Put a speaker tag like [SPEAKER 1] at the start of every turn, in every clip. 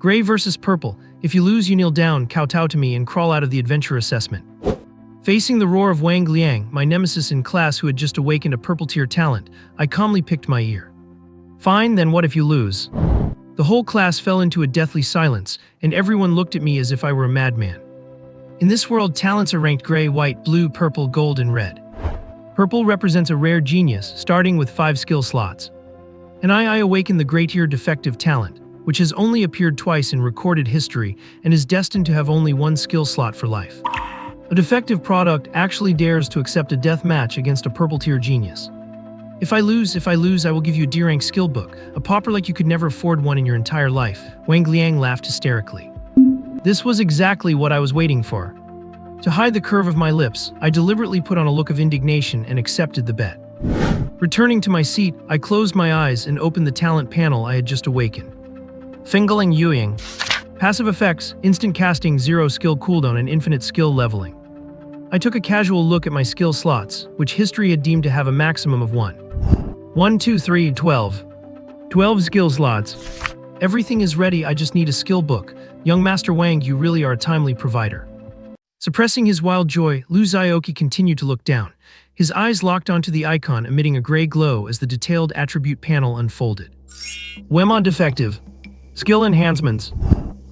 [SPEAKER 1] Gray versus purple. If you lose, you kneel down, kowtow to me, and crawl out of the adventure assessment. Facing the roar of Wang Liang, my nemesis in class who had just awakened a purple tier talent, I calmly picked my ear. Fine, then what if you lose? The whole class fell into a deathly silence, and everyone looked at me as if I were a madman. In this world, talents are ranked gray, white, blue, purple, gold, and red. Purple represents a rare genius, starting with 5 skill slots. And I awaken the gray tier defective talent, which has only appeared twice in recorded history and is destined to have only 1 skill slot for life. A defective product actually dares to accept a death match against a purple tier genius. If I lose, I will give you a D-rank skill book, a pauper like you could never afford one in your entire life. Wang Liang laughed hysterically. This was exactly what I was waiting for. To hide the curve of my lips, I deliberately put on a look of indignation and accepted the bet. Returning to my seat, I closed my eyes and opened the talent panel I had just awakened. Fingling Yuying. Passive effects, instant casting, 0 skill cooldown, and infinite skill leveling. I took a casual look at my skill slots, which history had deemed to have a maximum of 1. 1, 2, 3, 12. 12 skill slots. Everything is ready, I just need a skill book. Young Master Wang, you really are a timely provider. Suppressing his wild joy, Lu Xiaoqi continued to look down. His eyes locked onto the icon, emitting a gray glow as the detailed attribute panel unfolded. Wemon defective. Skill enhancements.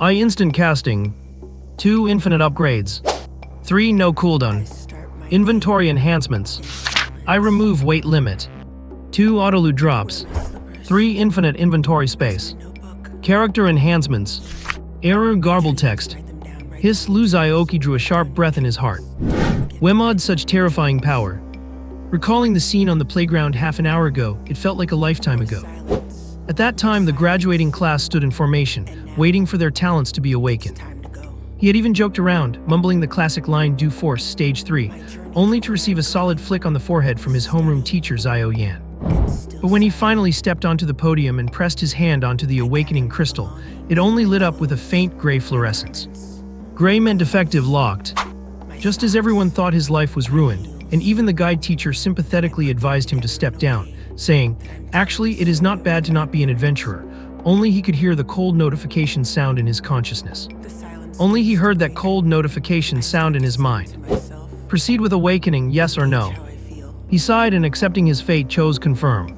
[SPEAKER 1] I instant casting. 2 infinite upgrades. 3 no cooldown. Inventory enhancements. I remove weight limit. 2 auto loot drops. 3 infinite inventory space. Character enhancements. Error garbled text. Hiss. Lu Xiaoqi drew a sharp breath in his heart. Wemod, such terrifying power. Recalling the scene on the playground half an hour ago, it felt like a lifetime ago. At that time, the graduating class stood in formation, waiting for their talents to be awakened. He had even joked around, mumbling the classic line "Do Force, Stage 3, only to receive a solid flick on the forehead from his homeroom teacher Xiao Yan. But when he finally stepped onto the podium and pressed his hand onto the awakening crystal, it only lit up with a faint gray fluorescence. Gray meant defective locked. Just as everyone thought his life was ruined, and even the guide teacher sympathetically advised him to step down, saying, "Actually, it is not bad to not be an adventurer." Only he could hear the cold notification sound in his consciousness. Only he heard that cold notification sound in his mind. Proceed with awakening, yes or no? He sighed and, accepting his fate, chose confirm.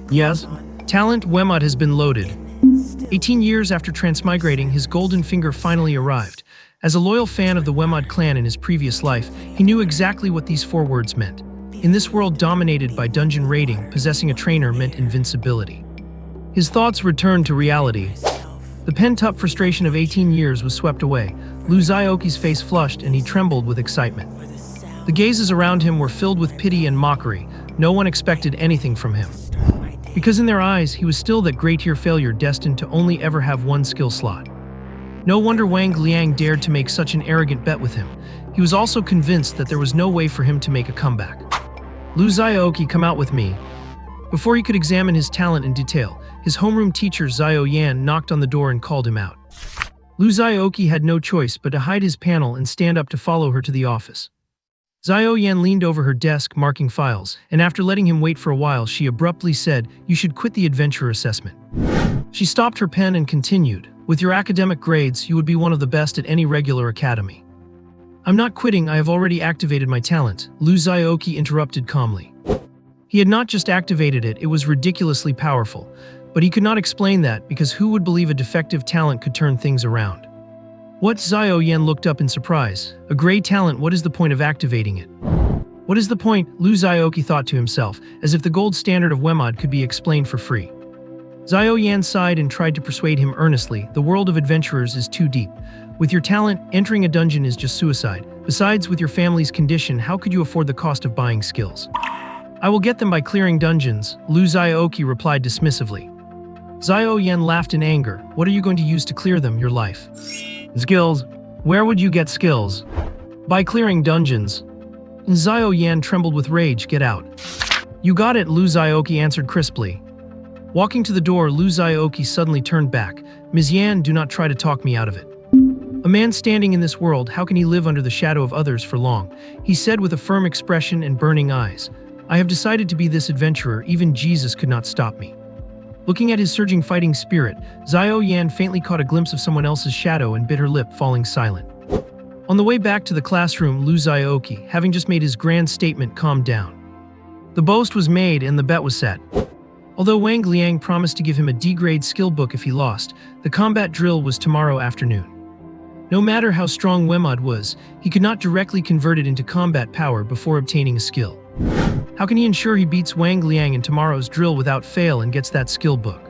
[SPEAKER 1] Yes. Talent Wemod has been loaded. 18 years after transmigrating, his golden finger finally arrived. As a loyal fan of the Wemod clan in his previous life, he knew exactly what these 4 words meant. In this world dominated by dungeon raiding, possessing a trainer meant invincibility. His thoughts returned to reality. The pent-up frustration of 18 years was swept away. Lu Xiaoqi's face flushed and he trembled with excitement. The gazes around him were filled with pity and mockery. No one expected anything from him. Because in their eyes, he was still that great tier failure destined to only ever have 1 skill slot. No wonder Wang Liang dared to make such an arrogant bet with him. He was also convinced that there was no way for him to make a comeback. Lu Xiaoqi, come out with me. Before he could examine his talent in detail, his homeroom teacher Xiao Yan knocked on the door and called him out. Lu Xiaoqi had no choice but to hide his panel and stand up to follow her to the office. Xiao Yan leaned over her desk marking files, and after letting him wait for a while, she abruptly said, "You should quit the adventure assessment." She stopped her pen and continued, "With your academic grades, you would be one of the best at any regular academy." "I'm not quitting, I have already activated my talent," Lu Xiaoqi interrupted calmly. He had not just activated it, it was ridiculously powerful. But he could not explain that because who would believe a defective talent could turn things around? What? Xiao Yan looked up in surprise. A gray talent, what is the point of activating it? What is the point? Lu Xiaoqi thought to himself, as if the gold standard of Wemod could be explained for free. Xiao Yan sighed and tried to persuade him earnestly, the world of adventurers is too deep. With your talent, entering a dungeon is just suicide. Besides, with your family's condition, how could you afford the cost of buying skills? I will get them by clearing dungeons, Lu Xiaoqi replied dismissively. Xiao Yan laughed in anger. What are you going to use to clear them, your life? Skills? Where would you get skills? By clearing dungeons. Xiao Yan trembled with rage. Get out. You got it, Lu Xiaoqi answered crisply. Walking to the door, Lu Xiaoqi suddenly turned back. Ms. Yan, do not try to talk me out of it. A man standing in this world, how can he live under the shadow of others for long? He said with a firm expression and burning eyes. I have decided to be this adventurer, even Jesus could not stop me. Looking at his surging fighting spirit, Xiao Yan faintly caught a glimpse of someone else's shadow and bit her lip, falling silent. On the way back to the classroom, Lu Xiaoqi, having just made his grand statement, calmed down. The boast was made and the bet was set. Although Wang Liang promised to give him a D-grade skill book if he lost, the combat drill was tomorrow afternoon. No matter how strong Wemod was, he could not directly convert it into combat power before obtaining a skill. How can he ensure he beats Wang Liang in tomorrow's drill without fail and gets that skill book?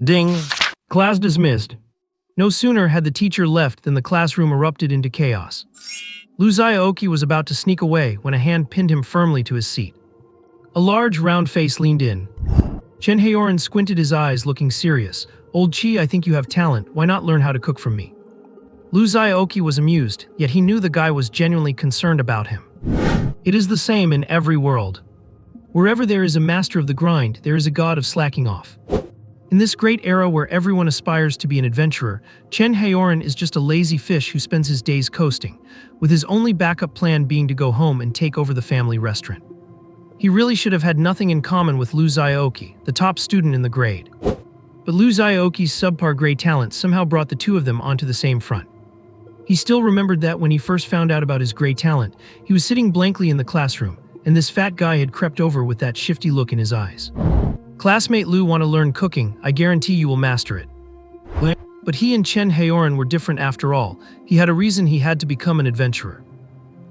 [SPEAKER 1] Ding! Class dismissed. No sooner had the teacher left than the classroom erupted into chaos. Lu Xiaoqi was about to sneak away when a hand pinned him firmly to his seat. A large, round face leaned in. Chen Haoran squinted his eyes, looking serious. "Old Chi, I think you have talent. Why not learn how to cook from me?" Lu Xiaoqi was amused, yet he knew the guy was genuinely concerned about him. It is the same in every world. Wherever there is a master of the grind, there is a god of slacking off. In this great era where everyone aspires to be an adventurer, Chen Haoran is just a lazy fish who spends his days coasting, with his only backup plan being to go home and take over the family restaurant. He really should have had nothing in common with Lu Xiaoqi, the top student in the grade. But Lu Xiaoqi's subpar grade talent somehow brought the two of them onto the same front. He still remembered that when he first found out about his grade talent, he was sitting blankly in the classroom, and this fat guy had crept over with that shifty look in his eyes. "Classmate Lu, want to learn cooking? I guarantee you will master it." But he and Chen Haoran were different after all. He had a reason he had to become an adventurer.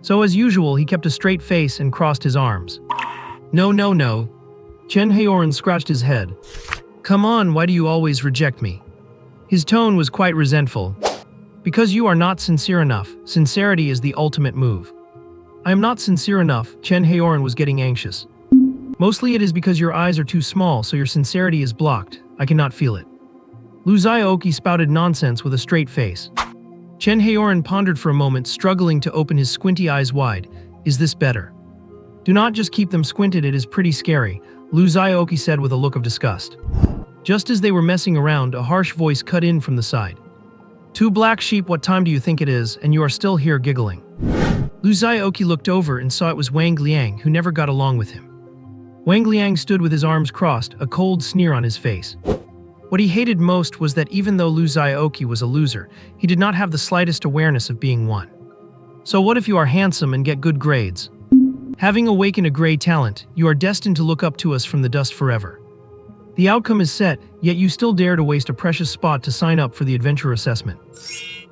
[SPEAKER 1] So as usual, he kept a straight face and crossed his arms. No. Chen Haoran scratched his head. "Come on, why do you always reject me?" His tone was quite resentful. "Because you are not sincere enough. Sincerity is the ultimate move." "I am not sincere enough." Chen Haoran was getting anxious. "Mostly it is because your eyes are too small, so your sincerity is blocked. I cannot feel it." Lu Xiaoqi spouted nonsense with a straight face. Chen Haoran pondered for a moment, struggling to open his squinty eyes wide. "Is this better?" "Do not just keep them squinted, it is pretty scary," Lu Xiaoqi said with a look of disgust. Just as they were messing around, a harsh voice cut in from the side. "Two black sheep, what time do you think it is, and you are still here giggling?" Lu Xiaoqi looked over and saw it was Wang Liang, who never got along with him. Wang Liang stood with his arms crossed, a cold sneer on his face. What he hated most was that even though Lu Xiaoqi was a loser, he did not have the slightest awareness of being one. "So what if you are handsome and get good grades? Having awakened a grey talent, you are destined to look up to us from the dust forever. The outcome is set, yet you still dare to waste a precious spot to sign up for the adventure assessment.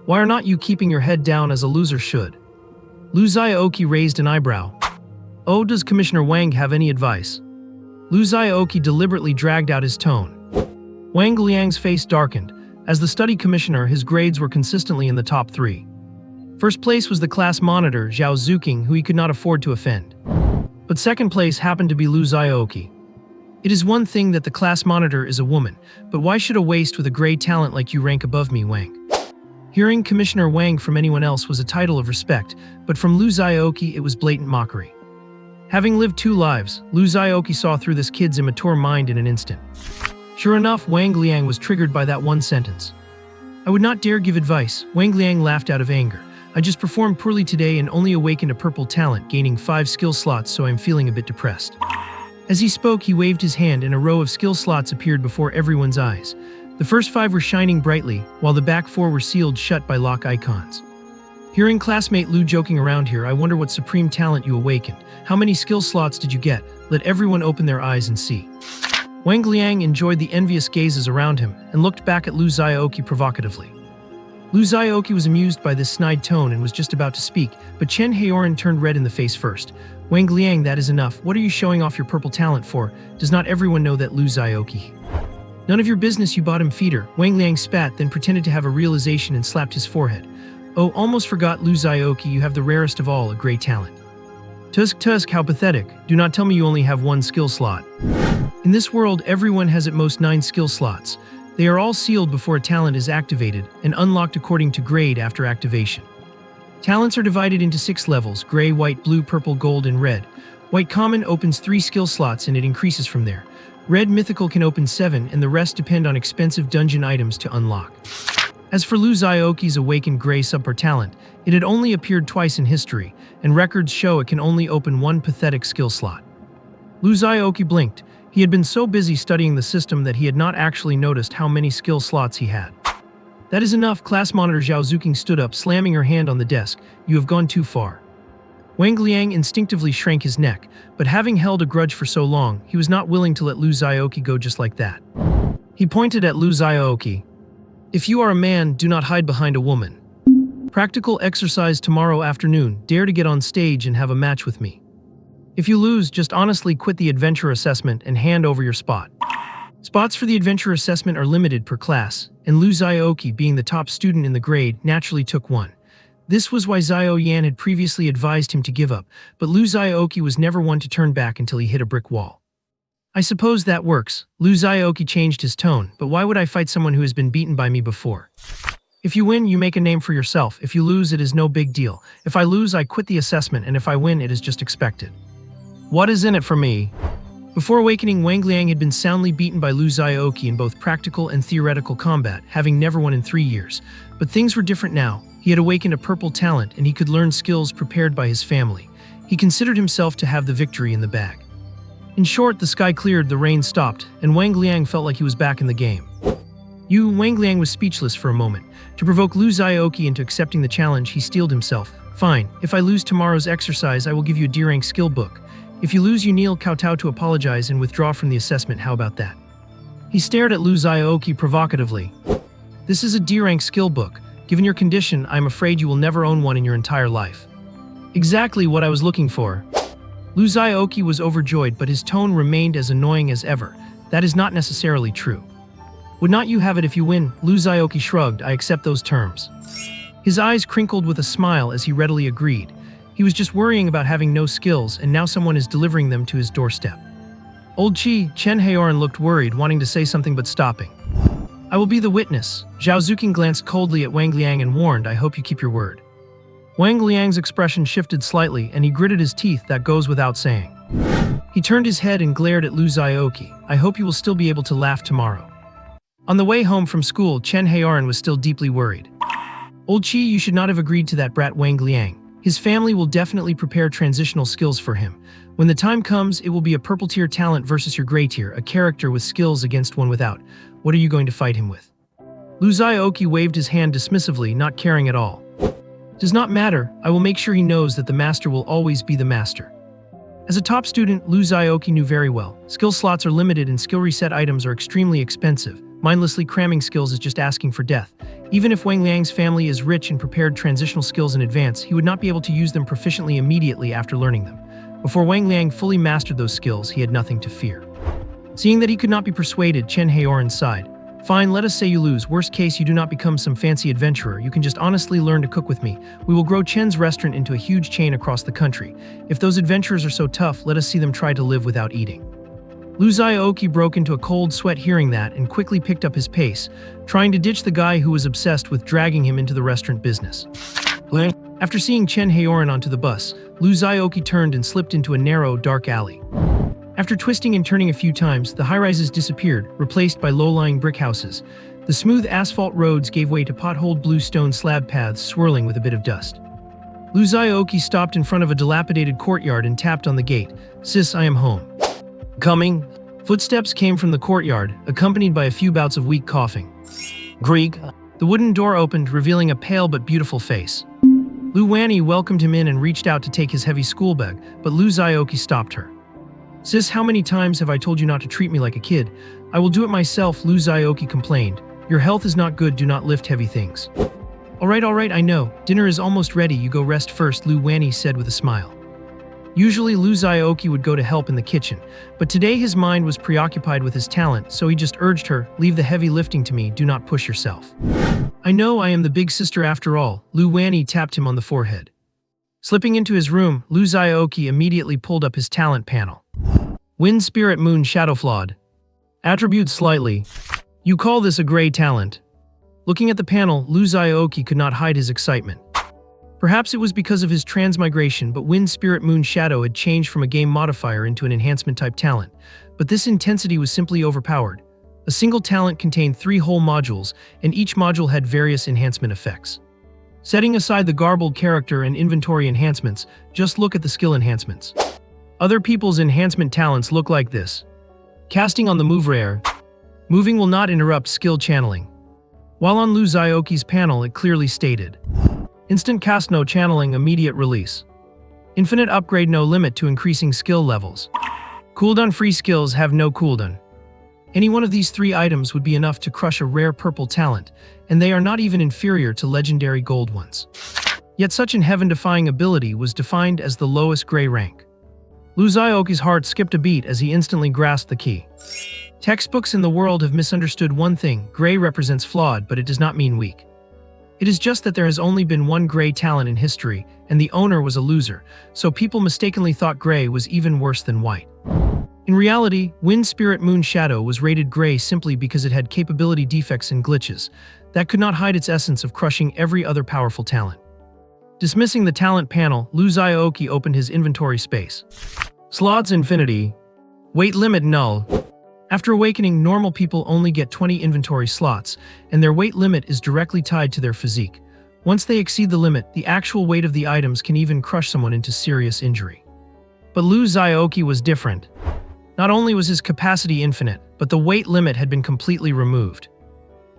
[SPEAKER 1] Why are not you keeping your head down as a loser should?" Lu Xiaoqi raised an eyebrow. "Oh, does Commissioner Wang have any advice?" Lu Xiaoqi deliberately dragged out his tone. Wang Liang's face darkened. As the study commissioner, his grades were consistently in the top 3. First place was the class monitor, Zhao Zuqing, who he could not afford to offend. But second place happened to be Lu Xiaoqi. It is one thing that the class monitor is a woman, but why should a waste with a grade talent like you rank above me, Wang? Hearing Commissioner Wang from anyone else was a title of respect, but from Lu Xiaoqi it was blatant mockery. Having lived 2 lives, Lu Xiaoqi saw through this kid's immature mind in an instant. Sure enough, Wang Liang was triggered by that one sentence. "I would not dare give advice," Wang Liang laughed out of anger. "I just performed poorly today and only awakened a purple talent, gaining 5 skill slots, so I'm feeling a bit depressed." As he spoke, he waved his hand and a row of skill slots appeared before everyone's eyes. The first 5 were shining brightly, while the back 4 were sealed shut by lock icons. Hearing classmate Lu joking around here, "I wonder what supreme talent you awakened. How many skill slots did you get? Let everyone open their eyes and see." Wang Liang enjoyed the envious gazes around him and looked back at Lu Xiaoqi provocatively. Lu Xiaoqi was amused by this snide tone and was just about to speak, but Chen Haoran turned red in the face first. "Wang Liang, that is enough. What are you showing off your purple talent for? Does not everyone know that, Lu Xiaoqi?" "None of your business, you bottom feeder." Wang Liang spat, then pretended to have a realization and slapped his forehead. "Oh, almost forgot, Lu Xiaoqi, you have the rarest of all, a great talent." Tusk, how pathetic. Do not tell me you only have 1 skill slot. In this world, everyone has at most 9 skill slots. They are all sealed before a talent is activated and unlocked according to grade after activation. Talents are divided into 6 levels: gray, white, blue, purple, gold, and red. White common opens 3 skill slots and it increases from there. Red mythical can open 7 and the rest depend on expensive dungeon items to unlock. As for Lu Xiaoqi's awakened gray subpar talent, it had only appeared twice in history, and records show it can only open 1 pathetic skill slot. Lu Xiaoqi blinked. He had been so busy studying the system that he had not actually noticed how many skill slots he had. That is enough, class monitor Zhao Zuking stood up, slamming her hand on the desk. You have gone too far. Wang Liang instinctively shrank his neck, but having held a grudge for so long, he was not willing to let Lu Xiaoqi go just like that. He pointed at Lu Xiaoqi. If you are a man, do not hide behind a woman. Practical exercise tomorrow afternoon, dare to get on stage and have a match with me. If you lose, just honestly quit the adventure assessment and hand over your spot. Spots for the adventure assessment are limited per class, and Lu Xiaoqi, being the top student in the grade, naturally took one. This was why Xiao Yan had previously advised him to give up, but Lu Xiaoqi was never one to turn back until he hit a brick wall. I suppose that works. Lu Xiaoqi changed his tone, but why would I fight someone who has been beaten by me before? If you win, you make a name for yourself. If you lose, it is no big deal. If I lose, I quit the assessment, and if I win, it is just expected. What is in it for me? Before awakening, Wang Liang had been soundly beaten by Lu Xiaoqi in both practical and theoretical combat, having never won in 3 years. But things were different now. He had awakened a purple talent, and he could learn skills prepared by his family. He considered himself to have the victory in the bag. In short, the sky cleared, the rain stopped, and Wang Liang felt like he was back in the game. Wang Liang was speechless for a moment. To provoke Lu Xiaoqi into accepting the challenge, he steeled himself. Fine, if I lose tomorrow's exercise, I will give you a D-rank skill book. If you lose, you kneel kowtow to apologize and withdraw from the assessment. How about that? He stared at Lu Xiaoqi provocatively. This is a D-rank skill book. Given your condition, I am afraid you will never own one in your entire life. Exactly what I was looking for. Lu Xiaoqi was overjoyed, but his tone remained as annoying as ever. That is not necessarily true. Would not you have it if you win? Lu Xiaoqi shrugged. I accept those terms. His eyes crinkled with a smile as he readily agreed. He was just worrying about having no skills, and now someone is delivering them to his doorstep. Old Chen Haoran looked worried, wanting to say something but stopping. I will be the witness. Zhao Zuking glanced coldly at Wang Liang and warned, I hope you keep your word. Wang Liang's expression shifted slightly, and he gritted his teeth. That goes without saying. He turned his head and glared at Lu Xiaoqi. I hope you will still be able to laugh tomorrow. On the way home from school, Chen Haoran was still deeply worried. Old Qi, you should not have agreed to that brat Wang Liang. His family will definitely prepare transitional skills for him. When the time comes, it will be a purple tier talent versus your gray tier, a character with skills against one without. What are you going to fight him with? Lu Xiaoqi waved his hand dismissively, not caring at all. Does not matter, I will make sure he knows that the master will always be the master. As a top student, Lu Xiaoqi knew very well. Skill slots are limited and skill reset items are extremely expensive. Mindlessly cramming skills is just asking for death. Even if Wang Liang's family is rich and prepared transitional skills in advance, he would not be able to use them proficiently immediately after learning them. Before Wang Liang fully mastered those skills, he had nothing to fear. Seeing that he could not be persuaded, Chen Haoran sighed. Fine, let us say you lose. Worst case, you do not become some fancy adventurer. You can just honestly learn to cook with me. We will grow Chen's restaurant into a huge chain across the country. If those adventurers are so tough, let us see them try to live without eating. Lu Xiaoqi broke into a cold sweat hearing that and quickly picked up his pace, trying to ditch the guy who was obsessed with dragging him into the restaurant business. After seeing Chen Haoran onto the bus, Lu Xiaoqi turned and slipped into a narrow, dark alley. After twisting and turning a few times, the high-rises disappeared, replaced by low-lying brick houses. The smooth asphalt roads gave way to potholed blue stone slab paths swirling with a bit of dust. Lu Xiaoqi stopped in front of a dilapidated courtyard and tapped on the gate. Sis, I am home. Coming. Footsteps came from the courtyard, accompanied by a few bouts of weak coughing. Greek. The wooden door opened, revealing a pale but beautiful face. Lu Wanny welcomed him in and reached out to take his heavy school bag, but Lu Xiaoqi stopped her. Sis, how many times have I told you not to treat me like a kid? I will do it myself, Lu Xiaoqi complained. Your health is not good, do not lift heavy things. All right, I know. Dinner is almost ready, you go rest first, Lu Wanny said with a smile. Usually Lu Xiaoqi would go to help in the kitchen, but today his mind was preoccupied with his talent, so he just urged her, leave the heavy lifting to me, do not push yourself. I know I am the big sister after all, Lu Wanny tapped him on the forehead. Slipping into his room, Lu Xiaoqi immediately pulled up his talent panel. Wind Spirit Moon Shadow Flawed. Attributes slightly. You call this a gray talent? Looking at the panel, Lu Xiaoqi could not hide his excitement. Perhaps it was because of his transmigration, but Wind Spirit Moon Shadow had changed from a game modifier into an enhancement-type talent. But this intensity was simply overpowered. A single talent contained 3 whole modules, and each module had various enhancement effects. Setting aside the garbled character and inventory enhancements, just look at the skill enhancements. Other people's enhancement talents look like this. Casting on the move rare. Moving will not interrupt skill channeling. While on Lu Xiaoqi's panel, it clearly stated, instant cast no channeling, immediate release. Infinite upgrade, no limit to increasing skill levels. Cooldown free skills have no cooldown. Any one of these 3 items would be enough to crush a rare purple talent, and they are not even inferior to legendary gold ones. Yet such an heaven-defying ability was defined as the lowest gray rank. Lu Xiaoqi's heart skipped a beat as he instantly grasped the key. Textbooks in the world have misunderstood one thing: gray represents flawed, but it does not mean weak. It is just that there has only been one gray talent in history, and the owner was a loser, so people mistakenly thought gray was even worse than white. In reality, Wind Spirit Moon Shadow was rated gray simply because it had capability defects and glitches that could not hide its essence of crushing every other powerful talent. Dismissing the talent panel, Lu Xiaoqi opened his inventory space. Slots infinity. Weight limit null. After awakening, normal people only get 20 inventory slots, and their weight limit is directly tied to their physique. Once they exceed the limit, the actual weight of the items can even crush someone into serious injury. But Lu Xiaoqi was different. Not only was his capacity infinite, but the weight limit had been completely removed.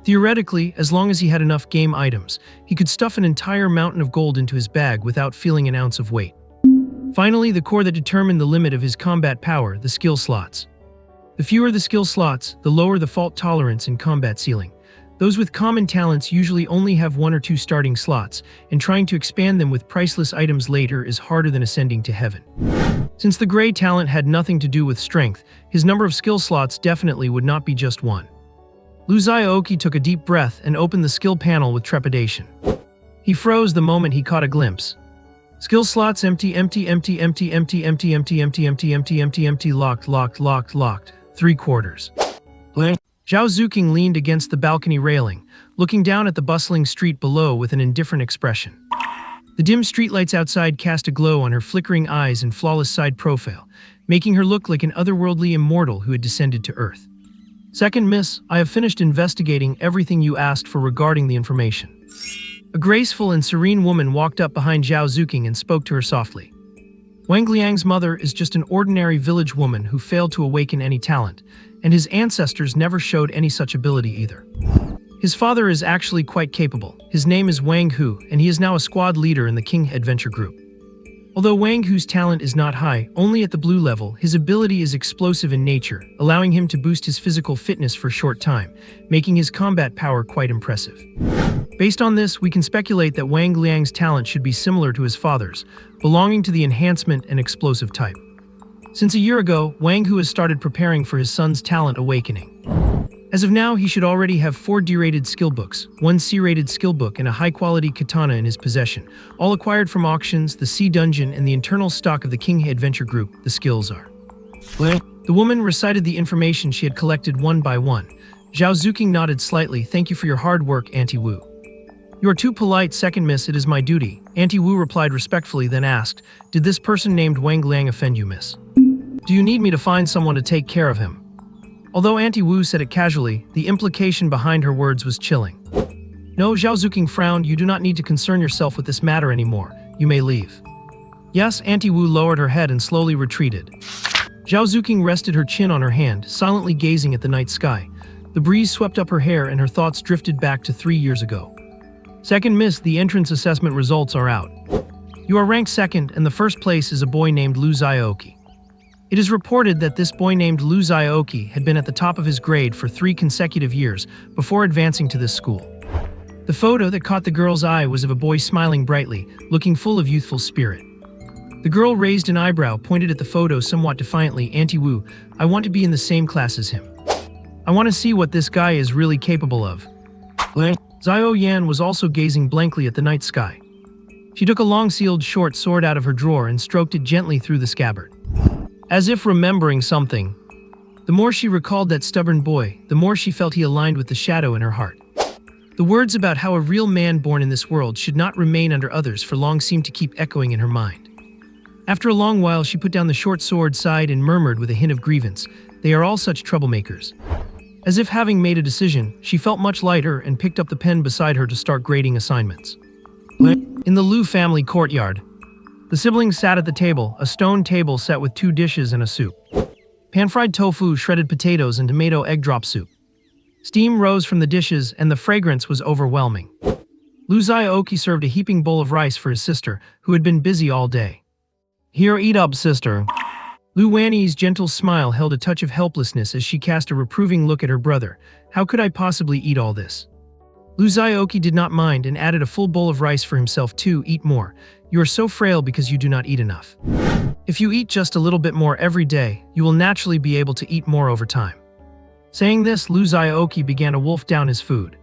[SPEAKER 1] Theoretically, as long as he had enough game items, he could stuff an entire mountain of gold into his bag without feeling an ounce of weight. Finally, the core that determined the limit of his combat power, the skill slots. The fewer the skill slots, the lower the fault tolerance and combat ceiling. Those with common talents usually only have 1 or 2 starting slots, and trying to expand them with priceless items later is harder than ascending to heaven. Since the gray talent had nothing to do with strength, his number of skill slots definitely would not be just 1. Lu Xiaoqi took a deep breath and opened the skill panel with trepidation. He froze the moment he caught a glimpse. Skill slots empty, empty, empty, empty, empty, empty, empty, empty, empty, empty, empty, empty, locked, locked, locked, locked. 3/4. Zhao Zuqing leaned against the balcony railing, looking down at the bustling street below with an indifferent expression. The dim streetlights outside cast a glow on her flickering eyes and flawless side profile, making her look like an otherworldly immortal who had descended to Earth. Second miss, I have finished investigating everything you asked for regarding the information. A graceful and serene woman walked up behind Zhao Zuqing and spoke to her softly. Wang Liang's mother is just an ordinary village woman who failed to awaken any talent, and his ancestors never showed any such ability either. His father is actually quite capable. His name is Wang Hu, and he is now a squad leader in the King Adventure Group. Although Wang Hu's talent is not high, only at the blue level, his ability is explosive in nature, allowing him to boost his physical fitness for a short time, making his combat power quite impressive. Based on this, we can speculate that Wang Liang's talent should be similar to his father's, belonging to the enhancement and explosive type. Since a year ago, Wang Hu has started preparing for his son's talent awakening. As of now, he should already have 4 D-rated skill books, 1 C-rated skill book, and a high-quality katana in his possession, all acquired from auctions, the Sea Dungeon, and the internal stock of the King Adventure Group. The skills are. The woman recited the information she had collected one by one. Zhao Zuqing nodded slightly. Thank you for your hard work, Auntie Wu. You are too polite, second miss, it is my duty. Auntie Wu replied respectfully, then asked, did this person named Wang Liang offend you, miss? Do you need me to find someone to take care of him? Although Auntie Wu said it casually, the implication behind her words was chilling. No, Zhao Zuqing frowned. You do not need to concern yourself with this matter anymore. You may leave. Yes, Auntie Wu lowered her head and slowly retreated. Zhao Zuqing rested her chin on her hand, silently gazing at the night sky. The breeze swept up her hair and her thoughts drifted back to 3 years ago. Second miss, the entrance assessment results are out. You are ranked second, and the first place is a boy named Lu Xiaoqi. It is reported that this boy named Lu Xiaoqi had been at the top of his grade for 3 consecutive years before advancing to this school. The photo that caught the girl's eye was of a boy smiling brightly, looking full of youthful spirit. The girl raised an eyebrow, pointed at the photo somewhat defiantly. Auntie Wu, I want to be in the same class as him. I want to see what this guy is really capable of. Xiao Yan was also gazing blankly at the night sky. She took a long-sealed short sword out of her drawer and stroked it gently through the scabbard. As if remembering something. The more she recalled that stubborn boy, the more she felt he aligned with the shadow in her heart. The words about how a real man born in this world should not remain under others for long seemed to keep echoing in her mind. After a long while, she put down the short sword, sighed, and murmured with a hint of grievance, they are all such troublemakers. As if having made a decision, she felt much lighter and picked up the pen beside her to start grading assignments. In the Lu family courtyard, the siblings sat at the table, a stone table set with 2 dishes and a soup. pan-fried tofu, shredded potatoes, and tomato egg drop soup. Steam rose from the dishes, and the fragrance was overwhelming. Lu Xiaoqi served a heaping bowl of rice for his sister, who had been busy all day. "Here, eat up, sister." Lu Wanni's gentle smile held a touch of helplessness as she cast a reproving look at her brother. "How could I possibly eat all this?" Lu Xiaoqi did not mind and added a full bowl of rice for himself too. "Eat more. You are so frail because you do not eat enough. If you eat just a little bit more every day, you will naturally be able to eat more over time." Saying this, Lu Xiaoqi began to wolf down his food.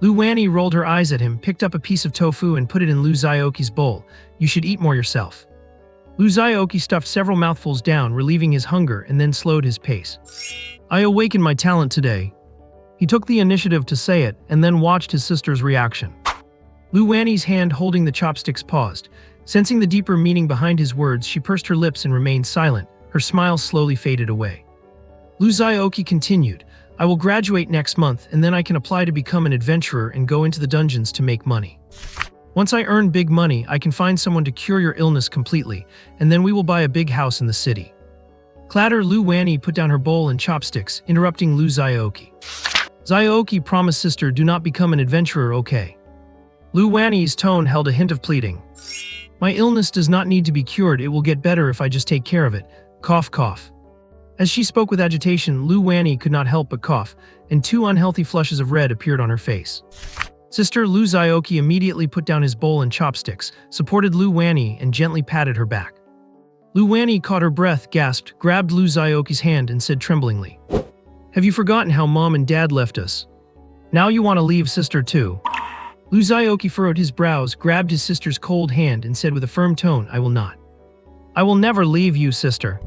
[SPEAKER 1] Lu Wanni rolled her eyes at him, picked up a piece of tofu and put it in Lu Xiaoqi's bowl. "You should eat more yourself." Lu Xiaoqi stuffed several mouthfuls down, relieving his hunger, and then slowed his pace. "I awakened my talent today." He took the initiative to say it, and then watched his sister's reaction. Lu Wanni's hand holding the chopsticks paused. Sensing the deeper meaning behind his words, she pursed her lips and remained silent. Her smile slowly faded away. Lu Xiaoqi continued, "I will graduate next month, and then I can apply to become an adventurer and go into the dungeons to make money. Once I earn big money, I can find someone to cure your illness completely, and then we will buy a big house in the city." Clatter! Lu Wanni put down her bowl and chopsticks, interrupting Lu Xiaoqi. "Xiaoqi, promise sister, do not become an adventurer, okay?" Lu Wanni's tone held a hint of pleading. "My illness does not need to be cured, it will get better if I just take care of it. Cough, cough." As she spoke with agitation, Lu Wanni could not help but cough, and 2 unhealthy flushes of red appeared on her face. Sister Lu Xiaoqi immediately put down his bowl and chopsticks, supported Lu Wanni, and gently patted her back. Lu Wanni caught her breath, gasped, grabbed Lu Xiaoqi's hand, and said tremblingly, "Have you forgotten how Mom and Dad left us? Now you want to leave sister too?" Lu Xiaoqi furrowed his brows, grabbed his sister's cold hand, and said with a firm tone, "I will not. I will never leave you, sister."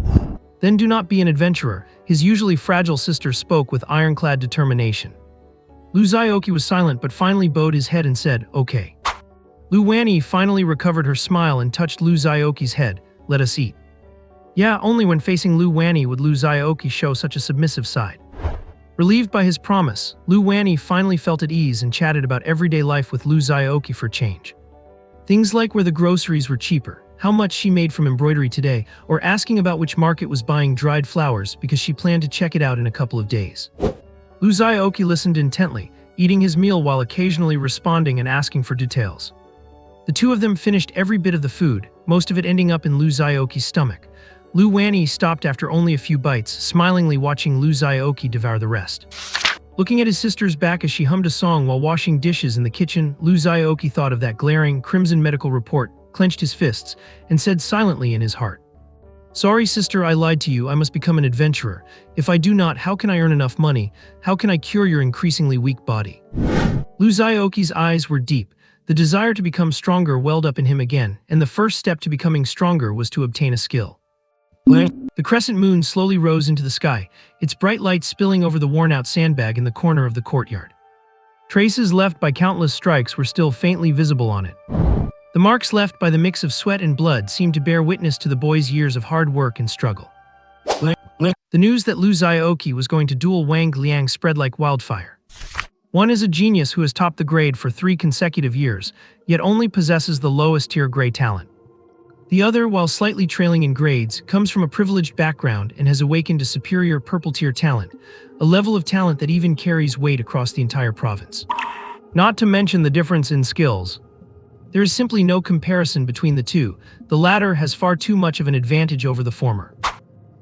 [SPEAKER 1] "Then do not be an adventurer," his usually fragile sister spoke with ironclad determination. Lu Xiaoqi was silent but finally bowed his head and said, "Okay." Lu Wanni finally recovered her smile and touched Lu Xiaoqi's head. "Let us eat." Yeah, only when facing Lu Wanni would Lu Xiaoqi show such a submissive side. Relieved by his promise, Lu Wanni finally felt at ease and chatted about everyday life with Lu Xiaoqi for change. Things like where the groceries were cheaper, how much she made from embroidery today, or asking about which market was buying dried flowers because she planned to check it out in a couple of days. Lu Xiaoqi listened intently, eating his meal while occasionally responding and asking for details. The two of them finished every bit of the food, most of it ending up in Lu Xiaoqi's stomach. Lu Wanni stopped after only a few bites, smilingly watching Lu Xiaoqi devour the rest. Looking at his sister's back as she hummed a song while washing dishes in the kitchen, Lu Xiaoqi thought of that glaring, crimson medical report, clenched his fists, and said silently in his heart, "Sorry sister, I lied to you, I must become an adventurer. If I do not, how can I earn enough money? How can I cure your increasingly weak body?" Lu Xiaoqi's eyes were deep. The desire to become stronger welled up in him again, and the first step to becoming stronger was to obtain a skill. The crescent moon slowly rose into the sky, its bright light spilling over the worn-out sandbag in the corner of the courtyard. Traces left by countless strikes were still faintly visible on it. The marks left by the mix of sweat and blood seemed to bear witness to the boy's years of hard work and struggle. The news that Lu Xiaoqi was going to duel Wang Liang spread like wildfire. One is a genius who has topped the grade for 3 consecutive years, yet only possesses the lowest tier grade talent. The other, while slightly trailing in grades, comes from a privileged background and has awakened a superior purple-tier talent, a level of talent that even carries weight across the entire province. Not to mention the difference in skills. There is simply no comparison between the two. The latter has far too much of an advantage over the former.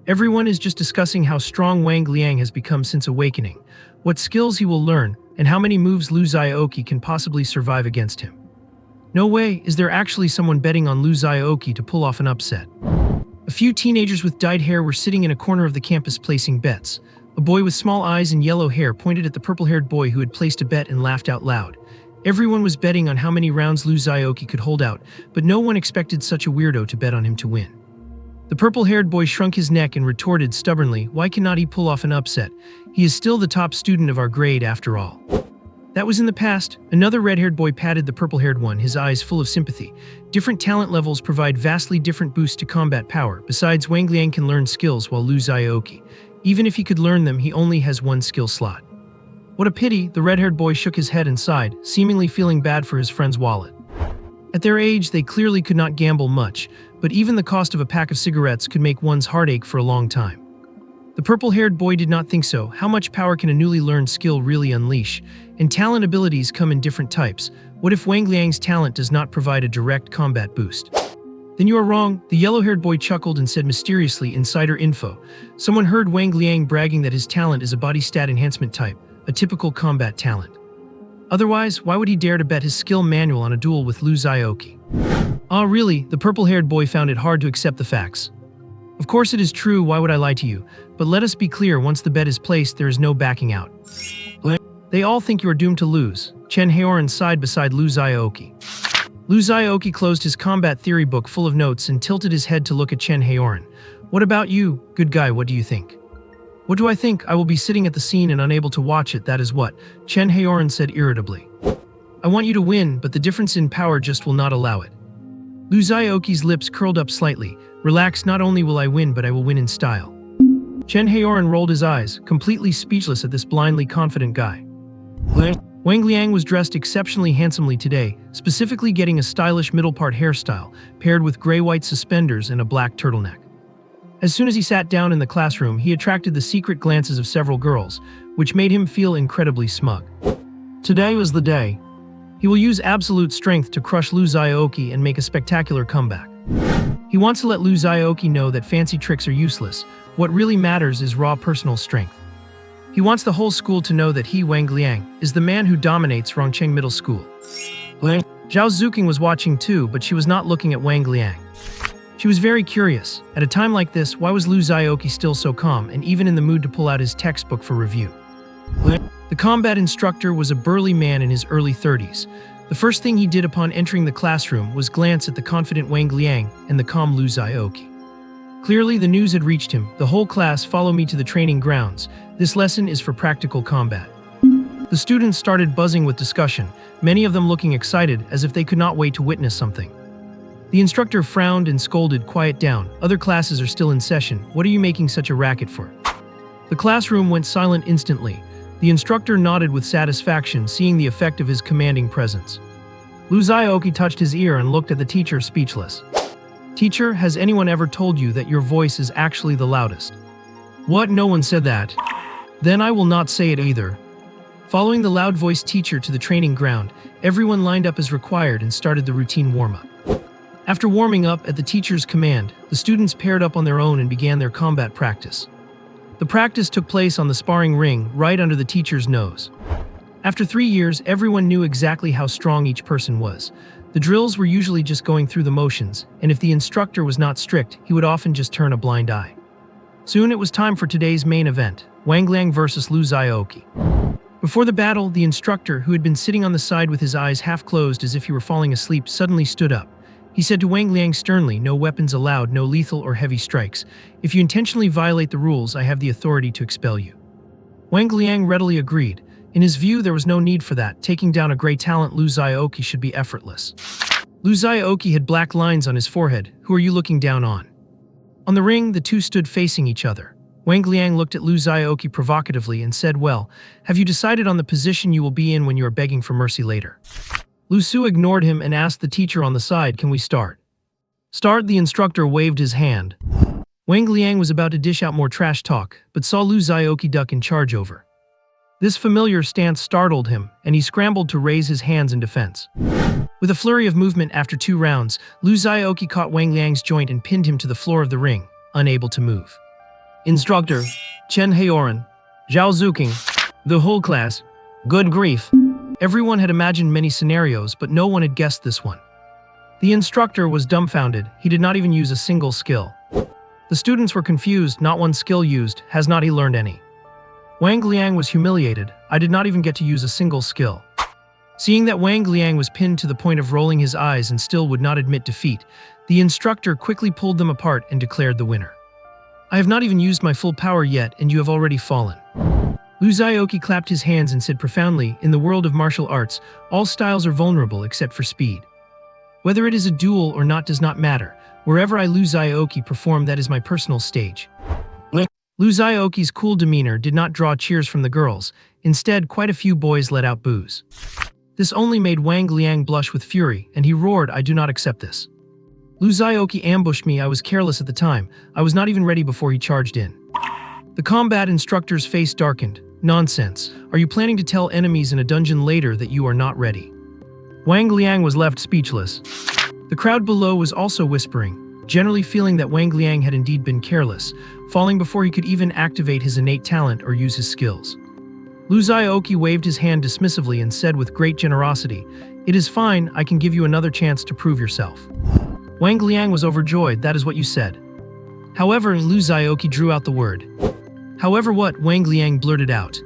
[SPEAKER 1] Everyone is just discussing how strong Wang Liang has become since awakening, what skills he will learn, and how many moves Lu Xiaoqi can possibly survive against him. No way is there actually someone betting on Lu Xiaoqi to pull off an upset. A few teenagers with dyed hair were sitting in a corner of the campus placing bets. A boy with small eyes and yellow hair pointed at the purple-haired boy who had placed a bet and laughed out loud. Everyone was betting on how many rounds Lu Xiaoqi could hold out, but no one expected such a weirdo to bet on him to win. The purple-haired boy shrunk his neck and retorted stubbornly, "Why cannot he pull off an upset? He is still the top student of our grade after all." That was in the past. Another red-haired boy patted the purple-haired one, his eyes full of sympathy. Different talent levels provide vastly different boosts to combat power. Besides, Wang Liang can learn skills while Lu Xiaoqi, even if he could learn them, he only has one skill slot. What a pity, the red-haired boy shook his head and sighed, seemingly feeling bad for his friend's wallet. At their age, they clearly could not gamble much, but even the cost of a pack of cigarettes could make one's heart ache for a long time. The purple-haired boy did not think so. How much power can a newly learned skill really unleash? And talent abilities come in different types. What if Wang Liang's talent does not provide a direct combat boost? Then you are wrong, the yellow-haired boy chuckled and said mysteriously, insider info. Someone heard Wang Liang bragging that his talent is a body stat enhancement type, a typical combat talent. Otherwise, why would he dare to bet his skill manual on a duel with Lu Xiaoqi? Ah, really? The purple-haired boy found it hard to accept the facts. Of course it is true, why would I lie to you? But let us be clear, once the bet is placed, there is no backing out. They all think you are doomed to lose. Chen Haoran sighed beside Lu Xiaoqi. Lu Xiaoqi closed his combat theory book full of notes and tilted his head to look at Chen Haoran. What about you, good guy, what do you think? What do I think? I will be sitting at the scene and unable to watch it, that is what, Chen Haoran said irritably. I want you to win, but the difference in power just will not allow it. Lu Xiaoqi's lips curled up slightly. Relax, not only will I win, but I will win in style. Chen Haoran rolled his eyes, completely speechless at this blindly confident guy. Wang Liang was dressed exceptionally handsomely today, specifically getting a stylish middle-part hairstyle, paired with gray-white suspenders and a black turtleneck. As soon as he sat down in the classroom, he attracted the secret glances of several girls, which made him feel incredibly smug. Today was the day. He will use absolute strength to crush Lu Xiaoqi and make a spectacular comeback. He wants to let Lu Xiaoqi know that fancy tricks are useless. What really matters is raw personal strength. He wants the whole school to know that he, Wang Liang, is the man who dominates Rongcheng Middle School. Zhao Zuqing was watching too, but she was not looking at Wang Liang. She was very curious. At a time like this, why was Lu Xiaoqi still so calm and even in the mood to pull out his textbook for review? The combat instructor was a burly man in his early 30s. The first thing he did upon entering the classroom was glance at the confident Wang Liang and the calm Lu Xiaoqi. Clearly, the news had reached him. The whole class, follow me to the training grounds. This lesson is for practical combat. The students started buzzing with discussion, many of them looking excited as if they could not wait to witness something. The instructor frowned and scolded, quiet down. Other classes are still in session. What are you making such a racket for? The classroom went silent instantly. The instructor nodded with satisfaction, seeing the effect of his commanding presence. Lu Xiaoqi touched his ear and looked at the teacher, speechless. Teacher, has anyone ever told you that your voice is actually the loudest? What? No one said that. Then I will not say it either. Following the loud-voiced teacher to the training ground, everyone lined up as required and started the routine warm-up. After warming up at the teacher's command, the students paired up on their own and began their combat practice. The practice took place on the sparring ring, right under the teacher's nose. After 3 years, everyone knew exactly how strong each person was. The drills were usually just going through the motions, and if the instructor was not strict, he would often just turn a blind eye. Soon it was time for today's main event, Wang Liang versus Lu Xiaoqi. Before the battle, the instructor, who had been sitting on the side with his eyes half closed as if he were falling asleep, suddenly stood up. He said to Wang Liang sternly, no weapons allowed, no lethal or heavy strikes. If you intentionally violate the rules, I have the authority to expel you. Wang Liang readily agreed. In his view, there was no need for that. Taking down a great talent Lu Xiaoqi should be effortless. Lu Xiaoqi had black lines on his forehead. Who are you looking down on? On the ring, the two stood facing each other. Wang Liang looked at Lu Xiaoqi provocatively and said, well, have you decided on the position you will be in when you are begging for mercy later? Lu Su ignored him and asked the teacher on the side, can we start? Start, the instructor waved his hand. Wang Liang was about to dish out more trash talk, but saw Lu Xiaoqi duck and charge over. This familiar stance startled him, and he scrambled to raise his hands in defense. With a flurry of movement after 2 rounds, Lu Xiaoqi caught Wang Liang's joint and pinned him to the floor of the ring, unable to move. Instructor, Chen Haoran, Zhao Zuqing, the whole class. Good grief. Everyone had imagined many scenarios, but no one had guessed this one. The instructor was dumbfounded. He did not even use a single skill. The students were confused, not one skill used. Has not he learned any? Wang Liang was humiliated. I did not even get to use a single skill. Seeing that Wang Liang was pinned to the point of rolling his eyes and still would not admit defeat, the instructor quickly pulled them apart and declared the winner. I have not even used my full power yet, and you have already fallen. Lu Xiaoqi clapped his hands and said profoundly, in the world of martial arts, all styles are vulnerable except for speed. Whether it is a duel or not does not matter. Wherever I Lu Xiaoqi perform, that is my personal stage. Lu Xiaoqi's cool demeanor did not draw cheers from the girls. Instead, quite a few boys let out boos. This only made Wang Liang blush with fury, and he roared, I do not accept this. Lu Xiaoqi ambushed me. I was careless at the time. I was not even ready before he charged in. The combat instructor's face darkened. Nonsense. Are you planning to tell enemies in a dungeon later that you are not ready? Wang Liang was left speechless. The crowd below was also whispering, generally feeling that Wang Liang had indeed been careless, falling before he could even activate his innate talent or use his skills. Lu Xiaoqi waved his hand dismissively and said with great generosity, "It is fine, I can give you another chance to prove yourself." Wang Liang was overjoyed, "That is what you said." However, Lu Xiaoqi drew out the word. "However what?" Wang Liang blurted out.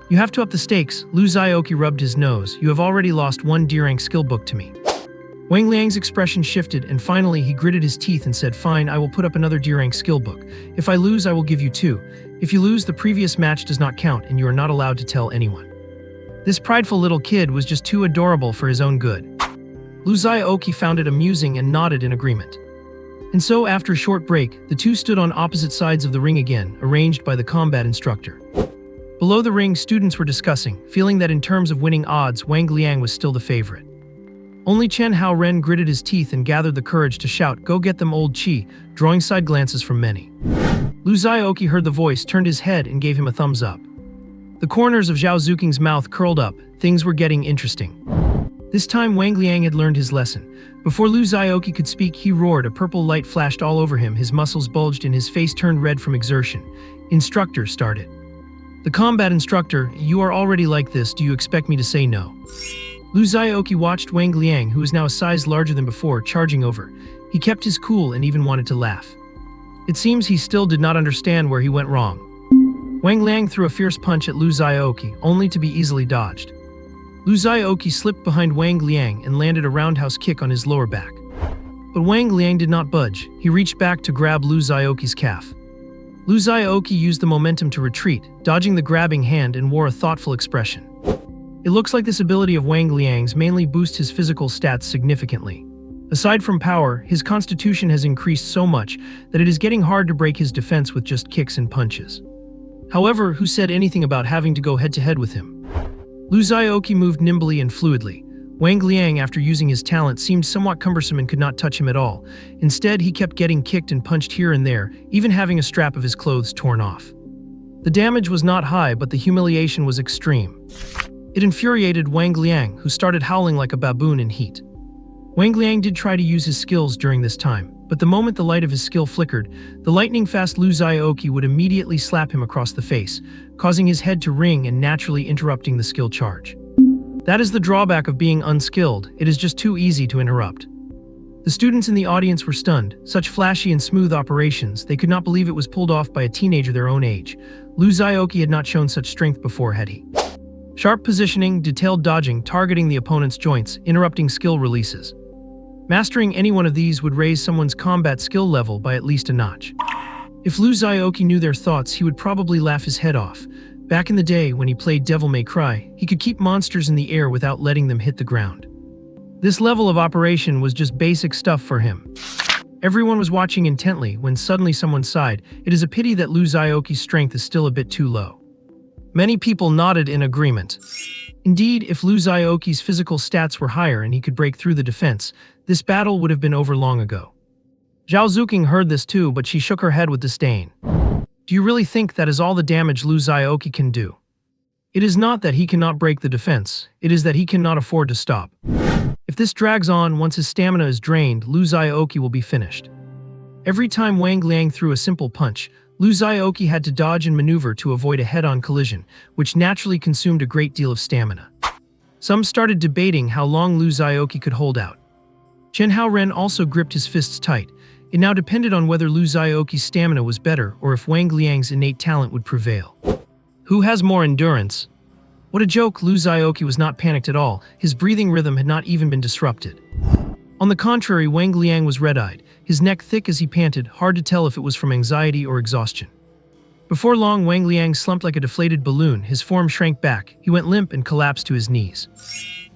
[SPEAKER 1] "You have to up the stakes." Lu Xiaoqi rubbed his nose. "You have already lost one D-rank skill book to me." Wang Liang's expression shifted, and finally he gritted his teeth and said, "Fine, I will put up another D-rank skill book. If I lose, I will give you 2. If you lose, the previous match does not count and you are not allowed to tell anyone." This prideful little kid was just too adorable for his own good. Lu Xiaoqi found it amusing and nodded in agreement. And so, after a short break, the two stood on opposite sides of the ring again, arranged by the combat instructor. Below the ring, students were discussing, feeling that in terms of winning odds, Wang Liang was still the favorite. Only Chen Haoren gritted his teeth and gathered the courage to shout, "Go get them, old Qi," drawing side glances from many. Lu Xiaoqi heard the voice, turned his head, and gave him a thumbs up. The corners of Zhao Zuking's mouth curled up. Things were getting interesting. This time Wang Liang had learned his lesson. Before Lu Xiaoqi could speak, he roared. A purple light flashed all over him, his muscles bulged and his face turned red from exertion. Instructor started. The combat instructor, "You are already like this, do you expect me to say no?" Lu Xiaoqi watched Wang Liang, who was now a size larger than before, charging over. He kept his cool and even wanted to laugh. It seems he still did not understand where he went wrong. Wang Liang threw a fierce punch at Lu Xiaoqi, only to be easily dodged. Lu Xiaoqi slipped behind Wang Liang and landed a roundhouse kick on his lower back. But Wang Liang did not budge. He reached back to grab Lu Xiaoqi's calf. Lu Xiaoqi used the momentum to retreat, dodging the grabbing hand, and wore a thoughtful expression. It looks like this ability of Wang Liang's mainly boosts his physical stats significantly. Aside from power, his constitution has increased so much that it is getting hard to break his defense with just kicks and punches. However, who said anything about having to go head-to-head with him? Lu Xiaoqi moved nimbly and fluidly. Wang Liang, after using his talent, seemed somewhat cumbersome and could not touch him at all. Instead, he kept getting kicked and punched here and there, even having a strap of his clothes torn off. The damage was not high, but the humiliation was extreme. It infuriated Wang Liang, who started howling like a baboon in heat. Wang Liang did try to use his skills during this time, but the moment the light of his skill flickered, the lightning-fast Lu Xiaoqi would immediately slap him across the face, causing his head to ring and naturally interrupting the skill charge. That is the drawback of being unskilled, it is just too easy to interrupt. The students in the audience were stunned. Such flashy and smooth operations, they could not believe it was pulled off by a teenager their own age. Lu Xiaoqi had not shown such strength before, had he? Sharp positioning, detailed dodging, targeting the opponent's joints, interrupting skill releases. Mastering any one of these would raise someone's combat skill level by at least a notch. If Lu Xiaoqi knew their thoughts, he would probably laugh his head off. Back in the day, when he played Devil May Cry, he could keep monsters in the air without letting them hit the ground. This level of operation was just basic stuff for him. Everyone was watching intently when suddenly someone sighed. It is a pity that Lu Xiaoqi's strength is still a bit too low. Many people nodded in agreement. Indeed, if Lu Xiaoqi's physical stats were higher and he could break through the defense, this battle would have been over long ago. Zhao Zuking heard this too, but she shook her head with disdain. Do you really think that is all the damage Lu Xiaoqi can do? It is not that he cannot break the defense, it is that he cannot afford to stop. If this drags on, once his stamina is drained, Lu Xiaoqi will be finished. Every time Wang Liang threw a simple punch, Lu Xiaoqi had to dodge and maneuver to avoid a head-on collision, which naturally consumed a great deal of stamina. Some started debating how long Lu Xiaoqi could hold out. Chen Haoren also gripped his fists tight. It now depended on whether Lu Xiaoqi's stamina was better or if Wang Liang's innate talent would prevail. Who has more endurance? What a joke! Lu Xiaoqi was not panicked at all. His breathing rhythm had not even been disrupted. On the contrary, Wang Liang was red-eyed, his neck thick as he panted, hard to tell if it was from anxiety or exhaustion. Before long, Wang Liang slumped like a deflated balloon, his form shrank back, he went limp and collapsed to his knees.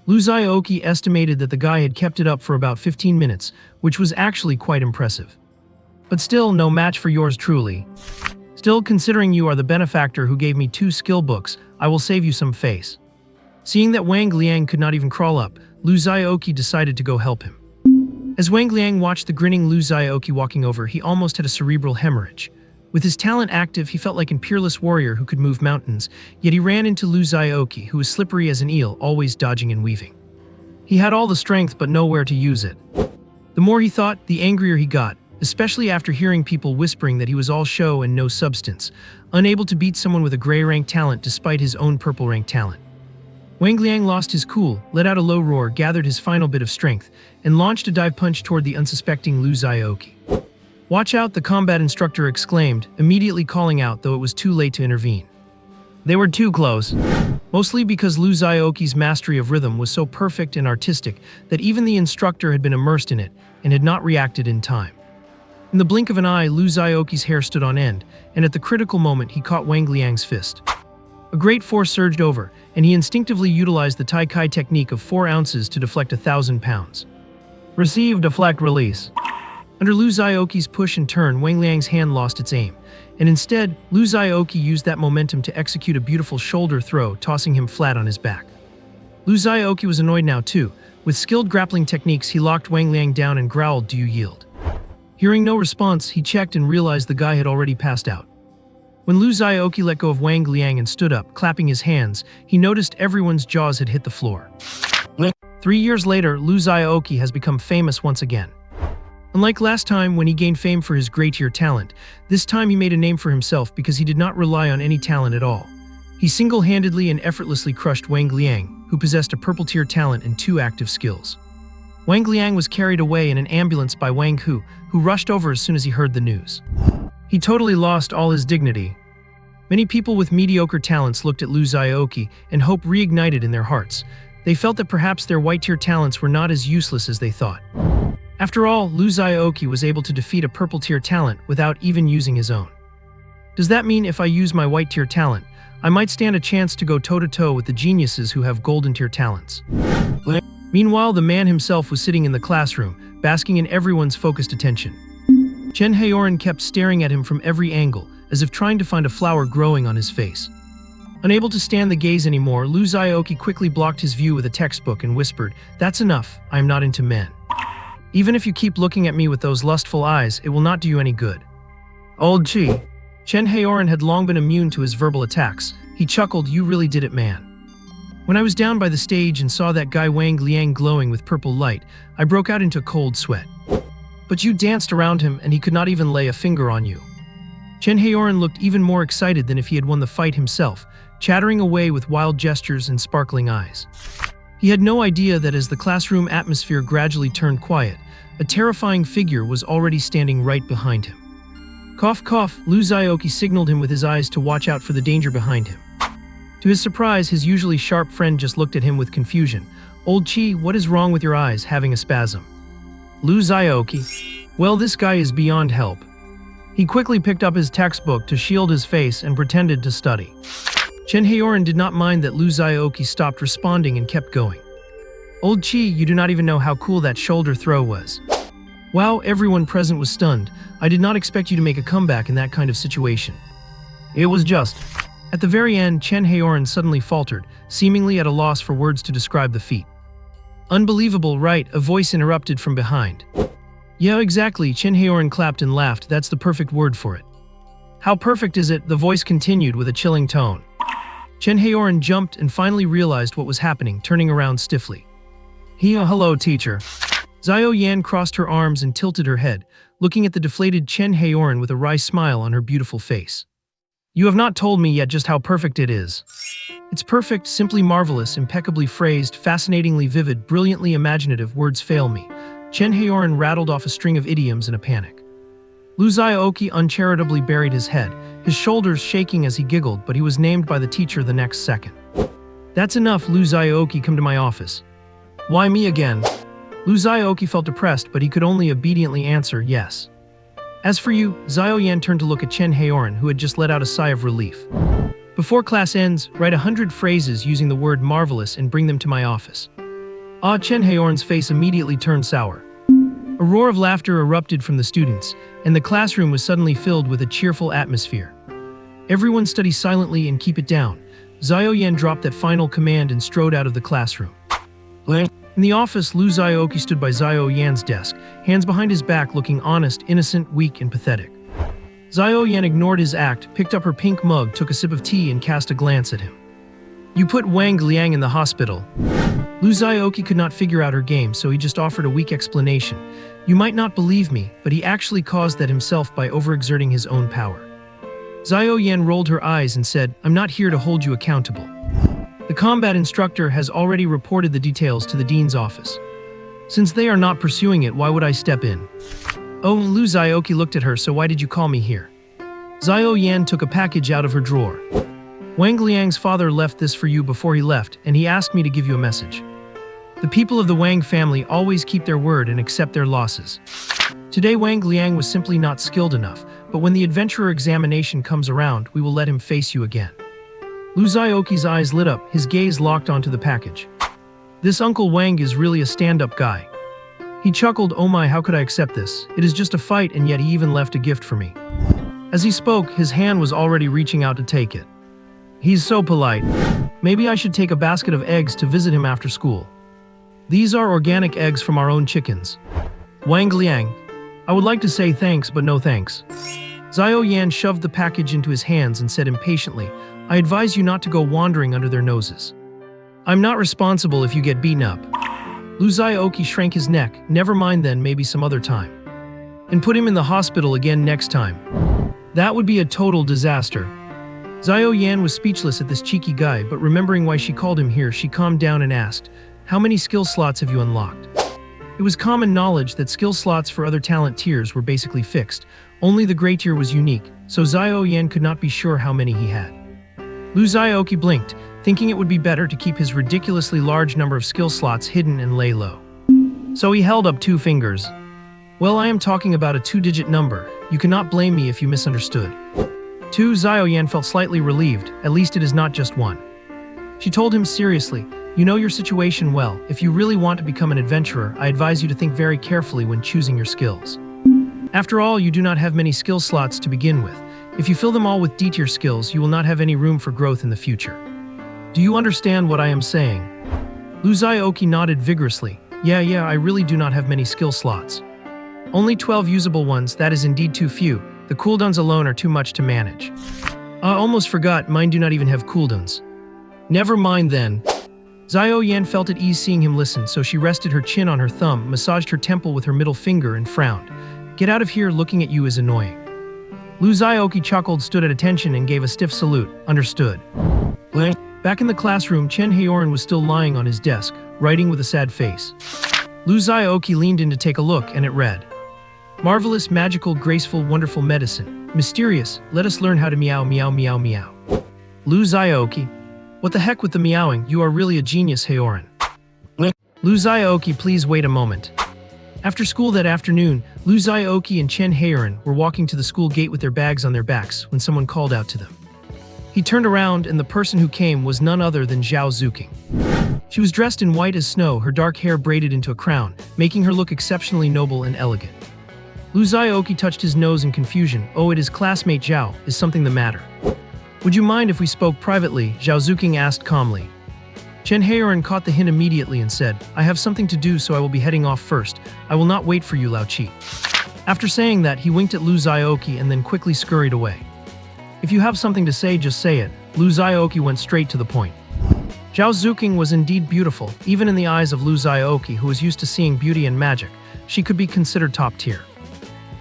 [SPEAKER 1] Lu Xiaoqi estimated that the guy had kept it up for about 15 minutes, which was actually quite impressive. But still, no match for yours truly. Still, considering you are the benefactor who gave me 2 skill books, I will save you some face. Seeing that Wang Liang could not even crawl up, Lu Xiaoqi decided to go help him. As Wang Liang watched the grinning Lu Xiaoqi walking over, he almost had a cerebral hemorrhage. With his talent active, he felt like a peerless warrior who could move mountains, yet he ran into Lu Xiaoqi, who was slippery as an eel, always dodging and weaving. He had all the strength but nowhere to use it. The more he thought, the angrier he got, especially after hearing people whispering that he was all show and no substance, unable to beat someone with a gray rank talent despite his own purple rank talent. Wang Liang lost his cool, let out a low roar, gathered his final bit of strength, and launched a dive punch toward the unsuspecting Lu Xiaoqi. "Watch out," the combat instructor exclaimed, immediately calling out, though it was too late to intervene. They were too close. Mostly because Lu Xiaoqi's mastery of rhythm was so perfect and artistic that even the instructor had been immersed in it and had not reacted in time. In the blink of an eye, Lu Xiaoqi's hair stood on end, and at the critical moment he caught Wang Liang's fist. A great force surged over, and he instinctively utilized the Tai Kai technique of 4 ounces to deflect 1,000 pounds. Receive, deflect, release. Under Lu Xiaoqi's push and turn, Wang Liang's hand lost its aim, and instead, Lu Xiaoqi used that momentum to execute a beautiful shoulder throw, tossing him flat on his back. Lu Xiaoqi was annoyed now too. With skilled grappling techniques, he locked Wang Liang down and growled, "Do you yield?" Hearing no response, he checked and realized the guy had already passed out. When Lu Xiaoqi let go of Wang Liang and stood up, clapping his hands, he noticed everyone's jaws had hit the floor. 3 years later, Lu Xiaoqi has become famous once again. Unlike last time when he gained fame for his great-tier talent, this time he made a name for himself because he did not rely on any talent at all. He single-handedly and effortlessly crushed Wang Liang, who possessed a purple-tier talent and 2 active skills. Wang Liang was carried away in an ambulance by Wang Hu, who rushed over as soon as he heard the news. He totally lost all his dignity. Many people with mediocre talents looked at Lu Xiaoqi, and hope reignited in their hearts. They felt that perhaps their white-tier talents were not as useless as they thought. After all, Lu Xiaoqi was able to defeat a purple-tier talent without even using his own. Does that mean if I use my white-tier talent, I might stand a chance to go toe-to-toe with the geniuses who have golden-tier talents? Meanwhile, the man himself was sitting in the classroom, basking in everyone's focused attention. Chen Haoran kept staring at him from every angle, as if trying to find a flower growing on his face. Unable to stand the gaze anymore, Lu Xiaoqi quickly blocked his view with a textbook and whispered, "That's enough, I am not into men. Even if you keep looking at me with those lustful eyes, it will not do you any good." Old Chi. Chen Haoran had long been immune to his verbal attacks. He chuckled, "You really did it, man. When I was down by the stage and saw that guy Wang Liang glowing with purple light, I broke out into cold sweat. But you danced around him and he could not even lay a finger on you." Chen Haoran looked even more excited than if he had won the fight himself, chattering away with wild gestures and sparkling eyes. He had no idea that as the classroom atmosphere gradually turned quiet, a terrifying figure was already standing right behind him. Cough, cough, Lu Xiaoqi signaled him with his eyes to watch out for the danger behind him. To his surprise, his usually sharp friend just looked at him with confusion. "Old Chi, what is wrong with your eyes, having a spasm?" Lu Xiaoqi. "Well, this guy is beyond help." He quickly picked up his textbook to shield his face and pretended to study. Chen Haoran did not mind that Lu Xiaoqi stopped responding and kept going. "Old Chi, you do not even know how cool that shoulder throw was." Wow, everyone present was stunned. "I did not expect you to make a comeback in that kind of situation." "It was just..." At the very end, Chen Haoran suddenly faltered, seemingly at a loss for words to describe the feat. "Unbelievable, right?" a voice interrupted from behind. "Yeah, exactly," Chen Haoran clapped and laughed. "That's the perfect word for it." "How perfect is it?" the voice continued with a chilling tone. Chen Haoran jumped and finally realized what was happening, turning around stiffly. Hello, teacher." Xiao Yan crossed her arms and tilted her head, looking at the deflated Chen Haoran with a wry smile on her beautiful face. "You have not told me yet just how perfect it is." "It's perfect, simply marvelous, impeccably phrased, fascinatingly vivid, brilliantly imaginative, words fail me." Chen Haoran rattled off a string of idioms in a panic. Lu Xiaoqi uncharitably buried his head, his shoulders shaking as he giggled, but he was named by the teacher the next second. "That's enough, Lu Xiaoqi, come to my office." "Why me again?" Lu Xiaoqi felt depressed, but he could only obediently answer yes. "As for you," Xiao Yan turned to look at Chen Haoran, who had just let out a sigh of relief. "Before class ends, write 100 phrases using the word marvelous and bring them to my office." Chen Haoran's face immediately turned sour. A roar of laughter erupted from the students, and the classroom was suddenly filled with a cheerful atmosphere. "Everyone study silently and keep it down." Xiao Yan dropped that final command and strode out of the classroom. In the office, Lu Xiaoqi stood by Xiao Yan's desk, hands behind his back, looking honest, innocent, weak, and pathetic. Xiao Yan ignored his act, picked up her pink mug, took a sip of tea, and cast a glance at him. You put Wang Liang in the hospital. Lu Xiaoqi could not figure out her game, so he just offered a weak explanation. You might not believe me, but he actually caused that himself by overexerting his own power. Xiao Yan rolled her eyes and said, I'm not here to hold you accountable. The combat instructor has already reported the details to the dean's office. Since they are not pursuing it, why would I step in? Oh, Lu Xiaoqi looked at her, so why did you call me here? Xiao Yan took a package out of her drawer. Wang Liang's father left this for you before he left, and he asked me to give you a message. The people of the Wang family always keep their word and accept their losses. Today Wang Liang was simply not skilled enough, but when the adventurer examination comes around, we will let him face you again. Lu Xiaoqi's eyes lit up, his gaze locked onto the package. This Uncle Wang is really a stand-up guy. He chuckled, oh my, how could I accept this? It is just a fight, and yet he even left a gift for me. As he spoke, his hand was already reaching out to take it. He's so polite. Maybe I should take a basket of eggs to visit him after school. These are organic eggs from our own chickens. Wang Liang, I would like to say thanks, but no thanks. Xiao Yan shoved the package into his hands and said impatiently, I advise you not to go wandering under their noses. I'm not responsible if you get beaten up. Lu Xiaoqi shrank his neck, never mind then, maybe some other time. And put him in the hospital again next time. That would be a total disaster. Xiao Yan was speechless at this cheeky guy, but remembering why she called him here, she calmed down and asked, how many skill slots have you unlocked? It was common knowledge that skill slots for other talent tiers were basically fixed. Only the gray tier was unique, so Xiao Yan could not be sure how many he had. Lu Xiaoqi blinked, thinking it would be better to keep his ridiculously large number of skill slots hidden and lay low. So he held up 2 fingers. Well, I am talking about a 2-digit number. You cannot blame me if you misunderstood. 2. Xiao Yan felt slightly relieved, at least it is not just 1. She told him seriously, you know your situation well. If you really want to become an adventurer, I advise you to think very carefully when choosing your skills. After all, you do not have many skill slots to begin with. If you fill them all with D-tier skills, you will not have any room for growth in the future. Do you understand what I am saying? Lu Xiaoqi nodded vigorously. Yeah, I really do not have many skill slots. Only 12 usable ones, that is indeed too few. The cooldowns alone are too much to manage. I almost forgot, mine do not even have cooldowns. Never mind then. Xiao Yan felt at ease seeing him listen, so she rested her chin on her thumb, massaged her temple with her middle finger, and frowned. Get out of here, looking at you is annoying. Lu Xiaoqi chuckled, stood at attention, and gave a stiff salute. Understood. Back in the classroom, Chen Haoran was still lying on his desk, writing with a sad face. Lu Xiaoqi leaned in to take a look, and it read, marvelous, magical, graceful, wonderful medicine. Mysterious, let us learn how to meow, meow, meow, meow. Lu Xiaoqi. What the heck with the meowing? You are really a genius, Haoran. Lu Xiaoqi, please wait a moment. After school that afternoon, Lu Xiaoqi and Chen Haoran were walking to the school gate with their bags on their backs when someone called out to them. He turned around, and the person who came was none other than Zhao Zuking. She was dressed in white as snow, her dark hair braided into a crown, making her look exceptionally noble and elegant. Lu Xiaoqi touched his nose in confusion. Oh, it is classmate Zhao. Is something the matter? Would you mind if we spoke privately? Zhao Zuking asked calmly. Chen Haoran caught the hint immediately and said, I have something to do, so I will be heading off first. I will not wait for you, Lao Qi. After saying that, he winked at Lu Xiaoqi and then quickly scurried away. If you have something to say, just say it. Lu Xiaoqi went straight to the point. Zhao Zuking was indeed beautiful, even in the eyes of Lu Xiaoqi, who was used to seeing beauty and magic. She could be considered top tier.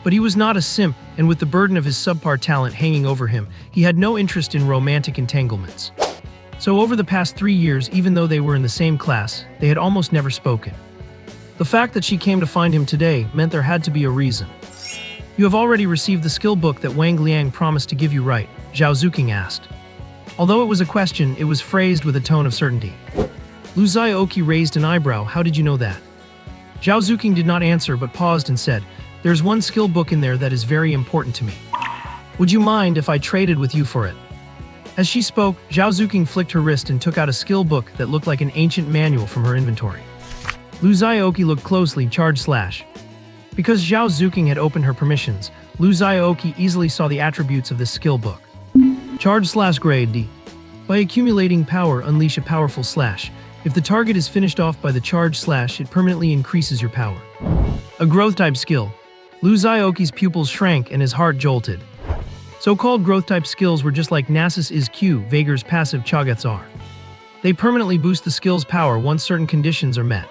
[SPEAKER 1] But he was not a simp, and with the burden of his subpar talent hanging over him, he had no interest in romantic entanglements. So over the past 3 years, even though they were in the same class, they had almost never spoken. The fact that she came to find him today meant there had to be a reason. You have already received the skill book that Wang Liang promised to give you, right? Zhao Zuking asked. Although it was a question, it was phrased with a tone of certainty. Lu Xiaoqi raised an eyebrow. How did you know that? Zhao Zuking did not answer but paused and said, there's one skill book in there that is very important to me. Would you mind if I traded with you for it? As she spoke, Zhao Zuking flicked her wrist and took out a skill book that looked like an ancient manual from her inventory. Lu Xiaoqi looked closely, // Because Zhao Zuking had opened her permissions, Lu Xiaoqi easily saw the attributes of this skill book. /grade D. By accumulating power, unleash a powerful slash. If the target is finished off by the charge slash, it permanently increases your power. A growth type skill. Lu Xiaoqi's pupils shrank and his heart jolted. So-called growth-type skills were just like Nasus is Q, Vaegar's passive Cho'Gath's R. They permanently boost the skill's power once certain conditions are met.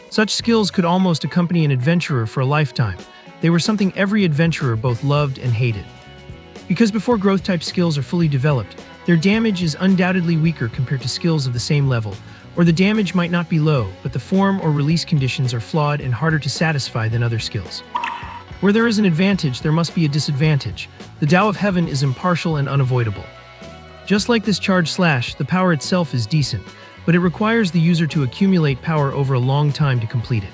[SPEAKER 1] Such skills could almost accompany an adventurer for a lifetime. They were something every adventurer both loved and hated. Because before growth-type skills are fully developed, their damage is undoubtedly weaker compared to skills of the same level, or the damage might not be low, but the form or release conditions are flawed and harder to satisfy than other skills. Where there is an advantage, there must be a disadvantage. The Tao of Heaven is impartial and unavoidable. Just like this charge slash, the power itself is decent, but it requires the user to accumulate power over a long time to complete it.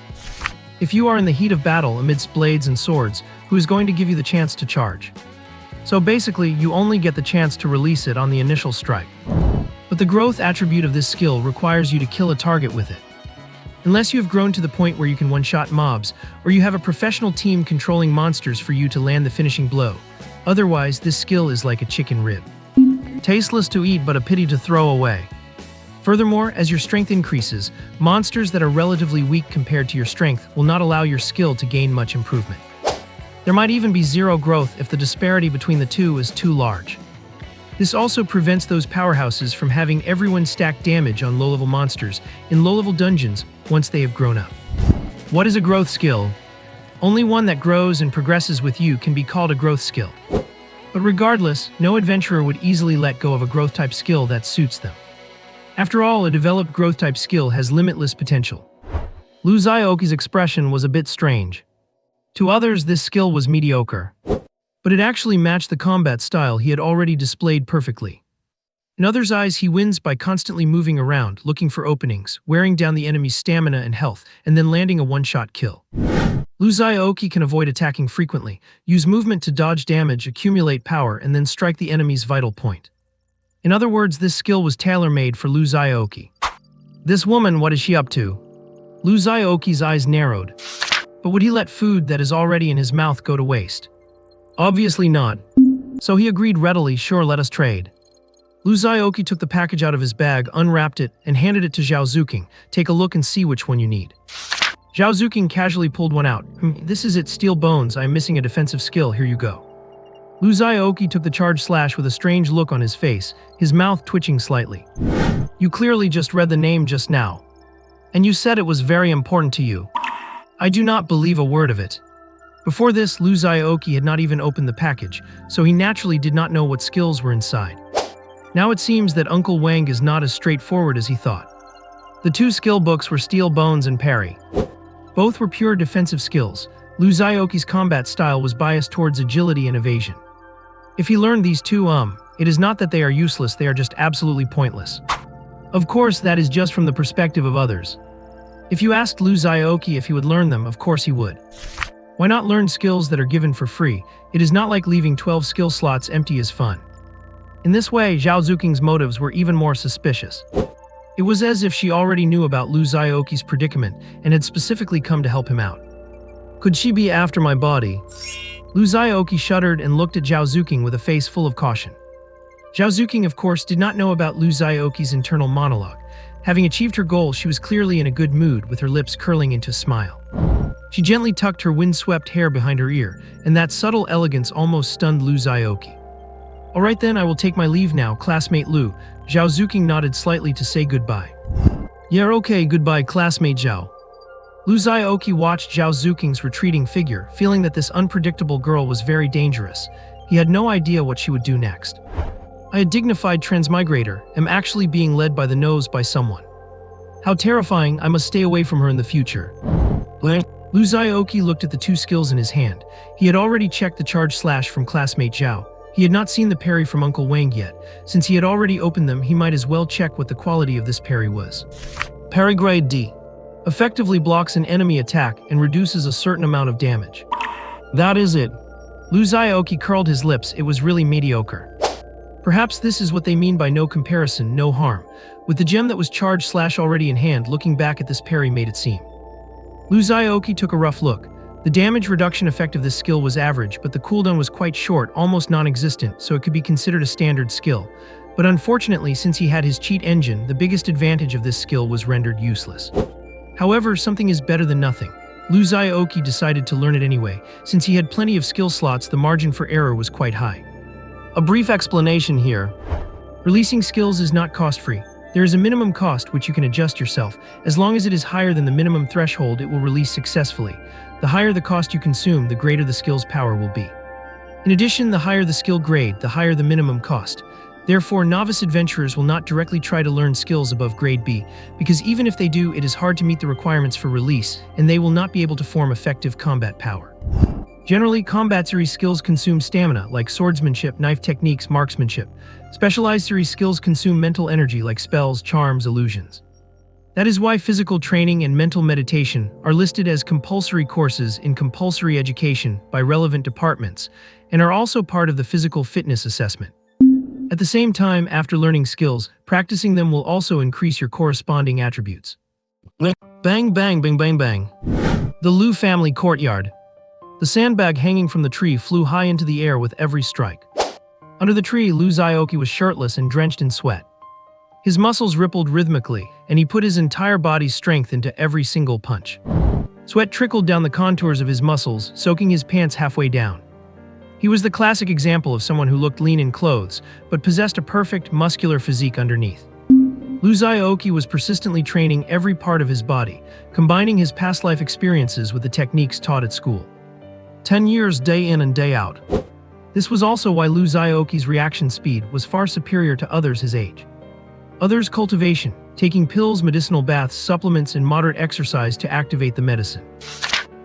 [SPEAKER 1] If you are in the heat of battle amidst blades and swords, who is going to give you the chance to charge? So basically, you only get the chance to release it on the initial strike. But the growth attribute of this skill requires you to kill a target with it. Unless you have grown to the point where you can one-shot mobs, or you have a professional team controlling monsters for you to land the finishing blow. Otherwise, this skill is like a chicken rib. Tasteless to eat but a pity to throw away. Furthermore, as your strength increases, monsters that are relatively weak compared to your strength will not allow your skill to gain much improvement. There might even be zero growth if the disparity between the two is too large. This also prevents those powerhouses from having everyone stack damage on low-level monsters in low-level dungeons once they have grown up. What is a growth skill? Only one that grows and progresses with you can be called a growth skill. But regardless, no adventurer would easily let go of a growth-type skill that suits them. After all, a developed growth-type skill has limitless potential. Lu Xiaoqi's expression was a bit strange. To others, this skill was mediocre. But it actually matched the combat style he had already displayed perfectly. In others' eyes, he wins by constantly moving around, looking for openings, wearing down the enemy's stamina and health, and then landing a one-shot kill. Lu Xiaoqi can avoid attacking frequently, use movement to dodge damage, accumulate power, and then strike the enemy's vital point. In other words, this skill was tailor-made for Lu Xiaoqi. This woman, what is she up to? Lu Xiaoqi's eyes narrowed. But would he let food that is already in his mouth go to waste? Obviously not. So he agreed readily, sure, let us trade. Lu Xiaoqi took the package out of his bag, unwrapped it, and handed it to Zhao Zuqing. Take a look and see which one you need. Zhao Zuqing casually pulled one out. This is it, steel bones, I am missing a defensive skill, here you go. Lu Xiaoqi took the charge slash with a strange look on his face, his mouth twitching slightly. You clearly just read the name just now. And you said it was very important to you. I do not believe a word of it. Before this, Lu Xiaoqi had not even opened the package, so he naturally did not know what skills were inside. Now it seems that Uncle Wang is not as straightforward as he thought. The two skill books were Steel Bones and Parry. Both were pure defensive skills. Lu Xiaoqi's combat style was biased towards agility and evasion. If he learned these two, it is not that they are useless, they are just absolutely pointless. Of course, that is just from the perspective of others. If you asked Lu Xiaoqi if he would learn them, of course he would. Why not learn skills that are given for free? It is not like leaving 12 skill slots empty is fun. In this way, Zhao Zuqing's motives were even more suspicious. It was as if she already knew about Lu Xiaoqi's predicament and had specifically come to help him out. Could she be after my body? Lu Xiaoqi shuddered and looked at Zhao Zuqing with a face full of caution. Zhao Zuqing, of course, did not know about Lu Xiaoqi's internal monologue. Having achieved her goal, she was clearly in a good mood, with her lips curling into a smile. She gently tucked her wind-swept hair behind her ear, and that subtle elegance almost stunned Lu Xiaoqi. All right then, I will take my leave now, classmate Lu. Zhao Zuqing nodded slightly to say goodbye. Yeah, okay, goodbye, classmate Zhao. Lu Xiaoqi watched Zhao Zuqing's retreating figure, feeling that this unpredictable girl was very dangerous. He had no idea what she would do next. I, a dignified transmigrator, am actually being led by the nose by someone. How terrifying, I must stay away from her in the future. Lu Xiaoqi looked at the two skills in his hand. He had already checked the charge slash from classmate Zhao. He had not seen the parry from Uncle Wang yet. Since he had already opened them, he might as well check what the quality of this parry was. Parry grade D. Effectively blocks an enemy attack and reduces a certain amount of damage. That is it. Lu Xiaoqi curled his lips, it was really mediocre. Perhaps this is what they mean by no comparison, no harm. With the gem that was charge slash already in hand, looking back at this parry made it seem. Lu Xiaoqi took a rough look. The damage reduction effect of this skill was average, but the cooldown was quite short, almost non-existent, so it could be considered a standard skill. But unfortunately, since he had his cheat engine, the biggest advantage of this skill was rendered useless. However, something is better than nothing. Lu Xiaoqi decided to learn it anyway. Since he had plenty of skill slots, the margin for error was quite high. A brief explanation here. Releasing skills is not cost-free. There is a minimum cost which you can adjust yourself. As long as it is higher than the minimum threshold, it will release successfully. The higher the cost you consume, the greater the skill's power will be. In addition, the higher the skill grade, the higher the minimum cost. Therefore, novice adventurers will not directly try to learn skills above grade B, because even if they do, it is hard to meet the requirements for release, and they will not be able to form effective combat power. Generally, combat series skills consume stamina, like swordsmanship, knife techniques, marksmanship. Specialized series skills consume mental energy, like spells, charms, illusions. That is why physical training and mental meditation are listed as compulsory courses in compulsory education by relevant departments, and are also part of the physical fitness assessment. At the same time, after learning skills, practicing them will also increase your corresponding attributes. Bang, bang, bang, bang, bang. The Lu family courtyard. The sandbag hanging from the tree flew high into the air with every strike. Under the tree, Lu Xiaoqi was shirtless and drenched in sweat. His muscles rippled rhythmically, and he put his entire body's strength into every single punch. Sweat trickled down the contours of his muscles, soaking his pants halfway down. He was the classic example of someone who looked lean in clothes, but possessed a perfect, muscular physique underneath. Lu Xiaoqi was persistently training every part of his body, combining his past life experiences with the techniques taught at school. 10 years day in and day out. This was also why Lu Xiaoqi's reaction speed was far superior to others his age. Others' cultivation, taking pills, medicinal baths, supplements, and moderate exercise to activate the medicine.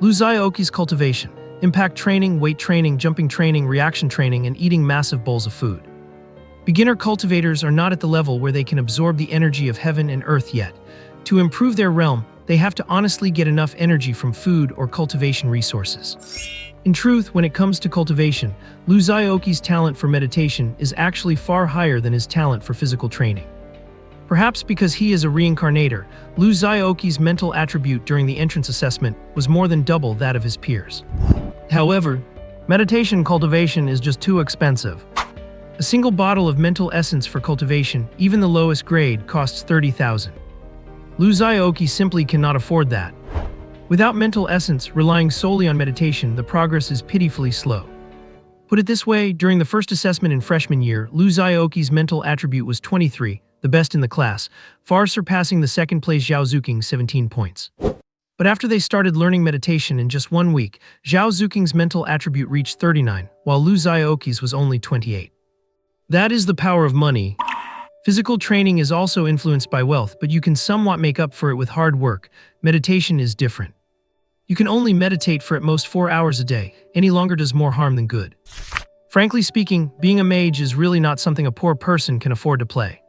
[SPEAKER 1] Lu Xiaoqi's cultivation, impact training, weight training, jumping training, reaction training, and eating massive bowls of food. Beginner cultivators are not at the level where they can absorb the energy of heaven and earth yet. To improve their realm, they have to honestly get enough energy from food or cultivation resources. In truth, when it comes to cultivation, Lu Xiaoqi's talent for meditation is actually far higher than his talent for physical training. Perhaps because he is a reincarnator, Lu Xiaoqi's mental attribute during the entrance assessment was more than double that of his peers. However, meditation cultivation is just too expensive. A single bottle of mental essence for cultivation, even the lowest grade, costs 30,000. Lu Xiaoqi simply cannot afford that. Without mental essence, relying solely on meditation, the progress is pitifully slow. Put it this way, during the first assessment in freshman year, Lu Xiaoqi's mental attribute was 23, the best in the class, far surpassing the second-place Zhao Zuking's 17 points. But after they started learning meditation in just 1 week, Zhao Zuking's mental attribute reached 39, while Lu Xiaoqi's was only 28. That is the power of money. Physical training is also influenced by wealth, but you can somewhat make up for it with hard work. Meditation is different. You can only meditate for at most 4 hours a day. Any longer does more harm than good. Frankly speaking, being a mage is really not something a poor person can afford to play.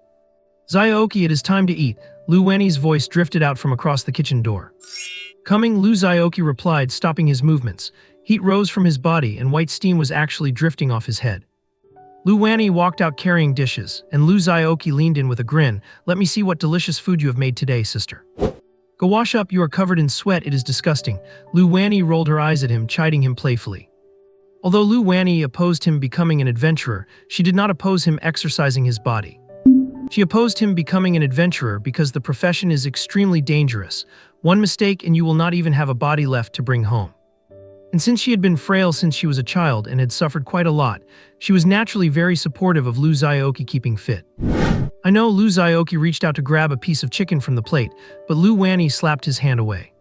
[SPEAKER 1] Xiaoqi, it is time to eat. Lu Wenni's voice drifted out from across the kitchen door. Coming, Lu Xiaoqi replied, stopping his movements. Heat rose from his body and white steam was actually drifting off his head. Lu Wenni walked out carrying dishes, and Lu Xiaoqi leaned in with a grin. Let me see what delicious food you have made today, sister. Go wash up, you are covered in sweat, it is disgusting. Lu Wenni rolled her eyes at him, chiding him playfully. Although Lu Wenni opposed him becoming an adventurer, she did not oppose him exercising his body. She opposed him becoming an adventurer because the profession is extremely dangerous. One mistake and you will not even have a body left to bring home. And since she had been frail since she was a child and had suffered quite a lot, she was naturally very supportive of Lu Xiaoqi keeping fit. I know Lu Xiaoqi reached out to grab a piece of chicken from the plate, but Lu Wenni slapped his hand away.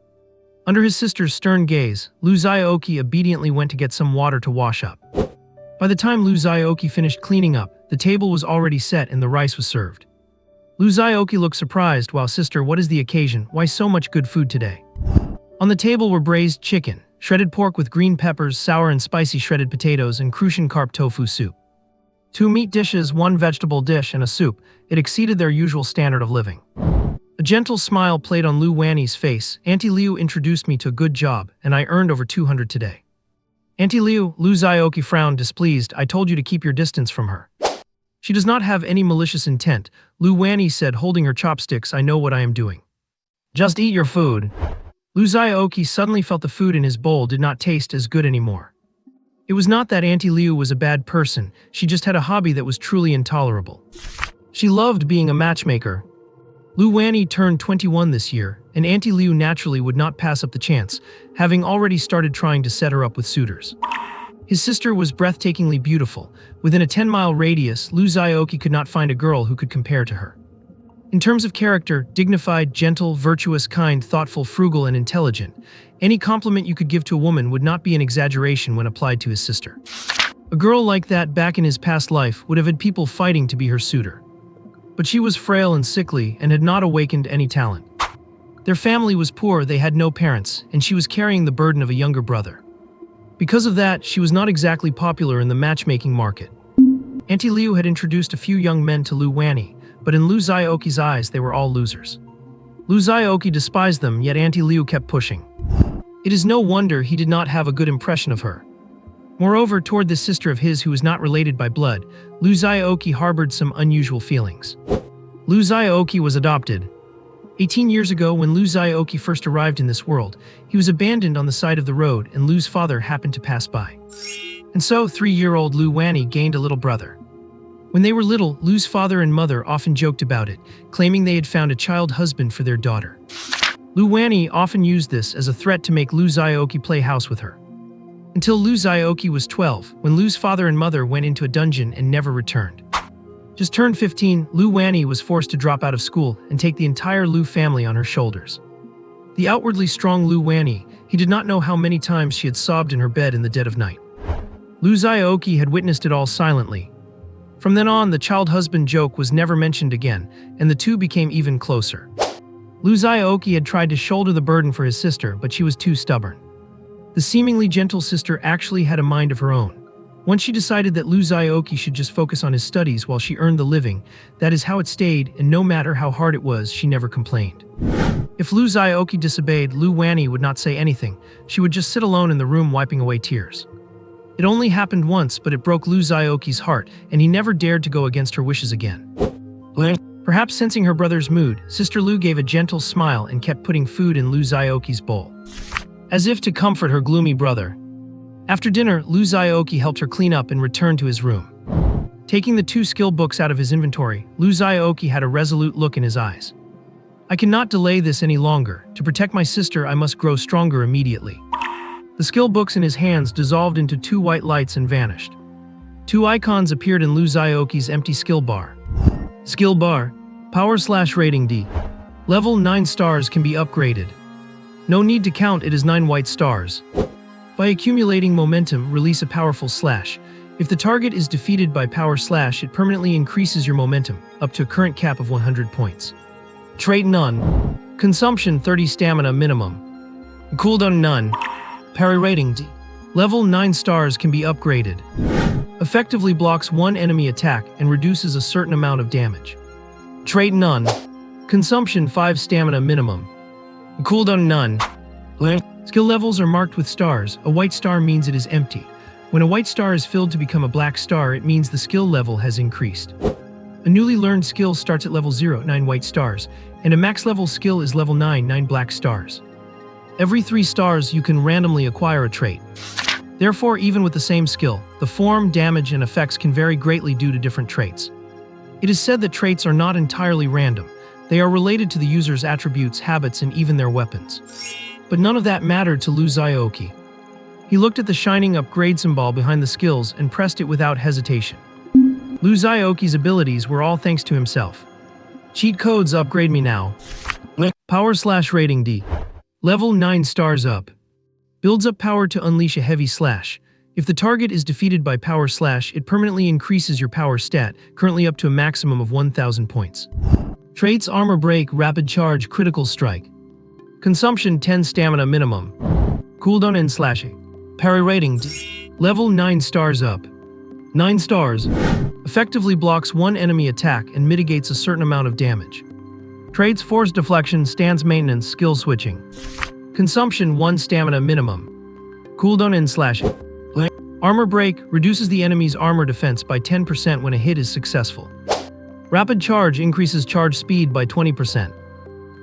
[SPEAKER 1] Under his sister's stern gaze, Lu Xiaoqi obediently went to get some water to wash up. By the time Lu Xiaoqi finished cleaning up, the table was already set and the rice was served. Lu Xiaoqi looked surprised. Wow, sister, what is the occasion? Why so much good food today? On the table were braised chicken, shredded pork with green peppers, sour and spicy shredded potatoes, and Crucian carp tofu soup. 2 meat dishes, 1 vegetable dish, and a soup. It exceeded their usual standard of living. A gentle smile played on Lu Wenni's face. Auntie Liu introduced me to a good job, and I earned over 200 today. Auntie Liu, Lu Xiaoqi frowned, displeased. I told you to keep your distance from her. She does not have any malicious intent, Lu Wenni said, holding her chopsticks. I know what I am doing. Just eat your food. Lu Xiaoqi suddenly felt the food in his bowl did not taste as good anymore. It was not that Auntie Liu was a bad person, she just had a hobby that was truly intolerable. She loved being a matchmaker. Lu Wenni turned 21 this year, and Auntie Liu naturally would not pass up the chance, having already started trying to set her up with suitors. His sister was breathtakingly beautiful. Within a 10-mile radius, Lu Xiaoqi could not find a girl who could compare to her. In terms of character, dignified, gentle, virtuous, kind, thoughtful, frugal, and intelligent, any compliment you could give to a woman would not be an exaggeration when applied to his sister. A girl like that back in his past life would have had people fighting to be her suitor. But she was frail and sickly and had not awakened any talent. Their family was poor, they had no parents, and she was carrying the burden of a younger brother. Because of that, she was not exactly popular in the matchmaking market. Auntie Liu had introduced a few young men to Lu Wanny, but in Lu Xiaoqi's eyes, they were all losers. Lu Xiaoqi despised them, yet Auntie Liu kept pushing. It is no wonder he did not have a good impression of her. Moreover, toward this sister of his who was not related by blood, Lu Xiaoqi harbored some unusual feelings. Lu Xiaoqi was adopted. 18 years ago, when Lu Xiaoqi first arrived in this world, he was abandoned on the side of the road and Lu's father happened to pass by. And so, 3-year-old Lu Wanny gained a little brother. When they were little, Lu's father and mother often joked about it, claiming they had found a child husband for their daughter. Lu Wanny often used this as a threat to make Lu Xiaoqi play house with her. Until Lu Xiaoqi was 12, when Lu's father and mother went into a dungeon and never returned. Just turned 15, Lu Wanny was forced to drop out of school and take the entire Lu family on her shoulders. The outwardly strong Lu Wanny, he did not know how many times she had sobbed in her bed in the dead of night. Lu Xiaoqi had witnessed it all silently. From then on, the child husband joke was never mentioned again, and the two became even closer. Lu Xiaoqi had tried to shoulder the burden for his sister, but she was too stubborn. The seemingly gentle sister actually had a mind of her own. Once she decided that Lu Xiaoqi should just focus on his studies while she earned the living, that is how it stayed, and no matter how hard it was, she never complained. If Lu Xiaoqi disobeyed, Lu Wanny would not say anything. She would just sit alone in the room wiping away tears. It only happened once, but it broke Lu Xiaoqi's heart, and he never dared to go against her wishes again. Perhaps sensing her brother's mood, Sister Lu gave a gentle smile and kept putting food in Lu Xiaoqi's bowl, as if to comfort her gloomy brother. After dinner, Lu Xiaoqi helped her clean up and returned to his room. Taking the 2 skill books out of his inventory, Lu Xiaoqi had a resolute look in his eyes. I cannot delay this any longer. To protect my sister, I must grow stronger immediately. The skill books in his hands dissolved into 2 white lights and vanished. 2 icons appeared in Lu Xiaoqi's empty skill bar. Skill bar. Power/rating D. Level 9 stars can be upgraded. No need to count, it is 9 white stars. By accumulating momentum, release a powerful slash. If the target is defeated by power slash, it permanently increases your momentum, up to a current cap of 100 points. Trait none. Consumption 30 stamina minimum. Cooldown none. Parry rating D. Level 9 stars can be upgraded. Effectively blocks 1 enemy attack and reduces a certain amount of damage. Trait none. Consumption 5 stamina minimum. Cooldown none. Skill levels are marked with stars. A white star means it is empty. When a white star is filled to become a black star, it means the skill level has increased. A newly learned skill starts at level 0, 9 white stars, and a max level skill is level 9, 9 black stars. Every 3 stars you can randomly acquire a trait. Therefore, even with the same skill, the form, damage, and effects can vary greatly due to different traits. It is said that traits are not entirely random. They are related to the user's attributes, habits, and even their weapons. But none of that mattered to Lu Xiaoqi. He looked at the shining upgrade symbol behind the skills and pressed it without hesitation. Lu Xiaoqi's abilities were all thanks to himself. Cheat codes upgrade me now. Power/rating D. Level 9 stars up. Builds up power to unleash a heavy slash. If the target is defeated by power slash, it permanently increases your power stat, currently up to a maximum of 1000 points. Traits: armor break, rapid charge, critical strike. Consumption 10 stamina minimum. Cooldown and slashing. Parry rating D. Level 9 stars up. 9 stars. Effectively blocks 1 enemy attack and mitigates a certain amount of damage. Traits: force deflection, stance maintenance, skill switching. Consumption 1 stamina minimum. Cooldown and slashing. Armor break reduces the enemy's armor defense by 10% when a hit is successful. Rapid charge increases charge speed by 20%.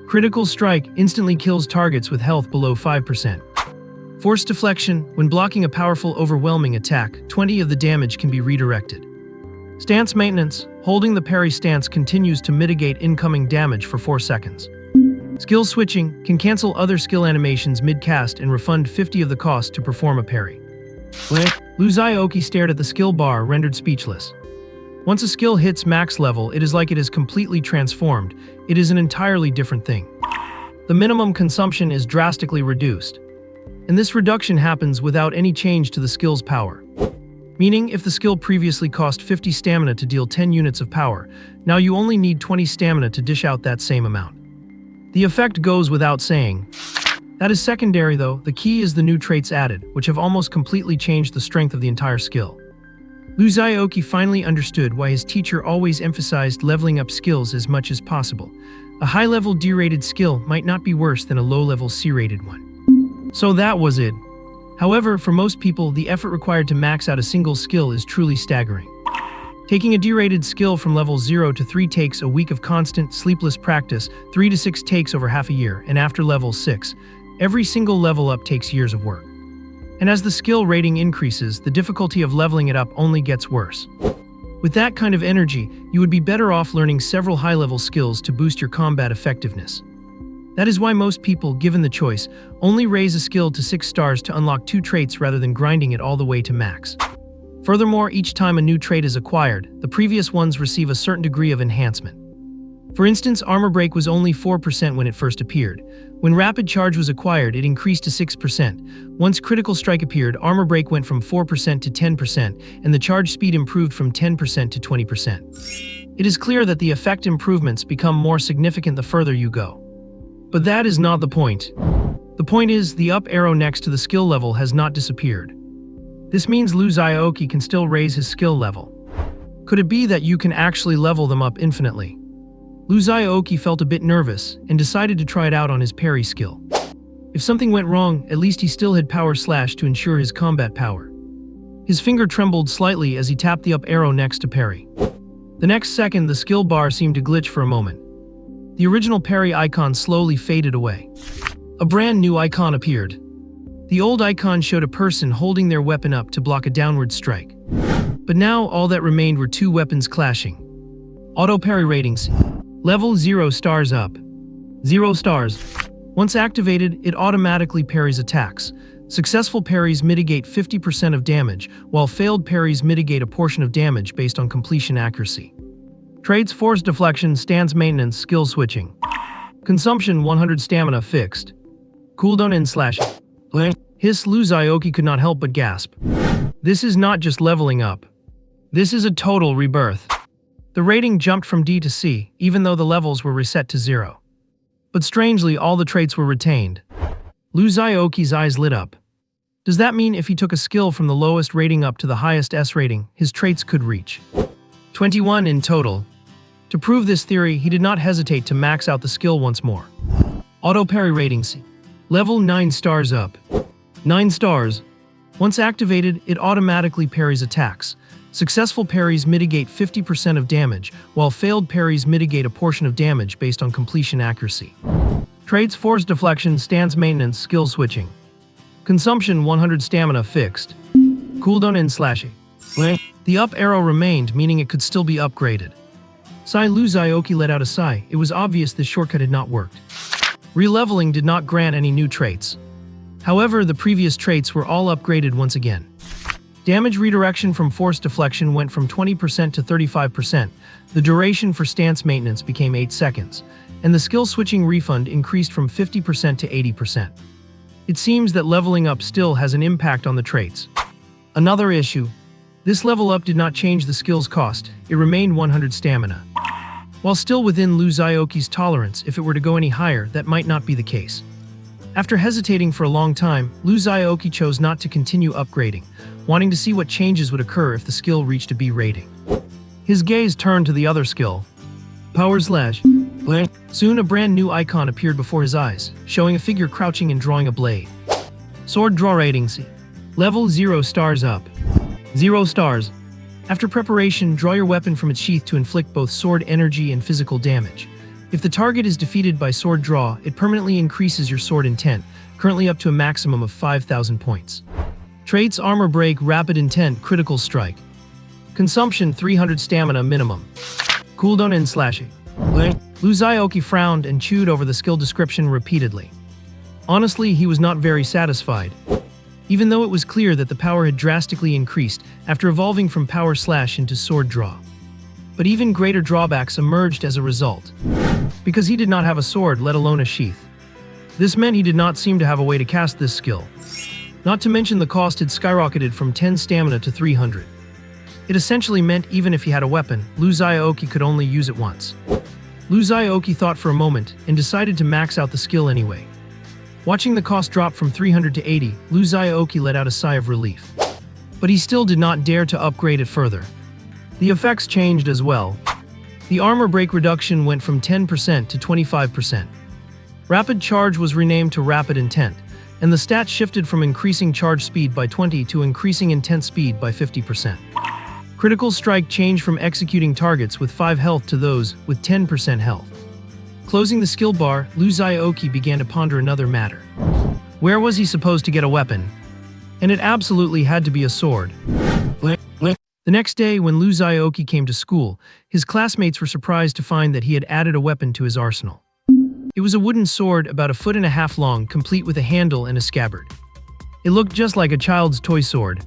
[SPEAKER 1] Critical strike instantly kills targets with health below 5%. Force deflection, when blocking a powerful overwhelming attack, 20 of the damage can be redirected. Stance maintenance, holding the parry stance continues to mitigate incoming damage for 4 seconds. Skill switching, can cancel other skill animations mid-cast and refund 50 of the cost to perform a parry. Lu Xiaoqi stared at the skill bar, rendered speechless. Once a skill hits max level, it is like it is completely transformed. It is an entirely different thing. The minimum consumption is drastically reduced. And this reduction happens without any change to the skill's power. Meaning, if the skill previously cost 50 stamina to deal 10 units of power, now you only need 20 stamina to dish out that same amount. The effect goes without saying. That is secondary though, the key is the new traits added, which have almost completely changed the strength of the entire skill. Lu Xiaoqi finally understood why his teacher always emphasized leveling up skills as much as possible. A high-level D-rated skill might not be worse than a low-level C-rated one. So that was it. However, for most people, the effort required to max out a single skill is truly staggering. Taking a D-rated skill from level 0 to 3 takes a week of constant, sleepless practice, 3 to 6 takes over half a year, and after level 6, every single level up takes years of work. And as the skill rating increases, the difficulty of leveling it up only gets worse. With that kind of energy, you would be better off learning several high-level skills to boost your combat effectiveness. That is why most people, given the choice, only raise a skill to 6 stars to unlock 2 traits rather than grinding it all the way to max. Furthermore, each time a new trait is acquired, the previous ones receive a certain degree of enhancement. For instance, Armor Break was only 4% when it first appeared. When Rapid Charge was acquired, it increased to 6%. Once Critical Strike appeared, Armor Break went from 4% to 10%, and the charge speed improved from 10% to 20%. It is clear that the effect improvements become more significant the further you go. But that is not the point. The point is, the up arrow next to the skill level has not disappeared. This means Lu Xiaoqi can still raise his skill level. Could it be that you can actually level them up infinitely? Lu Xiaoqi felt a bit nervous and decided to try it out on his parry skill. If something went wrong, at least he still had power slash to ensure his combat power. His finger trembled slightly as he tapped the up arrow next to parry. The next second, the skill bar seemed to glitch for a moment. The original parry icon slowly faded away. A brand new icon appeared. The old icon showed a person holding their weapon up to block a downward strike. But now all that remained were 2 weapons clashing. Auto parry ratings. Level 0 stars up. 0 stars. Once activated, it automatically parries attacks. Successful parries mitigate 50% of damage, while failed parries mitigate a portion of damage based on completion accuracy. Traits: Force Deflection, Stance Maintenance, Skill Switching. Consumption: 100 stamina fixed. Cooldown and slash. Hiss. Lu Xiaoqi could not help but gasp. This is not just leveling up. This is a total rebirth. The rating jumped from D to C, even though the levels were reset to 0. But strangely, all the traits were retained. Lu Xiaoqi's eyes lit up. Does that mean if he took a skill from the lowest rating up to the highest S rating, his traits could reach 21 in total? To prove this theory, he did not hesitate to max out the skill once more. Auto parry ratings. Level 9 stars up. 9 stars. Once activated, it automatically parries attacks. Successful parries mitigate 50% of damage, while failed parries mitigate a portion of damage based on completion accuracy. Traits: Force Deflection, Stance Maintenance, Skill Switching. Consumption: 100 stamina fixed. Cooldown and slashing. The up arrow remained, meaning it could still be upgraded. Lu Xiaoqi let out a sigh. It was obvious this shortcut had not worked. Releveling did not grant any new traits. However, the previous traits were all upgraded once again. Damage redirection from Force Deflection went from 20% to 35%, the duration for Stance Maintenance became 8 seconds, and the Skill Switching refund increased from 50% to 80%. It seems that leveling up still has an impact on the traits. Another issue. This level up did not change the skill's cost, it remained 100 stamina. While still within Lu Xiaoqi's tolerance, if it were to go any higher, that might not be the case. After hesitating for a long time, Lu Xiaoqi chose not to continue upgrading, wanting to see what changes would occur if the skill reached a B rating. His gaze turned to the other skill. Power slash. Soon a brand new icon appeared before his eyes, showing a figure crouching and drawing a blade. Sword draw ratings. Level 0 stars up. 0 stars. After preparation, draw your weapon from its sheath to inflict both sword energy and physical damage. If the target is defeated by sword draw, it permanently increases your sword intent, currently up to a maximum of 5,000 points. Traits: Armor Break, Rapid Intent, Critical Strike. Consumption: 300 stamina minimum. Cooldown and slashing. Lu Xiaoqi frowned and chewed over the skill description repeatedly. Honestly, he was not very satisfied. even though it was clear that the power had drastically increased after evolving from power slash into sword draw. But even greater drawbacks emerged as a result, because he did not have a sword, let alone a sheath. This meant he did not seem to have a way to cast this skill. Not to mention the cost had skyrocketed from 10 stamina to 300. It essentially meant even if he had a weapon, Lu Xiaoqi could only use it once. Lu Xiaoqi thought for a moment and decided to max out the skill anyway. Watching the cost drop from 300 to 80, Lu Xiaoqi let out a sigh of relief. But he still did not dare to upgrade it further. The effects changed as well. The armor break reduction went from 10% to 25%. Rapid Charge was renamed to Rapid Intent, and the stat shifted from increasing charge speed by 20 to increasing intent speed by 50%. Critical Strike changed from executing targets with 5 health to those with 10% health. Closing the skill bar, Lu Xiaoqi began to ponder another matter. Where was he supposed to get a weapon? And it absolutely had to be a sword. The next day, when Lu Xiaoqi came to school, his classmates were surprised to find that he had added a weapon to his arsenal. It was a wooden sword about 1.5 feet long, complete with a handle and a scabbard. It looked just like a child's toy sword.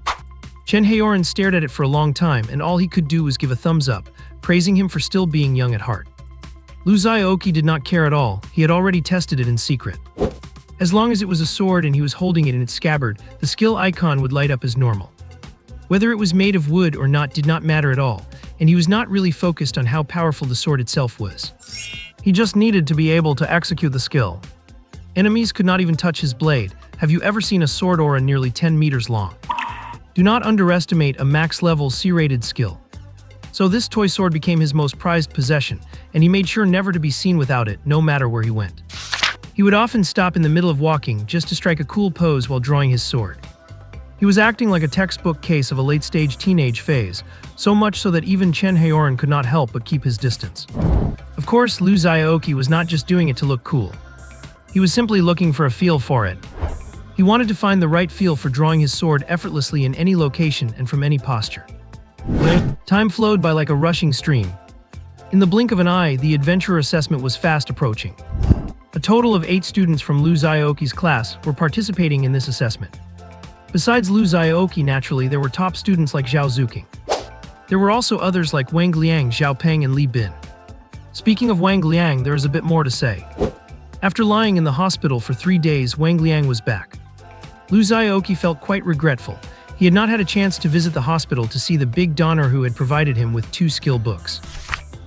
[SPEAKER 1] Chen Haoran stared at it for a long time, and all he could do was give a thumbs up, praising him for still being young at heart. Lu Xiaoqi did not care at all. He had already tested it in secret. As long as it was a sword and he was holding it in its scabbard, the skill icon would light up as normal. Whether it was made of wood or not did not matter at all, and he was not really focused on how powerful the sword itself was. He just needed to be able to execute the skill. Enemies could not even touch his blade. Have you ever seen a sword aura nearly 10 meters long? Do not underestimate a max-level C-rated skill. So this toy sword became his most prized possession, and he made sure never to be seen without it, no matter where he went. He would often stop in the middle of walking just to strike a cool pose while drawing his sword. He was acting like a textbook case of a late-stage teenage phase, so much so that even Chen Haoran could not help but keep his distance. Of course, Lu Xiaoqi was not just doing it to look cool. He was simply looking for a feel for it. He wanted to find the right feel for drawing his sword effortlessly in any location and from any posture. Time flowed by like a rushing stream. In the blink of an eye, the adventurer assessment was fast approaching. A total of 8 students from Lu Xiaoqi's class were participating in this assessment. Besides Lu Xiaoqi, naturally, there were top students like Zhao Zuqing. There were also others like Wang Liang, Zhao Peng, and Li Bin. Speaking of Wang Liang, there is a bit more to say. After lying in the hospital for 3 days, Wang Liang was back. Lu Xiaoqi felt quite regretful. He had not had a chance to visit the hospital to see the big donor who had provided him with 2 skill books.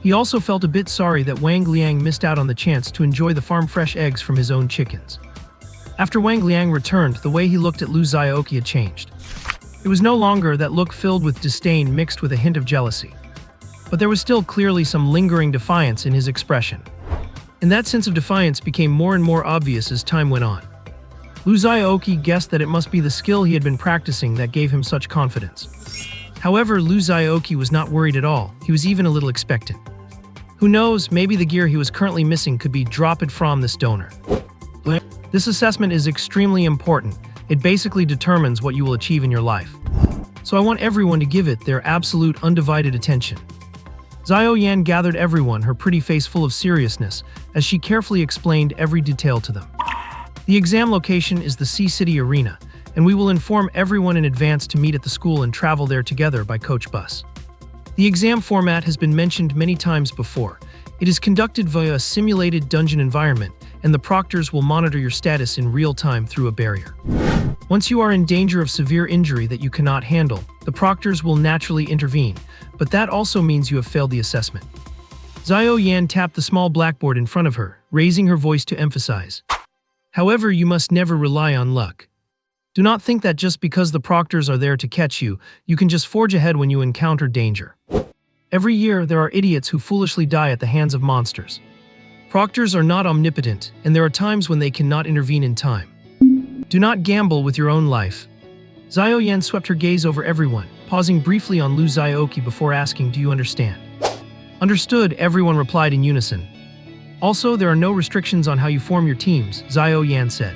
[SPEAKER 1] He also felt a bit sorry that Wang Liang missed out on the chance to enjoy the farm-fresh eggs from his own chickens. After Wang Liang returned, the way he looked at Lu Xiaoqi had changed. It was no longer that look filled with disdain mixed with a hint of jealousy. But there was still clearly some lingering defiance in his expression. And that sense of defiance became more and more obvious as time went on. Lu Xiaoqi guessed that it must be the skill he had been practicing that gave him such confidence. However, Lu Xiaoqi was not worried at all. He was even a little expectant. Who knows, maybe the gear he was currently missing could be dropped from this donor. This assessment is extremely important. It basically determines what you will achieve in your life. So I want everyone to give it their absolute undivided attention. Xiao Yan gathered everyone, her pretty face full of seriousness, as she carefully explained every detail to them. The exam location is the Sea City Arena, and we will inform everyone in advance to meet at the school and travel there together by coach bus. The exam format has been mentioned many times before. It is conducted via a simulated dungeon environment, and the proctors will monitor your status in real time through a barrier. Once you are in danger of severe injury that you cannot handle, the proctors will naturally intervene, but that also means you have failed the assessment. Xiao Yan tapped the small blackboard in front of her, raising her voice to emphasize. However, you must never rely on luck. Do not think that just because the proctors are there to catch you, you can just forge ahead when you encounter danger. Every year, there are idiots who foolishly die at the hands of monsters. Proctors are not omnipotent, and there are times when they cannot intervene in time. Do not gamble with your own life. Xiao Yan swept her gaze over everyone, pausing briefly on Lu Xiaoqi before asking, "Do you understand?" Understood, everyone replied in unison. Also, there are no restrictions on how you form your teams, Xiao Yan said.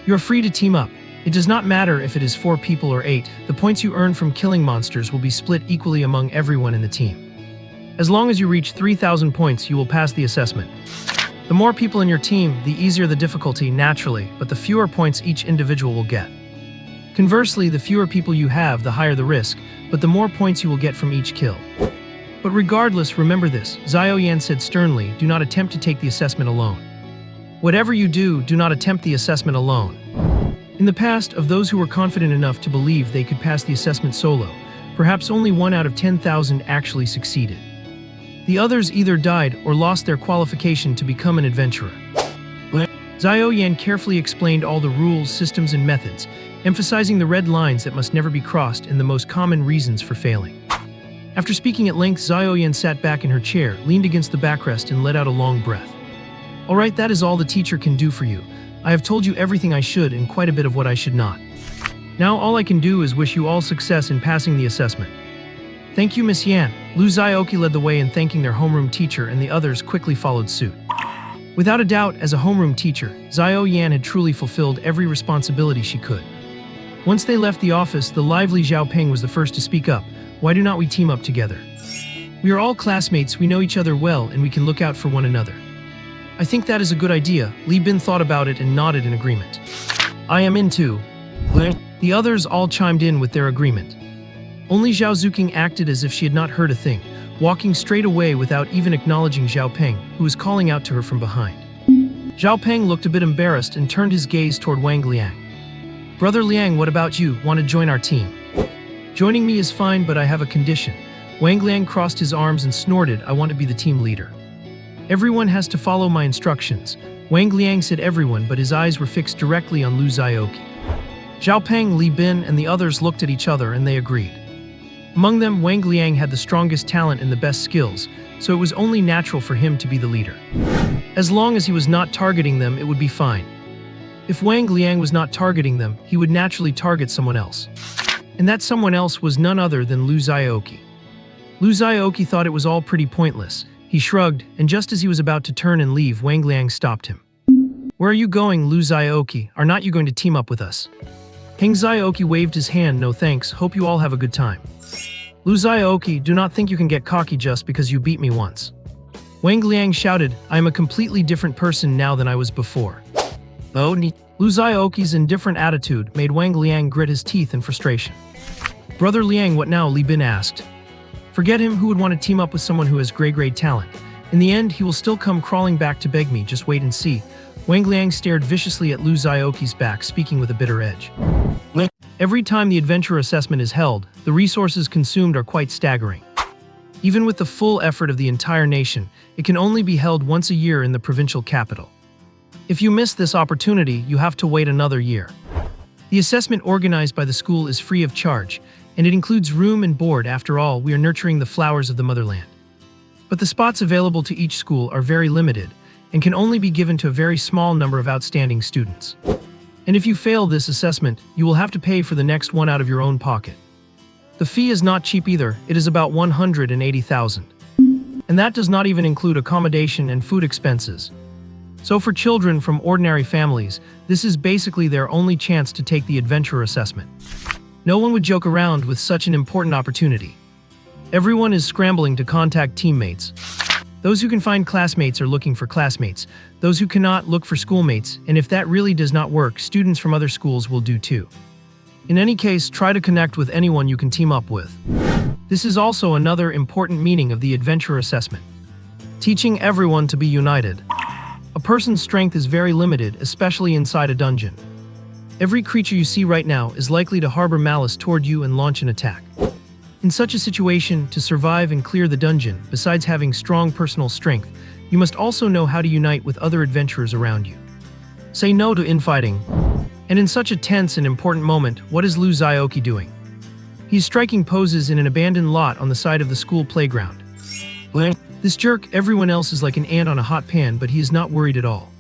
[SPEAKER 1] You are free to team up. It does not matter if it is 4 people or 8, the points you earn from killing monsters will be split equally among everyone in the team. As long as you reach 3,000 points, you will pass the assessment. The more people in your team, the easier the difficulty, naturally, but the fewer points each individual will get. Conversely, the fewer people you have, the higher the risk, but the more points you will get from each kill. But regardless, remember this, Xiaoyan said sternly, do not attempt to take the assessment alone. Whatever you do, do not attempt the assessment alone. In the past, of those who were confident enough to believe they could pass the assessment solo, perhaps only 1 out of 10,000 actually succeeded. The others either died or lost their qualification to become an adventurer. Xiaoyan carefully explained all the rules, systems, and methods, emphasizing the red lines that must never be crossed and the most common reasons for failing. After speaking at length, Xiaoyan sat back in her chair, leaned against the backrest, and let out a long breath. Alright, that is all the teacher can do for you. I have told you everything I should and quite a bit of what I should not. Now all I can do is wish you all success in passing the assessment. Thank you, Miss Yan. Lu Xiaoqi led the way in thanking their homeroom teacher, and the others quickly followed suit. Without a doubt, as a homeroom teacher, Xiaoyan had truly fulfilled every responsibility she could. Once they left the office, the lively Zhao Peng was the first to speak up. Why do not we team up together? We are all classmates, we know each other well, and we can look out for one another. I think that is a good idea. Li Bin thought about it and nodded in agreement. I am in too. The others all chimed in with their agreement. Only Zhao Zuqing acted as if she had not heard a thing, walking straight away without even acknowledging Zhao Peng, who was calling out to her from behind. Zhao Peng looked a bit embarrassed and turned his gaze toward Wang Liang. Brother Liang, what about you? Want to join our team? Joining me is fine, but I have a condition. Wang Liang crossed his arms and snorted, I want to be the team leader. Everyone has to follow my instructions. Wang Liang said everyone, but his eyes were fixed directly on Lu Xiaoqi. Zhao Peng, Li Bin, and the others looked at each other and they agreed. Among them, Wang Liang had the strongest talent and the best skills, so it was only natural for him to be the leader. As long as he was not targeting them, it would be fine. If Wang Liang was not targeting them, he would naturally target someone else. And that someone else was none other than Lu Xiaoqi. Lu Xiaoqi thought it was all pretty pointless. He shrugged, and just as he was about to turn and leave, Wang Liang stopped him. Where are you going, Lu Xiaoqi? Are not you going to team up with us? Heng Xiaoqi waved his hand, no thanks, hope you all have a good time. Lu Xiaoqi, do not think you can get cocky just because you beat me once. Wang Liang shouted, I am a completely different person now than I was before. Oh, Lu Xiaoqi's indifferent attitude made Wang Liang grit his teeth in frustration. Brother Liang, what now? Li Bin asked. Forget him, who would want to team up with someone who has grade talent. In the end, he will still come crawling back to beg me, just wait and see. Wang Liang stared viciously at Lu Xiaoqi's back, speaking with a bitter edge. Every time the adventure assessment is held, the resources consumed are quite staggering. Even with the full effort of the entire nation, it can only be held once a year in the provincial capital. If you miss this opportunity, you have to wait another year. The assessment organized by the school is free of charge, and it includes room and board. After all, we are nurturing the flowers of the motherland. But the spots available to each school are very limited, and can only be given to a very small number of outstanding students. And if you fail this assessment, you will have to pay for the next one out of your own pocket. The fee is not cheap either, it is about 180,000. And that does not even include accommodation and food expenses. So for children from ordinary families, this is basically their only chance to take the adventure assessment. No one would joke around with such an important opportunity. Everyone is scrambling to contact teammates. Those who can find classmates are looking for classmates. Those who cannot look for schoolmates, and if that really does not work, students from other schools will do too. In any case, try to connect with anyone you can team up with. This is also another important meaning of the adventure assessment. Teaching everyone to be united. A person's strength is very limited, especially inside a dungeon. Every creature you see right now is likely to harbor malice toward you and launch an attack. In such a situation, to survive and clear the dungeon, besides having strong personal strength, you must also know how to unite with other adventurers around you. Say no to infighting. And in such a tense and important moment, what is Lu Xiaoqi doing? He is striking poses in an abandoned lot on the side of the school playground. This jerk, everyone else is like an ant on a hot pan, but he is not worried at all.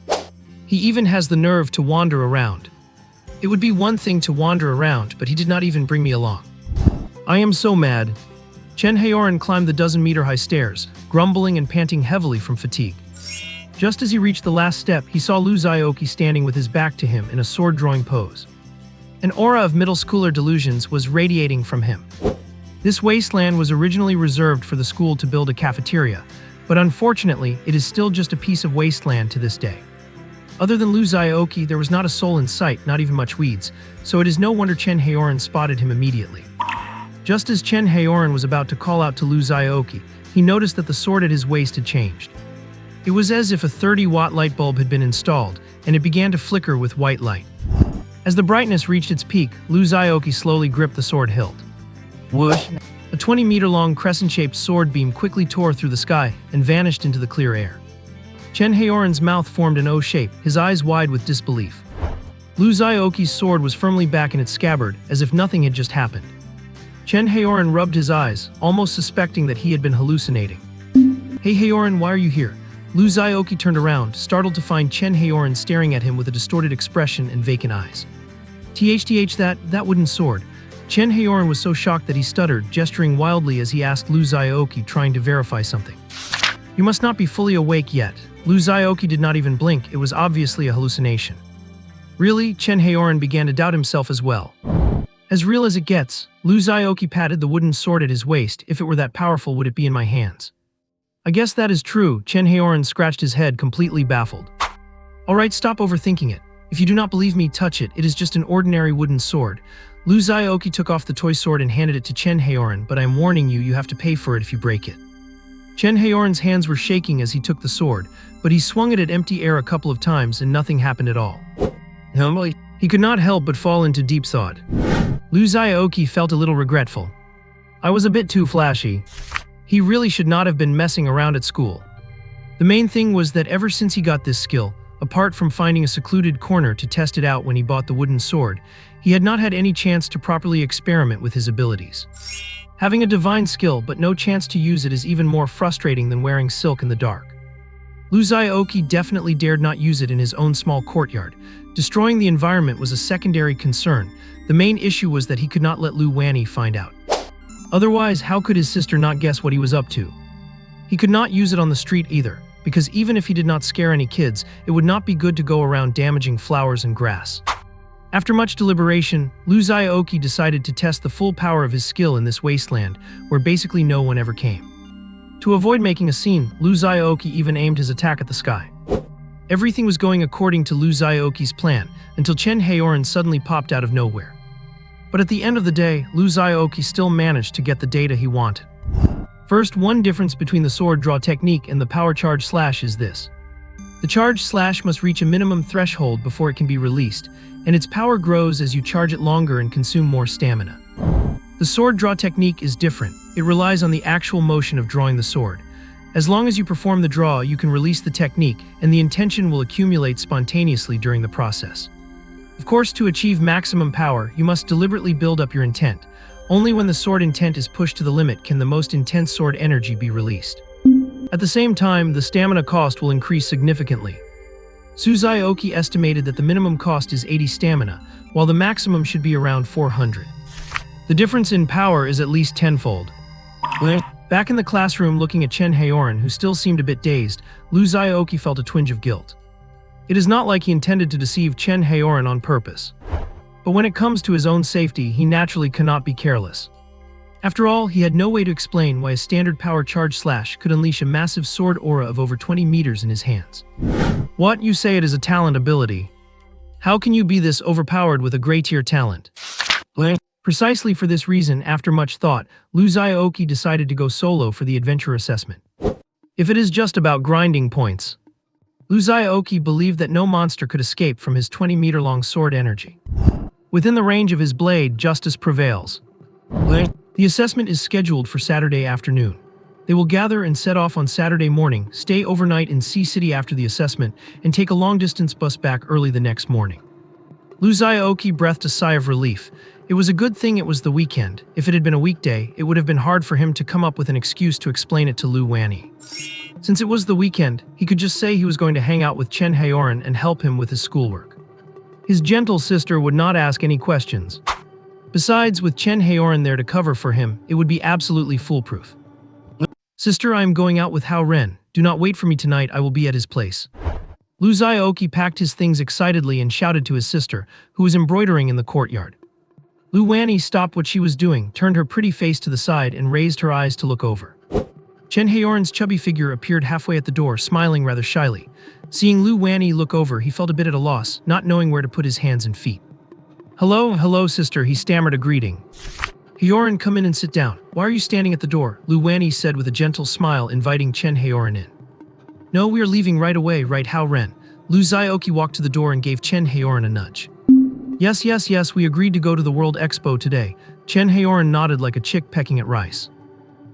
[SPEAKER 1] He even has the nerve to wander around. It would be one thing to wander around, but he did not even bring me along. I am so mad. Chen Haoran climbed the dozen-meter-high stairs, grumbling and panting heavily from fatigue. Just as he reached the last step, he saw Lu Xiaoqi standing with his back to him in a sword-drawing pose. An aura of middle schooler delusions was radiating from him. This wasteland was originally reserved for the school to build a cafeteria, but unfortunately, it is still just a piece of wasteland to this day. Other than Lu Xiaoqi, there was not a soul in sight, not even much weeds, so it is no wonder Chen Haoran spotted him immediately. Just as Chen Haoran was about to call out to Lu Xiaoqi, he noticed that the sword at his waist had changed. It was as if a 30-watt light bulb had been installed, and it began to flicker with white light. As the brightness reached its peak, Lu Xiaoqi slowly gripped the sword hilt. Whoosh! A 20-meter-long crescent-shaped sword beam quickly tore through the sky and vanished into the clear air. Chen Haoran's mouth formed an O shape, his eyes wide with disbelief. Lu Xiaoqi's sword was firmly back in its scabbard, as if nothing had just happened. Chen Haoran rubbed his eyes, almost suspecting that he had been hallucinating. "Hey Haoran, why are you here?" Lu Xiaoqi turned around, startled to find Chen Haoran staring at him with a distorted expression and vacant eyes. That wooden sword." Chen Haoran was so shocked that he stuttered, gesturing wildly as he asked Lu Xiaoqi, trying to verify something. "You must not be fully awake yet." Lu Xiaoqi did not even blink, it was obviously a hallucination. Really? Chen Haoran began to doubt himself as well. "As real as it gets." Lu Xiaoqi patted the wooden sword at his waist. "If it were that powerful, would it be in my hands?" "I guess that is true." Chen Haoran scratched his head, completely baffled. "Alright, stop overthinking it. If you do not believe me, touch it. It is just an ordinary wooden sword." Lu Xiaoqi took off the toy sword and handed it to Chen Haoran, "But I'm warning you, you have to pay for it if you break it." Chen Haoran's hands were shaking as he took the sword, but he swung it at empty air a couple of times and nothing happened at all. He could not help but fall into deep thought. Lu Xiaoqi felt a little regretful. "I was a bit too flashy." He really should not have been messing around at school. The main thing was that ever since he got this skill, apart from finding a secluded corner to test it out when he bought the wooden sword, he had not had any chance to properly experiment with his abilities. Having a divine skill but no chance to use it is even more frustrating than wearing silk in the dark. Lu Xiaoqi definitely dared not use it in his own small courtyard. Destroying the environment was a secondary concern. The main issue was that he could not let Lu Wanny find out. Otherwise, how could his sister not guess what he was up to? He could not use it on the street either, because even if he did not scare any kids, it would not be good to go around damaging flowers and grass. After much deliberation, Lu Xiaoqi decided to test the full power of his skill in this wasteland, where basically no one ever came. To avoid making a scene, Lu Xiaoqi even aimed his attack at the sky. Everything was going according to Lu Xiaoqi's plan, until Chen Haoran suddenly popped out of nowhere. But at the end of the day, Lu Xiaoqi still managed to get the data he wanted. First, one difference between the sword draw technique and the power charge slash is this. The charge slash must reach a minimum threshold before it can be released, and its power grows as you charge it longer and consume more stamina. The sword draw technique is different. It relies on the actual motion of drawing the sword. As long as you perform the draw, you can release the technique, and the intention will accumulate spontaneously during the process. Of course, to achieve maximum power, you must deliberately build up your intent. Only when the sword intent is pushed to the limit can the most intense sword energy be released. At the same time, the stamina cost will increase significantly. Lu Xiaoqi estimated that the minimum cost is 80 stamina, while the maximum should be around 400. The difference in power is at least tenfold. Back in the classroom looking at Chen Haoran, who still seemed a bit dazed, Lu Xiaoqi felt a twinge of guilt. It is not like he intended to deceive Chen Haoran on purpose. But when it comes to his own safety, he naturally cannot be careless. After all, he had no way to explain why a standard power charge slash could unleash a massive sword aura of over 20 meters in his hands. What? You say it is a talent ability? How can you be this overpowered with a grey tier talent? Precisely for this reason, after much thought, Lu Xiaoqi decided to go solo for the adventure assessment. If it is just about grinding points, Lu Xiaoqi believed that no monster could escape from his 20-meter-long sword energy. Within the range of his blade, justice prevails. The assessment is scheduled for Saturday afternoon. They will gather and set off on Saturday morning, stay overnight in Sea City after the assessment, and take a long-distance bus back early the next morning. Lu Xiaoqi breathed a sigh of relief. It was a good thing it was the weekend. If it had been a weekday, it would have been hard for him to come up with an excuse to explain it to Lu Wanny. Since it was the weekend, he could just say he was going to hang out with Chen Haoran and help him with his schoolwork. His gentle sister would not ask any questions. Besides, with Chen Haoran there to cover for him, it would be absolutely foolproof. "Sister, I am going out with Hao Ren. Do not wait for me tonight, I will be at his place." Lu Xiaoqi packed his things excitedly and shouted to his sister, who was embroidering in the courtyard. Lu Wanny stopped what she was doing, turned her pretty face to the side and raised her eyes to look over. Chen Haoran's chubby figure appeared halfway at the door, smiling rather shyly. Seeing Lu Wanyi look over, he felt a bit at a loss, not knowing where to put his hands and feet. Hello, sister," he stammered a greeting. "Haoran, come in and sit down. Why are you standing at the door?" Lu Wanyi said with a gentle smile, inviting Chen Haoran in. "No, we are leaving right away, right Haoran?" Lu Xiaoqi walked to the door and gave Chen Haoran a nudge. Yes, we agreed to go to the World Expo today." Chen Haoran nodded like a chick pecking at rice.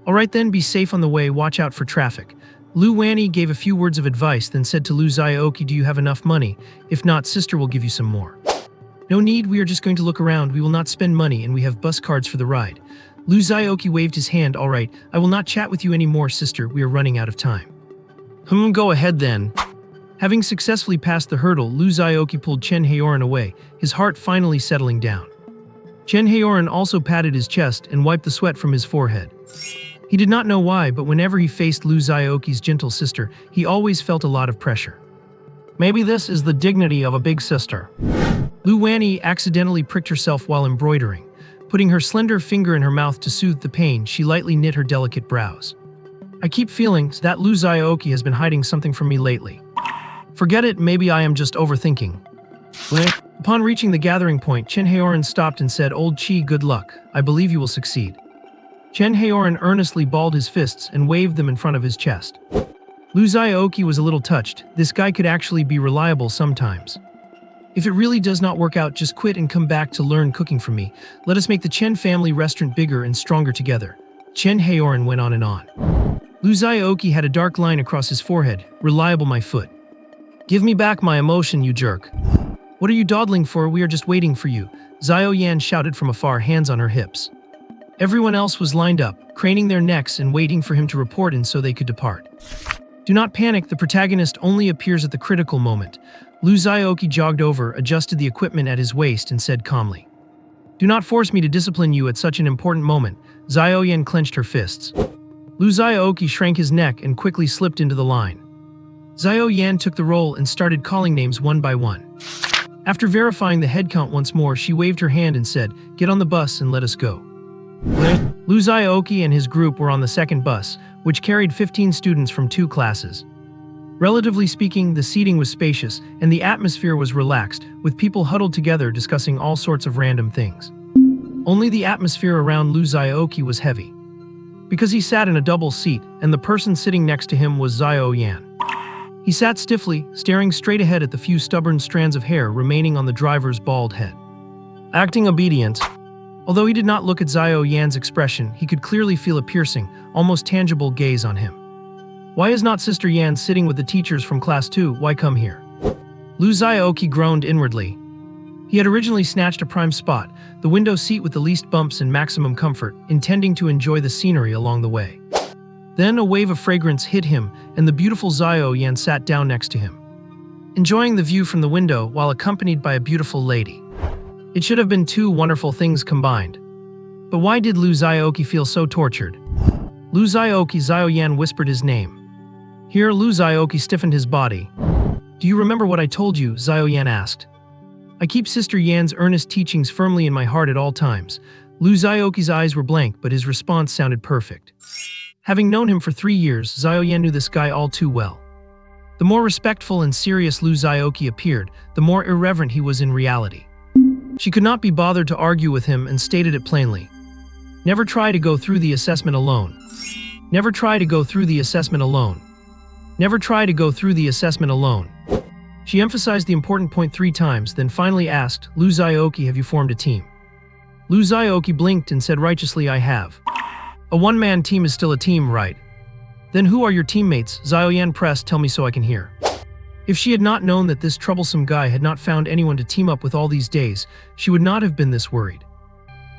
[SPEAKER 1] "Alright then, be safe on the way, watch out for traffic." Lu Wanyi gave a few words of advice, then said to Lu Xiaoqi, "Do you have enough money? If not, sister will give you some more." "No need, we are just going to look around, we will not spend money and we have bus cards for the ride." Lu Xiaoqi waved his hand. "Alright, I will not chat with you anymore, sister, we are running out of time." Go ahead then." Having successfully passed the hurdle, Lu Xiaoqi pulled Chen Haoran away, his heart finally settling down. Chen Haoran also patted his chest and wiped the sweat from his forehead. He did not know why, but whenever he faced Lu Xiaoqi's gentle sister, he always felt a lot of pressure. Maybe this is the dignity of a big sister. Lu Wanyi accidentally pricked herself while embroidering. Putting her slender finger in her mouth to soothe the pain, she lightly knit her delicate brows. "I keep feeling that Lu Xiaoqi has been hiding something from me lately. Forget it, maybe I am just overthinking." Upon reaching the gathering point, Chen Haoran stopped and said, "Old Chi, good luck. I believe you will succeed." Chen Haoran earnestly balled his fists and waved them in front of his chest. Lu Xiaoqi was a little touched. This guy could actually be reliable sometimes. "If it really does not work out, just quit and come back to learn cooking from me. Let us make the Chen family restaurant bigger and stronger together." Chen Haoran went on and on. Lu Xiaoqi had a dark line across his forehead. "Reliable, my foot. Give me back my emotion, you jerk." "What are you dawdling for? We are just waiting for you," Xiao Yan shouted from afar, hands on her hips. Everyone else was lined up, craning their necks and waiting for him to report in so they could depart. "Do not panic, the protagonist only appears at the critical moment." Lu Xiaoqi jogged over, adjusted the equipment at his waist and said calmly, "Do not force me to discipline you at such an important moment." Xiao Yan clenched her fists. Lu Xiaoqi shrank his neck and quickly slipped into the line. Xiao Yan took the roll and started calling names one by one. After verifying the head count once more, she waved her hand and said, "Get on the bus and let us go." Lu Xiaoqi and his group were on the second bus, which carried 15 students from 2 classes. Relatively speaking, the seating was spacious and the atmosphere was relaxed, with people huddled together discussing all sorts of random things. Only the atmosphere around Lu Xiaoqi was heavy. Because he sat in a double seat, and the person sitting next to him was Xiao Yan. He sat stiffly, staring straight ahead at the few stubborn strands of hair remaining on the driver's bald head. Acting obedient. Although he did not look at Xiao Yan's expression, he could clearly feel a piercing, almost tangible gaze on him. "Why is not Sister Yan sitting with the teachers from class 2? Why come here?" Lu Xiaoqi groaned inwardly. He had originally snatched a prime spot, the window seat with the least bumps and maximum comfort, intending to enjoy the scenery along the way. Then a wave of fragrance hit him, and the beautiful Xiao Yan sat down next to him, enjoying the view from the window while accompanied by a beautiful lady. It should have been 2 wonderful things combined. But why did Lu Xiaoqi feel so tortured? Lu Xiaoqi, Xiao Yan whispered his name. Here, Lu Xiaoqi stiffened his body. "Do you remember what I told you?" Xiao Yan asked. "I keep Sister Yan's earnest teachings firmly in my heart at all times." Lu Xiaoqi's eyes were blank, but his response sounded perfect. Having known him for 3 years, Xiao Yan knew this guy all too well. The more respectful and serious Lu Xiaoqi appeared, the more irreverent he was in reality. She could not be bothered to argue with him and stated it plainly. "Never try to go through the assessment alone. Never try to go through the assessment alone. Never try to go through the assessment alone." She emphasized the important point 3 times, then finally asked, "Lu Xiaoqi, have you formed a team?" Lu Xiaoqi blinked and said righteously, "I have." "A one-man team is still a team, right? Then who are your teammates?" Xiao Yan pressed, "Tell me so I can hear." If she had not known that this troublesome guy had not found anyone to team up with all these days, she would not have been this worried.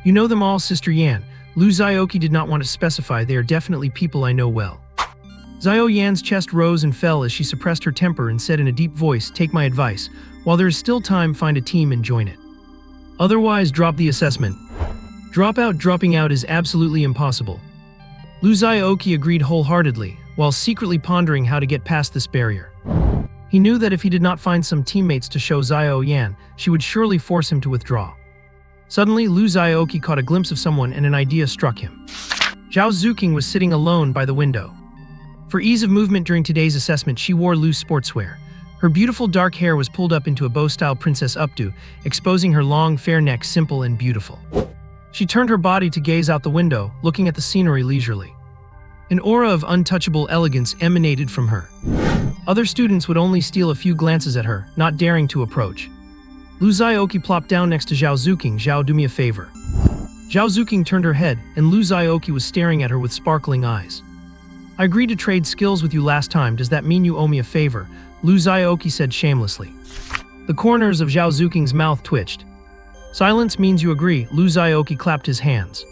[SPEAKER 1] "You know them all, Sister Yan." Lu Xiaoqi did not want to specify. "They are definitely people I know well." Xiao Yan's chest rose and fell as she suppressed her temper and said in a deep voice, "Take my advice. While there is still time, find a team and join it. Otherwise, drop the assessment. Dropping out is absolutely impossible." Lu Xiaoqi agreed wholeheartedly, while secretly pondering how to get past this barrier. He knew that if he did not find some teammates to show Xiao Yan, she would surely force him to withdraw. Suddenly, Lu Xiaoqi caught a glimpse of someone and an idea struck him. Zhao Zuqing was sitting alone by the window. For ease of movement during today's assessment, she wore loose sportswear. Her beautiful dark hair was pulled up into a bow-style princess updo, exposing her long, fair neck simple and beautiful. She turned her body to gaze out the window, looking at the scenery leisurely. An aura of untouchable elegance emanated from her. Other students would only steal a few glances at her, not daring to approach. Lu Xiaoqi plopped down next to Zhao Zuqing. "Zhao, do me a favor." Zhao Zuqing turned her head, and Lu Xiaoqi was staring at her with sparkling eyes. "I agreed to trade skills with you last time. Does that mean you owe me a favor?" Lu Xiaoqi said shamelessly. The corners of Zhao Zuqing's mouth twitched. "Silence means you agree." Lu Xiaoqi clapped his hands.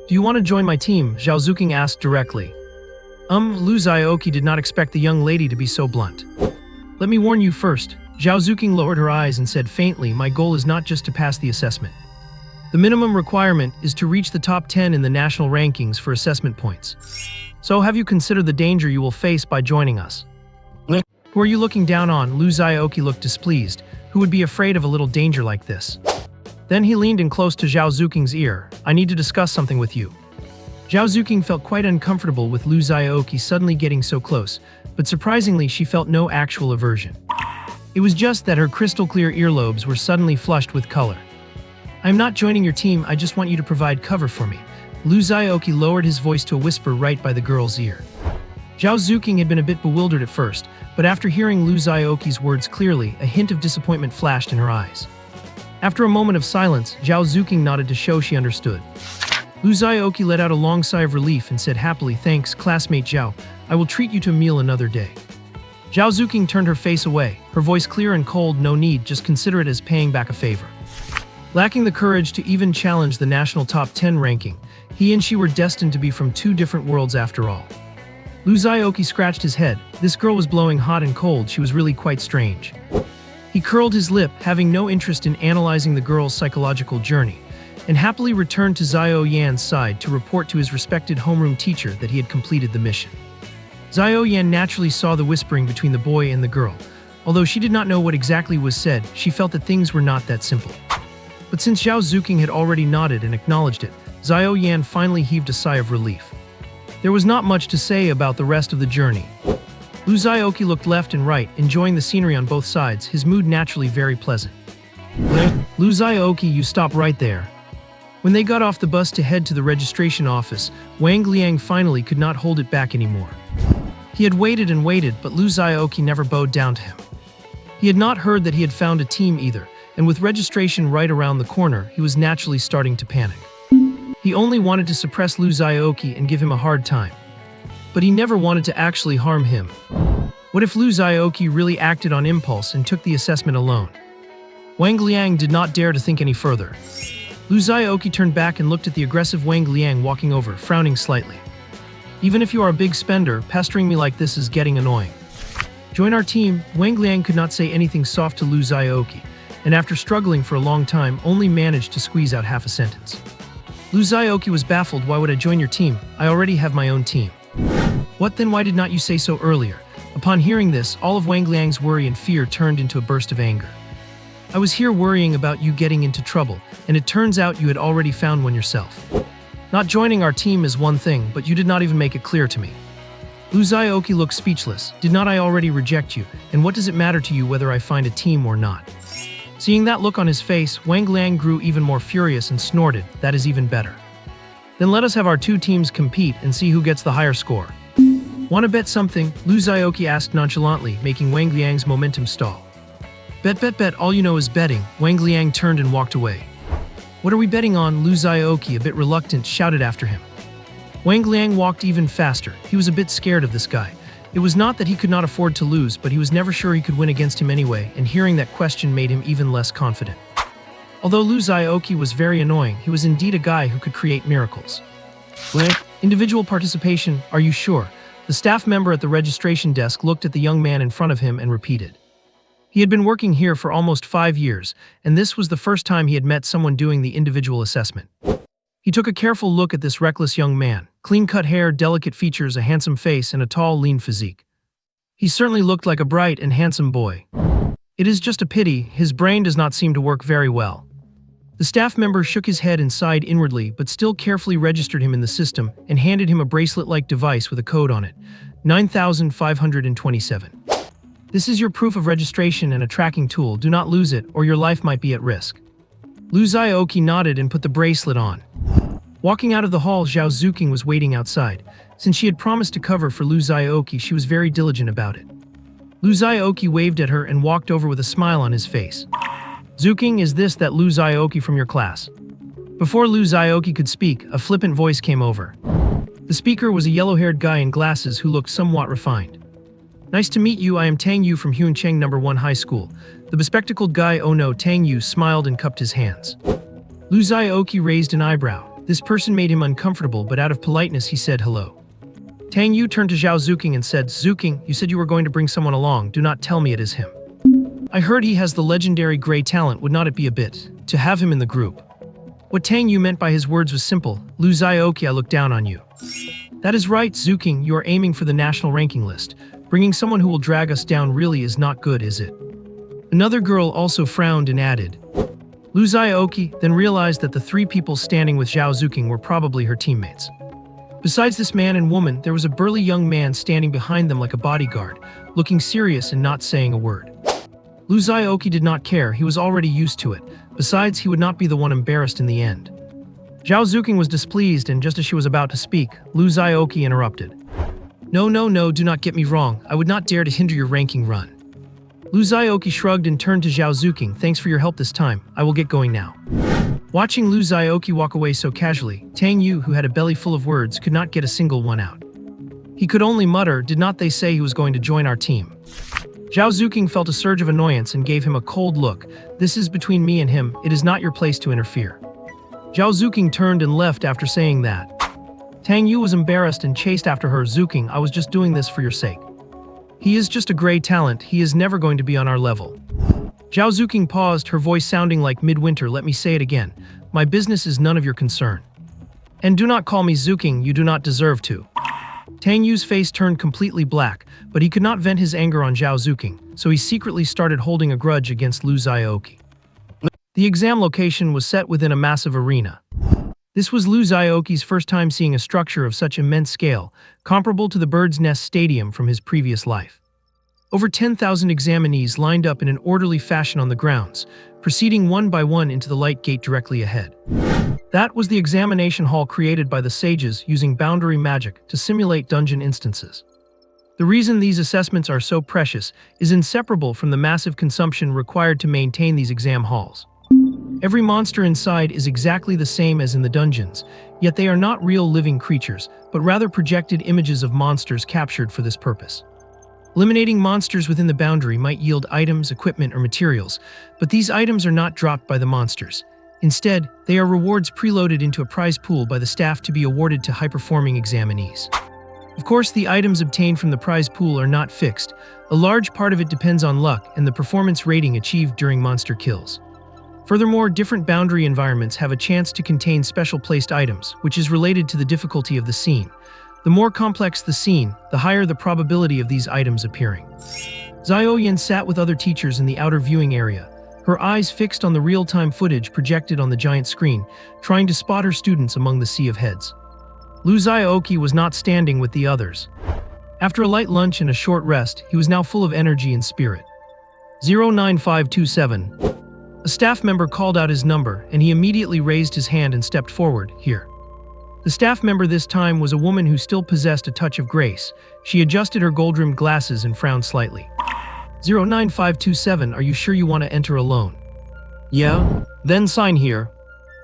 [SPEAKER 1] "Do you want to join my team?" Zhao Zuqing asked directly. Lu Xiaoqi did not expect the young lady to be so blunt. "Let me warn you first." Zhao Zuqing lowered her eyes and said faintly, "My goal is not just to pass the assessment. The minimum requirement is to reach the top 10 in the national rankings for assessment points. So have you considered the danger you will face by joining us?" "Who are you looking down on?" Lu Xiaoqi looked displeased. Who would be afraid of a little danger like this? Then he leaned in close to Zhao Zuqing's ear. "I need to discuss something with you." Zhao Zuqing felt quite uncomfortable with Lu Xiaoqi suddenly getting so close, but surprisingly she felt no actual aversion. It was just that her crystal-clear earlobes were suddenly flushed with color. "I'm not joining your team, I just want you to provide cover for me." Lu Xiaoqi lowered his voice to a whisper right by the girl's ear. Zhao Zuqing had been a bit bewildered at first, but after hearing Lu Xiaoqi's words clearly, a hint of disappointment flashed in her eyes. After a moment of silence, Zhao Zuqing nodded to show she understood. Lu Xiaoqi let out a long sigh of relief and said happily, "Thanks, classmate Zhao. I will treat you to a meal another day." Zhao Zuqing turned her face away, her voice clear and cold. "No need, just consider it as paying back a favor." Lacking the courage to even challenge the national top 10 ranking, he and she were destined to be from two different worlds after all. Lu Xiaoqi scratched his head. This girl was blowing hot and cold. She was really quite strange. He curled his lip, having no interest in analyzing the girl's psychological journey, and happily returned to Xiao Yan's side to report to his respected homeroom teacher that he had completed the mission. Xiao Yan naturally saw the whispering between the boy and the girl. Although she did not know what exactly was said, she felt that things were not that simple. But since Zhao Zuqing had already nodded and acknowledged it, Xiao Yan finally heaved a sigh of relief. There was not much to say about the rest of the journey. Lu Xiaoqi looked left and right, enjoying the scenery on both sides, his mood naturally very pleasant. "Lu Xiaoqi, you stop right there." When they got off the bus to head to the registration office, Wang Liang finally could not hold it back anymore. He had waited and waited, but Lu Xiaoqi never bowed down to him. He had not heard that he had found a team either, and with registration right around the corner, he was naturally starting to panic. He only wanted to suppress Lu Xiaoqi and give him a hard time. But he never wanted to actually harm him. What if Lu Xiaoqi really acted on impulse and took the assessment alone? Wang Liang did not dare to think any further. Lu Xiaoqi turned back and looked at the aggressive Wang Liang walking over, frowning slightly. "Even if you are a big spender, pestering me like this is getting annoying. Join our team." Wang Liang could not say anything soft to Lu Xiaoqi, and after struggling for a long time, only managed to squeeze out half a sentence. Lu Xiaoqi was baffled. "Why would I join your team? I already have my own team." "What then? Why did not you say so earlier?" Upon hearing this, all of Wang Liang's worry and fear turned into a burst of anger. "I was here worrying about you getting into trouble, and it turns out you had already found one yourself. Not joining our team is one thing, but you did not even make it clear to me." Lu Xiaoqi looked speechless. "Did not I already reject you, and what does it matter to you whether I find a team or not?" Seeing that look on his face, Wang Liang grew even more furious and snorted, "That is even better. Then let us have our two teams compete and see who gets the higher score." "Want to bet something?" Lu Xiaoqi asked nonchalantly, making Wang Liang's momentum stall. Bet, all you know is betting." Wang Liang turned and walked away. "What are we betting on?" Lu Xiaoqi, a bit reluctant, shouted after him. Wang Liang walked even faster. He was a bit scared of this guy. It was not that he could not afford to lose, but he was never sure he could win against him anyway, and hearing that question made him even less confident. Although Lu Xiaoqi was very annoying, he was indeed a guy who could create miracles. "Individual participation, are you sure?" The staff member at the registration desk looked at the young man in front of him and repeated. He had been working here for almost 5 years, and this was the first time he had met someone doing the individual assessment. He took a careful look at this reckless young man. Clean-cut hair, delicate features, a handsome face, and a tall, lean physique. He certainly looked like a bright and handsome boy. It is just a pity his brain does not seem to work very well. The staff member shook his head and sighed inwardly, but still carefully registered him in the system and handed him a bracelet-like device with a code on it. 9,527. This is your proof of registration and a tracking tool. Do not lose it, or your life might be at risk. Lu Xiaoqi nodded and put the bracelet on. Walking out of the hall, Zhao Zuqing was waiting outside. Since she had promised to cover for Lu Xiaoqi, she was very diligent about it. Lu Xiaoqi waved at her and walked over with a smile on his face. Zuqing, is this that Lu Xiaoqi from your class? Before Lu Xiaoqi could speak, a flippant voice came over. The speaker was a yellow-haired guy in glasses who looked somewhat refined. Nice to meet you, I am Tang Yu from Huancheng No. 1 High School. The bespectacled guy, oh no, Tang Yu smiled and cupped his hands. Lu Xiaoqi raised an eyebrow. This person made him uncomfortable, but out of politeness he said hello. Tang Yu turned to Zhao Zuqing and said, Zuqing, you said you were going to bring someone along, do not tell me it is him. I heard he has the legendary gray talent, would not it be a bit to have him in the group? What Tang Yu meant by his words was simple. Lu Xiaoqi, I look down on you. That is right, Zuqing, you are aiming for the national ranking list. Bringing someone who will drag us down really is not good, is it? Another girl also frowned and added. Lu Xiaoqi then realized that the three people standing with Zhao Zuqing were probably her teammates. Besides this man and woman, there was a burly young man standing behind them like a bodyguard, looking serious and not saying a word. Lu Xiaoqi did not care, he was already used to it. Besides, he would not be the one embarrassed in the end. Zhao Zuqing was displeased, and just as she was about to speak, Lu Xiaoqi interrupted. No, do not get me wrong, I would not dare to hinder your ranking run. Lu Xiaoqi shrugged and turned to Zhao Zuqing, thanks for your help this time, I will get going now. Watching Lu Xiaoqi walk away so casually, Tang Yu, who had a belly full of words, could not get a single one out. He could only mutter, did not they say he was going to join our team? Zhao Zuqing felt a surge of annoyance and gave him a cold look. This is between me and him, it is not your place to interfere. Zhao Zuqing turned and left after saying that. Tang Yu was embarrassed and chased after her. Zuqing, I was just doing this for your sake. He is just a gray talent, he is never going to be on our level. Zhao Zuqing paused, her voice sounding like midwinter. Let me say it again. My business is none of your concern. And do not call me Zuqing, you do not deserve to. Tang Yu's face turned completely black, but he could not vent his anger on Zhao Zuqing, so he secretly started holding a grudge against Lu Xiaoqi. The exam location was set within a massive arena. This was Lu Xiaoqi's first time seeing a structure of such immense scale, comparable to the Bird's Nest Stadium from his previous life. Over 10,000 examinees lined up in an orderly fashion on the grounds, proceeding one by one into the light gate directly ahead. That was the examination hall created by the sages using boundary magic to simulate dungeon instances. The reason these assessments are so precious is inseparable from the massive consumption required to maintain these exam halls. Every monster inside is exactly the same as in the dungeons, yet they are not real living creatures, but rather projected images of monsters captured for this purpose. Eliminating monsters within the boundary might yield items, equipment, or materials, but these items are not dropped by the monsters. Instead, they are rewards preloaded into a prize pool by the staff to be awarded to high-performing examinees. Of course, the items obtained from the prize pool are not fixed. A large part of it depends on luck and the performance rating achieved during monster kills. Furthermore, different boundary environments have a chance to contain special placed items, which is related to the difficulty of the scene. The more complex the scene, the higher the probability of these items appearing. Xiaoyan sat with other teachers in the outer viewing area, her eyes fixed on the real-time footage projected on the giant screen, trying to spot her students among the sea of heads. Lu Xiaoqi was not standing with the others. After a light lunch and a short rest, he was now full of energy and spirit. 09527. A staff member called out his number, and he immediately raised his hand and stepped forward. Here. The staff member this time was a woman who still possessed a touch of grace. She adjusted her gold-rimmed glasses and frowned slightly. 09527, are you sure you want to enter alone? Yeah? Then sign here.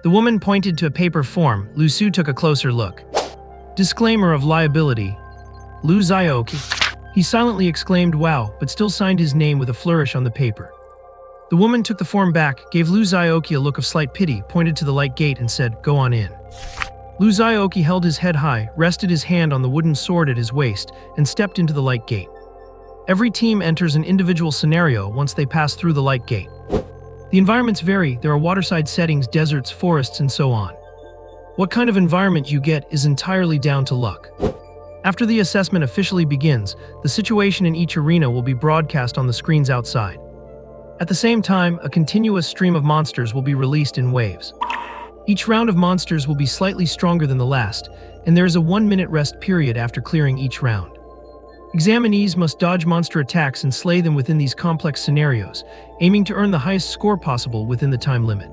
[SPEAKER 1] The woman pointed to a paper form. Lu Su took a closer look. Disclaimer of liability. Lu Xiaoqi. He silently exclaimed wow, but still signed his name with a flourish on the paper. The woman took the form back, gave Lu Xiaoqi a look of slight pity, pointed to the light gate and said, go on in. Lu Xiaoqi held his head high, rested his hand on the wooden sword at his waist, and stepped into the light gate. Every team enters an individual scenario once they pass through the light gate. The environments vary, there are waterside settings, deserts, forests, and so on. What kind of environment you get is entirely down to luck. After the assessment officially begins, the situation in each arena will be broadcast on the screens outside. At the same time, a continuous stream of monsters will be released in waves. Each round of monsters will be slightly stronger than the last, and there is a 1-minute rest period after clearing each round. Examinees must dodge monster attacks and slay them within these complex scenarios, aiming to earn the highest score possible within the time limit.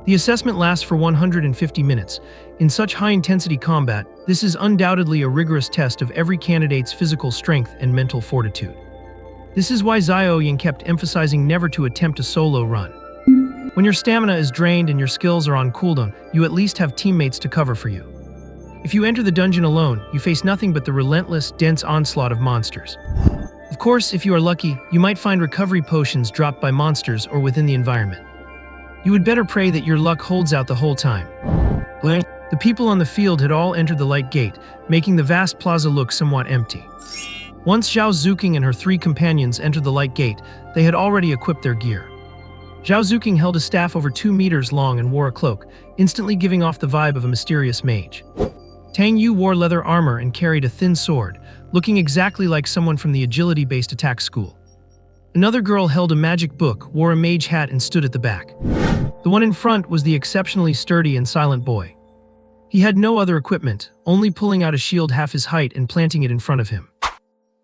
[SPEAKER 1] The assessment lasts for 150 minutes. In such high-intensity combat, this is undoubtedly a rigorous test of every candidate's physical strength and mental fortitude. This is why Xiaoqi kept emphasizing never to attempt a solo run. When your stamina is drained and your skills are on cooldown, you at least have teammates to cover for you. If you enter the dungeon alone, you face nothing but the relentless, dense onslaught of monsters. Of course, if you are lucky, you might find recovery potions dropped by monsters or within the environment. You would better pray that your luck holds out the whole time. The people on the field had all entered the light gate, making the vast plaza look somewhat empty. Once Zhao Zuqing and her 3 companions entered the light gate, they had already equipped their gear. Zhao Zuqing held a staff over 2 meters long and wore a cloak, instantly giving off the vibe of a mysterious mage. Tang Yu wore leather armor and carried a thin sword, looking exactly like someone from the agility-based attack school. Another girl held a magic book, wore a mage hat and stood at the back. The one in front was the exceptionally sturdy and silent boy. He had no other equipment, only pulling out a shield half his height and planting it in front of him.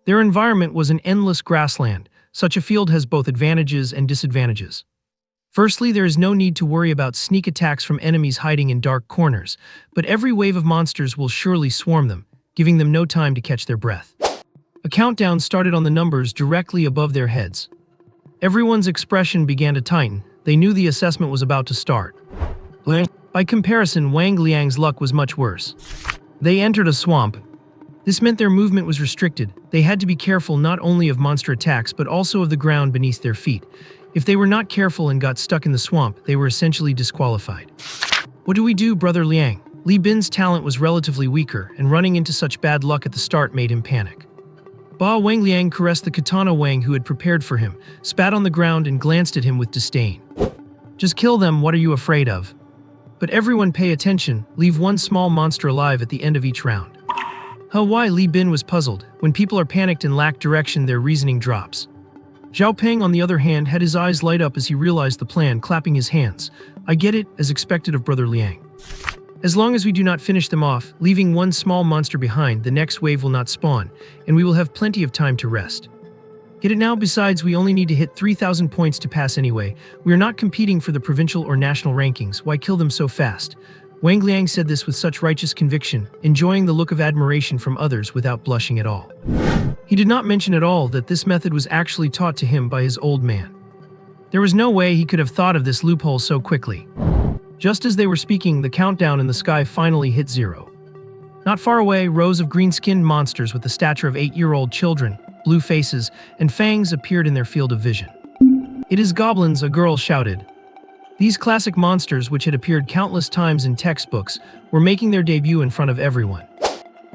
[SPEAKER 1] Their environment was an endless grassland. Such a field has both advantages and disadvantages. Firstly, there is no need to worry about sneak attacks from enemies hiding in dark corners, but every wave of monsters will surely swarm them, giving them no time to catch their breath. A countdown started on the numbers directly above their heads. Everyone's expression began to tighten. They knew the assessment was about to start. By comparison, Wang Liang's luck was much worse. They entered a swamp. This meant their movement was restricted. They had to be careful not only of monster attacks but also of the ground beneath their feet. If they were not careful and got stuck in the swamp, they were essentially disqualified. What do we do, Brother Liang? Li Bin's talent was relatively weaker, and running into such bad luck at the start made him panic. Wang Liang caressed the katana Wang who had prepared for him, spat on the ground and glanced at him with disdain. Just kill them, what are you afraid of? But everyone pay attention, leave one small monster alive at the end of each round. Why? Li Bin was puzzled. When people are panicked and lack direction, their reasoning drops. Zhao Peng, on the other hand, had his eyes light up as he realized the plan, clapping his hands. I get it, as expected of Brother Liang. As long as we do not finish them off, leaving one small monster behind, the next wave will not spawn, and we will have plenty of time to rest. Get it now? Besides, we only need to hit 3,000 points to pass anyway. We are not competing for the provincial or national rankings. Why kill them so fast? Wang Liang said this with such righteous conviction, enjoying the look of admiration from others without blushing at all. He did not mention at all that this method was actually taught to him by his old man. There was no way he could have thought of this loophole so quickly. Just as they were speaking, the countdown in the sky finally hit 0. Not far away, rows of green-skinned monsters with the stature of 8-year-old children, blue faces, and fangs appeared in their field of vision. It is goblins, a girl shouted. These classic monsters, which had appeared countless times in textbooks, were making their debut in front of everyone.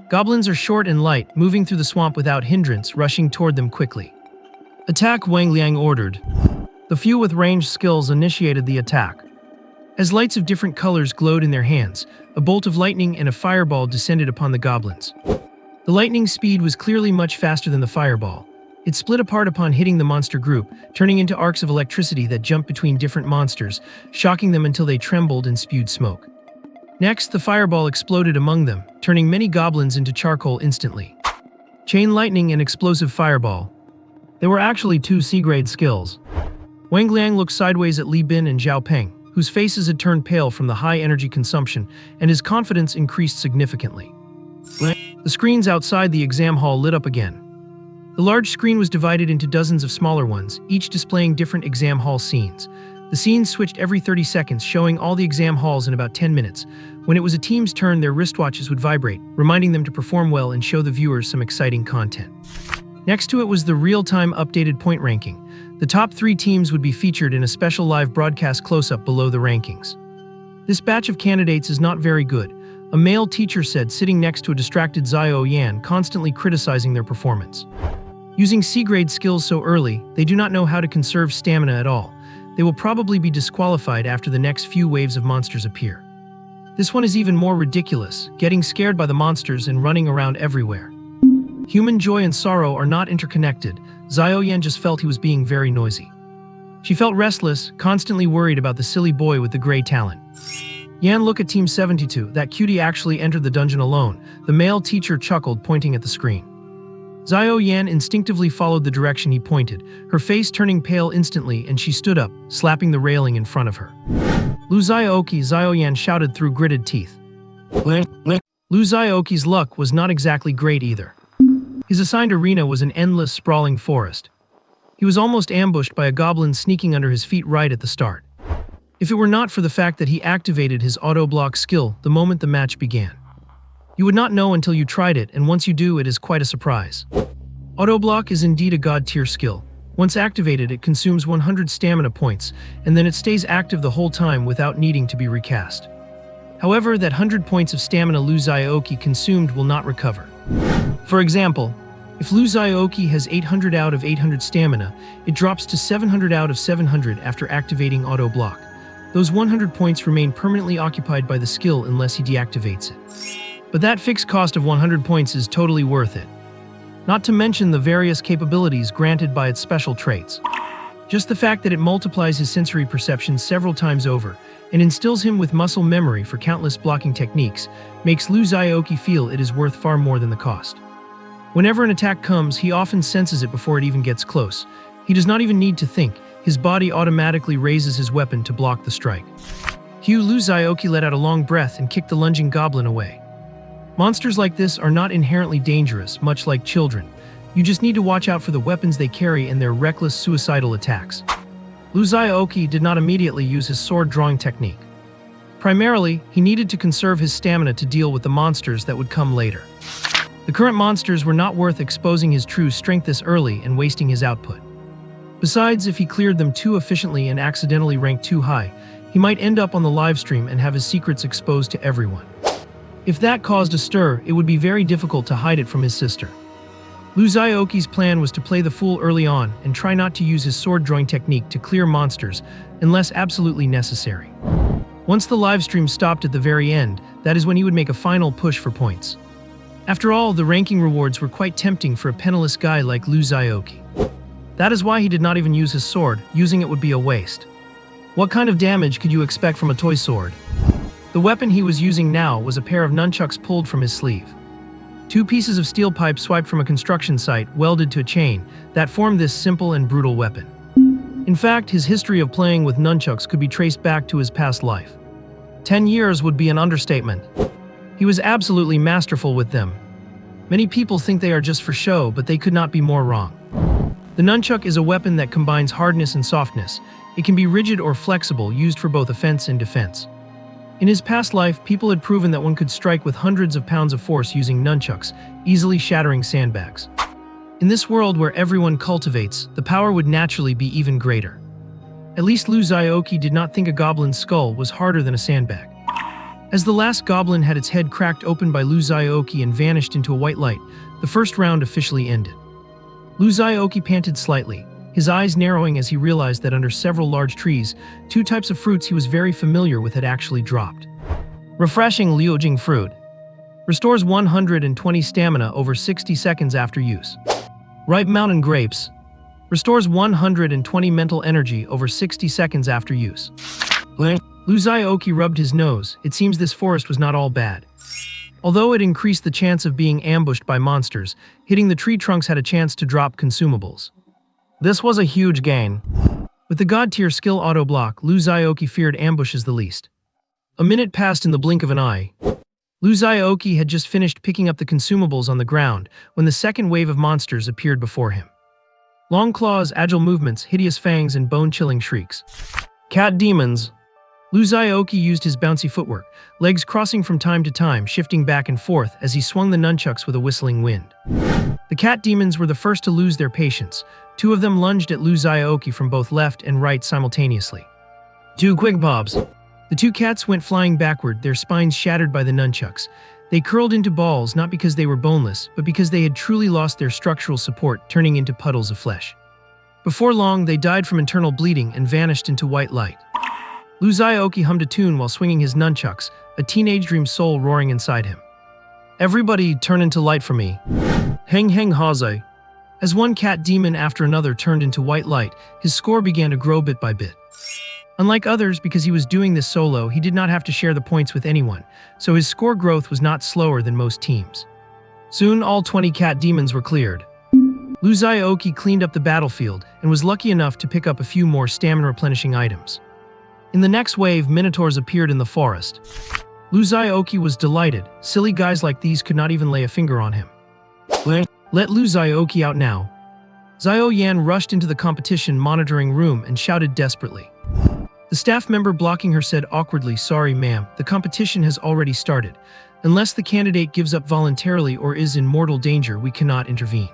[SPEAKER 1] Goblins are short and light, moving through the swamp without hindrance, rushing toward them quickly. Attack, Wang Liang ordered. The few with ranged skills initiated the attack. As lights of different colors glowed in their hands, a bolt of lightning and a fireball descended upon the goblins. The lightning's speed was clearly much faster than the fireball. It split apart upon hitting the monster group, turning into arcs of electricity that jumped between different monsters, shocking them until they trembled and spewed smoke. Next, the fireball exploded among them, turning many goblins into charcoal instantly. Chain lightning and explosive fireball. They were actually 2 C-grade skills. Wang Liang looked sideways at Li Bin and Zhao Peng, whose faces had turned pale from the high energy consumption, and his confidence increased significantly. The screens outside the exam hall lit up again. The large screen was divided into dozens of smaller ones, each displaying different exam hall scenes. The scenes switched every 30 seconds, showing all the exam halls in about 10 minutes. When it was a team's turn, their wristwatches would vibrate, reminding them to perform well and show the viewers some exciting content. Next to it was the real-time updated point ranking. The top 3 teams would be featured in a special live broadcast close-up below the rankings. This batch of candidates is not very good, a male teacher said, sitting next to a distracted Xiaoyan, constantly criticizing their performance. Using C-grade skills so early, they do not know how to conserve stamina at all. They will probably be disqualified after the next few waves of monsters appear. This one is even more ridiculous, getting scared by the monsters and running around everywhere. Human joy and sorrow are not interconnected. Xiaoyan just felt he was being very noisy. She felt restless, constantly worried about the silly boy with the gray talent. Yan, look at Team 72, that cutie actually entered the dungeon alone. The male teacher chuckled, pointing at the screen. Xiao Yan instinctively followed the direction he pointed, her face turning pale instantly, and she stood up, slapping the railing in front of her. Lu Xiaoqi, Xiao Yan shouted through gritted teeth. Lu Xiaoqi's luck was not exactly great either. His assigned arena was an endless, sprawling forest. He was almost ambushed by a goblin sneaking under his feet right at the start. If it were not for the fact that he activated his auto-block skill the moment the match began. You would not know until you tried it, and once you do, it is quite a surprise. Auto-block is indeed a god-tier skill. Once activated, it consumes 100 stamina points, and then it stays active the whole time without needing to be recast. However, that 100 points of stamina Lu Xiaoqi consumed will not recover. For example, if Lu Xiaoqi has 800 out of 800 stamina, it drops to 700 out of 700 after activating auto-block. Those 100 points remain permanently occupied by the skill unless he deactivates it. But that fixed cost of 100 points is totally worth it. Not to mention the various capabilities granted by its special traits. Just the fact that it multiplies his sensory perception several times over and instills him with muscle memory for countless blocking techniques makes Lu Xiaoqi feel it is worth far more than the cost. Whenever an attack comes, he often senses it before it even gets close. He does not even need to think, his body automatically raises his weapon to block the strike. Lu Xiaoqi let out a long breath and kicked the lunging goblin away. Monsters like this are not inherently dangerous, much like children. You just need to watch out for the weapons they carry and their reckless suicidal attacks. Lu Xiaoqi did not immediately use his sword-drawing technique. Primarily, he needed to conserve his stamina to deal with the monsters that would come later. The current monsters were not worth exposing his true strength this early and wasting his output. Besides, if he cleared them too efficiently and accidentally ranked too high, he might end up on the livestream and have his secrets exposed to everyone. If that caused a stir, it would be very difficult to hide it from his sister. Lu Xiaoqi's plan was to play the fool early on and try not to use his sword-drawing technique to clear monsters unless absolutely necessary. Once the livestream stopped at the very end, that is when he would make a final push for points. After all, the ranking rewards were quite tempting for a penniless guy like Lu Xiaoqi. That is why he did not even use his sword. Using it would be a waste. What kind of damage could you expect from a toy sword? The weapon he was using now was a pair of nunchucks pulled from his sleeve. Two pieces of steel pipe swiped from a construction site welded to a chain that formed this simple and brutal weapon. In fact, his history of playing with nunchucks could be traced back to his past life. 10 years would be an understatement. He was absolutely masterful with them. Many people think they are just for show, but they could not be more wrong. The nunchuck is a weapon that combines hardness and softness. It can be rigid or flexible, used for both offense and defense. In his past life, people had proven that one could strike with hundreds of pounds of force using nunchucks, easily shattering sandbags. In this world where everyone cultivates, the power would naturally be even greater. At least Lu Xiaoqi did not think a goblin's skull was harder than a sandbag. As the last goblin had its head cracked open by Lu Xiaoqi and vanished into a white light, the first round officially ended. Lu Xiaoqi panted slightly, his eyes narrowing as he realized that under several large trees, two types of fruits he was very familiar with had actually dropped. Refreshing Liujing fruit. Restores 120 stamina over 60 seconds after use. Ripe mountain grapes. Restores 120 mental energy over 60 seconds after use. Lu Xiaoqi rubbed his nose. It seems this forest was not all bad. Although it increased the chance of being ambushed by monsters, hitting the tree trunks had a chance to drop consumables. This was a huge gain. With the god-tier skill auto-block, Lu Xiaoqi feared ambushes the least. A minute passed in the blink of an eye. Lu Xiaoqi had just finished picking up the consumables on the ground when the second wave of monsters appeared before him. Long claws, agile movements, hideous fangs, and bone-chilling shrieks. Cat demons. Lu Xiaoqi used his bouncy footwork, legs crossing from time to time, shifting back and forth as he swung the nunchucks with a whistling wind. The cat demons were the first to lose their patience. Two of them lunged at Lu Xiaoqi from both left and right simultaneously. Two quick bobs. The two cats went flying backward, their spines shattered by the nunchucks. They curled into balls not because they were boneless, but because they had truly lost their structural support, turning into puddles of flesh. Before long, they died from internal bleeding and vanished into white light. Lu Xiaoqi hummed a tune while swinging his nunchucks, a teenage dream soul roaring inside him. Everybody turn into light for me. Heng heng haze. As one cat demon after another turned into white light, his score began to grow bit by bit. Unlike others, because he was doing this solo, he did not have to share the points with anyone, so his score growth was not slower than most teams. Soon all 20 cat demons were cleared. Lu Xiaoqi cleaned up the battlefield and was lucky enough to pick up a few more stamina-replenishing items. In the next wave, minotaurs appeared in the forest. Lu Xiaoqi was delighted. Silly guys like these could not even lay a finger on him. Let Lu Xiaoqi out now. Xiao Yan rushed into the competition monitoring room and shouted desperately. The staff member blocking her said awkwardly, "Sorry, ma'am, the competition has already started. Unless the candidate gives up voluntarily or is in mortal danger, we cannot intervene."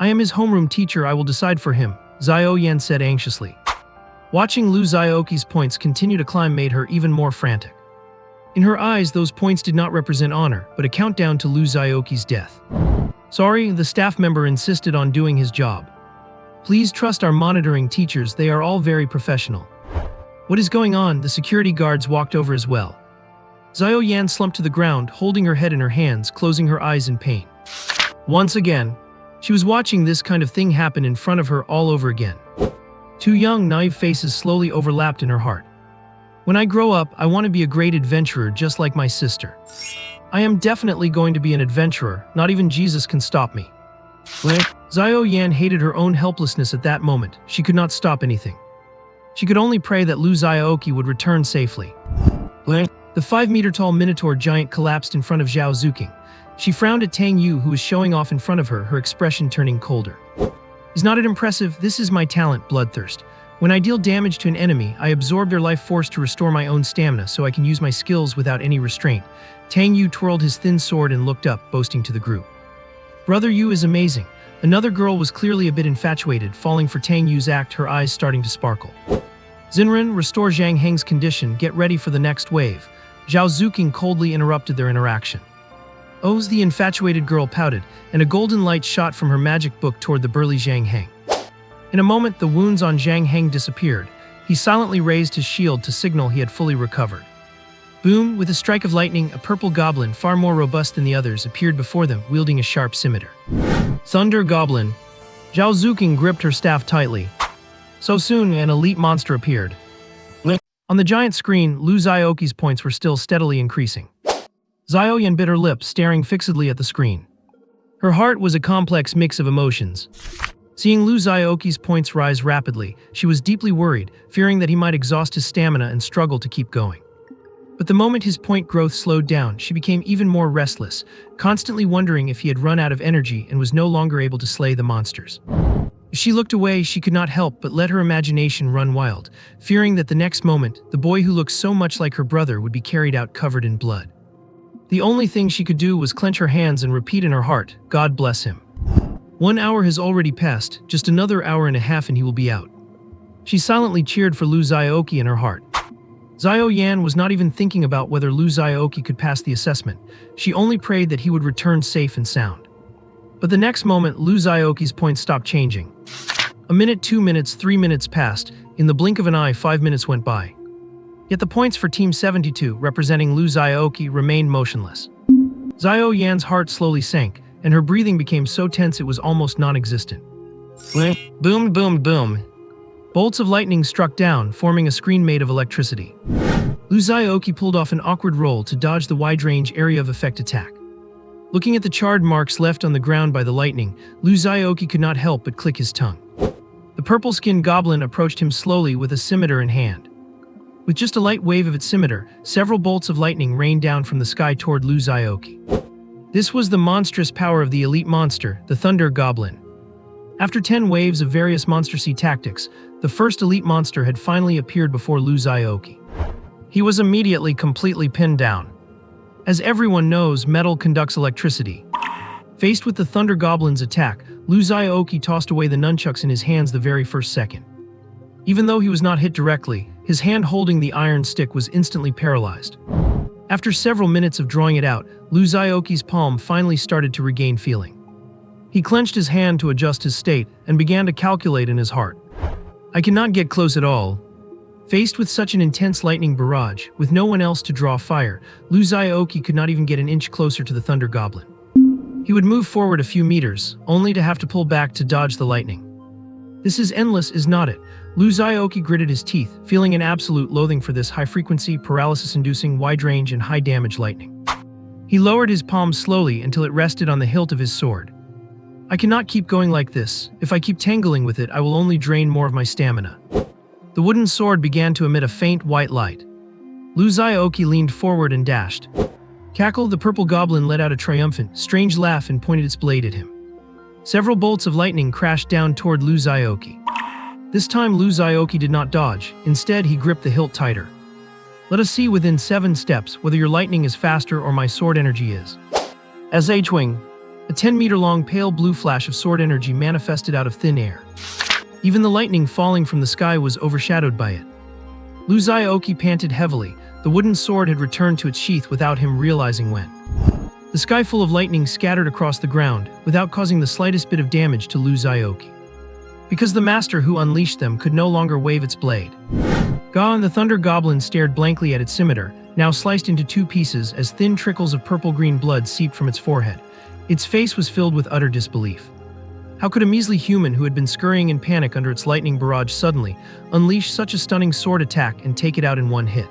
[SPEAKER 1] "I am his homeroom teacher, I will decide for him," Xiao Yan said anxiously. Watching Lu Xiaoqi's points continue to climb made her even more frantic. In her eyes, those points did not represent honor, but a countdown to Lu Xiaoqi's death. "Sorry," the staff member insisted on doing his job. "Please trust our monitoring teachers, they are all very professional." "What is going on?" The security guards walked over as well. Xiao Yan slumped to the ground, holding her head in her hands, closing her eyes in pain. Once again, she was watching this kind of thing happen in front of her all over again. Two young, naive faces slowly overlapped in her heart. "When I grow up, I want to be a great adventurer just like my sister. I am definitely going to be an adventurer, not even Jesus can stop me." Xiao Yan hated her own helplessness at that moment. She could not stop anything. She could only pray that Lu Xiaoqi would return safely. The 5-meter-tall minotaur giant collapsed in front of Zhao Zuking. She frowned at Tang Yu, who was showing off in front of her, her expression turning colder. "Is not it impressive? This is my talent, bloodthirst. When I deal damage to an enemy, I absorb their life force to restore my own stamina so I can use my skills without any restraint." Tang Yu twirled his thin sword and looked up, boasting to the group. "Brother Yu is amazing." Another girl was clearly a bit infatuated, falling for Tang Yu's act, her eyes starting to sparkle. "Zinren, restore Zhang Heng's condition, get ready for the next wave." Zhao Zuking coldly interrupted their interaction. "Oh's," the infatuated girl pouted, and a golden light shot from her magic book toward the burly Zhang Heng. In a moment, the wounds on Zhang Heng disappeared. He silently raised his shield to signal he had fully recovered. Boom! With a strike of lightning, a purple goblin, far more robust than the others, appeared before them, wielding a sharp scimitar. "Thunder Goblin!" Zhao Zuking gripped her staff tightly. So soon, an elite monster appeared. On the giant screen, Lu Xiaoqi's points were still steadily increasing. Xiao Yan bit her lip, staring fixedly at the screen. Her heart was a complex mix of emotions. Seeing Lu Xiaoqi's points rise rapidly, she was deeply worried, fearing that he might exhaust his stamina and struggle to keep going. But the moment his point growth slowed down, she became even more restless, constantly wondering if he had run out of energy and was no longer able to slay the monsters. As she looked away, she could not help but let her imagination run wild, fearing that the next moment, the boy who looked so much like her brother would be carried out covered in blood. The only thing she could do was clench her hands and repeat in her heart, "God bless him." 1 hour has already passed, just another hour and a half and he will be out. She silently cheered for Lu Xiaoqi in her heart. Xiao Yan was not even thinking about whether Lu Xiaoqi could pass the assessment. She only prayed that he would return safe and sound. But the next moment, Lu Xiaoqi's points stopped changing. A minute, 2 minutes, 3 minutes passed. In the blink of an eye, 5 minutes went by. Yet the points for Team 72, representing Lu Xiaoqi, remained motionless. Xiao Yan's heart slowly sank, and her breathing became so tense it was almost non-existent. Boom, boom, boom. Bolts of lightning struck down, forming a screen made of electricity. Lu Xiaoqi pulled off an awkward roll to dodge the wide-range area of effect attack. Looking at the charred marks left on the ground by the lightning, Lu Xiaoqi could not help but click his tongue. The purple-skinned goblin approached him slowly with a scimitar in hand. With just a light wave of its scimitar, several bolts of lightning rained down from the sky toward Lu Xiaoqi. This was the monstrous power of the elite monster, the Thunder Goblin. After 10 waves of various Monster Sea tactics, the first elite monster had finally appeared before Lu Xiaoqi. He was immediately completely pinned down. As everyone knows, metal conducts electricity. Faced with the Thunder Goblin's attack, Lu Xiaoqi tossed away the nunchucks in his hands the very first second. Even though he was not hit directly, his hand holding the iron stick was instantly paralyzed. After several minutes of drawing it out, Lu Xiaoqi's palm finally started to regain feeling. He clenched his hand to adjust his state and began to calculate in his heart. "I cannot get close at all." Faced with such an intense lightning barrage, with no one else to draw fire, Lu Xiaoqi could not even get an inch closer to the Thunder Goblin. He would move forward a few meters, only to have to pull back to dodge the lightning. This is endless, is not it? Lu Xiaoqi gritted his teeth, feeling an absolute loathing for this high-frequency, paralysis-inducing, wide-range and high-damage lightning. He lowered his palm slowly until it rested on the hilt of his sword. I cannot keep going like this. If I keep tangling with it, I will only drain more of my stamina. The wooden sword began to emit a faint white light. Lu Xiaoqi leaned forward and dashed. Cackle, the purple goblin, let out a triumphant, strange laugh and pointed its blade at him. Several bolts of lightning crashed down toward Lu Xiaoqi. This time Lu Xiaoqi did not dodge. Instead, he gripped the hilt tighter. Let us see within 7 steps whether your lightning is faster or my sword energy is. As H-Wing, a 10-meter-long pale blue flash of sword energy manifested out of thin air. Even the lightning falling from the sky was overshadowed by it. Lu Xiaoqi panted heavily. The wooden sword had returned to its sheath without him realizing when. The sky full of lightning scattered across the ground without causing the slightest bit of damage to Lu Xiaoqi. Because the master who unleashed them could no longer wave its blade. Ga and the Thunder Goblin stared blankly at its scimitar, now sliced into 2 pieces as thin trickles of purple-green blood seeped from its forehead. Its face was filled with utter disbelief. How could a measly human who had been scurrying in panic under its lightning barrage suddenly unleash such a stunning sword attack and take it out in one hit?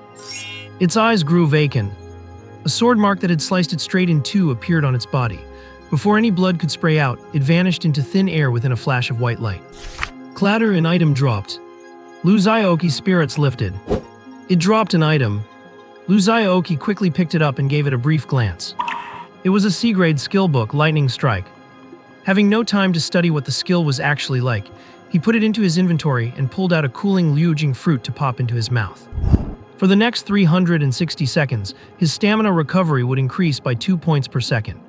[SPEAKER 1] Its eyes grew vacant. A sword mark that had sliced it straight in 2 appeared on its body. Before any blood could spray out, it vanished into thin air within a flash of white light. Clatter, an item dropped. Lu Xiaoqi's spirits lifted. It dropped an item. Lu Xiaoqi quickly picked it up and gave it a brief glance. It was a C-grade skill book, Lightning Strike. Having no time to study what the skill was actually like, he put it into his inventory and pulled out a cooling Liujing fruit to pop into his mouth. For the next 360 seconds, his stamina recovery would increase by 2 points per second.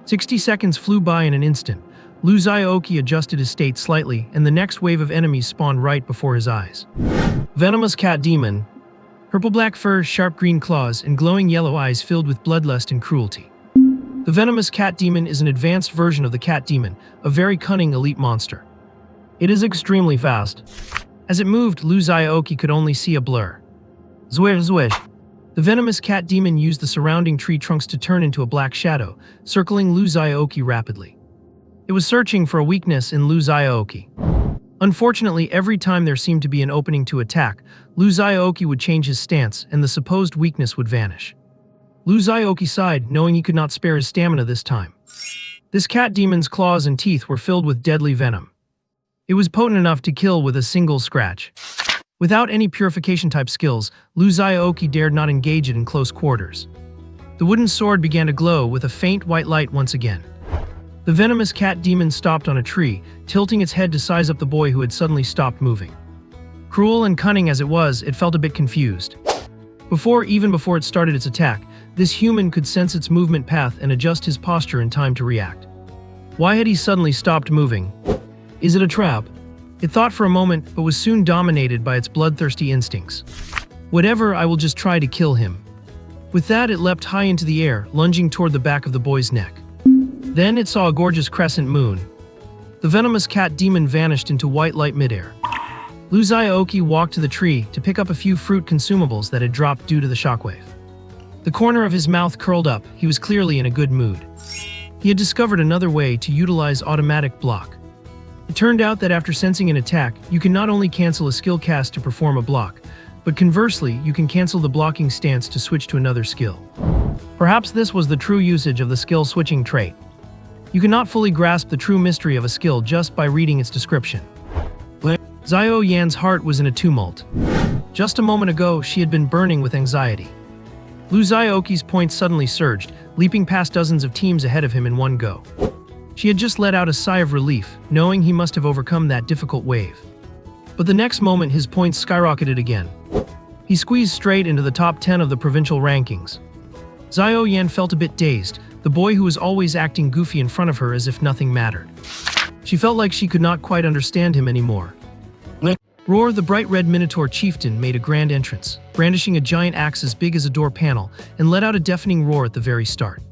[SPEAKER 1] 60 seconds flew by in an instant. Lu Xiaoqi adjusted his state slightly, and the next wave of enemies spawned right before his eyes. Venomous Cat Demon. Purple-black fur, sharp green claws, and glowing yellow eyes filled with bloodlust and cruelty. The Venomous Cat Demon is an advanced version of the Cat Demon, a very cunning elite monster. It is extremely fast. As it moved, Lu Xiaoqi could only see a blur. Zwish, zwish. The Venomous Cat Demon used the surrounding tree trunks to turn into a black shadow, circling Lu Xiaoqi rapidly. It was searching for a weakness in Lu Xiaoqi. Unfortunately, every time there seemed to be an opening to attack, Lu Xiaoqi would change his stance and the supposed weakness would vanish. Lu Xiaoqi sighed, knowing he could not spare his stamina this time. This cat demon's claws and teeth were filled with deadly venom. It was potent enough to kill with a single scratch. Without any purification-type skills, Lu Xiaoqi dared not engage it in close quarters. The wooden sword began to glow with a faint white light once again. The venomous cat demon stopped on a tree, tilting its head to size up the boy who had suddenly stopped moving. Cruel and cunning as it was, it felt a bit confused. Even before it started its attack, this human could sense its movement path and adjust his posture in time to react. Why had he suddenly stopped moving? Is it a trap? It thought for a moment, but was soon dominated by its bloodthirsty instincts. Whatever, I will just try to kill him. With that, it leapt high into the air, lunging toward the back of the boy's neck. Then it saw a gorgeous crescent moon. The venomous cat demon vanished into white light midair. Lu Xiaoqi walked to the tree to pick up a few fruit consumables that had dropped due to the shockwave. The corner of his mouth curled up. He was clearly in a good mood. He had discovered another way to utilize automatic block. It turned out that after sensing an attack, you can not only cancel a skill cast to perform a block, but conversely, you can cancel the blocking stance to switch to another skill. Perhaps this was the true usage of the skill switching trait. You cannot fully grasp the true mystery of a skill just by reading its description. Xiao Yan's heart was in a tumult. Just a moment ago, she had been burning with anxiety. Lu Xiaoqi's points suddenly surged, leaping past dozens of teams ahead of him in one go. She had just let out a sigh of relief, knowing he must have overcome that difficult wave. But the next moment, his points skyrocketed again. He squeezed straight into the top 10 of the provincial rankings. Xiao Yan felt a bit dazed, the boy who was always acting goofy in front of her as if nothing mattered. She felt like she could not quite understand him anymore. Roar, the bright red Minotaur chieftain, made a grand entrance, brandishing a giant axe as big as a door panel, and let out a deafening roar at the very start.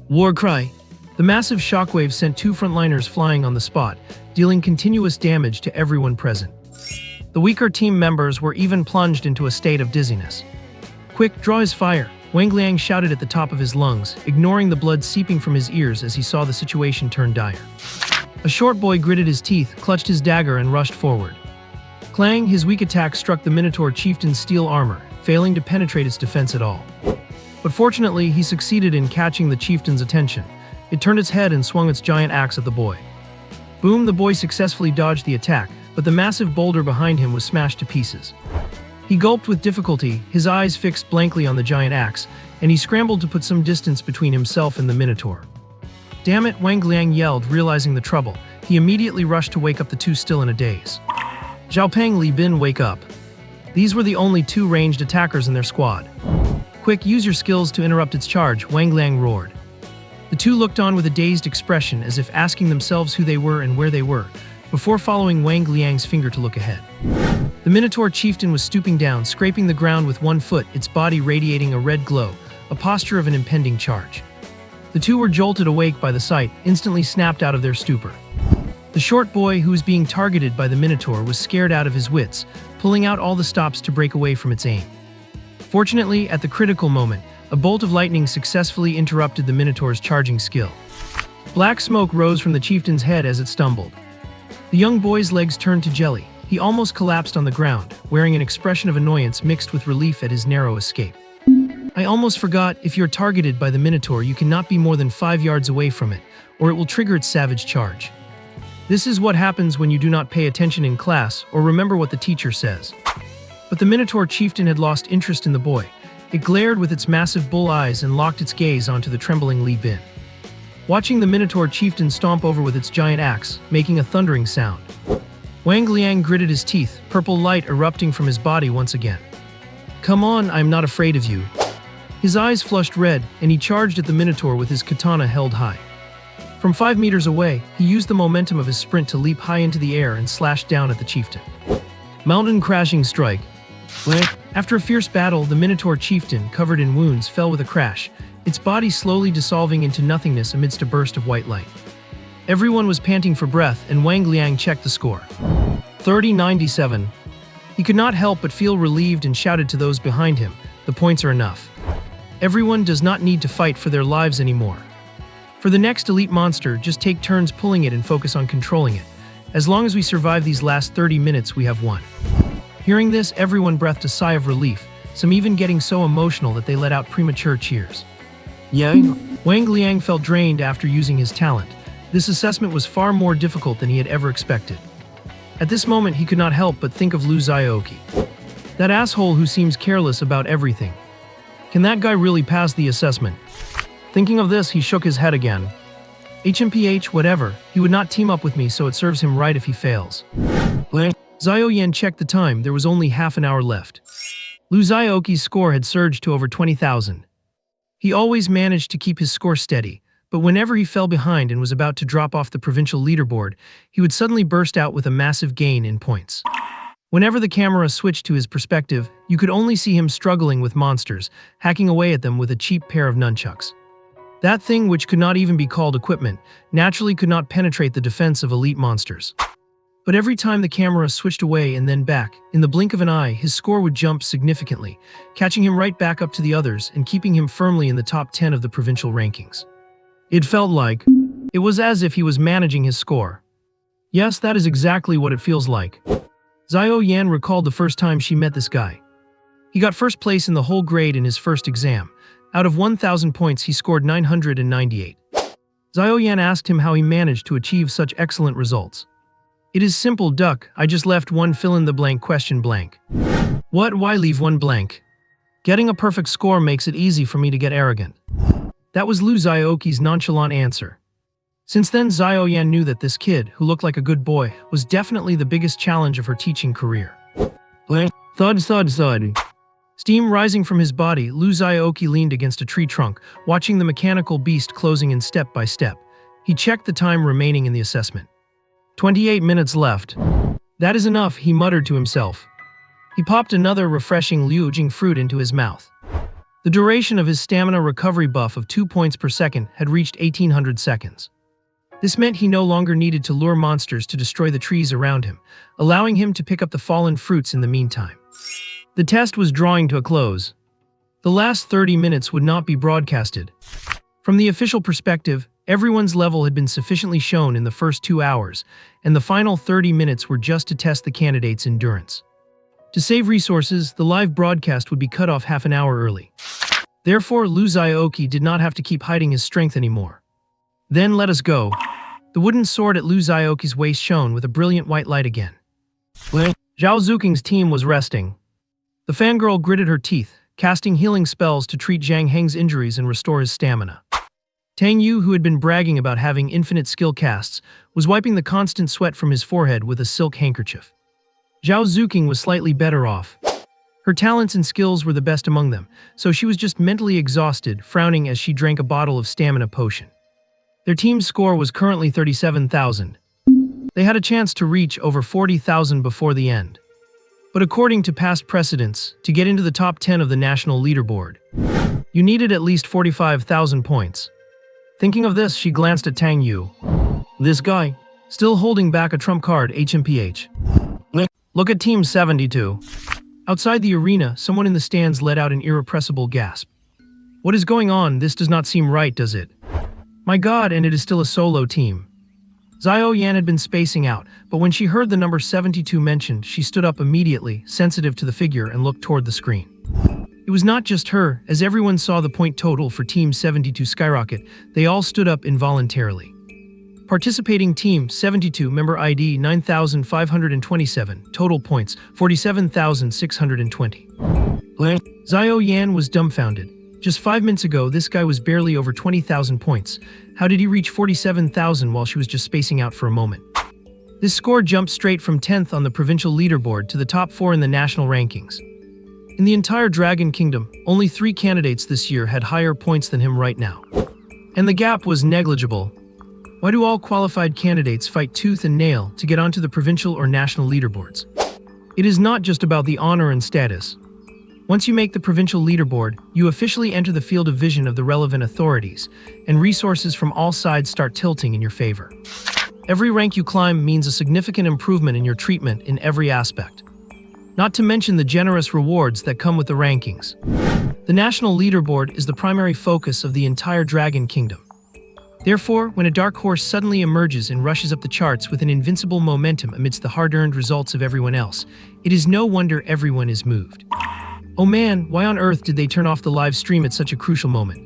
[SPEAKER 1] War cry. The massive shockwave sent 2 frontliners flying on the spot, dealing continuous damage to everyone present. The weaker team members were even plunged into a state of dizziness. Quick, draw his fire, Wang Liang shouted at the top of his lungs, ignoring the blood seeping from his ears as he saw the situation turn dire. A short boy gritted his teeth, clutched his dagger, and rushed forward. Clang, his weak attack struck the Minotaur chieftain's steel armor, failing to penetrate its defense at all. But fortunately, he succeeded in catching the chieftain's attention. It turned its head and swung its giant axe at the boy. Boom, the boy successfully dodged the attack, but the massive boulder behind him was smashed to pieces. He gulped with difficulty, his eyes fixed blankly on the giant axe, and he scrambled to put some distance between himself and the Minotaur. Damn it, Wang Liang yelled, realizing the trouble. He immediately rushed to wake up the two still in a daze. Xiaopeng, Li Bin, wake up. These were the only two ranged attackers in their squad. Quick, use your skills to interrupt its charge, Wang Liang roared. The two looked on with a dazed expression as if asking themselves who they were and where they were, before following Wang Liang's finger to look ahead. The Minotaur chieftain was stooping down, scraping the ground with one foot, its body radiating a red glow, a posture of an impending charge. The two were jolted awake by the sight, instantly snapped out of their stupor. The short boy who was being targeted by the Minotaur was scared out of his wits, pulling out all the stops to break away from its aim. Fortunately, at the critical moment, a bolt of lightning successfully interrupted the Minotaur's charging skill. Black smoke rose from the chieftain's head as it stumbled. The young boy's legs turned to jelly. He almost collapsed on the ground, wearing an expression of annoyance mixed with relief at his narrow escape. I almost forgot, if you're targeted by the Minotaur, you cannot be more than 5 yards away from it, or it will trigger its savage charge. This is what happens when you do not pay attention in class or remember what the teacher says. But the Minotaur chieftain had lost interest in the boy. It glared with its massive bull eyes and locked its gaze onto the trembling Li Bin. Watching the Minotaur chieftain stomp over with its giant axe, making a thundering sound. Wang Liang gritted his teeth, purple light erupting from his body once again. Come on, I'm not afraid of you. His eyes flushed red, and he charged at the Minotaur with his katana held high. From 5 meters away, he used the momentum of his sprint to leap high into the air and slash down at the chieftain. Mountain crashing strike. After a fierce battle, the Minotaur chieftain, covered in wounds, fell with a crash, its body slowly dissolving into nothingness amidst a burst of white light. Everyone was panting for breath, and Wang Liang checked the score. 30-97. He could not help but feel relieved and shouted to those behind him, the points are enough. Everyone does not need to fight for their lives anymore. For the next elite monster, just take turns pulling it and focus on controlling it. As long as we survive these last 30 minutes, we have won. Hearing this, everyone breathed a sigh of relief, some even getting so emotional that they let out premature cheers. Wang Liang felt drained after using his talent. This assessment was far more difficult than he had ever expected. At this moment, he could not help but think of Lu Xiaoqi. That asshole who seems careless about everything. Can that guy really pass the assessment? Thinking of this, he shook his head again. HMPH, whatever, he would not team up with me, so it serves him right if he fails. Xiao Yan checked the time, there was only half an hour left. Lu Xiaoqi's score had surged to over 20,000. He always managed to keep his score steady, but whenever he fell behind and was about to drop off the provincial leaderboard, he would suddenly burst out with a massive gain in points. Whenever the camera switched to his perspective, you could only see him struggling with monsters, hacking away at them with a cheap pair of nunchucks. That thing, which could not even be called equipment, naturally could not penetrate the defense of elite monsters. But every time the camera switched away and then back, in the blink of an eye, his score would jump significantly, catching him right back up to the others and keeping him firmly in the top 10 of the provincial rankings. It was as if he was managing his score. Yes, that is exactly what it feels like. Xiao Yan recalled the first time she met this guy. He got first place in the whole grade in his first exam. Out of 1,000 points, he scored 998. Xiao Yan asked him how he managed to achieve such excellent results. It is simple, duck. I just left one fill-in-the-blank question blank. What? Why leave one blank? Getting a perfect score makes it easy for me to get arrogant. That was Lu Xiaoqi's nonchalant answer. Since then, Xiao Yan knew that this kid, who looked like a good boy, was definitely the biggest challenge of her teaching career. Thud, thud, thud. Steam rising from his body, Lu Xiaoqi leaned against a tree trunk, watching the mechanical beast closing in step by step. He checked the time remaining in the assessment. 28 minutes left. That is enough, he muttered to himself. He popped another refreshing Liu Jing fruit into his mouth. The duration of his stamina recovery buff of 2 points per second had reached 1800 seconds. This meant he no longer needed to lure monsters to destroy the trees around him, allowing him to pick up the fallen fruits in the meantime. The test was drawing to a close. The last 30 minutes would not be broadcasted. From the official perspective, everyone's level had been sufficiently shown in the first 2 hours, and the final 30 minutes were just to test the candidate's endurance. To save resources, the live broadcast would be cut off half an hour early. Therefore, Lu Xiaoqi did not have to keep hiding his strength anymore. Then let us go. The wooden sword at Lu Xiaoqi's waist shone with a brilliant white light again. Zhao Zuking's team was resting. The fangirl gritted her teeth, casting healing spells to treat Zhang Heng's injuries and restore his stamina. Tang Yu, who had been bragging about having infinite skill casts, was wiping the constant sweat from his forehead with a silk handkerchief. Zhao Zuking was slightly better off. Her talents and skills were the best among them, so she was just mentally exhausted, frowning as she drank a bottle of stamina potion. Their team's score was currently 37,000. They had a chance to reach over 40,000 before the end. But according to past precedents, to get into the top 10 of the national leaderboard, you needed at least 45,000 points. Thinking of this, she glanced at Tang Yu. This guy, still holding back a trump card, HMPH. Look at Team 72. Outside the arena, someone in the stands let out an irrepressible gasp. What is going on? This does not seem right, does it? My god, and it is still a solo team. Xiao Yan had been spacing out, but when she heard the number 72 mentioned, she stood up immediately, sensitive to the figure, and looked toward the screen. It was not just her, as everyone saw the point total for Team 72 skyrocket, they all stood up involuntarily. Participating Team 72 member ID 9,527, total points 47,620. Xiao Yan was dumbfounded. Just 5 minutes ago, this guy was barely over 20,000 points. How did he reach 47,000 while she was just spacing out for a moment? This score jumped straight from 10th on the provincial leaderboard to the top 4 in the national rankings. In the entire Dragon Kingdom, only 3 candidates this year had higher points than him right now. And the gap was negligible. Why do all qualified candidates fight tooth and nail to get onto the provincial or national leaderboards? It is not just about the honor and status. Once you make the provincial leaderboard, you officially enter the field of vision of the relevant authorities, and resources from all sides start tilting in your favor. Every rank you climb means a significant improvement in your treatment in every aspect. Not to mention the generous rewards that come with the rankings. The national leaderboard is the primary focus of the entire Dragon Kingdom. Therefore, when a dark horse suddenly emerges and rushes up the charts with an invincible momentum amidst the hard-earned results of everyone else, it is no wonder everyone is moved. Oh man, why on earth did they turn off the live stream at such a crucial moment?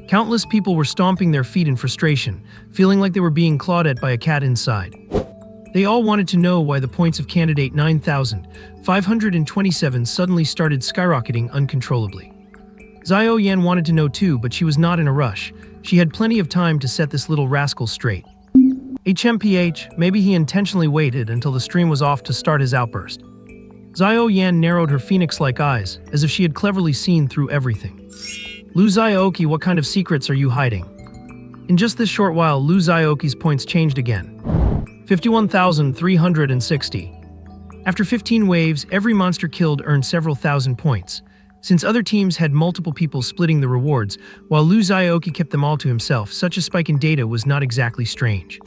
[SPEAKER 1] Countless people were stomping their feet in frustration, feeling like they were being clawed at by a cat inside. They all wanted to know why the points of candidate 9,527 suddenly started skyrocketing uncontrollably. Xiao Yan wanted to know too, but she was not in a rush. She had plenty of time to set this little rascal straight. HMPH, maybe he intentionally waited until the stream was off to start his outburst. Xiao Yan narrowed her phoenix-like eyes, as if she had cleverly seen through everything. Lu Xiaoqi, what kind of secrets are you hiding? In just this short while, Lu Xiaoqi's points changed again. 51,360. After 15 waves, every monster killed earned several thousand points. Since other teams had multiple people splitting the rewards, while Lu Xiaoqi kept them all to himself, such a spike in data was not exactly strange.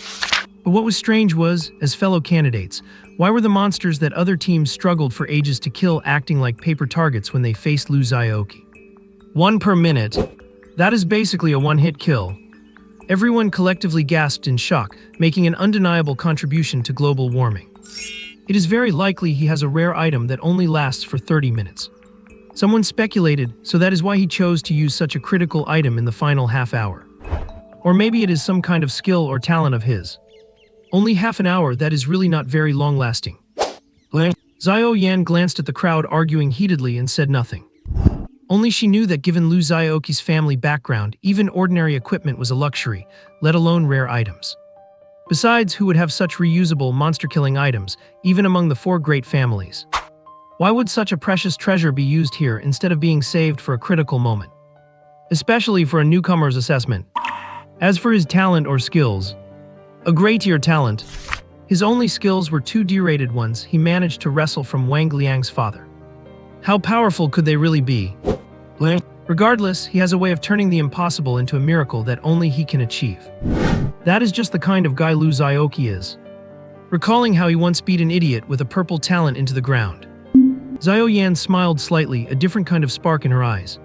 [SPEAKER 1] But what was strange was, as fellow candidates, why were the monsters that other teams struggled for ages to kill acting like paper targets when they faced Lu Xiaoqi? 1 per minute. That is basically a one-hit kill. Everyone collectively gasped in shock, making an undeniable contribution to global warming. It is very likely he has a rare item that only lasts for 30 minutes. Someone speculated, so that is why he chose to use such a critical item in the final half hour. Or maybe it is some kind of skill or talent of his. Only half an hour, that is really not very long-lasting. Xiao Yan glanced at the crowd arguing heatedly and said nothing. Only she knew that given Lu Xiaoqi's family background, even ordinary equipment was a luxury, let alone rare items. Besides, who would have such reusable monster-killing items, even among the 4 great families? Why would such a precious treasure be used here instead of being saved for a critical moment? Especially for a newcomer's assessment. As for his talent or skills, a great-tier talent. His only skills were 2 D-rated ones he managed to wrestle from Wang Liang's father. How powerful could they really be? Regardless, he has a way of turning the impossible into a miracle that only he can achieve. That is just the kind of guy Lu Xiaoqi is. Recalling how he once beat an idiot with a purple talent into the ground. Xiao Yan smiled slightly, a different kind of spark in her eyes.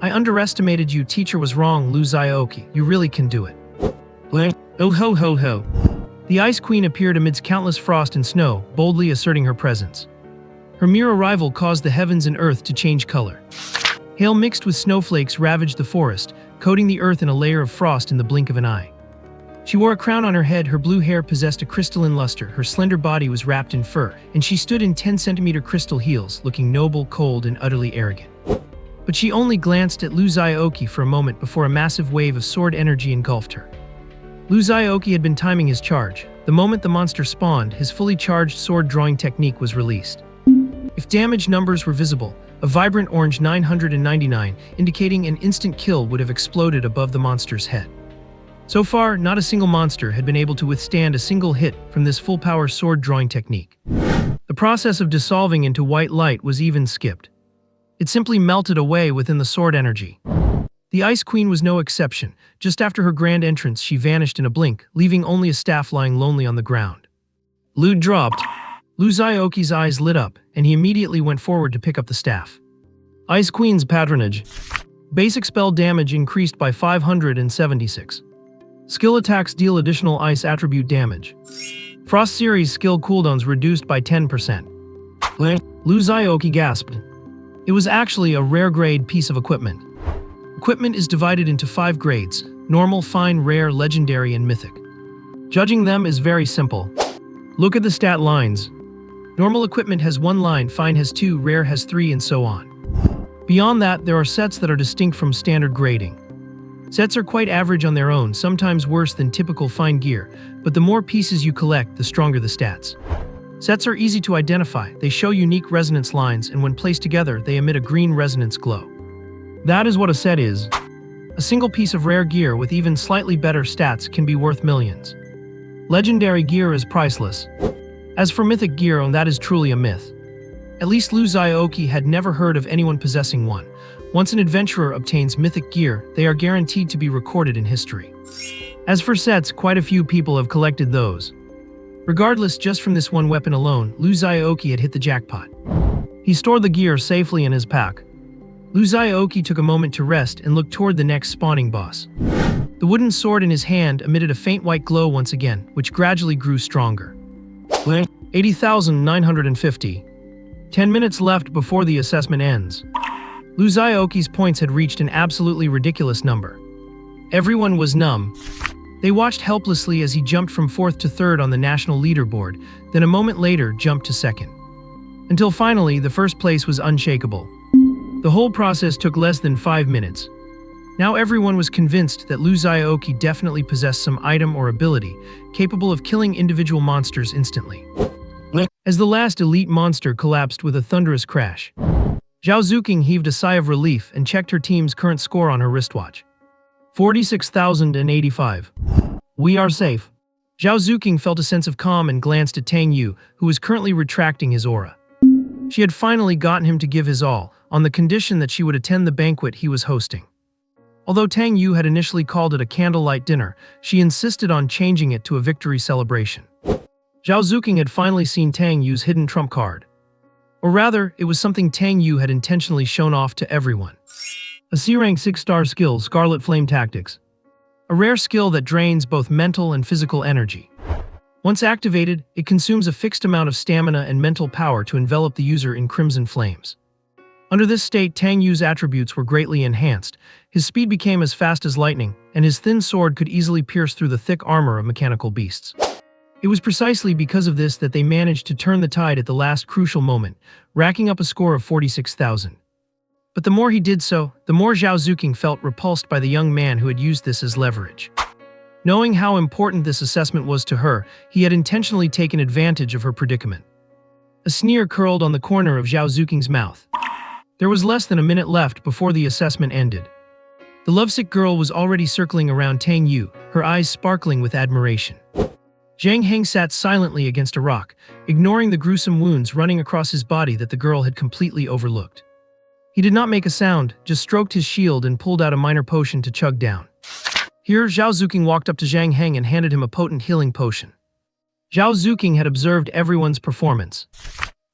[SPEAKER 1] I underestimated you, teacher was wrong, Lu Xiaoqi. You really can do it. Oh ho ho ho. The Ice Queen appeared amidst countless frost and snow, boldly asserting her presence. Her mere arrival caused the heavens and earth to change color. Hail mixed with snowflakes ravaged the forest, coating the earth in a layer of frost in the blink of an eye. She wore a crown on her head, her blue hair possessed a crystalline luster, her slender body was wrapped in fur, and she stood in 10-centimeter crystal heels, looking noble, cold, and utterly arrogant. But she only glanced at Lu Xiaoqi for a moment before a massive wave of sword energy engulfed her. Lu Xiaoqi had been timing his charge. The moment the monster spawned, his fully charged sword-drawing technique was released. If damage numbers were visible, a vibrant orange 999, indicating an instant kill, would have exploded above the monster's head. So far, not a single monster had been able to withstand a single hit from this full-power sword-drawing technique. The process of dissolving into white light was even skipped. It simply melted away within the sword energy. The Ice Queen was no exception. Just after her grand entrance, she vanished in a blink, leaving only a staff lying lonely on the ground. Loot dropped. Lu Xiaoqi's eyes lit up, and he immediately went forward to pick up the staff. Ice Queen's patronage. Basic spell damage increased by 576. Skill attacks deal additional ice attribute damage. Frost series skill cooldowns reduced by 10%. Lu Xiaoqi gasped. It was actually a rare grade piece of equipment. Equipment is divided into 5 grades: normal, fine, rare, legendary, and mythic. Judging them is very simple. Look at the stat lines. Normal equipment has 1 line, fine has 2, rare has 3, and so on. Beyond that, there are sets that are distinct from standard grading. Sets are quite average on their own, sometimes worse than typical fine gear, but the more pieces you collect, the stronger the stats. Sets are easy to identify, they show unique resonance lines, and when placed together, they emit a green resonance glow. That is what a set is. A single piece of rare gear with even slightly better stats can be worth millions. Legendary gear is priceless. As for mythic gear, that is truly a myth. At least Lu Xiaoqi had never heard of anyone possessing one. Once an adventurer obtains mythic gear, they are guaranteed to be recorded in history. As for sets, quite a few people have collected those. Regardless, just from this one weapon alone, Lu Xiaoqi had hit the jackpot. He stored the gear safely in his pack. Lu Xiaoqi took a moment to rest and looked toward the next spawning boss. The wooden sword in his hand emitted a faint white glow once again, which gradually grew stronger. 80,950. 10 minutes left before the assessment ends. Lu Xiaoqi's points had reached an absolutely ridiculous number. Everyone was numb. They watched helplessly as he jumped from 4th to 3rd on the national leaderboard, then a moment later jumped to 2nd. Until finally, the first place was unshakable. The whole process took less than 5 minutes. Now everyone was convinced that Lu Xiaoqi definitely possessed some item or ability capable of killing individual monsters instantly. As the last elite monster collapsed with a thunderous crash, Zhao Zuqing heaved a sigh of relief and checked her team's current score on her wristwatch. 46,085. We are safe. Zhao Zuqing felt a sense of calm and glanced at Tang Yu, who was currently retracting his aura. She had finally gotten him to give his all, on the condition that she would attend the banquet he was hosting. Although Tang Yu had initially called it a candlelight dinner, she insisted on changing it to a victory celebration. Zhao Zuqing had finally seen Tang Yu's hidden trump card. Or rather, it was something Tang Yu had intentionally shown off to everyone. A C-rank 6-star skill, Scarlet Flame Tactics. A rare skill that drains both mental and physical energy. Once activated, it consumes a fixed amount of stamina and mental power to envelop the user in crimson flames. Under this state, Tang Yu's attributes were greatly enhanced. His speed became as fast as lightning, and his thin sword could easily pierce through the thick armor of mechanical beasts. It was precisely because of this that they managed to turn the tide at the last crucial moment, racking up a score of 46,000. But the more he did so, the more Zhao Zuqing felt repulsed by the young man who had used this as leverage. Knowing how important this assessment was to her, he had intentionally taken advantage of her predicament. A sneer curled on the corner of Zhao Zuqing's mouth. There was less than a minute left before the assessment ended. The lovesick girl was already circling around Tang Yu, her eyes sparkling with admiration. Zhang Heng sat silently against a rock, ignoring the gruesome wounds running across his body that the girl had completely overlooked. He did not make a sound, just stroked his shield and pulled out a minor potion to chug down. Here, Zhao Zuqing walked up to Zhang Heng and handed him a potent healing potion. Zhao Zuqing had observed everyone's performance.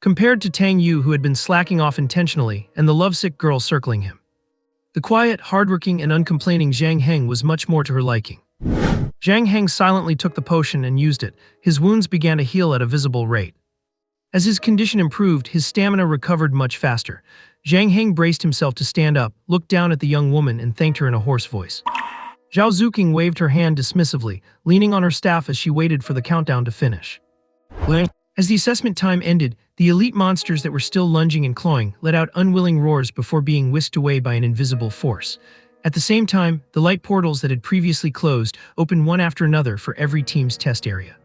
[SPEAKER 1] Compared to Tang Yu, who had been slacking off intentionally, and the lovesick girl circling him. The quiet, hardworking, and uncomplaining Zhang Heng was much more to her liking. Zhang Heng silently took the potion and used it. His wounds began to heal at a visible rate. As his condition improved, his stamina recovered much faster. Zhang Heng braced himself to stand up, looked down at the young woman, and thanked her in a hoarse voice. Zhao Zuqing waved her hand dismissively, leaning on her staff as she waited for the countdown to finish. As the assessment time ended, the elite monsters that were still lunging and clawing let out unwilling roars before being whisked away by an invisible force. At the same time, the light portals that had previously closed opened one after another for every team's test area.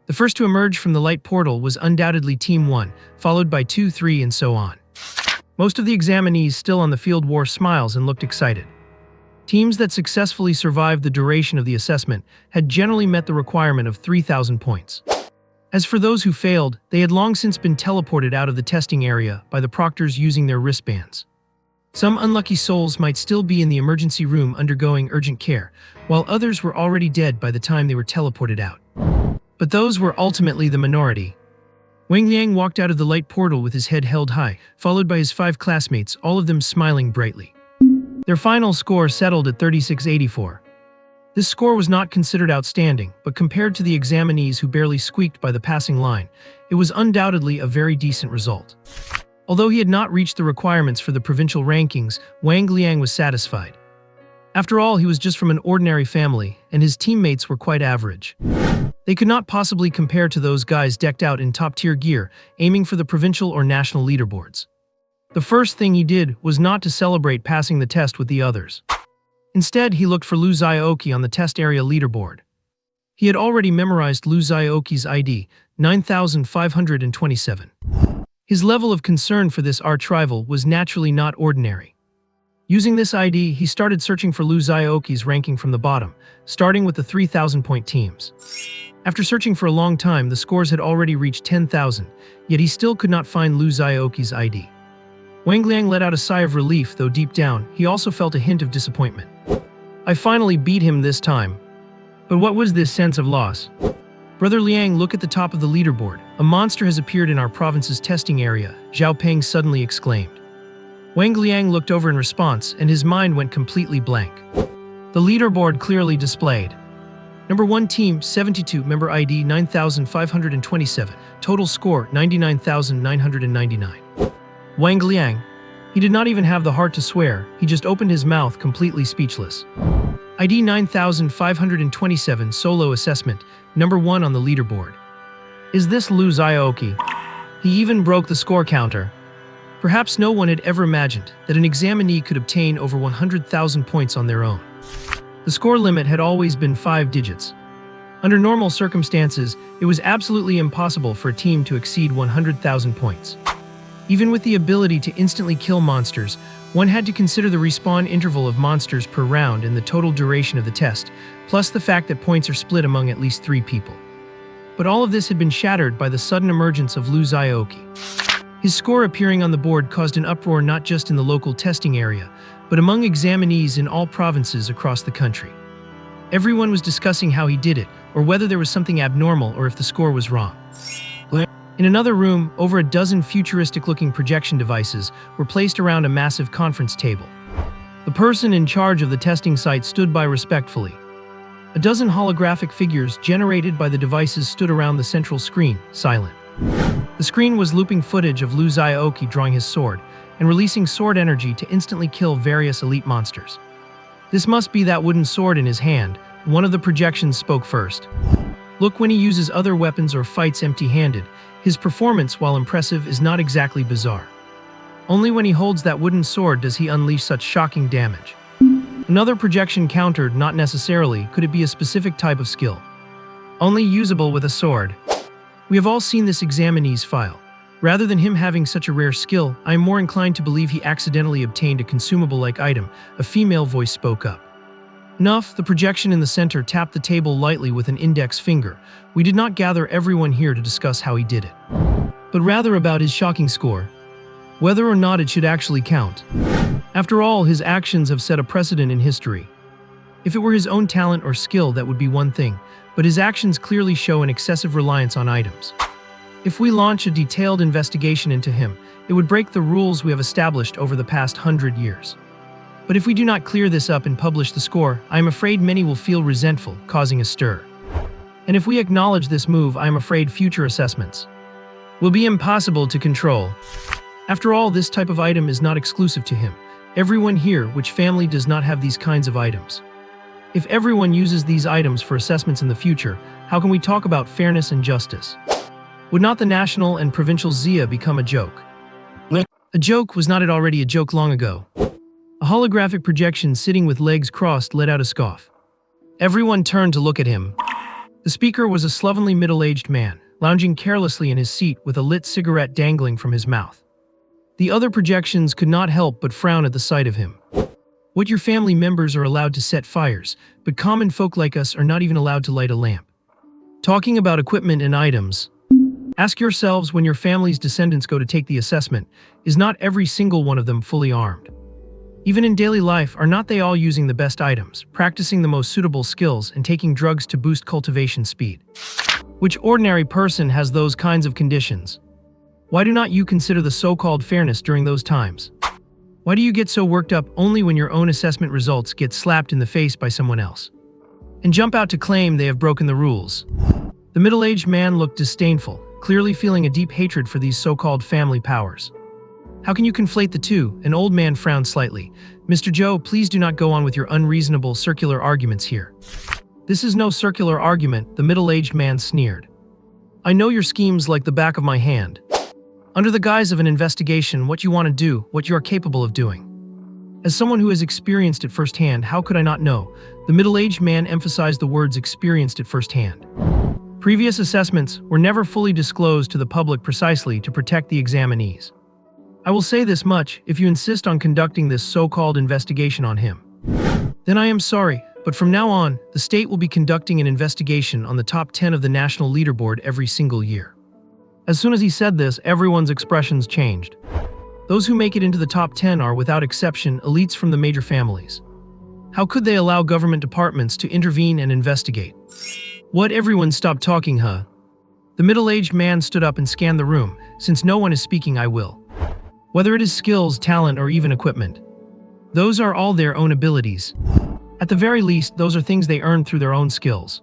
[SPEAKER 1] The first to emerge from the light portal was undoubtedly Team 1, followed by 2, 3, and so on. Most of the examinees still on the field wore smiles and looked excited. Teams that successfully survived the duration of the assessment had generally met the requirement of 3,000 points. As for those who failed, they had long since been teleported out of the testing area by the proctors using their wristbands. Some unlucky souls might still be in the emergency room undergoing urgent care, while others were already dead by the time they were teleported out. But those were ultimately the minority. Wang Liang walked out of the light portal with his head held high, followed by his 5 classmates, all of them smiling brightly. Their final score settled at 3684. This score was not considered outstanding, but compared to the examinees who barely squeaked by the passing line, it was undoubtedly a very decent result. Although he had not reached the requirements for the provincial rankings, Wang Liang was satisfied. After all, he was just from an ordinary family, and his teammates were quite average. They could not possibly compare to those guys decked out in top-tier gear, aiming for the provincial or national leaderboards. The first thing he did was not to celebrate passing the test with the others. Instead, he looked for Lu Xiaoqi on the test area leaderboard. He had already memorized Lu Xiaoqi's ID, 9527. His level of concern for this arch-rival was naturally not ordinary. Using this ID, he started searching for Lu Xiaoqi's ranking from the bottom, starting with the 3,000-point teams. After searching for a long time, the scores had already reached 10,000, yet he still could not find Lu Xiaoqi's ID. Wang Liang let out a sigh of relief, though deep down, he also felt a hint of disappointment. I finally beat him this time. But what was this sense of loss? Brother Liang, look at the top of the leaderboard. A monster has appeared in our province's testing area, Zhao Peng suddenly exclaimed. Wang Liang looked over in response, and his mind went completely blank. The leaderboard clearly displayed. Number 1 team, 72, member ID 9527, total score 99,999. Wang Liang. He did not even have the heart to swear, he just opened his mouth completely speechless. ID 9527 solo assessment, number 1 on the leaderboard. Is this Lu Xiaoqi? He even broke the score counter. Perhaps no one had ever imagined that an examinee could obtain over 100,000 points on their own. The score limit had always been 5 digits. Under normal circumstances, it was absolutely impossible for a team to exceed 100,000 points. Even with the ability to instantly kill monsters, one had to consider the respawn interval of monsters per round and the total duration of the test, plus the fact that points are split among at least 3 people. But all of this had been shattered by the sudden emergence of Lu Xiaoqi. His score appearing on the board caused an uproar not just in the local testing area, but among examinees in all provinces across the country. Everyone was discussing how he did it, or whether there was something abnormal or if the score was wrong. In another room, over a dozen futuristic-looking projection devices were placed around a massive conference table. The person in charge of the testing site stood by respectfully. A dozen holographic figures generated by the devices stood around the central screen, silent. The screen was looping footage of Lu Xiaoqi drawing his sword and releasing sword energy to instantly kill various elite monsters. This must be that wooden sword in his hand, one of the projections spoke first. Look, when he uses other weapons or fights empty-handed, his performance, while impressive, is not exactly bizarre. Only when he holds that wooden sword does he unleash such shocking damage. Another projection countered, not necessarily, could it be a specific type of skill. Only usable with a sword. We have all seen this examinee's file. Rather than him having such a rare skill, I am more inclined to believe he accidentally obtained a consumable-like item, a female voice spoke up. Nuff, the projection in the center tapped the table lightly with an index finger. We did not gather everyone here to discuss how he did it, but rather about his shocking score. Whether or not it should actually count. After all, his actions have set a precedent in history. If it were his own talent or skill, that would be one thing, but his actions clearly show an excessive reliance on items. If we launch a detailed investigation into him, it would break the rules we have established over the past 100 years. But if we do not clear this up and publish the score, I am afraid many will feel resentful, causing a stir. And if we acknowledge this move, I am afraid future assessments will be impossible to control. After all, this type of item is not exclusive to him. Everyone here, which family does not have these kinds of items? If everyone uses these items for assessments in the future, how can we talk about fairness and justice? Would not the national and provincial Zia become a joke? A joke, was not it already a joke long ago? A holographic projection sitting with legs crossed let out a scoff. Everyone turned to look at him. The speaker was a slovenly middle-aged man, lounging carelessly in his seat with a lit cigarette dangling from his mouth. The other projections could not help but frown at the sight of him. What your family members are allowed to set fires, but common folk like us are not even allowed to light a lamp. Talking about equipment and items. Ask yourselves, when your family's descendants go to take the assessment, is not every single one of them fully armed? Even in daily life, are not they all using the best items, practicing the most suitable skills, and taking drugs to boost cultivation speed? Which ordinary person has those kinds of conditions? Why do not you consider the so-called fairness during those times? Why do you get so worked up only when your own assessment results get slapped in the face by someone else? And jump out to claim they have broken the rules. The middle-aged man looked disdainful, clearly feeling a deep hatred for these so-called family powers. How can you conflate the two? An old man frowned slightly. Mr. Joe, please do not go on with your unreasonable circular arguments here. This is no circular argument, the middle-aged man sneered. I know your schemes like the back of my hand. Under the guise of an investigation, what you want to do, what you are capable of doing. As someone who has experienced it firsthand, how could I not know? The middle-aged man emphasized the words experienced it firsthand. Previous assessments were never fully disclosed to the public precisely to protect the examinees. I will say this much, if you insist on conducting this so-called investigation on him, then I am sorry, but from now on, the state will be conducting an investigation on the top 10 of the national leaderboard every single year. As soon as he said this, everyone's expressions changed. Those who make it into the top 10 are, without exception, elites from the major families. How could they allow government departments to intervene and investigate? What? Everyone stop talking, huh? The middle-aged man stood up and scanned the room. Since no one is speaking, I will. Whether it is skills, talent, or even equipment. Those are all their own abilities. At the very least, those are things they earned through their own skills.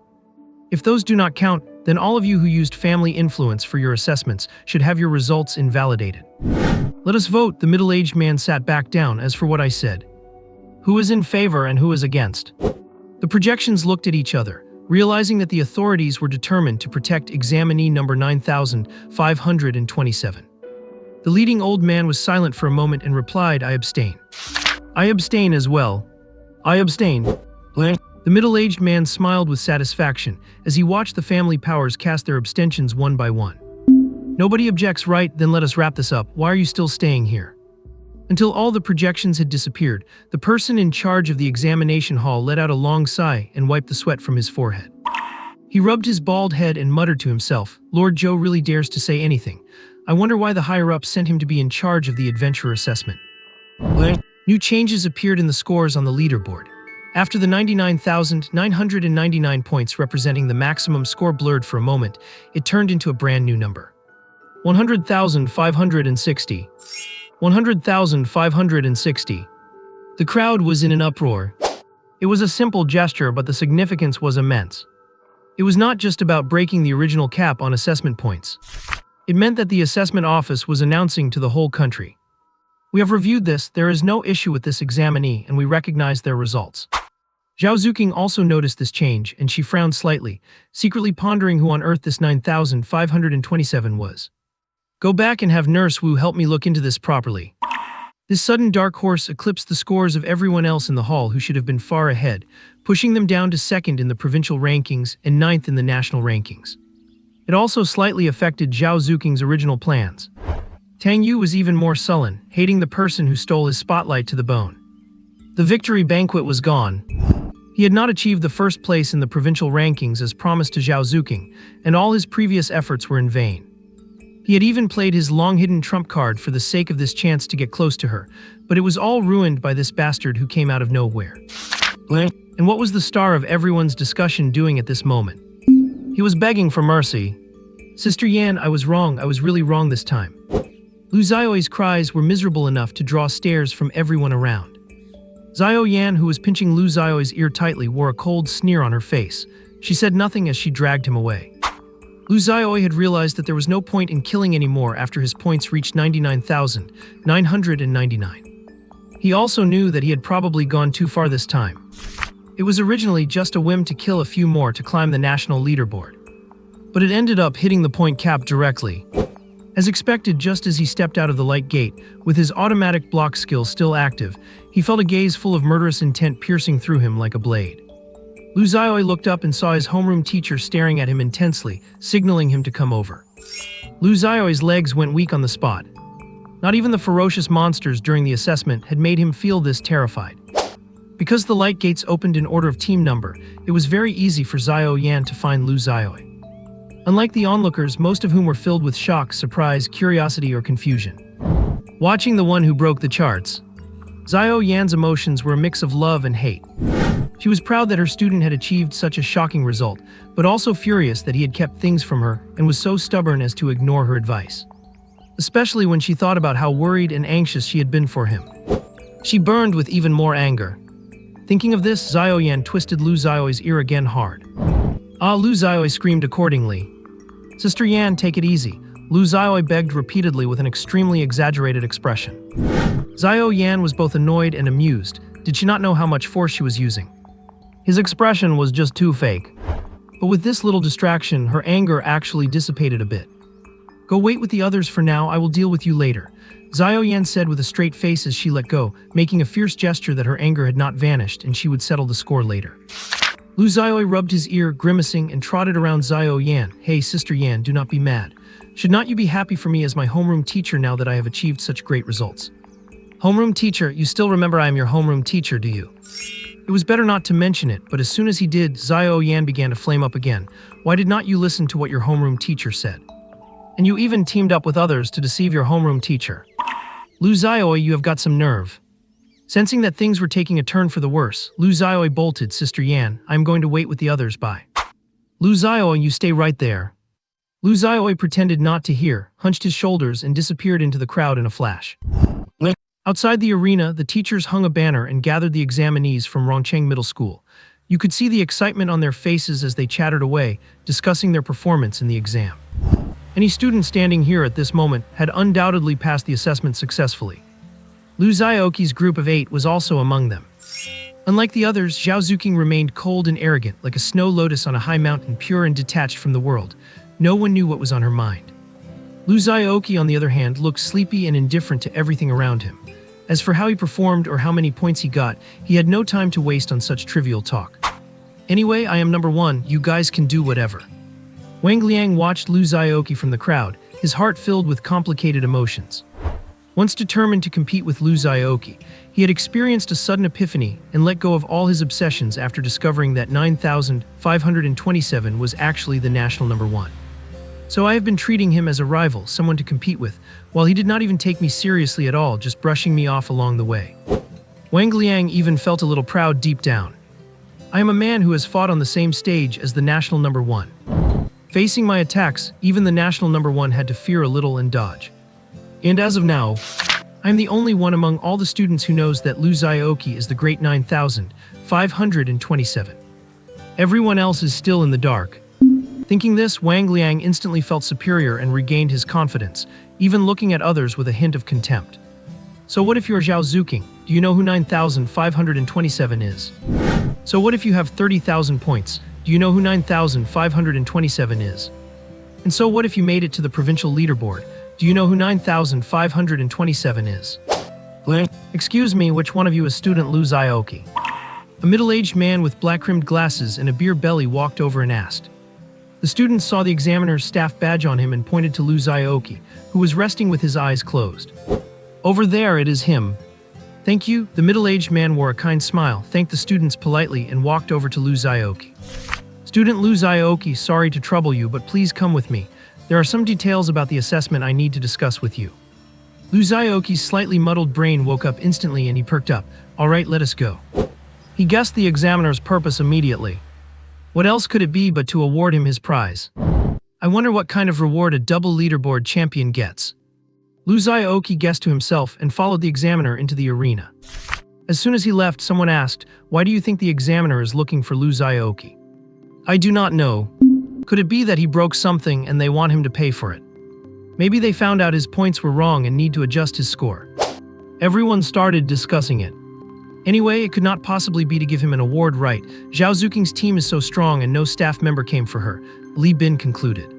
[SPEAKER 1] If those do not count, then all of you who used family influence for your assessments should have your results invalidated. Let us vote. The middle-aged man sat back down. As for what I said, who is in favor and who is against? The projections looked at each other, realizing that the authorities were determined to protect examinee number 9527. The leading old man was silent for a moment and replied, I abstain. I abstain as well. I abstain. The middle-aged man smiled with satisfaction as he watched the family powers cast their abstentions one by one. Nobody objects, right? Then let us wrap this up. Why are you still staying here? Until all the projections had disappeared, the person in charge of the examination hall let out a long sigh and wiped the sweat from his forehead. He rubbed his bald head and muttered to himself, Lord Joe really dares to say anything. I wonder why the higher-ups sent him to be in charge of the adventurer assessment. New changes appeared in the scores on the leaderboard. After the 99,999 points representing the maximum score blurred for a moment, it turned into a brand new number. 100,560. 100,560. The crowd was in an uproar. It was a simple gesture, but the significance was immense. It was not just about breaking the original cap on assessment points. It meant that the assessment office was announcing to the whole country, we have reviewed this, there is no issue with this examinee, and we recognize their results. Zhao Zuqing also noticed this change, and she frowned slightly, secretly pondering who on earth this 9,527 was. Go back and have Nurse Wu help me look into this properly. This sudden dark horse eclipsed the scores of everyone else in the hall who should have been far ahead, pushing them down to second in the provincial rankings and ninth in the national rankings. It also slightly affected Zhao Zuqing's original plans. Tang Yu was even more sullen, hating the person who stole his spotlight to the bone. The victory banquet was gone. He had not achieved the first place in the provincial rankings as promised to Zhao Zuqing, and all his previous efforts were in vain. He had even played his long-hidden trump card for the sake of this chance to get close to her, but it was all ruined by this bastard who came out of nowhere. And what was the star of everyone's discussion doing at this moment? He was begging for mercy. Sister Yan, I was wrong, I was really wrong this time. Lu Xiaoqi's cries were miserable enough to draw stares from everyone around. Xiao Yan, who was pinching Lu Xiaoqi's ear tightly, wore a cold sneer on her face. She said nothing as she dragged him away. Lu Xiaoqi had realized that there was no point in killing anymore after his points reached 99,999. He also knew that he had probably gone too far this time. It was originally just a whim to kill a few more to climb the national leaderboard. But it ended up hitting the point cap directly. As expected, just as he stepped out of the light gate, with his automatic block skill still active, he felt a gaze full of murderous intent piercing through him like a blade. Lu Xiaoqi looked up and saw his homeroom teacher staring at him intensely, signaling him to come over. Lu Xiaoqi's legs went weak on the spot. Not even the ferocious monsters during the assessment had made him feel this terrified. Because the light gates opened in order of team number, it was very easy for Xiao Yan to find Lu Xiaoqi. Unlike the onlookers, most of whom were filled with shock, surprise, curiosity, or confusion. Watching the one who broke the charts, Xiao Yan's emotions were a mix of love and hate. She was proud that her student had achieved such a shocking result, but also furious that he had kept things from her and was so stubborn as to ignore her advice. Especially when she thought about how worried and anxious she had been for him. She burned with even more anger. Thinking of this, Xiao Yan twisted Lu Xiaoqi's ear again hard. Lu Xiaoqi screamed accordingly. "Sister Yan, take it easy," Lu Xiaoqi begged repeatedly with an extremely exaggerated expression. Xiao Yan was both annoyed and amused. Did she not know how much force she was using? His expression was just too fake. But with this little distraction, her anger actually dissipated a bit. "Go wait with the others for now, I will deal with you later," Xiao Yan said with a straight face as she let go, making a fierce gesture that her anger had not vanished and she would settle the score later. Lu Xiaoqi rubbed his ear, grimacing, and trotted around Xiao Yan. "Hey, Sister Yan, do not be mad. Should not you be happy for me as my homeroom teacher now that I have achieved such great results?" "Homeroom teacher, you still remember I am your homeroom teacher, do you?" It was better not to mention it, but as soon as he did, Xiao Yan began to flame up again. "Why did not you listen to what your homeroom teacher said? And you even teamed up with others to deceive your homeroom teacher. Lu Xiaoqi, you have got some nerve." Sensing that things were taking a turn for the worse, Lu Xiaoqi bolted. "Sister Yan, I am going to wait with the others, bye." "Lu Xiaoqi, you stay right there." Lu Xiaoqi pretended not to hear, hunched his shoulders, and disappeared into the crowd in a flash. Outside the arena, the teachers hung a banner and gathered the examinees from Rongcheng Middle School. You could see the excitement on their faces as they chattered away, discussing their performance in the exam. Any student standing here at this moment had undoubtedly passed the assessment successfully. Lu Xiaoqi's group of 8 was also among them. Unlike the others, Zhao Zuqing remained cold and arrogant, like a snow lotus on a high mountain, pure and detached from the world. No one knew what was on her mind. Lu Xiaoqi, on the other hand, looked sleepy and indifferent to everything around him. As for how he performed or how many points he got, he had no time to waste on such trivial talk. "Anyway, I am number 1, you guys can do whatever." Wang Liang watched Lu Xiaoqi from the crowd, his heart filled with complicated emotions. Once determined to compete with Lu Xiaoqi, he had experienced a sudden epiphany and let go of all his obsessions after discovering that 9,527 was actually the national number 1. "So I have been treating him as a rival, someone to compete with, while he did not even take me seriously at all, just brushing me off along the way." Wang Liang even felt a little proud deep down. "I am a man who has fought on the same stage as the national number 1. Facing my attacks, even the national number 1 had to fear a little and dodge. And as of now, I am the only one among all the students who knows that Lu Xiaoqi is the great 9,527. Everyone else is still in the dark." Thinking this, Wang Liang instantly felt superior and regained his confidence, even looking at others with a hint of contempt. "So what if you're Zhao Zuqing? Do you know who 9,527 is? So what if you have 30,000 points? Do you know who 9,527 is? And so what if you made it to the provincial leaderboard? Do you know who 9,527 is? Excuse me, which one of you is student Lu Xiaoqi?" A middle-aged man with black-rimmed glasses and a beer belly walked over and asked. The student saw the examiner's staff badge on him and pointed to Lu Xiaoqi, who was resting with his eyes closed. "Over there, it is him." "Thank you." The middle-aged man wore a kind smile, thanked the students politely, and walked over to Lu Xiaoqi. "Student Lu Xiaoqi, sorry to trouble you, but please come with me. There are some details about the assessment I need to discuss with you." Lu Xiaoqi's slightly muddled brain woke up instantly and he perked up. "All right, let us go." He guessed the examiner's purpose immediately. What else could it be but to award him his prize? I wonder what kind of reward a double leaderboard champion gets. Lu Xiaoqi guessed to himself and followed the examiner into the arena. As soon as he left, someone asked, "Why do you think the examiner is looking for Lu Xiaoqi?" "I do not know. Could it be that he broke something and they want him to pay for it? Maybe they found out his points were wrong and need to adjust his score." Everyone started discussing it. Anyway, it could not possibly be to give him an award, right? Zhao Zuking's team is so strong and no staff member came for her, Li Bin concluded.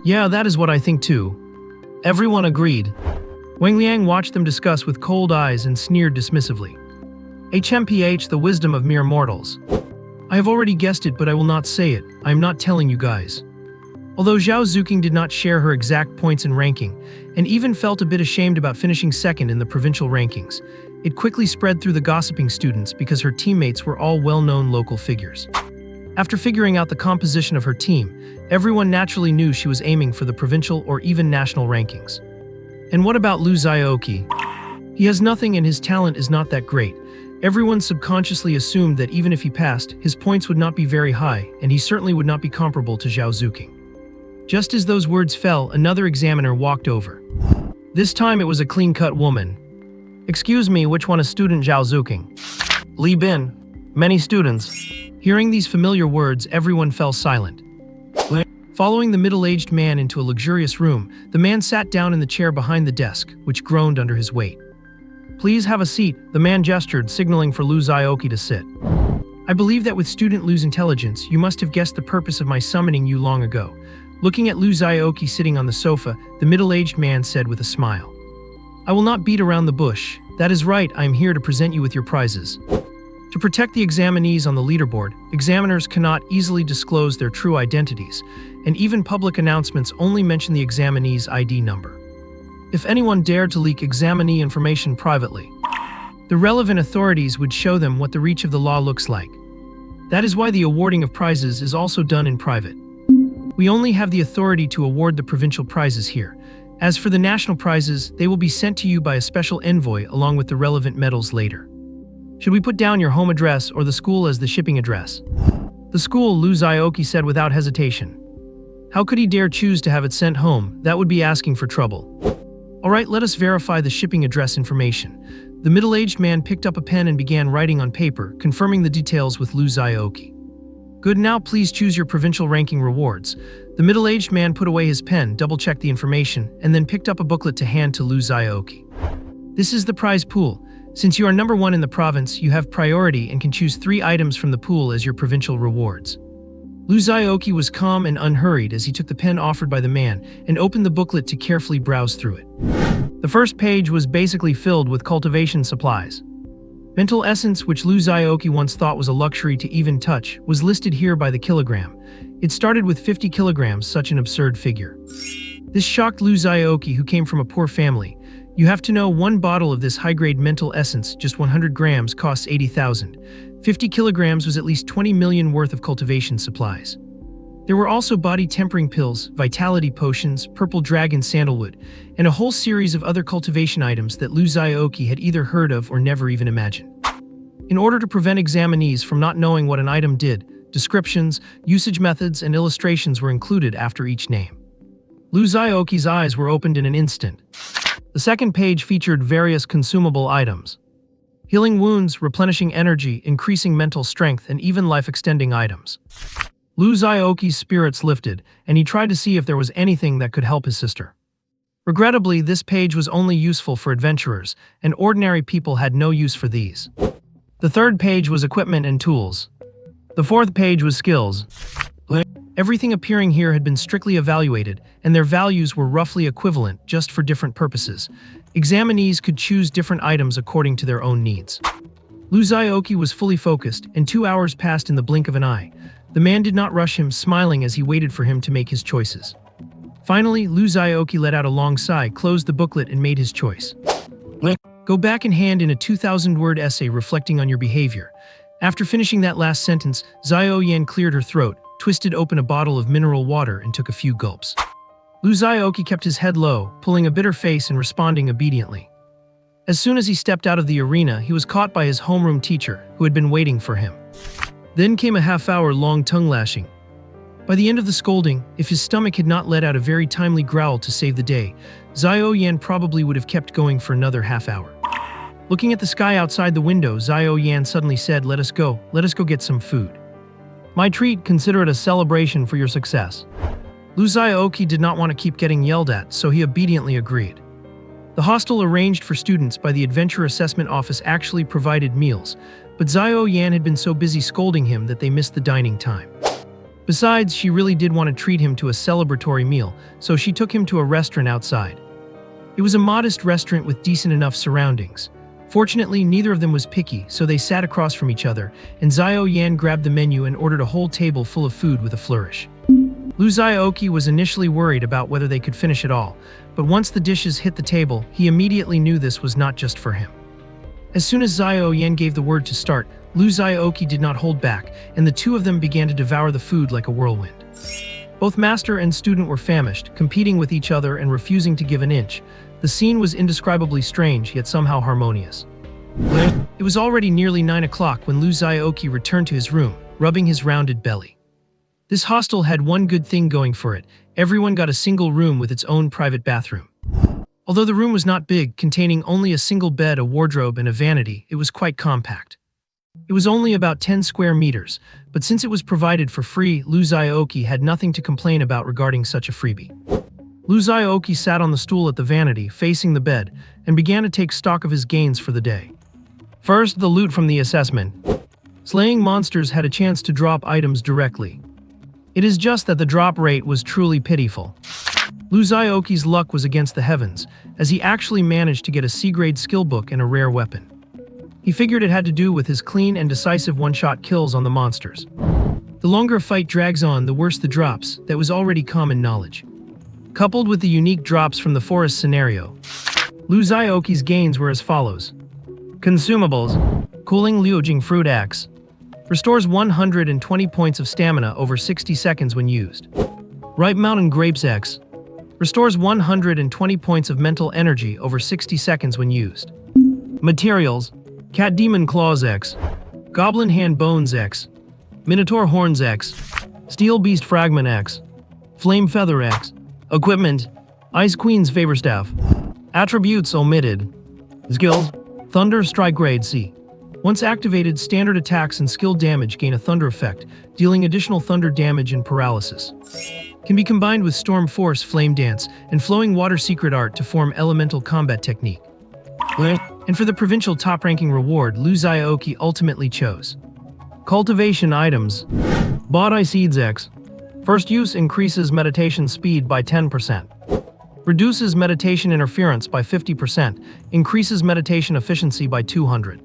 [SPEAKER 1] Yeah, that is what I think too. Everyone agreed. Wang Liang watched them discuss with cold eyes and sneered dismissively. HMPH, the wisdom of mere mortals. I have already guessed it, but I will not say it. I am not telling you guys. Although Zhao Zuking did not share her exact points in ranking, and even felt a bit ashamed about finishing second in the provincial rankings, it quickly spread through the gossiping students because her teammates were all well-known local figures. After figuring out the composition of her team, everyone naturally knew she was aiming for the provincial or even national rankings. And what about Lu Xiaoqi? He has nothing and his talent is not that great. Everyone subconsciously assumed that even if he passed, his points would not be very high, and he certainly would not be comparable to Zhao Zuking. Just as those words fell, another examiner walked over. This time it was a clean-cut woman. Excuse me, which one is student Zhao Zuking? Li Bin. Many students. Hearing these familiar words, everyone fell silent. Following the middle-aged man into a luxurious room, the man sat down in the chair behind the desk, which groaned under his weight. Please have a seat, the man gestured, signaling for Lu Xiaoqi to sit. I believe that with student Lu's intelligence, you must have guessed the purpose of my summoning you long ago. Looking at Lu Xiaoqi sitting on the sofa, the middle-aged man said with a smile. I will not beat around the bush. That is right, I am here to present you with your prizes. To protect the examinees on the leaderboard, examiners cannot easily disclose their true identities, and even public announcements only mention the examinee's ID number. If anyone dared to leak examinee information privately, the relevant authorities would show them what the reach of the law looks like. That is why the awarding of prizes is also done in private. We only have the authority to award the provincial prizes here. As for the national prizes, they will be sent to you by a special envoy along with the relevant medals later. Should we put down your home address or the school as the shipping address? The school, Lu Xiaoqi said without hesitation. How could he dare choose to have it sent home? That would be asking for trouble. Alright, let us verify the shipping address information. The middle-aged man picked up a pen and began writing on paper, confirming the details with Lu Xiaoqi. Good, now please choose your provincial ranking rewards. The middle-aged man put away his pen, double-checked the information, and then picked up a booklet to hand to Lu Xiaoqi. This is the prize pool. Since you are number 1 in the province, you have priority and can choose 3 items from the pool as your provincial rewards. Lu Xiaoqi was calm and unhurried as he took the pen offered by the man and opened the booklet to carefully browse through it. The first page was basically filled with cultivation supplies. Mental essence, which Lu Xiaoqi once thought was a luxury to even touch, was listed here by the kilogram. It started with 50 kilograms, such an absurd figure. This shocked Lu Xiaoqi, who came from a poor family. You have to know, one bottle of this high-grade mental essence, just 100 grams, costs 80,000. 50 kilograms was at least 20 million worth of cultivation supplies. There were also body tempering pills, vitality potions, purple dragon sandalwood, and a whole series of other cultivation items that Lu Xiaoqi had either heard of or never even imagined. In order to prevent examinees from not knowing what an item did, descriptions, usage methods, and illustrations were included after each name. Lu Xiaoqi's eyes were opened in an instant. The second page featured various consumable items. Healing wounds, replenishing energy, increasing mental strength, and even life-extending items. Lu Xiaoqi's spirits lifted, and he tried to see if there was anything that could help his sister. Regrettably, this page was only useful for adventurers, and ordinary people had no use for these. The third page was equipment and tools. The fourth page was skills. Everything appearing here had been strictly evaluated, and their values were roughly equivalent, just for different purposes. Examinees could choose different items according to their own needs. Lu Xiaoqi was fully focused, and 2 hours passed in the blink of an eye. The man did not rush him, smiling as he waited for him to make his choices. Finally, Lu Xiaoqi let out a long sigh, closed the booklet, and made his choice. Go back and hand in a 2,000-word essay reflecting on your behavior. After finishing that last sentence, Xiao Yan cleared her throat, twisted open a bottle of mineral water, and took a few gulps. Lu Xiaoqi kept his head low, pulling a bitter face and responding obediently. As soon as he stepped out of the arena, he was caught by his homeroom teacher, who had been waiting for him. Then came a half-hour-long tongue-lashing. By the end of the scolding, if his stomach had not let out a very timely growl to save the day, Xiao Yan probably would have kept going for another half hour. Looking at the sky outside the window, Xiao Yan suddenly said, let us go get some food. My treat, consider it a celebration for your success. Lu Xiaoqi did not want to keep getting yelled at, so he obediently agreed. The hostel arranged for students by the Adventure Assessment Office actually provided meals, but Xiao Yan had been so busy scolding him that they missed the dining time. Besides, she really did want to treat him to a celebratory meal, so she took him to a restaurant outside. It was a modest restaurant with decent enough surroundings. Fortunately, neither of them was picky, so they sat across from each other, and Xiao Yan grabbed the menu and ordered a whole table full of food with a flourish. Lu Xiaoqi was initially worried about whether they could finish it all, but once the dishes hit the table, he immediately knew this was not just for him. As soon as Xiao Yan gave the word to start, Lu Xiaoqi did not hold back, and the two of them began to devour the food like a whirlwind. Both master and student were famished, competing with each other and refusing to give an inch. The scene was indescribably strange, yet somehow harmonious. It was already nearly 9 o'clock when Lu Xiaoqi returned to his room, rubbing his rounded belly. This hostel had one good thing going for it: everyone got a single room with its own private bathroom. Although the room was not big, containing only a single bed, a wardrobe, and a vanity, it was quite compact. It was only about 10 square meters, but since it was provided for free, Lu Xiaoqi had nothing to complain about regarding such a freebie. Lu Xiaoqi sat on the stool at the vanity, facing the bed, and began to take stock of his gains for the day. First, the loot from the assessment. Slaying monsters had a chance to drop items directly. It is just that the drop rate was truly pitiful. Lu Xiaoqi's luck was against the heavens, as he actually managed to get a C-grade skill book and a rare weapon. He figured it had to do with his clean and decisive one-shot kills on the monsters. The longer a fight drags on, the worse the drops. That was already common knowledge. Coupled with the unique drops from the forest scenario, Lu Xiaoqi's gains were as follows. Consumables: Cooling Liujing Fruit Axe. Restores 120 points of stamina over 60 seconds when used. Ripe Mountain Grapes X. Restores 120 points of mental energy over 60 seconds when used. Materials: Cat Demon Claws X. Goblin Hand Bones X. Minotaur Horns X. Steel Beast Fragment X. Flame Feather X. Equipment: Ice Queen's Favor Staff. Attributes omitted. Skills: Thunder Strike Grade C. Once activated, standard attacks and skill damage gain a thunder effect, dealing additional thunder damage and paralysis. Can be combined with Storm Force Flame Dance and Flowing Water Secret Art to form elemental combat technique. And for the provincial top-ranking reward, Lu Xiaoqi ultimately chose Cultivation Items. Bodhi Seeds X. First use increases meditation speed by 10%. Reduces meditation interference by 50%, increases meditation efficiency by 200.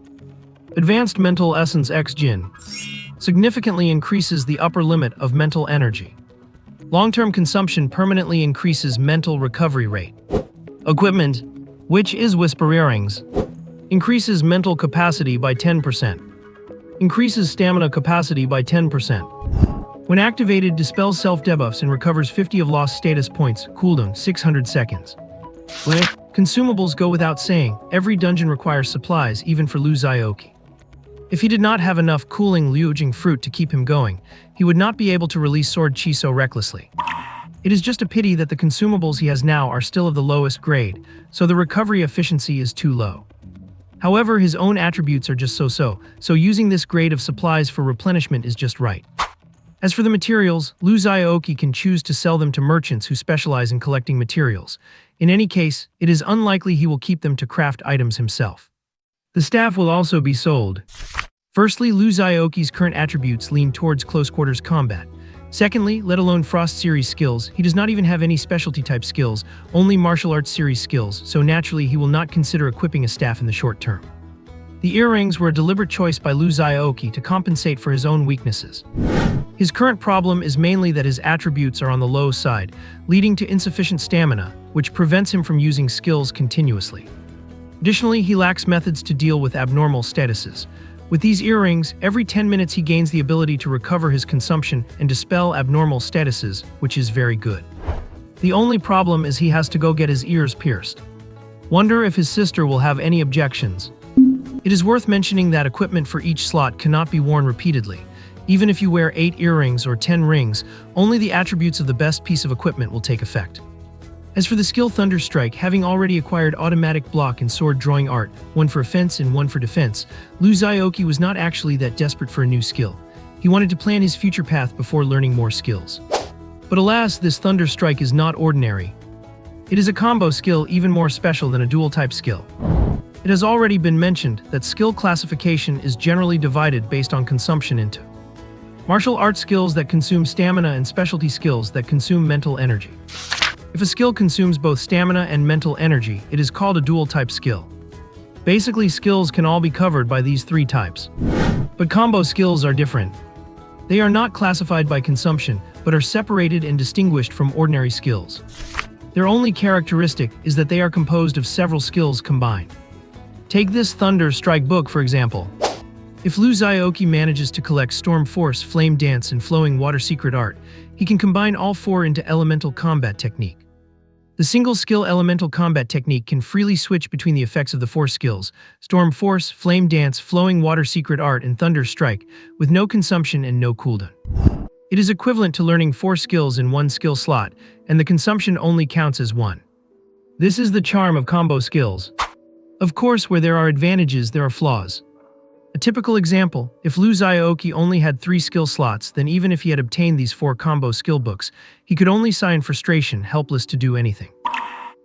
[SPEAKER 1] Advanced Mental Essence X Jin. Significantly increases the upper limit of mental energy. Long-term consumption permanently increases mental recovery rate. Equipment: Which is Whisper Earrings. Increases mental capacity by 10%. Increases stamina capacity by 10%. When activated, dispels self-debuffs and recovers 50 of lost status points, cooldown 600 seconds. Consumables go without saying, every dungeon requires supplies, even for Lu Xiaoqi. If he did not have enough cooling Liujing fruit to keep him going, he would not be able to release Sword Chi so recklessly. It is just a pity that the consumables he has now are still of the lowest grade, so the recovery efficiency is too low. However, his own attributes are just so using this grade of supplies for replenishment is just right. As for the materials, Lu Xiaoqi can choose to sell them to merchants who specialize in collecting materials. In any case, it is unlikely he will keep them to craft items himself. The staff will also be sold. Firstly, Lu Xiaoqi's current attributes lean towards close-quarters combat. Secondly, let alone Frost Series skills, he does not even have any specialty-type skills, only martial arts series skills, so naturally he will not consider equipping a staff in the short term. The earrings were a deliberate choice by Lu Xiaoqi to compensate for his own weaknesses. His current problem is mainly that his attributes are on the low side, leading to insufficient stamina, which prevents him from using skills continuously. Additionally, he lacks methods to deal with abnormal statuses. With these earrings, every 10 minutes he gains the ability to recover his consumption and dispel abnormal statuses, which is very good. The only problem is he has to go get his ears pierced. Wonder if his sister will have any objections. It is worth mentioning that equipment for each slot cannot be worn repeatedly. Even if you wear 8 earrings or 10 rings, only the attributes of the best piece of equipment will take effect. As for the skill Thunder Strike, having already acquired automatic block and sword drawing art, one for offense and one for defense, Lu Xiaoqi was not actually that desperate for a new skill. He wanted to plan his future path before learning more skills. But alas, this Thunder Strike is not ordinary. It is a combo skill even more special than a duel-type skill. It has already been mentioned that skill classification is generally divided based on consumption into martial arts skills that consume stamina and specialty skills that consume mental energy. If a skill consumes both stamina and mental energy, it is called a duel-type skill. Basically, skills can all be covered by these three types. But combo skills are different. They are not classified by consumption, but are separated and distinguished from ordinary skills. Their only characteristic is that they are composed of several skills combined. Take this Thunder Strike book, for example. If Lu Xiaoqi manages to collect Storm Force, Flame Dance, and Flowing Water Secret Art, he can combine all four into Elemental Combat Technique. The single-skill Elemental Combat Technique can freely switch between the effects of the four skills, Storm Force, Flame Dance, Flowing Water Secret Art, and Thunder Strike, with no consumption and no cooldown. It is equivalent to learning 4 skills in one skill slot, and the consumption only counts as 1. This is the charm of combo skills. Of course, where there are advantages, there are flaws. A typical example, if Lu Xiaoqi only had 3 skill slots, then even if he had obtained these 4 combo skill books, he could only sigh in frustration, helpless to do anything.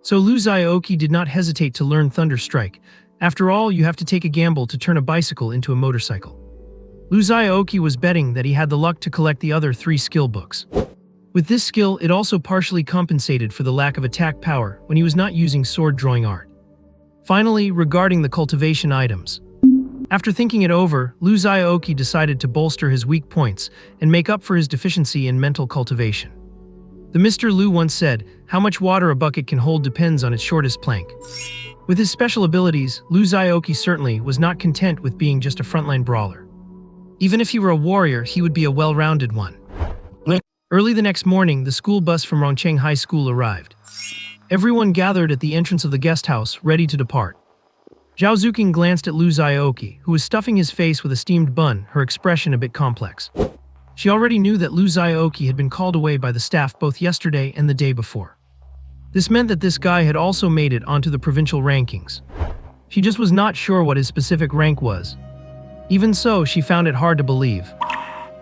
[SPEAKER 1] So Lu Xiaoqi did not hesitate to learn Thunder Strike. After all, you have to take a gamble to turn a bicycle into a motorcycle. Lu Xiaoqi was betting that he had the luck to collect the other 3 skill books. With this skill, it also partially compensated for the lack of attack power when he was not using sword drawing art. Finally, regarding the cultivation items. After thinking it over, Lu Xiaoqi decided to bolster his weak points and make up for his deficiency in mental cultivation. The Mr. Lu once said, "How much water a bucket can hold depends on its shortest plank." With his special abilities, Lu Xiaoqi certainly was not content with being just a frontline brawler. Even if he were a warrior, he would be a well-rounded one. Early the next morning, the school bus from Rongcheng High School arrived. Everyone gathered at the entrance of the guest house, ready to depart. Zhao Zuqing glanced at Lu Xiaoqi, who was stuffing his face with a steamed bun, her expression a bit complex. She already knew that Lu Xiaoqi had been called away by the staff both yesterday and the day before. This meant that this guy had also made it onto the provincial rankings. She just was not sure what his specific rank was. Even so, she found it hard to believe.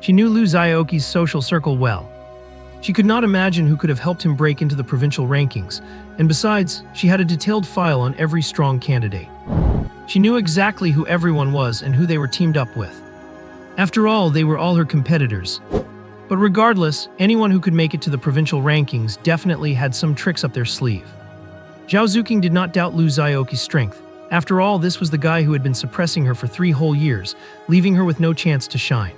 [SPEAKER 1] She knew Lu Xiaoqi's social circle well. She could not imagine who could have helped him break into the provincial rankings, and besides, she had a detailed file on every strong candidate. She knew exactly who everyone was and who they were teamed up with. After all, they were all her competitors. But regardless, anyone who could make it to the provincial rankings definitely had some tricks up their sleeve. Zhao Zuqing did not doubt Lu Xiaoqi's strength. After all, this was the guy who had been suppressing her for 3 whole years, leaving her with no chance to shine.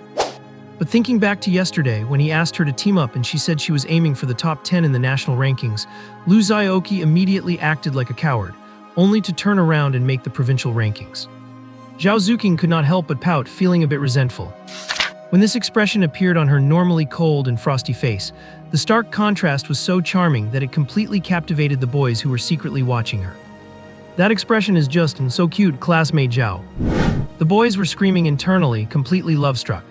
[SPEAKER 1] But thinking back to yesterday, when he asked her to team up and she said she was aiming for the top 10 in the national rankings, Lu Xiaoqi immediately acted like a coward, only to turn around and make the provincial rankings. Zhao Zuqing could not help but pout, feeling a bit resentful. When this expression appeared on her normally cold and frosty face, the stark contrast was so charming that it completely captivated the boys who were secretly watching her. "That expression is just and so cute, classmate Zhao." The boys were screaming internally, completely love-struck.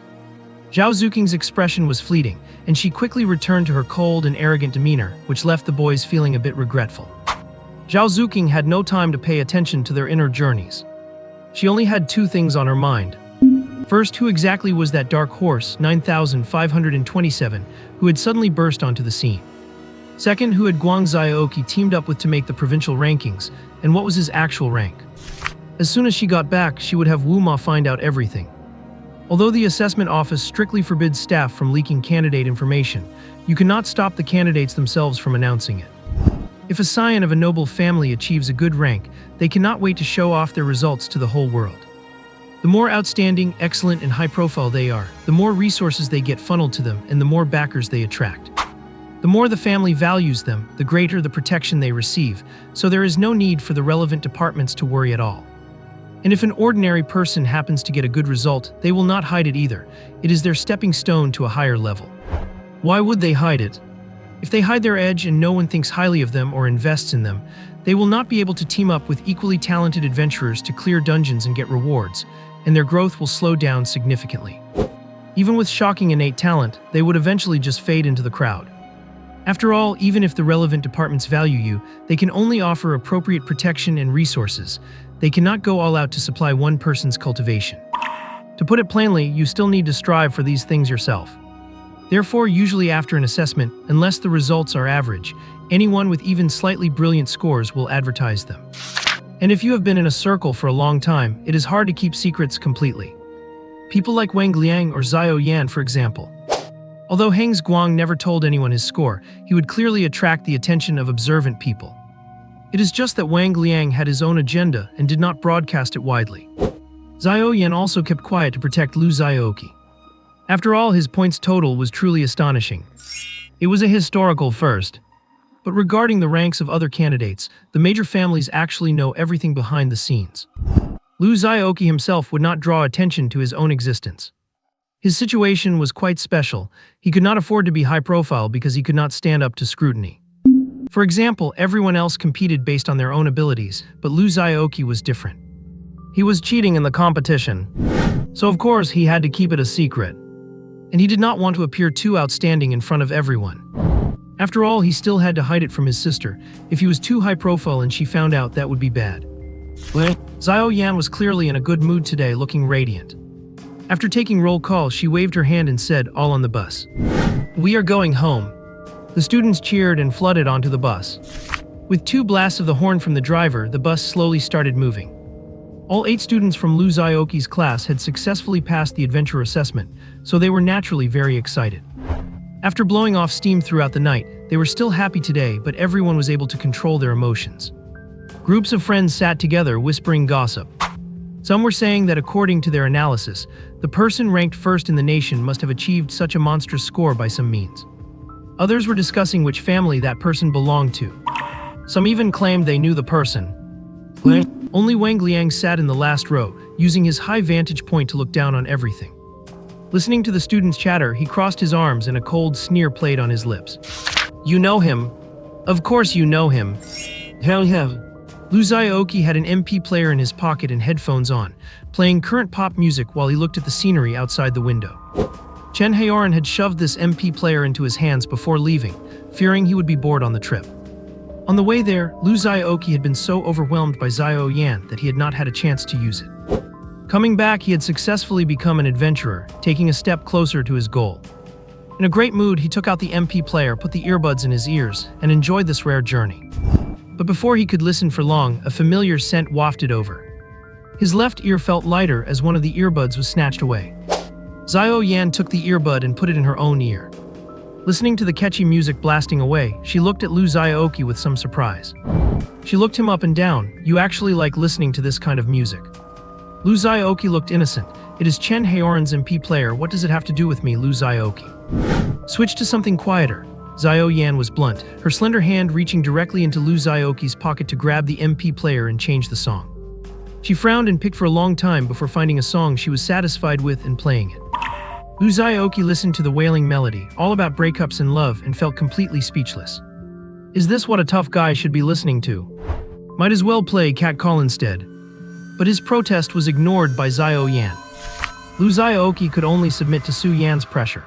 [SPEAKER 1] Zhao Zuqing's expression was fleeting, and she quickly returned to her cold and arrogant demeanor, which left the boys feeling a bit regretful. Zhao Zuqing had no time to pay attention to their inner journeys. She only had 2 things on her mind. First, who exactly was that dark horse, 9527, who had suddenly burst onto the scene? Second, who had Guang Xiaoqi teamed up with to make the provincial rankings, and what was his actual rank? As soon as she got back, she would have Wu Ma find out everything. Although the assessment office strictly forbids staff from leaking candidate information, you cannot stop the candidates themselves from announcing it. If a scion of a noble family achieves a good rank, they cannot wait to show off their results to the whole world. The more outstanding, excellent, and high-profile they are, the more resources they get funneled to them and the more backers they attract. The more the family values them, the greater the protection they receive, so there is no need for the relevant departments to worry at all. And if an ordinary person happens to get a good result, they will not hide it either. It is their stepping stone to a higher level. Why would they hide it? If they hide their edge and no one thinks highly of them or invests in them, they will not be able to team up with equally talented adventurers to clear dungeons and get rewards, and their growth will slow down significantly. Even with shocking innate talent, they would eventually just fade into the crowd. After all, even if the relevant departments value you, they can only offer appropriate protection and resources. They cannot go all out to supply one person's cultivation. To put it plainly, you still need to strive for these things yourself. Therefore, usually after an assessment, unless the results are average, anyone with even slightly brilliant scores will advertise them. And if you have been in a circle for a long time, it is hard to keep secrets completely. People like Wang Liang or Xiao Yan, for example. Although Heng Guang never told anyone his score, he would clearly attract the attention of observant people. It is just that Wang Liang had his own agenda and did not broadcast it widely. Xiao Yan also kept quiet to protect Lu Xiaoqi. After all, his points total was truly astonishing. It was a historical first. But regarding the ranks of other candidates, the major families actually know everything behind the scenes. Lu Xiaoqi himself would not draw attention to his own existence. His situation was quite special. He could not afford to be high profile because he could not stand up to scrutiny. For example, everyone else competed based on their own abilities, but Lu Xiaoqi was different. He was cheating in the competition, so of course he had to keep it a secret. And he did not want to appear too outstanding in front of everyone. After all, he still had to hide it from his sister. If he was too high profile and she found out, that would be bad. Xiao Yan was clearly in a good mood today, looking radiant. After taking roll call, she waved her hand and said, "All on the bus. We are going home." The students cheered and flooded onto the bus. With 2 blasts of the horn from the driver, the bus slowly started moving. All 8 students from Lu Xiaoqi's class had successfully passed the adventure assessment, so they were naturally very excited. After blowing off steam throughout the night, they were still happy today, but everyone was able to control their emotions. Groups of friends sat together, whispering gossip. Some were saying that according to their analysis, the person ranked first in the nation must have achieved such a monstrous score by some means. Others were discussing which family that person belonged to. Some even claimed they knew the person. Only Wang Liang sat in the last row, using his high vantage point to look down on everything. Listening to the students' chatter, he crossed his arms and a cold sneer played on his lips. "You know him. Of course you know him." Lu Xiaoqi had an MP player in his pocket and headphones on, playing current pop music while he looked at the scenery outside the window. Chen Haoran had shoved this MP player into his hands before leaving, fearing he would be bored on the trip. On the way there, Lu Xiaoqi had been so overwhelmed by Xiao Yan that he had not had a chance to use it. Coming back, he had successfully become an adventurer, taking a step closer to his goal. In a great mood, he took out the MP player, put the earbuds in his ears, and enjoyed this rare journey. But before he could listen for long, a familiar scent wafted over. His left ear felt lighter as one of the earbuds was snatched away. Xiao Yan took the earbud and put it in her own ear. Listening to the catchy music blasting away, she looked at Lu Xiaoqi with some surprise. She looked him up and down. "You actually like listening to this kind of music?" Lu Xiaoqi looked innocent. "It is Chen Haoran's MP player. What does it have to do with me, Lu Xiaoqi?" "Switch to something quieter." Xiao Yan was blunt, her slender hand reaching directly into Lu Xiaoqi's pocket to grab the MP player and change the song. She frowned and picked for a long time before finding a song she was satisfied with and playing it. Lu Xiaoqi listened to the wailing melody, all about breakups and love, and felt completely speechless. Is this what a tough guy should be listening to? Might as well play Cat Call instead. But his protest was ignored by Xiao Yan. Lu Xiaoqi could only submit to Su Yan's pressure.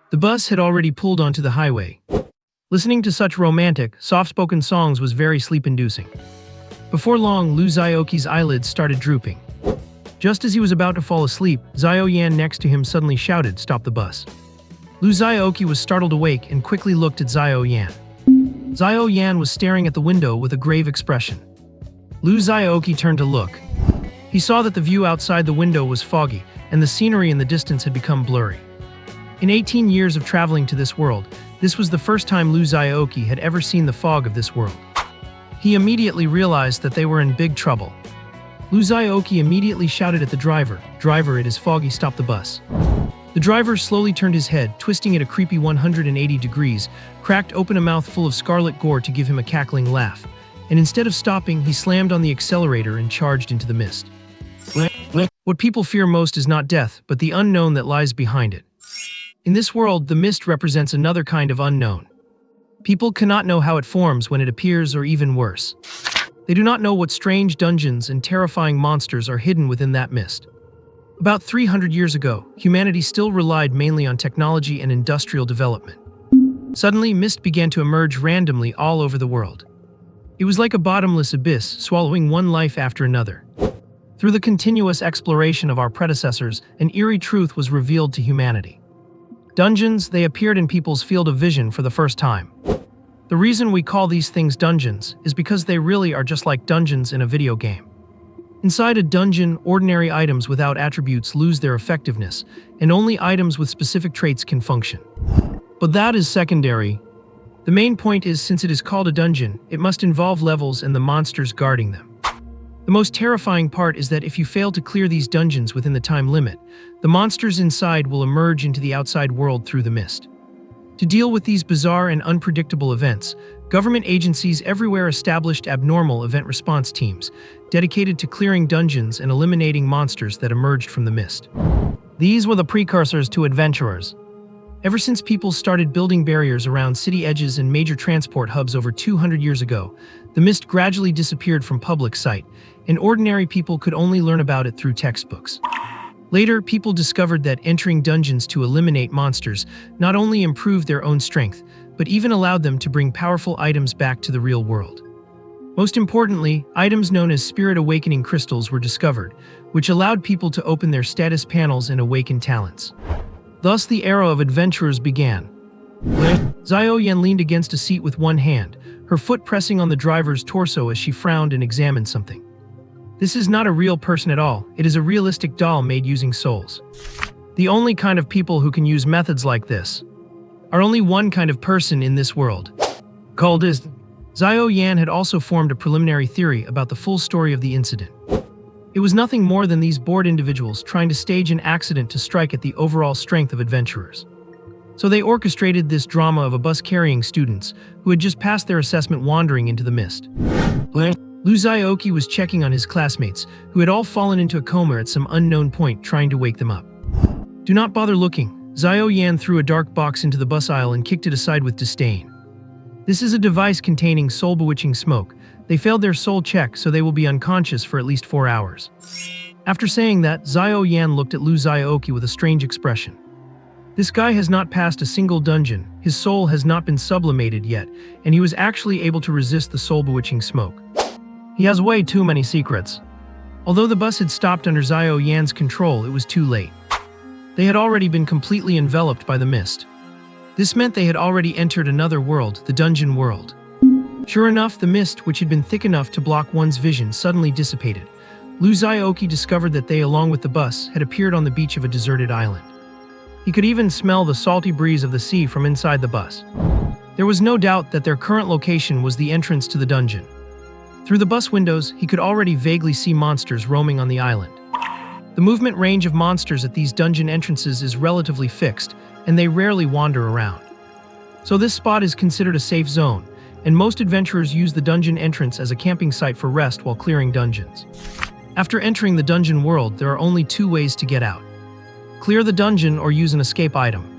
[SPEAKER 1] The bus had already pulled onto the highway. Listening to such romantic, soft-spoken songs was very sleep-inducing. Before long, Lu Xiaoqi's eyelids started drooping. Just as he was about to fall asleep, Xiao Yan next to him suddenly shouted, "Stop the bus." Lu Xiaoqi was startled awake and quickly looked at Xiao Yan. Xiao Yan was staring at the window with a grave expression. Lu Xiaoqi turned to look. He saw that the view outside the window was foggy, and the scenery in the distance had become blurry. In 18 years of traveling to this world, this was the first time Lu Xiaoqi had ever seen the fog of this world. He immediately realized that they were in big trouble. Lu Xiaoqi immediately shouted at the driver, "Driver, it is foggy, stop the bus." The driver slowly turned his head, twisting it a creepy 180 degrees, cracked open a mouth full of scarlet gore to give him a cackling laugh, and instead of stopping, he slammed on the accelerator and charged into the mist. What people fear most is not death, but the unknown that lies behind it. In this world, the mist represents another kind of unknown. People cannot know how it forms when it appears, or even worse. They do not know what strange dungeons and terrifying monsters are hidden within that mist. About 300 years ago, humanity still relied mainly on technology and industrial development. Suddenly, mist began to emerge randomly all over the world. It was like a bottomless abyss, swallowing one life after another. Through the continuous exploration of our predecessors, an eerie truth was revealed to humanity. Dungeons, they appeared in people's field of vision for the first time. The reason we call these things dungeons is because they really are just like dungeons in a video game. Inside a dungeon, ordinary items without attributes lose their effectiveness, and only items with specific traits can function. But that is secondary. The main point is, since it is called a dungeon, it must involve levels and the monsters guarding them. The most terrifying part is that if you fail to clear these dungeons within the time limit, the monsters inside will emerge into the outside world through the mist. To deal with these bizarre and unpredictable events, government agencies everywhere established abnormal event response teams, dedicated to clearing dungeons and eliminating monsters that emerged from the mist. These were the precursors to adventurers. Ever since people started building barriers around city edges and major transport hubs over 200 years ago, the mist gradually disappeared from public sight, and ordinary people could only learn about it through textbooks. Later, people discovered that entering dungeons to eliminate monsters not only improved their own strength, but even allowed them to bring powerful items back to the real world. Most importantly, items known as Spirit Awakening crystals were discovered, which allowed people to open their status panels and awaken talents. Thus, the era of adventurers began. Xiao Yan leaned against a seat with one hand, her foot pressing on the driver's torso as she frowned and examined something. This is not a real person at all, it is a realistic doll made using souls. The only kind of people who can use methods like this are only one kind of person in this world. Called is. Xiao Yan had also formed a preliminary theory about the full story of the incident. It was nothing more than these bored individuals trying to stage an accident to strike at the overall strength of adventurers. So they orchestrated this drama of a bus carrying students who had just passed their assessment wandering into the mist. Lu Xiaoqi was checking on his classmates, who had all fallen into a coma at some unknown point, trying to wake them up. Do not bother looking. Xiao Yan threw a dark box into the bus aisle and kicked it aside with disdain. This is a device containing soul-bewitching smoke. They failed their soul check, so they will be unconscious for at least 4 hours. After saying that, Xiao Yan looked at Lu Xiaoqi with a strange expression. This guy has not passed a single dungeon, his soul has not been sublimated yet, and he was actually able to resist the soul-bewitching smoke. He has way too many secrets. Although the bus had stopped under Xiao Yan's control, it was too late. They had already been completely enveloped by the mist. This meant they had already entered another world, the dungeon world. Sure enough, the mist, which had been thick enough to block one's vision, suddenly dissipated. Lu Xiaoqi discovered that they, along with the bus, had appeared on the beach of a deserted island. He could even smell the salty breeze of the sea from inside the bus. There was no doubt that their current location was the entrance to the dungeon. Through the bus windows, he could already vaguely see monsters roaming on the island. The movement range of monsters at these dungeon entrances is relatively fixed, and they rarely wander around. So this spot is considered a safe zone, and most adventurers use the dungeon entrance as a camping site for rest while clearing dungeons. After entering the dungeon world, there are only 2 ways to get out. Clear the dungeon or use an escape item.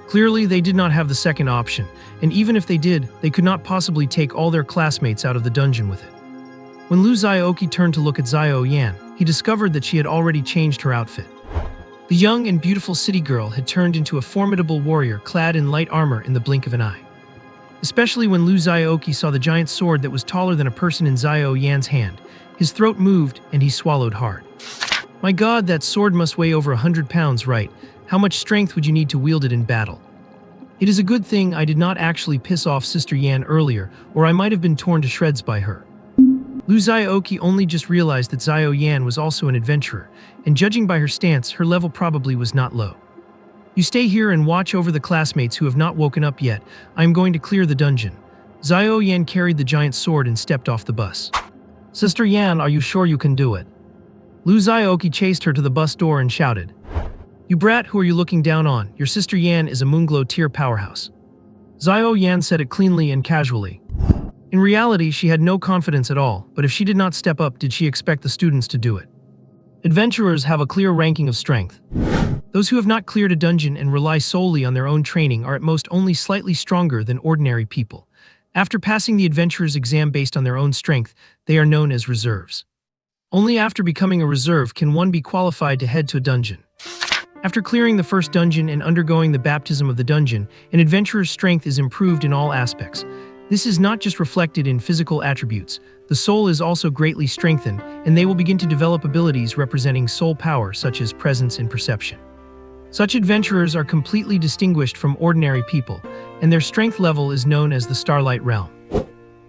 [SPEAKER 1] Clearly, they did not have the second option, and even if they did, they could not possibly take all their classmates out of the dungeon with it. When Lu Xiaoqi turned to look at Xiao Yan, he discovered that she had already changed her outfit. The young and beautiful city girl had turned into a formidable warrior clad in light armor in the blink of an eye. Especially when Lu Xiaoqi saw the giant sword that was taller than a person in Xiao Yan's hand, his throat moved and he swallowed hard. My god, that sword must weigh over 100 pounds, right? How much strength would you need to wield it in battle? It is a good thing I did not actually piss off Sister Yan earlier, or I might have been torn to shreds by her. Lu Xiaoqi only just realized that Xiao Yan was also an adventurer, and judging by her stance, her level probably was not low. You stay here and watch over the classmates who have not woken up yet. I am going to clear the dungeon. Xiao Yan carried the giant sword and stepped off the bus. Sister Yan, are you sure you can do it? Lu Xiaoqi chased her to the bus door and shouted. You brat, who are you looking down on? Your Sister Yan is a Moonglow tier powerhouse. Xiao Yan said it cleanly and casually. In reality, she had no confidence at all, but if she did not step up, did she expect the students to do it? Adventurers have a clear ranking of strength. Those who have not cleared a dungeon and rely solely on their own training are at most only slightly stronger than ordinary people. After passing the adventurer's exam based on their own strength, they are known as reserves. Only after becoming a reserve can one be qualified to head to a dungeon. After clearing the first dungeon and undergoing the baptism of the dungeon, an adventurer's strength is improved in all aspects. This is not just reflected in physical attributes. The soul is also greatly strengthened, and they will begin to develop abilities representing soul power such as presence and perception. Such adventurers are completely distinguished from ordinary people, and their strength level is known as the Starlight Realm.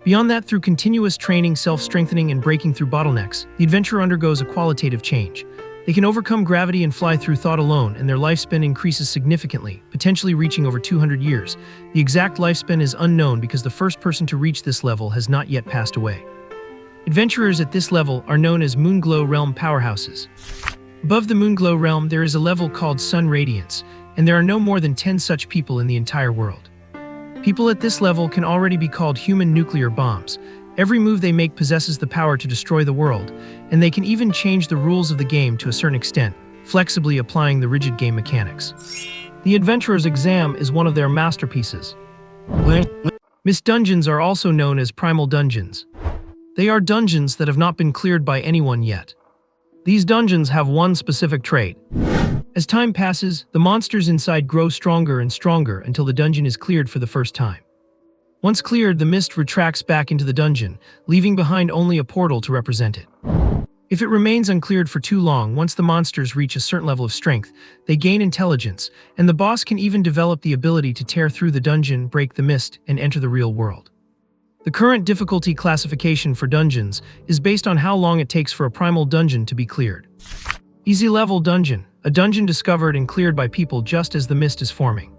[SPEAKER 1] Beyond that, through continuous training, self-strengthening, and breaking through bottlenecks, the adventurer undergoes a qualitative change. They can overcome gravity and fly through thought alone, and their lifespan increases significantly, potentially reaching over 200 years. The exact lifespan is unknown because the first person to reach this level has not yet passed away. Adventurers at this level are known as Moonglow Realm powerhouses. Above the Moonglow Realm, there is a level called Sun Radiance, and there are no more than 10 such people in the entire world. People at this level can already be called human nuclear bombs. Every move they make possesses the power to destroy the world, and they can even change the rules of the game to a certain extent, flexibly applying the rigid game mechanics. The Adventurer's Exam is one of their masterpieces. Mist dungeons are also known as primal dungeons. They are dungeons that have not been cleared by anyone yet. These dungeons have one specific trait. As time passes, the monsters inside grow stronger and stronger until the dungeon is cleared for the first time. Once cleared, the mist retracts back into the dungeon, leaving behind only a portal to represent it. If it remains uncleared for too long, once the monsters reach a certain level of strength, they gain intelligence, and the boss can even develop the ability to tear through the dungeon, break the mist, and enter the real world. The current difficulty classification for dungeons is based on how long it takes for a primal dungeon to be cleared. Easy level dungeon, a dungeon discovered and cleared by people just as the mist is forming.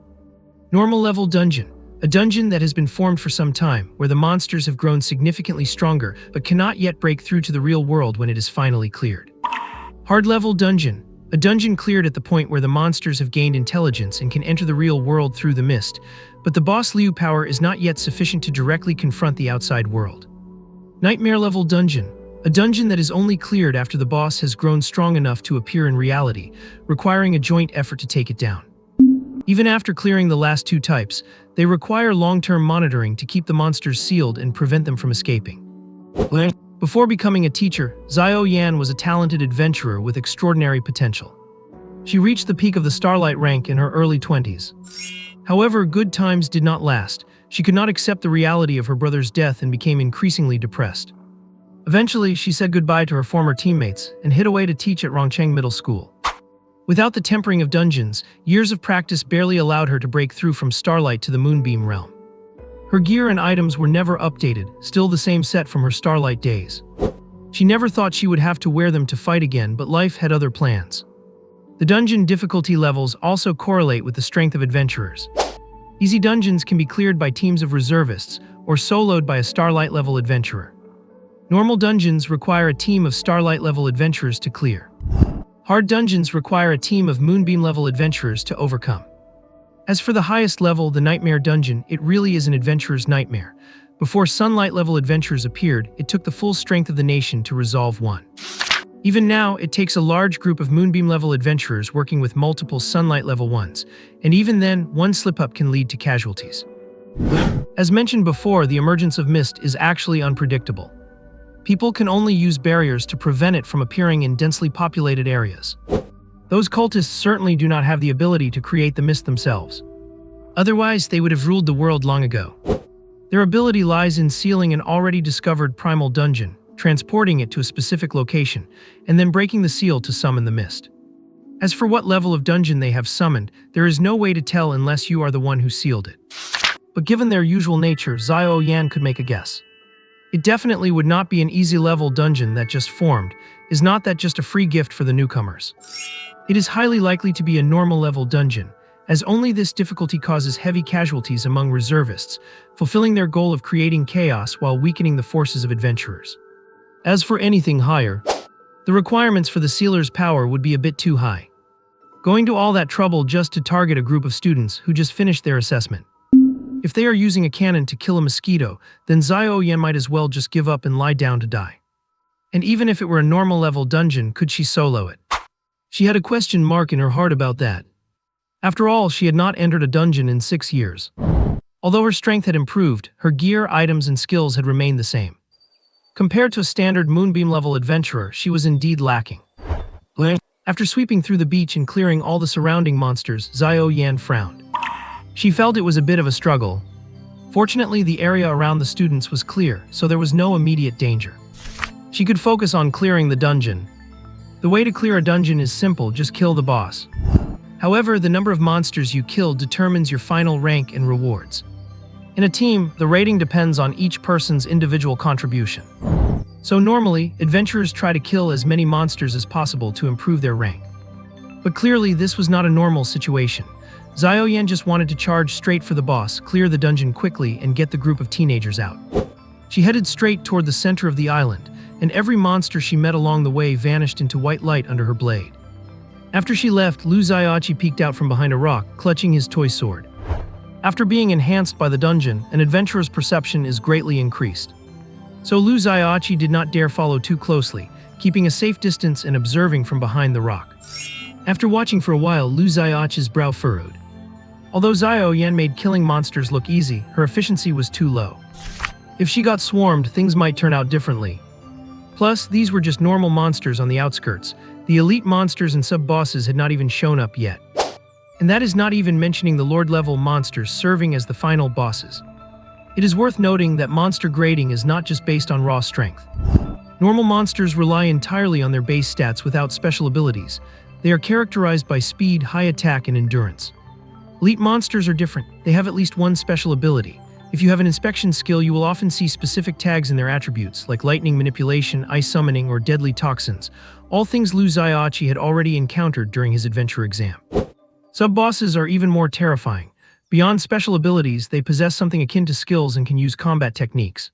[SPEAKER 1] Normal level dungeon, a dungeon that has been formed for some time, where the monsters have grown significantly stronger but cannot yet break through to the real world when it is finally cleared. Hard level dungeon, a dungeon cleared at the point where the monsters have gained intelligence and can enter the real world through the mist, but the boss Liu power is not yet sufficient to directly confront the outside world. Nightmare level dungeon, a dungeon that is only cleared after the boss has grown strong enough to appear in reality, requiring a joint effort to take it down. Even after clearing the last two types, they require long-term monitoring to keep the monsters sealed and prevent them from escaping. Before becoming a teacher, Xiao Yan was a talented adventurer with extraordinary potential. She reached the peak of the Starlight rank in her early 20s. However, good times did not last. She could not accept the reality of her brother's death and became increasingly depressed. Eventually, she said goodbye to her former teammates and hid away to teach at Rongcheng Middle School. Without the tempering of dungeons, years of practice barely allowed her to break through from Starlight to the Moonbeam realm. Her gear and items were never updated, still the same set from her Starlight days. She never thought she would have to wear them to fight again, but life had other plans. The dungeon difficulty levels also correlate with the strength of adventurers. Easy dungeons can be cleared by teams of reservists or soloed by a Starlight-level adventurer. Normal dungeons require a team of Starlight-level adventurers to clear. Hard dungeons require a team of Moonbeam-level adventurers to overcome. As for the highest level, the Nightmare Dungeon, it really is an adventurer's nightmare. Before Sunlight-level adventurers appeared, it took the full strength of the nation to resolve one. Even now, it takes a large group of Moonbeam-level adventurers working with multiple Sunlight-level ones, and even then, one slip-up can lead to casualties. As mentioned before, the emergence of mist is actually unpredictable. People can only use barriers to prevent it from appearing in densely populated areas. Those cultists certainly do not have the ability to create the mist themselves. Otherwise, they would have ruled the world long ago. Their ability lies in sealing an already discovered primal dungeon, transporting it to a specific location, and then breaking the seal to summon the mist. As for what level of dungeon they have summoned, there is no way to tell unless you are the one who sealed it. But given their usual nature, Xiao Yan could make a guess. It definitely would not be an easy level dungeon that just formed. Is not that just a free gift for the newcomers? It is highly likely to be a normal level dungeon, as only this difficulty causes heavy casualties among reservists, fulfilling their goal of creating chaos while weakening the forces of adventurers. As for anything higher, the requirements for the sealer's power would be a bit too high. Going to all that trouble just to target a group of students who just finished their assessment. If they are using a cannon to kill a mosquito, then Xiao Yan might as well just give up and lie down to die. And even if it were a normal level dungeon, could she solo it? She had a question mark in her heart about that. After all, she had not entered a dungeon in 6 years. Although her strength had improved, her gear, items, and skills had remained the same. Compared to a standard Moonbeam-level adventurer, she was indeed lacking. After sweeping through the beach and clearing all the surrounding monsters, Xiao Yan frowned. She felt it was a bit of a struggle. Fortunately, the area around the students was clear, so there was no immediate danger. She could focus on clearing the dungeon. The way to clear a dungeon is simple, just kill the boss. However, the number of monsters you kill determines your final rank and rewards. In a team, the rating depends on each person's individual contribution. So normally, adventurers try to kill as many monsters as possible to improve their rank. But clearly, this was not a normal situation. Xiaoyan just wanted to charge straight for the boss, clear the dungeon quickly, and get the group of teenagers out. She headed straight toward the center of the island, and every monster she met along the way vanished into white light under her blade. After she left, Lu Xiaoqi peeked out from behind a rock, clutching his toy sword. After being enhanced by the dungeon, an adventurer's perception is greatly increased. So Lu Xiaoqi did not dare follow too closely, keeping a safe distance and observing from behind the rock. After watching for a while, Lu Xiaoqi's brow furrowed. Although Xiaoyan made killing monsters look easy, her efficiency was too low. If she got swarmed, things might turn out differently. Plus, these were just normal monsters on the outskirts. The elite monsters and sub-bosses had not even shown up yet. And that is not even mentioning the Lord-level monsters serving as the final bosses. It is worth noting that monster grading is not just based on raw strength. Normal monsters rely entirely on their base stats without special abilities. They are characterized by speed, high attack, and endurance. Elite monsters are different. They have at least one special ability. If you have an inspection skill, you will often see specific tags in their attributes, like lightning manipulation, ice summoning, or deadly toxins, all things Lu Xiaoqi had already encountered during his adventure exam. Sub-bosses are even more terrifying. Beyond special abilities, they possess something akin to skills and can use combat techniques.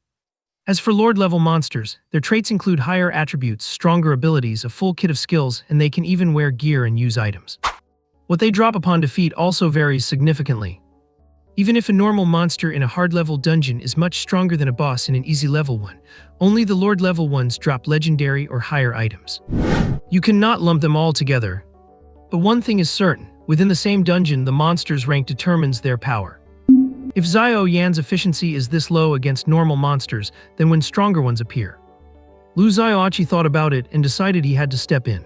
[SPEAKER 1] As for Lord-level monsters, their traits include higher attributes, stronger abilities, a full kit of skills, and they can even wear gear and use items. What they drop upon defeat also varies significantly. Even if a normal monster in a hard-level dungeon is much stronger than a boss in an easy-level one, only the Lord-level ones drop legendary or higher items. You cannot lump them all together. But one thing is certain, within the same dungeon, the monster's rank determines their power. If Xiaoyan's efficiency is this low against normal monsters, then when stronger ones appear. Lu Xiaoqi thought about it and decided he had to step in.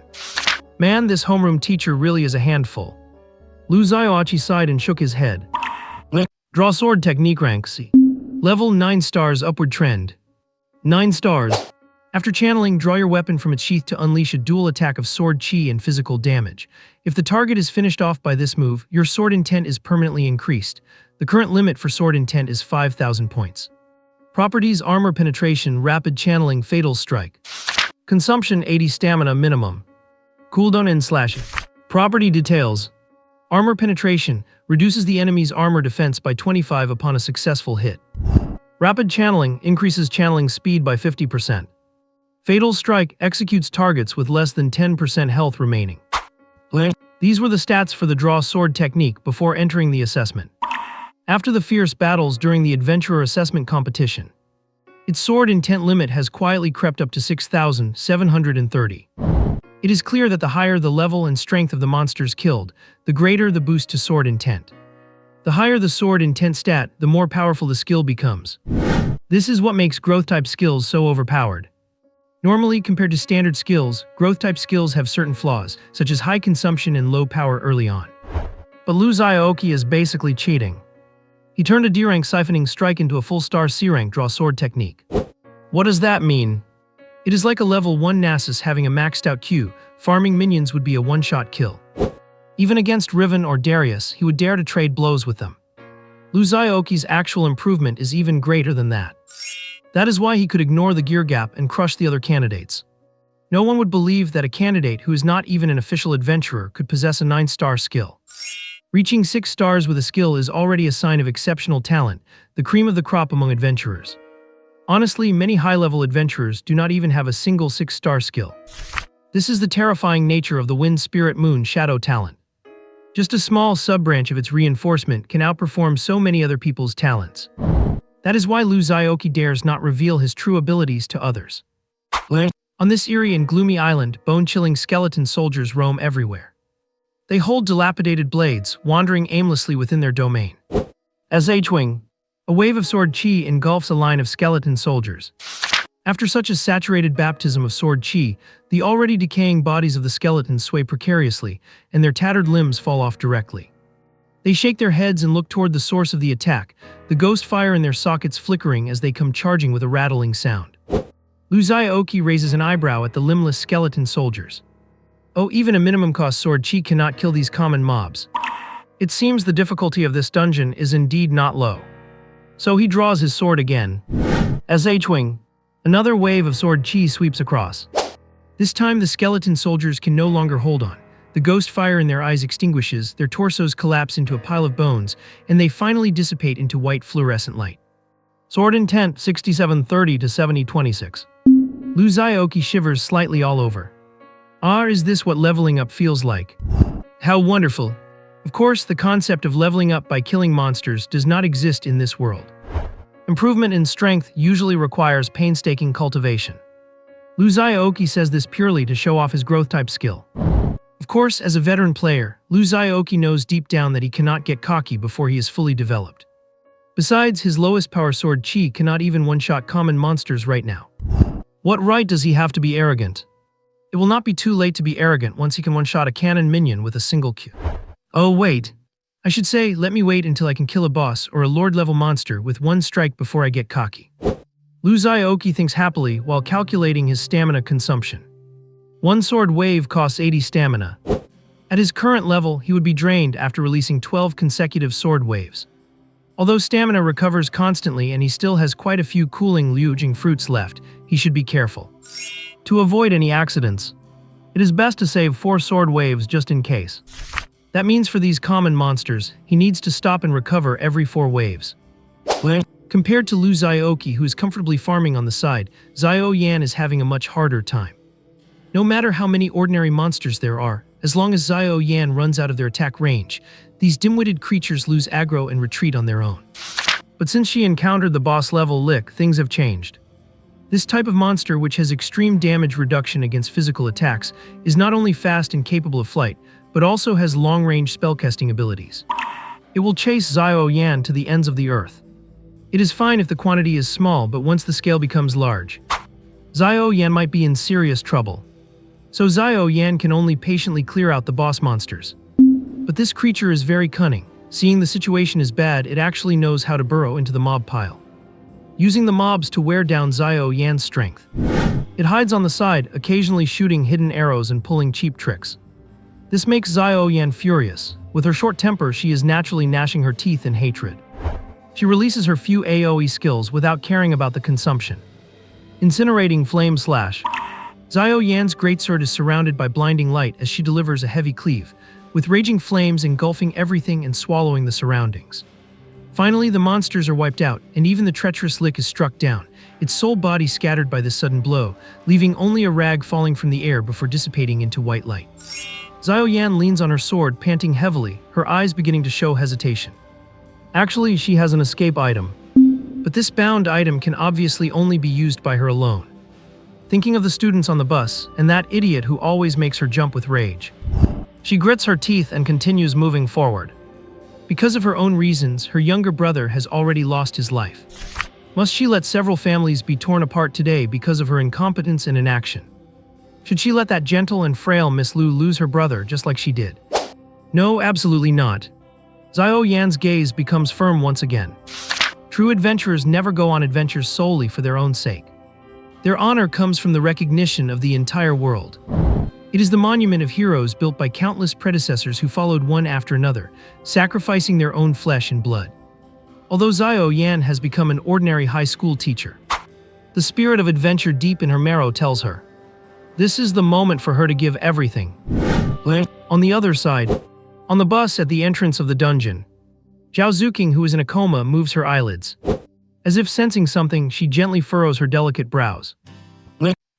[SPEAKER 1] Man, this homeroom teacher really is a handful. Lu Xiaoqi sighed and shook his head. Draw sword technique rank C. Level 9 stars upward trend. 9 stars. After channeling, draw your weapon from its sheath to unleash a dual attack of sword chi and physical damage. If the target is finished off by this move, your sword intent is permanently increased. The current limit for sword intent is 5,000 points. Properties: armor penetration, rapid channeling, fatal strike. Consumption: 80 stamina minimum. Cooldown and slashing. Property details. Armor penetration reduces the enemy's armor defense by 25 upon a successful hit. Rapid channeling increases channeling speed by 50%. Fatal strike executes targets with less than 10% health remaining. These were the stats for the draw sword technique before entering the assessment. After the fierce battles during the adventurer assessment competition, its sword intent limit has quietly crept up to 6,730. It is clear that the higher the level and strength of the monsters killed, the greater the boost to sword intent. The higher the sword intent stat, the more powerful the skill becomes. This is what makes growth-type skills so overpowered. Normally, compared to standard skills, growth-type skills have certain flaws, such as high consumption and low power early on. But Lu Xiaoqi is basically cheating. He turned a D-rank siphoning strike into a full-star C-rank draw sword technique. What does that mean? It is like a level 1 Nasus having a maxed out Q. Farming minions would be a one-shot kill. Even against Riven or Darius, he would dare to trade blows with them. Lu Xiaoqi's actual improvement is even greater than that. That is why he could ignore the gear gap and crush the other candidates. No one would believe that a candidate who is not even an official adventurer could possess a 9-star skill. Reaching 6 stars with a skill is already a sign of exceptional talent, the cream of the crop among adventurers. Honestly, many high-level adventurers do not even have a single 6-star skill. This is the terrifying nature of the Wind Spirit Moon Shadow talent. Just a small sub-branch of its reinforcement can outperform so many other people's talents. That is why Lu Xiaoqi dares not reveal his true abilities to others. On this eerie and gloomy island, bone-chilling skeleton soldiers roam everywhere. They hold dilapidated blades, wandering aimlessly within their domain. As H-Wing, a wave of sword chi engulfs a line of skeleton soldiers. After such a saturated baptism of sword chi, the already decaying bodies of the skeletons sway precariously, and their tattered limbs fall off directly. They shake their heads and look toward the source of the attack, the ghost fire in their sockets flickering as they come charging with a rattling sound. Lu Xiaoqi raises an eyebrow at the limbless skeleton soldiers. Oh, even a minimum cost sword chi cannot kill these common mobs. It seems the difficulty of this dungeon is indeed not low. So he draws his sword again. As H-wing, another wave of sword chi sweeps across. This time the skeleton soldiers can no longer hold on. The ghost fire in their eyes extinguishes, their torsos collapse into a pile of bones, and they finally dissipate into white fluorescent light. Sword intent 6730 to 7026. Lu Xiaoqi shivers slightly all over. Ah, is this what leveling up feels like? How wonderful. Of course, the concept of leveling up by killing monsters does not exist in this world. Improvement in strength usually requires painstaking cultivation. Lu Xiaoqi says this purely to show off his growth-type skill. Of course, as a veteran player, Lu Xiaoqi knows deep down that he cannot get cocky before he is fully developed. Besides, his lowest power sword chi cannot even one-shot common monsters right now. What right does he have to be arrogant? It will not be too late to be arrogant once he can one-shot a cannon minion with a single Q. Oh wait. I should say, let me wait until I can kill a boss or a lord-level monster with one strike before I get cocky. Lu Xiaoqi thinks happily while calculating his stamina consumption. One sword wave costs 80 stamina. At his current level, he would be drained after releasing 12 consecutive sword waves. Although stamina recovers constantly and he still has quite a few cooling Liujing fruits left, he should be careful. To avoid any accidents, it is best to save 4 sword waves just in case. That means for these common monsters, he needs to stop and recover every 4 waves. Compared to Lu Xiaoqi, who is comfortably farming on the side, Xiao Yan is having a much harder time. No matter how many ordinary monsters there are, as long as Xiao Yan runs out of their attack range, these dim-witted creatures lose aggro and retreat on their own. But since she encountered the boss-level Lick, things have changed. This type of monster, which has extreme damage reduction against physical attacks, is not only fast and capable of flight, but also has long-range spellcasting abilities. It will chase Xiao Yan to the ends of the earth. It is fine if the quantity is small, but once the scale becomes large, Xiao Yan might be in serious trouble. So Xiao Yan can only patiently clear out the boss monsters. But this creature is very cunning. Seeing the situation is bad, it actually knows how to burrow into the mob pile, using the mobs to wear down Xiao Yan's strength. It hides on the side, occasionally shooting hidden arrows and pulling cheap tricks. This makes Xiao Yan furious. With her short temper, she is naturally gnashing her teeth in hatred. She releases her few AoE skills without caring about the consumption. Incinerating Flame Slash. Xiao Yan's greatsword is surrounded by blinding light as she delivers a heavy cleave, with raging flames engulfing everything and swallowing the surroundings. Finally, the monsters are wiped out, and even the treacherous Lick is struck down, its sole body scattered by this sudden blow, leaving only a rag falling from the air before dissipating into white light. Xiao Yan leans on her sword, panting heavily, her eyes beginning to show hesitation. Actually, she has an escape item, but this bound item can obviously only be used by her alone. Thinking of the students on the bus, and that idiot who always makes her jump with rage, she grits her teeth and continues moving forward. Because of her own reasons, her younger brother has already lost his life. Must she let several families be torn apart today because of her incompetence and inaction? Should she let that gentle and frail Miss Lu lose her brother just like she did? No, absolutely not. Xiao Yan's gaze becomes firm once again. True adventurers never go on adventures solely for their own sake. Their honor comes from the recognition of the entire world. It is the monument of heroes built by countless predecessors who followed one after another, sacrificing their own flesh and blood. Although Xiao Yan has become an ordinary high school teacher, the spirit of adventure deep in her marrow tells her this is the moment for her to give everything. On the other side, on the bus at the entrance of the dungeon, Zhao Zuqing, who is in a coma, moves her eyelids. As if sensing something, she gently furrows her delicate brows.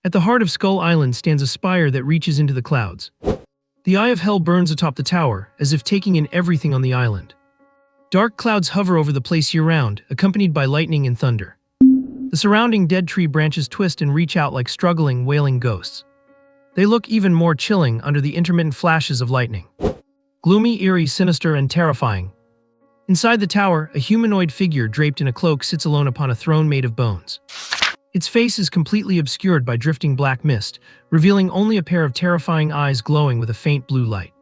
[SPEAKER 1] At the heart of Skull Island stands a spire that reaches into the clouds. The eye of hell burns atop the tower, as if taking in everything on the island. Dark clouds hover over the place year-round, accompanied by lightning and thunder. The surrounding dead tree branches twist and reach out like struggling, wailing ghosts. They look even more chilling under the intermittent flashes of lightning. Gloomy, eerie, sinister, and terrifying. Inside the tower, a humanoid figure draped in a cloak sits alone upon a throne made of bones. Its face is completely obscured by drifting black mist, revealing only a pair of terrifying eyes glowing with a faint blue light.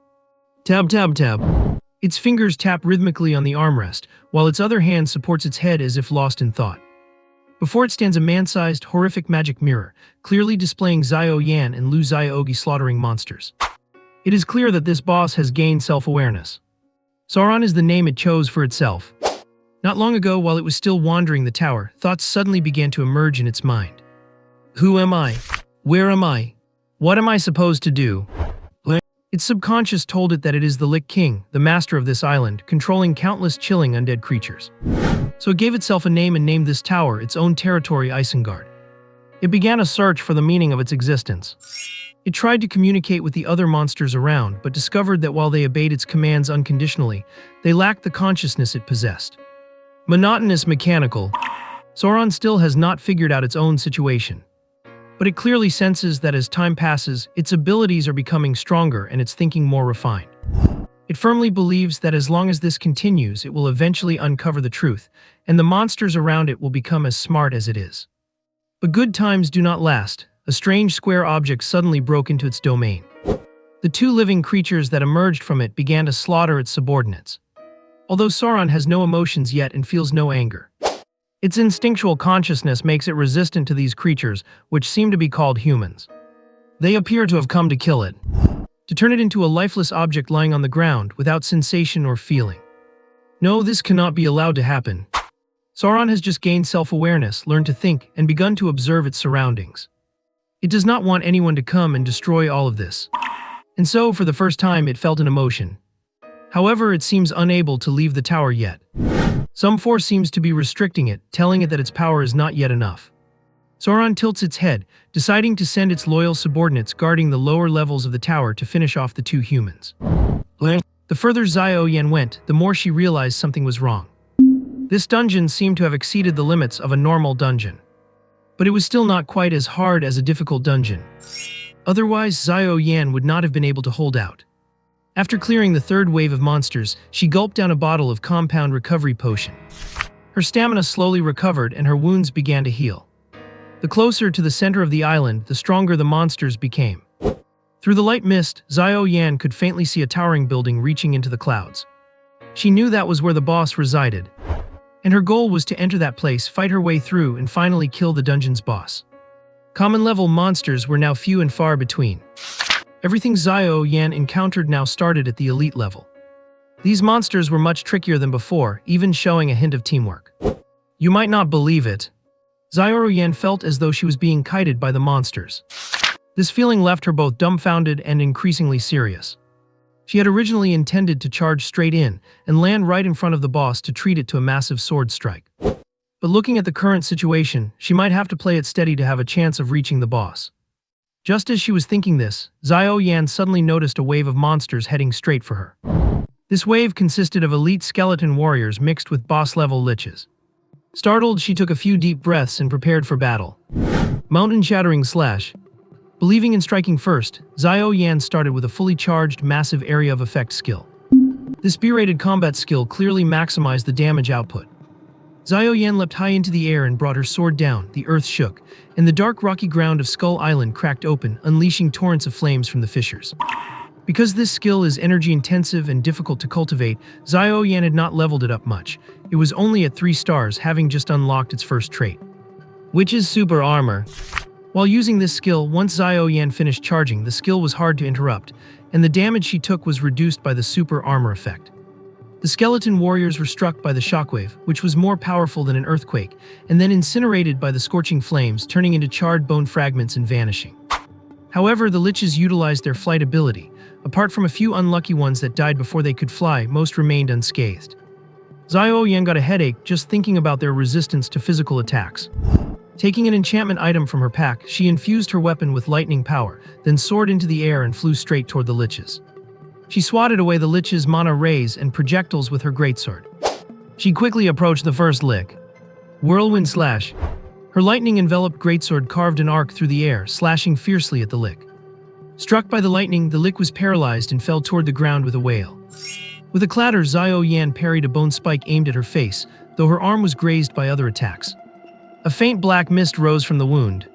[SPEAKER 1] Tab, tab, tab. Its fingers tap rhythmically on the armrest, while its other hand supports its head as if lost in thought. Before it stands a man-sized, horrific magic mirror, clearly displaying Xiao Yan and Lu Xiaoqi slaughtering monsters. It is clear that this boss has gained self-awareness. Sauron is the name it chose for itself. Not long ago, while it was still wandering the tower, thoughts suddenly began to emerge in its mind. Who am I? Where am I? What am I supposed to do? Its subconscious told it that it is the Lich King, the master of this island, controlling countless chilling undead creatures. So it gave itself a name and named this tower its own territory, Isengard. It began a search for the meaning of its existence. It tried to communicate with the other monsters around, but discovered that while they obeyed its commands unconditionally, they lacked the consciousness it possessed. Monotonous, mechanical, Sauron still has not figured out its own situation. But it clearly senses that as time passes, its abilities are becoming stronger and its thinking more refined. It firmly believes that as long as this continues, it will eventually uncover the truth, and the monsters around it will become as smart as it is. But good times do not last. A strange square object suddenly broke into its domain. The two living creatures that emerged from it began to slaughter its subordinates. Although Sauron has no emotions yet and feels no anger, its instinctual consciousness makes it resistant to these creatures, which seem to be called humans. They appear to have come to kill it, to turn it into a lifeless object lying on the ground without sensation or feeling. No, this cannot be allowed to happen. Sauron has just gained self-awareness, learned to think, and begun to observe its surroundings. It does not want anyone to come and destroy all of this. And so, for the first time, it felt an emotion. However, it seems unable to leave the tower yet. Some force seems to be restricting it, telling it that its power is not yet enough. Sauron tilts its head, deciding to send its loyal subordinates guarding the lower levels of the tower to finish off the two humans. The further Xiaoyan went, the more she realized something was wrong. This dungeon seemed to have exceeded the limits of a normal dungeon. But it was still not quite as hard as a difficult dungeon. Otherwise, Xiaoyan would not have been able to hold out. After clearing the third wave of monsters, she gulped down a bottle of compound recovery potion. Her stamina slowly recovered and her wounds began to heal. The closer to the center of the island, the stronger the monsters became. Through the light mist, Xiaoyan could faintly see a towering building reaching into the clouds. She knew that was where the boss resided, and her goal was to enter that place, fight her way through, and finally kill the dungeon's boss. Common-level monsters were now few and far between. Everything Xiaoyan encountered now started at the elite level. These monsters were much trickier than before, even showing a hint of teamwork. You might not believe it. Xiaoyan felt as though she was being kited by the monsters. This feeling left her both dumbfounded and increasingly serious. She had originally intended to charge straight in and land right in front of the boss to treat it to a massive sword strike. But looking at the current situation, she might have to play it steady to have a chance of reaching the boss. Just as she was thinking this, Xiaoyan suddenly noticed a wave of monsters heading straight for her. This wave consisted of elite skeleton warriors mixed with boss-level liches. Startled, she took a few deep breaths and prepared for battle. Mountain-shattering slash. Believing in striking first, Xiaoyan started with a fully charged, massive area of effect skill. This B-rated combat skill clearly maximized the damage output. Xiaoyan leapt high into the air and brought her sword down. The earth shook, and the dark rocky ground of Skull Island cracked open, unleashing torrents of flames from the fissures. Because this skill is energy-intensive and difficult to cultivate, Xiaoyan had not leveled it up much. It was only at 3 stars, having just unlocked its first trait, which is Super Armor. While using this skill, once Xiaoyan finished charging, the skill was hard to interrupt, and the damage she took was reduced by the Super Armor effect. The skeleton warriors were struck by the shockwave, which was more powerful than an earthquake, and then incinerated by the scorching flames, turning into charred bone fragments and vanishing. However, the liches utilized their flight ability. Apart from a few unlucky ones that died before they could fly, most remained unscathed. Xiaoyan got a headache just thinking about their resistance to physical attacks. Taking an enchantment item from her pack, she infused her weapon with lightning power, then soared into the air and flew straight toward the liches. She swatted away the liches' mana rays and projectiles with her greatsword. She quickly approached the first lich. Whirlwind slash. Her lightning-enveloped greatsword carved an arc through the air, slashing fiercely at the lich. Struck by the lightning, the lich was paralyzed and fell toward the ground with a wail. With a clatter, Xiaoyan parried a bone spike aimed at her face, though her arm was grazed by other attacks. A faint black mist rose from the wound.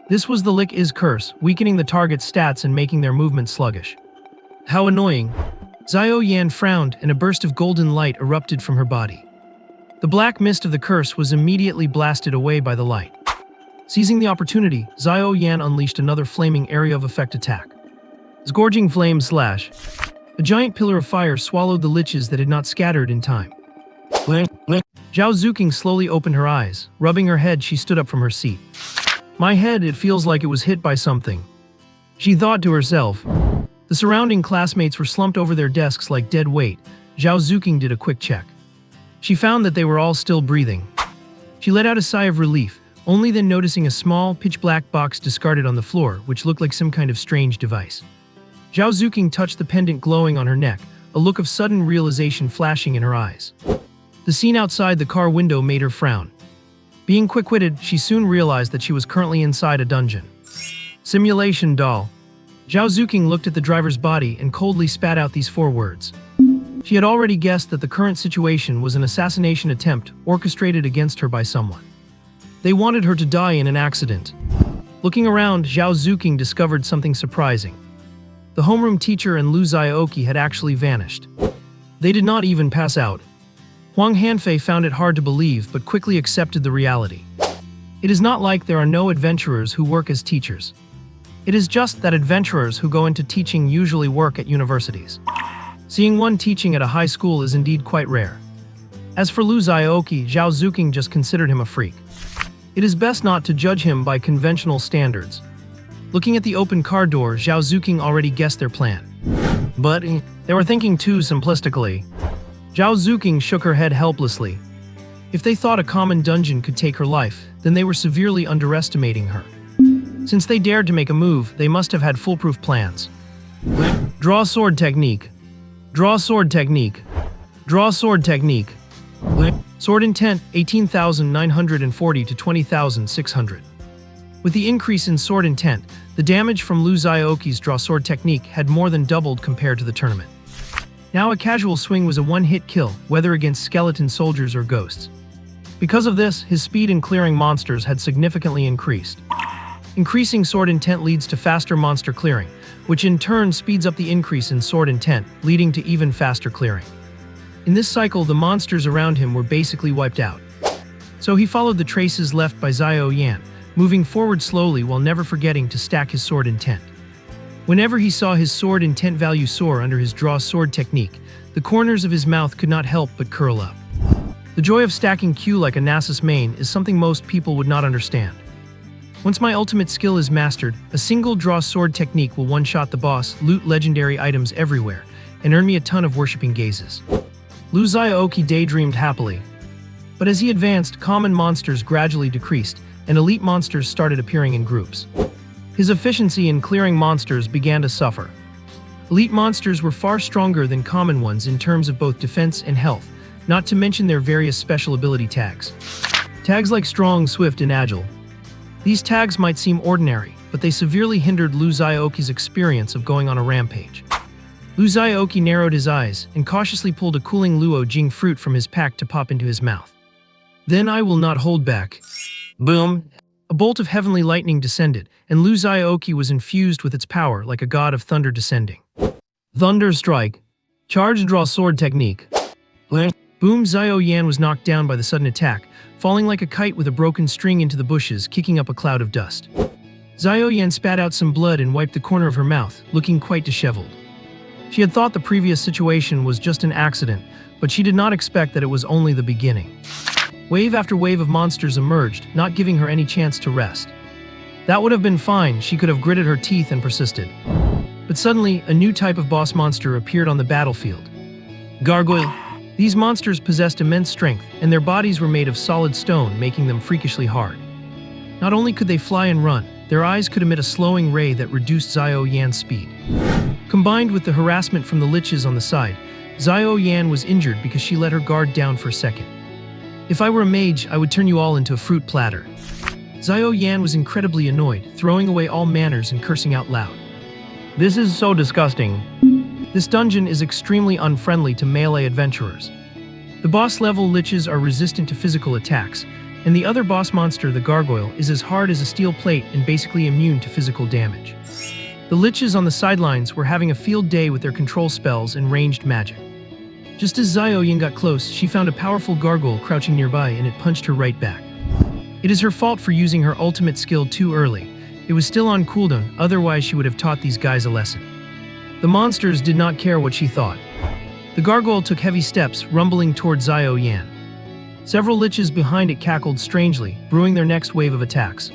[SPEAKER 1] This was the lich's curse, weakening the target's stats and making their movement sluggish. How annoying. Xiaoyan frowned, and a burst of golden light erupted from her body. The black mist of the curse was immediately blasted away by the light. Seizing the opportunity, Xiaoyan unleashed another flaming area of effect attack. Scourging flame slash. A giant pillar of fire swallowed the liches that had not scattered in time. Zhao Zuking slowly opened her eyes. Rubbing her head, she stood up from her seat. My head, it feels like it was hit by something, she thought to herself. The surrounding classmates were slumped over their desks like dead weight. Zhao Zuking did a quick check. She found that they were all still breathing. She let out a sigh of relief, only then noticing a small, pitch-black box discarded on the floor, which looked like some kind of strange device. Zhao Zuking touched the pendant glowing on her neck, a look of sudden realization flashing in her eyes. The scene outside the car window made her frown. Being quick-witted, she soon realized that she was currently inside a dungeon. Simulation doll. Zhao Zuking looked at the driver's body and coldly spat out these 4 words. She had already guessed that the current situation was an assassination attempt orchestrated against her by someone. They wanted her to die in an accident. Looking around, Zhao Zuking discovered something surprising. The homeroom teacher and Lu Xiaoqi had actually vanished. They did not even pass out. Huang Hanfei found it hard to believe but quickly accepted the reality. It is not like there are no adventurers who work as teachers. It is just that adventurers who go into teaching usually work at universities. Seeing one teaching at a high school is indeed quite rare. As for Lu Xiaoqi, Zhao Zuking just considered him a freak. It is best not to judge him by conventional standards. Looking at the open car door, Zhao Zuking already guessed their plan. But they were thinking too simplistically. Zhao Zuking shook her head helplessly. If they thought a common dungeon could take her life, then they were severely underestimating her. Since they dared to make a move, they must have had foolproof plans. Draw sword technique. Draw sword technique. Draw sword technique. Sword intent, 18,940 to 20,600. With the increase in sword intent, the damage from Lu Xiaoqi's draw sword technique had more than doubled compared to the tournament. Now a casual swing was a one-hit kill, whether against skeleton soldiers or ghosts. Because of this, his speed in clearing monsters had significantly increased. Increasing sword intent leads to faster monster clearing, which in turn speeds up the increase in sword intent, leading to even faster clearing. In this cycle, the monsters around him were basically wiped out. So he followed the traces left by Xiao Yan, moving forward slowly while never forgetting to stack his sword intent. Whenever he saw his sword intent value soar under his draw sword technique, the corners of his mouth could not help but curl up. The joy of stacking Q like a Nasus main is something most people would not understand. Once my ultimate skill is mastered, a single draw sword technique will one-shot the boss, loot legendary items everywhere, and earn me a ton of worshipping gazes. Lu Xiaoqi daydreamed happily. But as he advanced, common monsters gradually decreased, and elite monsters started appearing in groups. His efficiency in clearing monsters began to suffer. Elite monsters were far stronger than common ones in terms of both defense and health, not to mention their various special ability tags. Tags like strong, swift, and agile. These tags might seem ordinary, but they severely hindered Lu Xiaoqi's experience of going on a rampage. Lu Xiaoqi narrowed his eyes and cautiously pulled a cooling Luo Jing fruit from his pack to pop into his mouth. Then I will not hold back. Boom! A bolt of heavenly lightning descended, and Lu Xiaoqi was infused with its power like a god of thunder descending. Thunder strike. Charge draw sword technique. Boom! Xiao Yan was knocked down by the sudden attack, falling like a kite with a broken string into the bushes, kicking up a cloud of dust. Xiao Yan spat out some blood and wiped the corner of her mouth, looking quite disheveled. She had thought the previous situation was just an accident, but she did not expect that it was only the beginning. Wave after wave of monsters emerged, not giving her any chance to rest. That would have been fine, she could have gritted her teeth and persisted. But suddenly, a new type of boss monster appeared on the battlefield. Gargoyle. These monsters possessed immense strength, and their bodies were made of solid stone, making them freakishly hard. Not only could they fly and run, their eyes could emit a slowing ray that reduced Xiao Yan's speed. Combined with the harassment from the liches on the side, Xiao Yan was injured because she let her guard down for a second. If I were a mage, I would turn you all into a fruit platter. Xiao Yan was incredibly annoyed, throwing away all manners and cursing out loud. This is so disgusting. This dungeon is extremely unfriendly to melee adventurers. The boss-level liches are resistant to physical attacks, and the other boss monster, the gargoyle, is as hard as a steel plate and basically immune to physical damage. The liches on the sidelines were having a field day with their control spells and ranged magic. Just as Xiao Yan got close, she found a powerful gargoyle crouching nearby and it punched her right back. It is her fault for using her ultimate skill too early. It was still on cooldown, otherwise she would have taught these guys a lesson. The monsters did not care what she thought. The gargoyle took heavy steps, rumbling toward Xiao Yan. Several liches behind it cackled strangely, brewing their next wave of attacks.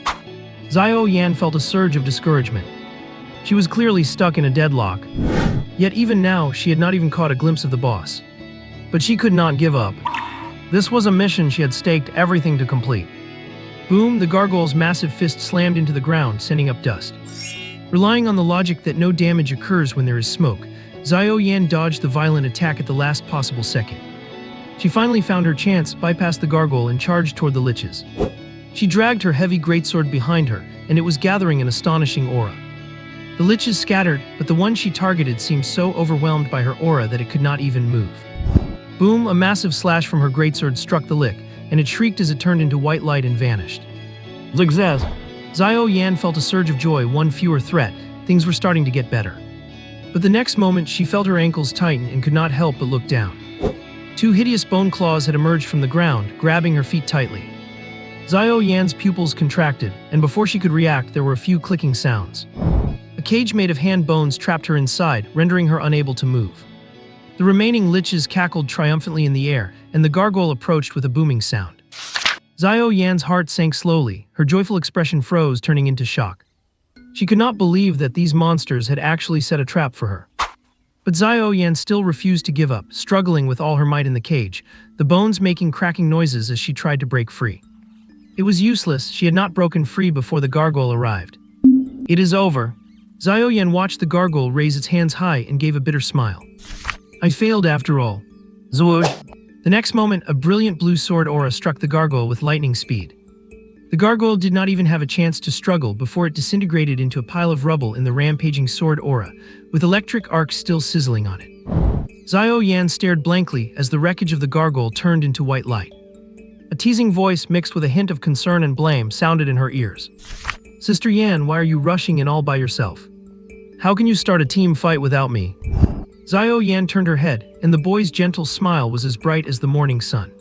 [SPEAKER 1] Xiao Yan felt a surge of discouragement. She was clearly stuck in a deadlock. Yet even now, she had not even caught a glimpse of the boss. But she could not give up. This was a mission she had staked everything to complete. Boom, the gargoyle's massive fist slammed into the ground, sending up dust. Relying on the logic that no damage occurs when there is smoke, Xiao Yan dodged the violent attack at the last possible second. She finally found her chance, bypassed the gargoyle, and charged toward the liches. She dragged her heavy greatsword behind her, and it was gathering an astonishing aura. The liches scattered, but the one she targeted seemed so overwhelmed by her aura that it could not even move. Boom, a massive slash from her greatsword struck the lich, and it shrieked as it turned into white light and vanished. Success! Xiao Yan felt a surge of joy, one fewer threat. Things were starting to get better. But the next moment, she felt her ankles tighten and could not help but look down. Two hideous bone claws had emerged from the ground, grabbing her feet tightly. Xiao Yan's pupils contracted, and before she could react, there were a few clicking sounds. A cage made of hand bones trapped her inside, rendering her unable to move. The remaining liches cackled triumphantly in the air, and the gargoyle approached with a booming sound. Xiao Yan's heart sank slowly, her joyful expression froze, turning into shock. She could not believe that these monsters had actually set a trap for her. But Xiao Yan still refused to give up, struggling with all her might in the cage, the bones making cracking noises as she tried to break free. It was useless, she had not broken free before the gargoyle arrived. It is over. Xiao Yan watched the gargoyle raise its hands high and gave a bitter smile. I failed after all. Zwoosh! The next moment, a brilliant blue sword aura struck the gargoyle with lightning speed. The gargoyle did not even have a chance to struggle before it disintegrated into a pile of rubble in the rampaging sword aura, with electric arcs still sizzling on it. Xiao Yan stared blankly as the wreckage of the gargoyle turned into white light. A teasing voice mixed with a hint of concern and blame sounded in her ears. Sister Yan, why are you rushing in all by yourself? How can you start a team fight without me? Xiao Yan turned her head, and the boy's gentle smile was as bright as the morning sun.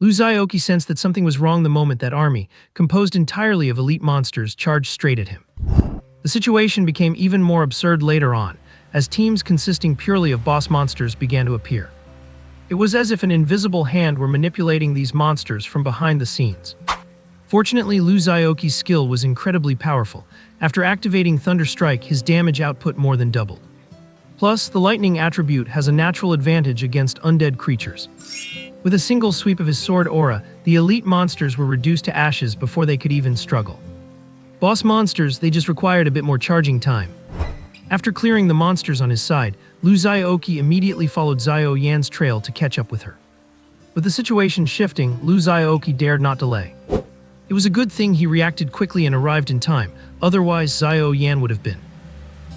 [SPEAKER 1] Lu Xiaoqi sensed that something was wrong the moment that army, composed entirely of elite monsters, charged straight at him. The situation became even more absurd later on, as teams consisting purely of boss monsters began to appear. It was as if an invisible hand were manipulating these monsters from behind the scenes. Fortunately, Lu Xiaoqi's skill was incredibly powerful. After activating Thunder Strike, his damage output more than doubled. Plus, the lightning attribute has a natural advantage against undead creatures. With a single sweep of his sword aura, the elite monsters were reduced to ashes before they could even struggle. Boss monsters, they just required a bit more charging time. After clearing the monsters on his side, Lu Xiaoqi immediately followed Xiao Yan's trail to catch up with her. With the situation shifting, Lu Xiaoqi dared not delay. It was a good thing he reacted quickly and arrived in time, otherwise Xiao Yan would have been.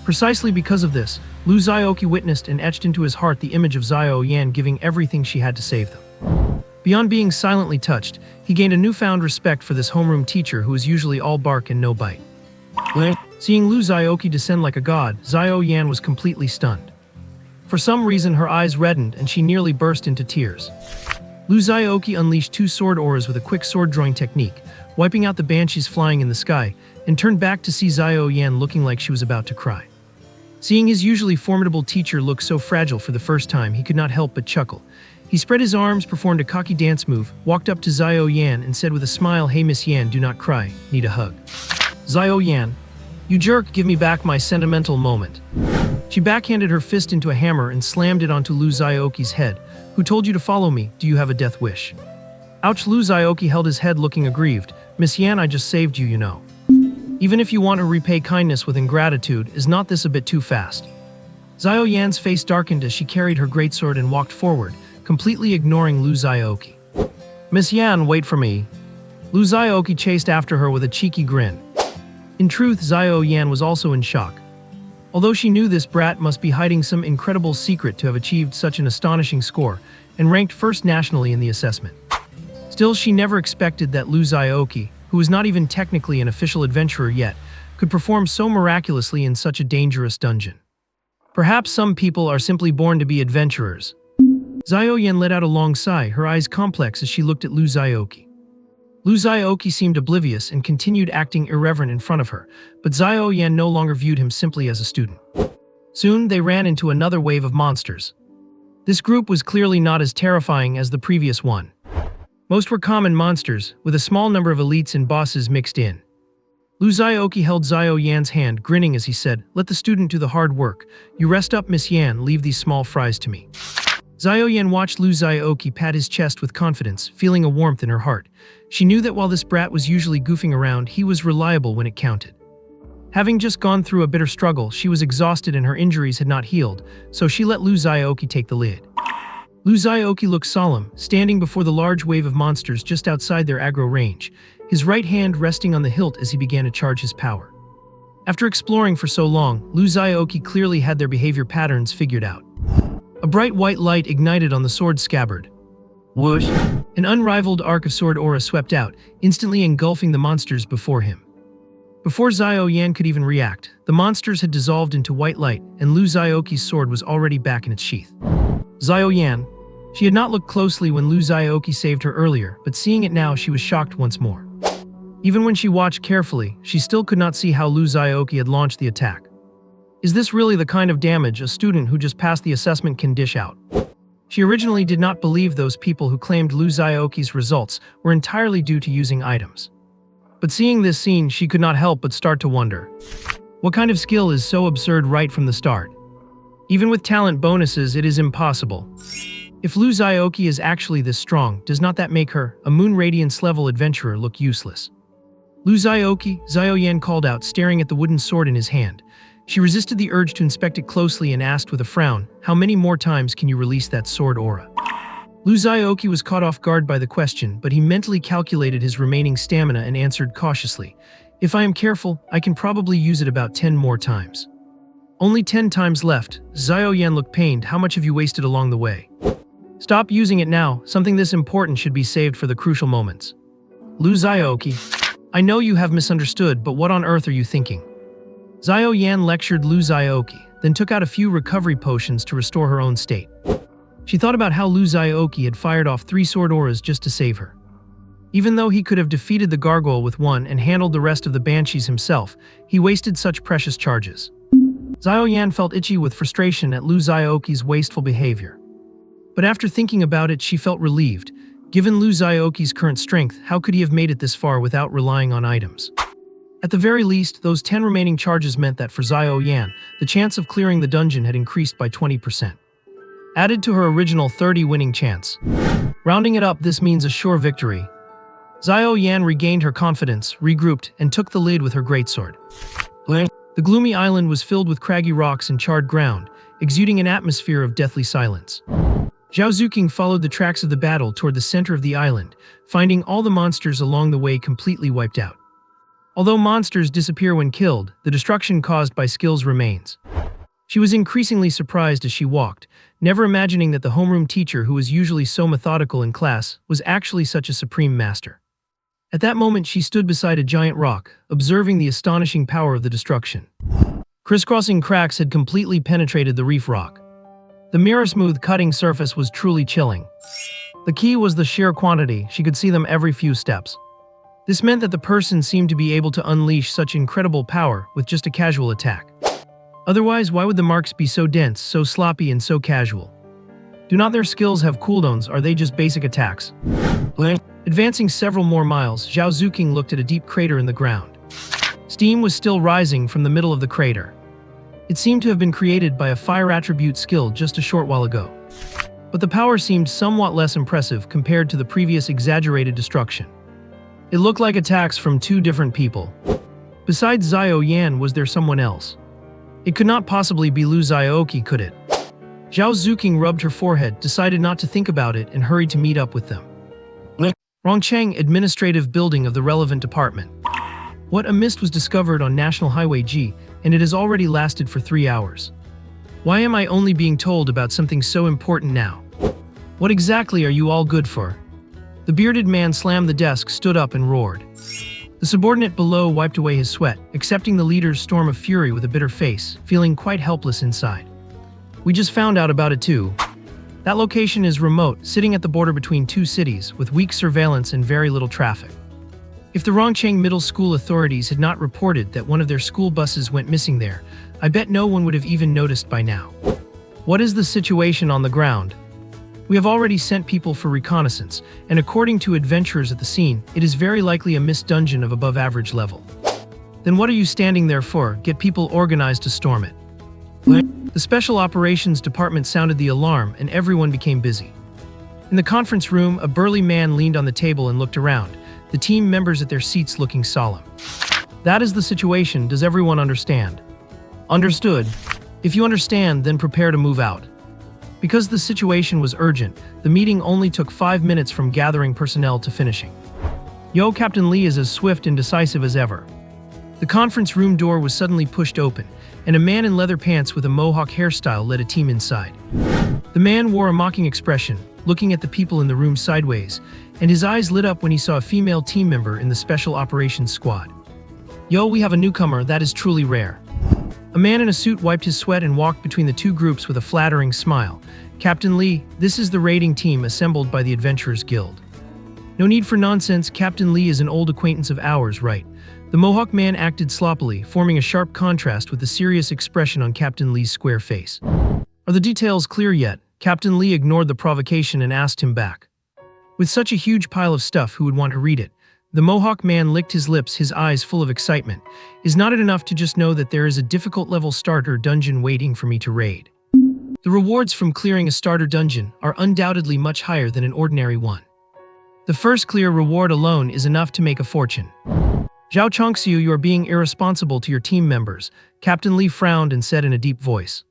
[SPEAKER 1] Precisely because of this, Lu Xiaoqi witnessed and etched into his heart the image of Xiao Yan giving everything she had to save them. Beyond being silently touched, he gained a newfound respect for this homeroom teacher who was usually all bark and no bite. Seeing Lu Xiaoqi descend like a god, Xiao Yan was completely stunned. For some reason, her eyes reddened and she nearly burst into tears. Lu Xiaoqi unleashed two sword auras with a quick sword drawing technique, wiping out the banshees flying in the sky, and turned back to see Xiao Yan looking like she was about to cry. Seeing his usually formidable teacher look so fragile for the first time, he could not help but chuckle. He spread his arms, performed a cocky dance move, walked up to Xiao Yan and said with a smile, "Hey Miss Yan, do not cry, need a hug." Xiao Yan, you jerk, give me back my sentimental moment. She backhanded her fist into a hammer and slammed it onto Lu Xiaoqi's head. Who told you to follow me? Do you have a death wish? Ouch, Lu Xiaoqi held his head looking aggrieved. Miss Yan, I just saved you, you know. Even if you want to repay kindness with ingratitude, is not this a bit too fast? Xiao Yan's face darkened as she carried her greatsword and walked forward, completely ignoring Lu Xiaoqi. Miss Yan, wait for me. Lu Xiaoqi chased after her with a cheeky grin. In truth, Xiao Yan was also in shock. Although she knew this brat must be hiding some incredible secret to have achieved such an astonishing score, and ranked first nationally in the assessment. Still, she never expected that Lu Xiaoqi, who was not even technically an official adventurer yet, could perform so miraculously in such a dangerous dungeon. Perhaps some people are simply born to be adventurers. Xiao Yan let out a long sigh, her eyes complex as she looked at Lu Xiaoqi. Lu Xiaoqi seemed oblivious and continued acting irreverent in front of her, but Xiao Yan no longer viewed him simply as a student. Soon, they ran into another wave of monsters. This group was clearly not as terrifying as the previous one. Most were common monsters, with a small number of elites and bosses mixed in. Lu Xiaoqi held Xiao Yan's hand, grinning as he said, "Let the student do the hard work. You rest up, Miss Yan, leave these small fries to me." Xiao Yan watched Lu Xiaoqi pat his chest with confidence, feeling a warmth in her heart. She knew that while this brat was usually goofing around, he was reliable when it counted. Having just gone through a bitter struggle, she was exhausted and her injuries had not healed, so she let Lu Xiaoqi take the lead. Lu Xiaoqi looked solemn, standing before the large wave of monsters just outside their aggro range, his right hand resting on the hilt as he began to charge his power. After exploring for so long, Lu Xiaoqi clearly had their behavior patterns figured out. A bright white light ignited on the sword scabbard. Whoosh! An unrivaled arc of sword aura swept out, instantly engulfing the monsters before him. Before Xiao Yan could even react, the monsters had dissolved into white light, and Lu Xiaoqi's sword was already back in its sheath. Xiao Yan. She had not looked closely when Lu Xiaoqi saved her earlier, but seeing it now, she was shocked once more. Even when she watched carefully, she still could not see how Lu Xiaoqi had launched the attack. Is this really the kind of damage a student who just passed the assessment can dish out? She originally did not believe those people who claimed Lu Xiaoqi's results were entirely due to using items. But seeing this scene, she could not help but start to wonder. What kind of skill is so absurd right from the start? Even with talent bonuses, it is impossible. If Lu Xiaoqi is actually this strong, does not that make her, a Moon Radiance level adventurer, look useless? Lu Xiaoqi, Xiao Yan called out, staring at the wooden sword in his hand. She resisted the urge to inspect it closely and asked with a frown, "How many more times can you release that sword aura?" Lu Xiaoqi was caught off guard by the question, but he mentally calculated his remaining stamina and answered cautiously, "If I am careful, I can probably use it about 10 more times." "Only 10 times left." Xiao Yan looked pained. "How much have you wasted along the way?" "Stop using it now. Something this important should be saved for the crucial moments." Lu Xiaoqi. "I know you have misunderstood, but what on earth are you thinking?" Xiao Yan lectured Lu Xiaoqi, then took out a few recovery potions to restore her own state. She thought about how Lu Xiaoqi had fired off 3 sword auras just to save her. Even though he could have defeated the gargoyle with one and handled the rest of the banshees himself, he wasted such precious charges. Xiao Yan felt itchy with frustration at Lu Xiaoqi's wasteful behavior. But after thinking about it, she felt relieved. Given Lu Xiaoqi's current strength, how could he have made it this far without relying on items? At the very least, those 10 remaining charges meant that for Xiao Yan, the chance of clearing the dungeon had increased by 20%. Added to her original 30 winning chance. Rounding it up, this means a sure victory. Xiao Yan regained her confidence, regrouped, and took the lead with her greatsword. The gloomy island was filled with craggy rocks and charred ground, exuding an atmosphere of deathly silence. Zhao Zuqing followed the tracks of the battle toward the center of the island, finding all the monsters along the way completely wiped out. Although monsters disappear when killed, the destruction caused by skills remains. She was increasingly surprised as she walked, never imagining that the homeroom teacher, who was usually so methodical in class, was actually such a supreme master. At that moment, she stood beside a giant rock, observing the astonishing power of the destruction. Crisscrossing cracks had completely penetrated the reef rock. The mirror-smooth cutting surface was truly chilling. The key was the sheer quantity. She could see them every few steps. This meant that the person seemed to be able to unleash such incredible power with just a casual attack. Otherwise, why would the marks be so dense, so sloppy, and so casual? Do not their skills have cooldowns? Are they just basic attacks? Advancing several more miles, Zhao Zuqing looked at a deep crater in the ground. Steam was still rising from the middle of the crater. It seemed to have been created by a fire attribute skill just a short while ago. But the power seemed somewhat less impressive compared to the previous exaggerated destruction. It looked like attacks from 2 different people. Besides Xiao Yan, was there someone else? It could not possibly be Lu Xiaoqi, could it? Zhao Zuqing rubbed her forehead, decided not to think about it, and hurried to meet up with them. Rongcheng Administrative Building of the relevant department. What a mist was discovered on National Highway G, and it has already lasted for 3 hours. Why am I only being told about something so important now? What exactly are you all good for? The bearded man slammed the desk, stood up, and roared. The subordinate below wiped away his sweat, accepting the leader's storm of fury with a bitter face, feeling quite helpless inside. We just found out about it too. That location is remote, sitting at the border between 2 cities, with weak surveillance and very little traffic. If the Rongcheng Middle School authorities had not reported that one of their school buses went missing there, I bet no one would have even noticed by now. What is the situation on the ground? We have already sent people for reconnaissance, and according to adventurers at the scene, it is very likely a mist dungeon of above average level. Then what are you standing there for? Get people organized to storm it. The Special Operations Department sounded the alarm, and everyone became busy. In the conference room, a burly man leaned on the table and looked around, the team members at their seats looking solemn. That is the situation. Does everyone understand? Understood. If you understand, then prepare to move out. Because the situation was urgent, the meeting only took 5 minutes from gathering personnel to finishing. Yo, Captain Lee is as swift and decisive as ever. The conference room door was suddenly pushed open, and a man in leather pants with a mohawk hairstyle led a team inside. The man wore a mocking expression, looking at the people in the room sideways, and his eyes lit up when he saw a female team member in the Special Operations Squad. Yo, we have a newcomer, that is truly rare. A man in a suit wiped his sweat and walked between the two groups with a flattering smile. Captain Lee, this is the raiding team assembled by the Adventurers Guild. No need for nonsense, Captain Lee is an old acquaintance of ours, right? The Mohawk man acted sloppily, forming a sharp contrast with the serious expression on Captain Lee's square face. Are the details clear yet? Captain Lee ignored the provocation and asked him back. With such a huge pile of stuff, who would want to read it? The Mohawk man licked his lips, his eyes full of excitement. Is not it enough to just know that there is a difficult level starter dungeon waiting for me to raid? The rewards from clearing a starter dungeon are undoubtedly much higher than an ordinary one. The first clear reward alone is enough to make a fortune. Zhao Chongxiu, you are being irresponsible to your team members, Captain Lee frowned and said in a deep voice.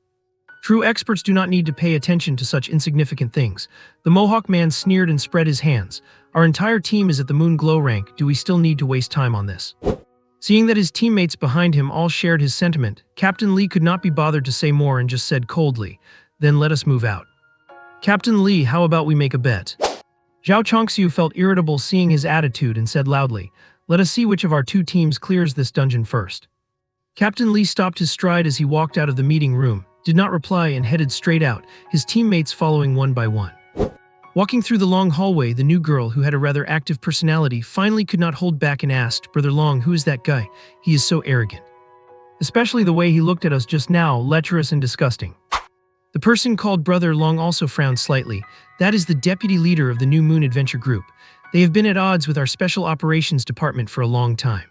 [SPEAKER 1] True experts do not need to pay attention to such insignificant things. The Mohawk man sneered and spread his hands. Our entire team is at the Moon Glow rank, do we still need to waste time on this? Seeing that his teammates behind him all shared his sentiment, Captain Lee could not be bothered to say more and just said coldly, then let us move out. Captain Lee, how about we make a bet? Zhao Chongxiu felt irritable seeing his attitude and said loudly, let us see which of our two teams clears this dungeon first. Captain Lee stopped his stride as he walked out of the meeting room, did not reply and headed straight out, his teammates following one by one. Walking through the long hallway, the new girl, who had a rather active personality, finally could not hold back and asked, Brother Long, who is that guy? He is so arrogant. Especially the way he looked at us just now, lecherous and disgusting. The person called Brother Long also frowned slightly. That is the deputy leader of the New Moon Adventure Group. They have been at odds with our Special Operations Department for a long time.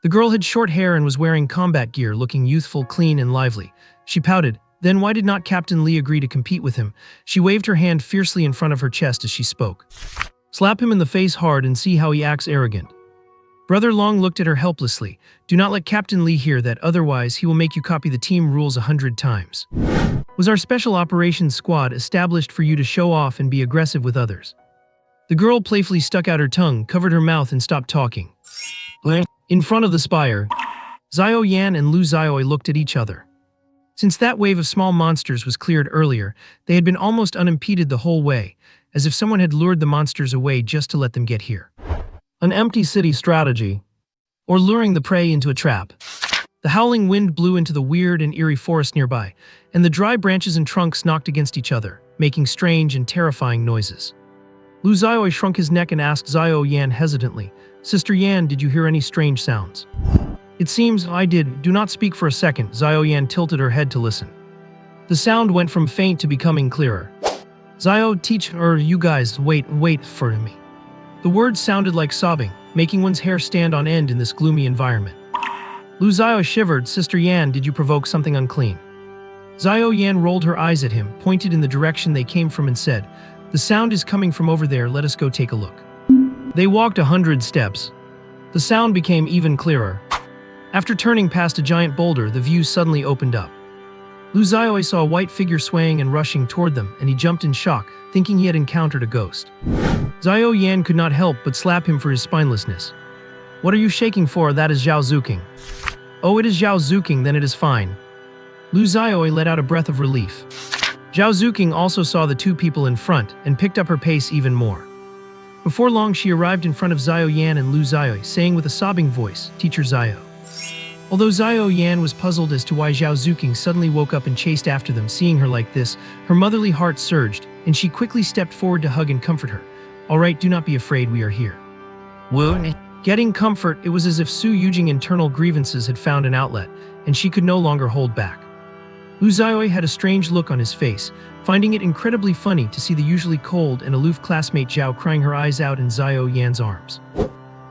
[SPEAKER 1] The girl had short hair and was wearing combat gear, looking youthful, clean, and lively. She pouted. Then why did not Captain Lee agree to compete with him? She waved her hand fiercely in front of her chest as she spoke. Slap him in the face hard and see how he acts arrogant. Brother Long looked at her helplessly. Do not let Captain Lee hear that, otherwise he will make you copy the team rules 100 times. Was our Special Operations Squad established for you to show off and be aggressive with others? The girl playfully stuck out her tongue, covered her mouth, and stopped talking. In front of the spire, Xiao Yan and Lu Xiaoqi looked at each other. Since that wave of small monsters was cleared earlier, they had been almost unimpeded the whole way, as if someone had lured the monsters away just to let them get here. An empty city strategy, or luring the prey into a trap. The howling wind blew into the weird and eerie forest nearby, and the dry branches and trunks knocked against each other, making strange and terrifying noises. Lu Xiaoqi shrunk his neck and asked Xiao Yan hesitantly, Sister Yan, did you hear any strange sounds? It seems I did. Do not speak for a second. Xiao Yan tilted her head to listen. The sound went from faint to becoming clearer. Xiao, you guys, wait for me. The words sounded like sobbing, making one's hair stand on end in this gloomy environment. Lu Xiao shivered. Sister Yan, did you provoke something unclean? Xiao Yan rolled her eyes at him, pointed in the direction they came from and said, the sound is coming from over there, let us go take a look. They walked 100 steps. The sound became even clearer. After turning past a giant boulder, the view suddenly opened up. Lu Xiaoqi saw a white figure swaying and rushing toward them, and he jumped in shock, thinking he had encountered a ghost. Xiao Yan could not help but slap him for his spinelessness. What are you shaking for? That is Zhao Zuking. Oh, it is Zhao Zuking, then it is fine. Lu Xiaoqi let out a breath of relief. Zhao Zuking also saw the two people in front and picked up her pace even more. Before long, she arrived in front of Xiao Yan and Lu Xiaoqi, saying with a sobbing voice, Teacher Xiao. Although Xiao Yan was puzzled as to why Zhao Zuking suddenly woke up and chased after them, seeing her like this, her motherly heart surged, and she quickly stepped forward to hug and comfort her. All right, do not be afraid, we are here. Getting comfort, it was as if Su Yujing's internal grievances had found an outlet, and she could no longer hold back. Lu Xiaoqi had a strange look on his face, finding it incredibly funny to see the usually cold and aloof classmate Zhao crying her eyes out in Xiao Yan's arms.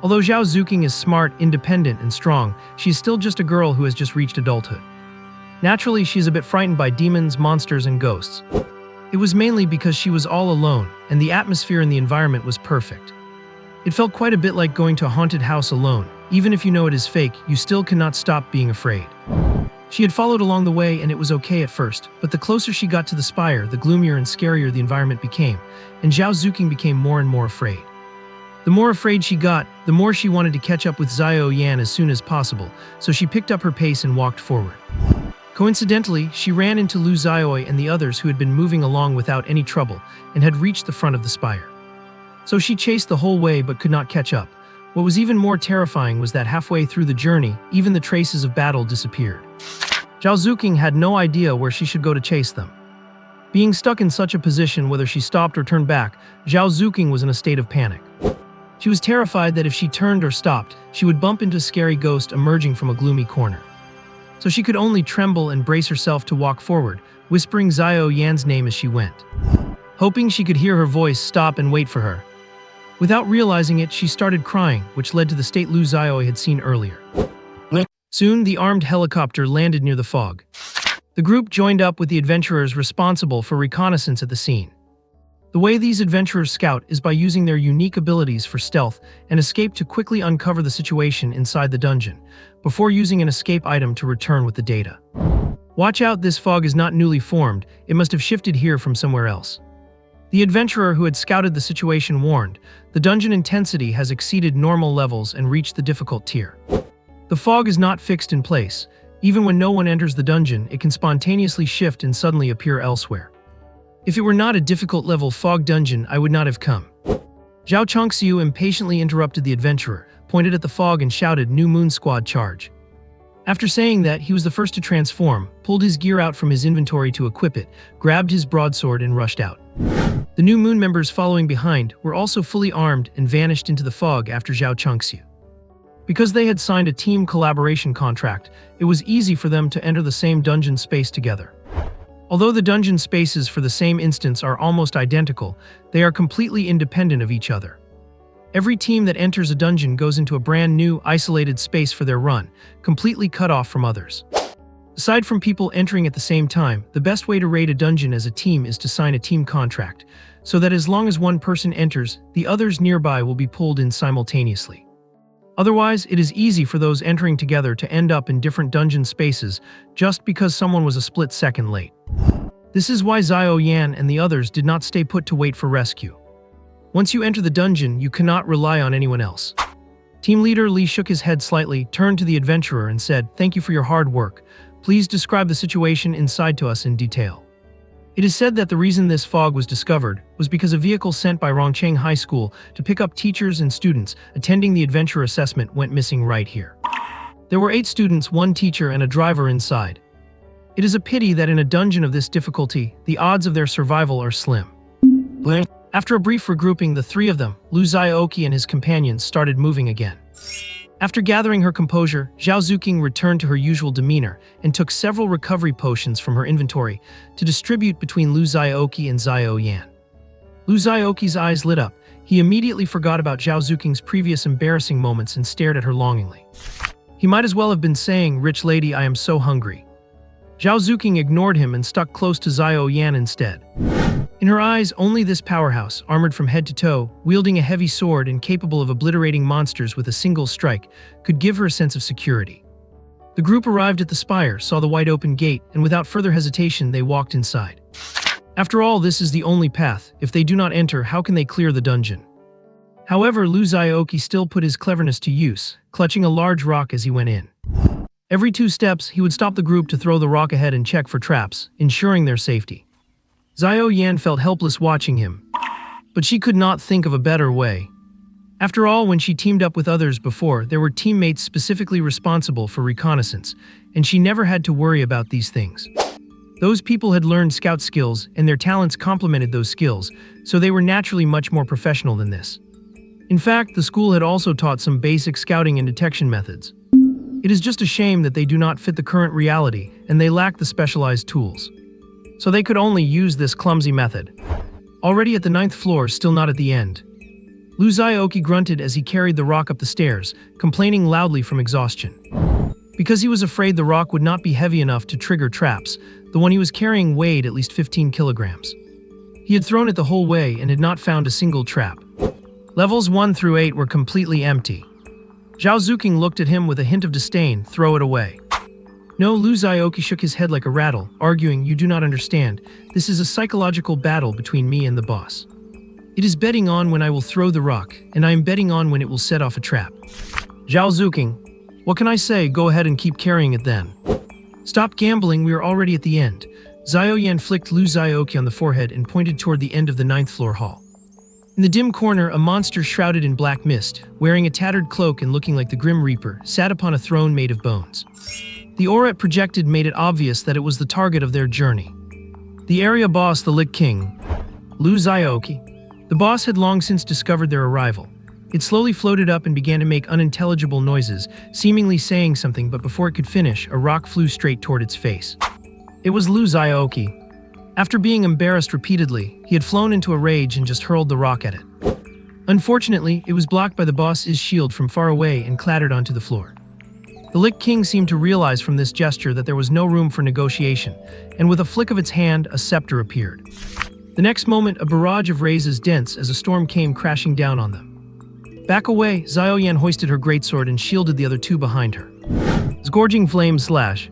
[SPEAKER 1] Although Zhao Zuqing is smart, independent, and strong, she is still just a girl who has just reached adulthood. Naturally, she is a bit frightened by demons, monsters, and ghosts. It was mainly because she was all alone, and the atmosphere in the environment was perfect. It felt quite a bit like going to a haunted house alone. Even if you know it is fake, you still cannot stop being afraid. She had followed along the way and it was okay at first, but the closer she got to the spire, the gloomier and scarier the environment became, and Zhao Zuqing became more and more afraid. The more afraid she got, the more she wanted to catch up with Xiao Yan as soon as possible, so she picked up her pace and walked forward. Coincidentally, she ran into Lu Xiaoqi and the others who had been moving along without any trouble and had reached the front of the spire. So she chased the whole way but could not catch up. What was even more terrifying was that halfway through the journey, even the traces of battle disappeared. Zhao Zuqing had no idea where she should go to chase them. Being stuck in such a position, whether she stopped or turned back, Zhao Zuqing was in a state of panic. She was terrified that if she turned or stopped, she would bump into a scary ghost emerging from a gloomy corner. So she could only tremble and brace herself to walk forward, whispering Xiao Yan's name as she went, hoping she could hear her voice stop and wait for her. Without realizing it, she started crying, which led to the state Lu Xiaoqi had seen earlier. Soon, the armed helicopter landed near the fog. The group joined up with the adventurers responsible for reconnaissance at the scene. The way these adventurers scout is by using their unique abilities for stealth and escape to quickly uncover the situation inside the dungeon, before using an escape item to return with the data. Watch out, this fog is not newly formed, it must have shifted here from somewhere else. The adventurer who had scouted the situation warned, the dungeon intensity has exceeded normal levels and reached the difficult tier. The fog is not fixed in place. Even when no one enters the dungeon, it can spontaneously shift and suddenly appear elsewhere. If it were not a difficult level fog dungeon, I would not have come. Zhao Chongxiu impatiently interrupted the adventurer, pointed at the fog and shouted, "New Moon Squad charge." After saying that, he was the first to transform, pulled his gear out from his inventory to equip it, grabbed his broadsword and rushed out. The New Moon members following behind were also fully armed and vanished into the fog after Zhao Chongxiu. Because they had signed a team collaboration contract, it was easy for them to enter the same dungeon space together. Although the dungeon spaces for the same instance are almost identical, they are completely independent of each other. Every team that enters a dungeon goes into a brand new, isolated space for their run, completely cut off from others. Aside from people entering at the same time, the best way to raid a dungeon as a team is to sign a team contract, so that as long as one person enters, the others nearby will be pulled in simultaneously. Otherwise, it is easy for those entering together to end up in different dungeon spaces just because someone was a split second late. This is why Xiao Yan and the others did not stay put to wait for rescue. Once you enter the dungeon, you cannot rely on anyone else. Team leader Li shook his head slightly, turned to the adventurer and said, "Thank you for your hard work. Please describe the situation inside to us in detail." It is said that the reason this fog was discovered was because a vehicle sent by Rongcheng High School to pick up teachers and students attending the adventure assessment went missing right here. There were 8 students, 1 teacher, and a driver inside. It is a pity that in a dungeon of this difficulty, the odds of their survival are slim. After a brief regrouping, the 3 of them, Lu Xiaoqi and his companions, started moving again. After gathering her composure, Zhao Zuqing returned to her usual demeanor and took several recovery potions from her inventory to distribute between Lu Xiaoqi and Xiao Yan. Lu Xiaoqi's eyes lit up. He immediately forgot about Zhao Zuqing's previous embarrassing moments and stared at her longingly. He might as well have been saying, "Rich lady, I am so hungry." Zhao Zuqing ignored him and stuck close to Xiao Yan instead. In her eyes, only this powerhouse, armored from head to toe, wielding a heavy sword and capable of obliterating monsters with a single strike, could give her a sense of security. The group arrived at the spire, saw the wide open gate, and without further hesitation they walked inside. After all, this is the only path. If they do not enter, how can they clear the dungeon? However, Lu Xiaoqi still put his cleverness to use, clutching a large rock as he went in. Every 2 steps, he would stop the group to throw the rock ahead and check for traps, ensuring their safety. Xiao Yan felt helpless watching him, but she could not think of a better way. After all, when she teamed up with others before, there were teammates specifically responsible for reconnaissance, and she never had to worry about these things. Those people had learned scout skills, and their talents complemented those skills, so they were naturally much more professional than this. In fact, the school had also taught some basic scouting and detection methods. It is just a shame that they do not fit the current reality and they lack the specialized tools. So they could only use this clumsy method. Already at the 9th floor, still not at the end. Lu Xiaoqi grunted as he carried the rock up the stairs, complaining loudly from exhaustion. Because he was afraid the rock would not be heavy enough to trigger traps, the one he was carrying weighed at least 15 kilograms. He had thrown it the whole way and had not found a single trap. Levels 1 through 8 were completely empty. Zhao Zuqing looked at him with a hint of disdain. Throw it away. No, Lu Xiaoqi shook his head like a rattle, arguing, you do not understand. This is a psychological battle between me and the boss. It is betting on when I will throw the rock, and I am betting on when it will set off a trap. Zhao Zuqing, what can I say? Go ahead and keep carrying it then. Stop gambling, we are already at the end. Xiao Yan flicked Lu Xiaoqi on the forehead and pointed toward the end of the 9th floor hall. In the dim corner, a monster shrouded in black mist, wearing a tattered cloak and looking like the Grim Reaper, sat upon a throne made of bones. The aura it projected made it obvious that it was the target of their journey. The area boss, the Lich King, Lu Xiaoqi. The boss had long since discovered their arrival. It slowly floated up and began to make unintelligible noises, seemingly saying something, but before it could finish, a rock flew straight toward its face. It was Lu Xiaoqi. After being embarrassed repeatedly, he had flown into a rage and just hurled the rock at it. Unfortunately, it was blocked by the boss's shield from far away and clattered onto the floor. The Lich King seemed to realize from this gesture that there was no room for negotiation, and with a flick of its hand, a scepter appeared. The next moment, a barrage of rays as dense as a storm came crashing down on them. Back away, Xiao Yan hoisted her greatsword and shielded the other two behind her. Scourging flame slash.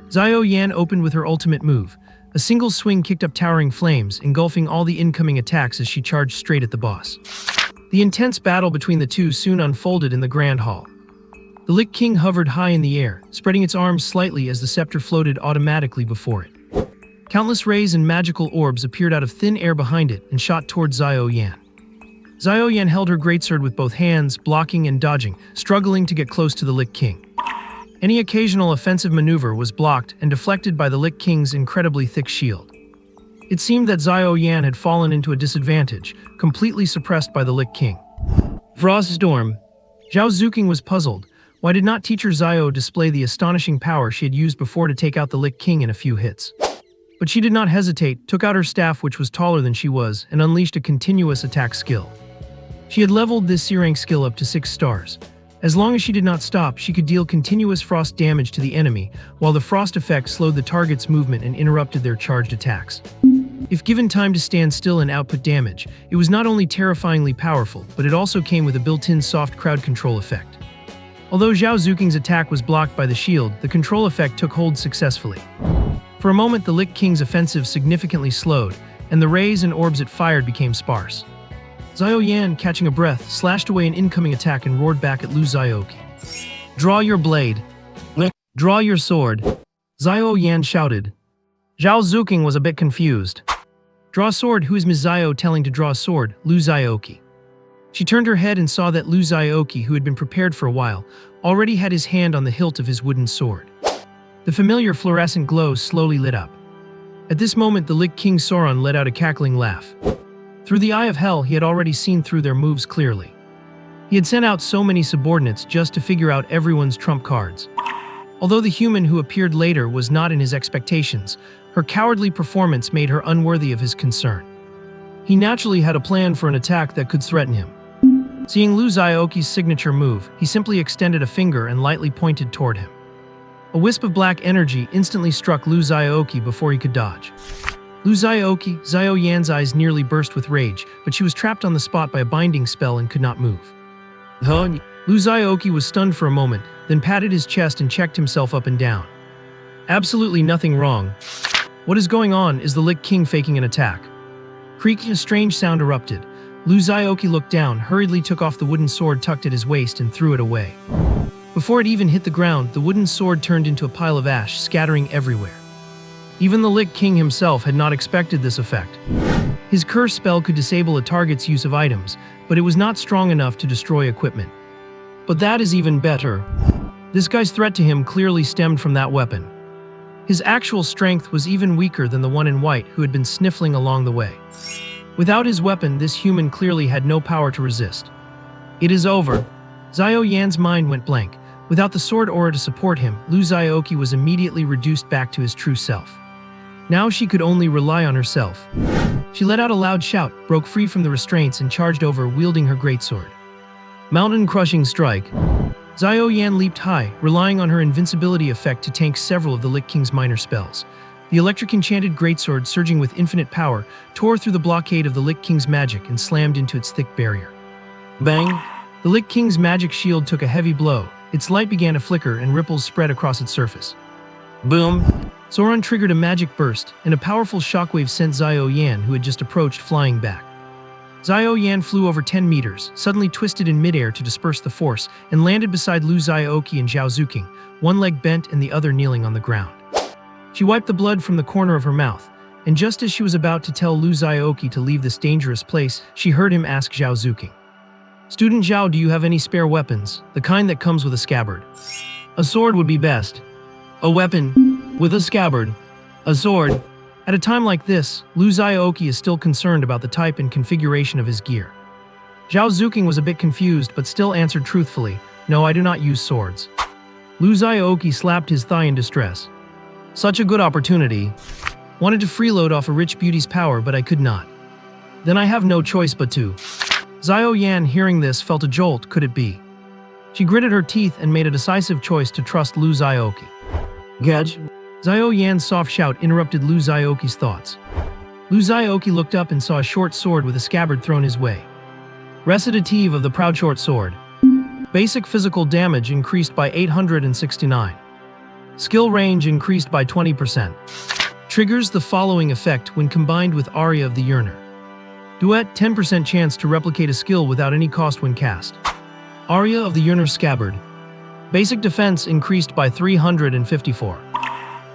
[SPEAKER 1] Xiao Yan opened with her ultimate move. A single swing kicked up towering flames, engulfing all the incoming attacks as she charged straight at the boss. The intense battle between the two soon unfolded in the Grand Hall. The Lich King hovered high in the air, spreading its arms slightly as the scepter floated automatically before it. Countless rays and magical orbs appeared out of thin air behind it and shot toward Xiao Yan. Xiao Yan held her greatsword with both hands, blocking and dodging, struggling to get close to the Lich King. Any occasional offensive maneuver was blocked and deflected by the Lich King's incredibly thick shield. It seemed that Xiao Yan had fallen into a disadvantage, completely suppressed by the Lich King. Frost Storm. Zhao Zuqing was puzzled. Why did not teacher Xiao display the astonishing power she had used before to take out the Lich King in a few hits? But she did not hesitate, took out her staff, which was taller than she was, and unleashed a continuous attack skill. She had leveled this C-rank skill up to 6 stars. As long as she did not stop, she could deal continuous frost damage to the enemy, while the frost effect slowed the target's movement and interrupted their charged attacks. If given time to stand still and output damage, it was not only terrifyingly powerful, but it also came with a built-in soft crowd control effect. Although Zhao Zuqing's attack was blocked by the shield, the control effect took hold successfully. For a moment, the Lich King's offensive significantly slowed, and the rays and orbs it fired became sparse. Xiao Yan, catching a breath, slashed away an incoming attack and roared back at Lu Xiaoqi. Draw your blade. Draw your sword. Xiao Yan shouted. Zhao Zuqing was a bit confused. Draw sword, who is Ms. Xiao telling to draw a sword? Lu Xiaoqi. She turned her head and saw that Lu Xiaoqi, who had been prepared for a while, already had his hand on the hilt of his wooden sword. The familiar fluorescent glow slowly lit up. At this moment, the Lich King Sauron let out a cackling laugh. Through the eye of hell, he had already seen through their moves clearly. He had sent out so many subordinates just to figure out everyone's trump cards. Although the human who appeared later was not in his expectations, her cowardly performance made her unworthy of his concern. He naturally had a plan for an attack that could threaten him. Seeing Lu Xiaoqi's signature move, he simply extended a finger and lightly pointed toward him. A wisp of black energy instantly struck Lu Xiaoqi before he could dodge. Lu Xiaoqi, Xiao Yan's eyes nearly burst with rage, but she was trapped on the spot by a binding spell and could not move. Lu Xiaoqi was stunned for a moment, then patted his chest and checked himself up and down. Absolutely nothing wrong. What is going on? Is the Lich King faking an attack? Creaking, a strange sound erupted. Lu Xiaoqi looked down, hurriedly took off the wooden sword tucked at his waist and threw it away. Before it even hit the ground, the wooden sword turned into a pile of ash, scattering everywhere. Even the Lich King himself had not expected this effect. His curse spell could disable a target's use of items, but it was not strong enough to destroy equipment. But that is even better. This guy's threat to him clearly stemmed from that weapon. His actual strength was even weaker than the one in white who had been sniffling along the way. Without his weapon, this human clearly had no power to resist. It is over. Xiao Yan's mind went blank. Without the sword aura to support him, Lu Xiaoqi was immediately reduced back to his true self. Now she could only rely on herself. She let out a loud shout, broke free from the restraints and charged over, wielding her greatsword. Mountain-crushing strike. Xiao Yan leaped high, relying on her invincibility effect to tank several of the Lich King's minor spells. The electric-enchanted greatsword, surging with infinite power, tore through the blockade of the Lich King's magic and slammed into its thick barrier. Bang! The Lich King's magic shield took a heavy blow. Its light began to flicker and ripples spread across its surface. Boom! Sauron triggered a magic burst, and a powerful shockwave sent Xiao Yan, who had just approached, flying back. Xiao Yan flew over 10 meters, suddenly twisted in midair to disperse the force, and landed beside Lu Xiaoqi and Zhao Zuqing, one leg bent and the other kneeling on the ground. She wiped the blood from the corner of her mouth, and just as she was about to tell Lu Xiaoqi to leave this dangerous place, she heard him ask Zhao Zuqing, "Student Zhao, do you have any spare weapons, the kind that comes with a scabbard?" "A sword would be best." "A weapon? With a scabbard? A sword?" At a time like this, Lu Xiaoqi is still concerned about the type and configuration of his gear. Zhao Zuqing was a bit confused but still answered truthfully, "No, I do not use swords." Lu Xiaoqi slapped his thigh in distress. "Such a good opportunity. Wanted to freeload off a rich beauty's power, but I could not. Then I have no choice but to." Xiao Yan, hearing this, felt a jolt. Could it be? She gritted her teeth and made a decisive choice to trust Lu Xiaoqi. "Gedge?" Xiao Yan's soft shout interrupted Lu Xiaoqi's thoughts. Lu Xiaoqi looked up and saw a short sword with a scabbard thrown his way. Recitative of the Proud Short Sword. Basic physical damage increased by 869. Skill range increased by 20%. Triggers the following effect when combined with Aria of the Yearner. Duet, 10% chance to replicate a skill without any cost when cast. Aria of the Yearner Scabbard. Basic defense increased by 354.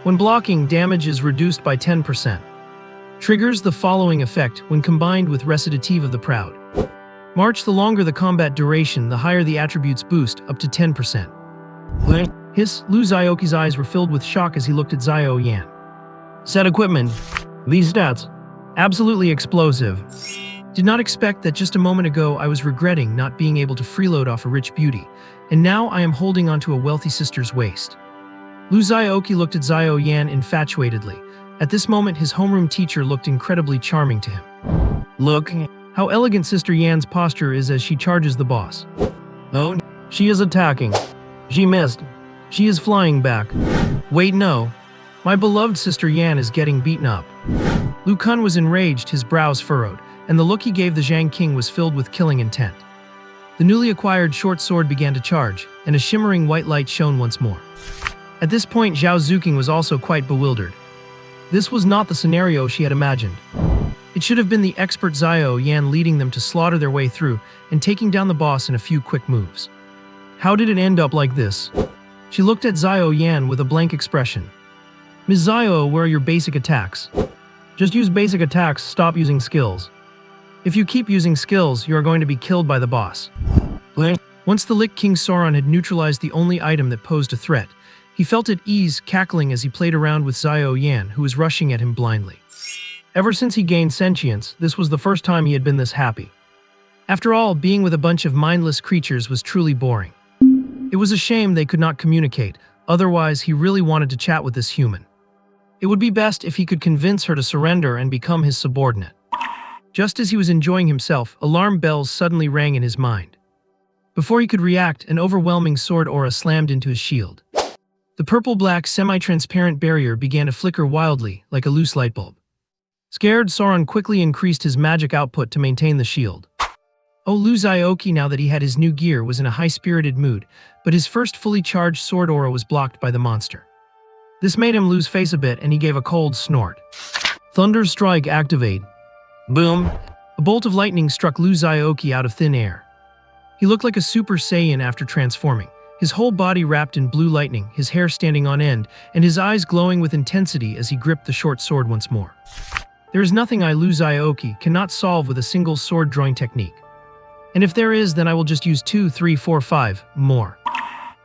[SPEAKER 1] When blocking, damage is reduced by 10%. Triggers the following effect when combined with Recitative of the Proud. March, the longer the combat duration, the higher the attributes boost, up to 10%. Hiss, Lu Xiaoqi's eyes were filled with shock as he looked at Xiao Yan. Set equipment. These stats. Absolutely explosive. Did not expect that just a moment ago I was regretting not being able to freeload off a rich beauty, and now I am holding onto a wealthy sister's waist. Lu Xiaoqi looked at Xiao Yan infatuatedly. At this moment, his homeroom teacher looked incredibly charming to him. Look how elegant Sister Yan's posture is as she charges the boss. Oh, she is attacking. She missed. She is flying back. Wait, no. My beloved Sister Yan is getting beaten up. Lu Kun was enraged, his brows furrowed, and the look he gave the Zhang King was filled with killing intent. The newly acquired short sword began to charge, and a shimmering white light shone once more. At this point, Zhao Zuqing was also quite bewildered. This was not the scenario she had imagined. It should have been the expert Xiao Yan leading them to slaughter their way through and taking down the boss in a few quick moves. How did it end up like this? She looked at Xiao Yan with a blank expression. Ms. Xiao, where are your basic attacks? Just use basic attacks, stop using skills. If you keep using skills, you are going to be killed by the boss. Once the Lich King Sauron had neutralized the only item that posed a threat, he felt at ease, cackling as he played around with Xiao Yan, who was rushing at him blindly. Ever since he gained sentience, this was the first time he had been this happy. After all, being with a bunch of mindless creatures was truly boring. It was a shame they could not communicate, otherwise he really wanted to chat with this human. It would be best if he could convince her to surrender and become his subordinate. Just as he was enjoying himself, alarm bells suddenly rang in his mind. Before he could react, an overwhelming sword aura slammed into his shield. The purple-black semi-transparent barrier began to flicker wildly, like a loose light bulb. Scared, Sauron quickly increased his magic output to maintain the shield. Oh, Lu Xiaoqi, now that he had his new gear, was in a high-spirited mood, but his first fully charged sword aura was blocked by the monster. This made him lose face a bit, and he gave a cold snort. Thunder Strike activate. Boom! A bolt of lightning struck Lu Xiaoqi out of thin air. He looked like a Super Saiyan after transforming, his whole body wrapped in blue lightning, his hair standing on end, and his eyes glowing with intensity as he gripped the short sword once more. There is nothing Lu Xiaoqi cannot solve with a single sword drawing technique. And if there is, then I will just use 2, 3, 4, 5 more.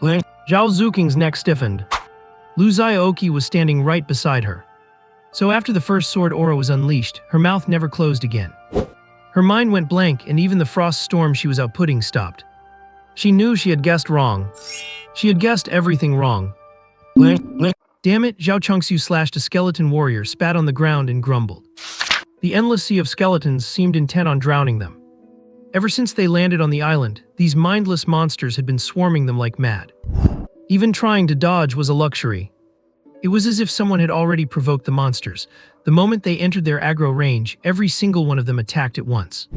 [SPEAKER 1] Zhao Zuqing's neck stiffened. Lu Xiaoqi was standing right beside her. So after the first sword aura was unleashed, her mouth never closed again. Her mind went blank, and even the frost storm she was outputting stopped. She knew she had guessed wrong. She had guessed everything wrong. Damn it, Zhao Chongxiu slashed a skeleton warrior, spat on the ground and grumbled. The endless sea of skeletons seemed intent on drowning them. Ever since they landed on the island, these mindless monsters had been swarming them like mad. Even trying to dodge was a luxury. It was as if someone had already provoked the monsters. The moment they entered their aggro range, every single one of them attacked at once.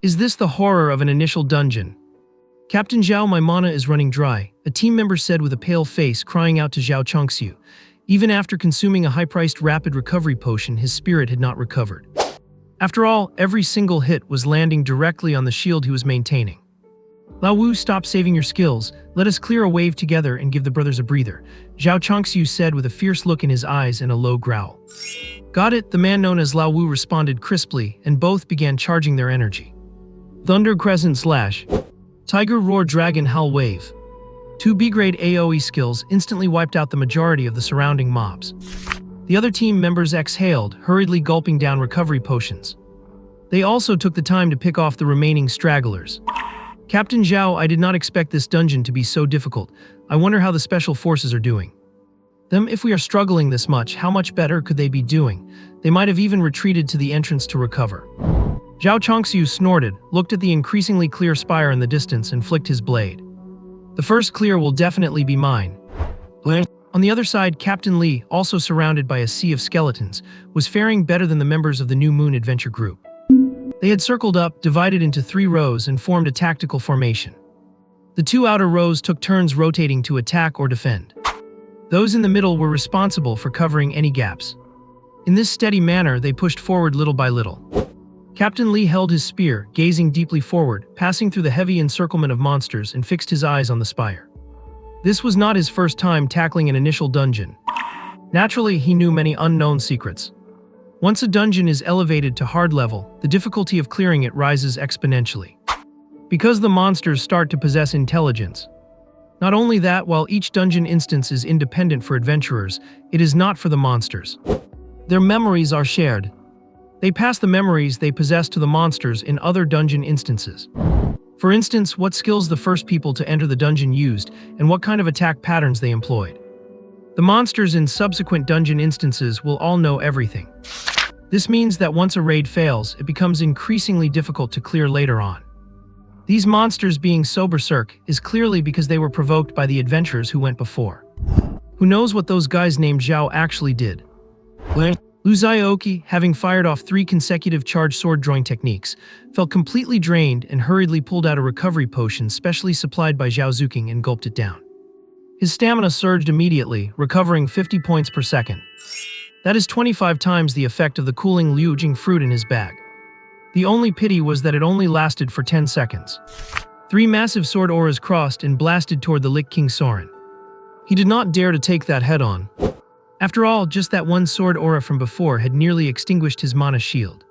[SPEAKER 1] Is this the horror of an initial dungeon? Captain Zhao, my mana is running dry, a team member said with a pale face, crying out to Zhao Chongxiu. Even after consuming a high-priced rapid recovery potion, his spirit had not recovered. After all, every single hit was landing directly on the shield he was maintaining. Lao Wu, stop saving your skills. Let us clear a wave together and give the brothers a breather, Zhao Chongxiu said with a fierce look in his eyes and a low growl. Got it, the man known as Lao Wu responded crisply, and both began charging their energy. Thunder Crescent Slash. Tiger Roar Dragon Howl Wave. Two B-grade AoE skills instantly wiped out the majority of the surrounding mobs. The other team members exhaled, hurriedly gulping down recovery potions. They also took the time to pick off the remaining stragglers. Captain Zhao, I did not expect this dungeon to be so difficult. I wonder how the special forces are doing. If we are struggling this much, how much better could they be doing? They might have even retreated to the entrance to recover. Zhao Chongxiu snorted, looked at the increasingly clear spire in the distance and flicked his blade. The first clear will definitely be mine. On the other side, Captain Li, also surrounded by a sea of skeletons, was faring better than the members of the New Moon Adventure Group. They had circled up, divided into 3 rows, and formed a tactical formation. The 2 outer rows took turns rotating to attack or defend. Those in the middle were responsible for covering any gaps. In this steady manner, they pushed forward little by little. Captain Li held his spear, gazing deeply forward, passing through the heavy encirclement of monsters, and fixed his eyes on the spire. This was not his first time tackling an initial dungeon. Naturally, he knew many unknown secrets. Once a dungeon is elevated to hard level, the difficulty of clearing it rises exponentially. Because the monsters start to possess intelligence. Not only that, while each dungeon instance is independent for adventurers, it is not for the monsters. Their memories are shared. They pass the memories they possess to the monsters in other dungeon instances. For instance, what skills the first people to enter the dungeon used, and what kind of attack patterns they employed. The monsters in subsequent dungeon instances will all know everything. This means that once a raid fails, it becomes increasingly difficult to clear later on. These monsters being so berserk is clearly because they were provoked by the adventurers who went before. Who knows what those guys named Zhao actually did? Lu Xiaoqi, having fired off 3 consecutive charged sword drawing techniques, felt completely drained and hurriedly pulled out a recovery potion specially supplied by Zhao Zuking and gulped it down. His stamina surged immediately, recovering 50 points per second. That is 25 times the effect of the cooling Liu Jing fruit in his bag. The only pity was that it only lasted for 10 seconds. 3 massive sword auras crossed and blasted toward the Lich King Soren. He did not dare to take that head-on. After all, just that one sword aura from before had nearly extinguished his mana shield.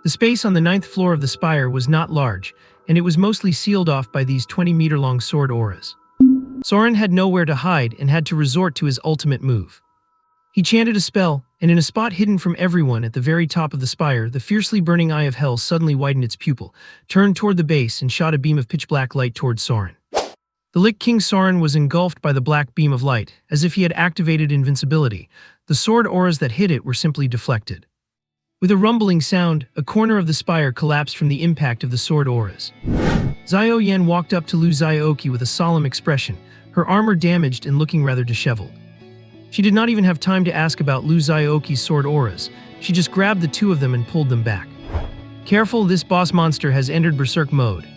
[SPEAKER 1] The space on the 9th floor of the spire was not large, and it was mostly sealed off by these 20-meter-long sword auras. Soren had nowhere to hide and had to resort to his ultimate move. He chanted a spell, and in a spot hidden from everyone at the very top of the spire, the fiercely burning eye of hell suddenly widened its pupil, turned toward the base, and shot a beam of pitch-black light toward Soren. The Lich King Soren was engulfed by the black beam of light, as if he had activated invincibility. The sword auras that hit it were simply deflected. With a rumbling sound, a corner of the spire collapsed from the impact of the sword auras. Xiao Yan walked up to Lu Xiaoqi with a solemn expression, her armor damaged and looking rather disheveled. She did not even have time to ask about Lu Xiaoqi's sword auras. She just grabbed the 2 of them and pulled them back. Careful, this boss monster has entered Berserk mode.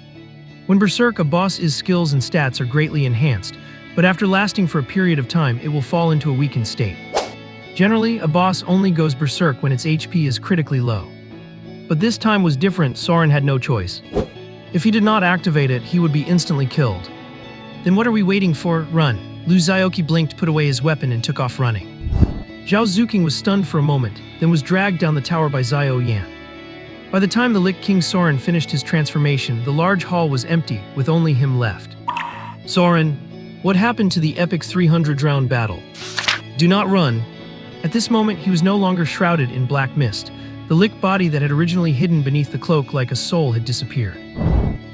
[SPEAKER 1] When Berserk, a boss's skills and stats are greatly enhanced, but after lasting for a period of time, it will fall into a weakened state. Generally, a boss only goes Berserk when its HP is critically low. But this time was different. Soren had no choice. If he did not activate it, he would be instantly killed. Then what are we waiting for? Run. Lu Xiaoqi blinked, put away his weapon, and took off running. Zhao Zuking was stunned for a moment, then was dragged down the tower by Xiao Yan. By the time the Lich King Soren finished his transformation, the large hall was empty, with only him left. Soren, what happened to the epic 300-round battle? Do not run. At this moment, he was no longer shrouded in black mist. The Lich body that had originally hidden beneath the cloak like a soul had disappeared.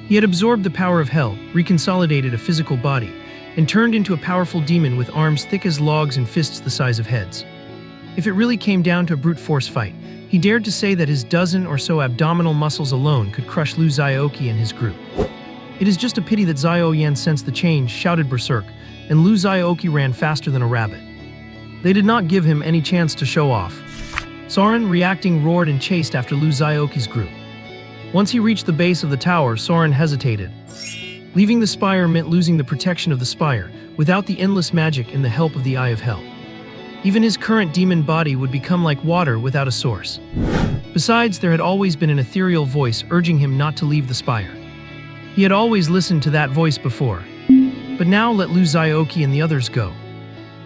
[SPEAKER 1] He had absorbed the power of hell, reconsolidated a physical body, and turned into a powerful demon with arms thick as logs and fists the size of heads. If it really came down to a brute force fight, he dared to say that his dozen or so abdominal muscles alone could crush Lu Xiaoqi and his group. It is just a pity that Xiao Yan sensed the change, shouted berserk, and Lu Xiaoqi ran faster than a rabbit. They did not give him any chance to show off. Soren, reacting, roared and chased after Lu Xiaoqi's group. Once he reached the base of the tower, Soren hesitated. Leaving the spire meant losing the protection of the spire, without the endless magic and the help of the Eye of Hell. Even his current demon body would become like water without a source. Besides, there had always been an ethereal voice urging him not to leave the spire. He had always listened to that voice before. But now let Lu Xiaoqi and the others go.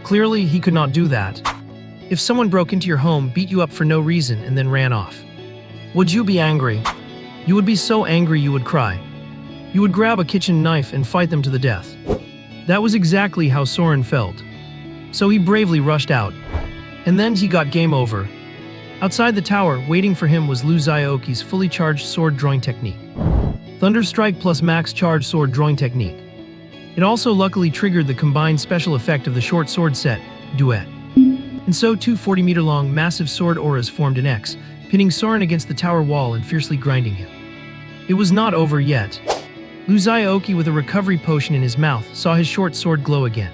[SPEAKER 1] Clearly, he could not do that. If someone broke into your home, beat you up for no reason, and then ran off, would you be angry? You would be so angry you would cry. You would grab a kitchen knife and fight them to the death. That was exactly how Soren felt. So he bravely rushed out. And then he got game over. Outside the tower, waiting for him was Lu Xiaoqi's fully charged sword drawing technique. Thunder Strike plus max charge sword drawing technique. It also luckily triggered the combined special effect of the short sword set, Duet. And so two 40-meter-long massive sword auras formed an X, pinning Soren against the tower wall and fiercely grinding him. It was not over yet. Lu Xiaoqi, with a recovery potion in his mouth, saw his short sword glow again.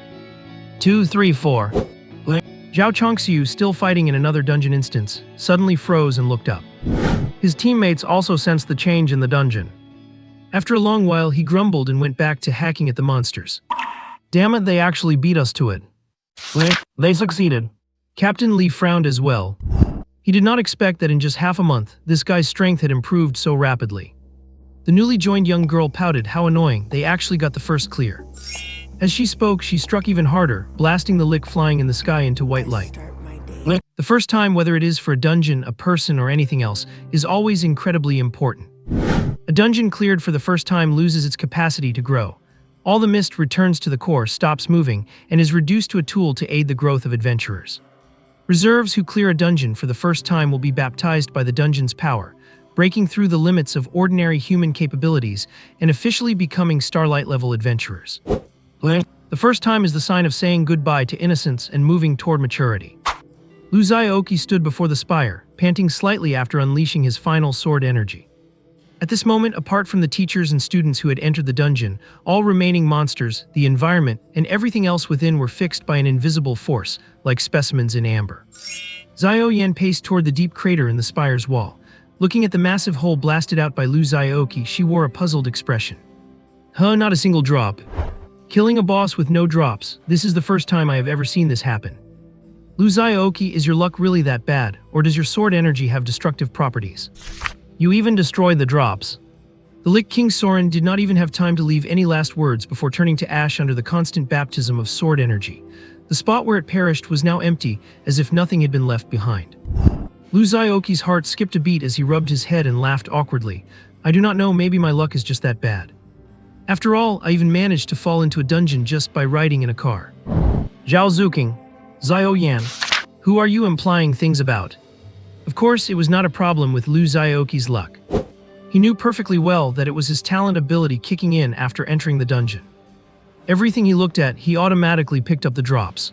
[SPEAKER 1] 2, 3, 4. Zhao Chongxiu, still fighting in another dungeon instance, suddenly froze and looked up. His teammates also sensed the change in the dungeon. After a long while, he grumbled and went back to hacking at the monsters. Damn it, they actually beat us to it. They succeeded. Captain Li frowned as well. He did not expect that in just half a month, this guy's strength had improved so rapidly. The newly joined young girl pouted. How annoying, they actually got the first clear. As she spoke, she struck even harder, blasting the lick flying in the sky into white light. The first time, whether it is for a dungeon, a person, or anything else, is always incredibly important. A dungeon cleared for the first time loses its capacity to grow. All the mist returns to the core, stops moving, and is reduced to a tool to aid the growth of adventurers. Reserves who clear a dungeon for the first time will be baptized by the dungeon's power, breaking through the limits of ordinary human capabilities and officially becoming Starlight-level adventurers. The first time is the sign of saying goodbye to innocence and moving toward maturity. Lu Xiaoqi stood before the spire, panting slightly after unleashing his final sword energy. At this moment, apart from the teachers and students who had entered the dungeon, all remaining monsters, the environment, and everything else within were fixed by an invisible force, like specimens in amber. Xiao Yan paced toward the deep crater in the spire's wall. Looking at the massive hole blasted out by Lu Xiaoqi, she wore a puzzled expression. Not a single drop. Killing a boss with no drops, this is the first time I have ever seen this happen. Lu Xiaoqi, is your luck really that bad, or does your sword energy have destructive properties? You even destroyed the drops. The Lich King Soren did not even have time to leave any last words before turning to ash under the constant baptism of sword energy. The spot where it perished was now empty, as if nothing had been left behind. Lu Xiaoqi's heart skipped a beat as he rubbed his head and laughed awkwardly. I do not know, maybe my luck is just that bad. After all, I even managed to fall into a dungeon just by riding in a car. Zhao Zuking. Xiao Yan. Who are you implying things about? Of course, it was not a problem with Lu Xiaoqi's luck. He knew perfectly well that it was his talent ability kicking in after entering the dungeon. Everything he looked at, he automatically picked up the drops.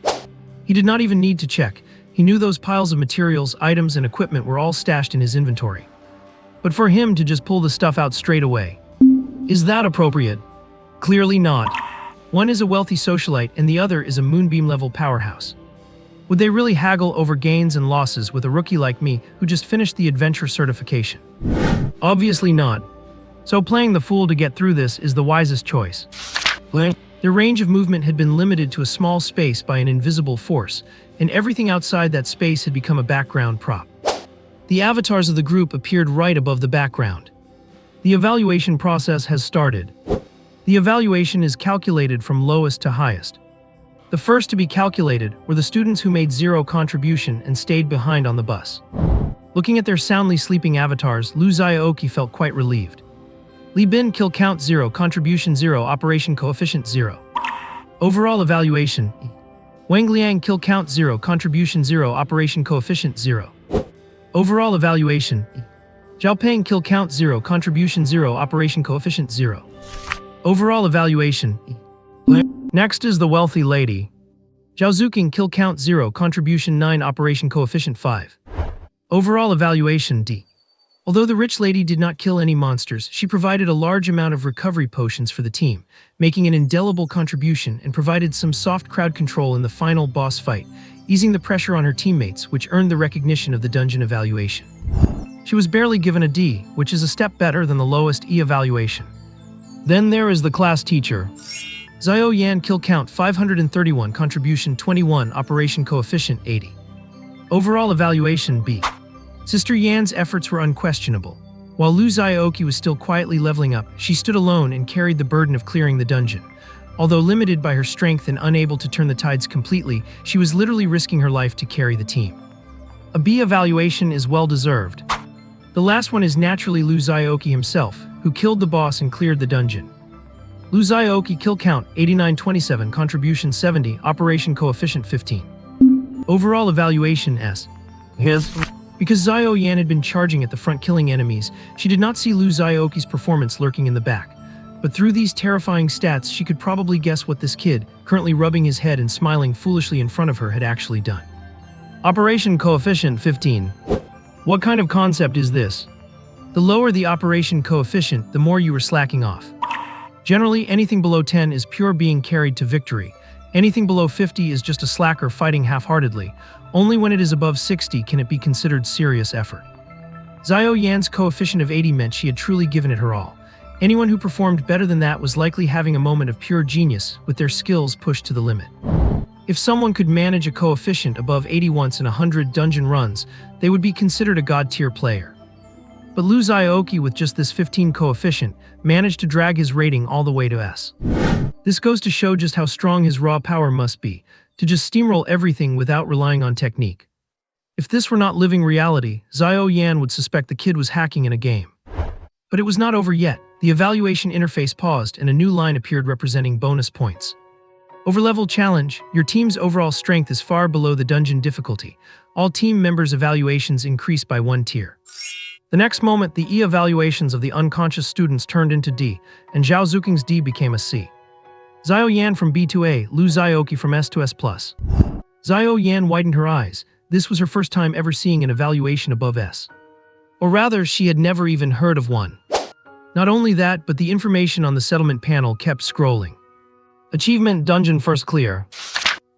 [SPEAKER 1] He did not even need to check. He knew those piles of materials, items, and equipment were all stashed in his inventory. But for him to just pull the stuff out straight away, is that appropriate? Clearly not. One is a wealthy socialite and the other is a moonbeam-level powerhouse. Would they really haggle over gains and losses with a rookie like me who just finished the adventure certification? Obviously not. So playing the fool to get through this is the wisest choice. Their range of movement had been limited to a small space by an invisible force, and everything outside that space had become a background prop. The avatars of the group appeared right above the background. The evaluation process has started. The evaluation is calculated from lowest to highest. The first to be calculated were the students who made zero contribution and stayed behind on the bus. Looking at their soundly sleeping avatars, Lu Xiaoqi felt quite relieved. Li Bin, kill count 0, contribution 0, operation coefficient 0. Overall evaluation. Wang Liang, kill count 0, contribution 0, operation coefficient 0. Overall evaluation. Xiaopeng kill count 0, contribution 0, operation coefficient 0. Overall evaluation E. Next is the wealthy lady. Zhao Zuking kill count 0, contribution 9, operation coefficient 5. Overall evaluation D. Although the rich lady did not kill any monsters, she provided a large amount of recovery potions for the team, making an indelible contribution and provided some soft crowd control in the final boss fight, easing the pressure on her teammates, which earned the recognition of the dungeon evaluation. She was barely given a D, which is a step better than the lowest E evaluation. Then there is the class teacher. Xiao Yan kill count 531, contribution 21, operation coefficient 80. Overall evaluation B. Sister Yan's efforts were unquestionable. While Lu Xiaoqi was still quietly leveling up, she stood alone and carried the burden of clearing the dungeon. Although limited by her strength and unable to turn the tides completely, she was literally risking her life to carry the team. A B evaluation is well-deserved. The last one is naturally Lu Xiaoqi himself, who killed the boss and cleared the dungeon. Lu Xiaoqi kill count 8927, contribution 70, operation coefficient 15. Overall evaluation S. Because Xiao Yan had been charging at the front killing enemies, she did not see Lu Xiaoqi's performance lurking in the back. But through these terrifying stats, she could probably guess what this kid, currently rubbing his head and smiling foolishly in front of her, had actually done. Operation coefficient 15. What kind of concept is this? The lower the operation coefficient, the more you were slacking off. Generally, anything below 10 is pure being carried to victory. Anything below 50 is just a slacker fighting half-heartedly. Only when it is above 60 can it be considered serious effort. Xiao Yan's coefficient of 80 meant she had truly given it her all. Anyone who performed better than that was likely having a moment of pure genius, with their skills pushed to the limit. If someone could manage a coefficient above 80 once in 100 dungeon runs, they would be considered a god-tier player. But Lu Xiaoqi, with just this 15 coefficient, managed to drag his rating all the way to S. This goes to show just how strong his raw power must be, to just steamroll everything without relying on technique. If this were not living reality, Xiao Yan would suspect the kid was hacking in a game. But it was not over yet. The evaluation interface paused and a new line appeared representing bonus points. Overlevel challenge. Your team's overall strength is far below the dungeon difficulty. All team members' evaluations increased by 1 tier. The next moment, the E evaluations of the unconscious students turned into D, and Zhao Zuking's D became a C. Xiao Yan from B to A, Lu Xiaoqi from S to S+. Xiao Yan widened her eyes. This was her first time ever seeing an evaluation above S. Or rather, she had never even heard of one. Not only that, but the information on the settlement panel kept scrolling. Achievement Dungeon First Clear.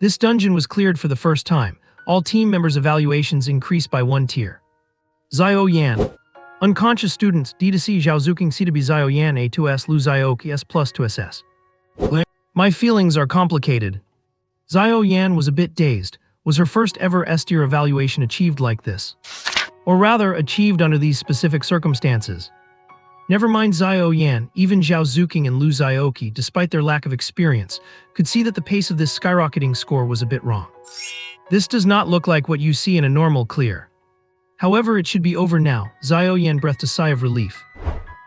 [SPEAKER 1] This dungeon was cleared for the first time. All team members' evaluations increased by 1 tier. Xiao Yan. Unconscious students, D to C, Zhao Zuking, C to B, Xiao Yan, A to S, Lu Xiaoqi, S+ to SS. My feelings are complicated. Xiao Yan was a bit dazed. Was her first ever S-tier evaluation achieved like this? Or rather, achieved under these specific circumstances? Never mind Xiao Yan, even Zhao Zuking and Lu Xiaoqi, despite their lack of experience, could see that the pace of this skyrocketing score was a bit wrong. This does not look like what you see in a normal clear. However, it should be over now. Xiao Yan breathed a sigh of relief.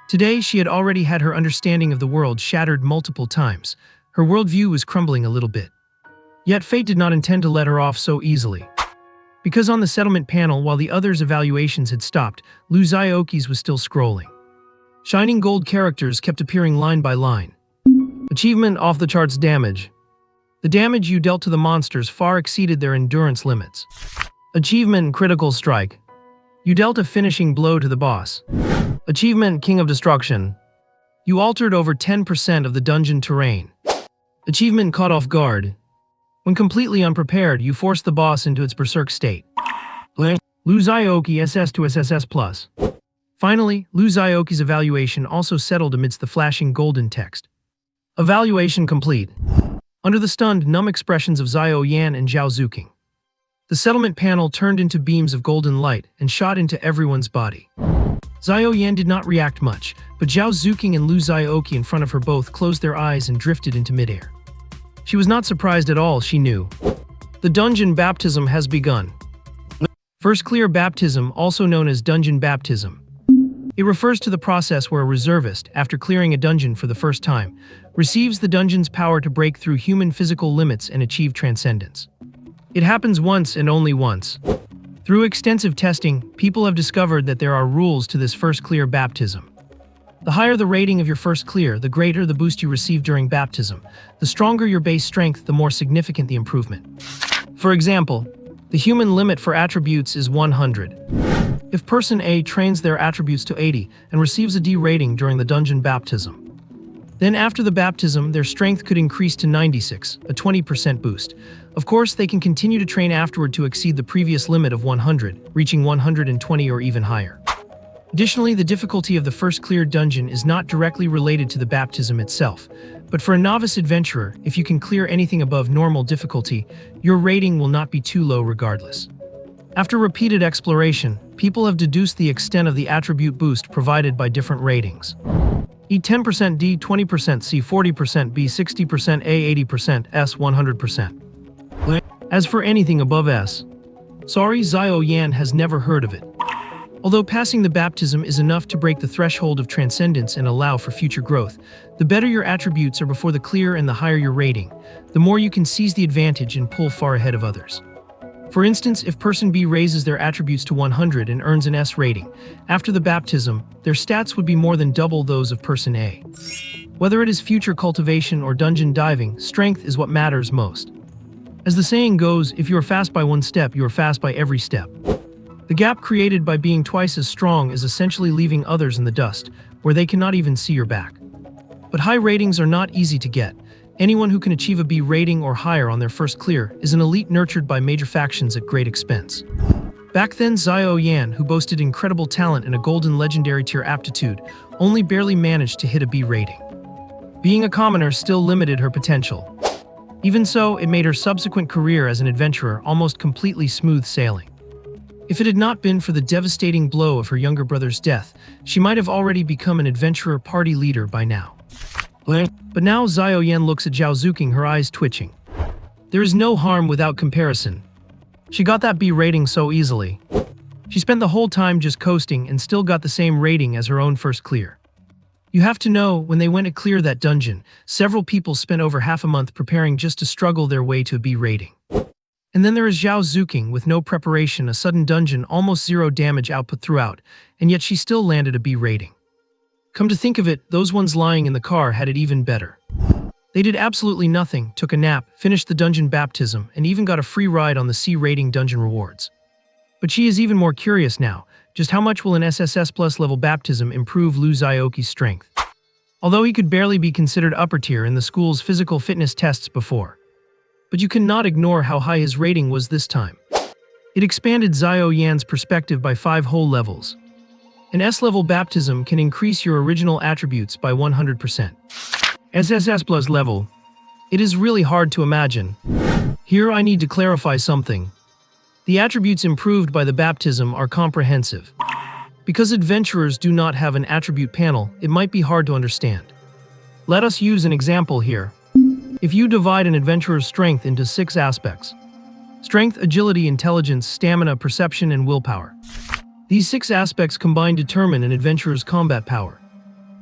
[SPEAKER 1] Today, she had already had her understanding of the world shattered multiple times. Her worldview was crumbling a little bit. Yet fate did not intend to let her off so easily. Because on the settlement panel, while the others' evaluations had stopped, Lu Xiaoqi's was still scrolling. Shining gold characters kept appearing line by line. Achievement off-the-charts damage. The damage you dealt to the monsters far exceeded their endurance limits. Achievement critical strike. You dealt a finishing blow to the boss. Achievement King of Destruction. You altered over 10% of the dungeon terrain. Achievement Caught Off Guard. When completely unprepared, you forced the boss into its berserk state. Lu Xiaoqi SS to SSS+. Finally, Lu Xiaoqi's evaluation also settled amidst the flashing golden text. Evaluation complete. Under the stunned, numb expressions of Xiao Yan and Zhao Zuking. The settlement panel turned into beams of golden light and shot into everyone's body. Xiao Yan did not react much, but Zhao Zuking and Lu Xiaoqi in front of her both closed their eyes and drifted into midair. She was not surprised at all, she knew. The dungeon baptism has begun. First clear baptism, also known as dungeon baptism. It refers to the process where a reservist, after clearing a dungeon for the first time, receives the dungeon's power to break through human physical limits and achieve transcendence. It happens once and only once. Through extensive testing, people have discovered that there are rules to this first clear baptism. The higher the rating of your first clear, the greater the boost you receive during baptism. The stronger your base strength, the more significant the improvement. For example, the human limit for attributes is 100. If person A trains their attributes to 80 and receives a D rating during the dungeon baptism, then after the baptism, their strength could increase to 96, a 20% boost. Of course, they can continue to train afterward to exceed the previous limit of 100, reaching 120 or even higher. Additionally, the difficulty of the first cleared dungeon is not directly related to the baptism itself. But for a novice adventurer, if you can clear anything above normal difficulty, your rating will not be too low regardless. After repeated exploration, people have deduced the extent of the attribute boost provided by different ratings. E 10%, D 20%, C 40%, B 60%, A 80%, S 100%. As for anything above S, sorry, Xiao Yan has never heard of it. Although passing the baptism is enough to break the threshold of transcendence and allow for future growth, the better your attributes are before the clear and the higher your rating, the more you can seize the advantage and pull far ahead of others. For instance, if person B raises their attributes to 100 and earns an S rating, after the baptism, their stats would be more than double those of person A. Whether it is future cultivation or dungeon diving, strength is what matters most. As the saying goes, if you are fast by one step, you are fast by every step. The gap created by being twice as strong is essentially leaving others in the dust, where they cannot even see your back. But high ratings are not easy to get. Anyone who can achieve a B rating or higher on their first clear is an elite nurtured by major factions at great expense. Back then, Xiao Yan, who boasted incredible talent and a golden legendary tier aptitude, only barely managed to hit a B rating. Being a commoner still limited her potential. Even so, it made her subsequent career as an adventurer almost completely smooth sailing. If it had not been for the devastating blow of her younger brother's death, she might have already become an adventurer party leader by now. But now Xiao Yan looks at Zhao Zuking, her eyes twitching. There is no harm without comparison. She got that B rating so easily. She spent the whole time just coasting and still got the same rating as her own first clear. You have to know, when they went to clear that dungeon, several people spent over half a month preparing just to struggle their way to a B rating. And then there is Zhao Zuking, with no preparation, a sudden dungeon, almost zero damage output throughout, and yet she still landed a B rating. Come to think of it, those ones lying in the car had it even better. They did absolutely nothing, took a nap, finished the dungeon baptism, and even got a free ride on the C rating dungeon rewards. But she is even more curious now, just how much will an SSS plus level baptism improve Lu Xiaoqi's strength? Although he could barely be considered upper tier in the school's physical fitness tests before. But you cannot ignore how high his rating was this time. It expanded Xiao Yan's perspective by 5 whole levels. An S-level baptism can increase your original attributes by 100%. SSS plus level. It is really hard to imagine. Here I need to clarify something. The attributes improved by the baptism are comprehensive. Because adventurers do not have an attribute panel, it might be hard to understand. Let us use an example here. If you divide an adventurer's strength into 6 aspects: strength, agility, intelligence, stamina, perception, and willpower. These 6 aspects combined determine an adventurer's combat power.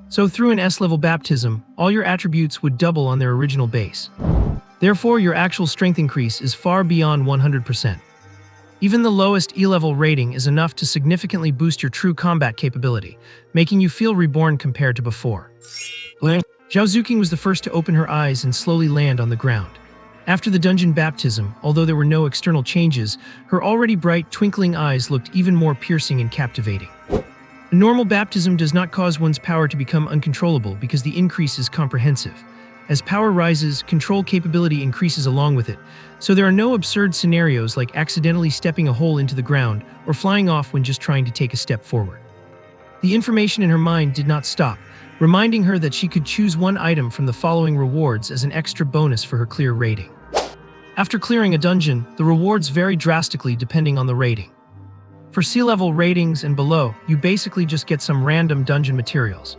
[SPEAKER 1] So through an S-level baptism, all your attributes would double on their original base. Therefore, your actual strength increase is far beyond 100%. Even the lowest E-level rating is enough to significantly boost your true combat capability, making you feel reborn compared to before. Zhao Zuking was the first to open her eyes and slowly land on the ground. After the dungeon baptism, although there were no external changes, her already bright, twinkling eyes looked even more piercing and captivating. A normal baptism does not cause one's power to become uncontrollable because the increase is comprehensive. As power rises, control capability increases along with it, so there are no absurd scenarios like accidentally stepping a hole into the ground or flying off when just trying to take a step forward. The information in her mind did not stop, reminding her that she could choose one item from the following rewards as an extra bonus for her clear rating. After clearing a dungeon, the rewards vary drastically depending on the rating. For C-level ratings and below, you basically just get some random dungeon materials.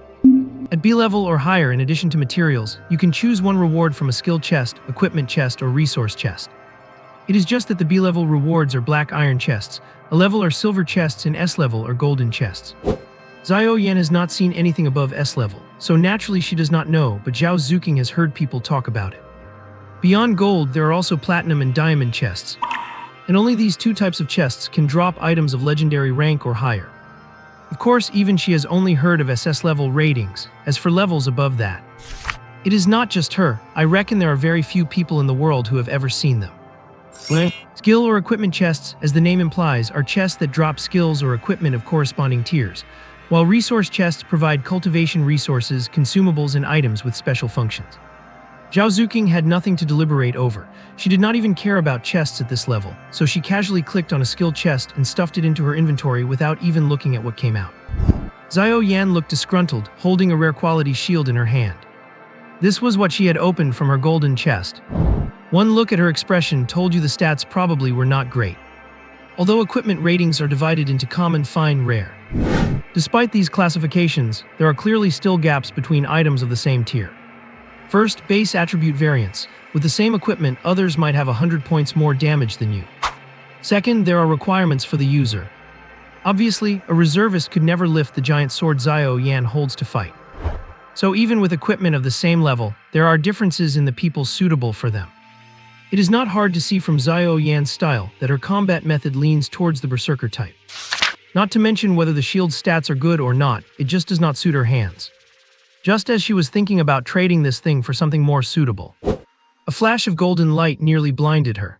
[SPEAKER 1] At B-level or higher, in addition to materials, you can choose one reward from a skill chest, equipment chest, or resource chest. It is just that the B-level rewards are black iron chests, A-level are silver chests, and S-level are golden chests. Xiao Yan has not seen anything above S-level, so naturally she does not know, but Zhao Zuking has heard people talk about it. Beyond gold, there are also platinum and diamond chests. and only these two types of chests can drop items of legendary rank or higher. Of course, even she has only heard of SS level ratings. As for levels above that, it is not just her. I reckon there are very few people in the world who have ever seen them. Skill or equipment chests, as the name implies, are chests that drop skills or equipment of corresponding tiers, while resource chests provide cultivation resources, consumables, and items with special functions. Zhao Zuqing had nothing to deliberate over. She did not even care about chests at this level, so she casually clicked on a skill chest and stuffed it into her inventory without even looking at what came out. Xiao Yan looked disgruntled, holding a rare quality shield in her hand. This was what she had opened from her golden chest. One look at her expression told you the stats probably were not great. Although equipment ratings are divided into common, fine, rare. Despite these classifications, there are clearly still gaps between items of the same tier. First, base attribute variance. With the same equipment, others might have 100 points more damage than you. Second, there are requirements for the user. Obviously, a reservist could never lift the giant sword Xiao Yan holds to fight. So even with equipment of the same level, there are differences in the people suitable for them. It is not hard to see from Xiao Yan's style that her combat method leans towards the berserker type. Not to mention whether the shield's stats are good or not, it just does not suit her hands. Just as she was thinking about trading this thing for something more suitable, a flash of golden light nearly blinded her.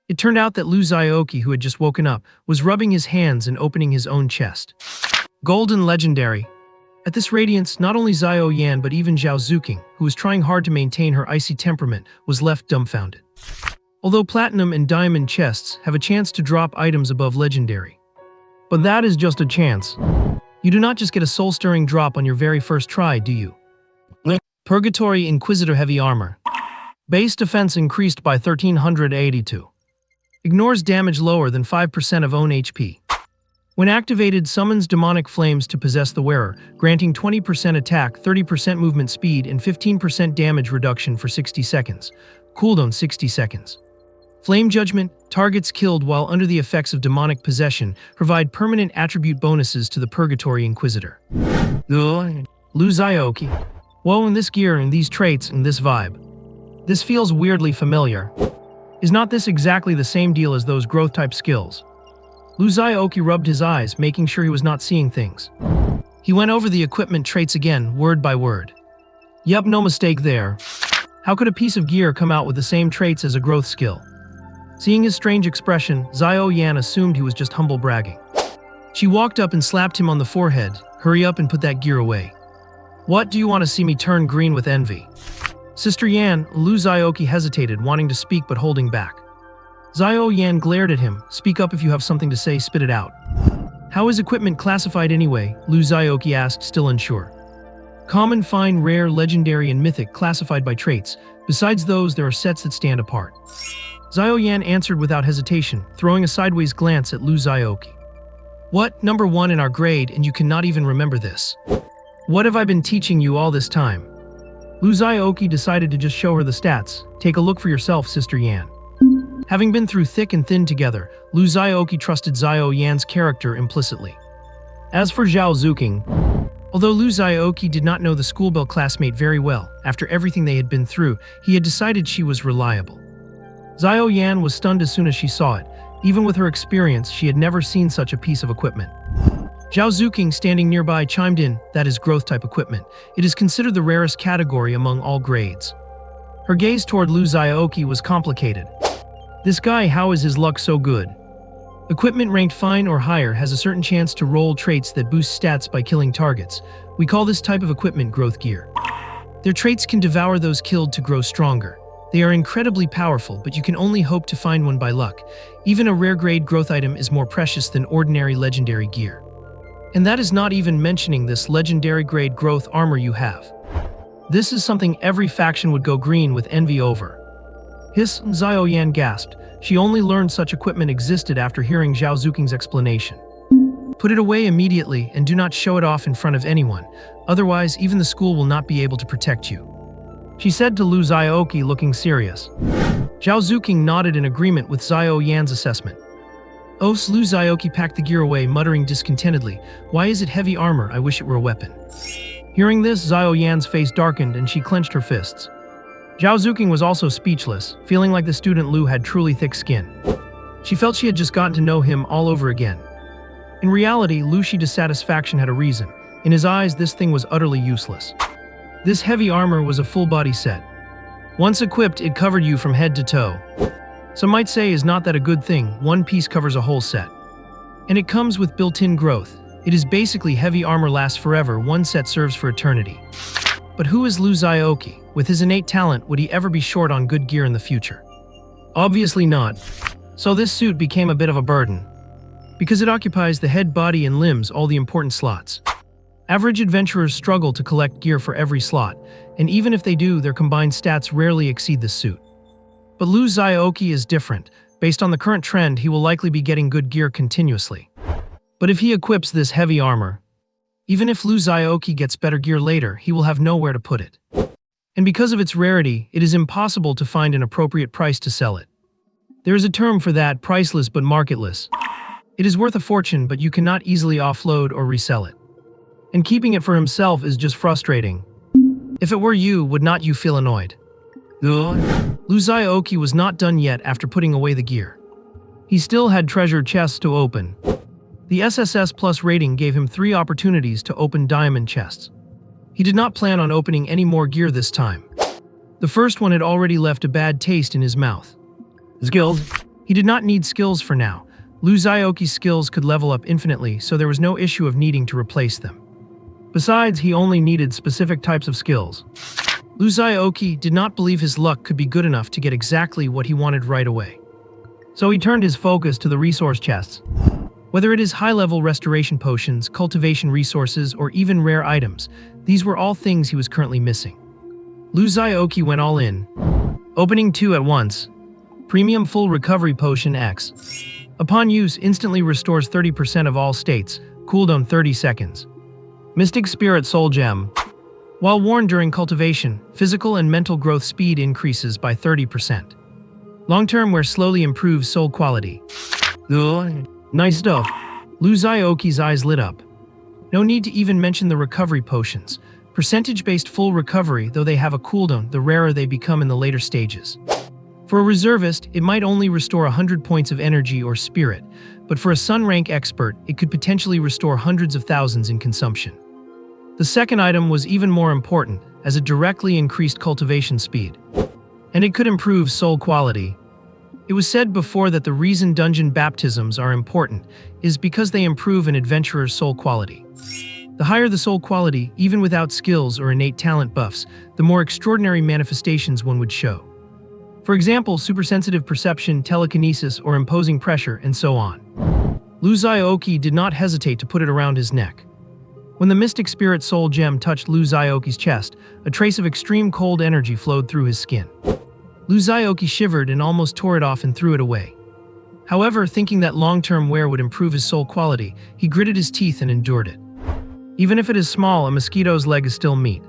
[SPEAKER 1] It turned out that Lu Xiaoqi, who had just woken up, was rubbing his hands and opening his own chest. Golden legendary. At this radiance, not only Xiao Yan but even Zhao Zuqing, who was trying hard to maintain her icy temperament, was left dumbfounded. Although platinum and diamond chests have a chance to drop items above legendary. But that is just a chance. You do not just get a soul-stirring drop on your very first try, do you? Purgatory Inquisitor Heavy Armor. Base defense increased by 1382. Ignores damage lower than 5% of own HP. When activated, summons demonic flames to possess the wearer, granting 20% attack, 30% movement speed, and 15% damage reduction for 60 seconds. Cooldown 60 seconds. Flame Judgment. Targets killed while under the effects of demonic possession provide permanent attribute bonuses to the Purgatory Inquisitor. Lu Xiaoqi. Whoa, in this gear and these traits and this vibe. This feels weirdly familiar. Is not this exactly the same deal as those growth-type skills? Lu Xiaoqi rubbed his eyes, making sure he was not seeing things. He went over the equipment traits again, word by word. Yup, no mistake there. How could a piece of gear come out with the same traits as a growth skill? Seeing his strange expression, Xiao Yan assumed he was just humble bragging. She walked up and slapped him on the forehead. Hurry up and put that gear away. What, do you want to see me turn green with envy? Sister Yan. Lu Xiaoqi hesitated, wanting to speak but holding back. Xiao Yan glared at him. Speak up if you have something to say, spit it out. How is equipment classified anyway? Lu Xiaoqi asked, still unsure. Common, fine, rare, legendary, and mythic, classified by traits. Besides those, there are sets that stand apart. Xiao Yan answered without hesitation, throwing a sideways glance at Lu Xiaoqi. What, number 1 in our grade, and you cannot even remember this? What have I been teaching you all this time? Lu Xiaoqi decided to just show her the stats. Take a look for yourself, Sister Yan. Having been through thick and thin together, Lu Xiaoqi trusted Xiao Yan's character implicitly. As for Zhao Zuqing, although Lu Xiaoqi did not know the schoolbell classmate very well, after everything they had been through, he had decided she was reliable. Xiao Yan was stunned as soon as she saw it. Even with her experience, she had never seen such a piece of equipment. Zhao Zuqing, standing nearby, chimed in, that is growth-type equipment. It is considered the rarest category among all grades. Her gaze toward Lu Xiaoqi was complicated. This guy, how is his luck so good? Equipment ranked fine or higher has a certain chance to roll traits that boost stats by killing targets. We call this type of equipment growth gear. Their traits can devour those killed to grow stronger. They are incredibly powerful, but you can only hope to find one by luck. Even a rare grade growth item is more precious than ordinary legendary gear. And that is not even mentioning this legendary grade growth armor you have. This is something every faction would go green with envy over. Hiss, Xiao Yan gasped. She only learned such equipment existed after hearing Zhao Zuqing's explanation. Put it away immediately and do not show it off in front of anyone. Otherwise, even the school will not be able to protect you. She said to Lu Xiaoqi, looking serious. Zhao Zuqing nodded in agreement with Xiao Yan's assessment. Lu Xiaoqi packed the gear away, muttering discontentedly, why is it heavy armor? I wish it were a weapon. Hearing this, Xiao Yan's face darkened and she clenched her fists. Zhao Zuqing was also speechless, feeling like the student Lu had truly thick skin. She felt she had just gotten to know him all over again. In reality, Lu Xiaoqi's dissatisfaction had a reason. In his eyes, this thing was utterly useless. This heavy armor was a full-body set. Once equipped, it covered you from head to toe. Some might say is not that a good thing, one piece covers a whole set. And it comes with built-in growth. It is basically heavy armor lasts forever, one set serves for eternity. But who is Lu Xiaoqi? With his innate talent, would he ever be short on good gear in the future? Obviously not. So this suit became a bit of a burden. Because it occupies the head, body, and limbs, all the important slots. Average adventurers struggle to collect gear for every slot, and even if they do, their combined stats rarely exceed this suit. But Lu Xiaoqi is different. Based on the current trend, he will likely be getting good gear continuously. But if he equips this heavy armor, even if Lu Xiaoqi gets better gear later, he will have nowhere to put it. And because of its rarity, it is impossible to find an appropriate price to sell it. There is a term for that, priceless but marketless. It is worth a fortune, but you cannot easily offload or resell it. And keeping it for himself is just frustrating. If it were you, would not you feel annoyed? Lu Xiaoqi was not done yet after putting away the gear. He still had treasure chests to open. The SSS Plus rating gave him 3 opportunities to open diamond chests. He did not plan on opening any more gear this time. The first one had already left a bad taste in his mouth. Skills? He did not need skills for now. Lu Xiaoqi's skills could level up infinitely, so there was no issue of needing to replace them. Besides, he only needed specific types of skills. Lu Xiaoqi did not believe his luck could be good enough to get exactly what he wanted right away. So he turned his focus to the resource chests. Whether it is high-level restoration potions, cultivation resources, or even rare items, these were all things he was currently missing. Lu Xiaoqi went all in, opening 2 at once. Premium Full Recovery Potion X. Upon use, instantly restores 30% of all states, cooldown 30 seconds. Mystic Spirit Soul Gem. While worn during cultivation, physical and mental growth speed increases by 30%. Long-term wear slowly improves soul quality. Nice stuff. Lu Xiaoqi's eyes lit up. No need to even mention the recovery potions. Percentage-based full recovery, though they have a cooldown, the rarer they become in the later stages. For a reservist, it might only restore 100 points of energy or spirit, but for a Sun rank expert, it could potentially restore hundreds of thousands in consumption. The second item was even more important, as it directly increased cultivation speed. And it could improve soul quality. It was said before that the reason dungeon baptisms are important is because they improve an adventurer's soul quality. The higher the soul quality, even without skills or innate talent buffs, the more extraordinary manifestations one would show. For example, supersensitive perception, telekinesis, or imposing pressure, and so on. Lu Xiaoqi did not hesitate to put it around his neck. When the Mystic Spirit Soul Gem touched Lu Xiaoqi's chest, a trace of extreme cold energy flowed through his skin. Lu Xiaoqi shivered and almost tore it off and threw it away. However, thinking that long-term wear would improve his soul quality, he gritted his teeth and endured it. Even if it is small, a mosquito's leg is still meat.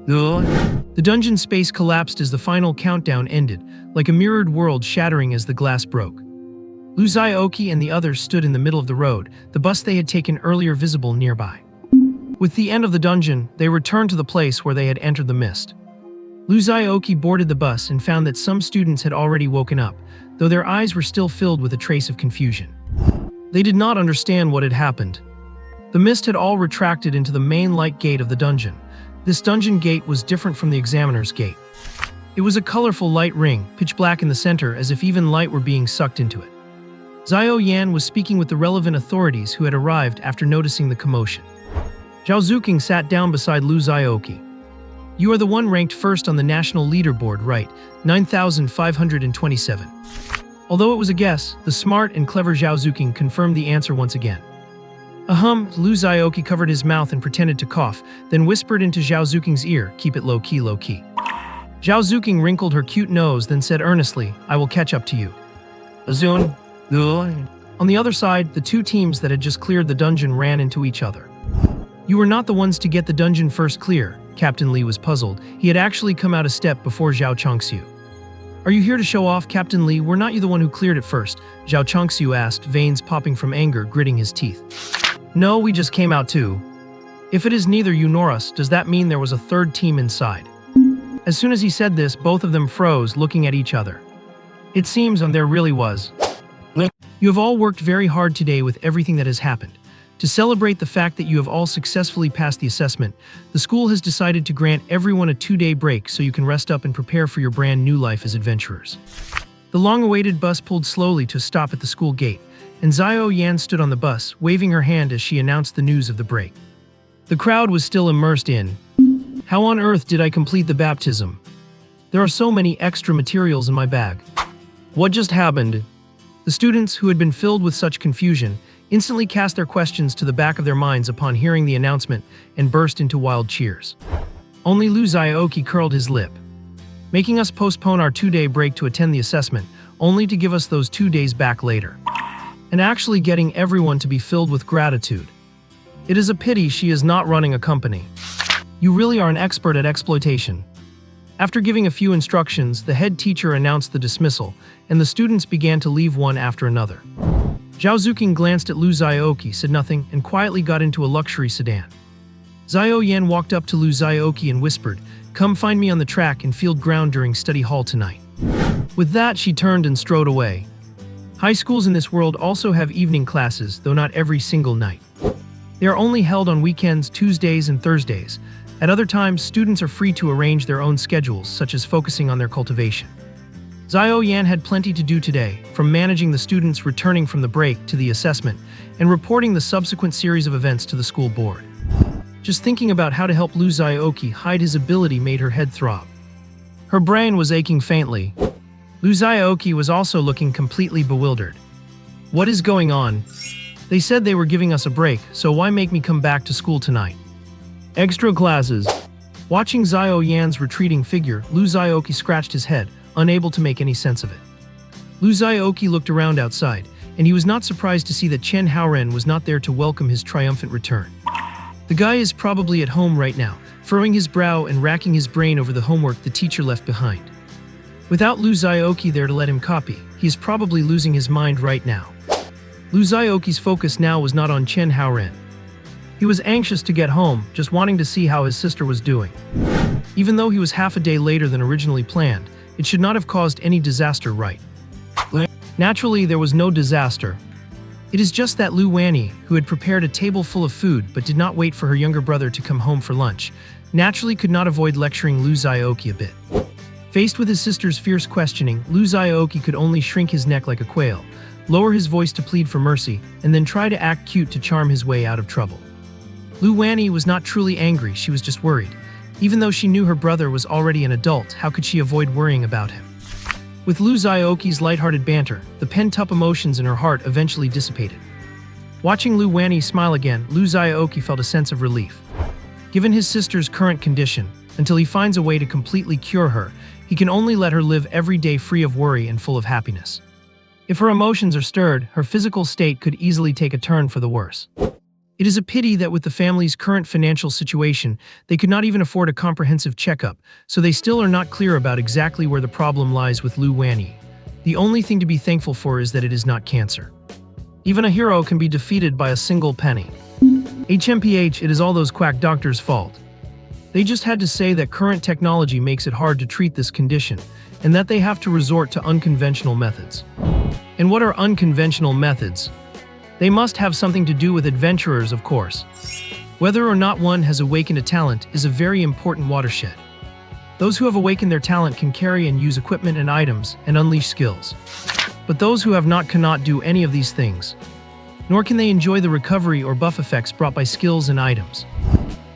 [SPEAKER 1] The dungeon space collapsed as the final countdown ended, like a mirrored world shattering as the glass broke. Lu Xiaoqi and the others stood in the middle of the road, the bus they had taken earlier visible nearby. With the end of the dungeon, they returned to the place where they had entered the mist. Lu Xiaoqi boarded the bus and found that some students had already woken up, though their eyes were still filled with a trace of confusion. They did not understand what had happened. The mist had all retracted into the main light gate of the dungeon. This dungeon gate was different from the examiner's gate. It was a colorful light ring, pitch black in the center, as if even light were being sucked into it. Zhao Yan was speaking with the relevant authorities who had arrived after noticing the commotion. Zhao Zuqing sat down beside Lu Xiaoqi. You are the one ranked first on the national leaderboard, right? 9,527. Although it was a guess, the smart and clever Zhao Zuqing confirmed the answer once again. Lu Xiaoqi covered his mouth and pretended to cough, then whispered into Zhao Zuqing's ear, keep it low-key, low-key. Zhao Zuqing wrinkled her cute nose, then said earnestly, I will catch up to you. Azun. On the other side, the two teams that had just cleared the dungeon ran into each other. You were not the ones to get the dungeon first clear. Captain Li was puzzled. He had actually come out a step before Zhao Chongxiu. Are you here to show off, Captain Li? Were not you the one who cleared it first? Zhao Chongxiu asked, veins popping from anger, gritting his teeth. No, we just came out too. If it is neither you nor us, does that mean there was a third team inside? As soon as he said this, both of them froze, looking at each other. It seems there really was. You have all worked very hard today with everything that has happened. To celebrate the fact that you have all successfully passed the assessment, the school has decided to grant everyone a 2-day break so you can rest up and prepare for your brand new life as adventurers. The long-awaited bus pulled slowly to a stop at the school gate, and Xiao Yan stood on the bus, waving her hand as she announced the news of the break. The crowd was still immersed in, "How on earth did I complete the baptism? There are so many extra materials in my bag. What just happened?" The students, who had been filled with such confusion, instantly cast their questions to the back of their minds upon hearing the announcement and burst into wild cheers. Only Lu Xiaoqi curled his lip. "Making us postpone our 2-day break to attend the assessment, only to give us those 2 days back later. And actually getting everyone to be filled with gratitude. It is a pity she is not running a company. You really are an expert at exploitation." After giving a few instructions, the head teacher announced the dismissal, and the students began to leave one after another. Zhao Zuqing glanced at Lu Xiaoqi, said nothing, and quietly got into a luxury sedan. Xiao Yan walked up to Lu Xiaoqi and whispered, "Come find me on the track and field ground during study hall tonight." With that, she turned and strode away. High schools in this world also have evening classes, though not every single night. They are only held on weekends, Tuesdays and Thursdays. At other times, students are free to arrange their own schedules, such as focusing on their cultivation. Xiao Yan had plenty to do today, from managing the students returning from the break to the assessment, and reporting the subsequent series of events to the school board. Just thinking about how to help Lu Xiaoqi hide his ability made her head throb. Her brain was aching faintly. Lu Xiaoqi was also looking completely bewildered. "What is going on? They said they were giving us a break, so why make me come back to school tonight? Extra classes." Watching Xiao Yan's retreating figure, Lu Xiaoqi scratched his head, unable to make any sense of it. Lu Xiaoqi looked around outside, and he was not surprised to see that Chen Haoren was not there to welcome his triumphant return. The guy is probably at home right now, furrowing his brow and racking his brain over the homework the teacher left behind. Without Lu Xiaoqi there to let him copy, he is probably losing his mind right now. Lu Xiaoqi's focus now was not on Chen Haoren. He was anxious to get home, just wanting to see how his sister was doing. Even though he was half a day later than originally planned, it should not have caused any disaster, right? Naturally, there was no disaster. It is just that Lu Wanyi, who had prepared a table full of food but did not wait for her younger brother to come home for lunch, naturally could not avoid lecturing Lu Xiaoqi a bit. Faced with his sister's fierce questioning, Lu Xiaoqi could only shrink his neck like a quail, lower his voice to plead for mercy, and then try to act cute to charm his way out of trouble. Lu Wanyi was not truly angry, she was just worried. Even though she knew her brother was already an adult, how could she avoid worrying about him? With Lu Xiaoqi's lighthearted banter, the pent-up emotions in her heart eventually dissipated. Watching Lu Wanyi smile again, Lu Xiaoqi felt a sense of relief. Given his sister's current condition, until he finds a way to completely cure her, he can only let her live every day free of worry and full of happiness. If her emotions are stirred, her physical state could easily take a turn for the worse. It is a pity that with the family's current financial situation, they could not even afford a comprehensive checkup, so they still are not clear about exactly where the problem lies with Lu Wanyi. The only thing to be thankful for is that it is not cancer. Even a hero can be defeated by a single penny. HMPH, it is all those quack doctors' fault. They just had to say that current technology makes it hard to treat this condition, and that they have to resort to unconventional methods. And what are unconventional methods? They must have something to do with adventurers, of course. Whether or not one has awakened a talent is a very important watershed. Those who have awakened their talent can carry and use equipment and items and unleash skills. But those who have not cannot do any of these things. Nor can they enjoy the recovery or buff effects brought by skills and items.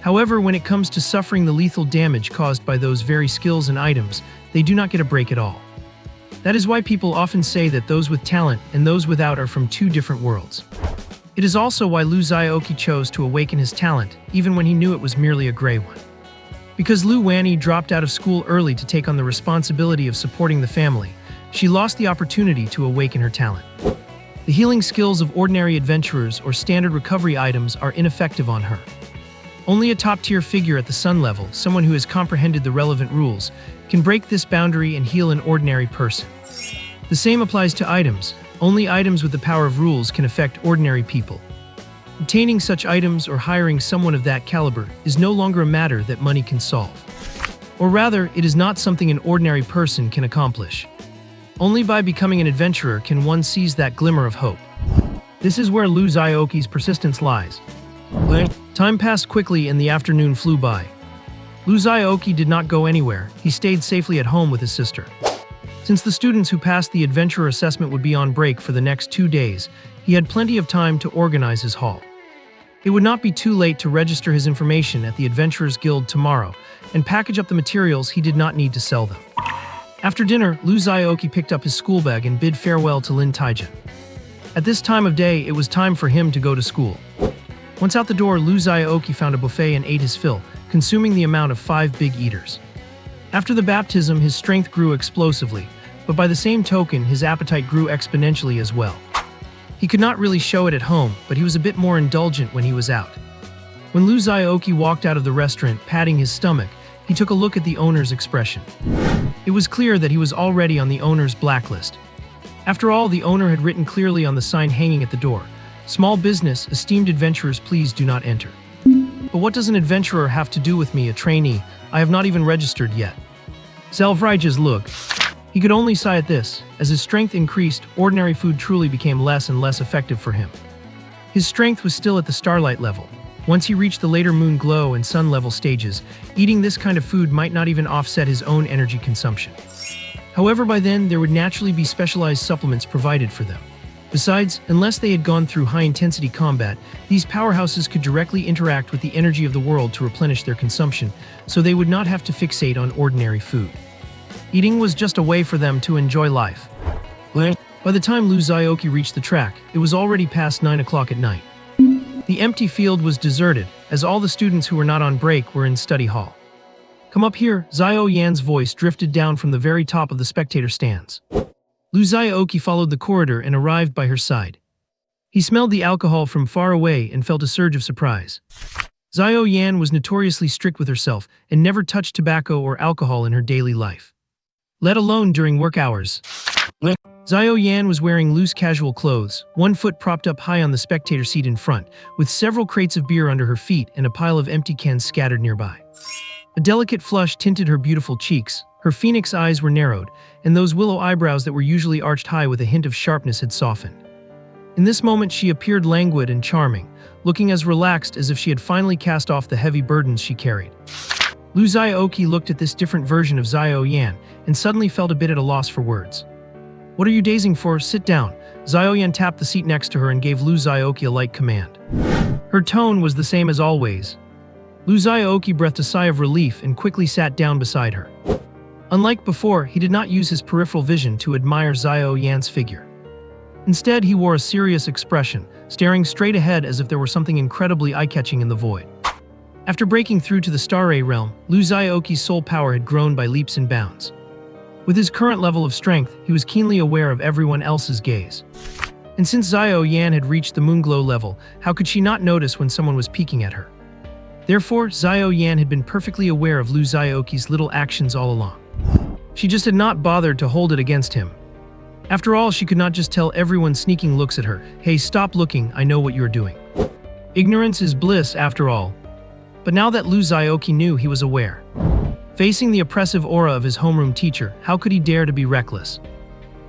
[SPEAKER 1] However, when it comes to suffering the lethal damage caused by those very skills and items, they do not get a break at all. That is why people often say that those with talent and those without are from two different worlds. It is also why Lu Xiaoqi chose to awaken his talent, even when he knew it was merely a gray one. Because Lu Wanyi dropped out of school early to take on the responsibility of supporting the family, she lost the opportunity to awaken her talent. The healing skills of ordinary adventurers or standard recovery items are ineffective on her. Only a top-tier figure at the sun level, someone who has comprehended the relevant rules, can break this boundary and heal an ordinary person. The same applies to items. Only items with the power of rules can affect ordinary people. Obtaining such items or hiring someone of that caliber is no longer a matter that money can solve. Or rather, it is not something an ordinary person can accomplish. Only by becoming an adventurer can one seize that glimmer of hope. This is where Lu Xiaoqi's persistence lies. Time passed quickly and the afternoon flew by. Lu Xiaoqi did not go anywhere. He stayed safely at home with his sister. Since the students who passed the adventurer assessment would be on break for the next 2 days, he had plenty of time to organize his haul. It would not be too late to register his information at the Adventurers Guild tomorrow and package up the materials he did not need to sell them. After dinner, Lu Xiaoqi picked up his school bag and bid farewell to Lin Taijin. At this time of day, it was time for him to go to school. Once out the door, Lu Xiaoqi found a buffet and ate his fill, consuming the amount of 5 big eaters. After the baptism, his strength grew explosively, but by the same token, his appetite grew exponentially as well. He could not really show it at home, but he was a bit more indulgent when he was out. When Lu Xiaoqi walked out of the restaurant, patting his stomach, he took a look at the owner's expression. It was clear that he was already on the owner's blacklist. After all, the owner had written clearly on the sign hanging at the door, "Small business, esteemed adventurers, please do not enter." But what does an adventurer have to do with me, a trainee? I have not even registered yet. Zelvrij's look. He could only sigh at this. As his strength increased, ordinary food truly became less and less effective for him. His strength was still at the starlight level. Once he reached the later moon glow and sun level stages, eating this kind of food might not even offset his own energy consumption. However, by then, there would naturally be specialized supplements provided for them. Besides, unless they had gone through high-intensity combat, these powerhouses could directly interact with the energy of the world to replenish their consumption, so they would not have to fixate on ordinary food. Eating was just a way for them to enjoy life. By the time Lu Xiaoqi reached the track, it was already past 9 o'clock at night. The empty field was deserted, as all the students who were not on break were in study hall. "Come up here," Xiao Yan's voice drifted down from the very top of the spectator stands. Lu Xiaoqi followed the corridor and arrived by her side. He smelled the alcohol from far away and felt a surge of surprise. Xiao Yan was notoriously strict with herself and never touched tobacco or alcohol in her daily life, let alone during work hours. Xiao Yan was wearing loose casual clothes, one foot propped up high on the spectator seat in front, with several crates of beer under her feet and a pile of empty cans scattered nearby. A delicate flush tinted her beautiful cheeks, her phoenix eyes were narrowed, and those willow eyebrows that were usually arched high with a hint of sharpness had softened. In this moment she appeared languid and charming, looking as relaxed as if she had finally cast off the heavy burdens she carried. Lu Xiaoqi looked at this different version of Xiao Yan and suddenly felt a bit at a loss for words. "What are you dazing for? Sit down." Xiao Yan tapped the seat next to her and gave Lu Xiaoqi a light command. Her tone was the same as always. Lu Xiaoqi breathed a sigh of relief and quickly sat down beside her. Unlike before, he did not use his peripheral vision to admire Xiao Yan's figure. Instead, he wore a serious expression, staring straight ahead as if there were something incredibly eye-catching in the void. After breaking through to the Star-Ray realm, Lu Xiaoqi's soul power had grown by leaps and bounds. With his current level of strength, he was keenly aware of everyone else's gaze. And since Xiao Yan had reached the moonglow level, how could she not notice when someone was peeking at her? Therefore, Xiao Yan had been perfectly aware of Lu Xiaoqi's little actions all along. She just had not bothered to hold it against him. After all, she could not just tell everyone sneaking looks at her, "Hey, stop looking, I know what you're doing." Ignorance is bliss, after all. But now that Lu Xiaoqi knew, he was aware. Facing the oppressive aura of his homeroom teacher, how could he dare to be reckless?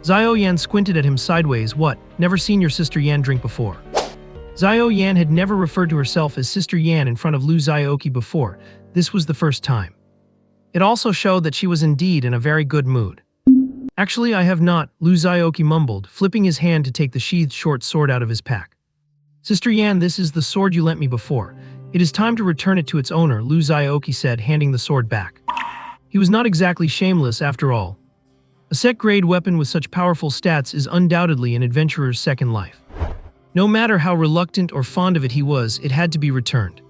[SPEAKER 1] Xiao Yan squinted at him sideways. "What? Never seen your sister Yan drink before?" Xiao Yan had never referred to herself as Sister Yan in front of Lu Xiaoqi before. This was the first time. It also showed that she was indeed in a very good mood. "Actually, I have not," Lu Xiaoqi mumbled, flipping his hand to take the sheathed short sword out of his pack. "Sister Yan, this is the sword you lent me before. It is time to return it to its owner," Lu Xiaoqi said, handing the sword back. He was not exactly shameless after all. A set-grade weapon with such powerful stats is undoubtedly an adventurer's second life. No matter how reluctant or fond of it he was, it had to be returned.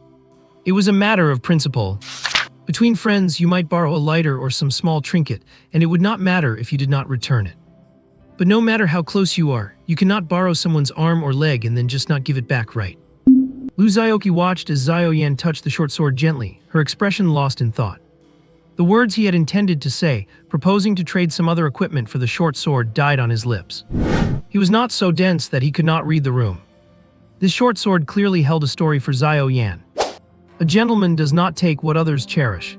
[SPEAKER 1] It was a matter of principle. Between friends, you might borrow a lighter or some small trinket, and it would not matter if you did not return it. But no matter how close you are, you cannot borrow someone's arm or leg and then just not give it back, right? Lu Xiaoqi watched as Xiao Yan touched the short sword gently, her expression lost in thought. The words he had intended to say, proposing to trade some other equipment for the short sword, died on his lips. He was not so dense that he could not read the room. This short sword clearly held a story for Xiao Yan. A gentleman does not take what others cherish.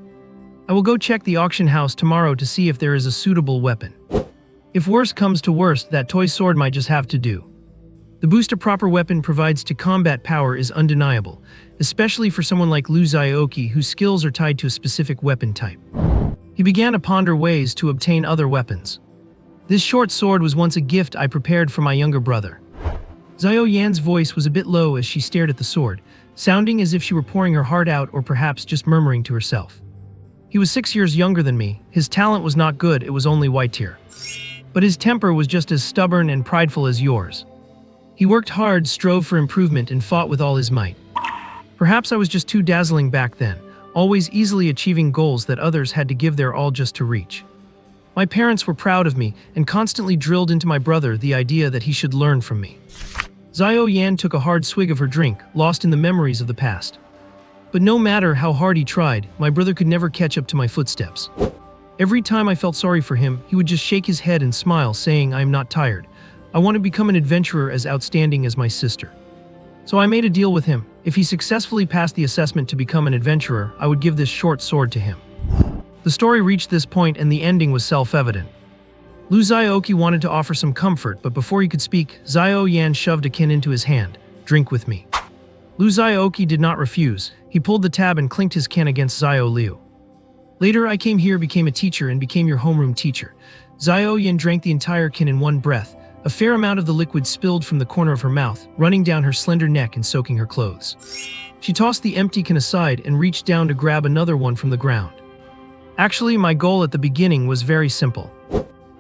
[SPEAKER 1] I will go check the auction house tomorrow to see if there is a suitable weapon. If worst comes to worst, that toy sword might just have to do. The boost a proper weapon provides to combat power is undeniable, especially for someone like Lu Xiaoqi whose skills are tied to a specific weapon type. He began to ponder ways to obtain other weapons. This short sword was once a gift I prepared for my younger brother. Xiao Yan's voice was a bit low as she stared at the sword, sounding as if she were pouring her heart out or perhaps just murmuring to herself. He was 6 years younger than me. His talent was not good, it was only white tier. But his temper was just as stubborn and prideful as yours. He worked hard, strove for improvement, and fought with all his might. Perhaps I was just too dazzling back then, always easily achieving goals that others had to give their all just to reach. My parents were proud of me and constantly drilled into my brother the idea that he should learn from me. Xiao Yan took a hard swig of her drink, lost in the memories of the past. But no matter how hard he tried, my brother could never catch up to my footsteps. Every time I felt sorry for him, he would just shake his head and smile, saying, "I am not tired. I want to become an adventurer as outstanding as my sister." So I made a deal with him. If he successfully passed the assessment to become an adventurer, I would give this short sword to him. The story reached this point and the ending was self-evident. Lu Xiaoqi wanted to offer some comfort, but before he could speak, Xiao Yan shoved a kin into his hand. "Drink with me." Lu Xiaoqi did not refuse. He pulled the tab and clinked his kin against Xiao Liu. "Later I came here, became a teacher, and became your homeroom teacher." Xiao Yan drank the entire kin in one breath. A fair amount of the liquid spilled from the corner of her mouth, running down her slender neck and soaking her clothes. She tossed the empty kin aside and reached down to grab another one from the ground. "Actually, my goal at the beginning was very simple.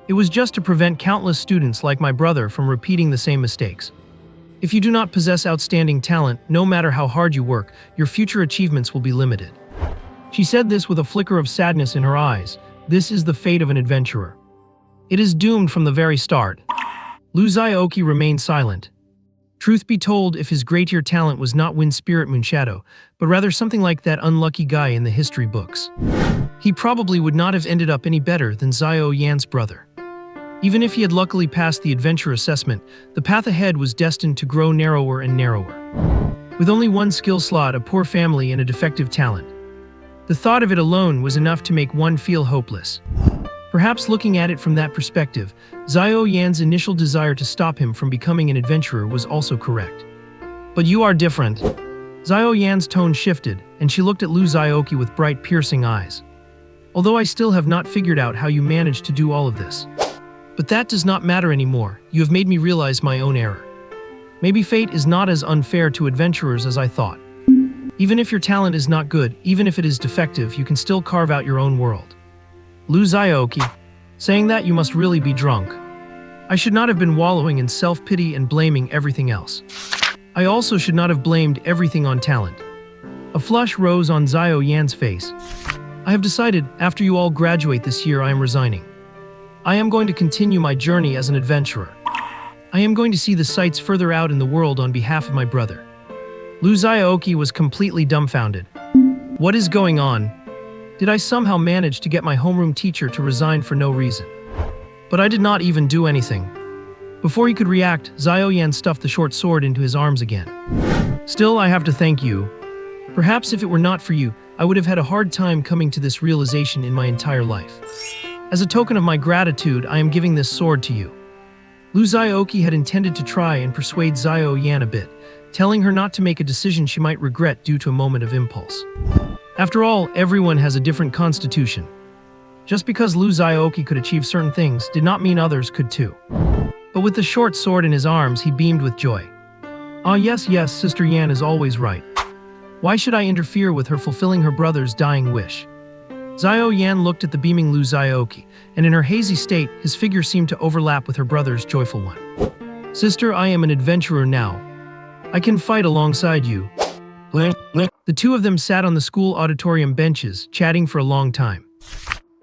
[SPEAKER 1] It was just to prevent countless students like my brother from repeating the same mistakes. If you do not possess outstanding talent, no matter how hard you work, your future achievements will be limited." She said this with a flicker of sadness in her eyes. This is the fate of an adventurer. It is doomed from the very start. Lu Xiaoqi remained silent. Truth be told, if his great-tier talent was not Wind Spirit Moonshadow, but rather something like that unlucky guy in the history books, he probably would not have ended up any better than Xiao Yan's brother. Even if he had luckily passed the adventure assessment, the path ahead was destined to grow narrower and narrower. With only one skill slot, a poor family, and a defective talent, the thought of it alone was enough to make one feel hopeless. Perhaps looking at it from that perspective, Xiao Yan's initial desire to stop him from becoming an adventurer was also correct. "But you are different." Xiao Yan's tone shifted, and she looked at Lu Xiaoqi with bright, piercing eyes. "Although I still have not figured out how you managed to do all of this. But that does not matter anymore. You have made me realize my own error. Maybe fate is not as unfair to adventurers as I thought. Even if your talent is not good, even if it is defective, you can still carve out your own world." Lu Xiaoqi, saying that you must really be drunk. I should not have been wallowing in self-pity and blaming everything else. I also should not have blamed everything on talent. A flush rose on Xiao Yan's face. "I have decided, after you all graduate this year, I am resigning. I am going to continue my journey as an adventurer. I am going to see the sights further out in the world on behalf of my brother." Lu Xiaoqi was completely dumbfounded. What is going on? Did I somehow manage to get my homeroom teacher to resign for no reason? But I did not even do anything. Before he could react, Xiao Yan stuffed the short sword into his arms again. "Still, I have to thank you. Perhaps if it were not for you, I would have had a hard time coming to this realization in my entire life. As a token of my gratitude, I am giving this sword to you." Lu Xiaoqi had intended to try and persuade Xiao Yan a bit, telling her not to make a decision she might regret due to a moment of impulse. After all, everyone has a different constitution. Just because Lu Xiaoqi could achieve certain things did not mean others could too. But with the short sword in his arms, he beamed with joy. "Ah, yes, Sister Yan is always right. Why should I interfere with her fulfilling her brother's dying wish?" Xiao Yan looked at the beaming Lu Xiaoqi, and in her hazy state, his figure seemed to overlap with her brother's joyful one. "Sister, I am an adventurer now. I can fight alongside you." The two of them sat on the school auditorium benches, chatting for a long time.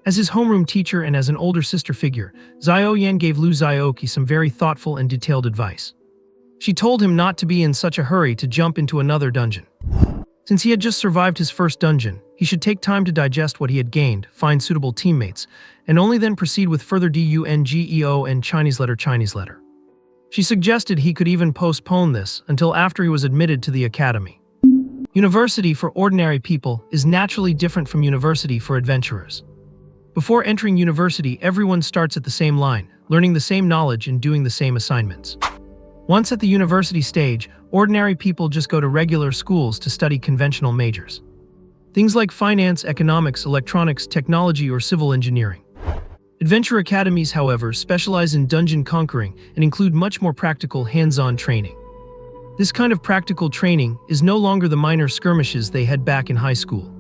[SPEAKER 1] As his homeroom teacher and as an older sister figure, Xiao Yan gave Lu Xiaoqi some very thoughtful and detailed advice. She told him not to be in such a hurry to jump into another dungeon. Since he had just survived his first dungeon, he should take time to digest what he had gained, find suitable teammates, and only then proceed with further DUNGEO and Chinese letter. She suggested he could even postpone this until after he was admitted to the academy. University for ordinary people is naturally different from university for adventurers. Before entering university, everyone starts at the same line, learning the same knowledge and doing the same assignments. Once at the university stage, ordinary people just go to regular schools to study conventional majors. Things like finance, economics, electronics, technology, or civil engineering. Adventure academies, however, specialize in dungeon conquering and include much more practical, hands-on training. This kind of practical training is no longer the minor skirmishes they had back in high school.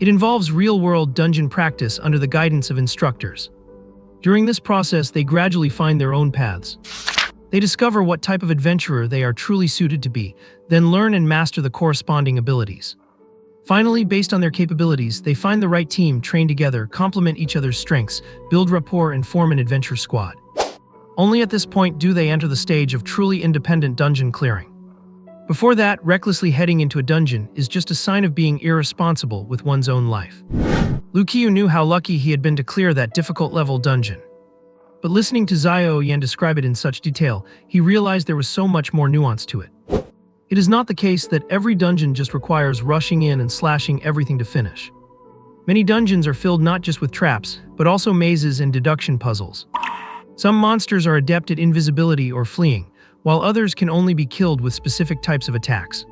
[SPEAKER 1] It involves real-world dungeon practice under the guidance of instructors. During this process, they gradually find their own paths. They discover what type of adventurer they are truly suited to be, then learn and master the corresponding abilities. Finally, based on their capabilities, they find the right team, train together, complement each other's strengths, build rapport, and form an adventure squad. Only at this point do they enter the stage of truly independent dungeon clearing. Before that, recklessly heading into a dungeon is just a sign of being irresponsible with one's own life. Lu Xiaoqi knew how lucky he had been to clear that difficult level dungeon. But listening to Xiao Yan describe it in such detail, he realized there was so much more nuance to it. It is not the case that every dungeon just requires rushing in and slashing everything to finish. Many dungeons are filled not just with traps, but also mazes and deduction puzzles. Some monsters are adept at invisibility or fleeing, while others can only be killed with specific types of attacks.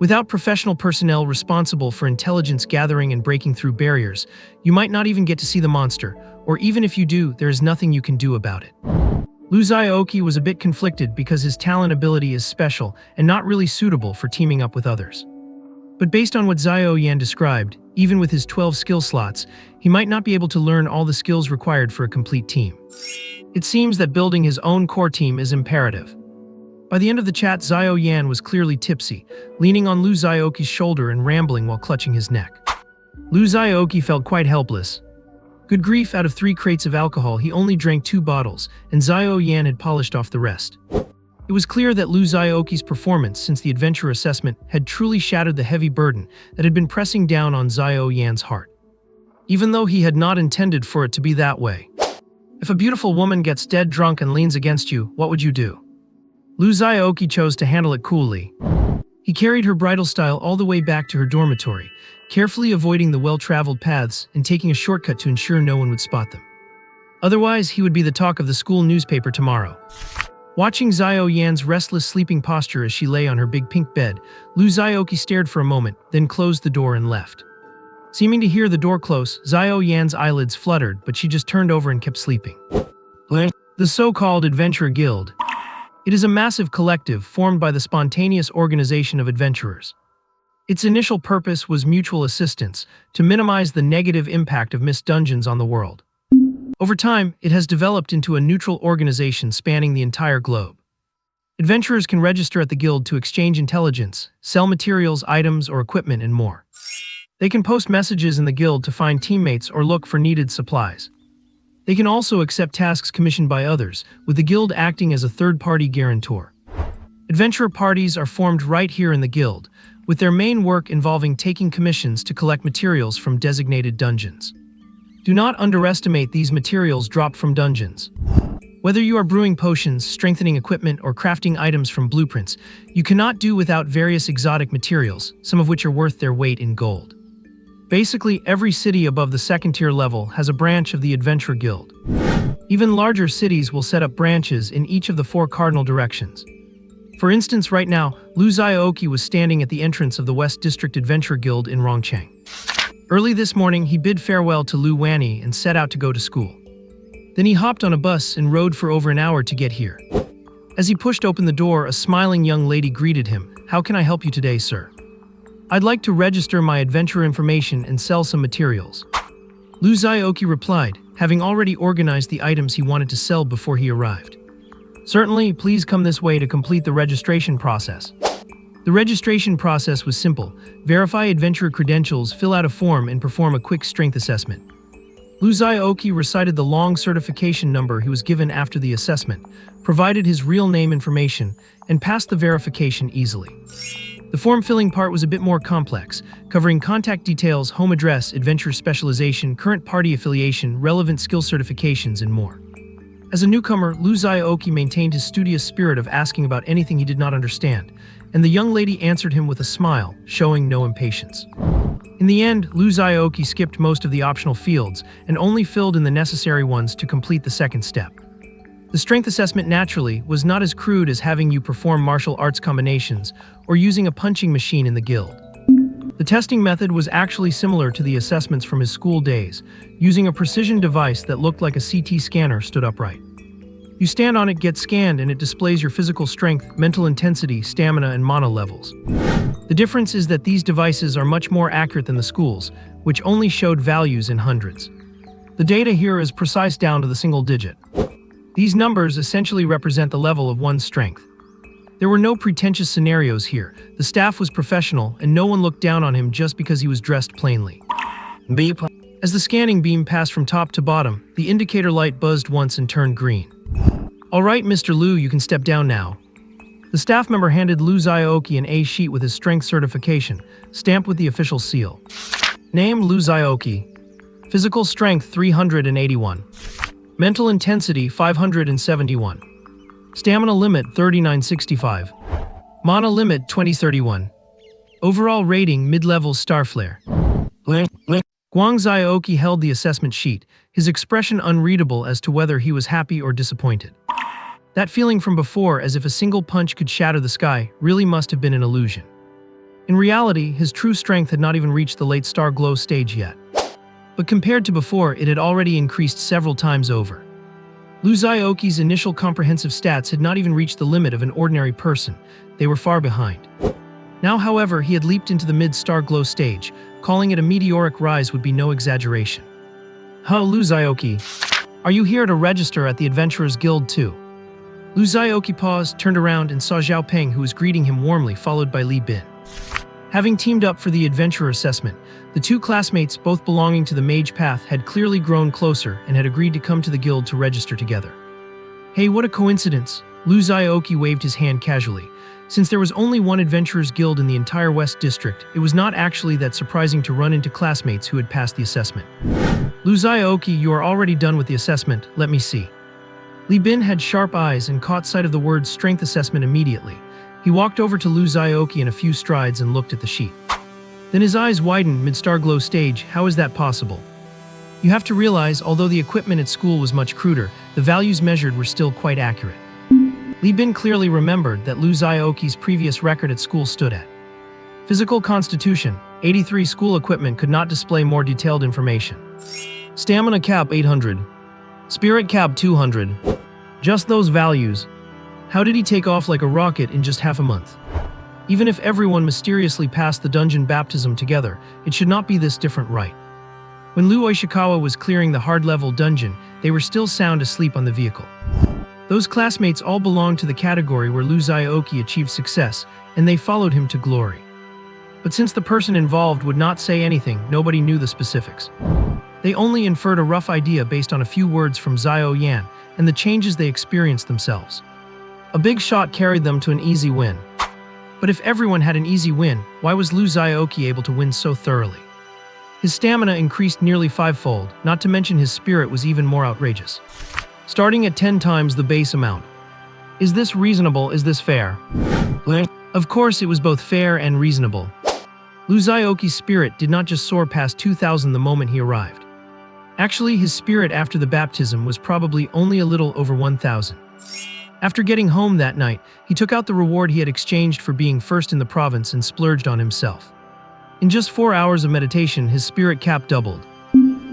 [SPEAKER 1] Without professional personnel responsible for intelligence gathering and breaking through barriers, you might not even get to see the monster, or even if you do, there is nothing you can do about it. Lu Xiaoqi was a bit conflicted because his talent ability is special and not really suitable for teaming up with others. But based on what Xiao Yan described, even with his 12 skill slots, he might not be able to learn all the skills required for a complete team. It seems that building his own core team is imperative. By the end of the chat, Xiao Yan was clearly tipsy, leaning on Lu Xiaoqi's shoulder and rambling while clutching his neck. Lu Xiaoqi felt quite helpless. Good grief, out of 3 crates of alcohol, he only drank 2 bottles, and Xiao Yan had polished off the rest. It was clear that Lu Xiaoqi's performance since the adventure assessment had truly shattered the heavy burden that had been pressing down on Xiao Yan's heart. Even though he had not intended for it to be that way. If a beautiful woman gets dead drunk and leans against you, what would you do? Lu Xiaoqi chose to handle it coolly. He carried her bridal style all the way back to her dormitory, carefully avoiding the well-traveled paths and taking a shortcut to ensure no one would spot them. Otherwise, he would be the talk of the school newspaper tomorrow. Watching Xiao Yan's restless sleeping posture as she lay on her big pink bed, Lu Xiaoqi stared for a moment, then closed the door and left. Seeming to hear the door close, Xiao Yan's eyelids fluttered, but she just turned over and kept sleeping. The so-called Adventurer Guild. It is a massive collective formed by the spontaneous organization of adventurers. Its initial purpose was mutual assistance, to minimize the negative impact of missed dungeons on the world. Over time, it has developed into a neutral organization spanning the entire globe. Adventurers can register at the guild to exchange intelligence, sell materials, items, or equipment, and more. They can post messages in the guild to find teammates or look for needed supplies. They can also accept tasks commissioned by others, with the guild acting as a third-party guarantor. Adventurer parties are formed right here in the guild, with their main work involving taking commissions to collect materials from designated dungeons. Do not underestimate these materials dropped from dungeons. Whether you are brewing potions, strengthening equipment, or crafting items from blueprints, you cannot do without various exotic materials, some of which are worth their weight in gold. Basically, every city above the second-tier level has a branch of the Adventurer Guild. Even larger cities will set up branches in each of the 4 cardinal directions. For instance, right now, Lu Xiaoqi was standing at the entrance of the West District Adventure Guild in Rongcheng. Early this morning, he bid farewell to Lu Wanyi and set out to go to school. Then he hopped on a bus and rode for over an hour to get here. As he pushed open the door, a smiling young lady greeted him. "How can I help you today, sir?" "I'd like to register my adventure information and sell some materials." Lu Xiaoqi replied, having already organized the items he wanted to sell before he arrived. "Certainly, please come this way to complete the registration process." The registration process was simple. Verify adventurer credentials, fill out a form, and perform a quick strength assessment. Lu Xiaoqi recited the long certification number he was given after the assessment, provided his real name information, and passed the verification easily. The form-filling part was a bit more complex, covering contact details, home address, adventure specialization, current party affiliation, relevant skill certifications, and more. As a newcomer, Lu Xiaoqi maintained his studious spirit of asking about anything he did not understand, and the young lady answered him with a smile, showing no impatience. In the end, Lu Xiaoqi skipped most of the optional fields and only filled in the necessary ones to complete the second step. The strength assessment naturally was not as crude as having you perform martial arts combinations or using a punching machine in the guild. The testing method was actually similar to the assessments from his school days, using a precision device that looked like a CT scanner stood upright. You stand on it, get scanned, and it displays your physical strength, mental intensity, stamina, and mana levels. The difference is that these devices are much more accurate than the schools, which only showed values in hundreds. The data here is precise down to the single digit. These numbers essentially represent the level of one's strength. There were no pretentious scenarios here. The staff was professional, and no one looked down on him just because he was dressed plainly. As the scanning beam passed from top to bottom, the indicator light buzzed once and turned green. "All right, Mr. Lu, you can step down now." The staff member handed Lu Xiaoqi an A sheet with his strength certification, stamped with the official seal. Name: Lu Xiaoqi. Physical strength 381. Mental intensity 571. Stamina limit 3965. Mana limit 2031. Overall rating mid-level star flare. Guang Xiaoqi held the assessment sheet, his expression unreadable as to whether he was happy or disappointed. That feeling from before, as if a single punch could shatter the sky, really must have been an illusion. In reality, his true strength had not even reached the late star glow stage yet. But compared to before, it had already increased several times over. Lu Xiaoqi's initial comprehensive stats had not even reached the limit of an ordinary person. They were far behind. Now, however, he had leaped into the mid-star glow stage. Calling it a meteoric rise would be no exaggeration. "Huh, Lu Xiaoqi. Are you here to register at the Adventurers Guild too?" Lu Xiaoqi paused, turned around, and saw Zhao Peng, who was greeting him warmly, followed by Li Bin. Having teamed up for the adventurer assessment, the two classmates, both belonging to the mage path, had clearly grown closer and had agreed to come to the guild to register together. "Hey, what a coincidence!" Lu Xiaoqi waved his hand casually. Since there was only one adventurers guild in the entire West District, it was not actually that surprising to run into classmates who had passed the assessment. "Lu Xiaoqi, you are already done with the assessment, let me see." Li Bin had sharp eyes and caught sight of the word strength assessment immediately. He walked over to Lu Xiaoqi in a few strides and looked at the sheet. Then his eyes widened mid-star glow stage. "How is that possible?" You have to realize, although the equipment at school was much cruder, the values measured were still quite accurate. Li Bin clearly remembered that Lu Xiaoqi's previous record at school stood at Physical Constitution, 83. School equipment could not display more detailed information. Stamina cap 800. Spirit cap 200. Just those values. How did he take off like a rocket in just half a month? Even if everyone mysteriously passed the dungeon baptism together, it should not be this different, right? When Lu Xiaoqi was clearing the hard-level dungeon, they were still sound asleep on the vehicle. Those classmates all belonged to the category where Lu Xiaoqi achieved success, and they followed him to glory. But since the person involved would not say anything, nobody knew the specifics. They only inferred a rough idea based on a few words from Xiao Yan and the changes they experienced themselves. A big shot carried them to an easy win. But if everyone had an easy win, why was Lu Xiaoqi able to win so thoroughly? His stamina increased nearly fivefold, not to mention his spirit was even more outrageous. Starting at 10 times the base amount. Is this reasonable? Is this fair? Of course, it was both fair and reasonable. Lu Xiaoqi's spirit did not just soar past 2,000 the moment he arrived. Actually, his spirit after the baptism was probably only a little over 1,000. After getting home that night, he took out the reward he had exchanged for being first in the province and splurged on himself. In just 4 hours of meditation, his spirit cap doubled.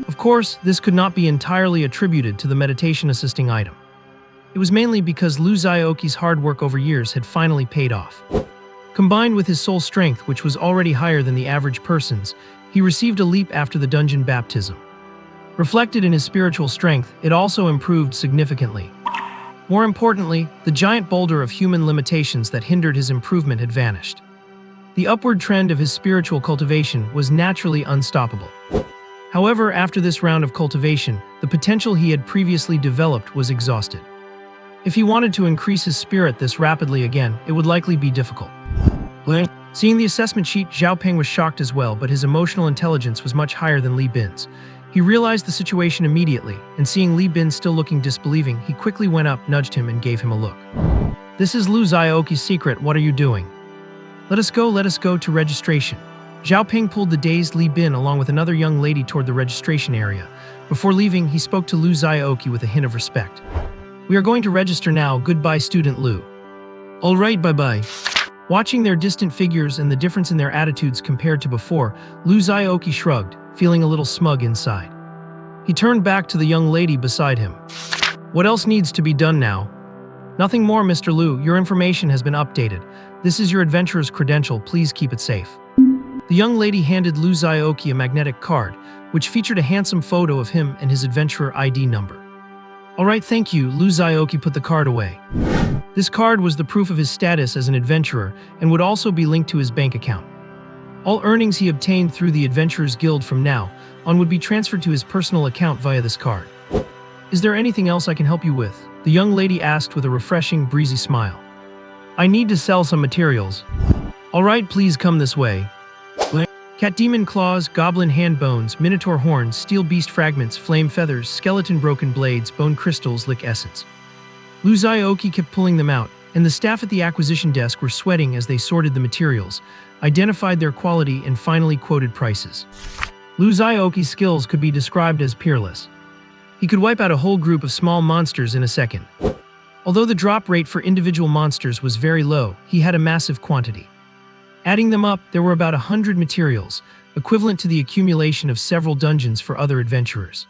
[SPEAKER 1] Of course, this could not be entirely attributed to the meditation assisting item. It was mainly because Lu Xiaoqi's hard work over years had finally paid off. Combined with his soul strength, which was already higher than the average person's, he received a leap after the dungeon baptism. Reflected in his spiritual strength, it also improved significantly. More importantly, the giant boulder of human limitations that hindered his improvement had vanished. The upward trend of his spiritual cultivation was naturally unstoppable. However, after this round of cultivation, the potential he had previously developed was exhausted. If he wanted to increase his spirit this rapidly again, it would likely be difficult. Seeing the assessment sheet, Zhao Peng was shocked as well, but his emotional intelligence was much higher than Li Bin's. He realized the situation immediately, and seeing Li Bin still looking disbelieving, he quickly went up, nudged him, and gave him a look. "This is Lu Xiaoqi's secret, what are you doing?" Let us go to registration. Zhao Ping pulled the dazed Li Bin along with another young lady toward the registration area. Before leaving, he spoke to Lu Xiaoqi with a hint of respect. We are going to register now. Goodbye, student Lu. All right, bye-bye. Watching their distant figures and the difference in their attitudes compared to before, Lu Xiaoqi shrugged, feeling a little smug inside. He turned back to the young lady beside him. What else needs to be done now? Nothing more, Mr. Lu. Your information has been updated. This is your adventurer's credential. Please keep it safe. The young lady handed Lu Xiaoqi a magnetic card, which featured a handsome photo of him and his adventurer ID number. All right, thank you. Lu Xiaoqi put the card away. This card was the proof of his status as an adventurer and would also be linked to his bank account. All earnings he obtained through the Adventurers Guild from now on would be transferred to his personal account via this card. Is there anything else I can help you with? The young lady asked with a refreshing, breezy smile. I need to sell some materials. All right, please come this way. Cat demon claws, goblin hand bones, minotaur horns, steel beast fragments, flame feathers, skeleton broken blades, bone crystals, lick essence. Lu Xiaoqi kept pulling them out, and the staff at the acquisition desk were sweating as they sorted the materials, identified their quality, and finally quoted prices. Lu Xiaoqi's skills could be described as peerless. He could wipe out a whole group of small monsters in a second. Although the drop rate for individual monsters was very low, he had a massive quantity. Adding them up, there were about 100 materials, equivalent to the accumulation of several dungeons for other adventurers.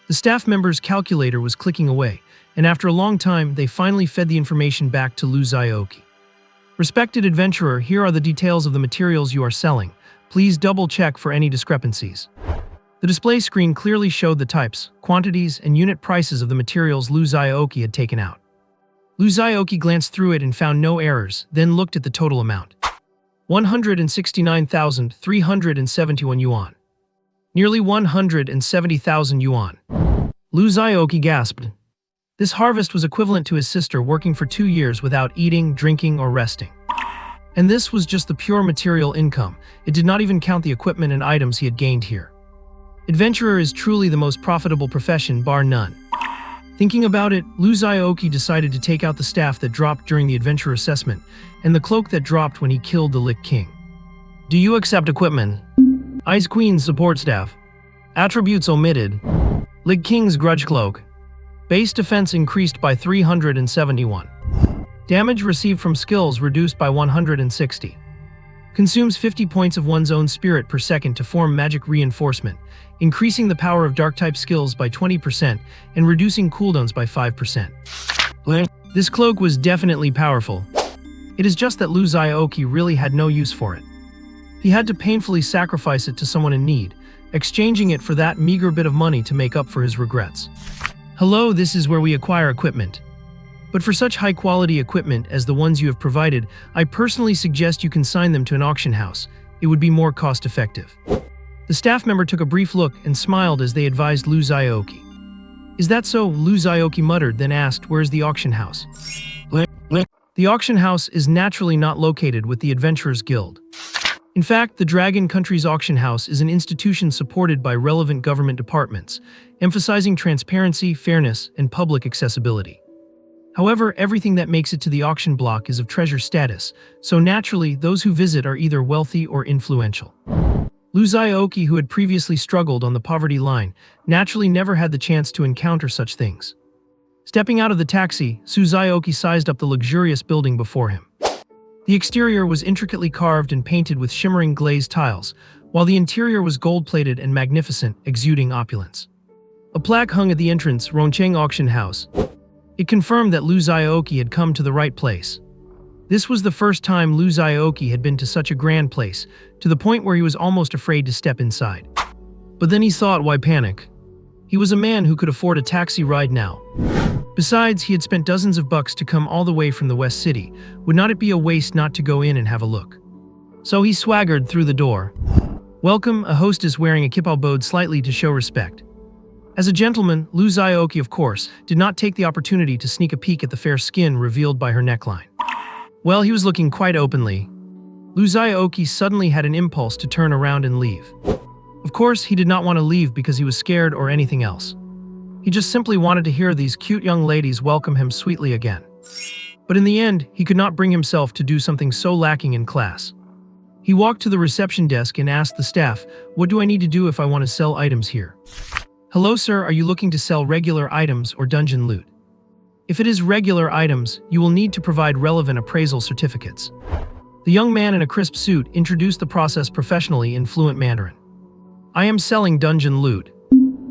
[SPEAKER 1] The staff member's calculator was clicking away, and after a long time, they finally fed the information back to Lu Xiaoqi. Respected adventurer, here are the details of the materials you are selling. Please double-check for any discrepancies. The display screen clearly showed the types, quantities, and unit prices of the materials Lu Xiaoqi had taken out. Lu Xiaoqi glanced through it and found no errors, then looked at the total amount. 169,371 yuan. Nearly 170,000 yuan. Lu Xiaoqi gasped. This harvest was equivalent to his sister working for 2 years without eating, drinking, or resting. And this was just the pure material income. It did not even count the equipment and items he had gained here. Adventurer is truly the most profitable profession, bar none. Thinking about it, Lu Xiaoqi decided to take out the staff that dropped during the adventure assessment, and the cloak that dropped when he killed the Lick King. Do you accept equipment? Ice Queen's support staff. Attributes omitted. Lick King's grudge cloak. Base defense increased by 371. Damage received from skills reduced by 160. Consumes 50 points of one's own spirit per second to form magic reinforcement, increasing the power of dark-type skills by 20% and reducing cooldowns by 5%. This cloak was definitely powerful. It is just that Lu Xiaoqi really had no use for it. He had to painfully sacrifice it to someone in need, exchanging it for that meager bit of money to make up for his regrets. Hello, this is where we acquire equipment. But for such high-quality equipment as the ones you have provided, I personally suggest you consign them to an auction house. It would be more cost-effective. The staff member took a brief look and smiled as they advised Lu Xiaoqi. Is that so? Lu Xiaoqi muttered, then asked, where is the auction house? The auction house is naturally not located with the Adventurers Guild. In fact, the Dragon Country's auction house is an institution supported by relevant government departments, emphasizing transparency, fairness, and public accessibility. However, everything that makes it to the auction block is of treasure status, so naturally, those who visit are either wealthy or influential. Lu Xiaoqi, who had previously struggled on the poverty line, naturally never had the chance to encounter such things. Stepping out of the taxi, Lu Xiaoqi sized up the luxurious building before him. The exterior was intricately carved and painted with shimmering glazed tiles, while the interior was gold-plated and magnificent, exuding opulence. A plaque hung at the entrance, Rongcheng Auction House. It confirmed that Lu Xiaoqi had come to the right place. This was the first time Lu Xiaoqi had been to such a grand place, to the point where he was almost afraid to step inside. But then he thought, why panic? He was a man who could afford a taxi ride now. Besides, he had spent dozens of bucks to come all the way from the West City. Would not it be a waste not to go in and have a look? So he swaggered through the door. Welcome, a hostess wearing a kippah bowed slightly to show respect. As a gentleman, Lu Xiaoqi, of course, did not take the opportunity to sneak a peek at the fair skin revealed by her neckline. Well, he was looking quite openly. Lu Xiaoqi suddenly had an impulse to turn around and leave. Of course, he did not want to leave because he was scared or anything else. He just simply wanted to hear these cute young ladies welcome him sweetly again. But in the end, he could not bring himself to do something so lacking in class. He walked to the reception desk and asked the staff, "What do I need to do if I want to sell items here?" "Hello sir, are you looking to sell regular items or dungeon loot?" "If it is regular items, you will need to provide relevant appraisal certificates." The young man in a crisp suit introduced the process professionally in fluent Mandarin. "I am selling dungeon loot."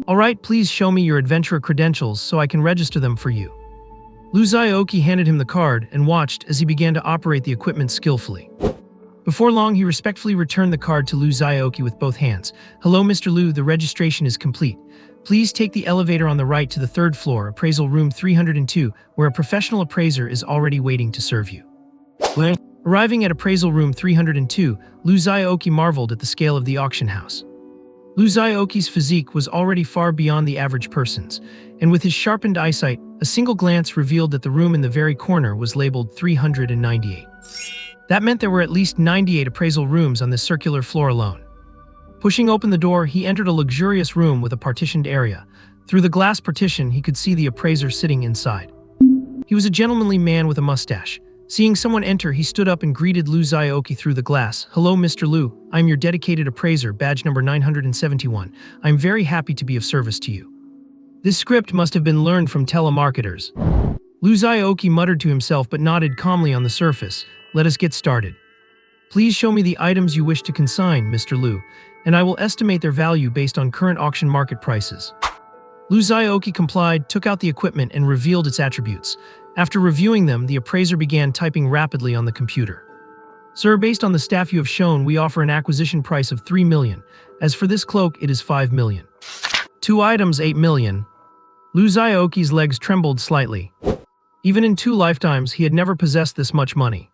[SPEAKER 1] "Alright, please show me your adventurer credentials so I can register them for you." Lu Xiaoqi handed him the card and watched as he began to operate the equipment skillfully. Before long, he respectfully returned the card to Lu Xiaoqi with both hands. "Hello Mr. Lu, the registration is complete. Please take the elevator on the right to the third floor, appraisal room 302, where a professional appraiser is already waiting to serve you." Arriving at appraisal room 302, Lu Xiaoqi marveled at the scale of the auction house. Lu Xiaoqi's physique was already far beyond the average person's, and with his sharpened eyesight, a single glance revealed that the room in the very corner was labeled 398. That meant there were at least 98 appraisal rooms on this circular floor alone. Pushing open the door, he entered a luxurious room with a partitioned area. Through the glass partition, he could see the appraiser sitting inside. He was a gentlemanly man with a mustache. Seeing someone enter, he stood up and greeted Lu Xiaoqi through the glass. "Hello, Mr. Lu. I am your dedicated appraiser, badge number 971. I am very happy to be of service to you." This script must have been learned from telemarketers. Lu Xiaoqi muttered to himself but nodded calmly on the surface. "Let us get started. Please show me the items you wish to consign, Mr. Lu, and I will estimate their value based on current auction market prices." Lu Xiaoqi complied, took out the equipment, and revealed its attributes. After reviewing them, the appraiser began typing rapidly on the computer. "Sir, based on the staff you have shown, we offer an acquisition price of 3 million. As for this cloak, it is 5 million. 2 items, 8 million. Lu Xiaoqi's legs trembled slightly. Even in 2 lifetimes, he had never possessed this much money.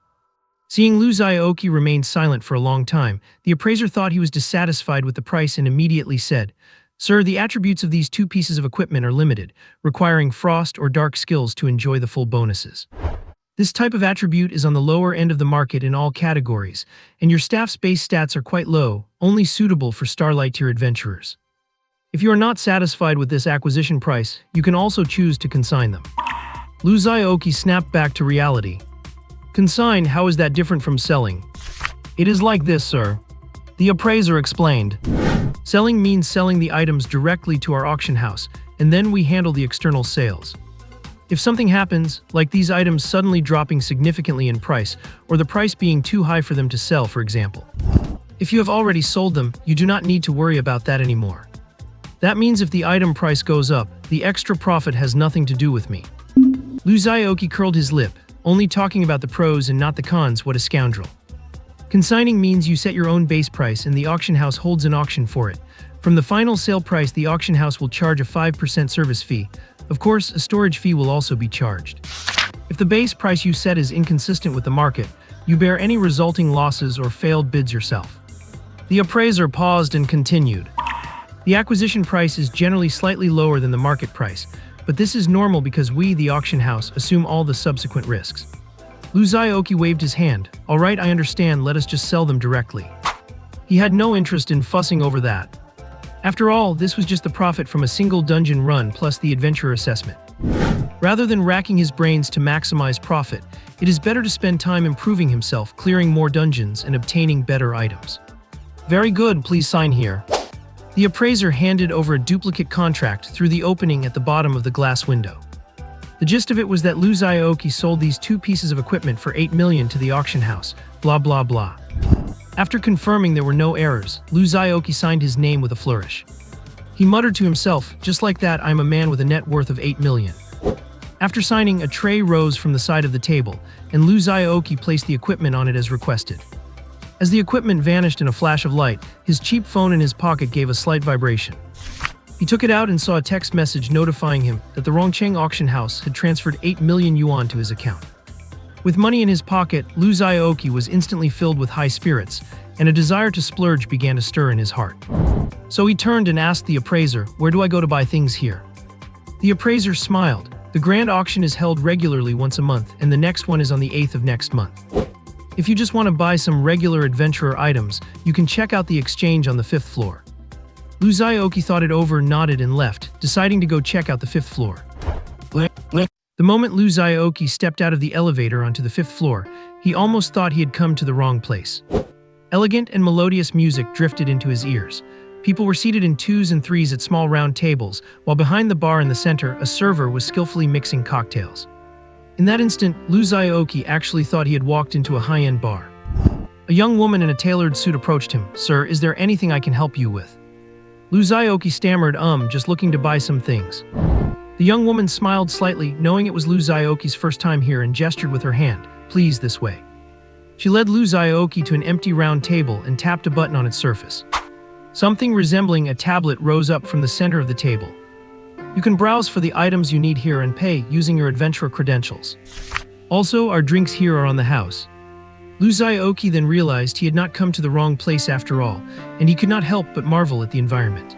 [SPEAKER 1] Seeing Lu Xiaoqi remain silent for a long time, the appraiser thought he was dissatisfied with the price and immediately said, "Sir, the attributes of these 2 pieces of equipment are limited, requiring frost or dark skills to enjoy the full bonuses. This type of attribute is on the lower end of the market in all categories, and your staff's base stats are quite low, only suitable for Starlight tier adventurers. If you are not satisfied with this acquisition price, you can also choose to consign them." Lu Xiaoqi snapped back to reality. "Consign, how is that different from selling?" "It is like this, sir," the appraiser explained. "Selling means selling the items directly to our auction house, and then we handle the external sales. If something happens, like these items suddenly dropping significantly in price, or the price being too high for them to sell, for example, if you have already sold them, you do not need to worry about that anymore. That means if the item price goes up, the extra profit has nothing to do with me." Lu Xiaoqi curled his lip, only talking about the pros and not the cons. What a scoundrel. Consigning means you set your own base price and the auction house holds an auction for it. From the final sale price, the auction house will charge a 5% service fee. Of course, a storage fee will also be charged. If the base price you set is inconsistent with the market, you bear any resulting losses or failed bids yourself. The appraiser paused and continued. "The acquisition price is generally slightly lower than the market price, but this is normal because we, the auction house, assume all the subsequent risks." Lu Xiaoqi waved his hand. "All right, I understand, let us just sell them directly." He had no interest in fussing over that. After all, this was just the profit from a single dungeon run plus the adventurer assessment. Rather than racking his brains to maximize profit, it is better to spend time improving himself, clearing more dungeons, and obtaining better items. "Very good, please sign here." The appraiser handed over a duplicate contract through the opening at the bottom of the glass window. The gist of it was that Lu Xiaoqi sold these 2 pieces of equipment for 8 million to the auction house, blah blah blah. After confirming there were no errors, Lu Xiaoqi signed his name with a flourish. He muttered to himself, "Just like that, I am a man with a net worth of 8 million. After signing, a tray rose from the side of the table, and Lu Xiaoqi placed the equipment on it as requested. As the equipment vanished in a flash of light, his cheap phone in his pocket gave a slight vibration. He took it out and saw a text message notifying him that the Rongcheng auction house had transferred 8 million yuan to his account. With money in his pocket, Lu Xiaoqi was instantly filled with high spirits, and a desire to splurge began to stir in his heart. So he turned and asked the appraiser, "Where do I go to buy things here?" The appraiser smiled. "The grand auction is held regularly once a month, and the next one is on the 8th of next month. If you just want to buy some regular adventurer items, you can check out the exchange on the 5th floor." Lu Xiaoqi thought it over, nodded, and left, deciding to go check out the 5th floor. The moment Lu Xiaoqi stepped out of the elevator onto the 5th floor, he almost thought he had come to the wrong place. Elegant and melodious music drifted into his ears. People were seated in 2s and 3s at small round tables, while behind the bar in the center, a server was skillfully mixing cocktails. In that instant, Lu Xiaoqi actually thought he had walked into a high-end bar. A young woman in a tailored suit approached him. "Sir, is there anything I can help you with?" Lu Xiaoqi stammered, just looking to buy some things." The young woman smiled slightly, knowing it was Lu Xiaoqi's first time here, and gestured with her hand, "Please, this way." She led Lu Xiaoqi to an empty round table and tapped a button on its surface. Something resembling a tablet rose up from the center of the table. "You can browse for the items you need here and pay using your adventurer credentials. Also, our drinks here are on the house." Lu Xiaoqi then realized he had not come to the wrong place after all, and he could not help but marvel at the environment.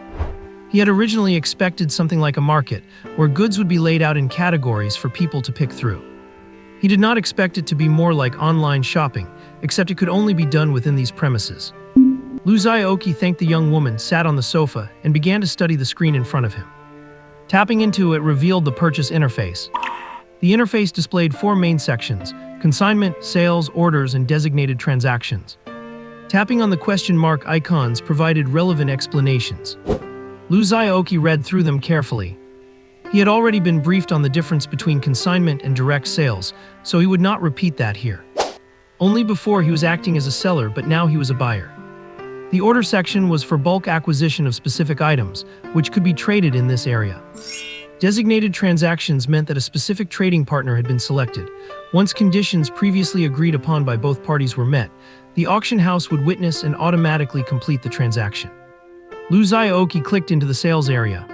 [SPEAKER 1] He had originally expected something like a market, where goods would be laid out in categories for people to pick through. He did not expect it to be more like online shopping, except it could only be done within these premises. Lu Xiaoqi thanked the young woman, sat on the sofa, and began to study the screen in front of him. Tapping into it revealed the purchase interface. The interface displayed 4 main sections: consignment, sales, orders, and designated transactions. Tapping on the question mark icons provided relevant explanations. Lu Xiaoqi read through them carefully. He had already been briefed on the difference between consignment and direct sales, so he would not repeat that here. Only before he was acting as a seller, but now he was a buyer. The order section was for bulk acquisition of specific items, which could be traded in this area. Designated transactions meant that a specific trading partner had been selected. Once conditions previously agreed upon by both parties were met, the auction house would witness and automatically complete the transaction. Lu Xiaoqi clicked into the sales area.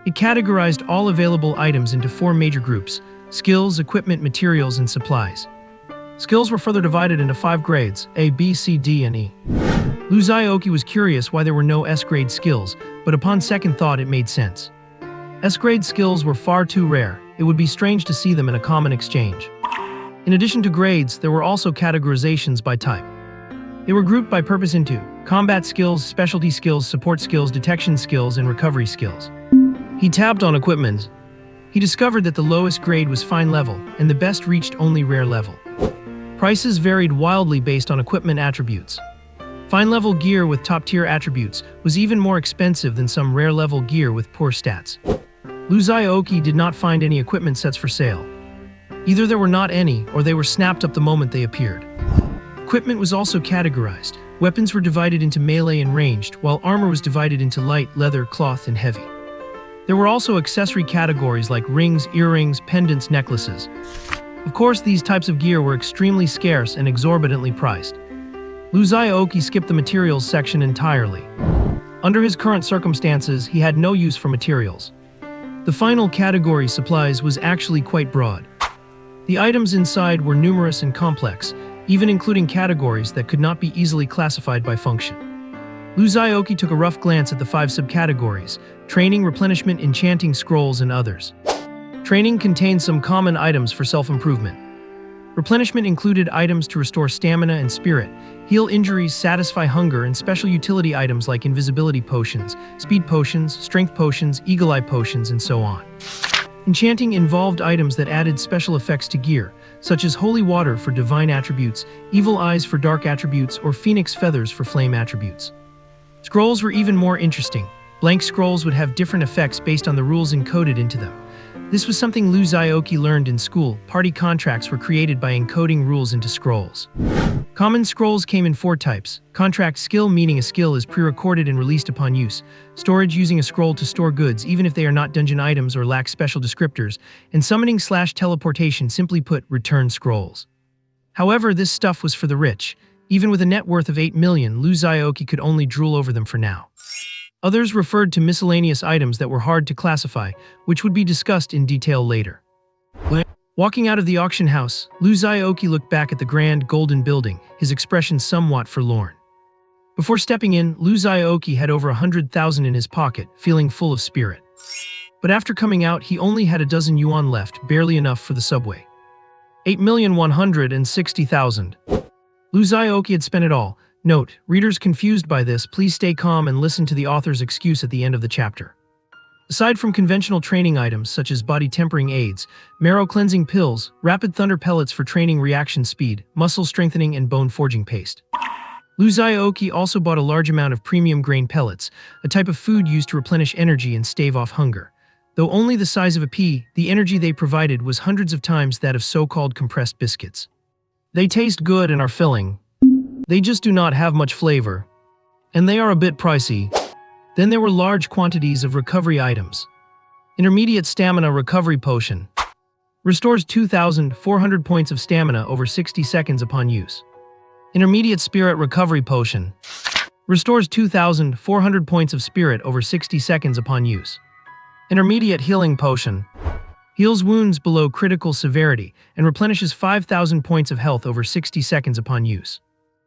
[SPEAKER 1] It categorized all available items into 4 major groups: skills, equipment, materials, and supplies. Skills were further divided into 5 grades: A, B, C, D, and E. Lu Xiaoqi was curious why there were no S-grade skills, but upon second thought it made sense. S-grade skills were far too rare. It would be strange to see them in a common exchange. In addition to grades, there were also categorizations by type. They were grouped by purpose into combat skills, specialty skills, support skills, detection skills, and recovery skills. He tapped on equipment. He discovered that the lowest grade was fine level, and the best reached only rare level. Prices varied wildly based on equipment attributes. Fine-level gear with top-tier attributes was even more expensive than some rare-level gear with poor stats. Lu Xiaoqi did not find any equipment sets for sale. Either there were not any, or they were snapped up the moment they appeared. Equipment was also categorized. Weapons were divided into melee and ranged, while armor was divided into light, leather, cloth, and heavy. There were also accessory categories like rings, earrings, pendants, necklaces. Of course, these types of gear were extremely scarce and exorbitantly priced. Lu Xiaoqi skipped the materials section entirely. Under his current circumstances, he had no use for materials. The final category, supplies, was actually quite broad. The items inside were numerous and complex, even including categories that could not be easily classified by function. Lu Xiaoqi took a rough glance at the 5 subcategories: training, replenishment, enchanting, scrolls, and others. Training contained some common items for self-improvement. Replenishment included items to restore stamina and spirit, heal injuries, satisfy hunger, and special utility items like invisibility potions, speed potions, strength potions, eagle eye potions, and so on. Enchanting involved items that added special effects to gear, such as holy water for divine attributes, evil eyes for dark attributes, or phoenix feathers for flame attributes. Scrolls were even more interesting. Blank scrolls would have different effects based on the rules encoded into them. This was something Lu Xiaoqi learned in school. Party contracts were created by encoding rules into scrolls. Common scrolls came in 4 types: contract skill, meaning a skill is pre-recorded and released upon use; storage, using a scroll to store goods even if they are not dungeon items or lack special descriptors; and summoning/teleportation, simply put, return scrolls. However, this stuff was for the rich. Even with a net worth of 8 million, Lu Xiaoqi could only drool over them for now. Others referred to miscellaneous items that were hard to classify, which would be discussed in detail later. Walking out of the auction house, Lu Xiaoqi looked back at the grand golden building, his expression somewhat forlorn. Before stepping in, Lu Xiaoqi had over 100,000 in his pocket, feeling full of spirit. But after coming out, he only had a dozen yuan left, barely enough for the subway. 8,160,000. Lu Xiaoqi had spent it all. Note: readers confused by this, please stay calm and listen to the author's excuse at the end of the chapter. Aside from conventional training items such as body tempering aids, marrow cleansing pills, rapid thunder pellets for training reaction speed, muscle strengthening, and bone forging paste. Lu Xiaoqi also bought a large amount of premium grain pellets, a type of food used to replenish energy and stave off hunger. Though only the size of a pea, the energy they provided was hundreds of times that of so-called compressed biscuits. They taste good and are filling. They just do not have much flavor. And they are a bit pricey. Then there were large quantities of recovery items. Intermediate Stamina Recovery Potion. Restores 2,400 points of stamina over 60 seconds upon use. Intermediate Spirit Recovery Potion. Restores 2,400 points of spirit over 60 seconds upon use. Intermediate Healing Potion. Heals wounds below critical severity and replenishes 5,000 points of health over 60 seconds upon use.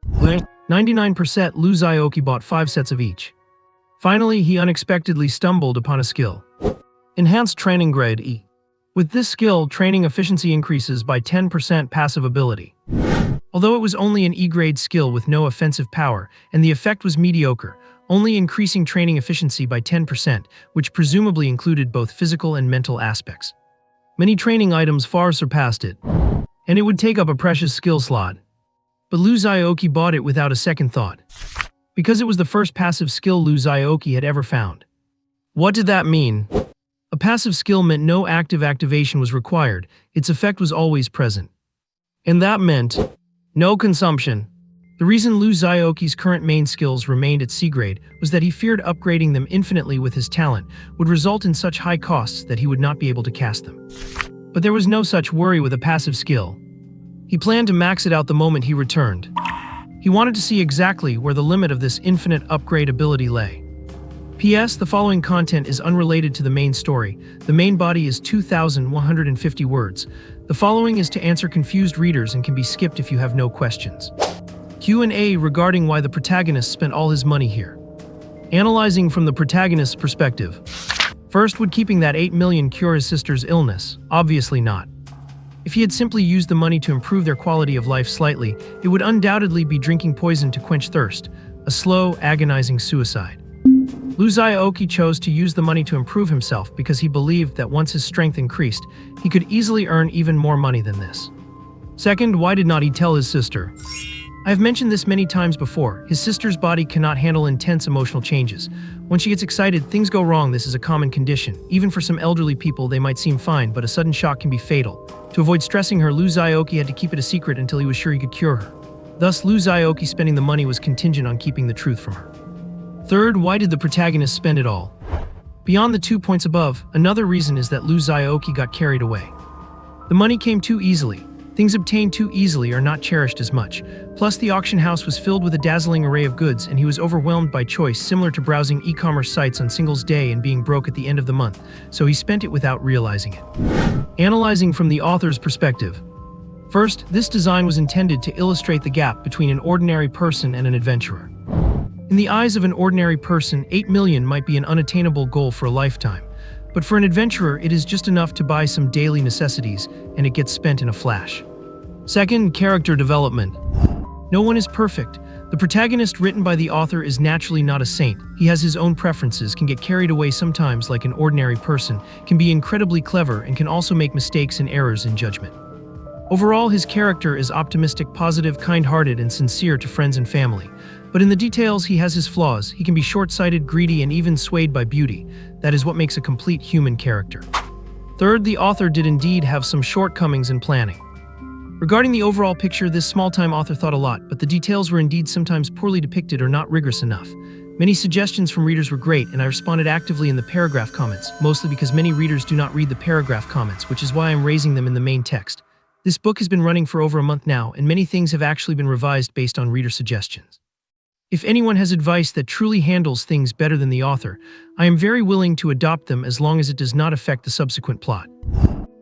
[SPEAKER 1] 99% Lu Xiaoqi bought 5 sets of each. Finally, he unexpectedly stumbled upon a skill. Enhanced Training Grade E. With this skill, training efficiency increases by 10% passive ability. Although it was only an E-grade skill with no offensive power, and the effect was mediocre, only increasing training efficiency by 10%, which presumably included both physical and mental aspects. Many training items far surpassed it, and it would take up a precious skill slot. But Lu Xiaoqi bought it without a second thought, because it was the first passive skill Lu Xiaoqi had ever found. What did that mean? A passive skill meant no active activation was required, its effect was always present. And that meant no consumption. The reason Lu Xiaoqi's current main skills remained at C grade was that he feared upgrading them infinitely with his talent would result in such high costs that he would not be able to cast them. But there was no such worry with a passive skill. He planned to max it out the moment he returned. He wanted to see exactly where the limit of this infinite upgrade ability lay. P.S. The following content is unrelated to the main story. The main body is 2,150 words. The following is to answer confused readers and can be skipped if you have no questions. Q&A regarding why the protagonist spent all his money here. Analyzing from the protagonist's perspective. First, would keeping that 8 million cure his sister's illness? Obviously not. If he had simply used the money to improve their quality of life slightly, it would undoubtedly be drinking poison to quench thirst, a slow, agonizing suicide. Lu Xiaoqi chose to use the money to improve himself because he believed that once his strength increased, he could easily earn even more money than this. Second, why did not he tell his sister? I have mentioned this many times before. His sister's body cannot handle intense emotional changes. When she gets excited, things go wrong. This is a common condition. Even for some elderly people, they might seem fine, but a sudden shock can be fatal. To avoid stressing her, Lu Xiaoqi had to keep it a secret until he was sure he could cure her. Thus, Lu Xiaoqi spending the money was contingent on keeping the truth from her. Third, why did the protagonist spend it all? Beyond the 2 points above, another reason is that Lu Xiaoqi got carried away. The money came too easily. Things obtained too easily are not cherished as much. Plus, the auction house was filled with a dazzling array of goods, and he was overwhelmed by choice, similar to browsing e-commerce sites on Singles Day and being broke at the end of the month, so he spent it without realizing it. Analyzing from the author's perspective. First, this design was intended to illustrate the gap between an ordinary person and an adventurer. In the eyes of an ordinary person, 8 million might be an unattainable goal for a lifetime. But for an adventurer, it is just enough to buy some daily necessities, and it gets spent in a flash. Second, character development. No one is perfect. The protagonist written by the author is naturally not a saint. He has his own preferences, can get carried away sometimes like an ordinary person, can be incredibly clever, and can also make mistakes and errors in judgment. Overall, his character is optimistic, positive, kind-hearted, and sincere to friends and family. But in the details, he has his flaws. He can be short-sighted, greedy, and even swayed by beauty. That is what makes a complete human character. Third, the author did indeed have some shortcomings in planning. Regarding the overall picture, this small-time author thought a lot, but the details were indeed sometimes poorly depicted or not rigorous enough. Many suggestions from readers were great, and I responded actively in the paragraph comments, mostly because many readers do not read the paragraph comments, which is why I'm raising them in the main text. This book has been running for over a month now, and many things have actually been revised based on reader suggestions. If anyone has advice that truly handles things better than the author, I am very willing to adopt them as long as it does not affect the subsequent plot.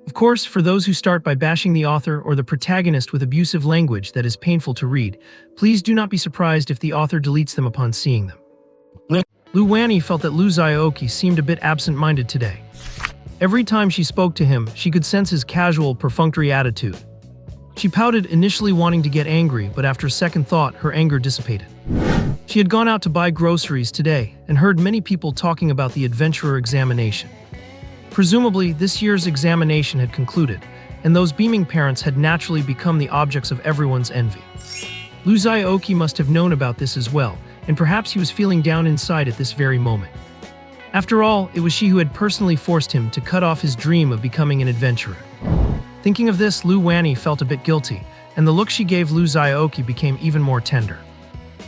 [SPEAKER 1] Of course, for those who start by bashing the author or the protagonist with abusive language that is painful to read, please do not be surprised if the author deletes them upon seeing them. Lu Xiaoqi felt that Lu Xiaoqi seemed a bit absent-minded today. Every time she spoke to him, she could sense his casual, perfunctory attitude. She pouted, initially wanting to get angry, but after second thought, her anger dissipated. She had gone out to buy groceries today and heard many people talking about the adventurer examination. Presumably, this year's examination had concluded, and those beaming parents had naturally become the objects of everyone's envy. Lu Xiaoqi must have known about this as well, and perhaps he was feeling down inside at this very moment. After all, it was she who had personally forced him to cut off his dream of becoming an adventurer. Thinking of this, Lu Wanny felt a bit guilty, and the look she gave Lu Xiaoqi became even more tender.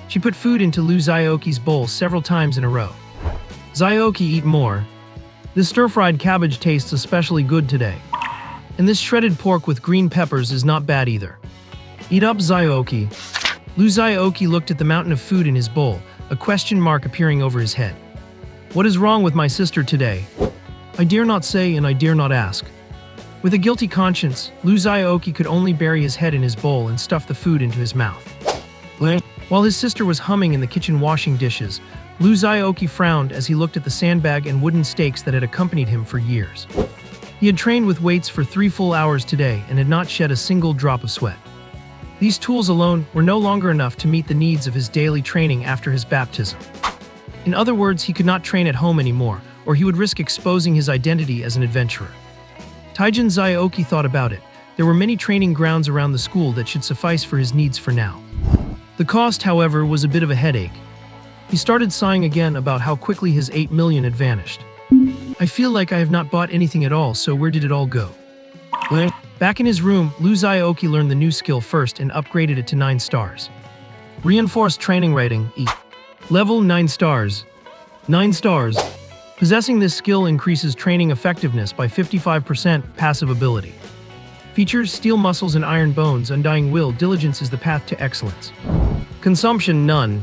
[SPEAKER 1] She put food into Lu Xiaoqi's bowl several times in a row. "Xiaoqi, eat more. This stir-fried cabbage tastes especially good today. And this shredded pork with green peppers is not bad either. Eat up, Xiaoqi." Lu Xiaoqi looked at the mountain of food in his bowl, a question mark appearing over his head. "What is wrong with my sister today? I dare not say and I dare not ask." With a guilty conscience, Lu Xiaoqi could only bury his head in his bowl and stuff the food into his mouth. While his sister was humming in the kitchen washing dishes, Lu Xiaoqi frowned as he looked at the sandbag and wooden stakes that had accompanied him for years. He had trained with weights for 3 full hours today and had not shed a single drop of sweat. These tools alone were no longer enough to meet the needs of his daily training after his baptism. In other words, he could not train at home anymore, or he would risk exposing his identity as an adventurer. Taijin Xiaoqi thought about it. There were many training grounds around the school that should suffice for his needs for now. The cost, however, was a bit of a headache. He started sighing again about how quickly his 8 million had vanished. "I feel like I have not bought anything at all, so where did it all go?" Back in his room, Lu Xiaoqi learned the new skill first and upgraded it to 9 stars. Reinforced training rating, E. Level 9 stars. 9 stars. Possessing this skill increases training effectiveness by 55%, passive ability. Features: steel muscles and iron bones, undying will, diligence is the path to excellence. Consumption: none.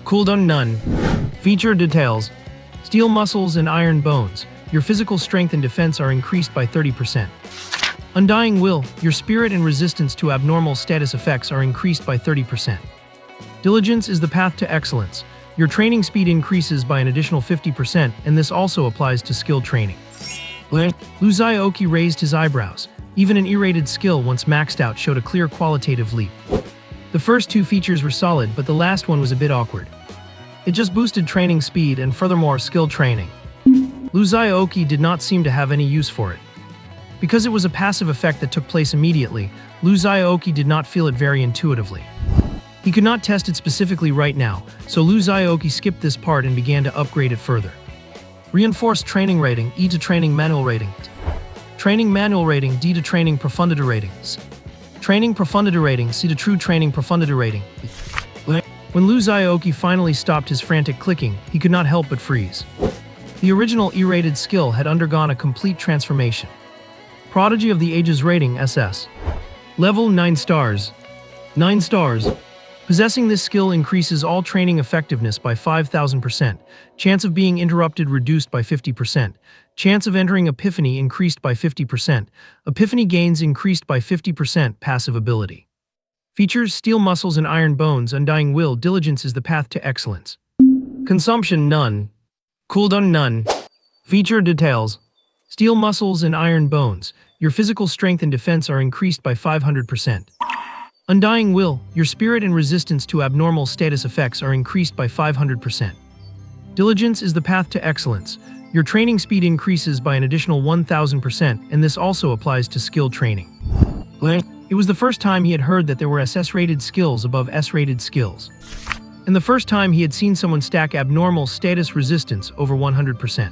[SPEAKER 1] Cooldown: none. Feature details: steel muscles and iron bones. Your physical strength and defense are increased by 30%. Undying will, your spirit and resistance to abnormal status effects are increased by 30%. Diligence is the path to excellence. Your training speed increases by an additional 50%, and this also applies to skill training. Lu Xiaoqi raised his eyebrows. Even an E-rated skill once maxed out showed a clear qualitative leap. The first 2 features were solid, but the last one was a bit awkward. It just boosted training speed and furthermore skill training. Lu Xiaoqi did not seem to have any use for it. Because it was a passive effect that took place immediately, Lu Xiaoqi did not feel it very intuitively. He could not test it specifically right now, so Lu Xiaoqi skipped this part and began to upgrade it further. Reinforced training rating, E to training manual rating. Training manual rating, D to training profundity ratings. Training profundity rating, C to true training profundity rating. When Lu Xiaoqi finally stopped his frantic clicking, he could not help but freeze. The original E-rated skill had undergone a complete transformation. Prodigy of the Ages rating, SS. Level 9 stars. 9 stars. Possessing this skill increases all training effectiveness by 5,000%, chance of being interrupted reduced by 50%, chance of entering Epiphany increased by 50%, Epiphany gains increased by 50%, passive ability. Features: steel muscles and iron bones, undying will, diligence is the path to excellence. Consumption: none. Cooldown: none. Feature details: steel muscles and iron bones, your physical strength and defense are increased by 500%. Undying will, your spirit and resistance to abnormal status effects are increased by 500%. Diligence is the path to excellence. Your training speed increases by an additional 1,000%, and this also applies to skill training. It was the first time he had heard that there were SS-rated skills above S-rated skills. And the first time he had seen someone stack abnormal status resistance over 100%.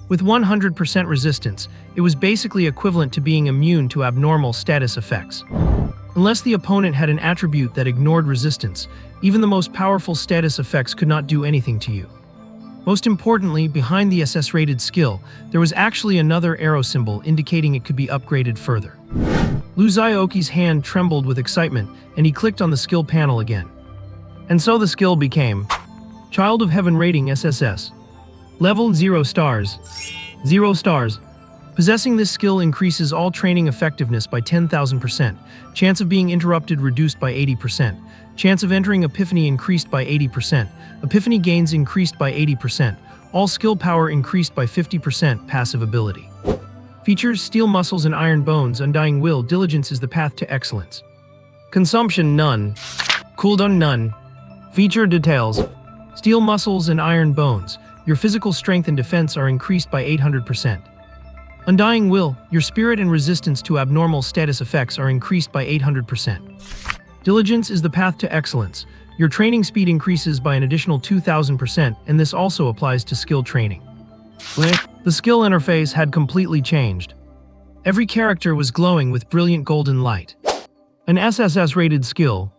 [SPEAKER 1] With 100% resistance, it was basically equivalent to being immune to abnormal status effects. Unless the opponent had an attribute that ignored resistance, even the most powerful status effects could not do anything to you. Most importantly, behind the SS-rated skill, there was actually another arrow symbol indicating it could be upgraded further. Lu Xiaoqi's hand trembled with excitement, and he clicked on the skill panel again. And so the skill became Child of Heaven rating SSS. Level 0 stars. 0 stars. Possessing this skill increases all training effectiveness by 10,000%, chance of being interrupted reduced by 80%, chance of entering Epiphany increased by 80%, Epiphany gains increased by 80%, all skill power increased by 50%, passive ability. Features: steel muscles and iron bones, undying will, diligence is the path to excellence. Consumption: none. Cooldown: none. Feature details. Steel muscles and iron bones. Your physical strength and defense are increased by 800%. Undying will. Your spirit and resistance to abnormal status effects are increased by 800%. Diligence is the path to excellence. Your training speed increases by an additional 2000%, and this also applies to skill training. The skill interface had completely changed. Every character was glowing with brilliant golden light. An SSS-rated skill.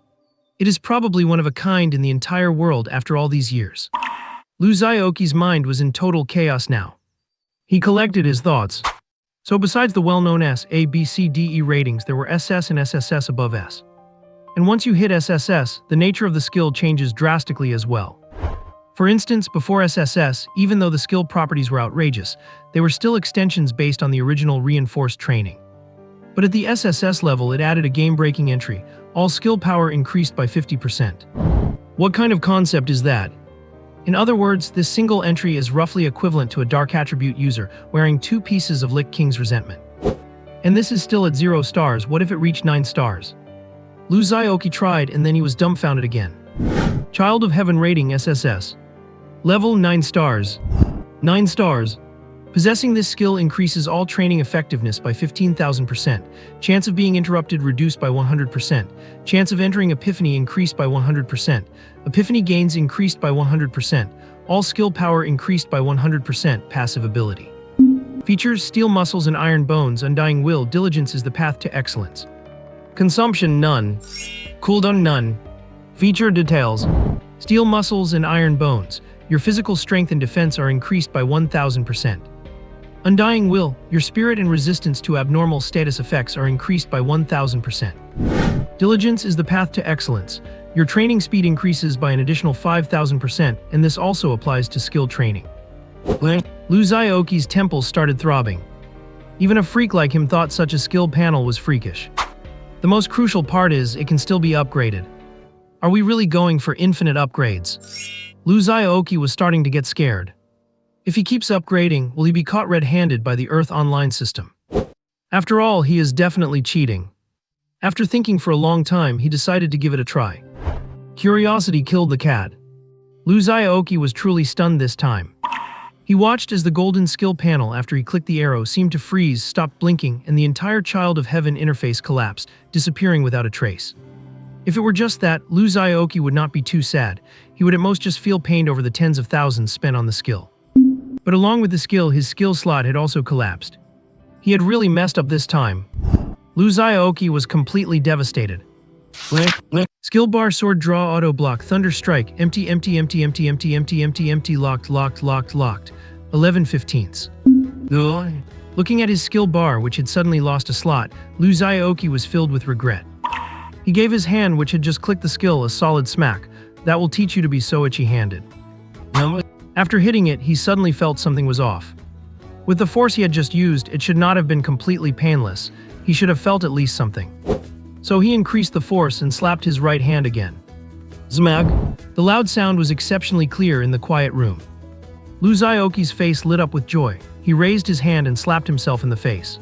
[SPEAKER 1] It is probably one of a kind in the entire world after all these years. Lu Xiaoqi's mind was in total chaos now. He collected his thoughts. So besides the well-known S, A, B, C, D, E ratings, there were SS and SSS above S. And once you hit SSS, the nature of the skill changes drastically as well. For instance, before SSS, even though the skill properties were outrageous, they were still extensions based on the original reinforced training. But at the SSS level, it added a game-breaking entry. All skill power increased by 50%. What kind of concept is that? In other words, this single entry is roughly equivalent to a dark attribute user wearing 2 pieces of Lich King's resentment. And this is still at 0 stars. What if it reached 9 stars? Lu Xiaoqi tried, and then he was dumbfounded again. Child of Heaven rating SSS. Level 9 stars. 9 stars. Possessing this skill increases all training effectiveness by 15,000%. Chance of being interrupted reduced by 100%. Chance of entering Epiphany increased by 100%. Epiphany gains increased by 100%. All skill power increased by 100%. Passive ability. Features: steel muscles and iron bones. Undying will. Diligence is the path to excellence. Consumption: none. Cooldown: none. Feature details. Steel muscles and iron bones. Your physical strength and defense are increased by 1000%. Undying will. Your spirit and resistance to abnormal status effects are increased by 1000%. Diligence is the path to excellence. Your training speed increases by an additional 5000%, and this also applies to skill training. Lu Xiaoqi's temples started throbbing. Even a freak like him thought such a skill panel was freakish. The most crucial part is, it can still be upgraded. Are we really going for infinite upgrades? Lu Xiaoqi was starting to get scared. If he keeps upgrading, will he be caught red-handed by the Earth Online system? After all, he is definitely cheating. After thinking for a long time, he decided to give it a try. Curiosity killed the cat. Lu Xiaoqi was truly stunned this time. He watched as the golden skill panel, after he clicked the arrow, seemed to freeze, stopped blinking, and the entire Child of Heaven interface collapsed, disappearing without a trace. If it were just that, Lu Xiaoqi would not be too sad. He would at most just feel pained over the tens of thousands spent on the skill. But along with the skill, his skill slot had also collapsed. He had really messed up this time. Lu Xiaoqi was completely devastated. Skill bar: sword draw, auto block, thunder strike, empty, empty, empty, empty, empty, empty, empty, empty, locked, locked, locked, locked. 11/15. Looking at his skill bar, which had suddenly lost a slot, Lu Xiaoqi was filled with regret. He gave his hand, which had just clicked the skill, a solid smack. That will teach you to be so itchy-handed. After hitting it, he suddenly felt something was off. With the force he had just used, it should not have been completely painless. He should have felt at least something. So he increased the force and slapped his right hand again. Zmag. The loud sound was exceptionally clear in the quiet room. Lu Xiaoqi's face lit up with joy. He raised his hand and slapped himself in the face.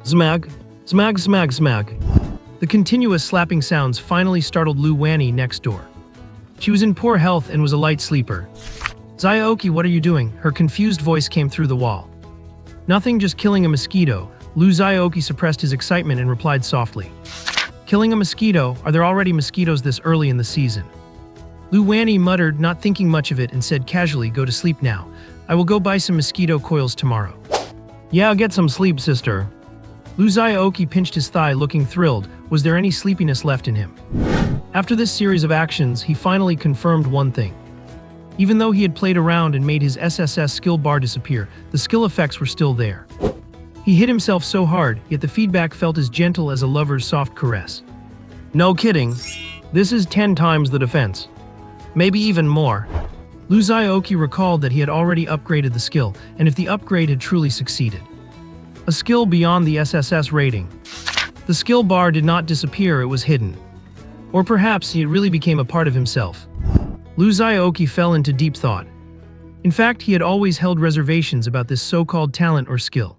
[SPEAKER 1] Zmag. Zmag, zmag, zmag. The continuous slapping sounds finally startled Lu Wanny next door. She was in poor health and was a light sleeper. Xiaoqi, what are you doing? Her confused voice came through the wall. Nothing, just killing a mosquito. Lu Xiaoqi suppressed his excitement and replied softly. Killing a mosquito? Are there already mosquitoes this early in the season? Lu Wanny muttered, not thinking much of it, and said casually, go to sleep now. I will go buy some mosquito coils tomorrow. Yeah, get some sleep, sister. Lu Xiaoqi pinched his thigh, looking thrilled. Was there any sleepiness left in him? After this series of actions, he finally confirmed one thing. Even though he had played around and made his SSS skill bar disappear, the skill effects were still there. He hit himself so hard, yet the feedback felt as gentle as a lover's soft caress. No kidding. This is 10 times the defense. Maybe even more. Lu Xiaoqi recalled that he had already upgraded the skill, and if the upgrade had truly succeeded. A skill beyond the SSS rating. The skill bar did not disappear, it was hidden. Or perhaps it really became a part of himself. Lu Xiaoqi fell into deep thought. In fact, he had always held reservations about this so-called talent or skill.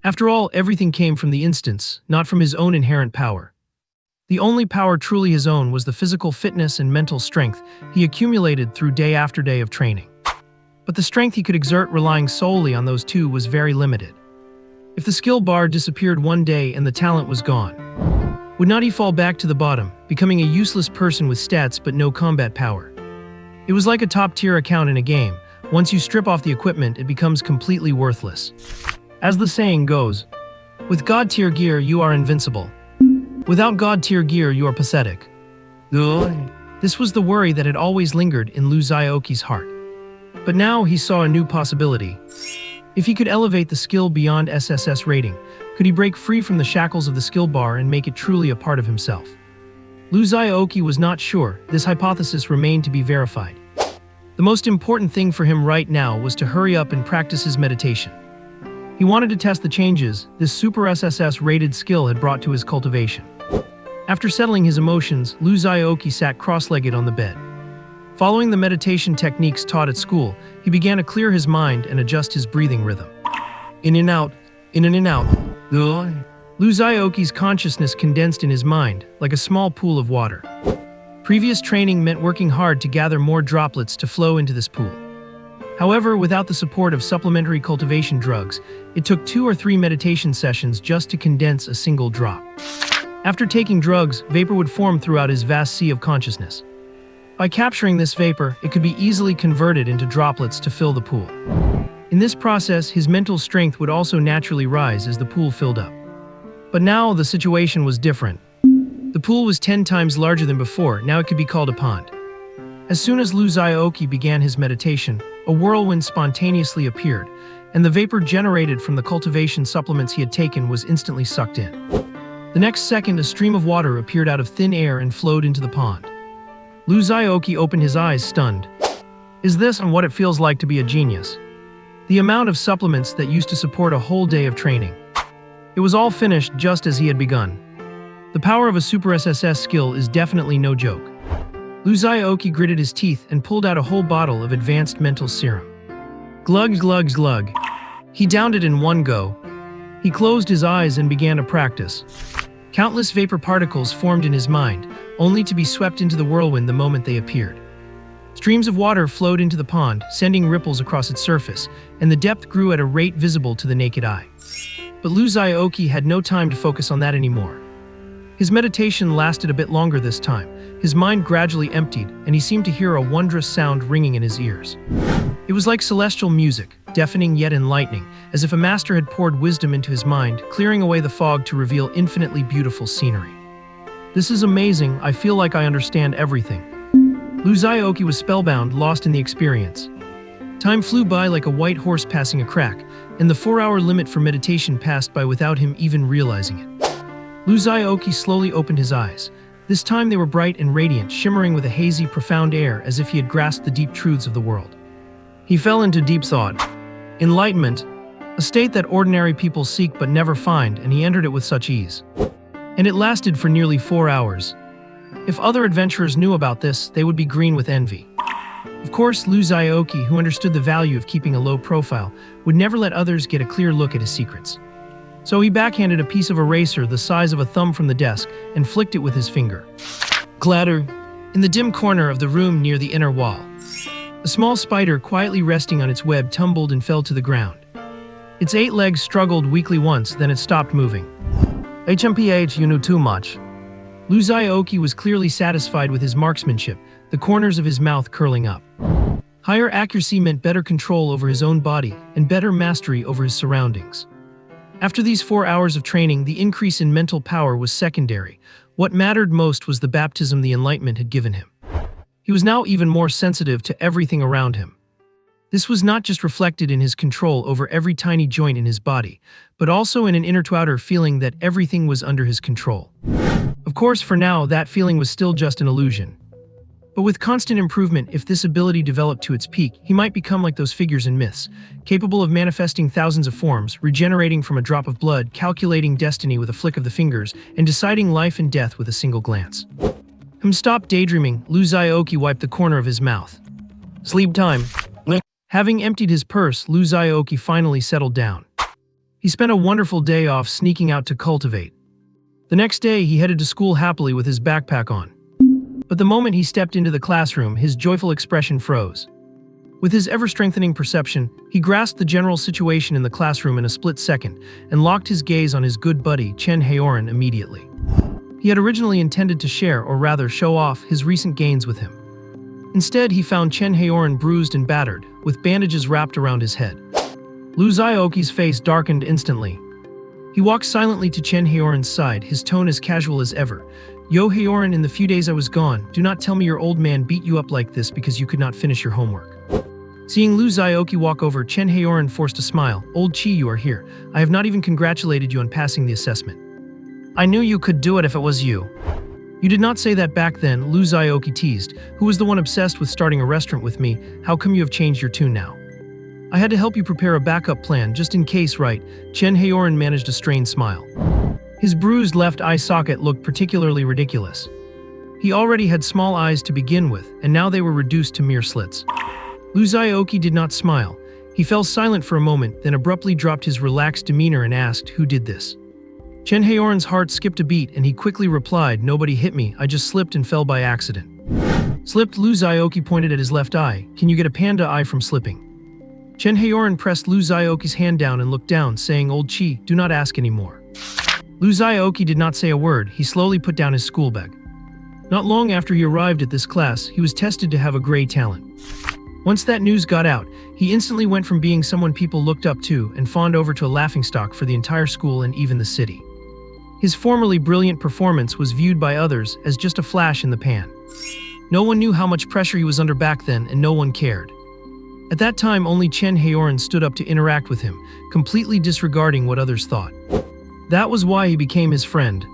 [SPEAKER 1] After all, everything came from the instance, not from his own inherent power. The only power truly his own was the physical fitness and mental strength he accumulated through day after day of training. But the strength he could exert relying solely on those two was very limited. If the skill bar disappeared one day and the talent was gone, would not he fall back to the bottom, becoming a useless person with stats but no combat power? It was like a top-tier account in a game. Once you strip off the equipment, it becomes completely worthless. As the saying goes, with God-tier gear you are invincible. Without God-tier gear you are pathetic. This was the worry that had always lingered in Lu Xiaoqi's heart. But now he saw a new possibility. If he could elevate the skill beyond SSS rating, could he break free from the shackles of the skill bar and make it truly a part of himself? Lu Xiaoqi was not sure. This hypothesis remained to be verified. The most important thing for him right now was to hurry up and practice his meditation. He wanted to test the changes this Super SSS rated skill had brought to his cultivation. After settling his emotions, Lu Xiaoqi sat cross-legged on the bed. Following the meditation techniques taught at school, he began to clear his mind and adjust his breathing rhythm. In and out, in and out. Lu Xiaoqi's consciousness condensed in his mind, like a small pool of water. Previous training meant working hard to gather more droplets to flow into this pool. However, without the support of supplementary cultivation drugs, it took 2 or 3 meditation sessions just to condense a single drop. After taking drugs, vapor would form throughout his vast sea of consciousness. By capturing this vapor, it could be easily converted into droplets to fill the pool. In this process, his mental strength would also naturally rise as the pool filled up. But now the situation was different. The pool was 10 times larger than before. Now it could be called a pond. As soon as Lu Xiaoqi began his meditation, a whirlwind spontaneously appeared, and the vapor generated from the cultivation supplements he had taken was instantly sucked in. The next second, a stream of water appeared out of thin air and flowed into the pond. Lu Xiaoqi opened his eyes, stunned. Is this what it feels like to be a genius? The amount of supplements that used to support a whole day of training. It was all finished just as he had begun. The power of a Super SSS skill is definitely no joke. Lu Xiaoqi gritted his teeth and pulled out a whole bottle of advanced mental serum. Glug, glug, glug. He downed it in one go. He closed his eyes and began to practice. Countless vapor particles formed in his mind, only to be swept into the whirlwind the moment they appeared. Streams of water flowed into the pond, sending ripples across its surface, and the depth grew at a rate visible to the naked eye. But Lu Xiaoqi had no time to focus on that anymore. His meditation lasted a bit longer this time. His mind gradually emptied, and he seemed to hear a wondrous sound ringing in his ears. It was like celestial music, deafening yet enlightening, as if a master had poured wisdom into his mind, clearing away the fog to reveal infinitely beautiful scenery. This is amazing. I feel like I understand everything. Lu Xiaoqi was spellbound, lost in the experience. Time flew by like a white horse passing a crack, and the 4-hour limit for meditation passed by without him even realizing it. Lu Xiaoqi slowly opened his eyes. This time they were bright and radiant, shimmering with a hazy, profound air as if he had grasped the deep truths of the world. He fell into deep thought. Enlightenment, a state that ordinary people seek but never find, and he entered it with such ease. And it lasted for nearly 4 hours. If other adventurers knew about this, they would be green with envy. Of course, Lu Xiaoqi, who understood the value of keeping a low profile, would never let others get a clear look at his secrets. So he backhanded a piece of eraser the size of a thumb from the desk and flicked it with his finger. Clatter! In the dim corner of the room near the inner wall, a small spider quietly resting on its web tumbled and fell to the ground. Its 8 legs struggled weakly once, then it stopped moving. HMPH, you knew too much. Lu Xiaoqi was clearly satisfied with his marksmanship, the corners of his mouth curling up. Higher accuracy meant better control over his own body and better mastery over his surroundings. After these 4 hours of training, the increase in mental power was secondary. What mattered most was the baptism the enlightenment had given him. He was now even more sensitive to everything around him. This was not just reflected in his control over every tiny joint in his body, but also in an inner-to-outer feeling that everything was under his control. Of course, for now, that feeling was still just an illusion. But with constant improvement, if this ability developed to its peak, he might become like those figures in myths, capable of manifesting thousands of forms, regenerating from a drop of blood, calculating destiny with a flick of the fingers, and deciding life and death with a single glance. Stop daydreaming. Lu Xiaoqi wiped the corner of his mouth. Sleep time. Having emptied his purse, Lu Xiaoqi finally settled down. He spent a wonderful day off sneaking out to cultivate. The next day, he headed to school happily with his backpack on. But the moment he stepped into the classroom, his joyful expression froze. With his ever-strengthening perception, he grasped the general situation in the classroom in a split second and locked his gaze on his good buddy, Chen Haoran, immediately. He had originally intended to share, or rather show off, his recent gains with him. Instead, he found Chen Haoran bruised and battered, with bandages wrapped around his head. Lu Xiaoqi's face darkened instantly. He walked silently to Chen Haoran's side, his tone as casual as ever. "Yo Haoran, in the few days I was gone, do not tell me your old man beat you up like this because you could not finish your homework." Seeing Lu Xiaoqi walk over, Chen Haoran forced a smile. "Old Chi, you are here. I have not even congratulated you on passing the assessment." "I knew you could do it if it was you." "You did not say that back then," Lu Xiaoqi teased. "Who was the one obsessed with starting a restaurant with me? How come you have changed your tune now?" "I had to help you prepare a backup plan, just in case, right?" Chen Haoran managed a strained smile. His bruised left eye socket looked particularly ridiculous. He already had small eyes to begin with, and now they were reduced to mere slits. Lu Xiaoqi did not smile. He fell silent for a moment, then abruptly dropped his relaxed demeanor and asked, "Who did this?" Chen Haoran's heart skipped a beat and he quickly replied, "Nobody hit me, I just slipped and fell by accident." "Slipped?" Lu Xiaoqi pointed at his left eye. "Can you get a panda eye from slipping?" Chen Haoran pressed Lu Xiaoqi's hand down and looked down, saying, "Old Chi, do not ask anymore." Lu Xiaoqi did not say a word. He slowly put down his school bag. Not long after he arrived at this class, he was tested to have a gray talent. Once that news got out, he instantly went from being someone people looked up to and fawned over to a laughingstock for the entire school and even the city. His formerly brilliant performance was viewed by others as just a flash in the pan. No one knew how much pressure he was under back then, and no one cared. At that time, only Chen Haoran stood up to interact with him, completely disregarding what others thought. That was why he became his friend.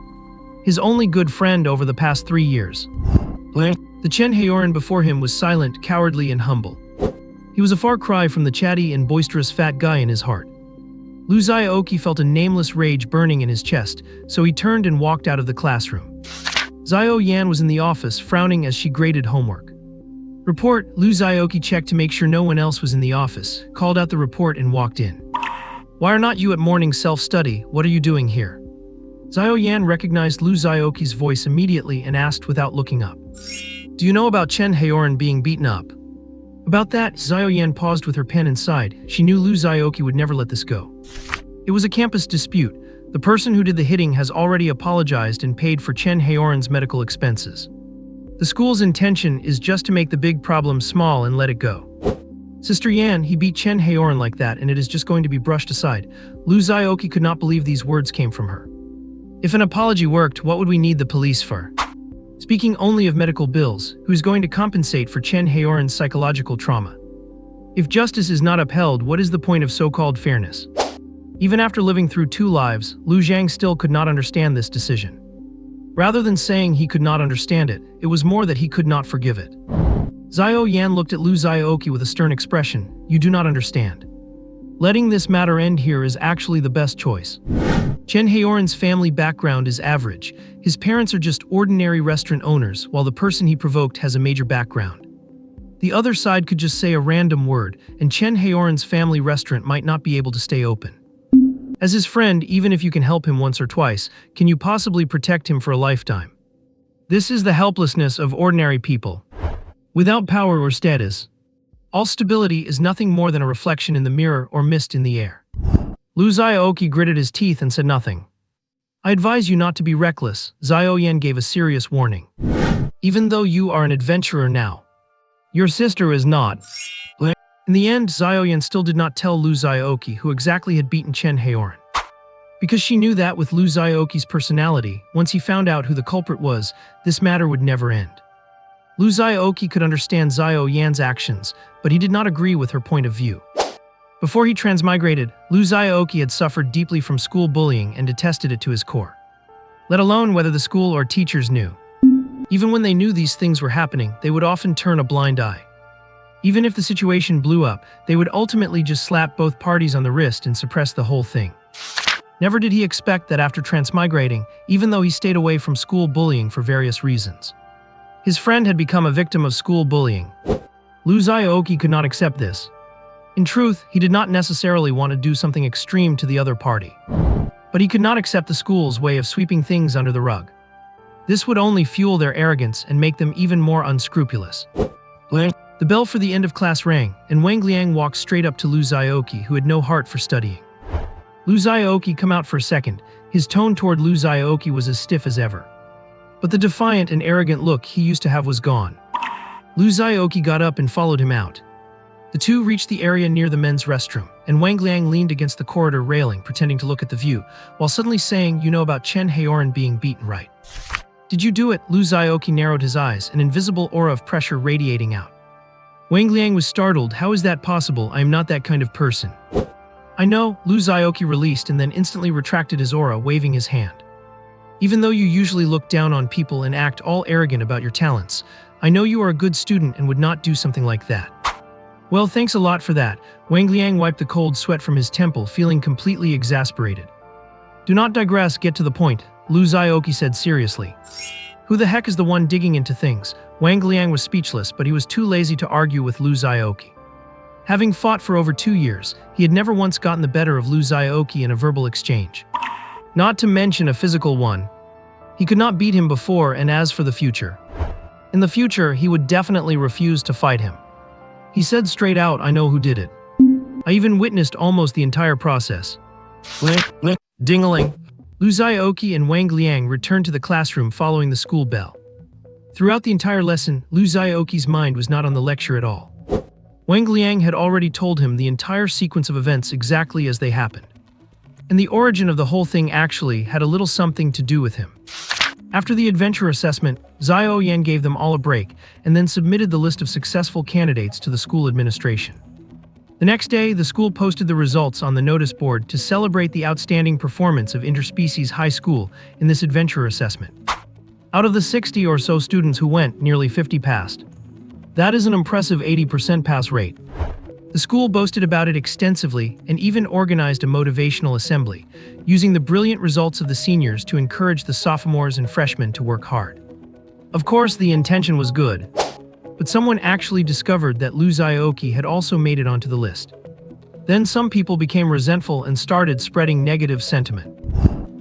[SPEAKER 1] His only good friend over the past 3 years. The Chen Haoran before him was silent, cowardly, and humble. He was a far cry from the chatty and boisterous fat guy in his heart. Lu Xiaoqi felt a nameless rage burning in his chest, so he turned and walked out of the classroom. Xiao Yan was in the office, frowning as she graded homework. "Report." Lu Xiaoqi checked to make sure no one else was in the office, called out the report and walked in. "Why are not you at morning self-study? What are you doing here?" Xiao Yan recognized Lu Xiaoqi's voice immediately and asked without looking up. "Do you know about Chen Haoran being beaten up?" About that, Xiao Yan paused with her pen inside. She knew Lu Xiaoqi would never let this go. It was a campus dispute. The person who did the hitting has already apologized and paid for Chen Haoran's medical expenses. The school's intention is just to make the big problem small and let it go. "Sister Yan, he beat Chen Haoran like that and it is just going to be brushed aside." Lu Xiaoqi could not believe these words came from her. "If an apology worked, what would we need the police for? Speaking only of medical bills, who's going to compensate for Chen Haoran's psychological trauma? If justice is not upheld, what is the point of so-called fairness?" Even after living through 2 lives, Lu Zhang still could not understand this decision. Rather than saying he could not understand it, it was more that he could not forgive it. Xiao Yan looked at Lu Xiaoqi with a stern expression. "You do not understand. Letting this matter end here is actually the best choice. Chen Haoran's family background is average. His parents are just ordinary restaurant owners, while the person he provoked has a major background. The other side could just say a random word, and Chen Haoran's family restaurant might not be able to stay open. As his friend, even if you can help him once or twice, can you possibly protect him for a lifetime? This is the helplessness of ordinary people. Without power or status, all stability is nothing more than a reflection in the mirror or mist in the air." Lu Xiaoqi gritted his teeth and said nothing. "I advise you not to be reckless," Xiao Yan gave a serious warning. "Even though you are an adventurer now, your sister is not." In the end, Xiao Yan still did not tell Lu Xiaoqi who exactly had beaten Chen Haoran. Because she knew that with Lu Xiaoqi's personality, once he found out who the culprit was, this matter would never end. Lu Xiaoqi could understand Xiao Yan's actions, but he did not agree with her point of view. Before he transmigrated, Lu Xiaoqi had suffered deeply from school bullying and detested it to his core. Let alone whether the school or teachers knew. Even when they knew these things were happening, they would often turn a blind eye. Even if the situation blew up, they would ultimately just slap both parties on the wrist and suppress the whole thing. Never did he expect that after transmigrating, even though he stayed away from school bullying for various reasons, his friend had become a victim of school bullying. Lu Xiaoqi could not accept this. In truth, he did not necessarily want to do something extreme to the other party. But he could not accept the school's way of sweeping things under the rug. This would only fuel their arrogance and make them even more unscrupulous. The bell for the end of class rang, and Wang Liang walked straight up to Lu Xiaoqi, who had no heart for studying. Lu Xiaoqi come out for a second. His tone toward Lu Xiaoqi was as stiff as ever. But the defiant and arrogant look he used to have was gone. Lu Xiaoqi got up and followed him out. The two reached the area near the men's restroom, and Wang Liang leaned against the corridor railing, pretending to look at the view, while suddenly saying, "You know about Chen Haoran being beaten, right?" "Did you do it?" Lu Xiaoqi narrowed his eyes, an invisible aura of pressure radiating out. Wang Liang was startled. "How is that possible? I am not that kind of person." "I know," Lu Xiaoqi released and then instantly retracted his aura, waving his hand. "Even though you usually look down on people and act all arrogant about your talents, I know you are a good student and would not do something like that." "Well, thanks a lot for that." Wang Liang wiped the cold sweat from his temple, feeling completely exasperated. "Do not digress, get to the point," Lu Xiaoqi said seriously. "Who the heck is the one digging into things?" Wang Liang was speechless, but he was too lazy to argue with Lu Xiaoqi. Having fought for over 2 years, he had never once gotten the better of Lu Xiaoqi in a verbal exchange. Not to mention a physical one. He could not beat him before, and as for the future. In the future, he would definitely refuse to fight him. He said straight out, "I know who did it. I even witnessed almost the entire process." Ding-a-ling. Lu Xiaoqi and Wang Liang returned to the classroom following the school bell. Throughout the entire lesson, Lu Xiaoqi's mind was not on the lecture at all. Wang Liang had already told him the entire sequence of events exactly as they happened. And the origin of the whole thing actually had a little something to do with him. After the adventure assessment, Xiao Yan gave them all a break and then submitted the list of successful candidates to the school administration. The next day, the school posted the results on the notice board to celebrate the outstanding performance of interspecies high school in this adventure assessment. Out of the 60 or so students who went, nearly 50 passed. That is an impressive 80% pass rate. The school boasted about it extensively and even organized a motivational assembly, using the brilliant results of the seniors to encourage the sophomores and freshmen to work hard. Of course, the intention was good, but someone actually discovered that Lu Xiaoqi had also made it onto the list. Then some people became resentful and started spreading negative sentiment.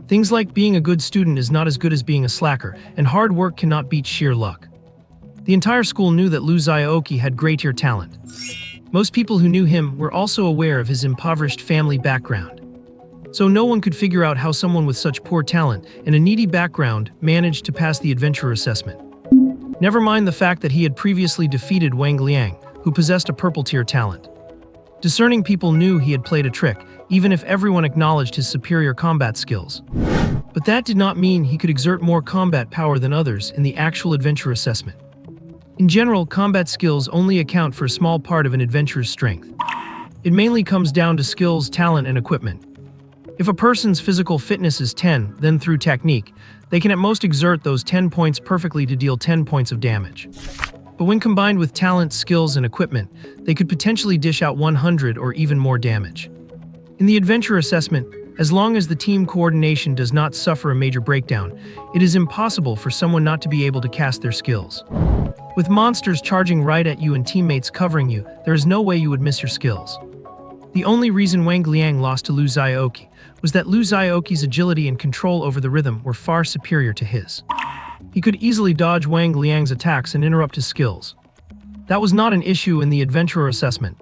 [SPEAKER 1] Things like being a good student is not as good as being a slacker, and hard work cannot beat sheer luck. The entire school knew that Lu Xiaoqi had greater talent. Most people who knew him were also aware of his impoverished family background. So no one could figure out how someone with such poor talent and a needy background managed to pass the adventure assessment. Never mind the fact that he had previously defeated Wang Liang, who possessed a purple tier talent. Discerning people knew he had played a trick, even if everyone acknowledged his superior combat skills. But that did not mean he could exert more combat power than others in the actual adventure assessment. In general, combat skills only account for a small part of an adventurer's strength. It mainly comes down to skills, talent, and equipment. If a person's physical fitness is 10, then through technique, they can at most exert those 10 points perfectly to deal 10 points of damage. But when combined with talent, skills, and equipment, they could potentially dish out 100 or even more damage. In the adventure assessment, as long as the team coordination does not suffer a major breakdown, it is impossible for someone not to be able to cast their skills. With monsters charging right at you and teammates covering you, there is no way you would miss your skills. The only reason Wang Liang lost to Lu Xiaoqi was that Lu Xiaoqi's agility and control over the rhythm were far superior to his. He could easily dodge Wang Liang's attacks and interrupt his skills. That was not an issue in the adventurer assessment.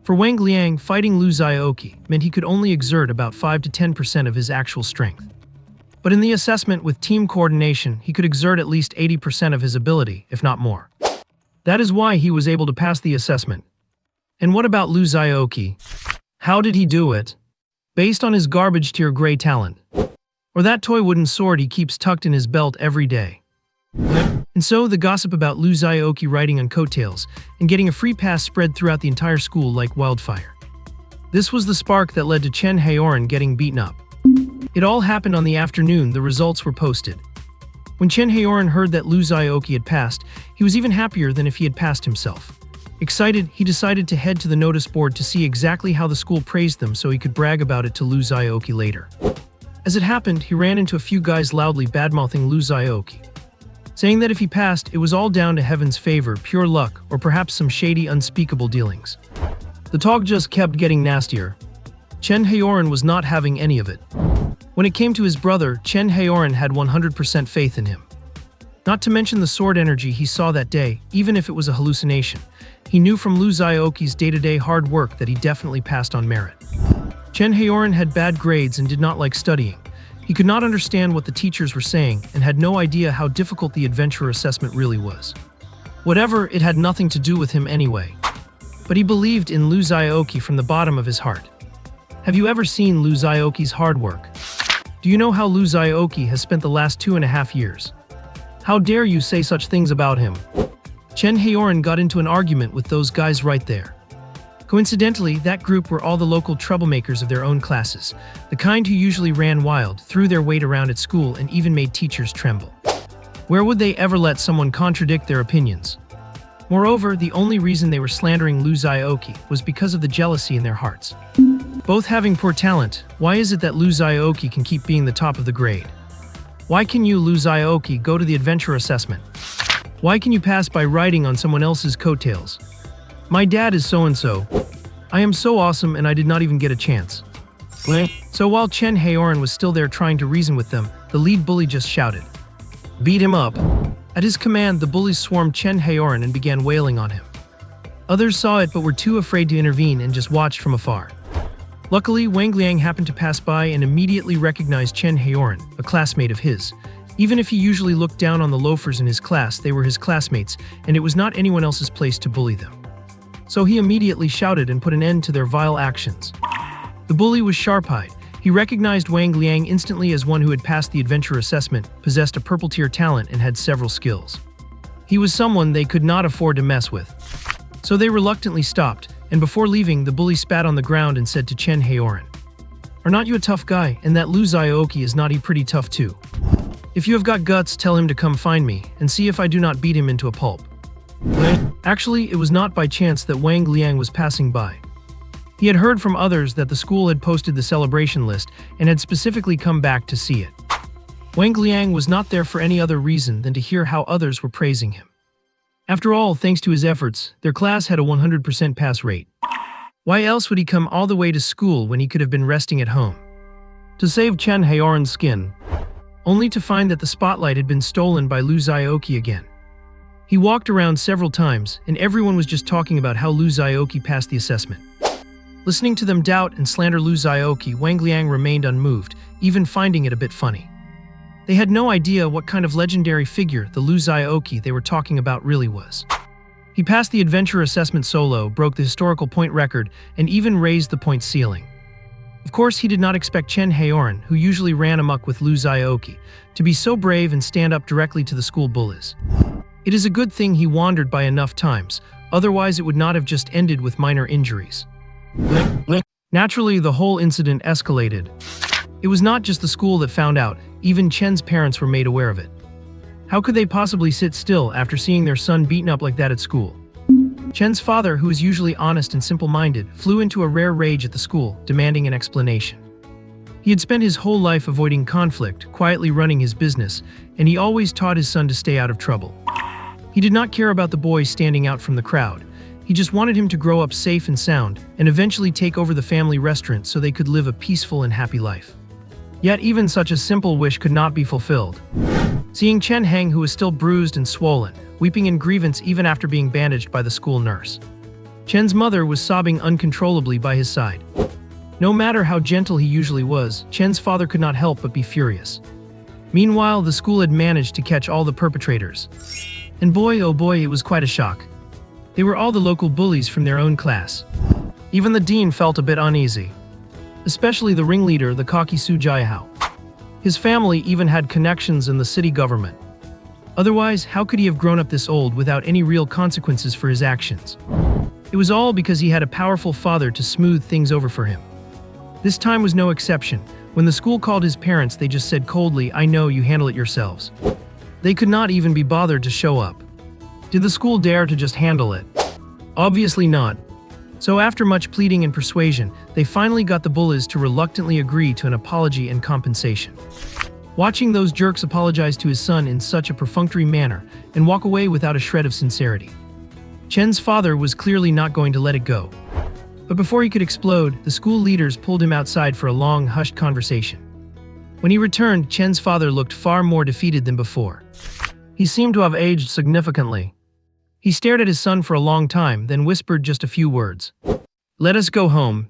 [SPEAKER 1] For Wang Liang, fighting Lu Xiaoqi meant he could only exert about 5 to 10% of his actual strength. But in the assessment with team coordination, he could exert at least 80% of his ability, if not more. That is why he was able to pass the assessment. And what about Lu Xiaoqi? How did he do it? Based on his garbage tier gray talent. Or that toy wooden sword he keeps tucked in his belt every day. And so the gossip about Lu Xiaoqi riding on coattails and getting a free pass spread throughout the entire school like wildfire. This was the spark that led to Chen Haoran getting beaten up. It all happened on the afternoon the results were posted. When Chen Haoran heard that Lu Xiaoqi had passed, he was even happier than if he had passed himself. Excited, he decided to head to the notice board to see exactly how the school praised them so he could brag about it to Lu Xiaoqi later. As it happened, he ran into a few guys loudly badmouthing Lu Xiaoqi, saying that if he passed, it was all down to heaven's favor, pure luck, or perhaps some shady, unspeakable dealings. The talk just kept getting nastier. Chen Haoran was not having any of it. When it came to his brother, Chen Haoran had 100% faith in him. Not to mention the sword energy he saw that day, even if it was a hallucination. He knew from Lu Xiaoqi's day-to-day hard work that he definitely passed on merit. Chen Haoran had bad grades and did not like studying. He could not understand what the teachers were saying and had no idea how difficult the adventurer assessment really was. Whatever, it had nothing to do with him anyway. But he believed in Lu Xiaoqi from the bottom of his heart. Have you ever seen Lu Xiaoqi's hard work? Do you know how Lu Xiaoqi has spent the last 2.5 years? How dare you say such things about him? Chen Haoran got into an argument with those guys right there. Coincidentally, that group were all the local troublemakers of their own classes, the kind who usually ran wild, threw their weight around at school, and even made teachers tremble. Where would they ever let someone contradict their opinions? Moreover, the only reason they were slandering Lu Xiaoqi was because of the jealousy in their hearts. Both having poor talent, why is it that Lu Xiaoqi can keep being the top of the grade? Why can you, Lu Xiaoqi, go to the adventure assessment? Why can you pass by riding on someone else's coattails? My dad is so-and-so. I am so awesome and I did not even get a chance. So while Chen Haoran was still there trying to reason with them, the lead bully just shouted, "Beat him up." At his command, the bullies swarmed Chen Haoran and began wailing on him. Others saw it but were too afraid to intervene and just watched from afar. Luckily, Wang Liang happened to pass by and immediately recognized Chen Haoran, a classmate of his. Even if he usually looked down on the loafers in his class, they were his classmates, and it was not anyone else's place to bully them. So he immediately shouted and put an end to their vile actions. The bully was sharp-eyed. He recognized Wang Liang instantly as one who had passed the adventure assessment, possessed a purple-tier talent, and had several skills. He was someone they could not afford to mess with. So they reluctantly stopped, and before leaving, the bully spat on the ground and said to Chen Haoran, "Are not you a tough guy, and that Lu Xiaoqi is not he pretty tough too? If you have got guts, tell him to come find me, and see if I do not beat him into a pulp." Actually, it was not by chance that Wang Liang was passing by. He had heard from others that the school had posted the celebration list and had specifically come back to see it. Wang Liang was not there for any other reason than to hear how others were praising him. After all, thanks to his efforts, their class had a 100% pass rate. Why else would he come all the way to school when he could have been resting at home? To save Chen Haoran's skin, only to find that the spotlight had been stolen by Lu Xiaoqi again. He walked around several times, and everyone was just talking about how Lu Xiaoqi passed the assessment. Listening to them doubt and slander Lu Xiaoqi, Wang Liang remained unmoved, even finding it a bit funny. They had no idea what kind of legendary figure the Lu Xiaoqi they were talking about really was. He passed the adventure assessment solo, broke the historical point record, and even raised the point ceiling. Of course, he did not expect Chen Haoran, who usually ran amok with Lu Xiaoqi, to be so brave and stand up directly to the school bullies. It is a good thing he wandered by enough times, otherwise it would not have just ended with minor injuries. Naturally, the whole incident escalated. It was not just the school that found out, even Chen's parents were made aware of it. How could they possibly sit still after seeing their son beaten up like that at school? Chen's father, who is usually honest and simple-minded, flew into a rare rage at the school, demanding an explanation. He had spent his whole life avoiding conflict, quietly running his business, and he always taught his son to stay out of trouble. He did not care about the boy standing out from the crowd. He just wanted him to grow up safe and sound, and eventually take over the family restaurant so they could live a peaceful and happy life. Yet even such a simple wish could not be fulfilled. Seeing Chen Heng, who was still bruised and swollen, weeping in grievance even after being bandaged by the school nurse. Chen's mother was sobbing uncontrollably by his side. No matter how gentle he usually was, Chen's father could not help but be furious. Meanwhile, the school had managed to catch all the perpetrators. And boy, oh boy, it was quite a shock. They were all the local bullies from their own class. Even the dean felt a bit uneasy. Especially the ringleader, the cocky Su Jiahao. His family even had connections in the city government. Otherwise, how could he have grown up this old without any real consequences for his actions? It was all because he had a powerful father to smooth things over for him. This time was no exception. When the school called his parents, they just said coldly, "I know, you handle it yourselves." They could not even be bothered to show up. Did the school dare to just handle it? Obviously not. So after much pleading and persuasion, they finally got the bullies to reluctantly agree to an apology and compensation. Watching those jerks apologize to his son in such a perfunctory manner and walk away without a shred of sincerity, Chen's father was clearly not going to let it go. But before he could explode, the school leaders pulled him outside for a long, hushed conversation. When he returned, Chen's father looked far more defeated than before. He seemed to have aged significantly. He stared at his son for a long time, then whispered just a few words. "Let us go home."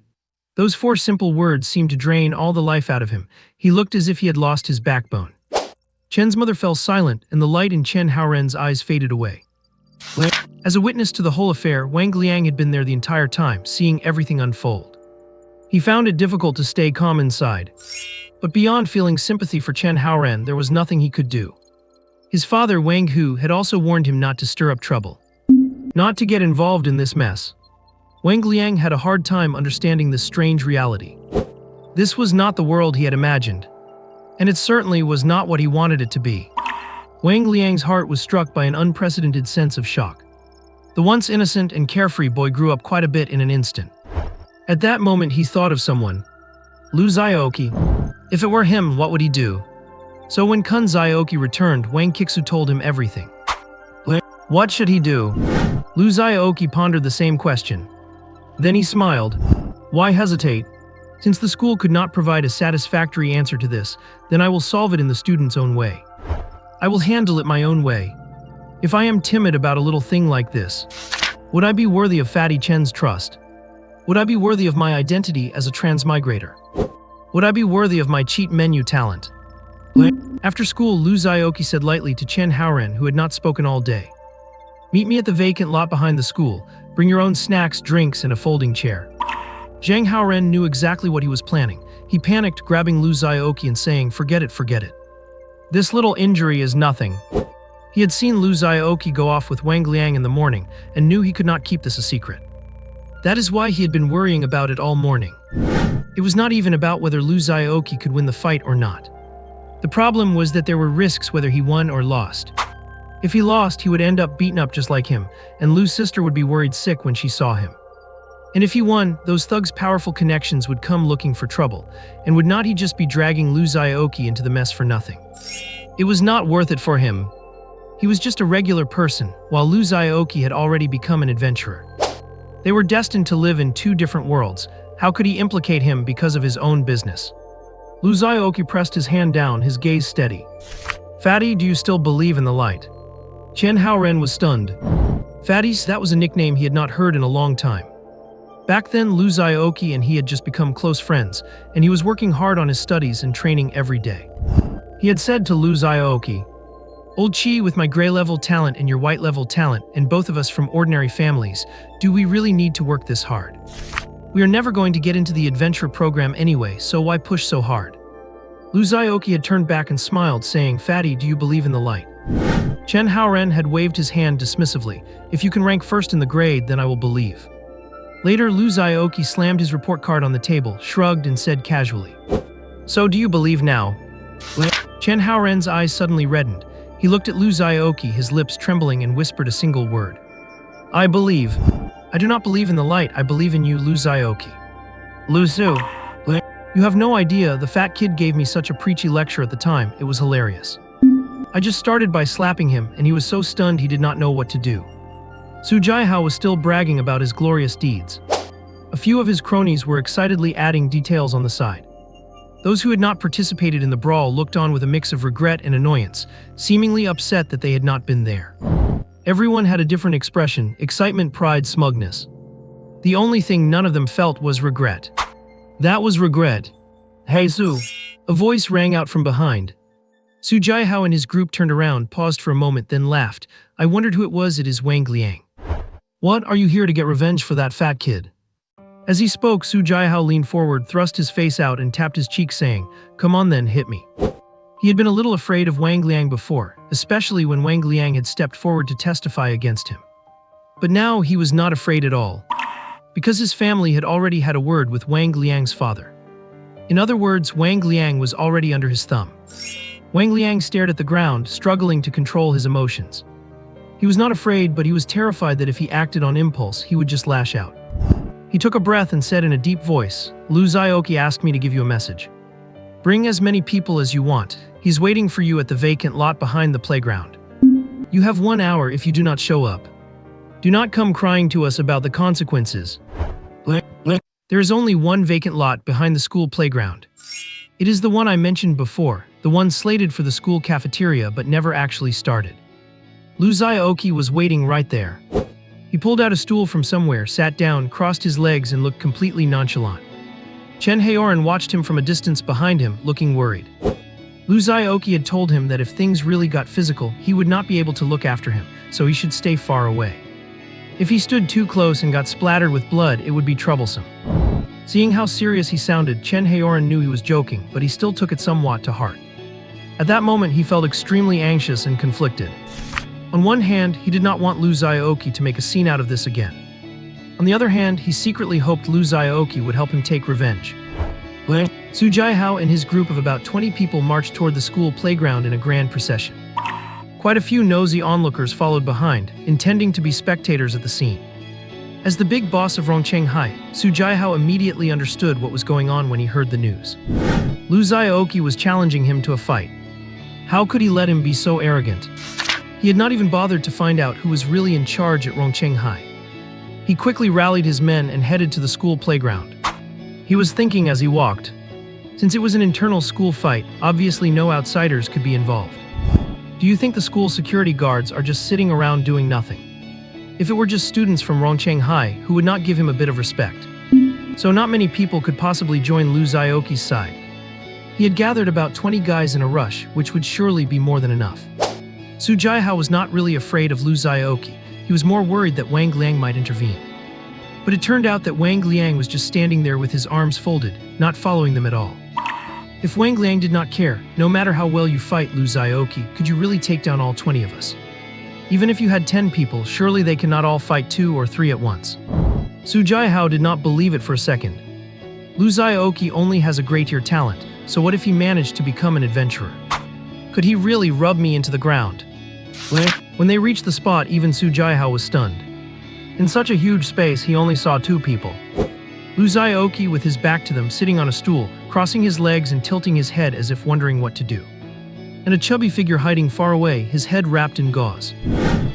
[SPEAKER 1] Those 4 simple words seemed to drain all the life out of him. He looked as if he had lost his backbone. Chen's mother fell silent, and the light in Chen Haoren's eyes faded away. As a witness to the whole affair, Wang Liang had been there the entire time, seeing everything unfold. He found it difficult to stay calm inside. But beyond feeling sympathy for Chen Haoren, there was nothing he could do. His father, Wang Hu, had also warned him not to stir up trouble, not to get involved in this mess. Wang Liang had a hard time understanding this strange reality. This was not the world he had imagined, and it certainly was not what he wanted it to be. Wang Liang's heart was struck by an unprecedented sense of shock. The once innocent and carefree boy grew up quite a bit in an instant. At that moment, he thought of someone. Lu Xiaoqi. If it were him, what would he do? So when Kun Xiaoqi returned, Wang Qixu told him everything. What should he do? Lu Xiaoqi pondered the same question. Then he smiled. Why hesitate? Since the school could not provide a satisfactory answer to this, then I will solve it in the student's own way. I will handle it my own way. If I am timid about a little thing like this, would I be worthy of Fatty Chen's trust? Would I be worthy of my identity as a transmigrator? Would I be worthy of my cheat menu talent? After school, Lu Xiaoqi said lightly to Chen Haoren, who had not spoken all day. Meet me at the vacant lot behind the school. Bring your own snacks, drinks, and a folding chair. Zhang Haoren knew exactly what he was planning. He panicked, grabbing Lu Xiaoqi and saying, forget it. This little injury is nothing. He had seen Lu Xiaoqi go off with Wang Liang in the morning and knew he could not keep this a secret. That is why he had been worrying about it all morning. It was not even about whether Lu Xiaoqi could win the fight or not. The problem was that there were risks whether he won or lost. If he lost, he would end up beaten up just like him, and Lu's sister would be worried sick when she saw him. And if he won, those thugs' powerful connections would come looking for trouble, and would not he just be dragging Lu Xiaoqi into the mess for nothing? It was not worth it for him. He was just a regular person, while Lu Xiaoqi had already become an adventurer. They were destined to live in 2 different worlds. How could he implicate him because of his own business? Lu Xiaoqi pressed his hand down, his gaze steady. Fatty, do you still believe in the light? Chen Haoren was stunned. Fatty, that was a nickname he had not heard in a long time. Back then, Lu Xiaoqi and he had just become close friends, and he was working hard on his studies and training every day. He had said to Lu Xiaoqi, Old Chi, with my gray-level talent and your white-level talent, and both of us from ordinary families, do we really need to work this hard? We are never going to get into the adventure program anyway, so why push so hard? Lu Xiaoqi had turned back and smiled, saying, Fatty, do you believe in the light? Chen Haoren had waved his hand dismissively. If you can rank first in the grade, then I will believe. Later, Lu Xiaoqi slammed his report card on the table, shrugged, and said casually, So do you believe now? Chen Haoren's eyes suddenly reddened. He looked at Lu Xiaoqi, his lips trembling, and whispered a single word. I believe. I do not believe in the light, I believe in you, Lu Xiaoqi. Lu Su. You have no idea, the fat kid gave me such a preachy lecture at the time, it was hilarious. I just started by slapping him, and he was so stunned he did not know what to do. Su Jiahao was still bragging about his glorious deeds. A few of his cronies were excitedly adding details on the side. Those who had not participated in the brawl looked on with a mix of regret and annoyance, seemingly upset that they had not been there. Everyone had a different expression: excitement, pride, smugness. The only thing none of them felt was regret. That was regret. Hey Su! A voice rang out from behind. Su Jiahao and his group turned around, paused for a moment, then laughed. I wondered who it was. It is Wang Liang. What, are you here to get revenge for that fat kid? As he spoke, Su Jiahao leaned forward, thrust his face out, and tapped his cheek, saying, Come on then, hit me. He had been a little afraid of Wang Liang before, especially when Wang Liang had stepped forward to testify against him. But now he was not afraid at all, because his family had already had a word with Wang Liang's father. In other words, Wang Liang was already under his thumb. Wang Liang stared at the ground, struggling to control his emotions. He was not afraid, but he was terrified that if he acted on impulse, he would just lash out. He took a breath and said in a deep voice, Lu Xiaoqi asked me to give you a message. Bring as many people as you want. He's waiting for you at the vacant lot behind the playground. You have 1 hour if you do not show up. Do not come crying to us about the consequences. There is only one vacant lot behind the school playground. It is the one I mentioned before, the one slated for the school cafeteria but never actually started. Lu Xiaoqi was waiting right there. He pulled out a stool from somewhere, sat down, crossed his legs, and looked completely nonchalant. Chen Haoran watched him from a distance behind him, looking worried. Lu Xiaoqi had told him that if things really got physical, he would not be able to look after him, so he should stay far away. If he stood too close and got splattered with blood, it would be troublesome. Seeing how serious he sounded, Chen Haoran knew he was joking, but he still took it somewhat to heart. At that moment, he felt extremely anxious and conflicted. On one hand, he did not want Lu Xiaoqi to make a scene out of this again. On the other hand, he secretly hoped Lu Xiaoqi would help him take revenge. Su Jiahao and his group of about 20 people marched toward the school playground in a grand procession. Quite a few nosy onlookers followed behind, intending to be spectators at the scene. As the big boss of Rongchenghai, Su Jiahao immediately understood what was going on when he heard the news. Lu Xiaoqi was challenging him to a fight. How could he let him be so arrogant? He had not even bothered to find out who was really in charge at Rongchenghai. He quickly rallied his men and headed to the school playground. He was thinking as he walked. Since it was an internal school fight, obviously no outsiders could be involved. Do you think the school security guards are just sitting around doing nothing? If it were just students from Rongchenghai, who would not give him a bit of respect? So not many people could possibly join Lu Xiaoqi's side. He had gathered about 20 guys in a rush, which would surely be more than enough. Su Jiahao was not really afraid of Lu Xiaoqi. He was more worried that Wang Liang might intervene. But it turned out that Wang Liang was just standing there with his arms folded, not following them at all. If Wang Liang did not care, no matter how well you fight Lu Xiaoqi, could you really take down all 20 of us? Even if you had 10 people, surely they cannot all fight 2 or 3 at once. Su Jiahao did not believe it for a second. Lu Xiaoqi only has a great ear talent, so what if he managed to become an adventurer? Could he really rub me into the ground? When they reached the spot, even Su Jiahao was stunned. In such a huge space, he only saw 2 people. Lu Xiaoqi with his back to them, sitting on a stool, crossing his legs and tilting his head as if wondering what to do. And a chubby figure hiding far away, his head wrapped in gauze.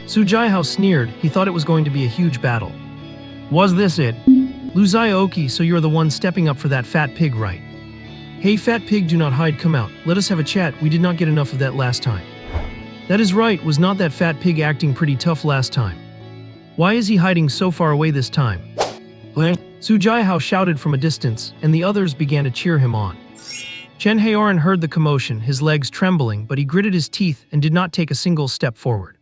[SPEAKER 1] Su Jiahao sneered. He thought it was going to be a huge battle. Was this it? Lu Xiaoqi, so you're the one stepping up for that fat pig, right? Hey fat pig, do not hide, come out. Let us have a chat, we did not get enough of that last time. That is right, was not that fat pig acting pretty tough last time? Why is he hiding so far away this time? Su Jiahao shouted from a distance, and the others began to cheer him on. Chen Haoran heard the commotion, his legs trembling, but he gritted his teeth and did not take a single step forward.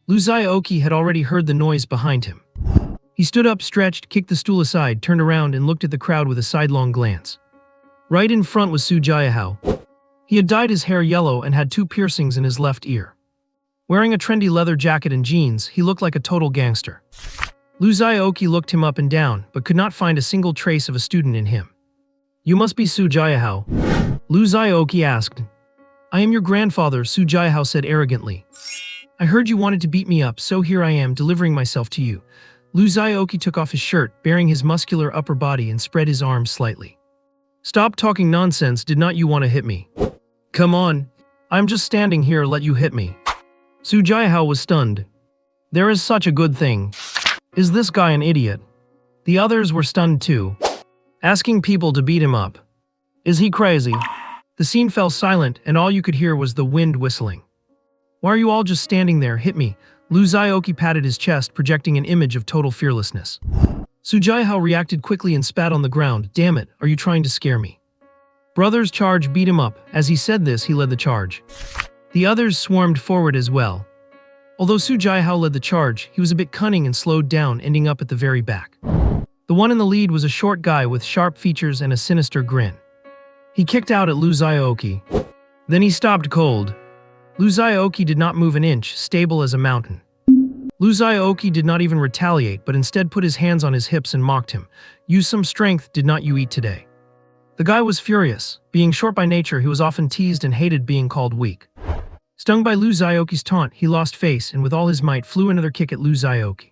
[SPEAKER 1] Lu Xiaoqi had already heard the noise behind him. He stood up, stretched, kicked the stool aside, turned around and looked at the crowd with a sidelong glance. Right in front was Su Jiahao. He had dyed his hair yellow and had 2 piercings in his left ear. Wearing a trendy leather jacket and jeans, he looked like a total gangster. Lu Xiaoqi looked him up and down, but could not find a single trace of a student in him. You must be Su Jiahao? Lu Xiaoqi asked. I am your grandfather, Su Jiahao said arrogantly. I heard you wanted to beat me up, so here I am, delivering myself to you. Lu Xiaoqi took off his shirt, baring his muscular upper body, and spread his arms slightly. Stop talking nonsense, did not you want to hit me? Come on, I'm just standing here, let you hit me. Su Jiahao was stunned. There is such a good thing. Is this guy an idiot? The others were stunned too. Asking people to beat him up. Is he crazy? The scene fell silent and all you could hear was the wind whistling. Why are you all just standing there, hit me? Lu Xiaoqi patted his chest, projecting an image of total fearlessness. Su Jiahao reacted quickly and spat on the ground. Damn it, are you trying to scare me? Brothers, charge, beat him up. As he said this, he led the charge. The others swarmed forward as well. Although Su Jiahao led the charge, he was a bit cunning and slowed down, ending up at the very back. The one in the lead was a short guy with sharp features and a sinister grin. He kicked out at Lu Xiaoqi. Then he stopped cold. Lu Xiaoqi did not move an inch, stable as a mountain. Lu Xiaoqi did not even retaliate, but instead put his hands on his hips and mocked him. Use some strength, did not you eat today? The guy was furious. Being short by nature, he was often teased and hated being called weak. Stung by Lu Xiaoqi's taunt, he lost face and with all his might flew another kick at Lu Xiaoqi.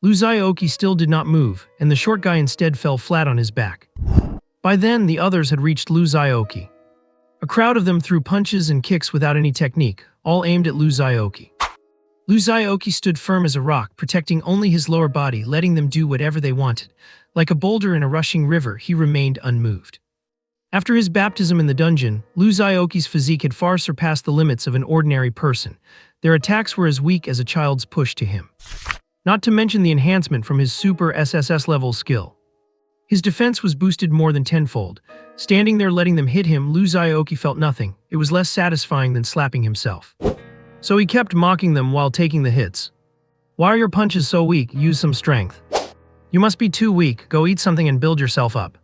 [SPEAKER 1] Lu Xiaoqi still did not move, and the short guy instead fell flat on his back. By then, the others had reached Lu Xiaoqi. A crowd of them threw punches and kicks without any technique, all aimed at Lu Xiaoqi. Lu Xiaoqi stood firm as a rock, protecting only his lower body, letting them do whatever they wanted. Like a boulder in a rushing river, he remained unmoved. After his baptism in the dungeon, Lu Xiaoqi's physique had far surpassed the limits of an ordinary person. Their attacks were as weak as a child's push to him. Not to mention the enhancement from his super SSS level skill. His defense was boosted more than tenfold. Standing there letting them hit him, Lu Xiaoqi felt nothing. It was less satisfying than slapping himself. So he kept mocking them while taking the hits. Why are your punches so weak? Use some strength. You must be too weak. Go eat something and build yourself up.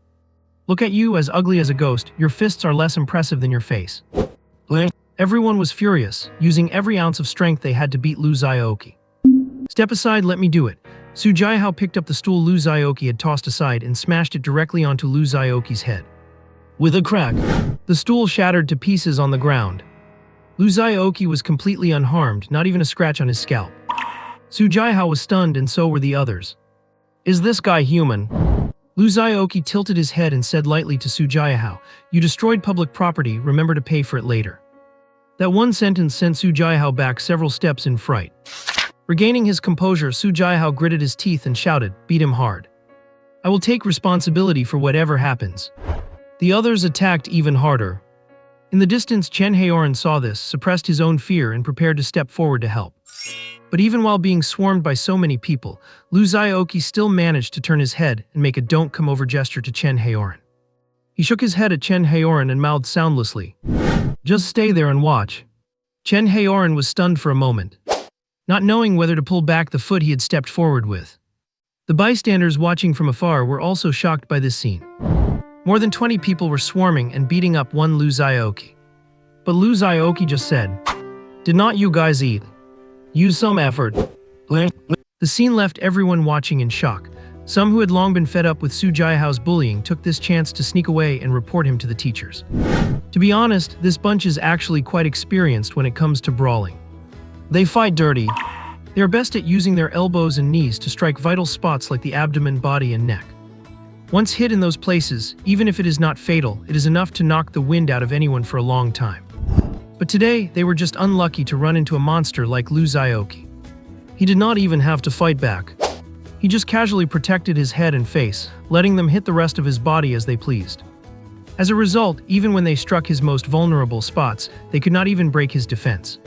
[SPEAKER 1] Look at you, as ugly as a ghost. Your fists are less impressive than your face. Everyone was furious, using every ounce of strength they had to beat Lu Xiaoqi. Step aside, let me do it. Su Jiahao picked up the stool Lu Xiaoqi had tossed aside and smashed it directly onto Lu Xiaoqi's head. With a crack, the stool shattered to pieces on the ground. Lu Xiaoqi was completely unharmed, not even a scratch on his scalp. Su Jiahao was stunned, and so were the others. Is this guy human? Lu Xiaoqi tilted his head and said lightly to Su Jiahao, "You destroyed public property, remember to pay for it later." That one sentence sent Su Jiahao back several steps in fright. Regaining his composure, Su Jiahao gritted his teeth and shouted, "Beat him hard. I will take responsibility for whatever happens." The others attacked even harder. In the distance, Chen Haoran saw this, suppressed his own fear, and prepared to step forward to help. But even while being swarmed by so many people, Lu Xiaoqi still managed to turn his head and make a "don't come over" gesture to Chen Haoran. He shook his head at Chen Haoran and mouthed soundlessly, "Just stay there and watch." Chen Haoran was stunned for a moment, not knowing whether to pull back the foot he had stepped forward with. The bystanders watching from afar were also shocked by this scene. More than 20 people were swarming and beating up one Lu Xiaoqi. But Lu Xiaoqi just said, "Did not you guys eat? Use some effort." The scene left everyone watching in shock. Some who had long been fed up with Su Jiahao's bullying took this chance to sneak away and report him to the teachers. To be honest, this bunch is actually quite experienced when it comes to brawling. They fight dirty. They are best at using their elbows and knees to strike vital spots like the abdomen, body, and neck. Once hit in those places, even if it is not fatal, it is enough to knock the wind out of anyone for a long time. But today, they were just unlucky to run into a monster like Lu Xiaoqi. He did not even have to fight back. He just casually protected his head and face, letting them hit the rest of his body as they pleased. As a result, even when they struck his most vulnerable spots, they could not even break his defense.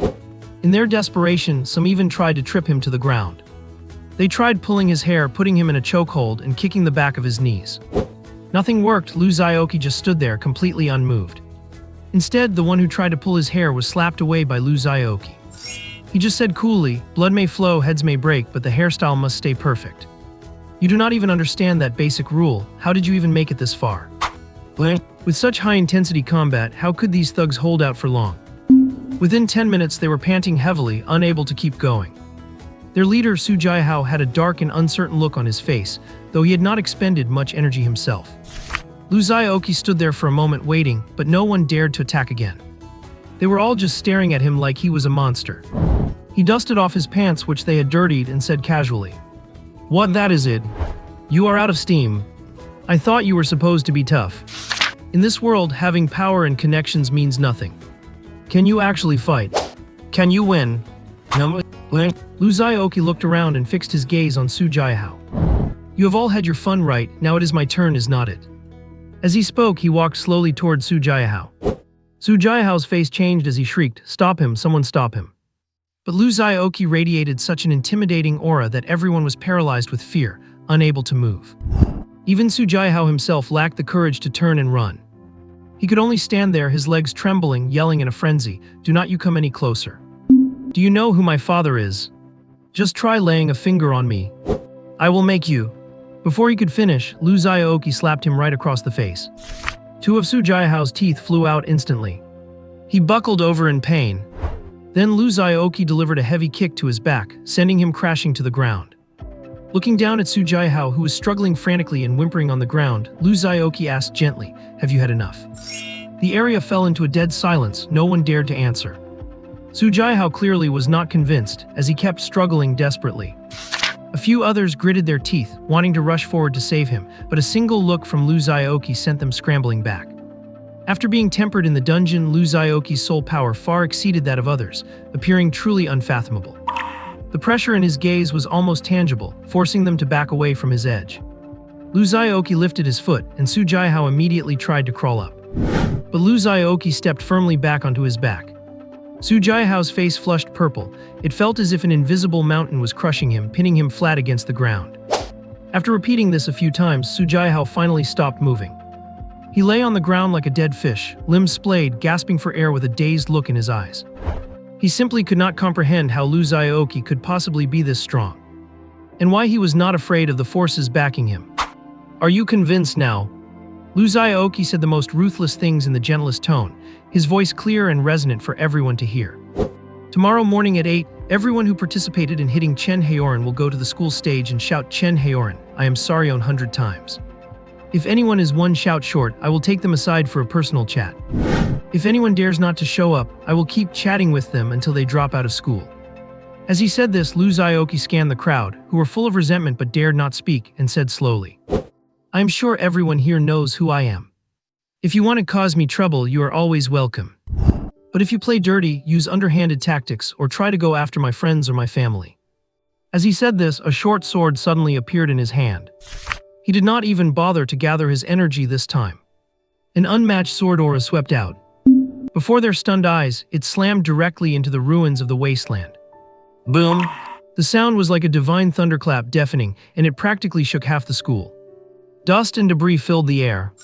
[SPEAKER 1] In their desperation, some even tried to trip him to the ground. They tried pulling his hair, putting him in a chokehold, and kicking the back of his knees. Nothing worked. Lu Xiaoqi just stood there, completely unmoved. Instead, the one who tried to pull his hair was slapped away by Lu Xiaoqi. He just said coolly, "Blood may flow, heads may break, but the hairstyle must stay perfect. You do not even understand that basic rule. How did you even make it this far?" With such high-intensity combat, how could these thugs hold out for long? Within 10 minutes, they were panting heavily, unable to keep going. Their leader, Su Jiahao, had a dark and uncertain look on his face, though he had not expended much energy himself. Lu Xiaoqi stood there for a moment waiting, but no one dared to attack again. They were all just staring at him like he was a monster. He dusted off his pants, which they had dirtied, and said casually, "What, that is it? You are out of steam. I thought you were supposed to be tough. In this world, having power and connections means nothing. Can you actually fight? Can you win?" No. Lu Xiaoqi looked around and fixed his gaze on Su Jiahao. "You have all had your fun, right? Now it is my turn, is not it?" As he spoke, he walked slowly toward Su Jiahao. Su Jiahao's face changed as he shrieked, "Stop him, someone stop him." But Lu Xiaoqi radiated such an intimidating aura that everyone was paralyzed with fear, unable to move. Even Su Jiahao himself lacked the courage to turn and run. He could only stand there, his legs trembling, yelling in a frenzy, "Do not you come any closer. Do you know who my father is? Just try laying a finger on me. I will make you." Before he could finish, Lu Xiaoqi slapped him right across the face. Two of Su Jiahao's teeth flew out instantly. He buckled over in pain. Then Lu Xiaoqi delivered a heavy kick to his back, sending him crashing to the ground. Looking down at Su Jiahao, who was struggling frantically and whimpering on the ground, Lu Xiaoqi asked gently, "Have you had enough?" The area fell into a dead silence. No one dared to answer. Su Jiahao clearly was not convinced, as he kept struggling desperately. A few others gritted their teeth, wanting to rush forward to save him, but a single look from Lu Xiaoqi sent them scrambling back. After being tempered in the dungeon, Lu Xiaoqi's soul power far exceeded that of others, appearing truly unfathomable. The pressure in his gaze was almost tangible, forcing them to back away from his edge. Lu Xiaoqi lifted his foot, and Su Jiahao immediately tried to crawl up. But Lu Xiaoqi stepped firmly back onto his back. Su Jiahao's face flushed purple. It felt as if an invisible mountain was crushing him, pinning him flat against the ground. After repeating this a few times, Su Jiahao finally stopped moving. He lay on the ground like a dead fish, limbs splayed, gasping for air with a dazed look in his eyes. He simply could not comprehend how Lu Xiaoqi could possibly be this strong, and why he was not afraid of the forces backing him. "Are you convinced now?" Lu Xiaoqi said the most ruthless things in the gentlest tone, his voice clear and resonant for everyone to hear. "Tomorrow morning at 8, everyone who participated in hitting Chen Haoran will go to the school stage and shout 'Chen Haoran, I am sorry' 100 times. If anyone is one shout short, I will take them aside for a personal chat. If anyone dares not to show up, I will keep chatting with them until they drop out of school." As he said this, Lu Xiaoqi scanned the crowd, who were full of resentment but dared not speak, and said slowly, "I am sure everyone here knows who I am. If you want to cause me trouble, you are always welcome. But if you play dirty, use underhanded tactics, or try to go after my friends or my family." As he said this, a short sword suddenly appeared in his hand. He did not even bother to gather his energy this time. An unmatched sword aura swept out. Before their stunned eyes, it slammed directly into the ruins of the wasteland. Boom! The sound was like a divine thunderclap, deafening, and it practically shook half the school. Dust and debris filled the air.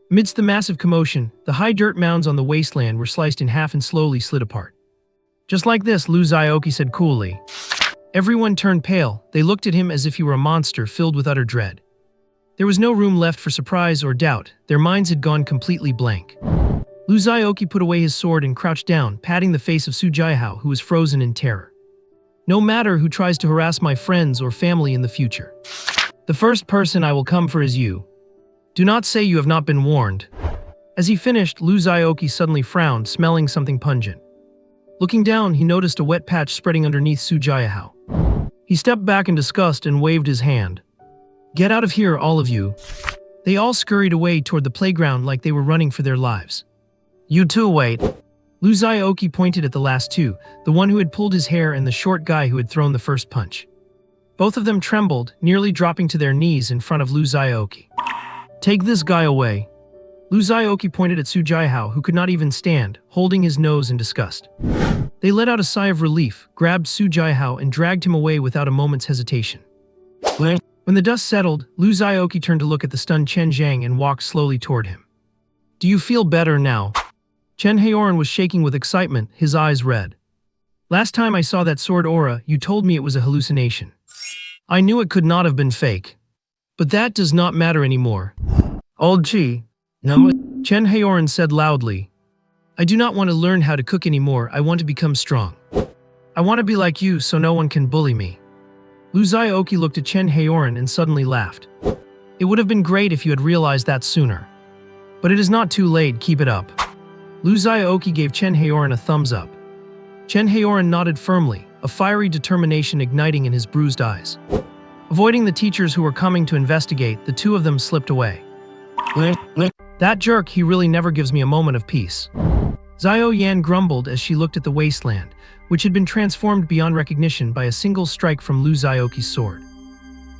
[SPEAKER 1] Amidst the massive commotion, the high dirt mounds on the wasteland were sliced in half and slowly slid apart. "Just like this," Lu Xiaoqi said coolly. Everyone turned pale. They looked at him as if he were a monster filled with utter dread. There was no room left for surprise or doubt. Their minds had gone completely blank. Lu Xiaoqi put away his sword and crouched down, patting the face of Su Jiahao, who was frozen in terror. "No matter who tries to harass my friends or family in the future, the first person I will come for is you. Do not say you have not been warned." As he finished, Lu Xiaoqi suddenly frowned, smelling something pungent. Looking down, he noticed a wet patch spreading underneath Su Jiahao. He stepped back in disgust and waved his hand. "Get out of here, all of you." They all scurried away toward the playground like they were running for their lives. "You too, wait." Lu Xiaoqi pointed at the last two, the one who had pulled his hair and the short guy who had thrown the first punch. Both of them trembled, nearly dropping to their knees in front of Lu Xiaoqi. "Take this guy away." Lu Xiaoqi pointed at Su Jiahao, who could not even stand, holding his nose in disgust. They let out a sigh of relief, grabbed Su Jiahao and dragged him away without a moment's hesitation. When the dust settled, Lu Xiaoqi turned to look at the stunned Chen Zhang and walked slowly toward him. "Do you feel better now?" Chen Haoran was shaking with excitement, his eyes red. "Last time I saw that sword aura, you told me it was a hallucination. I knew it could not have been fake. But that does not matter anymore." "Old Chi, no," Chen Haoran said loudly. "I do not want to learn how to cook anymore, I want to become strong. I want to be like you so no one can bully me." Lu Xiaoqi looked at Chen Haoran and suddenly laughed. "It would have been great if you had realized that sooner. But it is not too late, keep it up." Lu Xiaoqi gave Chen Haoran a thumbs up. Chen Haoran nodded firmly, a fiery determination igniting in his bruised eyes. Avoiding the teachers who were coming to investigate, the two of them slipped away. "That jerk, he really never gives me a moment of peace." Xiao Yan grumbled as she looked at the wasteland, which had been transformed beyond recognition by a single strike from Lu Xiaoqi's sword.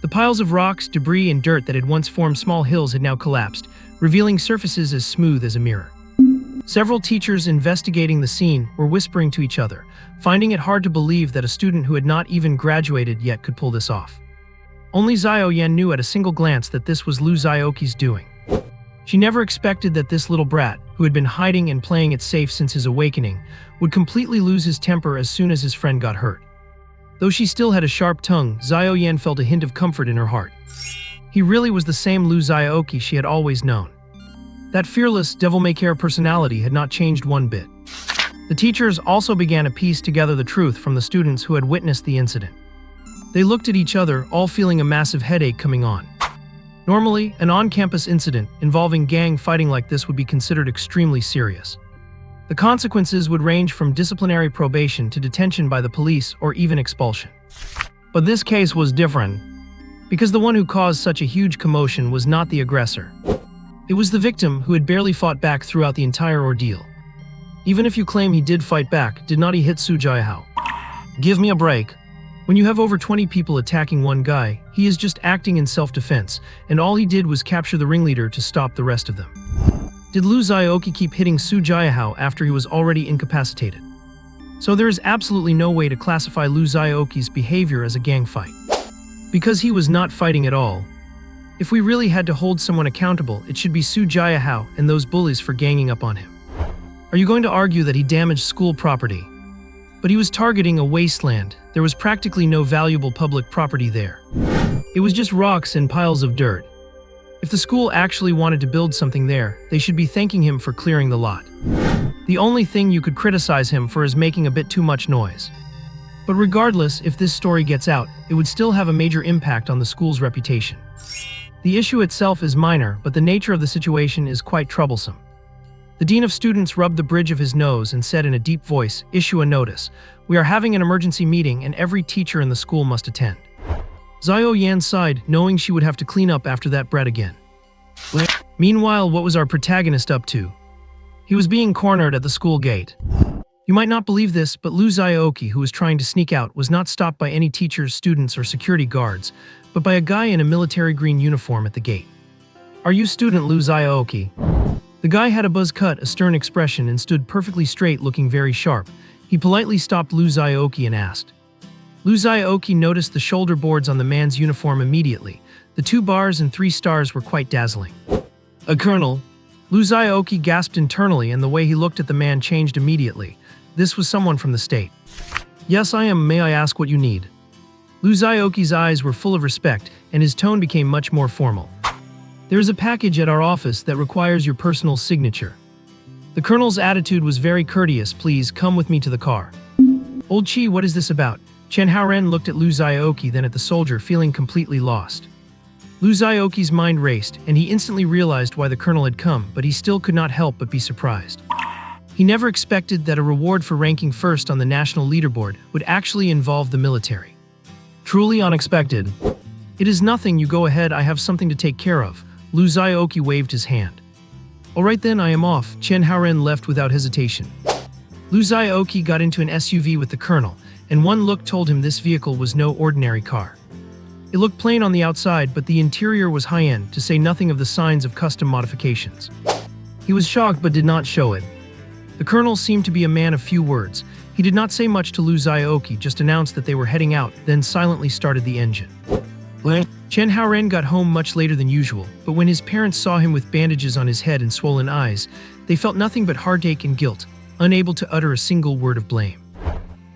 [SPEAKER 1] The piles of rocks, debris, and dirt that had once formed small hills had now collapsed, revealing surfaces as smooth as a mirror. Several teachers investigating the scene were whispering to each other, finding it hard to believe that a student who had not even graduated yet could pull this off. Only Xiao Yan knew at a single glance that this was Lu Xiaoqi's doing. She never expected that this little brat, who had been hiding and playing it safe since his awakening, would completely lose his temper as soon as his friend got hurt. Though she still had a sharp tongue, Xiao Yan felt a hint of comfort in her heart. He really was the same Lu Xiaoqi she had always known. That fearless, devil-may-care personality had not changed one bit. The teachers also began to piece together the truth from the students who had witnessed the incident. They looked at each other, all feeling a massive headache coming on. Normally, an on-campus incident involving gang fighting like this would be considered extremely serious. The consequences would range from disciplinary probation to detention by the police or even expulsion. But this case was different, because the one who caused such a huge commotion was not the aggressor. It was the victim who had barely fought back throughout the entire ordeal. Even if you claim he did fight back, did not he hit Su Jiahao? Give me a break. When you have over 20 people attacking one guy, he is just acting in self-defense, and all he did was capture the ringleader to stop the rest of them. Did Lu Xiaoqi keep hitting Su Jiahao after he was already incapacitated? So there is absolutely no way to classify Lu Xiaoqi's behavior as a gang fight. Because he was not fighting at all. If we really had to hold someone accountable, it should be Su Jiahao and those bullies for ganging up on him. Are you going to argue that he damaged school property? But he was targeting a wasteland. There was practically no valuable public property there. It was just rocks and piles of dirt. If the school actually wanted to build something there, they should be thanking him for clearing the lot. The only thing you could criticize him for is making a bit too much noise. But regardless, if this story gets out, it would still have a major impact on the school's reputation. The issue itself is minor, but the nature of the situation is quite troublesome. The dean of students rubbed the bridge of his nose and said in a deep voice, "Issue a notice. We are having an emergency meeting and every teacher in the school must attend." Xiao Yan sighed, knowing she would have to clean up after that bread again. Meanwhile, what was our protagonist up to? He was being cornered at the school gate. You might not believe this, but Lu Xiaoqi, who was trying to sneak out, was not stopped by any teachers, students, or security guards, but by a guy in a military green uniform at the gate. "Are you student Lu Xiaoqi?" The guy had a buzz cut, a stern expression, and stood perfectly straight, looking very sharp. He politely stopped Lu Xiaoqi and asked. Lu Xiaoqi noticed the shoulder boards on the man's uniform immediately. The 2 bars and 3 stars were quite dazzling. "A colonel?" Lu Xiaoqi gasped internally, and the way he looked at the man changed immediately. This was someone from the state. "Yes, I am. May I ask what you need?" Lu Xiaoqi's eyes were full of respect, and his tone became much more formal. "There is a package at our office that requires your personal signature." The colonel's attitude was very courteous. "Please come with me to the car." "Old Chi, what is this about?" Chen Haoren looked at Lu Xiaoqi, then at the soldier, feeling completely lost. Lu Xiaoqi's mind raced, and he instantly realized why the colonel had come, but he still could not help but be surprised. He never expected that a reward for ranking first on the national leaderboard would actually involve the military. Truly unexpected. "It is nothing, you go ahead, I have something to take care of." Lu Xiaoqi waved his hand. "All right then, I am off." Chen Haoren left without hesitation. Lu Xiaoqi got into an SUV with the colonel, and one look told him this vehicle was no ordinary car. It looked plain on the outside, but the interior was high-end, to say nothing of the signs of custom modifications. He was shocked but did not show it. The colonel seemed to be a man of few words. He did not say much to Lu Xiaoqi, just announced that they were heading out, then silently started the engine. Chen Haoren got home much later than usual, but when his parents saw him with bandages on his head and swollen eyes, they felt nothing but heartache and guilt, unable to utter a single word of blame.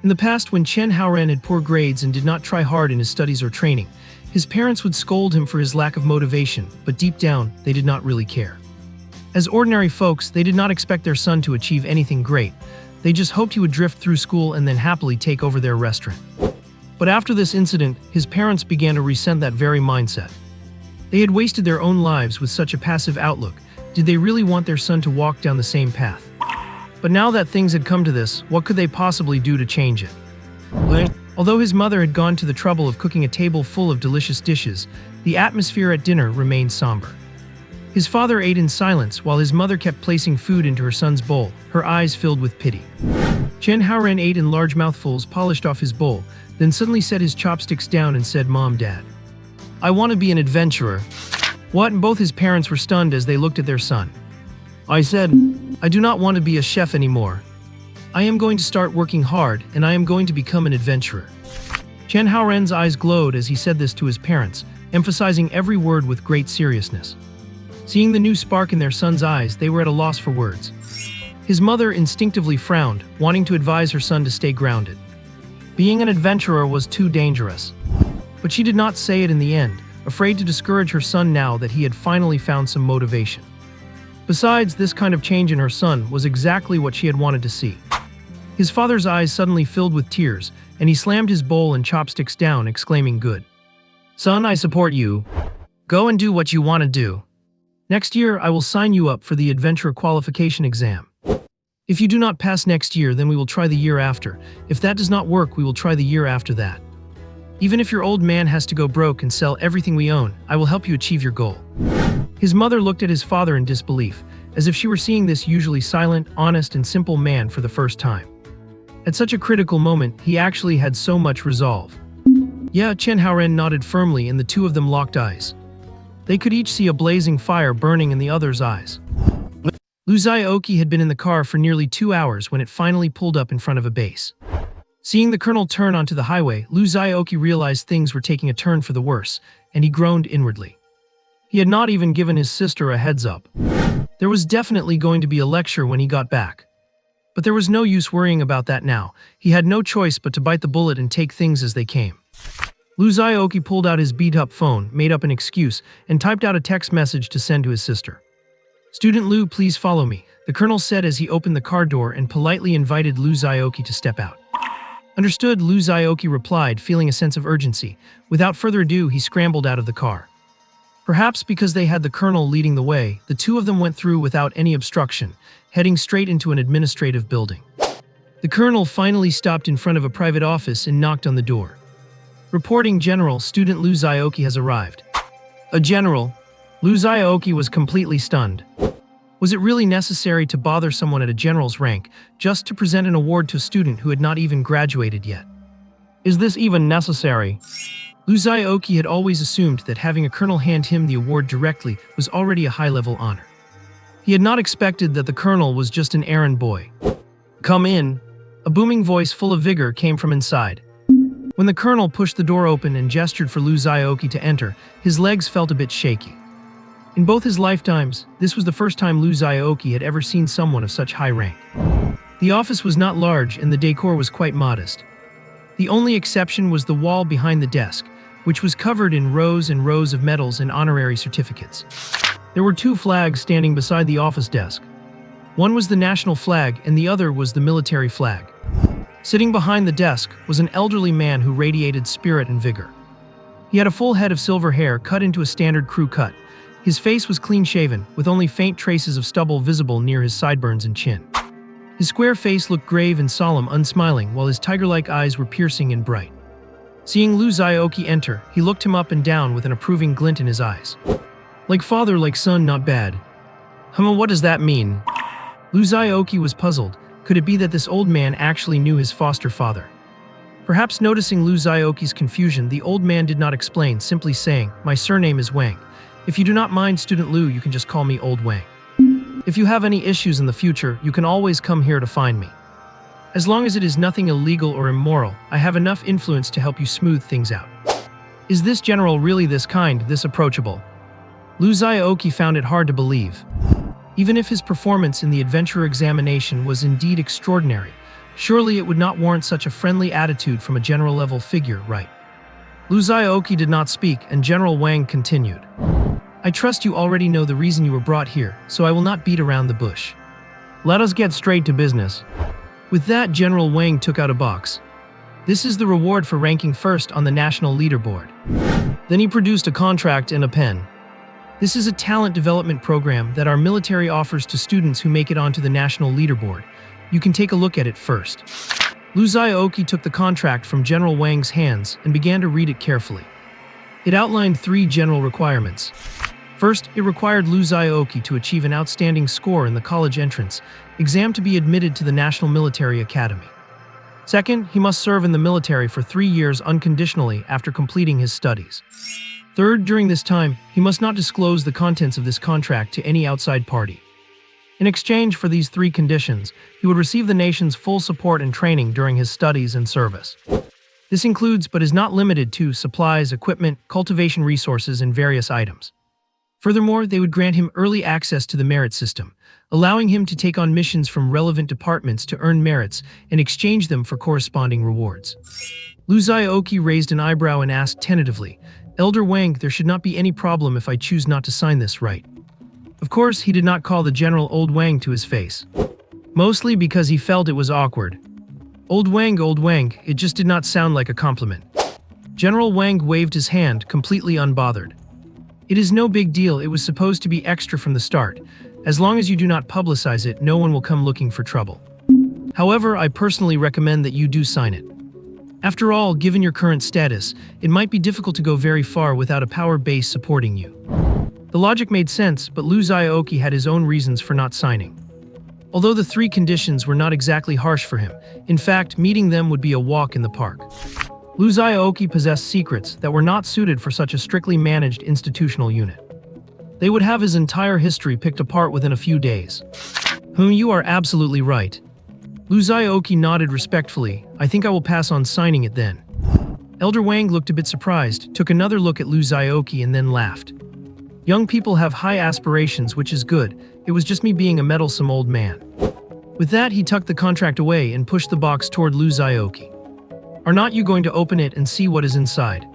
[SPEAKER 1] In the past, when Chen Haoren had poor grades and did not try hard in his studies or training, his parents would scold him for his lack of motivation, but deep down, they did not really care. As ordinary folks, they did not expect their son to achieve anything great. They just hoped he would drift through school and then happily take over their restaurant. But after this incident, his parents began to resent that very mindset. They had wasted their own lives with such a passive outlook. Did they really want their son to walk down the same path? But now that things had come to this, what could they possibly do to change it? Although his mother had gone to the trouble of cooking a table full of delicious dishes, the atmosphere at dinner remained somber. His father ate in silence while his mother kept placing food into her son's bowl, her eyes filled with pity. Chen Haoren ate in large mouthfuls, polished off his bowl, then suddenly set his chopsticks down and said, "Mom, Dad, I want to be an adventurer." What? And both his parents were stunned as they looked at their son. "I said, I do not want to be a chef anymore. I am going to start working hard, and I am going to become an adventurer." Chen Haoren's eyes glowed as he said this to his parents, emphasizing every word with great seriousness. Seeing the new spark in their son's eyes, they were at a loss for words. His mother instinctively frowned, wanting to advise her son to stay grounded. Being an adventurer was too dangerous. But she did not say it in the end, afraid to discourage her son now that he had finally found some motivation. Besides, this kind of change in her son was exactly what she had wanted to see. His father's eyes suddenly filled with tears, and he slammed his bowl and chopsticks down, exclaiming, "Good. Son, I support you. Go and do what you want to do. Next year, I will sign you up for the adventurer qualification exam. If you do not pass next year, then we will try the year after. If that does not work, we will try the year after that. Even if your old man has to go broke and sell everything we own, I will help you achieve your goal." His mother looked at his father in disbelief, as if she were seeing this usually silent, honest, and simple man for the first time. At such a critical moment, he actually had so much resolve. "Yeah," Chen Haoren nodded firmly, and the two of them locked eyes. They could each see a blazing fire burning in the other's eyes. Lu Xiaoqi had been in the car for nearly 2 hours when it finally pulled up in front of a base. Seeing the colonel turn onto the highway, Lu Xiaoqi realized things were taking a turn for the worse, and he groaned inwardly. He had not even given his sister a heads up. There was definitely going to be a lecture when he got back. But there was no use worrying about that now. He had no choice but to bite the bullet and take things as they came. Lu Xiaoqi pulled out his beat-up phone, made up an excuse, and typed out a text message to send to his sister. "Student Lu, please follow me," the colonel said as he opened the car door and politely invited Lu Xiaoqi to step out. "Understood," Lu Xiaoqi replied, feeling a sense of urgency. Without further ado, he scrambled out of the car. Perhaps because they had the colonel leading the way, the two of them went through without any obstruction, heading straight into an administrative building. The colonel finally stopped in front of a private office and knocked on the door. "Reporting, General, student Lu Xiaoqi has arrived." "A general?" Lu Xiaoqi was completely stunned. Was it really necessary to bother someone at a general's rank just to present an award to a student who had not even graduated yet? Is this even necessary? Lu Xiaoqi had always assumed that having a colonel hand him the award directly was already a high-level honor. He had not expected that the colonel was just an errand boy. "Come in." A booming voice full of vigor came from inside. When the colonel pushed the door open and gestured for Lu Xiaoqi to enter, his legs felt a bit shaky. In both his lifetimes, this was the first time Lu Xiaoqi had ever seen someone of such high rank. The office was not large and the decor was quite modest. The only exception was the wall behind the desk, which was covered in rows and rows of medals and honorary certificates. There were two flags standing beside the office desk. One was the national flag and the other was the military flag. Sitting behind the desk was an elderly man who radiated spirit and vigor. He had a full head of silver hair cut into a standard crew cut. His face was clean-shaven, with only faint traces of stubble visible near his sideburns and chin. His square face looked grave and solemn, unsmiling, while his tiger-like eyes were piercing and bright. Seeing Lu Xiaoqi enter, he looked him up and down with an approving glint in his eyes. "Like father, like son, not bad." What does that mean?" Lu Xiaoqi was puzzled. Could it be that this old man actually knew his foster father? Perhaps noticing Lu Xiaoqi's confusion, the old man did not explain, simply saying, "My surname is Wang. If you do not mind, student Lu, you can just call me Old Wang. If you have any issues in the future, you can always come here to find me. As long as it is nothing illegal or immoral, I have enough influence to help you smooth things out." Is this general really this kind, this approachable? Lu Xiaoqi found it hard to believe. Even if his performance in the adventurer examination was indeed extraordinary, surely it would not warrant such a friendly attitude from a general-level figure, right? Lu Xiaoqi did not speak, and General Wang continued. "I trust you already know the reason you were brought here, so I will not beat around the bush. Let us get straight to business." With that, General Wang took out a box. "This is the reward for ranking first on the national leaderboard." Then he produced a contract and a pen. "This is a talent development program that our military offers to students who make it onto the national leaderboard. You can take a look at it first." Lu Xiaoqi took the contract from General Wang's hands and began to read it carefully. It outlined 3 general requirements. First, it required Lu Xiaoqi to achieve an outstanding score in the college entrance exam to be admitted to the National Military Academy. Second, he must serve in the military for 3 years unconditionally after completing his studies. Third, during this time, he must not disclose the contents of this contract to any outside party. In exchange for these 3 conditions, he would receive the nation's full support and training during his studies and service. This includes, but is not limited to, supplies, equipment, cultivation resources, and various items. Furthermore, they would grant him early access to the merit system, allowing him to take on missions from relevant departments to earn merits and exchange them for corresponding rewards. Lu Xiaoqi raised an eyebrow and asked tentatively, "Elder Wang, there should not be any problem if I choose not to sign this, right?" Of course, he did not call the general Old Wang to his face. Mostly because he felt it was awkward. Old Wang, it just did not sound like a compliment. General Wang waved his hand, completely unbothered. "It is no big deal, it was supposed to be extra from the start. As long as you do not publicize it, no one will come looking for trouble. However, I personally recommend that you do sign it. After all, given your current status, it might be difficult to go very far without a power base supporting you." The logic made sense, but Lu Xiaoqi had his own reasons for not signing. Although the 3 conditions were not exactly harsh for him, in fact, meeting them would be a walk in the park. Lu Xiaoqi possessed secrets that were not suited for such a strictly managed institutional unit. They would have his entire history picked apart within a few days. You are absolutely right. Lu Xiaoqi nodded respectfully. I think I will pass on signing it then. Elder Wang looked a bit surprised, took another look at Lu Xiaoqi and then laughed. Young people have high aspirations, which is good. It was just me being a meddlesome old man. With that, he tucked the contract away and pushed the box toward Lu Xiaoqi. Are not you going to open it and see what is inside?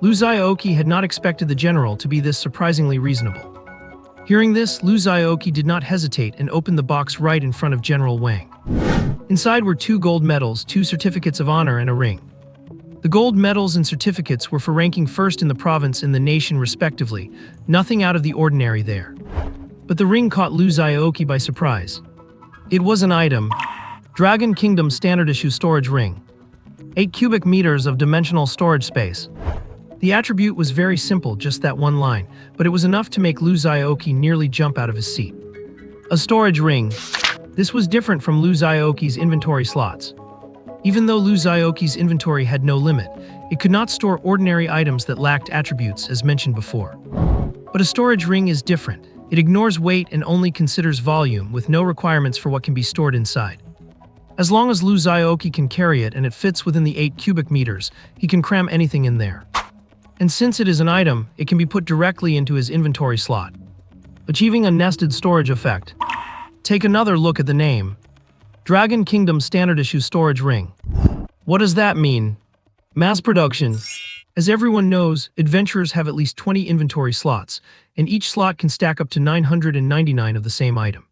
[SPEAKER 1] Lu Xiaoqi had not expected the general to be this surprisingly reasonable. Hearing this, Lu Xiaoqi did not hesitate and opened the box right in front of General Wang. Inside were 2 gold medals, 2 certificates of honor, and a ring. The gold medals and certificates were for ranking first in the province and the nation respectively, nothing out of the ordinary there. But the ring caught Lu Xiaoqi by surprise. It was an item. Dragon Kingdom Standard Issue Storage Ring. 8 cubic meters of dimensional storage space. The attribute was very simple, just that one line, but it was enough to make Lu Xiaoqi nearly jump out of his seat. A storage ring. This was different from Lu Xiaoqi's inventory slots. Even though Lu Xiaoqi's inventory had no limit, it could not store ordinary items that lacked attributes as mentioned before. But a storage ring is different. It ignores weight and only considers volume, with no requirements for what can be stored inside. As long as Lu Xiaoqi can carry it and it fits within the 8 cubic meters, he can cram anything in there. And since it is an item, it can be put directly into his inventory slot, achieving a nested storage effect. Take another look at the name. Dragon Kingdom Standard Issue Storage Ring. What does that mean? Mass production. As everyone knows, adventurers have at least 20 inventory slots, and each slot can stack up to 999 of the same item.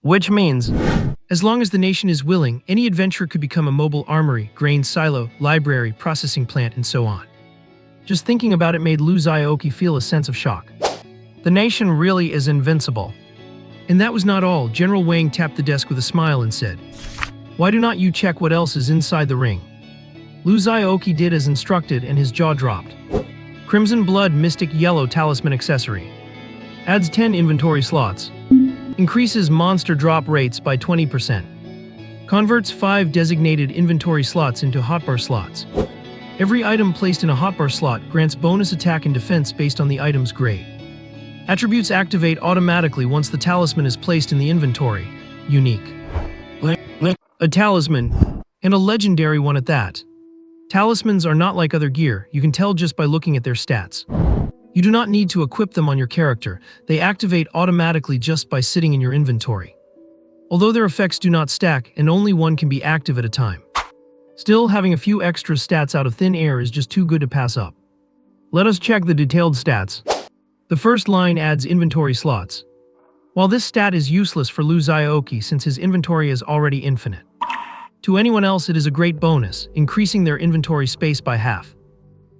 [SPEAKER 1] Which means, as long as the nation is willing, any adventurer could become a mobile armory, grain silo, library, processing plant, and so on. Just thinking about it made Lu Xiaoqi feel a sense of shock. The nation really is invincible. And that was not all. General Wang tapped the desk with a smile and said, "Why do not you check what else is inside the ring?" Lu Xiaoqi did as instructed and his jaw dropped. Crimson Blood Mystic Yellow Talisman Accessory. Adds 10 inventory slots. Increases monster drop rates by 20%. Converts 5 designated inventory slots into hotbar slots. Every item placed in a hotbar slot grants bonus attack and defense based on the item's grade. Attributes activate automatically once the talisman is placed in the inventory. Unique. A talisman, and a legendary one at that. Talismans are not like other gear, you can tell just by looking at their stats. You do not need to equip them on your character, they activate automatically just by sitting in your inventory. Although their effects do not stack, and only one can be active at a time. Still, having a few extra stats out of thin air is just too good to pass up. Let us check the detailed stats. The first line adds inventory slots. While this stat is useless for Lu Xiaoqi since his inventory is already infinite. To anyone else it is a great bonus, increasing their inventory space by half.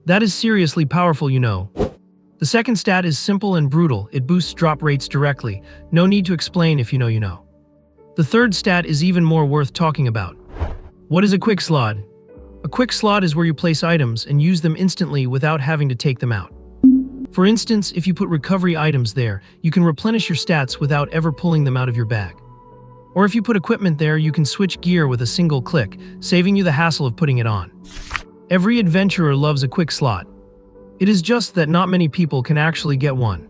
[SPEAKER 1] That is seriously powerful, you know. The second stat is simple and brutal, it boosts drop rates directly, no need to explain if you know you know. The third stat is even more worth talking about. What is a quick slot? A quick slot is where you place items and use them instantly without having to take them out. For instance, if you put recovery items there, you can replenish your stats without ever pulling them out of your bag. Or if you put equipment there, you can switch gear with a single click, saving you the hassle of putting it on. Every adventurer loves a quick slot. It is just that not many people can actually get one.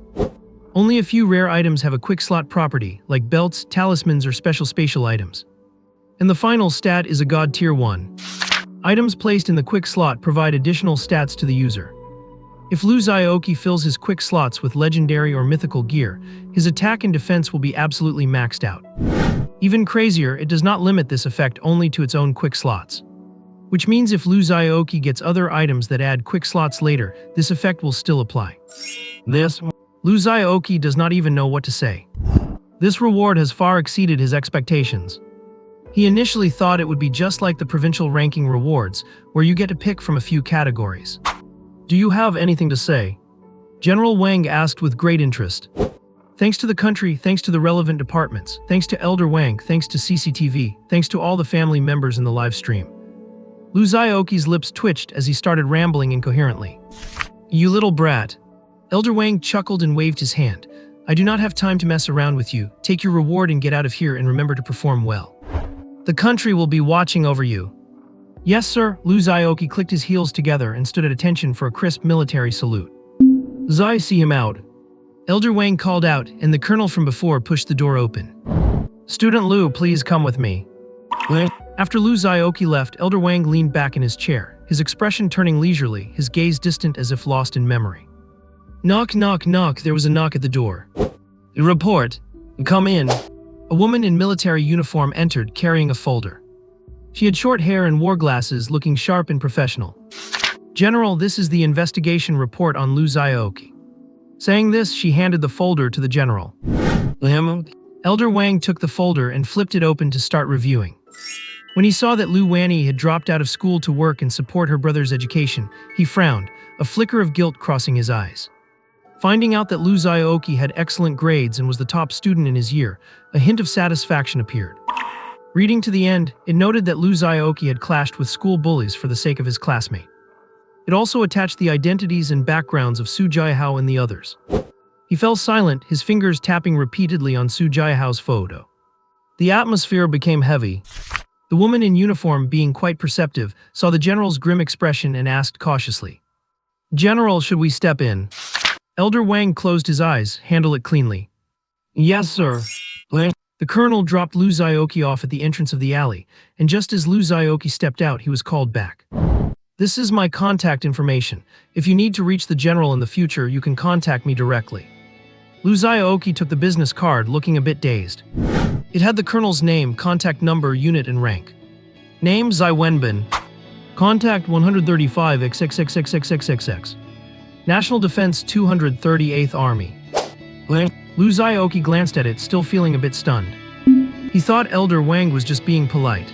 [SPEAKER 1] Only a few rare items have a quick slot property, like belts, talismans, or special spatial items. And the final stat is a God Tier 1. Items placed in the quick slot provide additional stats to the user. If Lu Xiaoqi fills his quick slots with legendary or mythical gear, his attack and defense will be absolutely maxed out. Even crazier, it does not limit this effect only to its own quick slots. Which means if Lu Xiaoqi gets other items that add quick slots later, this effect will still apply. Lu Xiaoqi does not even know what to say. This reward has far exceeded his expectations. He initially thought it would be just like the provincial ranking rewards, where you get to pick from a few categories. Do you have anything to say? General Wang asked with great interest. Thanks to the country, thanks to the relevant departments, thanks to Elder Wang, thanks to CCTV, thanks to all the family members in the live stream. Lu Xiaoqi's lips twitched as he started rambling incoherently. You little brat. Elder Wang chuckled and waved his hand. I do not have time to mess around with you. Take your reward and get out of here and remember to perform well. The country will be watching over you. Yes, sir. Lu Xiaoqi clicked his heels together and stood at attention for a crisp military salute. Zai, see him out. Elder Wang called out, and the colonel from before pushed the door open. "Student Lu, please come with me." After Lu Xiaoqi left, Elder Wang leaned back in his chair, his expression turning leisurely, his gaze distant as if lost in memory. Knock, knock, knock. There was a knock at the door. "Report. Come in." A woman in military uniform entered, carrying a folder. She had short hair and wore glasses, looking sharp and professional. "General, this is the investigation report on Lu Xiaoqi." Saying this, she handed the folder to the general. Elder Wang took the folder and flipped it open to start reviewing. When he saw that Lu Wanyi had dropped out of school to work and support her brother's education, he frowned, a flicker of guilt crossing his eyes. Finding out that Lu Xiaoqi had excellent grades and was the top student in his year, a hint of satisfaction appeared. Reading to the end, it noted that Lu Xiaoqi had clashed with school bullies for the sake of his classmate. It also attached the identities and backgrounds of Su Jiahao and the others. He fell silent, his fingers tapping repeatedly on Su Jiahao's photo. The atmosphere became heavy. The woman in uniform, being quite perceptive, saw the general's grim expression and asked cautiously, "General, should we step in?" Elder Wang closed his eyes, handle it cleanly. "Yes, sir." The colonel dropped Lu Xiaoqi off at the entrance of the alley, and just as Lu Xiaoqi stepped out, he was called back. "This is my contact information. If you need to reach the general in the future, you can contact me directly." Lu Xiaoqi took the business card, looking a bit dazed. It had the colonel's name, contact number, unit, and rank. Name: Zai Wenbin. Contact 135 XXXXXXXX. National Defense 238th Army. Lu Xiaoqi glanced at it, still feeling a bit stunned. He thought Elder Wang was just being polite.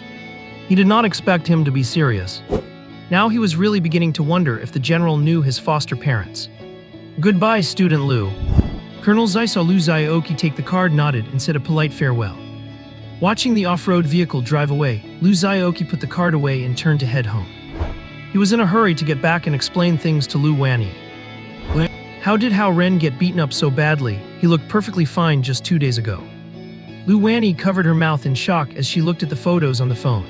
[SPEAKER 1] He did not expect him to be serious. Now he was really beginning to wonder if the general knew his foster parents. "Goodbye, Student Lu." Colonel Zai saw Lu Xiaoqi take the card, nodded, and said a polite farewell. Watching the off-road vehicle drive away, Lu Xiaoqi put the card away and turned to head home. He was in a hurry to get back and explain things to Lu Wanyi. How did Hao Ren get beaten up so badly? He looked perfectly fine just 2 days ago. Lu Wanyi covered her mouth in shock as she looked at the photos on the phone.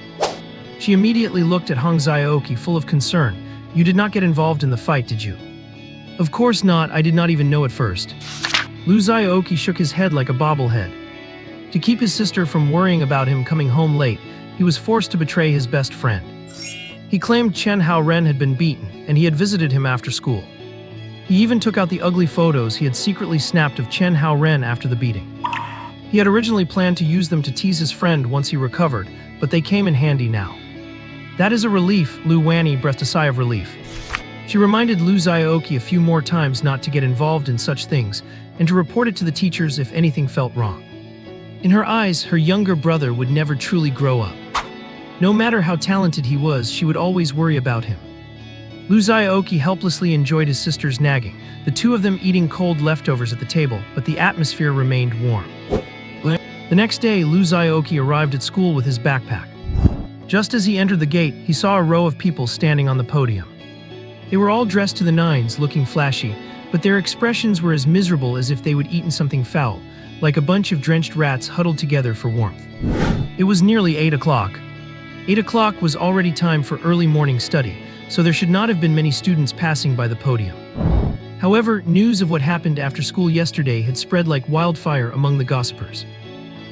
[SPEAKER 1] She immediately looked at Hong Xiaoqi, full of concern. "You did not get involved in the fight, did you?" "Of course not, I did not even know at first." Lu Xiaoqi shook his head like a bobblehead. To keep his sister from worrying about him coming home late, he was forced to betray his best friend. He claimed Chen Hao Ren had been beaten, and he had visited him after school. He even took out the ugly photos he had secretly snapped of Chen Hao Ren after the beating. He had originally planned to use them to tease his friend once he recovered, but they came in handy now. "That is a relief," Lu Wanyi breathed a sigh of relief. She reminded Lu Xiaoqi a few more times not to get involved in such things, and to report it to the teachers if anything felt wrong. In her eyes, her younger brother would never truly grow up. No matter how talented he was, she would always worry about him. Lu Xiaoqi helplessly enjoyed his sister's nagging, the two of them eating cold leftovers at the table, but the atmosphere remained warm. The next day, Lu Xiaoqi arrived at school with his backpack. Just as he entered the gate, he saw a row of people standing on the podium. They were all dressed to the nines, looking flashy, but their expressions were as miserable as if they would eaten something foul, like a bunch of drenched rats huddled together for warmth. It was nearly 8 o'clock. 8 o'clock was already time for early morning study, so there should not have been many students passing by the podium. However, news of what happened after school yesterday had spread like wildfire among the gossipers.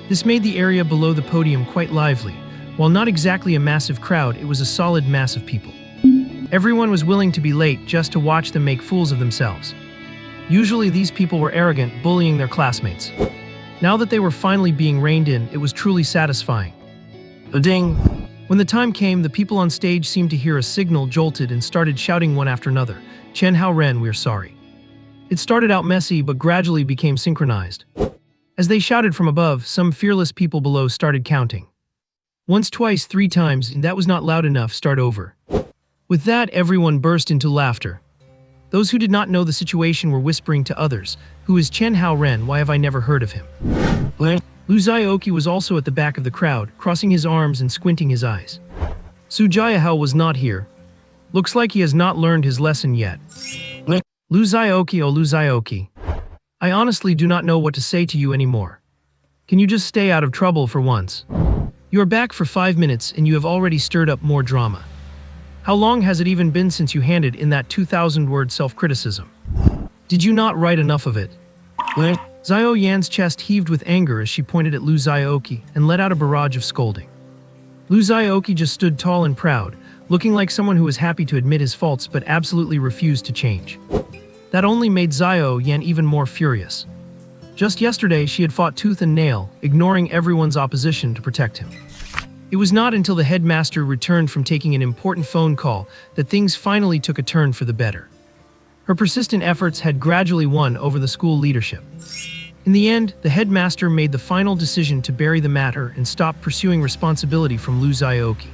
[SPEAKER 1] This made the area below the podium quite lively. While not exactly a massive crowd, it was a solid mass of people. Everyone was willing to be late just to watch them make fools of themselves. Usually these people were arrogant, bullying their classmates. Now that they were finally being reined in, it was truly satisfying. A ding! When the time came, the people on stage seemed to hear a signal, jolted, and started shouting one after another, "Chen Hao Ren, we're sorry." It started out messy, but gradually became synchronized. As they shouted from above, some fearless people below started counting. Once, twice, 3 times, and that was not loud enough, start over. With that, everyone burst into laughter. Those who did not know the situation were whispering to others, "Who is Chen Hao Ren? Why have I never heard of him?" Lu Xiaoqi was also at the back of the crowd, crossing his arms and squinting his eyes. Su Jiahao was not here. Looks like he has not learned his lesson yet. Lu Xiaoqi, oh Lu Xiaoqi. I honestly do not know what to say to you anymore. Can you just stay out of trouble for once? You are back for 5 minutes and you have already stirred up more drama. How long has it even been since you handed in that 2,000-word self-criticism? Did you not write enough of it? Xiao Yan's chest heaved with anger as she pointed at Lu Xiaoqi and let out a barrage of scolding. Lu Xiaoqi just stood tall and proud, looking like someone who was happy to admit his faults but absolutely refused to change. That only made Xiao Yan even more furious. Just yesterday, she had fought tooth and nail, ignoring everyone's opposition to protect him. It was not until the headmaster returned from taking an important phone call that things finally took a turn for the better. Her persistent efforts had gradually won over the school leadership. In the end, the headmaster made the final decision to bury the matter and stop pursuing responsibility from Lu Xiaoqi,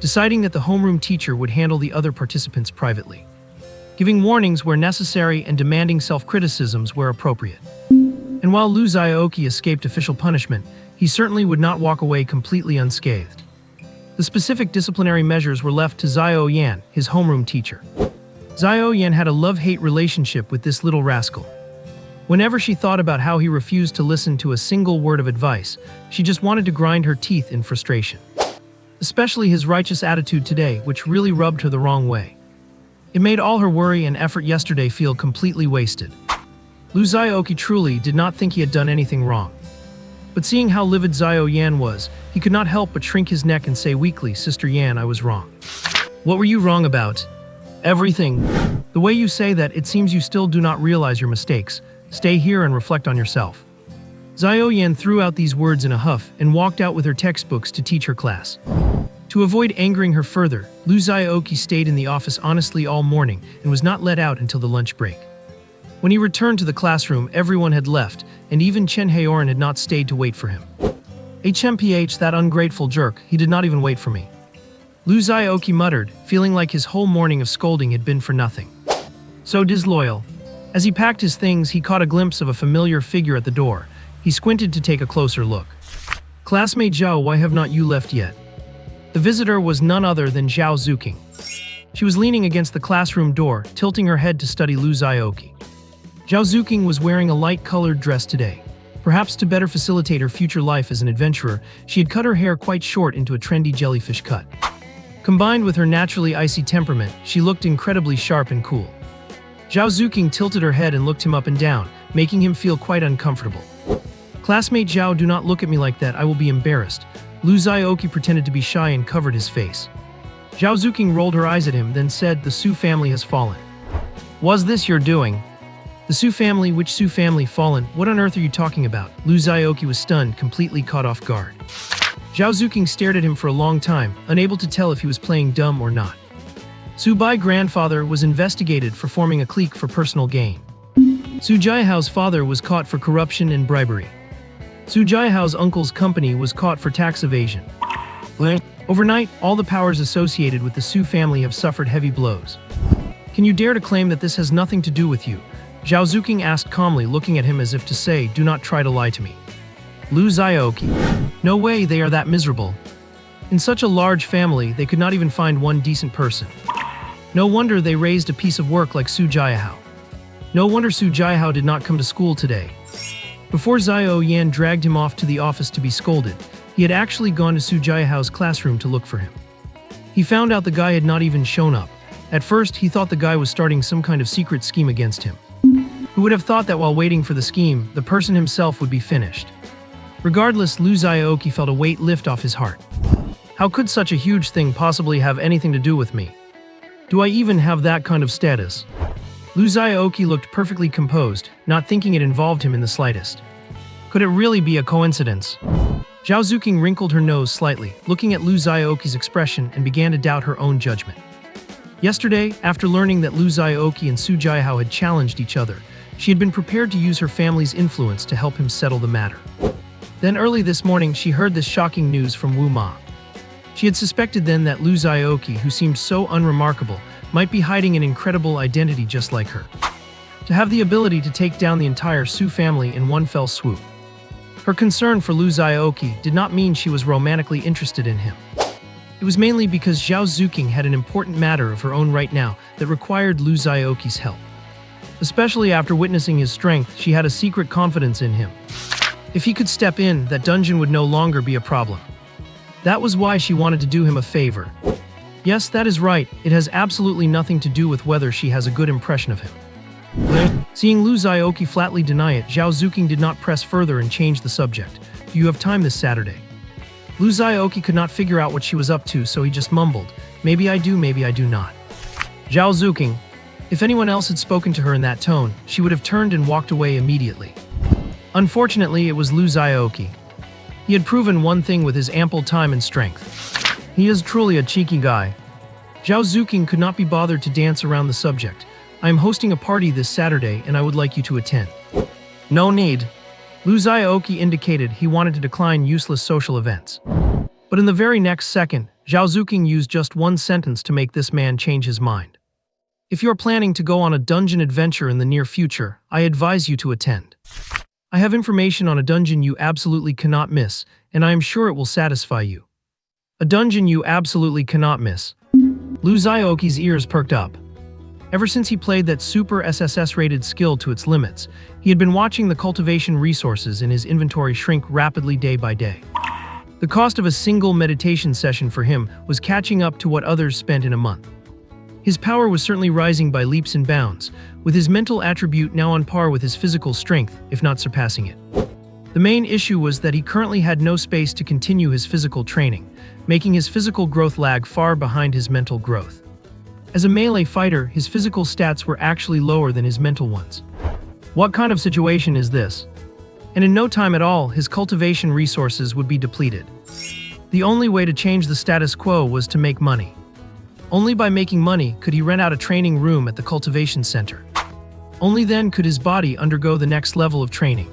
[SPEAKER 1] deciding that the homeroom teacher would handle the other participants privately, giving warnings where necessary and demanding self-criticisms where appropriate. And while Lu Xiaoqi escaped official punishment, he certainly would not walk away completely unscathed. The specific disciplinary measures were left to Xiao Yan, his homeroom teacher. Xiao Yan had a love-hate relationship with this little rascal. Whenever she thought about how he refused to listen to a single word of advice, she just wanted to grind her teeth in frustration. Especially his righteous attitude today, which really rubbed her the wrong way. It made all her worry and effort yesterday feel completely wasted. Lu Xiaoqi truly did not think he had done anything wrong. But seeing how livid Xiao Yan was, he could not help but shrink his neck and say weakly, "Sister Yan, I was wrong." "What were you wrong about?" "Everything." "The way you say that, it seems you still do not realize your mistakes. Stay here and reflect on yourself." Xiao Yan threw out these words in a huff and walked out with her textbooks to teach her class. To avoid angering her further, Lu Xiaoqi stayed in the office honestly all morning and was not let out until the lunch break. When he returned to the classroom, everyone had left, and even Chen Haoran had not stayed to wait for him. "HMPH, that ungrateful jerk, he did not even wait for me." Lu Xiaoqi muttered, feeling like his whole morning of scolding had been for nothing. So disloyal. As he packed his things, he caught a glimpse of a familiar figure at the door. He squinted to take a closer look. "Classmate Zhao, why have not you left yet?" The visitor was none other than Zhao Zuking. She was leaning against the classroom door, tilting her head to study Lu Xiaoqi. Zhao Zuking was wearing a light-colored dress today. Perhaps to better facilitate her future life as an adventurer, she had cut her hair quite short into a trendy jellyfish cut. Combined with her naturally icy temperament, she looked incredibly sharp and cool. Zhao Zuking tilted her head and looked him up and down, making him feel quite uncomfortable. "Classmate Zhao, do not look at me like that, I will be embarrassed." Lu Xiaoqi pretended to be shy and covered his face. Zhao Zuking rolled her eyes at him, then said, "The Su family has fallen." "Was this your doing?" "The Su family? Which Su family fallen? What on earth are you talking about?" Lu Xiaoqi was stunned, completely caught off guard. Zhao Zuking stared at him for a long time, unable to tell if he was playing dumb or not. Su Bai's grandfather was investigated for forming a clique for personal gain. Su Jiahao's father was caught for corruption and bribery. Su Jiahao's uncle's company was caught for tax evasion. Overnight, all the powers associated with the Su family have suffered heavy blows. "Can you dare to claim that this has nothing to do with you?" Zhao Zuking asked calmly, looking at him as if to say, "Do not try to lie to me." Lu Xiaoqi. "No way, they are that miserable. In such a large family, they could not even find one decent person. No wonder they raised a piece of work like Su Jiahao. No wonder Su Jiahao did not come to school today." Before Xiao Yan dragged him off to the office to be scolded, he had actually gone to Su Jiahao's classroom to look for him. He found out the guy had not even shown up. At first, he thought the guy was starting some kind of secret scheme against him. Who would have thought that while waiting for the scheme, the person himself would be finished? Regardless, Lu Xiaoqi felt a weight lift off his heart. How could such a huge thing possibly have anything to do with me? Do I even have that kind of status? Lu Xiaoqi looked perfectly composed, not thinking it involved him in the slightest. Could it really be a coincidence? Zhao Zuking wrinkled her nose slightly, looking at Lu Xiaoqi's expression, and began to doubt her own judgment. Yesterday, after learning that Lu Xiaoqi and Su Jiahao had challenged each other, she had been prepared to use her family's influence to help him settle the matter. Then early this morning, she heard this shocking news from Wu Ma. She had suspected then that Lu Xiaoqi, who seemed so unremarkable, might be hiding an incredible identity just like her. To have the ability to take down the entire Su family in one fell swoop. Her concern for Lu Xiaoqi did not mean she was romantically interested in him. It was mainly because Zhao Zuking had an important matter of her own right now that required Lu Xiaoqi's help. Especially after witnessing his strength, she had a secret confidence in him. If he could step in, that dungeon would no longer be a problem. That was why she wanted to do him a favor. Yes, that is right, it has absolutely nothing to do with whether she has a good impression of him. Seeing Lu Xiaoqi flatly deny it, Zhao Zuqing did not press further and change the subject. Do you have time this Saturday? Lu Xiaoqi could not figure out what she was up to, so he just mumbled, maybe I do not. Zhao Zuqing. If anyone else had spoken to her in that tone, she would have turned and walked away immediately. Unfortunately, it was Lu Xiaoqi. He had proven one thing with his ample time and strength. He is truly a cheeky guy. Zhao Zuqing could not be bothered to dance around the subject. I am hosting a party this Saturday and I would like you to attend. No need. Lu Xiaoqi indicated he wanted to decline useless social events. But in the very next second, Zhao Zuqing used just one sentence to make this man change his mind. If you're planning to go on a dungeon adventure in the near future, I advise you to attend. I have information on a dungeon you absolutely cannot miss, and I am sure it will satisfy you. A dungeon you absolutely cannot miss. Lu Xiaoqi's ears perked up. Ever since he played that super SSS-rated skill to its limits, he had been watching the cultivation resources in his inventory shrink rapidly day by day. The cost of a single meditation session for him was catching up to what others spent in a month. His power was certainly rising by leaps and bounds, with his mental attribute now on par with his physical strength, if not surpassing it. The main issue was that he currently had no space to continue his physical training, making his physical growth lag far behind his mental growth. As a melee fighter, his physical stats were actually lower than his mental ones. What kind of situation is this? And in no time at all, his cultivation resources would be depleted. The only way to change the status quo was to make money. Only by making money could he rent out a training room at the cultivation center. Only then could his body undergo the next level of training.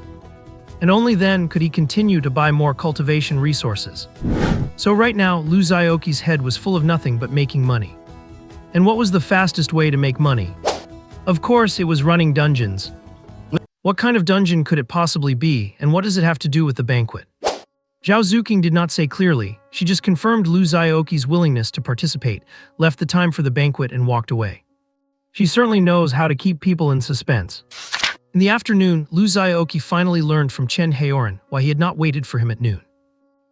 [SPEAKER 1] And only then could he continue to buy more cultivation resources. So right now, Lu Xiaoqi's head was full of nothing but making money. And what was the fastest way to make money? Of course, it was running dungeons. What kind of dungeon could it possibly be, and what does it have to do with the banquet? Zhao Zuqing did not say clearly, she just confirmed Lu Xiaoqi's willingness to participate, left the time for the banquet and walked away. She certainly knows how to keep people in suspense. In the afternoon, Lu Xiaoqi finally learned from Chen Haoran why he had not waited for him at noon.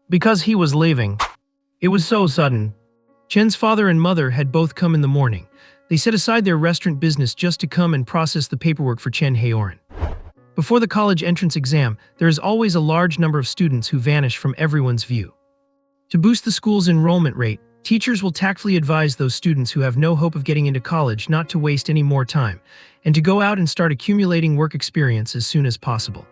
[SPEAKER 1] Because he was leaving. It was so sudden. Chen's father and mother had both come in the morning. They set aside their restaurant business just to come and process the paperwork for Chen Haoran. Before the college entrance exam, there is always a large number of students who vanish from everyone's view. To boost the school's enrollment rate, teachers will tactfully advise those students who have no hope of getting into college not to waste any more time, and to go out and start accumulating work experience as soon as possible.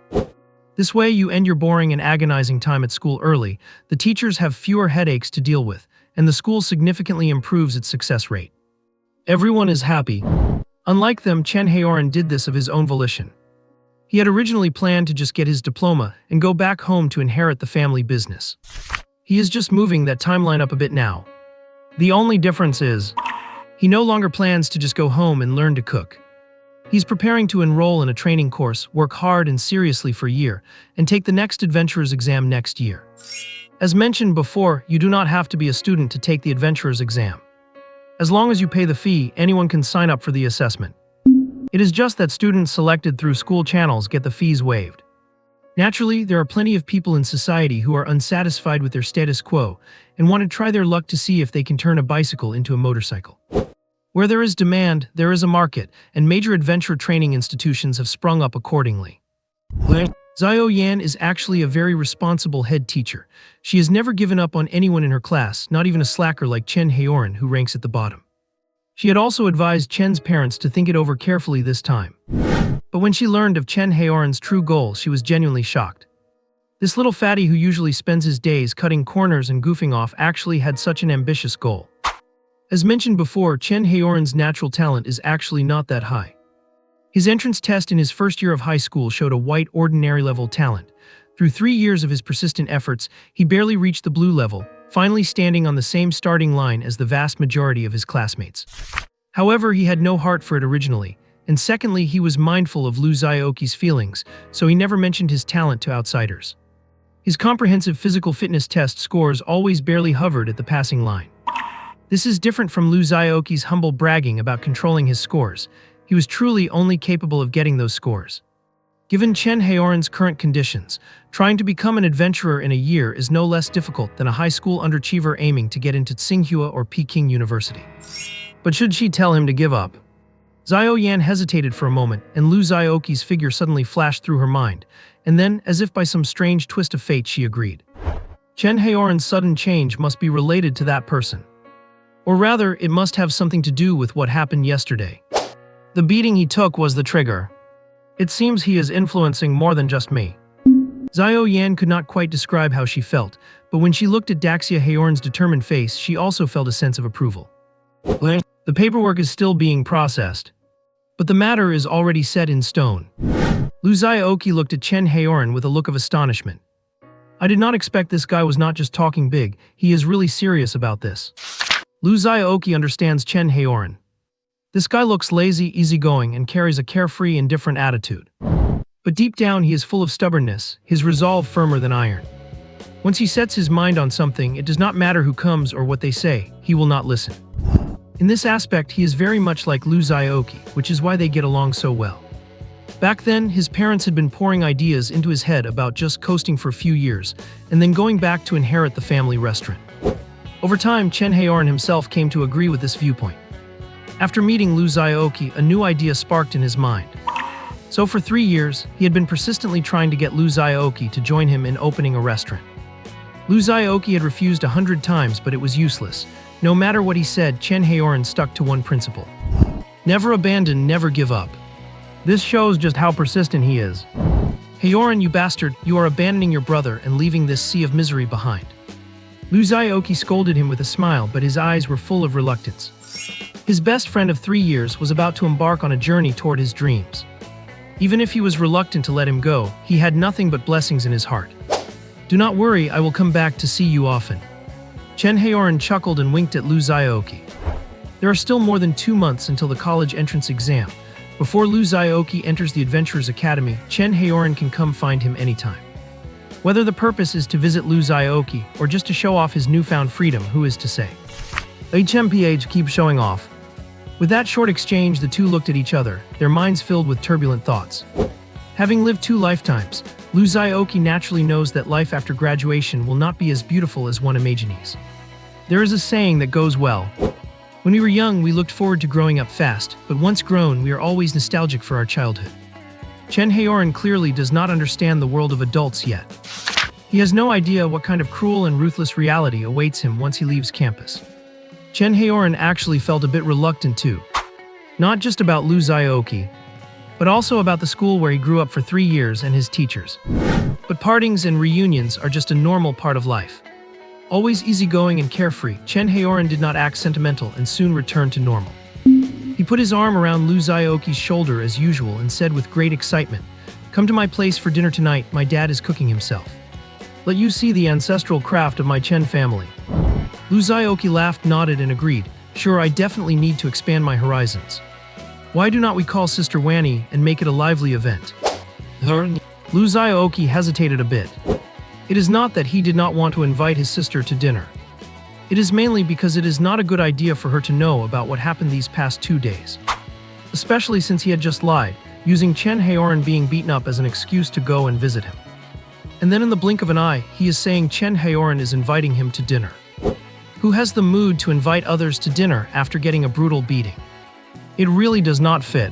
[SPEAKER 1] This way you end your boring and agonizing time at school early, the teachers have fewer headaches to deal with, and the school significantly improves its success rate. Everyone is happy. Unlike them, Chen Haoran did this of his own volition. He had originally planned to just get his diploma and go back home to inherit the family business. He is just moving that timeline up a bit now. The only difference is, he no longer plans to just go home and learn to cook. He's preparing to enroll in a training course, work hard and seriously for a year, and take the next adventurer's exam next year. As mentioned before, you do not have to be a student to take the adventurer's exam. As long as you pay the fee, anyone can sign up for the assessment. It is just that students selected through school channels get the fees waived. Naturally, there are plenty of people in society who are unsatisfied with their status quo and want to try their luck to see if they can turn a bicycle into a motorcycle. Where there is demand, there is a market, and major adventure training institutions have sprung up accordingly. Xiao Yan is actually a very responsible head teacher. She has never given up on anyone in her class, not even a slacker like Chen Haoran who ranks at the bottom. She had also advised Chen's parents to think it over carefully this time. But when she learned of Chen Haoran's true goal, she was genuinely shocked. This little fatty who usually spends his days cutting corners and goofing off actually had such an ambitious goal. As mentioned before, Chen Haoran's natural talent is actually not that high. His entrance test in his first year of high school showed a white ordinary level talent. Through 3 years of his persistent efforts, he barely reached the blue level, finally standing on the same starting line as the vast majority of his classmates. However, he had no heart for it originally, and secondly, he was mindful of Lu Xiaoqi's feelings, so he never mentioned his talent to outsiders. His comprehensive physical fitness test scores always barely hovered at the passing line. This is different from Lu Xiaoqi's humble bragging about controlling his scores. He was truly only capable of getting those scores. Given Chen Haoran's current conditions, trying to become an adventurer in a year is no less difficult than a high school underachiever aiming to get into Tsinghua or Peking University. But should she tell him to give up? Xiao Yan hesitated for a moment, and Lu Xiaoqi's figure suddenly flashed through her mind, and then, as if by some strange twist of fate, she agreed. Chen Haoran's sudden change must be related to that person. Or rather, it must have something to do with what happened yesterday. The beating he took was the trigger. It seems he is influencing more than just me. Xiao Yan could not quite describe how she felt, but when she looked at Daxia Haoran's determined face, she also felt a sense of approval. The paperwork is still being processed, but the matter is already set in stone. Lu Xiaoqi looked at Chen Haoran with a look of astonishment. I did not expect this guy was not just talking big, he is really serious about this. Lu Xiaoqi understands Chen Haoran. This guy looks lazy, easygoing, and carries a carefree, indifferent attitude. But deep down he is full of stubbornness, his resolve firmer than iron. Once he sets his mind on something, it does not matter who comes or what they say, he will not listen. In this aspect, he is very much like Lu Xiaoqi, which is why they get along so well. Back then, his parents had been pouring ideas into his head about just coasting for a few years, and then going back to inherit the family restaurant. Over time, Chen Haoran himself came to agree with this viewpoint. After meeting Lu Xiaoqi, a new idea sparked in his mind. So for 3 years, he had been persistently trying to get Lu Xiaoqi to join him in opening a restaurant. Lu Xiaoqi had refused 100 times, but it was useless. No matter what he said, Chen Haoran stuck to one principle. Never abandon, never give up. This shows just how persistent he is. Haoran, you bastard, you are abandoning your brother and leaving this sea of misery behind. Lu Xiaoqi scolded him with a smile, but his eyes were full of reluctance. His best friend of 3 years was about to embark on a journey toward his dreams. Even if he was reluctant to let him go, he had nothing but blessings in his heart. Do not worry, I will come back to see you often. Chen Haoran chuckled and winked at Lu Xiaoqi. There are still more than 2 months until the college entrance exam. Before Lu Xiaoqi enters the Adventurers Academy, Chen Haoran can come find him anytime. Whether the purpose is to visit Lu Xiaoqi or just to show off his newfound freedom, who is to say? HMPH keep showing off. With that short exchange, the two looked at each other, their minds filled with turbulent thoughts. Having lived 2 lifetimes, Lu Xiaoqi naturally knows that life after graduation will not be as beautiful as one imagines. There is a saying that goes well. When we were young, we looked forward to growing up fast, but once grown, we are always nostalgic for our childhood. Chen Haoran clearly does not understand the world of adults yet. He has no idea what kind of cruel and ruthless reality awaits him once he leaves campus. Chen Haoran actually felt a bit reluctant too. Not just about Lu Xiaoqi, but also about the school where he grew up for 3 years and his teachers. But partings and reunions are just a normal part of life. Always easygoing and carefree, Chen Haoran did not act sentimental and soon returned to normal. He put his arm around Lu Xiaoqi's shoulder as usual and said with great excitement, "Come to my place for dinner tonight, my dad is cooking himself. Let you see the ancestral craft of my Chen family." Lu Xiaoqi laughed, nodded, and agreed, "Sure, I definitely need to expand my horizons. Why do not we call Sister Wanny and make it a lively event?" Lu Xiaoqi hesitated a bit. It is not that he did not want to invite his sister to dinner. It is mainly because it is not a good idea for her to know about what happened these past 2 days. Especially since he had just lied, using Chen Haoran being beaten up as an excuse to go and visit him. And then in the blink of an eye, he is saying Chen Haoran is inviting him to dinner. Who has the mood to invite others to dinner after getting a brutal beating? It really does not fit.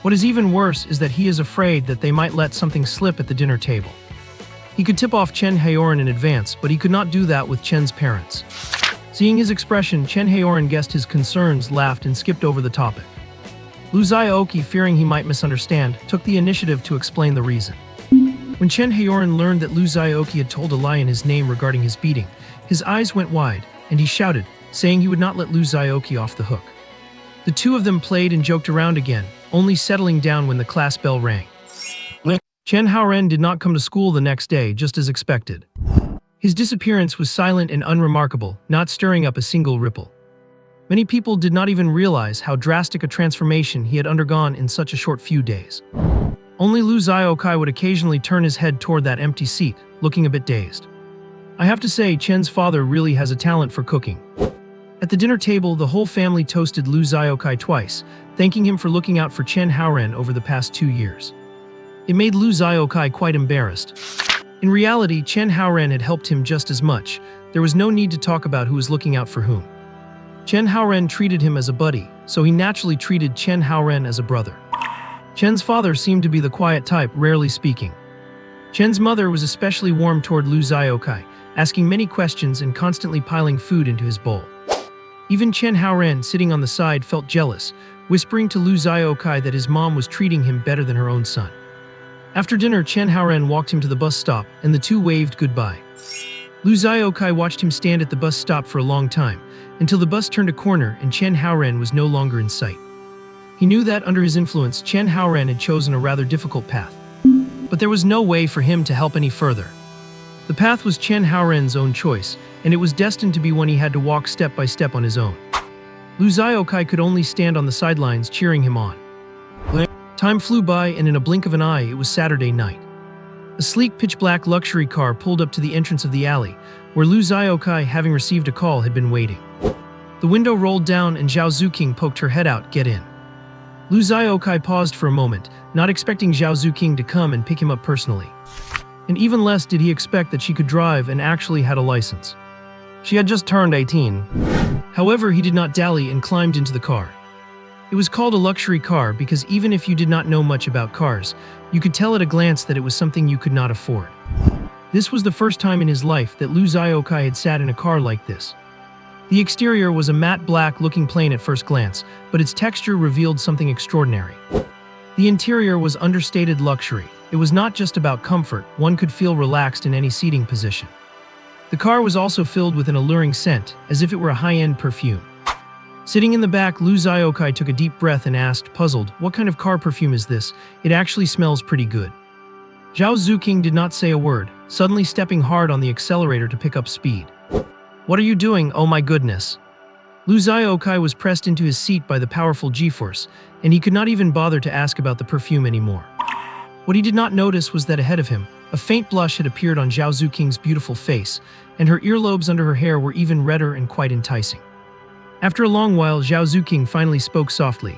[SPEAKER 1] What is even worse is that he is afraid that they might let something slip at the dinner table. He could tip off Chen Haoran in advance, but he could not do that with Chen's parents. Seeing his expression, Chen Haoran guessed his concerns, laughed, and skipped over the topic. Lu Xiaoqi, fearing he might misunderstand, took the initiative to explain the reason. When Chen Haoran learned that Lu Xiaoqi had told a lie in his name regarding his beating, his eyes went wide, and he shouted, saying he would not let Lu Xiaoqi off the hook. The two of them played and joked around again, only settling down when the class bell rang. Chen Haoran did not come to school the next day, just as expected. His disappearance was silent and unremarkable, not stirring up a single ripple. Many people did not even realize how drastic a transformation he had undergone in such a short few days. Only Lu Xiaoqi would occasionally turn his head toward that empty seat, looking a bit dazed. I have to say, Chen's father really has a talent for cooking. At the dinner table, the whole family toasted Lu Xiaoqi twice, thanking him for looking out for Chen Haoran over the past 2 years. It made Lu Xiaoqi quite embarrassed. In reality, Chen Haoran had helped him just as much. There was no need to talk about who was looking out for whom. Chen Haoren treated him as a buddy, so he naturally treated Chen Haoren as a brother. Chen's father seemed to be the quiet type, rarely speaking. Chen's mother was especially warm toward Lu Xiaoqi, asking many questions and constantly piling food into his bowl. Even Chen Haoren, sitting on the side, felt jealous, whispering to Lu Xiaoqi that his mom was treating him better than her own son. After dinner, Chen Haoren walked him to the bus stop, and the two waved goodbye. Lu Xiaoqi watched him stand at the bus stop for a long time, until the bus turned a corner and Chen Haoren was no longer in sight. He knew that under his influence, Chen Haoren had chosen a rather difficult path. But there was no way for him to help any further. The path was Chen Haoren's own choice, and it was destined to be one he had to walk step by step on his own. Lu Xiaoqi could only stand on the sidelines cheering him on. Time flew by, and in a blink of an eye, it was Saturday night. A sleek pitch-black luxury car pulled up to the entrance of the alley, where Lu Xiaoqi, having received a call, had been waiting. The window rolled down and Zhao Zuqing poked her head out. "Get in." Lu Xiaoqi paused for a moment, not expecting Zhao Zuqing to come and pick him up personally. And even less did he expect that she could drive and actually had a license. She had just turned 18. However, he did not dally and climbed into the car. It was called a luxury car because even if you did not know much about cars, you could tell at a glance that it was something you could not afford. This was the first time in his life that Lu Xiaoqi had sat in a car like this. The exterior was a matte black-looking plane at first glance, but its texture revealed something extraordinary. The interior was understated luxury. It was not just about comfort, one could feel relaxed in any seating position. The car was also filled with an alluring scent, as if it were a high-end perfume. Sitting in the back, Lu Xiaoqi took a deep breath and asked, puzzled, "What kind of car perfume is this? It actually smells pretty good." Zhao Zuqing did not say a word, suddenly stepping hard on the accelerator to pick up speed. "What are you doing? Oh my goodness." Lu Xiaoqi was pressed into his seat by the powerful G-force, and he could not even bother to ask about the perfume anymore. What he did not notice was that ahead of him, a faint blush had appeared on Zhao Zuqing's beautiful face, and her earlobes under her hair were even redder and quite enticing. After a long while, Zhao Zuqing finally spoke softly.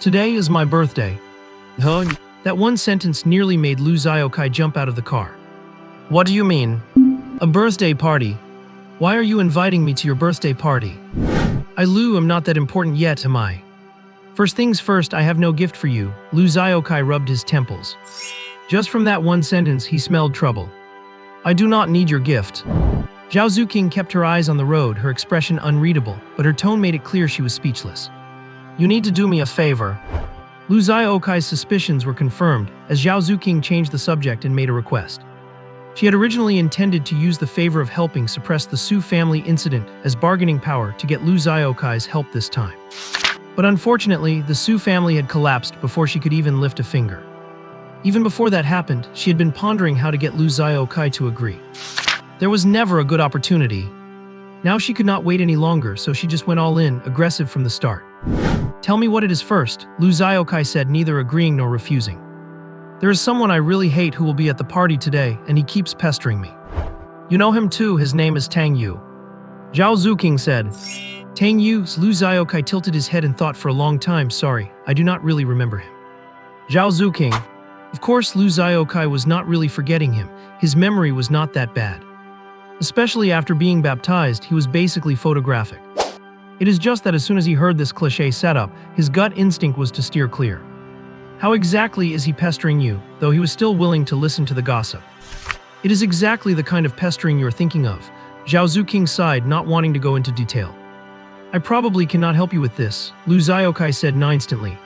[SPEAKER 1] "Today is my birthday." Huh? That one sentence nearly made Lu Xiaoqi jump out of the car. "What do you mean? A birthday party? Why are you inviting me to your birthday party?" Lu, am not that important yet, am I?" "First things first, I have no gift for you." Lu Xiaoqi rubbed his temples. Just from that one sentence, he smelled trouble. "I do not need your gift." Zhao Zuqing kept her eyes on the road, her expression unreadable, but her tone made it clear she was speechless. "You need to do me a favor." Lu Xiaoqi's suspicions were confirmed, as Zhao Zuqing changed the subject and made a request. She had originally intended to use the favor of helping suppress the Su family incident as bargaining power to get Lu Xiaoqi's help this time. But unfortunately, the Su family had collapsed before she could even lift a finger. Even before that happened, she had been pondering how to get Lu Xiaoqi to agree. There was never a good opportunity. Now she could not wait any longer, so she just went all in, aggressive from the start. "Tell me what it is first," Lu Xiaoqi said, neither agreeing nor refusing. "There is someone I really hate who will be at the party today, and he keeps pestering me." "You know him too, his name is Tang Yu." Zhao Zuqing said. "Tang Yu?" Lu Xiaoqi tilted his head and thought for a long time. "Sorry, I do not really remember him." Zhao Zuqing. Of course, Lu Xiaoqi was not really forgetting him. His memory was not that bad. Especially after being baptized, he was basically photographic. It is just that as soon as he heard this cliché setup, his gut instinct was to steer clear. "How exactly is he pestering you?" Though he was still willing to listen to the gossip. "It is exactly the kind of pestering you're thinking of." Zhao Zuqing sighed, not wanting to go into detail. "I probably cannot help you with this," Lu Xiaoqi said instantly.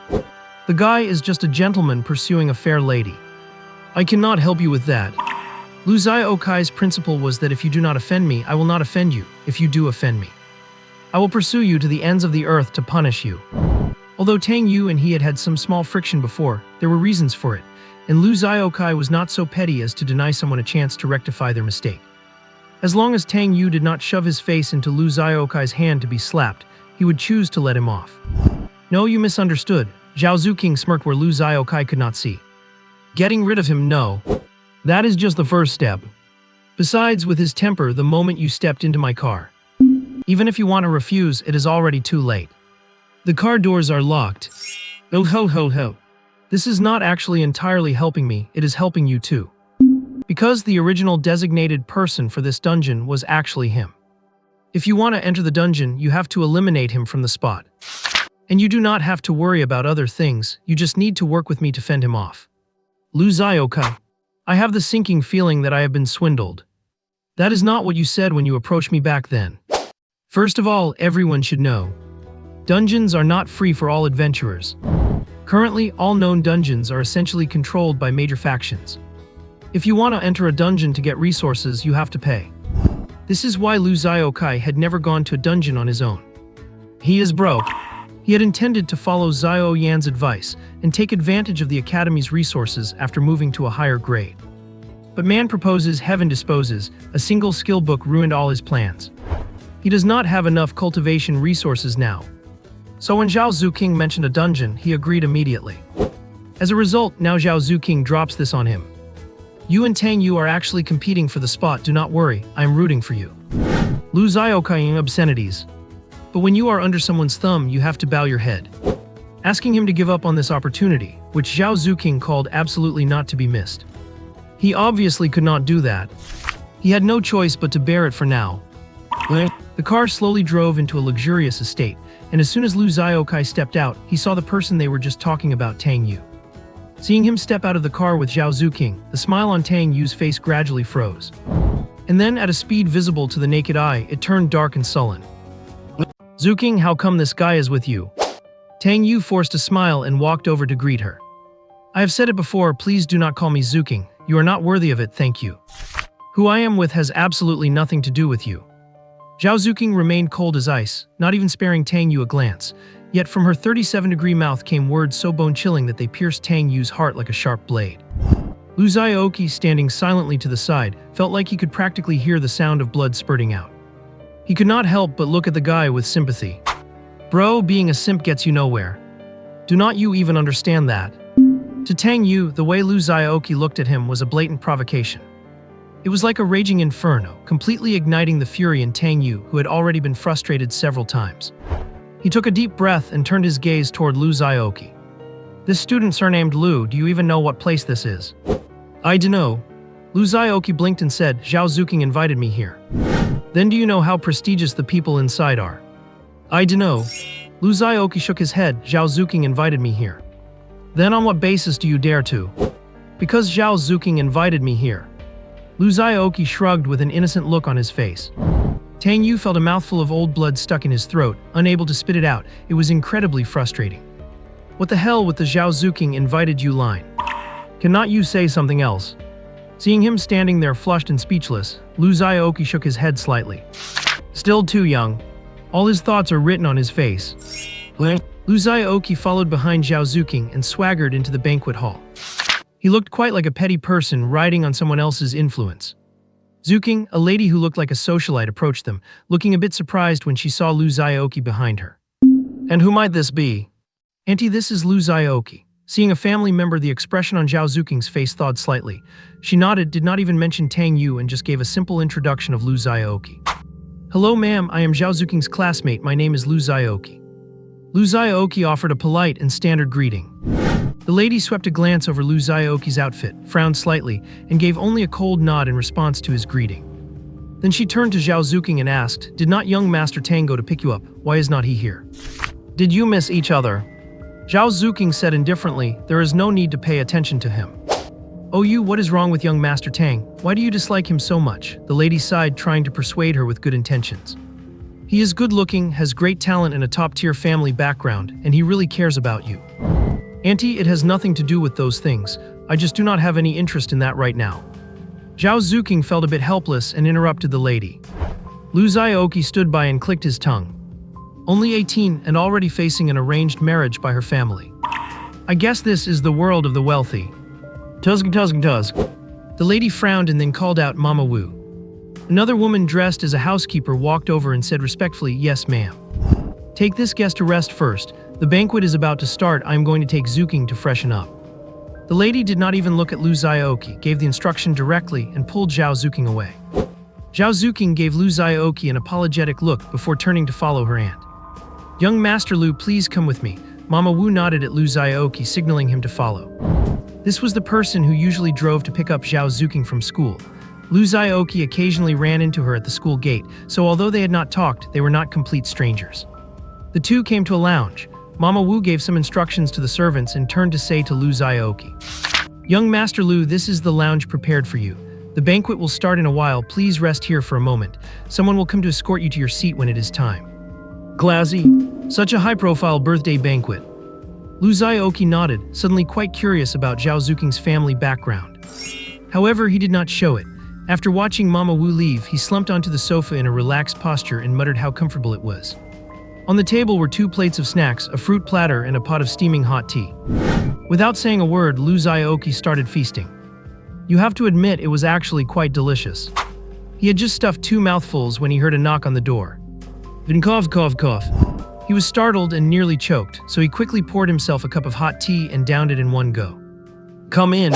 [SPEAKER 1] "The guy is just a gentleman pursuing a fair lady. I cannot help you with that." Lu Xiaoqi's principle was that if you do not offend me, I will not offend you. If you do offend me, I will pursue you to the ends of the earth to punish you. Although Tang Yu and he had had some small friction before, there were reasons for it, and Lu Xiaoqi was not so petty as to deny someone a chance to rectify their mistake. As long as Tang Yu did not shove his face into Lu Xiaoqi's hand to be slapped, he would choose to let him off. "No, you misunderstood." Zhao Zuqing smirked where Lu Xiaoqi could not see. "Getting rid of him, no. That is just the first step. Besides, with his temper, the moment you stepped into my car. Even if you want to refuse, it is already too late. The car doors are locked." "Oh ho ho ho. This is not actually entirely helping me, it is helping you too. Because the original designated person for this dungeon was actually him." If you want to enter the dungeon, you have to eliminate him from the spot. And you do not have to worry about other things, you just need to work with me to fend him off. Lu Xiaoqi. I have the sinking feeling that I have been swindled. That is not what you said when you approached me back then. First of all, everyone should know. Dungeons are not free for all adventurers. Currently, all known dungeons are essentially controlled by major factions. If you want to enter a dungeon to get resources, you have to pay. This is why Lu Xiaoqi had never gone to a dungeon on his own. He is broke. He had intended to follow Xiao Yan's advice and take advantage of the Academy's resources after moving to a higher grade. But man proposes, heaven disposes. A single skill book ruined all his plans. He does not have enough cultivation resources now. So when Zhao Zuqing mentioned a dungeon, he agreed immediately. As a result, now Zhao Zuqing drops this on him. You and Tang Yu are actually competing for the spot, do not worry, I am rooting for you. Lu Xiaoqi obscenities. But when you are under someone's thumb, you have to bow your head. Asking him to give up on this opportunity, which Zhao Zuqing called absolutely not to be missed. He obviously could not do that. He had no choice but to bear it for now. The car slowly drove into a luxurious estate, and as soon as Lu Xiaoqi stepped out, he saw the person they were just talking about, Tang Yu. Seeing him step out of the car with Zhao Zuqing, the smile on Tang Yu's face gradually froze. And then, at a speed visible to the naked eye, it turned dark and sullen. Zuqing, how come this guy is with you? Tang Yu forced a smile and walked over to greet her. I have said it before, please do not call me Zuqing. You are not worthy of it, thank you. Who I am with has absolutely nothing to do with you. Zhao Zuqing remained cold as ice, not even sparing Tang Yu a glance. Yet from her 37-degree mouth came words so bone-chilling that they pierced Tang Yu's heart like a sharp blade. Lu Xiaoqi, standing silently to the side, felt like he could practically hear the sound of blood spurting out. He could not help but look at the guy with sympathy. Bro, being a simp gets you nowhere. Do not you even understand that? To Tang Yu, the way Lu Xiaoqi looked at him was a blatant provocation. It was like a raging inferno, completely igniting the fury in Tang Yu, who had already been frustrated several times. He took a deep breath and turned his gaze toward Lu Xiaoqi. This student surnamed Lu, do you even know what place this is? I dunno. Lu Xiaoqi blinked and said, Zhao Zuqing invited me here. Then do you know how prestigious the people inside are? I dunno. Lu Xiaoqi shook his head, Zhao Zuqing invited me here. Then on what basis do you dare to? Because Zhao Zuqing invited me here. Lu Xiaoqi shrugged with an innocent look on his face. Tang Yu felt a mouthful of old blood stuck in his throat, unable to spit it out. It was incredibly frustrating. What the hell with the Zhao Zuqing invited you line? Cannot you say something else? Seeing him standing there flushed and speechless, Lu Xiaoqi shook his head slightly. Still too young. All his thoughts are written on his face. Lu Xiaoqi followed behind Zhao Zuqing and swaggered into the banquet hall. He looked quite like a petty person riding on someone else's influence. Zuqing, a lady who looked like a socialite, approached them, looking a bit surprised when she saw Lu Xiaoqi behind her. And who might this be? Auntie, this is Lu Xiaoqi. Seeing a family member, the expression on Zhao Zuqing's face thawed slightly. She nodded, did not even mention Tang Yu, and just gave a simple introduction of Lu Xiaoqi. Hello ma'am, I am Zhao Zuqing's classmate, my name is Lu Xiaoqi. Lu Xiaoqi offered a polite and standard greeting. The lady swept a glance over Lu Xiaoqi's outfit, frowned slightly, and gave only a cold nod in response to his greeting. Then she turned to Zhao Zuqing and asked, did not young Master Tang go to pick you up? Why is not he here? Did you miss each other? Zhao Zuqing said indifferently, there is no need to pay attention to him. Oh you, what is wrong with young Master Tang? Why do you dislike him so much? The lady sighed, trying to persuade her with good intentions. He is good-looking, has great talent and a top-tier family background, and he really cares about you. Auntie, it has nothing to do with those things. I just do not have any interest in that right now. Zhao Zuqing felt a bit helpless and interrupted the lady. Lu Xiaoqi stood by and clicked his tongue. Only 18 and already facing an arranged marriage by her family. I guess this is the world of the wealthy. Tuzg. The lady frowned and then called out Mama Wu. Another woman dressed as a housekeeper walked over and said respectfully, yes ma'am. Take this guest to rest first. The banquet is about to start. I am going to take Zuqing to freshen up. The lady did not even look at Lu Xiaoqi, gave the instruction directly, and pulled Zhao Zuqing away. Zhao Zuqing gave Lu Xiaoqi an apologetic look before turning to follow her aunt. Young Master Lu, please come with me. Mama Wu nodded at Lu Xiaoqi, signaling him to follow. This was the person who usually drove to pick up Zhao Zuqing from school. Lu Xiaoqi occasionally ran into her at the school gate, so although they had not talked, they were not complete strangers. The two came to a lounge. Mama Wu gave some instructions to the servants and turned to say to Lu Xiaoqi, "Young Master Lu, this is the lounge prepared for you. The banquet will start in a while. Please rest here for a moment. Someone will come to escort you to your seat when it is time." Glazzy. Such a high-profile birthday banquet. Lu Xiaoqi nodded, suddenly quite curious about Zhao Zuking's family background. However, he did not show it. After watching Mama Wu leave, he slumped onto the sofa in a relaxed posture and muttered how comfortable it was. On the table were 2 plates of snacks, a fruit platter, and a pot of steaming hot tea. Without saying a word, Lu Xiaoqi started feasting. You have to admit it was actually quite delicious. He had just stuffed 2 mouthfuls when he heard a knock on the door. Cough, cough, cough. He was startled and nearly choked, so he quickly poured himself a cup of hot tea and downed it in one go. "Come in.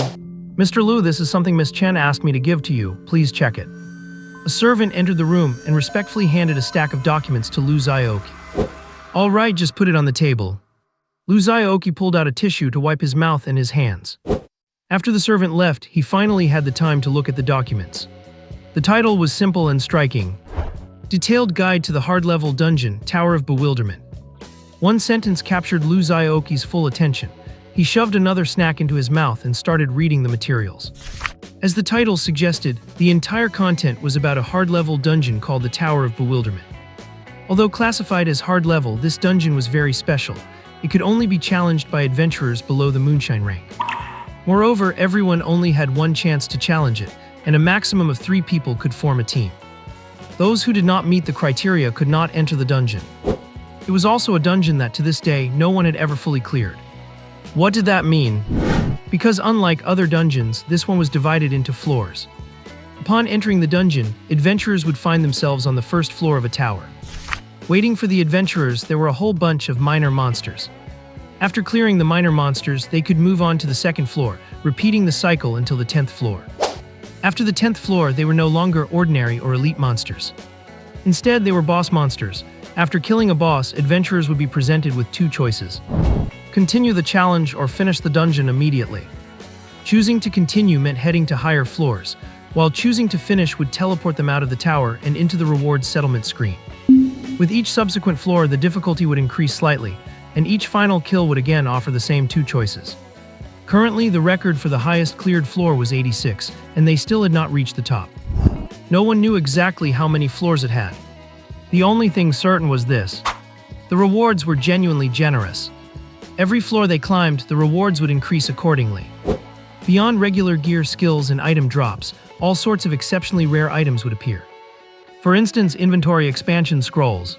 [SPEAKER 1] Mr. Lu, this is something Miss Chen asked me to give to you. Please check it." A servant entered the room and respectfully handed a stack of documents to Lu Xiaoqi. "All right, just put it on the table." Lu Xiaoqi pulled out a tissue to wipe his mouth and his hands. After the servant left, he finally had the time to look at the documents. The title was simple and striking. Detailed Guide to the Hard-Level Dungeon, Tower of Bewilderment. One sentence captured Lu Xiaoqi's full attention. He shoved another snack into his mouth and started reading the materials. As the title suggested, the entire content was about a hard-level dungeon called the Tower of Bewilderment. Although classified as hard-level, this dungeon was very special. It could only be challenged by adventurers below the Moonshine rank. Moreover, everyone only had one chance to challenge it, and a maximum of 3 people could form a team. Those who did not meet the criteria could not enter the dungeon. It was also a dungeon that, to this day, no one had ever fully cleared. What did that mean? Because unlike other dungeons, this one was divided into floors. Upon entering the dungeon, adventurers would find themselves on the first floor of a tower. Waiting for the adventurers, there were a whole bunch of minor monsters. After clearing the minor monsters, they could move on to the second floor, repeating the cycle until the 10th floor. After the 10th floor, they were no longer ordinary or elite monsters. Instead, they were boss monsters. After killing a boss, adventurers would be presented with 2 choices. Continue the challenge or finish the dungeon immediately. Choosing to continue meant heading to higher floors, while choosing to finish would teleport them out of the tower and into the reward settlement screen. With each subsequent floor, the difficulty would increase slightly, and each final kill would again offer the same 2 choices. Currently, the record for the highest cleared floor was 86, and they still had not reached the top. No one knew exactly how many floors it had. The only thing certain was this: the rewards were genuinely generous. Every floor they climbed, the rewards would increase accordingly. Beyond regular gear skills and item drops, all sorts of exceptionally rare items would appear. For instance, inventory expansion scrolls.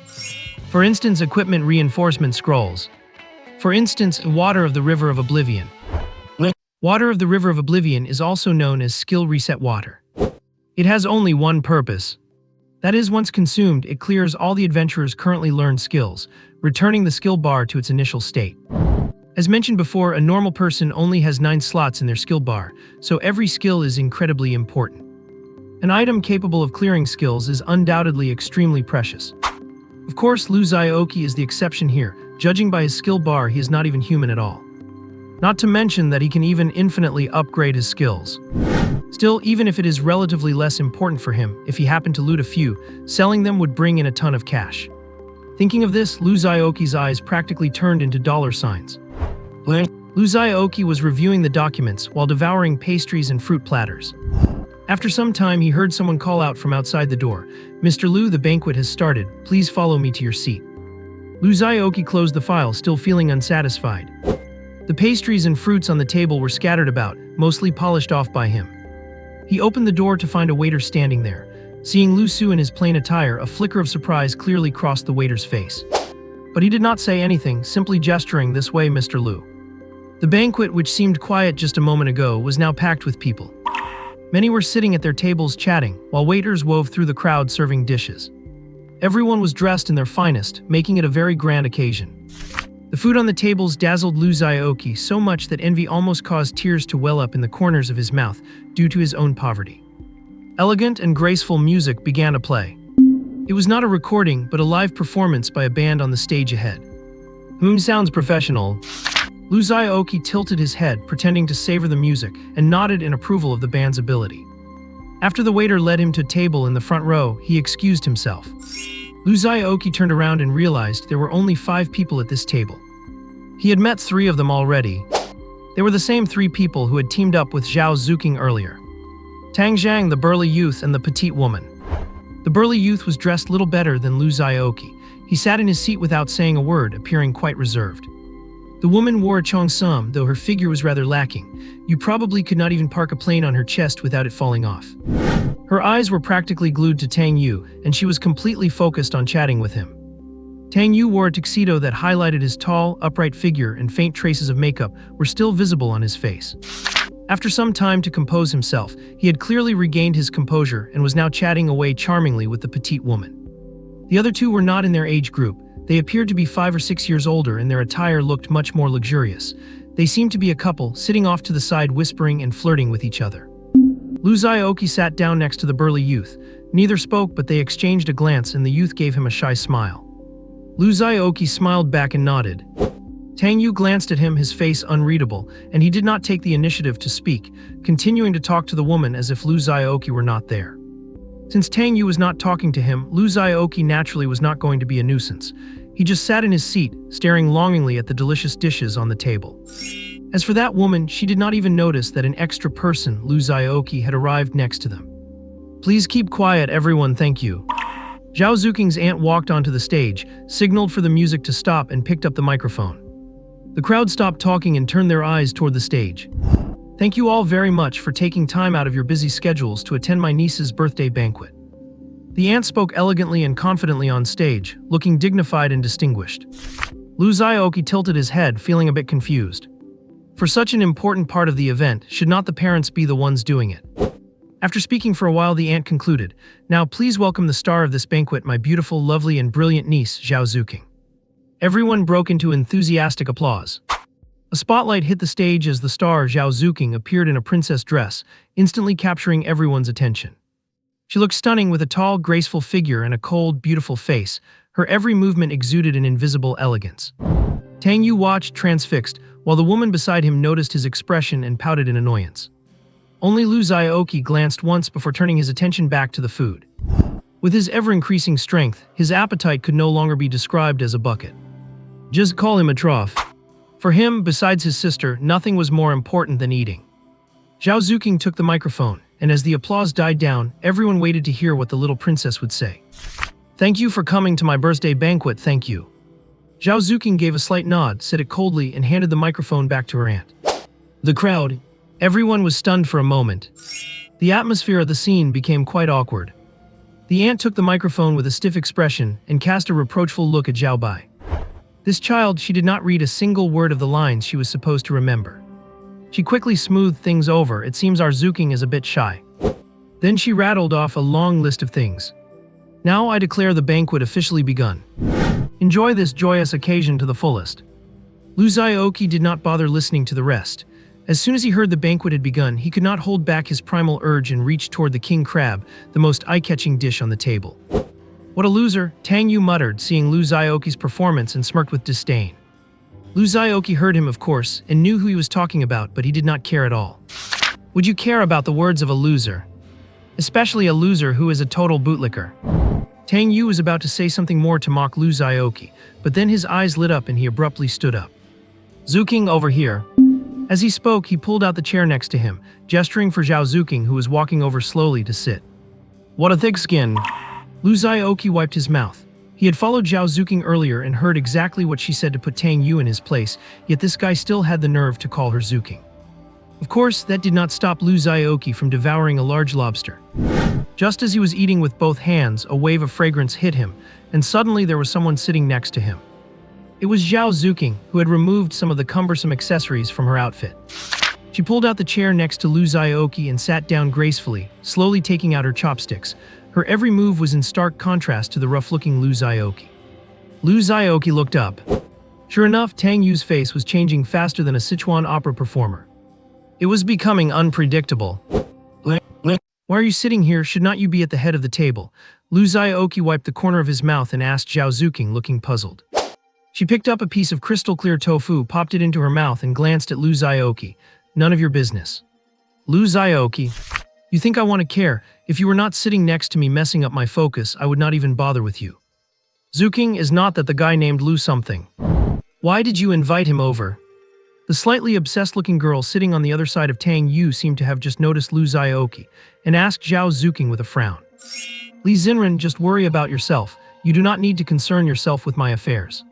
[SPEAKER 1] For instance, equipment reinforcement scrolls. For instance, Water of the River of Oblivion. Water of the River of Oblivion is also known as Skill Reset Water. It has only one purpose. That is, once consumed, it clears all the adventurers' currently learned skills, returning the skill bar to its initial state. As mentioned before, a normal person only has 9 slots in their skill bar, so every skill is incredibly important. An item capable of clearing skills is undoubtedly extremely precious. Of course, Lu Xiaoqi is the exception here. Judging by his skill bar, he is not even human at all. Not to mention that he can even infinitely upgrade his skills. Still, even if it is relatively less important for him, if he happened to loot a few, selling them would bring in a ton of cash. Thinking of this, Lu Xiaoqi's eyes practically turned into dollar signs. Lu Xiaoqi was reviewing the documents while devouring pastries and fruit platters. After some time, he heard someone call out from outside the door, "Mr. Lu, the banquet has started. Please follow me to your seat." Lu Xiaoqi closed the file, still feeling unsatisfied. The pastries and fruits on the table were scattered about, mostly polished off by him. He opened the door to find a waiter standing there. Seeing Lu Su in his plain attire, a flicker of surprise clearly crossed the waiter's face. But he did not say anything, simply gesturing, "This way, Mr. Lu." The banquet, which seemed quiet just a moment ago, was now packed with people. Many were sitting at their tables chatting, while waiters wove through the crowd serving dishes. Everyone was dressed in their finest, making it a very grand occasion. The food on the tables dazzled Lu Xiaoqi so much that envy almost caused tears to well up in the corners of his mouth due to his own poverty. Elegant and graceful music began to play. It was not a recording, but a live performance by a band on the stage ahead. Sounds professional." Lu Xiaoqi tilted his head, pretending to savor the music, and nodded in approval of the band's ability. After the waiter led him to a table in the front row, he excused himself. Lu Xiaoqi turned around and realized there were only 5 people at this table. He had met 3 of them already. They were the same 3 people who had teamed up with Zhao Zuking earlier. Tang Zhang, the burly youth, and the petite woman. The burly youth was dressed little better than Lu Xiaoqi. He sat in his seat without saying a word, appearing quite reserved. The woman wore a cheongsam, though her figure was rather lacking. You probably could not even park a plane on her chest without it falling off. Her eyes were practically glued to Tang Yu, and she was completely focused on chatting with him. Tang Yu wore a tuxedo that highlighted his tall, upright figure, and faint traces of makeup were still visible on his face. After some time to compose himself, he had clearly regained his composure and was now chatting away charmingly with the petite woman. The other 2 were not in their age group. They appeared to be 5 or 6 years older, and their attire looked much more luxurious. They seemed to be a couple, sitting off to the side whispering and flirting with each other. Lu Xiaoqi sat down next to the burly youth. Neither spoke, but they exchanged a glance, and the youth gave him a shy smile. Lu Xiaoqi smiled back and nodded. Tang Yu glanced at him, his face unreadable, and he did not take the initiative to speak, continuing to talk to the woman as if Lu Xiaoqi were not there. Since Tang Yu was not talking to him, Lu Xiaoqi naturally was not going to be a nuisance. He just sat in his seat, staring longingly at the delicious dishes on the table. As for that woman, she did not even notice that an extra person, Lu Xiaoqi, had arrived next to them. "Please keep quiet, everyone, thank you." Zhao Zuking's aunt walked onto the stage, signaled for the music to stop, and picked up the microphone. The crowd stopped talking and turned their eyes toward the stage. "Thank you all very much for taking time out of your busy schedules to attend my niece's birthday banquet." The aunt spoke elegantly and confidently on stage, looking dignified and distinguished. Lu Xiaoqi tilted his head, feeling a bit confused. For such an important part of the event, should not the parents be the ones doing it? After speaking for a while, the aunt concluded, "Now please welcome the star of this banquet, my beautiful, lovely, and brilliant niece, Zhao Zuking." Everyone broke into enthusiastic applause. A spotlight hit the stage as the star, Zhao Zuking, appeared in a princess dress, instantly capturing everyone's attention. She looked stunning with a tall, graceful figure and a cold, beautiful face. Her every movement exuded an invisible elegance. Tang Yu watched, transfixed, while the woman beside him noticed his expression and pouted in annoyance. Only Lu Xiaoqi glanced once before turning his attention back to the food. With his ever-increasing strength, his appetite could no longer be described as a bucket. Just call him a trough. For him, besides his sister, nothing was more important than eating. Zhao Zuking took the microphone, and as the applause died down, everyone waited to hear what the little princess would say. "Thank you for coming to my birthday banquet, thank you." Zhao Zuking gave a slight nod, said it coldly, and handed the microphone back to her aunt. The crowd, everyone was stunned for a moment. The atmosphere of the scene became quite awkward. The aunt took the microphone with a stiff expression and cast a reproachful look at Zhao Bai. This child, she did not read a single word of the lines she was supposed to remember. She quickly smoothed things over. "It seems our Zuking is a bit shy." Then she rattled off a long list of things. "Now I declare the banquet officially begun. Enjoy this joyous occasion to the fullest." Lu Xiaoqi did not bother listening to the rest. As soon as he heard the banquet had begun, he could not hold back his primal urge and reached toward the king crab, the most eye-catching dish on the table. "What a loser," Tang Yu muttered, seeing Lu Xiaoqi's performance, and smirked with disdain. Lu Xiaoqi heard him, of course, and knew who he was talking about, but he did not care at all. Would you care about the words of a loser? Especially a loser who is a total bootlicker. Tang Yu was about to say something more to mock Lu Xiaoqi, but then his eyes lit up and he abruptly stood up. "Zuking, over here." As he spoke, he pulled out the chair next to him, gesturing for Zhao Zuking, who was walking over slowly to sit. "What a thick skin." Lu Xiaoqi wiped his mouth. He had followed Zhao Zuking earlier and heard exactly what she said to put Tang Yu in his place, yet this guy still had the nerve to call her Zuking. Of course, that did not stop Lu Xiaoqi from devouring a large lobster. Just as he was eating with both hands, a wave of fragrance hit him, and suddenly there was someone sitting next to him. It was Zhao Zuking, who had removed some of the cumbersome accessories from her outfit. She pulled out the chair next to Lu Xiaoqi and sat down gracefully, slowly taking out her chopsticks. Her every move was in stark contrast to the rough-looking Lu Xiaoqi. Lu Xiaoqi looked up. Sure enough, Tang Yu's face was changing faster than a Sichuan opera performer. It was becoming unpredictable. "Why are you sitting here? Should not you be at the head of the table?" Lu Xiaoqi wiped the corner of his mouth and asked Zhao Zuking, looking puzzled. She picked up a piece of crystal-clear tofu, popped it into her mouth, and glanced at Lu Xiaoqi. "None of your business." Lu Xiaoqi. You think I want to care? If you were not sitting next to me messing up my focus, I would not even bother with you. Zuking is not that the guy named Lu something. Why did you invite him over? The slightly obsessed-looking girl sitting on the other side of Tang Yu seemed to have just noticed Lu Xiaoqi and asked Zhao Zuking with a frown. Li Xinren, just worry about yourself. You do not need to concern yourself with my affairs.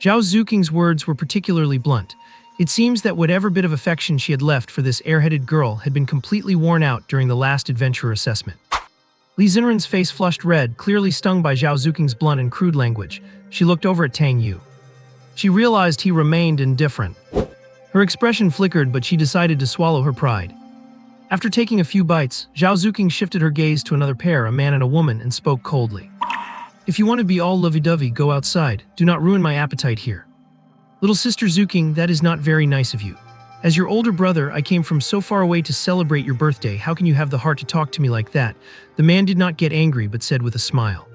[SPEAKER 1] Zhao Zuking's words were particularly blunt. It seems that whatever bit of affection she had left for this airheaded girl had been completely worn out during the last adventure assessment. Li Xinren's face flushed red, clearly stung by Zhao Zuking's blunt and crude language. She looked over at Tang Yu. She realized he remained indifferent. Her expression flickered, but she decided to swallow her pride. After taking a few bites, Zhao Zuking shifted her gaze to another pair, a man and a woman, and spoke coldly. If you want to be all lovey-dovey, go outside. Do not ruin my appetite here. Little sister Zuking, that is not very nice of you. As your older brother, I came from so far away to celebrate your birthday. How can you have the heart to talk to me like that? The man did not get angry, but said with a smile.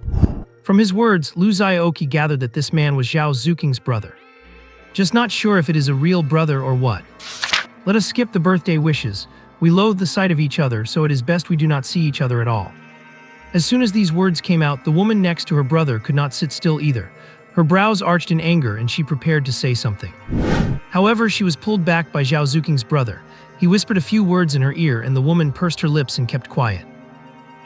[SPEAKER 1] From his words, Lu Xiaoqi gathered that this man was Zhao Zuking's brother. Just not sure if it is a real brother or what. Let us skip the birthday wishes. We loathe the sight of each other, so it is best we do not see each other at all. As soon as these words came out, the woman next to her brother could not sit still either. Her brows arched in anger, and she prepared to say something. However, she was pulled back by Zhao Zuking's brother. He whispered a few words in her ear, and the woman pursed her lips and kept quiet.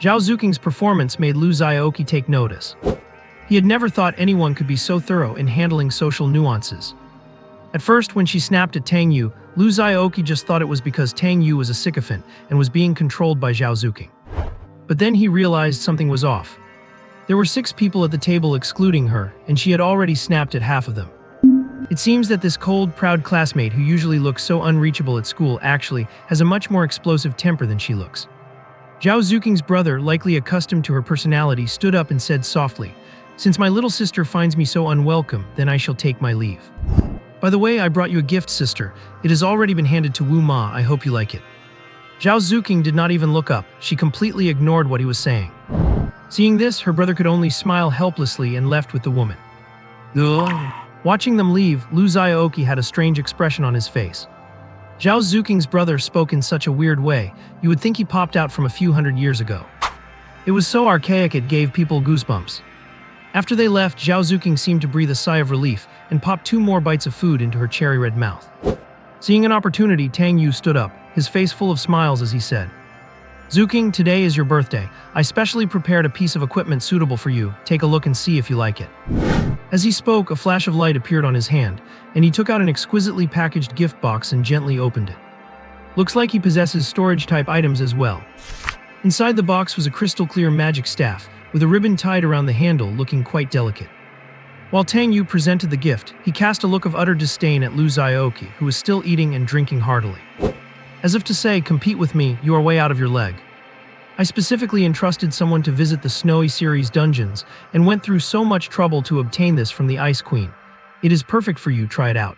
[SPEAKER 1] Zhao Zuking's performance made Lu Xiaoqi take notice. He had never thought anyone could be so thorough in handling social nuances. At first, when she snapped at Tang Yu, Lu Xiaoqi just thought it was because Tang Yu was a sycophant and was being controlled by Zhao Zuking. But then he realized something was off. There were 6 people at the table excluding her, and she had already snapped at half of them. It seems that this cold, proud classmate who usually looks so unreachable at school actually has a much more explosive temper than she looks. Zhao Zuking's brother, likely accustomed to her personality, stood up and said softly, "Since my little sister finds me so unwelcome, then I shall take my leave. By the way, I brought you a gift, sister. It has already been handed to Wu Ma. I hope you like it." Zhao Zuking did not even look up. She completely ignored what he was saying. Seeing this, her brother could only smile helplessly and left with the woman. Watching them leave, Lu Xiaoqi had a strange expression on his face. Zhao Zuking's brother spoke in such a weird way, you would think he popped out from a few hundred years ago. It was so archaic it gave people goosebumps. After they left, Zhao Zuking seemed to breathe a sigh of relief and popped 2 more bites of food into her cherry-red mouth. Seeing an opportunity, Tang Yu stood up, his face full of smiles as he said, "Zuking, today is your birthday. I specially prepared a piece of equipment suitable for you. Take a look and see if you like it." As he spoke, a flash of light appeared on his hand, and he took out an exquisitely packaged gift box and gently opened it. Looks like he possesses storage-type items as well. Inside the box was a crystal-clear magic staff, with a ribbon tied around the handle, looking quite delicate. While Tang Yu presented the gift, he cast a look of utter disdain at Lu Xiaoqi, who was still eating and drinking heartily. As if to say, compete with me, you are way out of your leg. I specifically entrusted someone to visit the Snowy Series dungeons, and went through so much trouble to obtain this from the Ice Queen. It is perfect for you, try it out.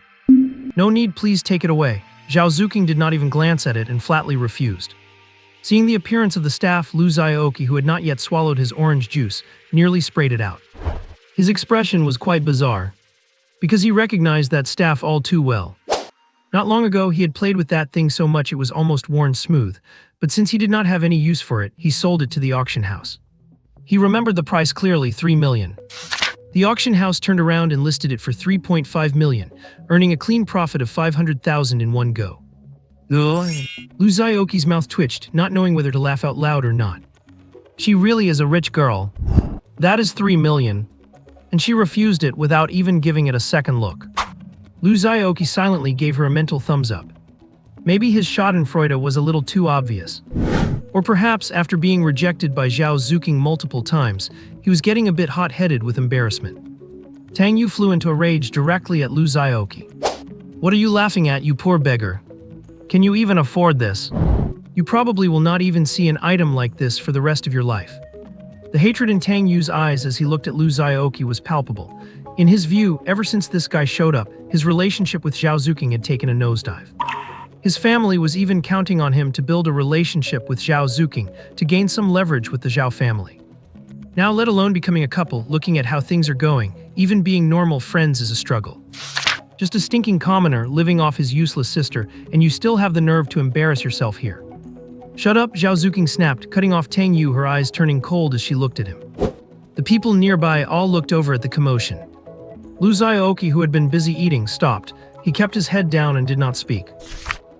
[SPEAKER 1] No need, please take it away. Zhao Zuking did not even glance at it and flatly refused. Seeing the appearance of the staff, Lu Xiaoqi, who had not yet swallowed his orange juice, nearly sprayed it out. His expression was quite bizarre, because he recognized that staff all too well. Not long ago, he had played with that thing so much it was almost worn smooth, but since he did not have any use for it, he sold it to the auction house. He remembered the price clearly, 3 million. The auction house turned around and listed it for 3.5 million, earning a clean profit of 500,000 in one go. Lu Xiaoqi's mouth twitched, not knowing whether to laugh out loud or not. She really is a rich girl. That is 3 million. And she refused it without even giving it a second look. Lu Xiaoqi silently gave her a mental thumbs up. Maybe his schadenfreude was a little too obvious. Or perhaps after being rejected by Zhao Zuking multiple times, he was getting a bit hot-headed with embarrassment. Tang Yu flew into a rage directly at Lu Xiaoqi. "What are you laughing at, you poor beggar? Can you even afford this? You probably will not even see an item like this for the rest of your life." The hatred in Tang Yu's eyes as he looked at Lu Xiaoqi was palpable. In his view, ever since this guy showed up, his relationship with Zhao Zuking had taken a nosedive. His family was even counting on him to build a relationship with Zhao Zuking to gain some leverage with the Zhao family. Now, let alone becoming a couple, looking at how things are going, even being normal friends is a struggle. Just a stinking commoner living off his useless sister, and you still have the nerve to embarrass yourself here. Shut up, Zhao Zuking snapped, cutting off Tang Yu, her eyes turning cold as she looked at him. The people nearby all looked over at the commotion. Lu Xiaoqi, who had been busy eating, stopped. He kept his head down and did not speak.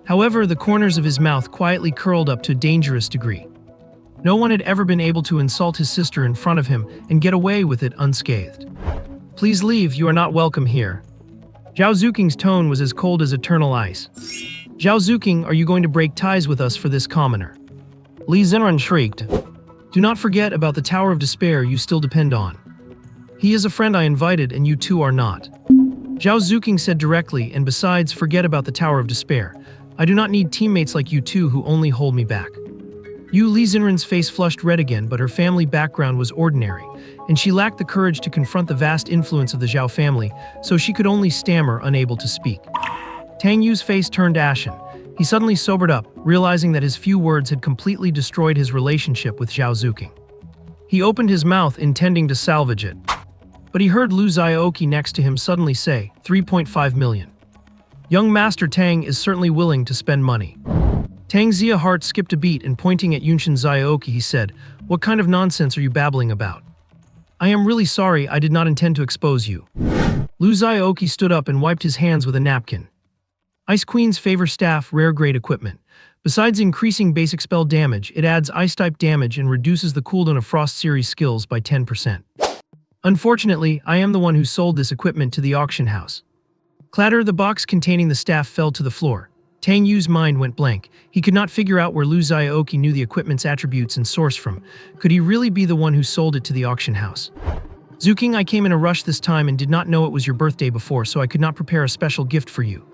[SPEAKER 1] However, the corners of his mouth quietly curled up to a dangerous degree. No one had ever been able to insult his sister in front of him and get away with it unscathed. Please leave, you are not welcome here. Zhao Zuking's tone was as cold as eternal ice. Zhao Zuking, are you going to break ties with us for this commoner? Li Zhenren shrieked. Do not forget about the Tower of Despair you still depend on. He is a friend I invited and you two are not. Zhao Zuking said directly, and besides, forget about the Tower of Despair. I do not need teammates like you two who only hold me back. Li Zhenren's face flushed red again, but her family background was ordinary, and she lacked the courage to confront the vast influence of the Zhao family, so she could only stammer, unable to speak. Tang Yu's face turned ashen. He suddenly sobered up, realizing that his few words had completely destroyed his relationship with Zhao Zuking. He opened his mouth, intending to salvage it. But he heard Lu Xiaoqi next to him suddenly say, 3.5 million. Young Master Tang is certainly willing to spend money. Tang Zia's heart skipped a beat, and pointing at Yunshin Xiaoqi, he said, what kind of nonsense are you babbling about? I am really sorry, I did not intend to expose you. Lu Xiaoqi stood up and wiped his hands with a napkin. Ice Queen's Favor Staff, rare grade equipment. Besides increasing basic spell damage, it adds Ice-type damage and reduces the cooldown of Frost series skills by 10%. Unfortunately, I am the one who sold this equipment to the auction house. Clatter, the box containing the staff fell to the floor. Tang Yu's mind went blank. He could not figure out where Lu Xiaoqi knew the equipment's attributes and source from. Could he really be the one who sold it to the auction house? Zuking, I came in a rush this time and did not know it was your birthday before, so I could not prepare a special gift for you.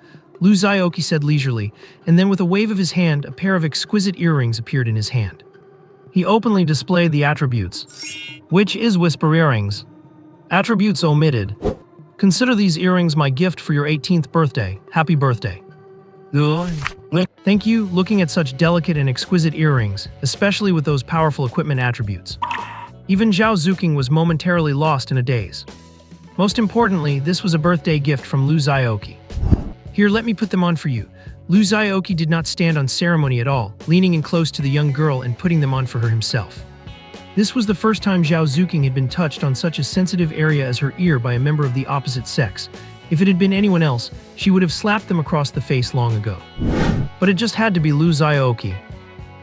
[SPEAKER 1] Lu Xiaoqi said leisurely, and then with a wave of his hand, a pair of exquisite earrings appeared in his hand. He openly displayed the attributes. Which is whisper earrings. Attributes omitted. Consider these earrings my gift for your 18th birthday. Happy birthday. Thank you. Looking at such delicate and exquisite earrings, especially with those powerful equipment attributes. Even Zhao Zuking was momentarily lost in a daze. Most importantly, this was a birthday gift from Lu Xiaoqi. Here, let me put them on for you. Lu Xiaoqi did not stand on ceremony at all, leaning in close to the young girl and putting them on for her himself. This was the first time Zhao Zuking had been touched on such a sensitive area as her ear by a member of the opposite sex. If it had been anyone else, she would have slapped them across the face long ago. But it just had to be Lu Xiaoqi.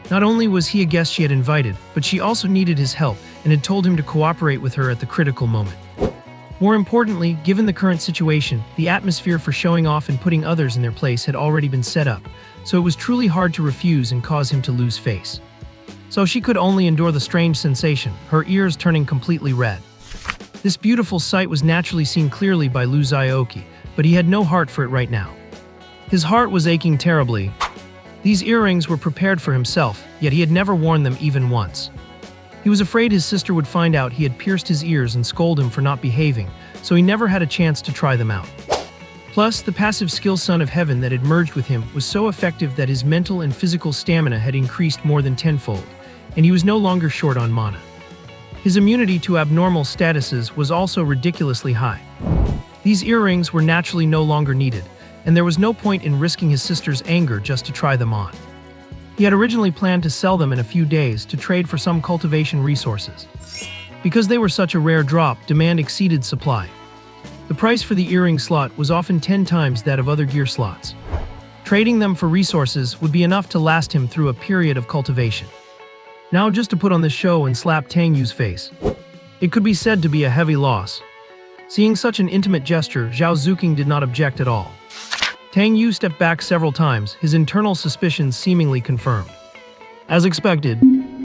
[SPEAKER 1] Not only was he a guest she had invited, but she also needed his help and had told him to cooperate with her at the critical moment. More importantly, given the current situation, the atmosphere for showing off and putting others in their place had already been set up, so it was truly hard to refuse and cause him to lose face. So she could only endure the strange sensation, her ears turning completely red. This beautiful sight was naturally seen clearly by Lu Xiaoqi, but he had no heart for it right now. His heart was aching terribly. These earrings were prepared for himself, yet he had never worn them even once. He was afraid his sister would find out he had pierced his ears and scold him for not behaving, so he never had a chance to try them out. Plus, the passive skill Son of Heaven that had merged with him was so effective that his mental and physical stamina had increased more than tenfold, and he was no longer short on mana. His immunity to abnormal statuses was also ridiculously high. These earrings were naturally no longer needed, and there was no point in risking his sister's anger just to try them on. He had originally planned to sell them in a few days to trade for some cultivation resources. Because they were such a rare drop, demand exceeded supply. The price for the earring slot was often 10 times that of other gear slots. Trading them for resources would be enough to last him through a period of cultivation. Now just to put on the show and slap Tang Yu's face. It could be said to be a heavy loss. Seeing such an intimate gesture, Zhao Zuking did not object at all. Tang Yu stepped back several times, his internal suspicions seemingly confirmed. As expected,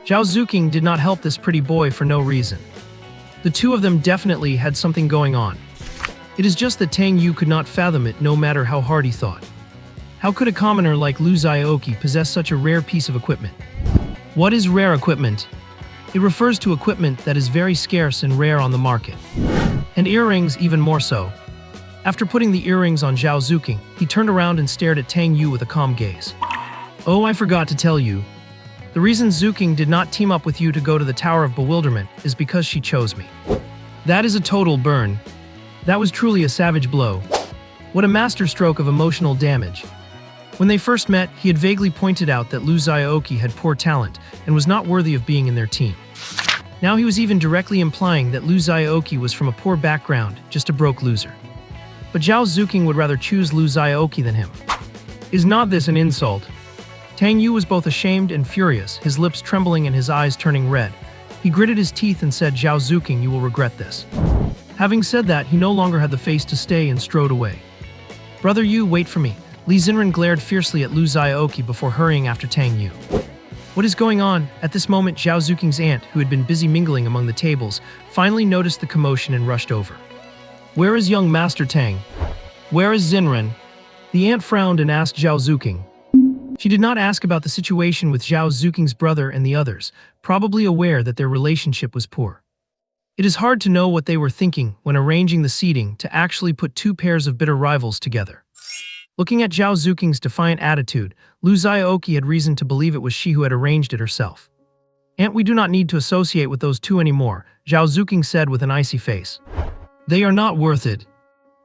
[SPEAKER 1] Zhao Zuking did not help this pretty boy for no reason. The two of them definitely had something going on. It is just that Tang Yu could not fathom it no matter how hard he thought. How could a commoner like Lu Xiaoqi possess such a rare piece of equipment? What is rare equipment? It refers to equipment that is very scarce and rare on the market. And earrings even more so. After putting the earrings on Zhao Zuking, he turned around and stared at Tang Yu with a calm gaze. Oh, I forgot to tell you. The reason Zuking did not team up with you to go to the Tower of Bewilderment is because she chose me. That is a total burn. That was truly a savage blow. What a masterstroke of emotional damage. When they first met, he had vaguely pointed out that Lu Xiaoqi had poor talent and was not worthy of being in their team. Now he was even directly implying that Lu Xiaoqi was from a poor background, just a broke loser. But Zhao Zuking would rather choose Lu Xiaoqi than him. Is not this an insult? Tang Yu was both ashamed and furious, his lips trembling and his eyes turning red. He gritted his teeth and said, "Zhao Zuking, you will regret this." Having said that, he no longer had the face to stay and strode away. "Brother Yu, wait for me." Li Xinren glared fiercely at Lu Xiaoqi before hurrying after Tang Yu. What is going on? At this moment, Zhao Zuking's aunt, who had been busy mingling among the tables, finally noticed the commotion and rushed over. "Where is young Master Tang? Where is Xinren?" The aunt frowned and asked Zhao Zuking. She did not ask about the situation with Zhao Zuking's brother and the others, probably aware that their relationship was poor. It is hard to know what they were thinking when arranging the seating to actually put two pairs of bitter rivals together. Looking at Zhao Zuking's defiant attitude, Lu Xiaoqi had reason to believe it was she who had arranged it herself. "Aunt, we do not need to associate with those two anymore," Zhao Zuking said with an icy face. "They are not worth it."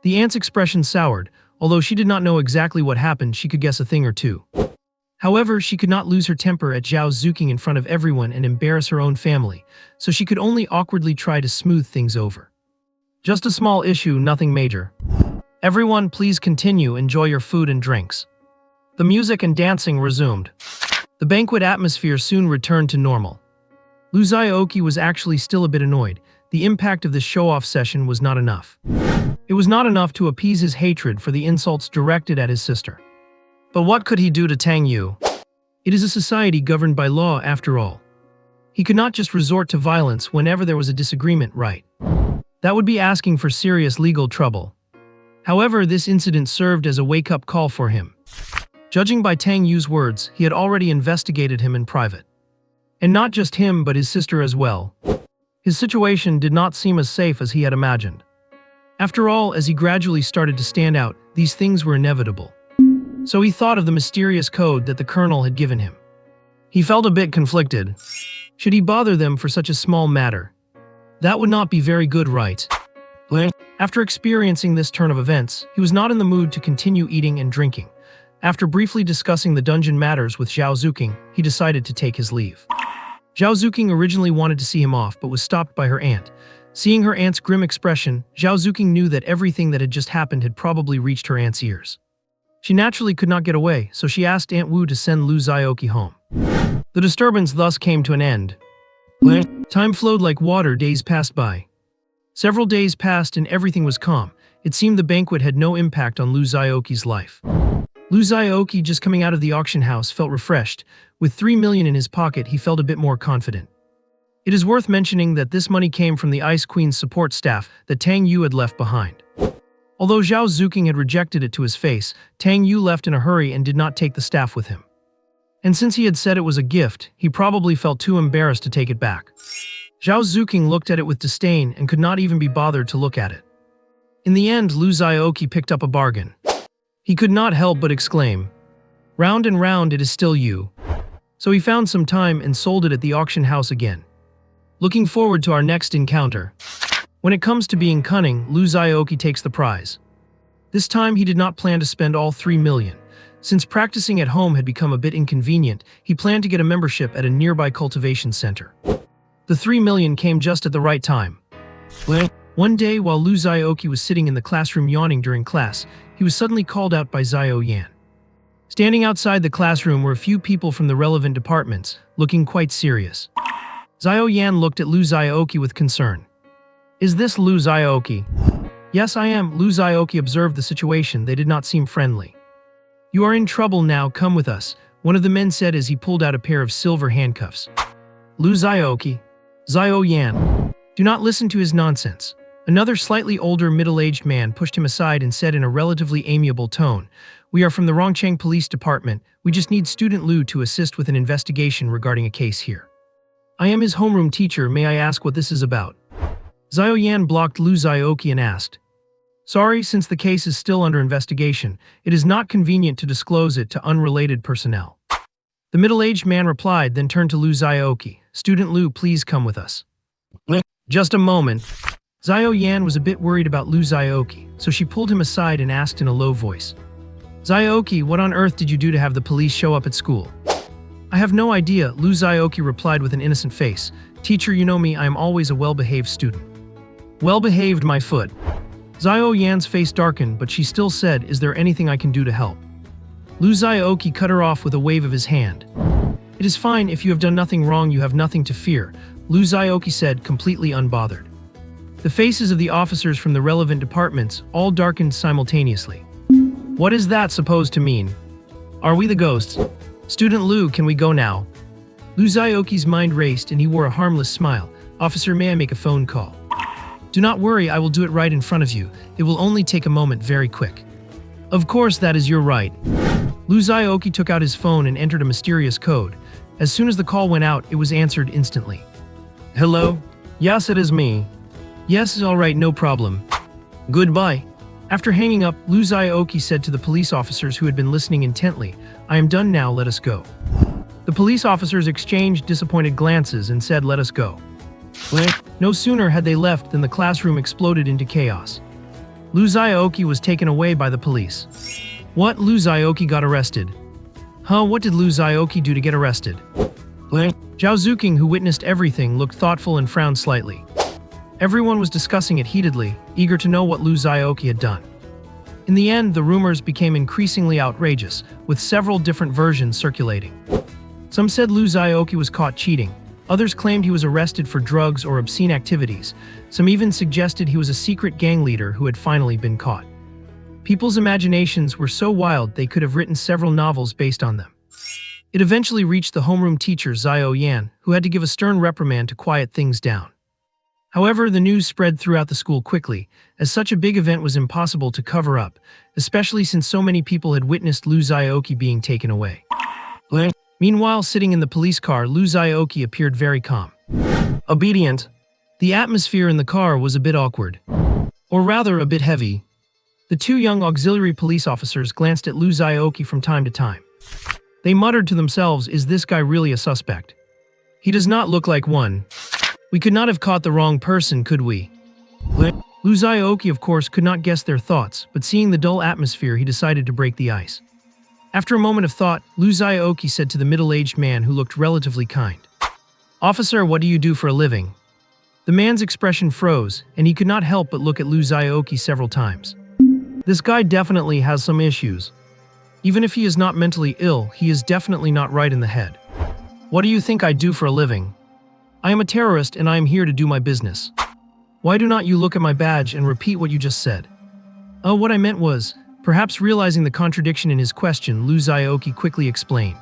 [SPEAKER 1] The aunt's expression soured. Although she did not know exactly what happened, she could guess a thing or two. However, she could not lose her temper at Zhao Zuking in front of everyone and embarrass her own family, so she could only awkwardly try to smooth things over. "Just a small issue, nothing major. Everyone, please continue, enjoy your food and drinks." The music and dancing resumed. The banquet atmosphere soon returned to normal. Lu Xiaoqi was actually still a bit annoyed. The impact of this show-off session was not enough. It was not enough to appease his hatred for the insults directed at his sister. But what could he do to Tang Yu? It is a society governed by law after all. He could not just resort to violence whenever there was a disagreement, right? That would be asking for serious legal trouble. However, this incident served as a wake-up call for him. Judging by Tang Yu's words, he had already investigated him in private. And not just him, but his sister as well. His situation did not seem as safe as he had imagined. After all, as he gradually started to stand out, these things were inevitable. So he thought of the mysterious code that the colonel had given him. He felt a bit conflicted. Should he bother them for such a small matter? That would not be very good, right? After experiencing this turn of events, he was not in the mood to continue eating and drinking. After briefly discussing the dungeon matters with Zhao Zuking, he decided to take his leave. Zhao Zuking originally wanted to see him off but was stopped by her aunt. Seeing her aunt's grim expression, Zhao Zuking knew that everything that had just happened had probably reached her aunt's ears. She naturally could not get away, so she asked Aunt Wu to send Lu Xiaoqi home. The disturbance thus came to an end. Time flowed like water, days passed by. Several days passed and everything was calm. It seemed the banquet had no impact on Lu Xiaoqi's life. Lu Xiaoqi, just coming out of the auction house, felt refreshed. With 3 million in his pocket, he felt a bit more confident. It is worth mentioning that this money came from the Ice Queen's support staff that Tang Yu had left behind. Although Zhao Zuking had rejected it to his face, Tang Yu left in a hurry and did not take the staff with him. And since he had said it was a gift, he probably felt too embarrassed to take it back. Zhao Zuking looked at it with disdain and could not even be bothered to look at it. In the end, Lu Xiaoqi picked up a bargain. He could not help but exclaim, "Round and round, it is still you." So he found some time and sold it at the auction house again. Looking forward to our next encounter. When it comes to being cunning, Lu Xiaoqi takes the prize. This time he did not plan to spend all 3 million. Since practicing at home had become a bit inconvenient, he planned to get a membership at a nearby cultivation center. The 3 million came just at the right time. One day, while Lu Xiaoqi was sitting in the classroom yawning during class, he was suddenly called out by Zhao Yan. Standing outside the classroom were a few people from the relevant departments, looking quite serious. Zhao Yan looked at Lu Xiaoqi with concern. "Is this Lu Xiaoqi?" "Yes, I am." Lu Xiaoqi observed the situation. They did not seem friendly. "You are in trouble now, come with us," one of the men said as he pulled out a pair of silver handcuffs. "Lu Xiaoqi." "Zhao Yan. Do not listen to his nonsense." Another slightly older middle-aged man pushed him aside and said in a relatively amiable tone, "We are from the Rongcheng Police Department. We just need student Lu to assist with an investigation regarding a case here. I am his homeroom teacher. May I ask what this is about?" Zhao Yan blocked Lu Xiaoqi and asked, "Sorry, since the case is still under investigation, it is not convenient to disclose it to unrelated personnel." The middle-aged man replied, then turned to Lu Xiaoqi. "Student Lu, please come with us." "Just a moment." Zhao Yan was a bit worried about Lu Xiaoqi, so she pulled him aside and asked in a low voice, Xiaoqi, what on earth did you do to have the police show up at school? I have no idea, Lu Xiaoqi replied with an innocent face. Teacher, you know me, I am always a well-behaved student. Well-behaved, my foot. Xiao Yan's face darkened, but she still said, is there anything I can do to help? Lu Xiaoqi cut her off with a wave of his hand. It is fine, if you have done nothing wrong you have nothing to fear, Lu Xiaoqi said, completely unbothered. The faces of the officers from the relevant departments all darkened simultaneously. What is that supposed to mean? Are we the ghosts? Student Lu, can we go now? Lu Xiaoqi's mind raced and he wore a harmless smile. Officer, may I make a phone call? Do not worry, I will do it right in front of you. It will only take a moment, very quick. Of course, that is your right. Lu Xiaoqi took out his phone and entered a mysterious code. As soon as the call went out, it was answered instantly. Hello? Yes, it is me. Yes, all right, no problem. Goodbye. After hanging up, Lu Xiaoqi said to the police officers who had been listening intently, I am done now, let us go. The police officers exchanged disappointed glances and said, let us go. No sooner had they left than the classroom exploded into chaos. Lu Xiaoqi was taken away by the police. What? Lu Xiaoqi got arrested? Huh, what did Lu Xiaoqi do to get arrested? Zhao Zuqing, who witnessed everything, looked thoughtful and frowned slightly. Everyone was discussing it heatedly, eager to know what Lu Xiaoqi had done. In the end, the rumors became increasingly outrageous, with several different versions circulating. Some said Lu Xiaoqi was caught cheating. Others claimed he was arrested for drugs or obscene activities. Some even suggested he was a secret gang leader who had finally been caught. People's imaginations were so wild they could have written several novels based on them. It eventually reached the homeroom teacher Xiao Yan, who had to give a stern reprimand to quiet things down. However, the news spread throughout the school quickly, as such a big event was impossible to cover up, especially since so many people had witnessed Lu Xiaoqi being taken away. Meanwhile, sitting in the police car, Lu Xiaoqi appeared very calm. Obedient. The atmosphere in the car was a bit awkward. Or rather, a bit heavy. The two young auxiliary police officers glanced at Lu Xiaoqi from time to time. They muttered to themselves, is this guy really a suspect? He does not look like one. We could not have caught the wrong person, could we? Lu Xiaoqi, of course, could not guess their thoughts, but seeing the dull atmosphere, he decided to break the ice. After a moment of thought, Lu Xiaoqi said to the middle-aged man who looked relatively kind, Officer, what do you do for a living? The man's expression froze, and he could not help but look at Lu Xiaoqi several times. This guy definitely has some issues. Even if he is not mentally ill, he is definitely not right in the head. What do you think I do for a living? I am a terrorist and I am here to do my business. Why do not you look at my badge and repeat what you just said? Oh, what I meant was, perhaps realizing the contradiction in his question, Lu Xiaoqi quickly explained.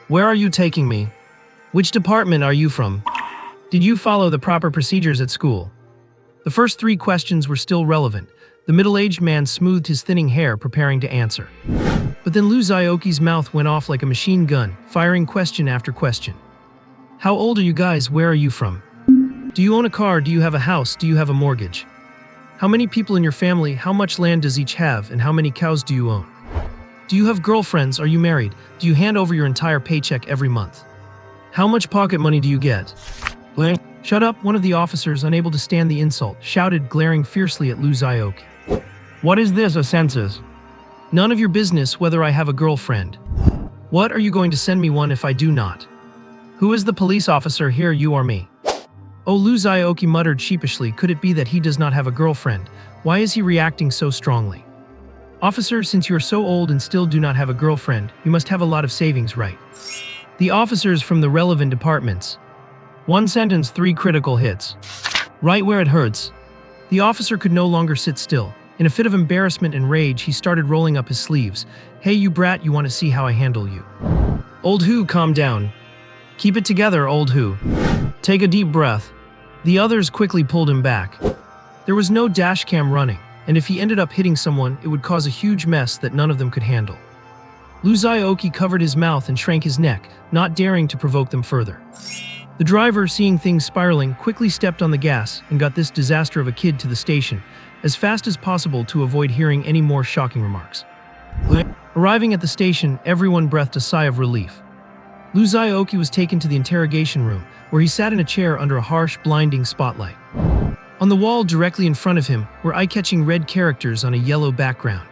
[SPEAKER 1] Where are you taking me? Which department are you from? Did you follow the proper procedures at school? The first three questions were still relevant. The middle-aged man smoothed his thinning hair, preparing to answer. But then Lu Xiaoqi's mouth went off like a machine gun, firing question after question. How old are you guys? Where are you from? Do you own a car? Do you have a house? Do you have a mortgage? How many people in your family? How much land does each have? And how many cows do you own? Do you have girlfriends? Are you married? Do you hand over your entire paycheck every month? How much pocket money do you get? Shut up, one of the officers, unable to stand the insult, shouted, glaring fiercely at Lu Xiaoqi. What is this, a census? None of your business whether I have a girlfriend. What, are you going to send me one if I do not? Who is the police officer here, you or me? Oh, Lu Xiaoqi muttered sheepishly, could it be that he does not have a girlfriend? Why is he reacting so strongly? Officer, since you are so old and still do not have a girlfriend, you must have a lot of savings, right? The officers from the relevant departments. One sentence, 3 critical hits. Right where it hurts. The officer could no longer sit still. In a fit of embarrassment and rage, he started rolling up his sleeves. Hey, you brat, you want to see how I handle you? Old Hu, calm down. Keep it together, old Hu. Take a deep breath. The others quickly pulled him back. There was no dash cam running, and if he ended up hitting someone, it would cause a huge mess that none of them could handle. Lu Xiaoqi covered his mouth and shrank his neck, not daring to provoke them further. The driver, seeing things spiraling, quickly stepped on the gas and got this disaster of a kid to the station as fast as possible to avoid hearing any more shocking remarks. Arriving at the station, everyone breathed a sigh of relief. Lu Xiaoqi was taken to the interrogation room, where he sat in a chair under a harsh, blinding spotlight. On the wall directly in front of him were eye-catching red characters on a yellow background.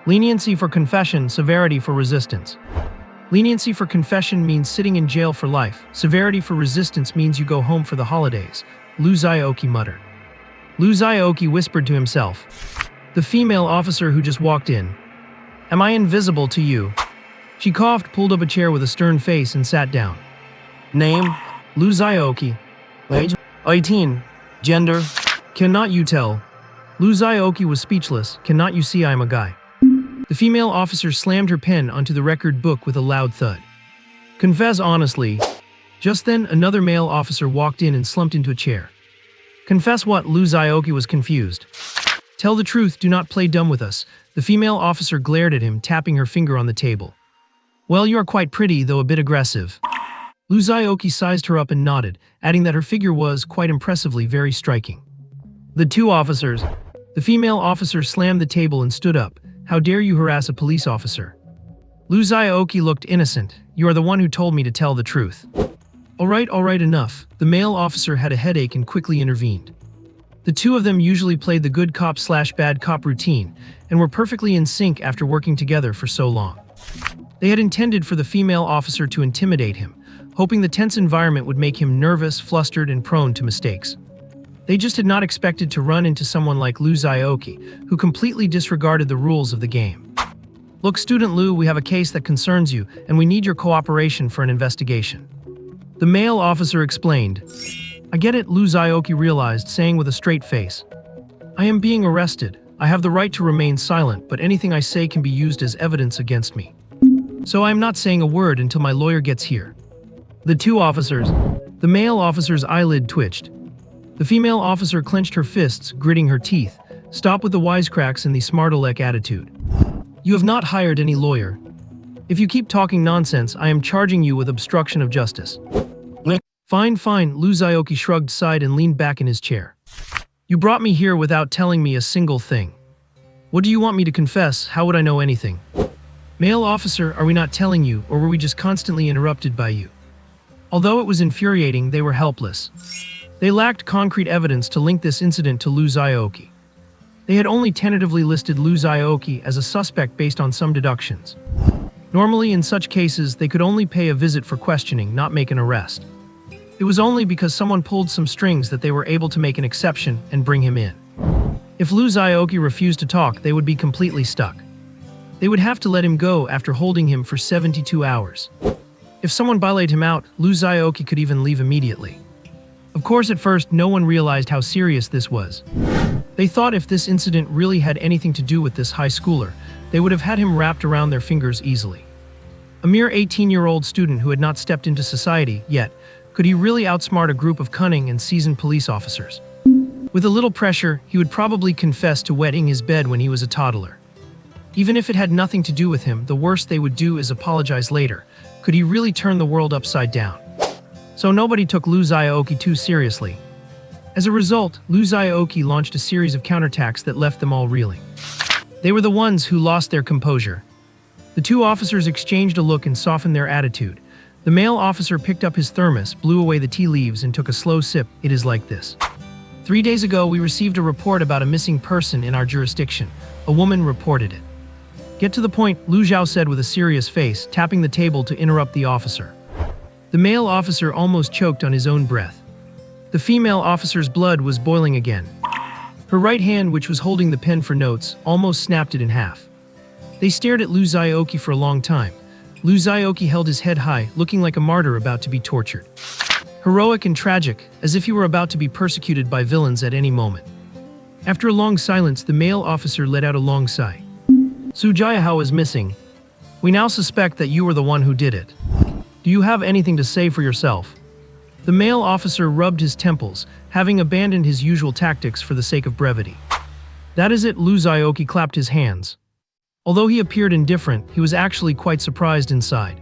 [SPEAKER 1] Leniency for confession, severity for resistance. Leniency for confession means sitting in jail for life. Severity for resistance means you go home for the holidays, Lu Xiaoqi muttered. Lu Xiaoqi whispered to himself. The female officer who just walked in. Am I invisible to you? She coughed, pulled up a chair with a stern face, and sat down. Name? Lu Xiaoqi. Age? 18. Gender? Cannot you tell? Lu Xiaoqi was speechless. Cannot you see I am a guy? The female officer slammed her pen onto the record book with a loud thud. Confess honestly. Just then, another male officer walked in and slumped into a chair. Confess what? Lu Xiaoqi was confused. Tell the truth, do not play dumb with us. The female officer glared at him, tapping her finger on the table. Well, you are quite pretty, though a bit aggressive. Lu Xiaoqi sized her up and nodded, adding that her figure was, quite impressively, very striking. The two officers. The female officer slammed the table and stood up. How dare you harass a police officer? Lu Xiaoqi looked innocent. You are the one who told me to tell the truth. All right, enough. The male officer had a headache and quickly intervened. The two of them usually played the good cop/bad cop routine and were perfectly in sync after working together for so long. They had intended for the female officer to intimidate him, hoping the tense environment would make him nervous, flustered, and prone to mistakes. They just had not expected to run into someone like Lu Xiaoqi, who completely disregarded the rules of the game. Look, Student Lu, we have a case that concerns you, and we need your cooperation for an investigation. The male officer explained. I get it, Lu Xiaoqi realized, saying with a straight face. I am being arrested. I have the right to remain silent, but anything I say can be used as evidence against me. So I am not saying a word until my lawyer gets here. The two officers. The male officer's eyelid twitched. The female officer clenched her fists, gritting her teeth. Stop with the wisecracks and the smart-aleck attitude. You have not hired any lawyer. If you keep talking nonsense, I am charging you with obstruction of justice. Fine, Lu Xiaoqi shrugged, sighed, and leaned back in his chair. You brought me here without telling me a single thing. What do you want me to confess? How would I know anything? Male officer, are we not telling you, or were we just constantly interrupted by you? Although it was infuriating, they were helpless. They lacked concrete evidence to link this incident to Lu Xiaoqi. They had only tentatively listed Lu Xiaoqi as a suspect based on some deductions. Normally, in such cases, they could only pay a visit for questioning, not make an arrest. It was only because someone pulled some strings that they were able to make an exception and bring him in. If Lu Xiaoqi refused to talk, they would be completely stuck. They would have to let him go after holding him for 72 hours. If someone bailated him out, Lu Xiaoqi could even leave immediately. Of course, at first, no one realized how serious this was. They thought if this incident really had anything to do with this high schooler, they would have had him wrapped around their fingers easily. A mere 18-year-old student who had not stepped into society yet, could he really outsmart a group of cunning and seasoned police officers? With a little pressure, he would probably confess to wetting his bed when he was a toddler. Even if it had nothing to do with him, the worst they would do is apologize later. Could he really turn the world upside down? So nobody took Lu Xiaoqi too seriously. As a result, Lu Xiaoqi launched a series of counterattacks that left them all reeling. They were the ones who lost their composure. The two officers exchanged a look and softened their attitude. The male officer picked up his thermos, blew away the tea leaves, and took a slow sip. It is like this. 3 days ago, we received a report about a missing person in our jurisdiction. A woman reported it. Get to the point, Lu Xiao said with a serious face, tapping the table to interrupt the officer. The male officer almost choked on his own breath. The female officer's blood was boiling again. Her right hand, which was holding the pen for notes, almost snapped it in half. They stared at Lu Xiaoqi for a long time. Lu Xiaoqi held his head high, looking like a martyr about to be tortured. Heroic and tragic, as if he were about to be persecuted by villains at any moment. After a long silence, the male officer let out a long sigh. Su Jiahao is missing. We now suspect that you were the one who did it. Do you have anything to say for yourself? The male officer rubbed his temples, having abandoned his usual tactics for the sake of brevity. That is it, Lu Xiaoqi clapped his hands. Although he appeared indifferent, he was actually quite surprised inside.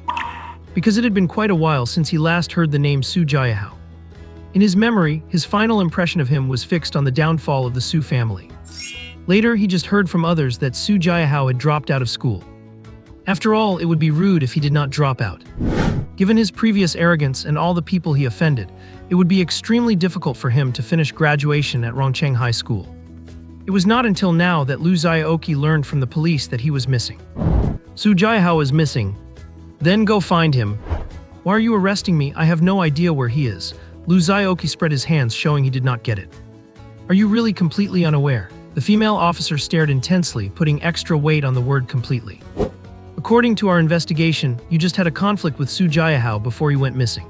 [SPEAKER 1] Because it had been quite a while since he last heard the name Su Jiahao. In his memory, his final impression of him was fixed on the downfall of the Su family. Later, he just heard from others that Su Jiahao had dropped out of school. After all, it would be rude if he did not drop out. Given his previous arrogance and all the people he offended, it would be extremely difficult for him to finish graduation at Rongcheng High School. It It was not until now that Lu Xiaoqi learned from the police that he was missing. Su Jiahao is missing. Then go find him. Why are you arresting me? I have no idea where he is. Lu Xiaoqi spread his hands, showing he did not get it. Are you really completely unaware? The female officer stared intensely, putting extra weight on the word completely. According to our investigation, you just had a conflict with Su Jiahao before he went missing.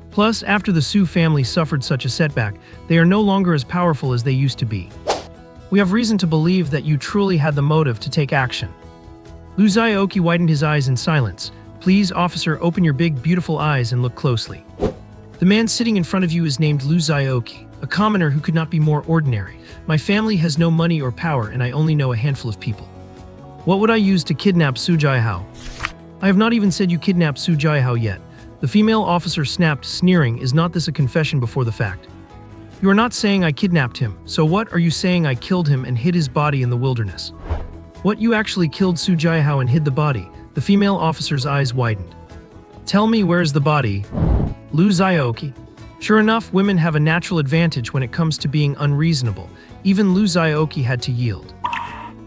[SPEAKER 1] Plus, after the Su family suffered such a setback, they are no longer as powerful as they used to be. We have reason to believe that you truly had the motive to take action. Lu Xiaoqi widened his eyes in silence. Please, officer, open your big, beautiful eyes and look closely. The man sitting in front of you is named Lu Xiaoqi, a commoner who could not be more ordinary. My family has no money or power, and I only know a handful of people. What would I use to kidnap Su Jiahao? I have not even said you kidnapped Su Jiahao yet. The female officer snapped, sneering. Is not this a confession before the fact? You are not saying I kidnapped him, so what are you saying? I killed him and hid his body in the wilderness. What, you actually killed Su Jiahao and hid the body? The female officer's eyes widened. Tell me, where is the body? Lu Xiaoqi. Sure enough, women have a natural advantage when it comes to being unreasonable. Even Lu Xiaoqi had to yield.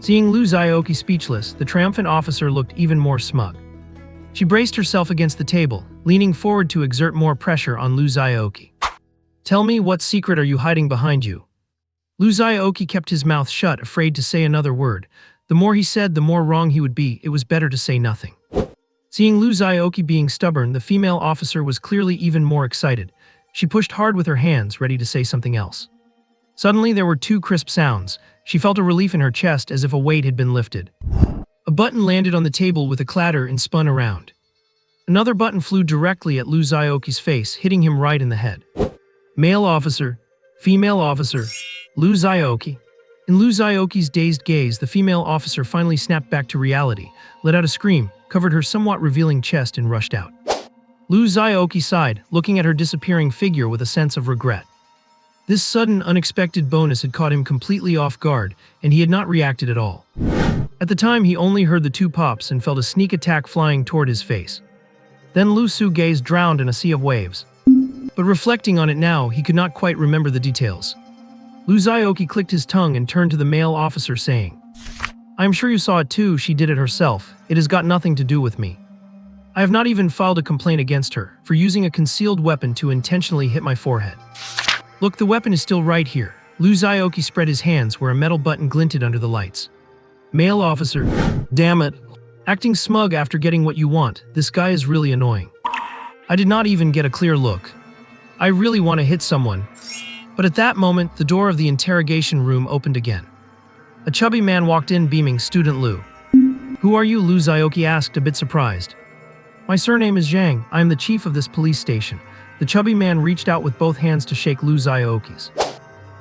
[SPEAKER 1] Seeing Lu Xiaoqi speechless, the triumphant officer looked even more smug. She braced herself against the table, leaning forward to exert more pressure on Lu Xiaoqi. Tell me, what secret are you hiding behind you? Lu Xiaoqi kept his mouth shut, afraid to say another word. The more he said, the more wrong he would be. It was better to say nothing. Seeing Lu Xiaoqi being stubborn, the female officer was clearly even more excited. She pushed hard with her hands, ready to say something else. Suddenly, there were two crisp sounds. She felt a relief in her chest, as if a weight had been lifted. A button landed on the table with a clatter and spun around. Another button flew directly at Lu Xiaoqi's face, hitting him right in the head. Male officer. Female officer. Lu Xiaoqi. In Lu Xiaoqi's dazed gaze, the female officer finally snapped back to reality, let out a scream, covered her somewhat revealing chest, and rushed out. Lu Xiaoqi sighed, looking at her disappearing figure with a sense of regret. This sudden, unexpected bonus had caught him completely off guard, and he had not reacted at all. At the time, he only heard the two pops and felt a sneak attack flying toward his face. Then Lu Xiaoqi's drowned in a sea of waves. But reflecting on it now, he could not quite remember the details. Lu Xiaoqi clicked his tongue and turned to the male officer, saying, I am sure you saw it too. She did it herself. It has got nothing to do with me. I have not even filed a complaint against her for using a concealed weapon to intentionally hit my forehead. Look, the weapon is still right here. Lu Xiaoqi spread his hands where a metal button glinted under the lights. Male officer. Damn it. Acting smug after getting what you want. This guy is really annoying. I did not even get a clear look. I really want to hit someone. But at that moment, the door of the interrogation room opened again. A chubby man walked in, beaming. Student Lu. Who are you? Lu Xiaoqi asked, a bit surprised. My surname is Zhang. I am the chief of this police station. The chubby man reached out with both hands to shake Lu Xiaoqi's.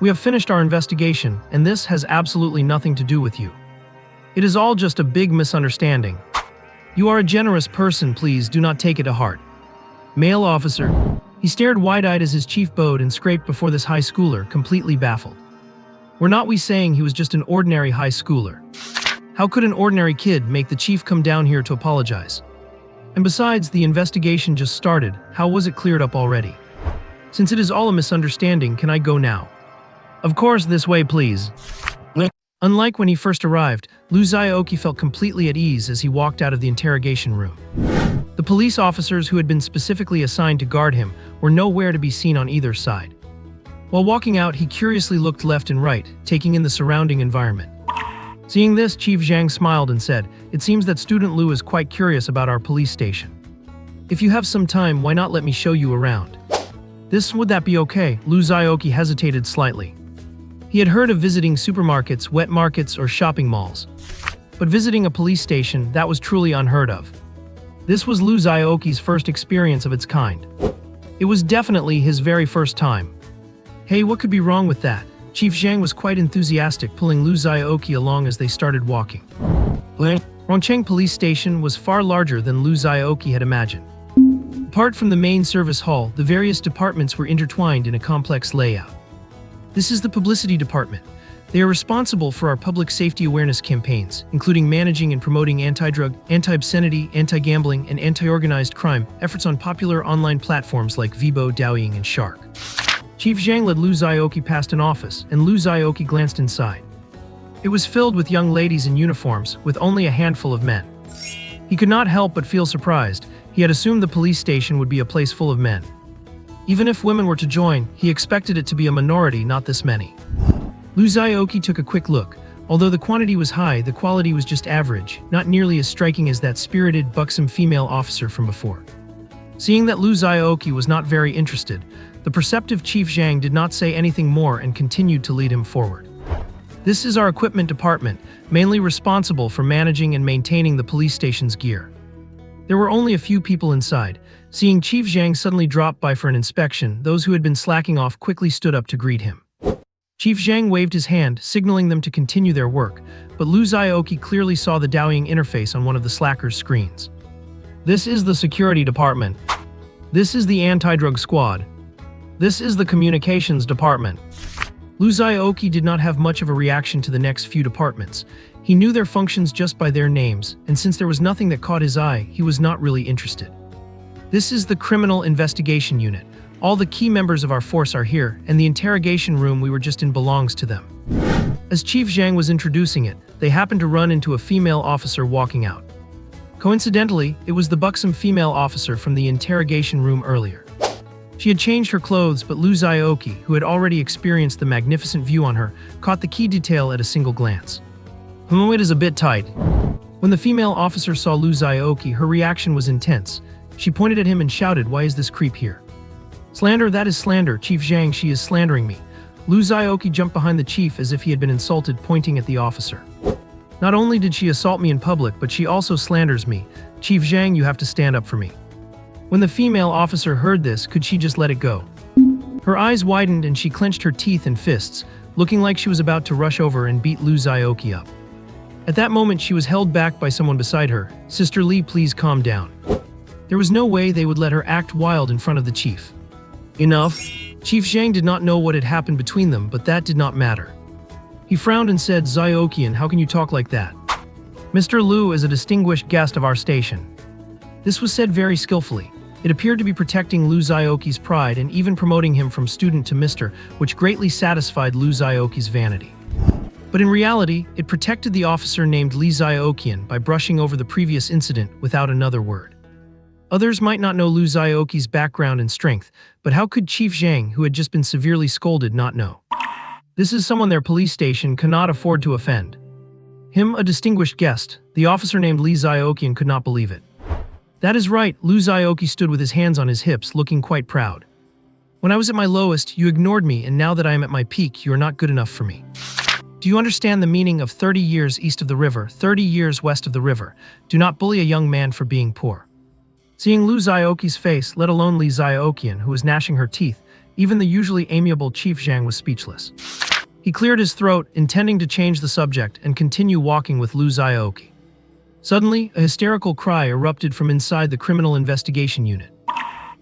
[SPEAKER 1] We have finished our investigation, and this has absolutely nothing to do with you. It is all just a big misunderstanding. You are a generous person, please do not take it to heart. Male officer. He stared wide-eyed as his chief bowed and scraped before this high schooler, completely baffled. Were not we saying he was just an ordinary high schooler? How could an ordinary kid make the chief come down here to apologize? And besides, the investigation just started. How was it cleared up already? Since it is all a misunderstanding, can I go now? Of course, this way, please. Unlike when he first arrived, Lu Xiaoqi felt completely at ease as he walked out of the interrogation room. The police officers who had been specifically assigned to guard him were nowhere to be seen on either side. While walking out, he curiously looked left and right, taking in the surrounding environment. Seeing this, Chief Zhang smiled and said, It seems that Student Lu is quite curious about our police station. If you have some time, why not let me show you around? Would that be okay? Lu Xiaoqi hesitated slightly. He had heard of visiting supermarkets, wet markets, or shopping malls. But visiting a police station, that was truly unheard of. This was Lu Xiaoqi's first experience of its kind. It was definitely his very first time. Hey, what could be wrong with that? Chief Zhang was quite enthusiastic, pulling Lu Xiaoqi along as they started walking. Rongcheng Police Station was far larger than Lu Xiaoqi had imagined. Apart from the main service hall, the various departments were intertwined in a complex layout. This is the publicity department. They are responsible for our public safety awareness campaigns, including managing and promoting anti-drug, anti-obscenity, anti-gambling, and anti-organized crime efforts on popular online platforms like Weibo, Douyin, and Shark. Chief Zhang led Lu Xiaoqi past an office, and Lu Xiaoqi glanced inside. It was filled with young ladies in uniforms, with only a handful of men. He could not help but feel surprised. He had assumed the police station would be a place full of men. Even if women were to join, he expected it to be a minority, not this many. Lu Xiaoqi took a quick look. Although the quantity was high, the quality was just average, not nearly as striking as that spirited, buxom female officer from before. Seeing that Lu Xiaoqi was not very interested, the perceptive Chief Zhang did not say anything more and continued to lead him forward. This is our equipment department, mainly responsible for managing and maintaining the police station's gear. There were only a few people inside. Seeing Chief Zhang suddenly drop by for an inspection, those who had been slacking off quickly stood up to greet him. Chief Zhang waved his hand, signaling them to continue their work, but Lu Xiaoqi clearly saw the dialing interface on one of the slackers' screens. This is the security department. This is the anti-drug squad. This is the communications department. Lu Xiaoqi did not have much of a reaction to the next few departments. He knew their functions just by their names, and since there was nothing that caught his eye, he was not really interested. This is the criminal investigation unit. All the key members of our force are here, and the interrogation room we were just in belongs to them. As Chief Zhang was introducing it, they happened to run into a female officer walking out. Coincidentally, it was the buxom female officer from the interrogation room earlier. She had changed her clothes, but Lu Xiaoqi, who had already experienced the magnificent view on her, caught the key detail at a single glance. It is a bit tight. When the female officer saw Lu Xiaoqi, her reaction was intense. She pointed at him and shouted, "Why is this creep here?" "Slander, that is slander, Chief Zhang, she is slandering me." Lu Xiaoqi jumped behind the chief as if he had been insulted, pointing at the officer. "Not only did she assault me in public, but she also slanders me. Chief Zhang, you have to stand up for me." When the female officer heard this, could she just let it go? Her eyes widened and she clenched her teeth and fists, looking like she was about to rush over and beat Lu Xiaoqi up. At that moment, she was held back by someone beside her. "Sister Li, please calm down." There was no way they would let her act wild in front of the chief. Enough. Chief Zhang did not know what had happened between them, but that did not matter. He frowned and said, "Xiaoqian, how can you talk like that? Mr. Lu is a distinguished guest of our station." This was said very skillfully. It appeared to be protecting Lu Xiaoqi's pride and even promoting him from student to mister, which greatly satisfied Lu Xiaoqi's vanity. But in reality, it protected the officer named Li Xiaoqian by brushing over the previous incident without another word. Others might not know Lu Xiaoqi's background and strength, but how could Chief Zhang, who had just been severely scolded, not know? This is someone their police station cannot afford to offend. Him, a distinguished guest, the officer named Li Xiaoqian could not believe it. That is right, Lu Xiaoqi stood with his hands on his hips, looking quite proud. "When I was at my lowest, you ignored me, and now that I am at my peak, you are not good enough for me. Do you understand the meaning of 30 years east of the river, 30 years west of the river? Do not bully a young man for being poor." Seeing Lu Xiaoqi's face, let alone Li Xiaoqian, who was gnashing her teeth, even the usually amiable Chief Zhang was speechless. He cleared his throat, intending to change the subject and continue walking with Lu Xiaoqi. Suddenly, a hysterical cry erupted from inside the criminal investigation unit.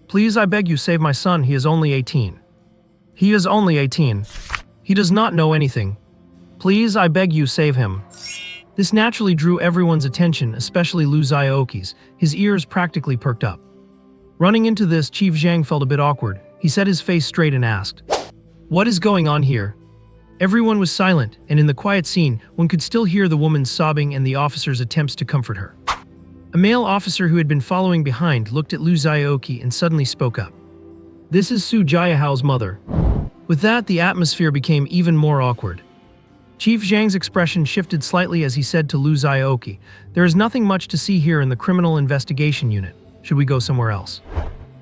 [SPEAKER 1] "Please, I beg you, save my son, he is only 18. He is only 18. He does not know anything. Please, I beg you, save him." This naturally drew everyone's attention, especially Lu Xiaoqi's. His ears practically perked up. Running into this, Chief Zhang felt a bit awkward. He set his face straight and asked, "What is going on here?" Everyone was silent, and in the quiet scene, one could still hear the woman's sobbing and the officer's attempts to comfort her. A male officer who had been following behind looked at Lu Xiaoqi and suddenly spoke up. "This is Su Jiahao's mother." With that, the atmosphere became even more awkward. Chief Zhang's expression shifted slightly as he said to Lu Xiaoqi, "There is nothing much to see here in the criminal investigation unit. Should we go somewhere else?"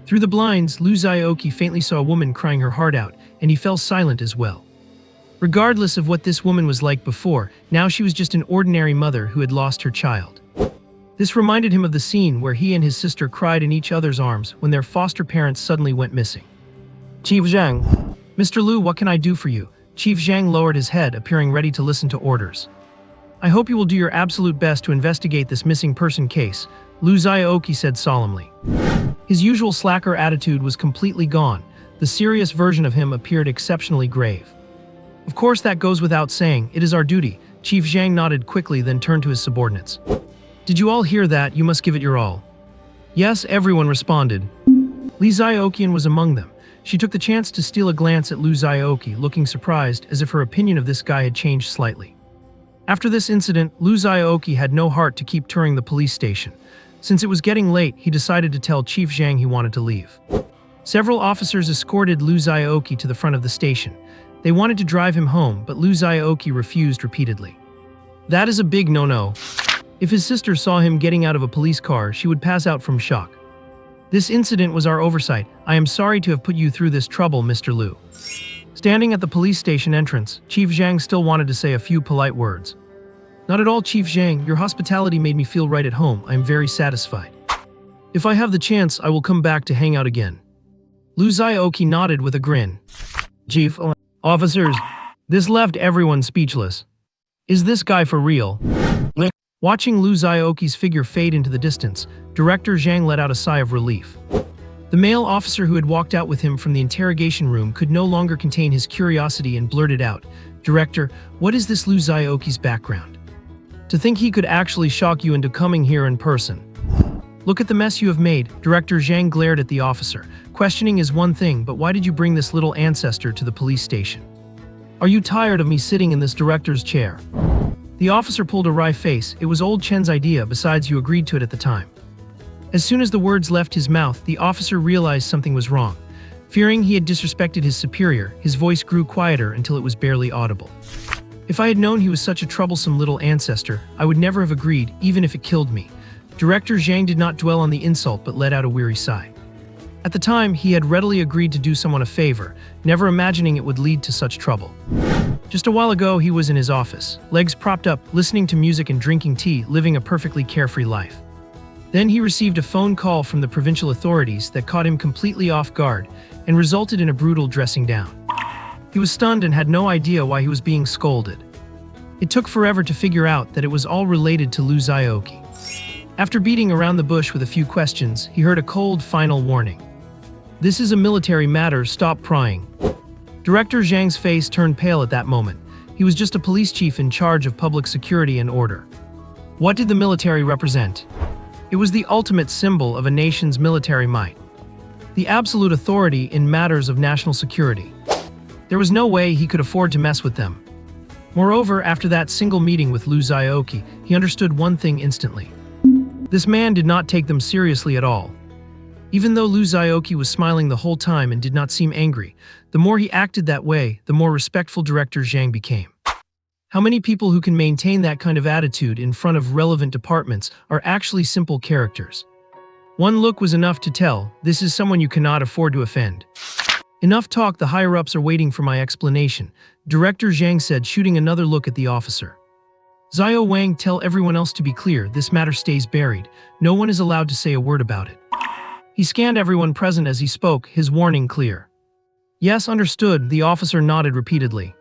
[SPEAKER 1] Through the blinds, Lu Xiaoqi faintly saw a woman crying her heart out, and he fell silent as well. Regardless of what this woman was like before, now she was just an ordinary mother who had lost her child. This reminded him of the scene where he and his sister cried in each other's arms when their foster parents suddenly went missing. "Chief Zhang." "Mr. Lu, what can I do for you?" Chief Zhang lowered his head, appearing ready to listen to orders. "I hope you will do your absolute best to investigate this missing person case," Lu Xiaoqi said solemnly. His usual slacker attitude was completely gone. The serious version of him appeared exceptionally grave. "Of course, that goes without saying. It is our duty." Chief Zhang nodded quickly, then turned to his subordinates. "Did you all hear that? You must give it your all." "Yes," everyone responded. Li Xiaoqian was among them. She took the chance to steal a glance at Lu Xiaoqi, looking surprised, as if her opinion of this guy had changed slightly. After this incident, Lu Xiaoqi had no heart to keep touring the police station. Since it was getting late, he decided to tell Chief Zhang he wanted to leave. Several officers escorted Lu Xiaoqi to the front of the station. They wanted to drive him home, but Lu Xiaoqi refused repeatedly. That is a big no-no. If his sister saw him getting out of a police car, she would pass out from shock. This incident was our oversight. I am sorry to have put you through this trouble, Mr. Lu. Standing at the police station entrance, Chief Zhang still wanted to say a few polite words. Not at all, Chief Zhang. Your hospitality made me feel right at home. I am very satisfied. If I have the chance, I will come back to hang out again. Lu Xiaoqi nodded with a grin. Chief, officers, this left everyone speechless. Is this guy for real? Watching Lu Xiaoqi's figure fade into the distance, Director Zhang let out a sigh of relief. The male officer who had walked out with him from the interrogation room could no longer contain his curiosity and blurted out, "Director, what is this Lu Xiaoqi's background? To think he could actually shock you into coming here in person. Look at the mess you have made." Director Zhang glared at the officer. Questioning is one thing, but why did you bring this little ancestor to the police station? Are you tired of me sitting in this director's chair? The officer pulled a wry face. It was old Chen's idea, besides you agreed to it at the time. As soon as the words left his mouth, the officer realized something was wrong. Fearing he had disrespected his superior, his voice grew quieter until it was barely audible. If I had known he was such a troublesome little ancestor, I would never have agreed, even if it killed me. Director Zhang did not dwell on the insult but let out a weary sigh. At the time, he had readily agreed to do someone a favor, never imagining it would lead to such trouble. Just a while ago, he was in his office, legs propped up, listening to music and drinking tea, living a perfectly carefree life. Then he received a phone call from the provincial authorities that caught him completely off guard and resulted in a brutal dressing down. He was stunned and had no idea why he was being scolded. It took forever to figure out that it was all related to Lu Xiaoqi. After beating around the bush with a few questions, he heard a cold, final warning. "This is a military matter, stop prying." Director Zhang's face turned pale at that moment. He was just a police chief in charge of public security and order. What did the military represent? It was the ultimate symbol of a nation's military might. The absolute authority in matters of national security. There was no way he could afford to mess with them. Moreover, after that single meeting with Lu Xiaoqi, he understood one thing instantly. This man did not take them seriously at all. Even though Lu Xiaoqi was smiling the whole time and did not seem angry, the more he acted that way, the more respectful Director Zhang became. How many people who can maintain that kind of attitude in front of relevant departments are actually simple characters? One look was enough to tell, this is someone you cannot afford to offend. Enough talk, the higher-ups are waiting for my explanation, Director Zhang said, shooting another look at the officer. Xiao Wang, tell everyone else to be clear, this matter stays buried. No one is allowed to say a word about it. He scanned everyone present as he spoke, his warning clear. Yes, understood, the officer nodded repeatedly.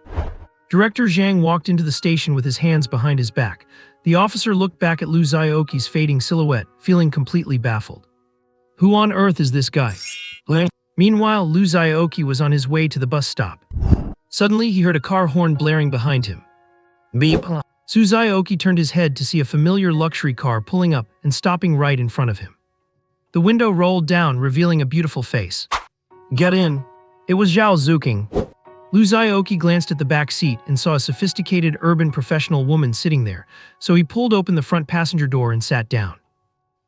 [SPEAKER 1] Director Zhang walked into the station with his hands behind his back. The officer looked back at Lu Xiaoqi's fading silhouette, feeling completely baffled. Who on earth is this guy? Meanwhile, Lu Xiaoqi was on his way to the bus stop. Suddenly, he heard a car horn blaring behind him. Beep. Su Xiaoqi turned his head to see a familiar luxury car pulling up and stopping right in front of him. The window rolled down, revealing a beautiful face. Get in. It was Zhao Zuqing. Lu Xiaoqi glanced at the back seat and saw a sophisticated urban professional woman sitting there, so he pulled open the front passenger door and sat down.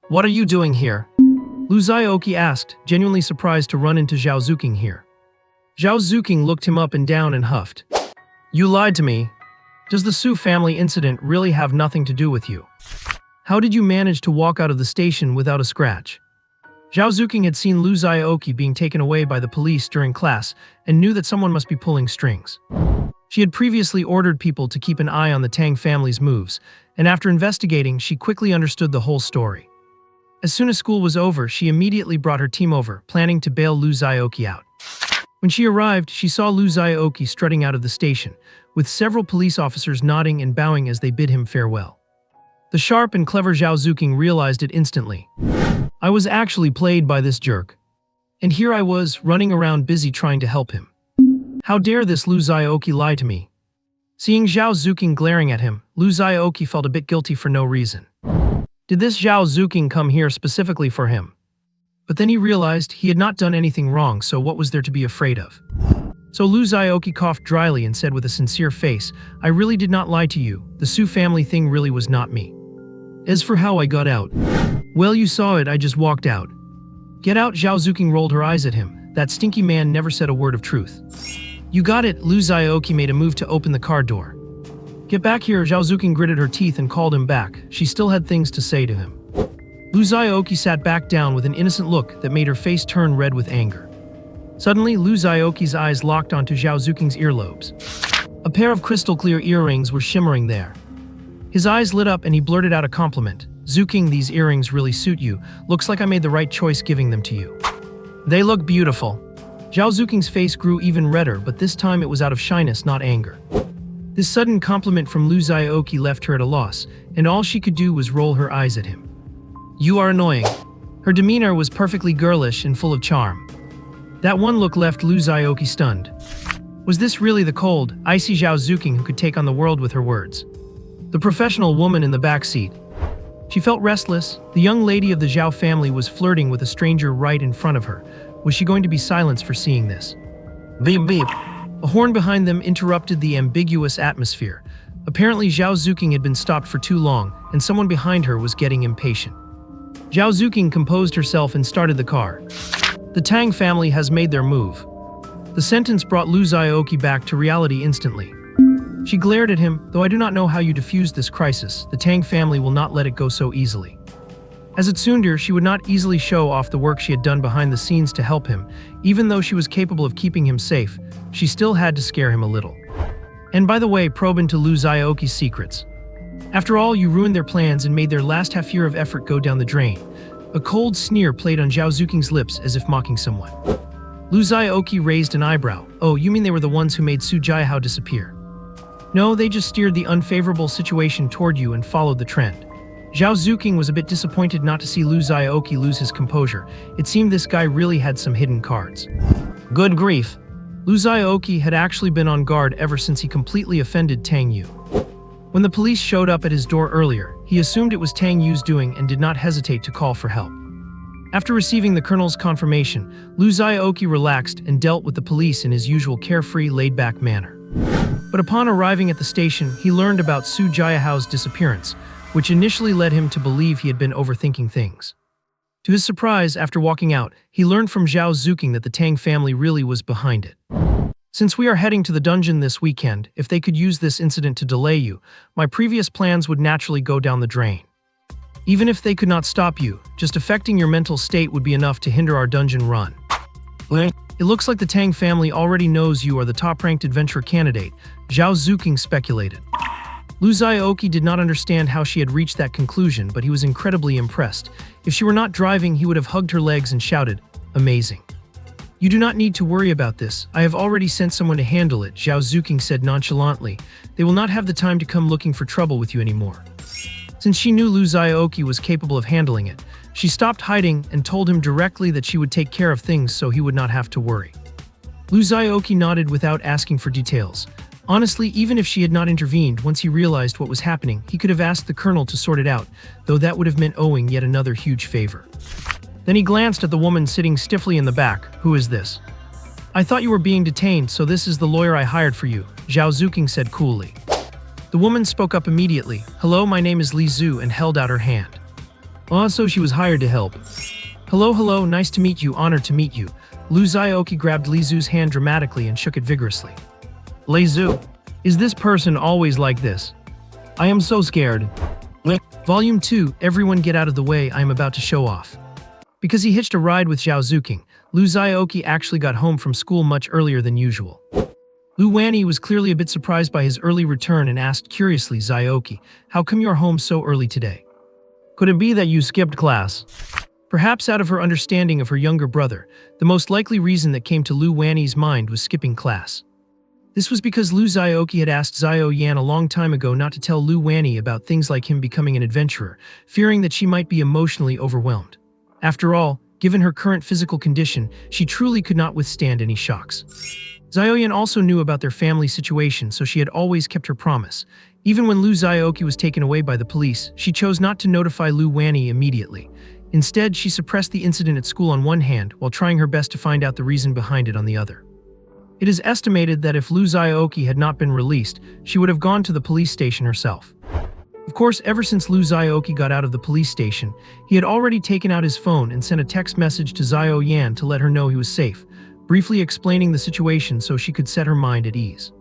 [SPEAKER 1] What are you doing here? Lu Xiaoqi asked, genuinely surprised to run into Zhao Zuqing here. Zhao Zuqing looked him up and down and huffed. You lied to me. Does the Su family incident really have nothing to do with you? How did you manage to walk out of the station without a scratch? Zhao Zuqing had seen Lu Xiaoqi being taken away by the police during class and knew that someone must be pulling strings. She had previously ordered people to keep an eye on the Tang family's moves, and after investigating, she quickly understood the whole story. As soon as school was over, she immediately brought her team over, planning to bail Lu Xiaoqi out. When she arrived, she saw Lu Xiaoqi strutting out of the station, with several police officers nodding and bowing as they bid him farewell. The sharp and clever Zhao Zuqing realized it instantly. I was actually played by this jerk. And here I was, running around busy trying to help him. How dare this Lu Xiaoqi lie to me? Seeing Zhao Zuqing glaring at him, Lu Xiaoqi felt a bit guilty for no reason. Did this Zhao Zuqing come here specifically for him? But then he realized he had not done anything wrong, so what was there to be afraid of? So Lu Xiaoqi coughed dryly and said with a sincere face, "I really did not lie to you. The Su family thing really was not me. As for how I got out, well, you saw it, I just walked out." "Get out," Zhao Zuqing rolled her eyes at him. That stinky man never said a word of truth. "You got it." Lu Xiaoqi made a move to open the car door. "Get back here." Zhao Zuqing gritted her teeth and called him back. She still had things to say to him. Lu Xiaoqi sat back down with an innocent look that made her face turn red with anger. Suddenly, Lu Xiaoqi's eyes locked onto Zhao Zuqing's earlobes. A pair of crystal-clear earrings were shimmering there. His eyes lit up and he blurted out a compliment. "Zuqing, these earrings really suit you. Looks like I made the right choice giving them to you. They look beautiful." Zhao Zuqing's face grew even redder, but this time it was out of shyness, not anger. This sudden compliment from Lu Xiaoqi left her at a loss, and all she could do was roll her eyes at him. "You are annoying." Her demeanor was perfectly girlish and full of charm. That one look left Lu Xiaoqi stunned. Was this really the cold, icy Zhao Zuqing who could take on the world with her words? The professional woman in the back seat. She felt restless. The young lady of the Zhao family was flirting with a stranger right in front of her. Was she going to be silenced for seeing this? Beep beep. A horn behind them interrupted the ambiguous atmosphere. Apparently Zhao Zuqing had been stopped for too long, and someone behind her was getting impatient. Zhao Zuqing composed herself and started the car. "The Tang family has made their move." The sentence brought Lu Xiaoqi back to reality instantly. She glared at him. "Though I do not know how you defused this crisis, the Tang family will not let it go so easily." As a tsundere, she would not easily show off the work she had done behind the scenes to help him. Even though she was capable of keeping him safe, she still had to scare him a little. And by the way, probe into Lu Xiaoqi's secrets. After all, you ruined their plans and made their last half year of effort go down the drain. A cold sneer played on Zhao Zuqing's lips as if mocking someone. Lu Xiaoqi raised an eyebrow. "Oh, you mean they were the ones who made Su Jiahao disappear?" "No, they just steered the unfavorable situation toward you and followed the trend." Zhao Zuqing was a bit disappointed not to see Lu Xiaoqi lose his composure. It seemed this guy really had some hidden cards. Good grief. Lu Xiaoqi had actually been on guard ever since he completely offended Tang Yu. When the police showed up at his door earlier, he assumed it was Tang Yu's doing and did not hesitate to call for help. After receiving the colonel's confirmation, Lu Xiaoqi relaxed and dealt with the police in his usual carefree, laid-back manner. But upon arriving at the station, he learned about Su Jiahao's disappearance, which initially led him to believe he had been overthinking things. To his surprise, after walking out, he learned from Zhao Zuqing that the Tang family really was behind it. "Since we are heading to the dungeon this weekend, if they could use this incident to delay you, my previous plans would naturally go down the drain. Even if they could not stop you, just affecting your mental state would be enough to hinder our dungeon run. It looks like the Tang family already knows you are the top-ranked adventurer candidate," Zhao Zuqing speculated. Lu Xiaoqi did not understand how she had reached that conclusion, but he was incredibly impressed. If she were not driving, he would have hugged her legs and shouted, "Amazing." "You do not need to worry about this. I have already sent someone to handle it," Zhao Zuqing said nonchalantly. "They will not have the time to come looking for trouble with you anymore." Since she knew Lu Xiaoqi was capable of handling it, she stopped hiding and told him directly that she would take care of things so he would not have to worry. Lu Xiaoqi nodded without asking for details. Honestly, even if she had not intervened, once he realized what was happening, he could have asked the colonel to sort it out, though that would have meant owing yet another huge favor. Then he glanced at the woman sitting stiffly in the back. "Who is this?" "I thought you were being detained, so this is the lawyer I hired for you," Zhao Zuqing said coolly. The woman spoke up immediately. "Hello, my name is Li Zhu," and held out her hand. "Oh, so she was hired to help." Hello, nice to meet you, honored to meet you." Lu Xiaoqi grabbed Li Zhu's hand dramatically and shook it vigorously. "Li Zhu, is this person always like this? I am so scared." Volume 2, everyone get out of the way, I am about to show off. Because he hitched a ride with Zhao Zuqing, Lu Xiaoqi actually got home from school much earlier than usual. Lu Wanyi was clearly a bit surprised by his early return and asked curiously, "Xiaoqi, how come you are home so early today? Could it be that you skipped class?" Perhaps out of her understanding of her younger brother, the most likely reason that came to Lu Wanyi's mind was skipping class. This was because Lu Xiaoqi had asked Xiao Yan a long time ago not to tell Lu Wanyi about things like him becoming an adventurer, fearing that she might be emotionally overwhelmed. After all, given her current physical condition, she truly could not withstand any shocks. Xiao Yan also knew about their family situation, so she had always kept her promise. Even when Lu Xiaoqi was taken away by the police, she chose not to notify Lu Wanyi immediately. Instead, she suppressed the incident at school on one hand, while trying her best to find out the reason behind it on the other. It is estimated that if Lu Xiaoqi had not been released, she would have gone to the police station herself. Of course, ever since Lu Xiaoqi got out of the police station, he had already taken out his phone and sent a text message to Xiao Yan to let her know he was safe, briefly explaining the situation so she could set her mind at ease.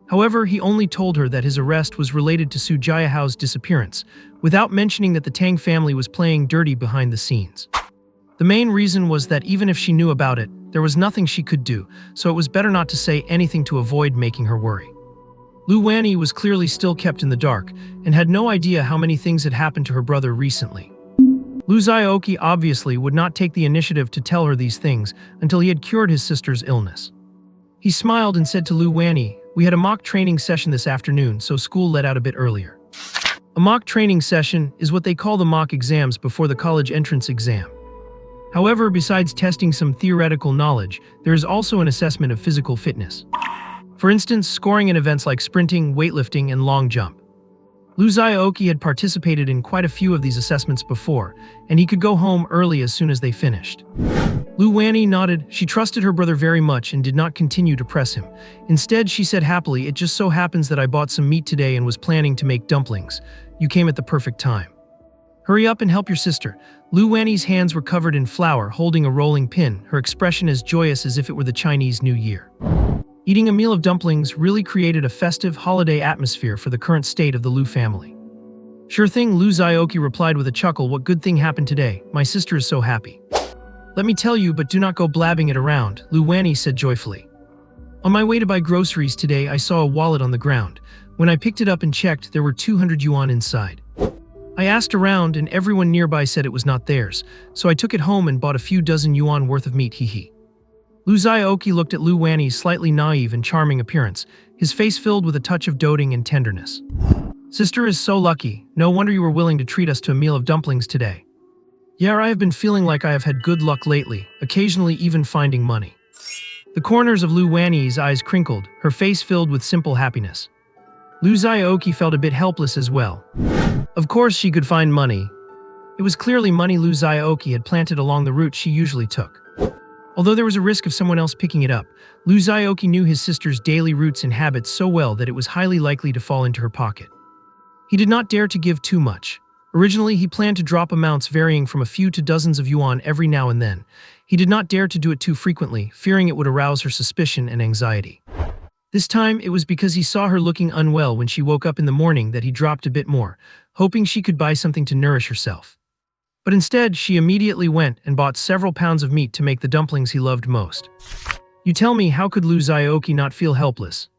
[SPEAKER 1] However, he only told her that his arrest was related to Su Jiahao's disappearance, without mentioning that the Tang family was playing dirty behind the scenes. The main reason was that even if she knew about it, there was nothing she could do, so it was better not to say anything to avoid making her worry. Lu Wanyi was clearly still kept in the dark, and had no idea how many things had happened to her brother recently. Lu Xiaoqi obviously would not take the initiative to tell her these things until he had cured his sister's illness. He smiled and said to Lu Wanyi, "We had a mock training session this afternoon, so school let out a bit earlier." A mock training session is what they call the mock exams before the college entrance exam. However, besides testing some theoretical knowledge, there is also an assessment of physical fitness. For instance, scoring in events like sprinting, weightlifting, and long jump. Lu Xiaoqi had participated in quite a few of these assessments before, and he could go home early as soon as they finished. Lu Wanyi nodded. She trusted her brother very much and did not continue to press him. Instead, she said happily, "It just so happens that I bought some meat today and was planning to make dumplings. You came at the perfect time. Hurry up and help your sister." Lu Wanyi's hands were covered in flour, holding a rolling pin, her expression as joyous as if it were the Chinese New Year. Eating a meal of dumplings really created a festive, holiday atmosphere for the current state of the Lu family. "Sure thing," Lu Xiaoqi replied with a chuckle. "What good thing happened today? My sister is so happy." "Let me tell you, but do not go blabbing it around," Lu Wanyi said joyfully. "On my way to buy groceries today, I saw a wallet on the ground. When I picked it up and checked, there were 200 yuan inside. I asked around and everyone nearby said it was not theirs, so I took it home and bought a few dozen yuan worth of meat, hee. Lu Xiaoqi looked at Lu Wanyi's slightly naive and charming appearance, his face filled with a touch of doting and tenderness. "Sister is so lucky. No wonder you were willing to treat us to a meal of dumplings today." "Yeah, I have been feeling like I have had good luck lately, occasionally even finding money." The corners of Lu Wanyi's eyes crinkled, her face filled with simple happiness. Lu Xiaoqi felt a bit helpless as well. Of course she could find money. It was clearly money Lu Xiaoqi had planted along the route she usually took. Although there was a risk of someone else picking it up, Lu Xiaoqi knew his sister's daily routes and habits so well that it was highly likely to fall into her pocket. He did not dare to give too much. Originally, he planned to drop amounts varying from a few to dozens of yuan every now and then. He did not dare to do it too frequently, fearing it would arouse her suspicion and anxiety. This time, it was because he saw her looking unwell when she woke up in the morning that he dropped a bit more, hoping she could buy something to nourish herself. But instead, she immediately went and bought several pounds of meat to make the dumplings he loved most. You tell me, how could Lu Xiaoqi not feel helpless?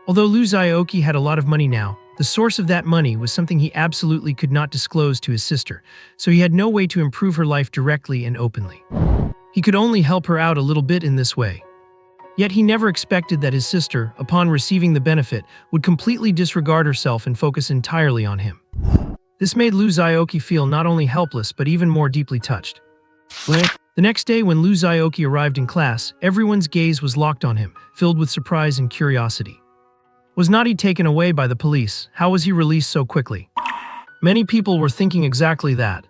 [SPEAKER 1] Although Lu Xiaoqi had a lot of money now, the source of that money was something he absolutely could not disclose to his sister, so he had no way to improve her life directly and openly. He could only help her out a little bit in this way. Yet he never expected that his sister, upon receiving the benefit, would completely disregard herself and focus entirely on him. This made Lu Xiaoqi feel not only helpless but even more deeply touched. The next day when Lu Xiaoqi arrived in class, everyone's gaze was locked on him, filled with surprise and curiosity. Was not he taken away by the police? How was he released so quickly? Many people were thinking exactly that.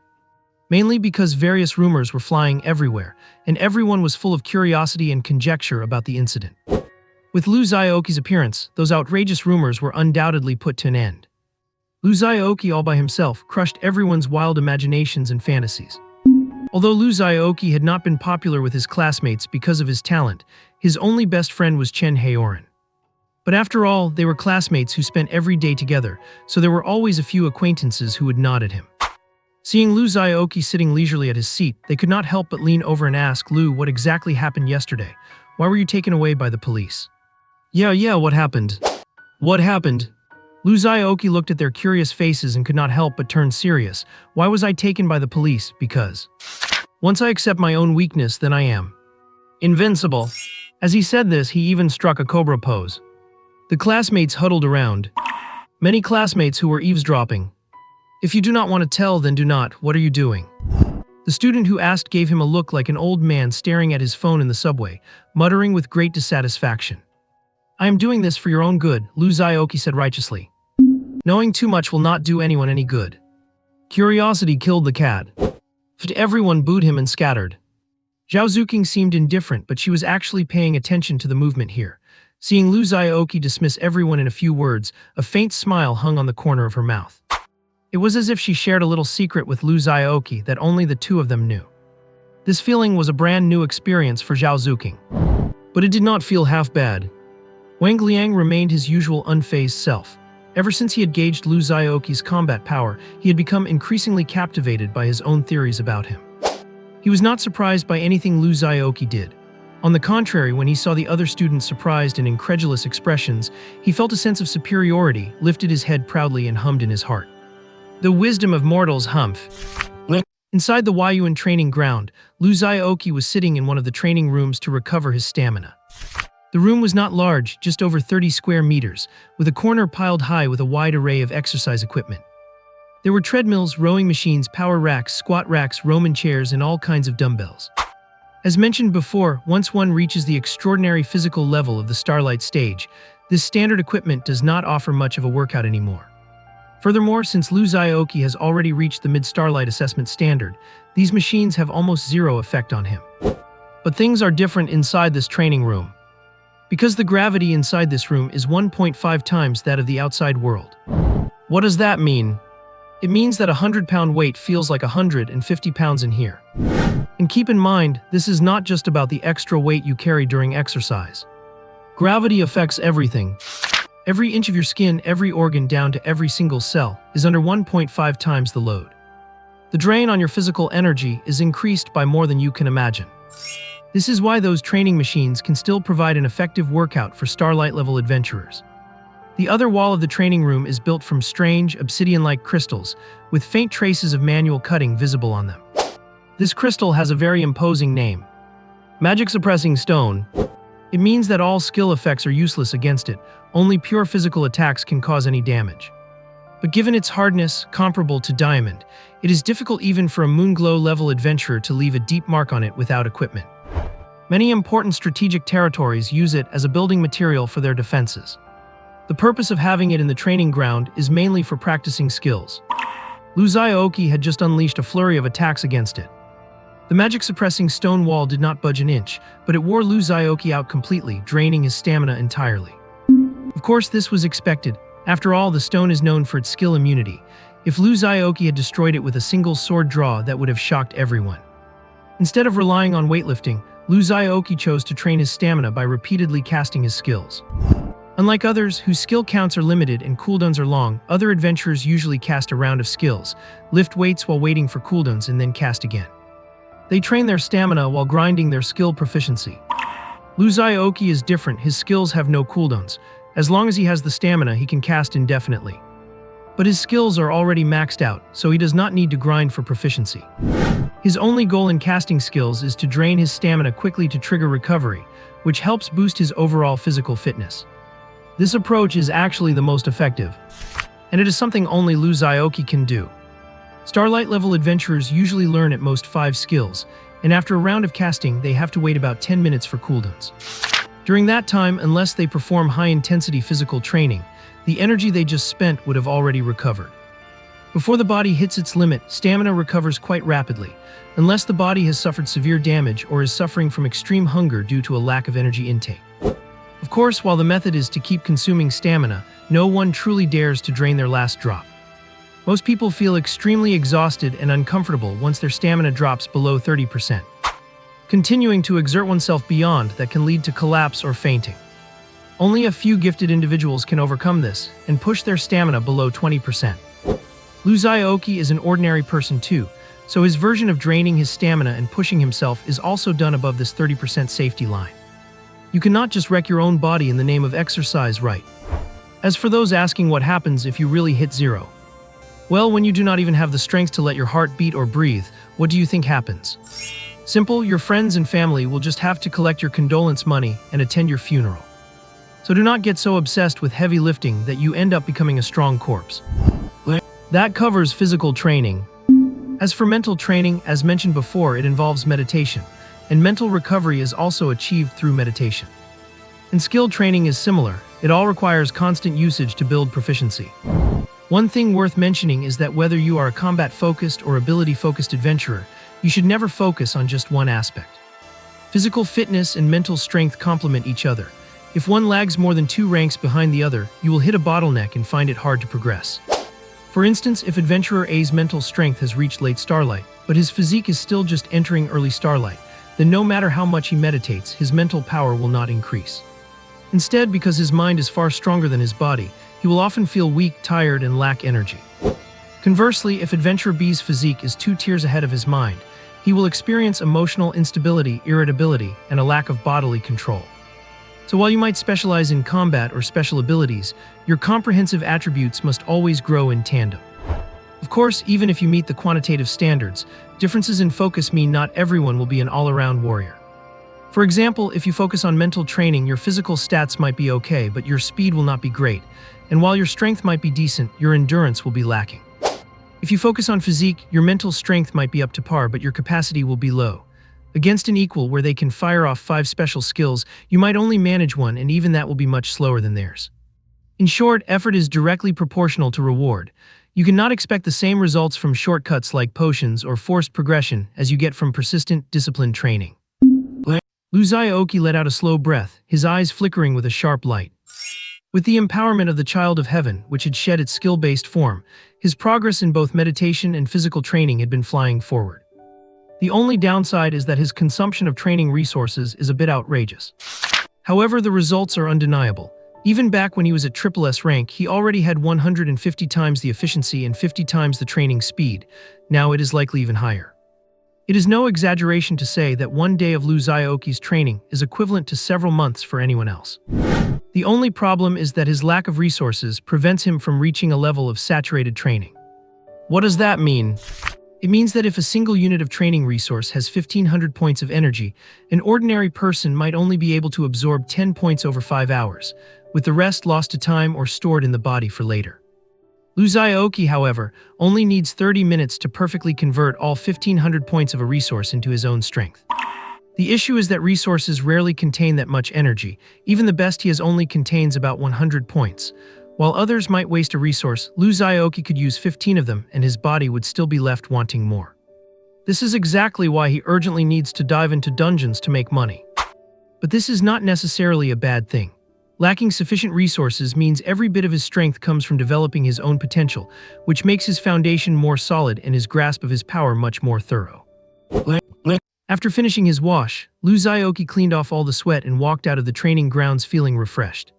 [SPEAKER 1] Mainly because various rumors were flying everywhere, and everyone was full of curiosity and conjecture about the incident. With Lu Xiaoqi's appearance, those outrageous rumors were undoubtedly put to an end. Lu Xiaoqi all by himself crushed everyone's wild imaginations and fantasies. Although Lu Xiaoqi had not been popular with his classmates because of his talent, his only best friend was Chen Haoran. But after all, they were classmates who spent every day together, so there were always a few acquaintances who would nod at him. Seeing Lu Xiaoqi sitting leisurely at his seat, they could not help but lean over and ask, "Lu, what exactly happened yesterday? Why were you taken away by the police?" Yeah, what happened? What happened? Lu Xiaoqi looked at their curious faces and could not help but turn serious. Why was I taken by the police? Because once I accept my own weakness, then I am invincible. As he said this, he even struck a cobra pose. The classmates huddled around. Many classmates who were eavesdropping. If you do not want to tell, then do not. What are you doing? The student who asked gave him a look like an old man staring at his phone in the subway, muttering with great dissatisfaction. I am doing this for your own good, Lu Xiaoqi said righteously. Knowing too much will not do anyone any good. Curiosity killed the cat. Everyone booed him and scattered. Zhao Zuqing seemed indifferent, but she was actually paying attention to the movement here. Seeing Lu Xiaoqi dismiss everyone in a few words, a faint smile hung on the corner of her mouth. It was as if she shared a little secret with Lu Xiaoqi that only the two of them knew. This feeling was a brand new experience for Zhao Zuqing. But it did not feel half bad. Wang Liang remained his usual unfazed self. Ever since he had gauged Lu Xiaoqi's combat power, he had become increasingly captivated by his own theories about him. He was not surprised by anything Lu Xiaoqi did. On the contrary, when he saw the other students' surprised and incredulous expressions, he felt a sense of superiority, lifted his head proudly, and hummed in his heart. The wisdom of mortals, humph. Inside the Huayuan training ground, Lu Xiaoqi was sitting in one of the training rooms to recover his stamina. The room was not large, just over 30 square meters, with a corner piled high with a wide array of exercise equipment. There were treadmills, rowing machines, power racks, squat racks, Roman chairs, and all kinds of dumbbells. As mentioned before, once one reaches the extraordinary physical level of the Starlight stage, this standard equipment does not offer much of a workout anymore. Furthermore, since Lu Xiaoqi has already reached the mid-Starlight assessment standard, these machines have almost zero effect on him. But things are different inside this training room. Because the gravity inside this room is 1.5 times that of the outside world. What does that mean? It means that a 100-pound weight feels like 150 pounds in here. And keep in mind, this is not just about the extra weight you carry during exercise. Gravity affects everything. Every inch of your skin, every organ down to every single cell, is under 1.5 times the load. The drain on your physical energy is increased by more than you can imagine. This is why those training machines can still provide an effective workout for Starlight-level adventurers. The other wall of the training room is built from strange, obsidian-like crystals, with faint traces of manual cutting visible on them. This crystal has a very imposing name. Magic Suppressing Stone. It means that all skill effects are useless against it, only pure physical attacks can cause any damage. But given its hardness, comparable to diamond, it is difficult even for a Moonglow-level adventurer to leave a deep mark on it without equipment. Many important strategic territories use it as a building material for their defenses. The purpose of having it in the training ground is mainly for practicing skills. Lu Xiaoqi had just unleashed a flurry of attacks against it. The magic-suppressing stone wall did not budge an inch, but it wore Lu Xiaoqi out completely, draining his stamina entirely. Of course, this was expected. After all, the stone is known for its skill immunity. If Lu Xiaoqi had destroyed it with a single sword draw, that would have shocked everyone. Instead of relying on weightlifting, Lu Xiaoqi chose to train his stamina by repeatedly casting his skills. Unlike others, whose skill counts are limited and cooldowns are long, other adventurers usually cast a round of skills, lift weights while waiting for cooldowns, and then cast again. They train their stamina while grinding their skill proficiency. Lu Xiaoqi is different. His skills have no cooldowns. As long as he has the stamina, he can cast indefinitely. But his skills are already maxed out, so he does not need to grind for proficiency. His only goal in casting skills is to drain his stamina quickly to trigger recovery, which helps boost his overall physical fitness. This approach is actually the most effective, and it is something only Lu Xiaoqi can do. Starlight-level adventurers usually learn at most 5 skills, and after a round of casting, they have to wait about 10 minutes for cooldowns. During that time, unless they perform high-intensity physical training, the energy they just spent would have already recovered. Before the body hits its limit, stamina recovers quite rapidly, unless the body has suffered severe damage or is suffering from extreme hunger due to a lack of energy intake. Of course, while the method is to keep consuming stamina, no one truly dares to drain their last drop. Most people feel extremely exhausted and uncomfortable once their stamina drops below 30%. Continuing to exert oneself beyond that can lead to collapse or fainting. Only a few gifted individuals can overcome this and push their stamina below 20%. Lu Xiaoqi is an ordinary person too, so his version of draining his stamina and pushing himself is also done above this 30% safety line. You cannot just wreck your own body in the name of exercise, right? As for those asking what happens if you really hit zero, well, when you do not even have the strength to let your heart beat or breathe, what do you think happens? Simple, your friends and family will just have to collect your condolence money and attend your funeral. So do not get so obsessed with heavy lifting that you end up becoming a strong corpse. That covers physical training. As for mental training, as mentioned before, it involves meditation, and mental recovery is also achieved through meditation. And skill training is similar. It all requires constant usage to build proficiency. One thing worth mentioning is that whether you are a combat-focused or ability-focused adventurer, you should never focus on just one aspect. Physical fitness and mental strength complement each other. If one lags more than 2 ranks behind the other, you will hit a bottleneck and find it hard to progress. For instance, if Adventurer A's mental strength has reached late Starlight, but his physique is still just entering early Starlight, then no matter how much he meditates, his mental power will not increase. Instead, because his mind is far stronger than his body, he will often feel weak, tired, and lack energy. Conversely, if Adventurer B's physique is 2 tiers ahead of his mind, he will experience emotional instability, irritability, and a lack of bodily control. So while you might specialize in combat or special abilities, your comprehensive attributes must always grow in tandem. Of course, even if you meet the quantitative standards, differences in focus mean not everyone will be an all-around warrior. For example, if you focus on mental training, your physical stats might be okay, but your speed will not be great, and while your strength might be decent, your endurance will be lacking. If you focus on physique, your mental strength might be up to par, but your capacity will be low. Against an equal where they can fire off 5 special skills, you might only manage 1, and even that will be much slower than theirs. In short, effort is directly proportional to reward. You cannot expect the same results from shortcuts like potions or forced progression as you get from persistent, disciplined training. Lu Xiaoqi let out a slow breath, his eyes flickering with a sharp light. With the empowerment of the Child of Heaven, which had shed its skill-based form, his progress in both meditation and physical training had been flying forward. The only downside is that his consumption of training resources is a bit outrageous. However, the results are undeniable. Even back when he was at SSS rank, he already had 150 times the efficiency and 50 times the training speed. Now it is likely even higher. It is no exaggeration to say that 1 day of Lu Xiaoqi's training is equivalent to several months for anyone else. The only problem is that his lack of resources prevents him from reaching a level of saturated training. What does that mean? It means that if a single unit of training resource has 1500 points of energy, an ordinary person might only be able to absorb 10 points over 5 hours, with the rest lost to time or stored in the body for later. Lu Xiaoqi, however, only needs 30 minutes to perfectly convert all 1500 points of a resource into his own strength. The issue is that resources rarely contain that much energy. Even the best he has only contains about 100 points. While others might waste a resource, Lu Xiaoqi could use 15 of them and his body would still be left wanting more. This is exactly why he urgently needs to dive into dungeons to make money. But this is not necessarily a bad thing. Lacking sufficient resources means every bit of his strength comes from developing his own potential, which makes his foundation more solid and his grasp of his power much more thorough. After finishing his wash, Lu Xiaoqi cleaned off all the sweat and walked out of the training grounds feeling refreshed.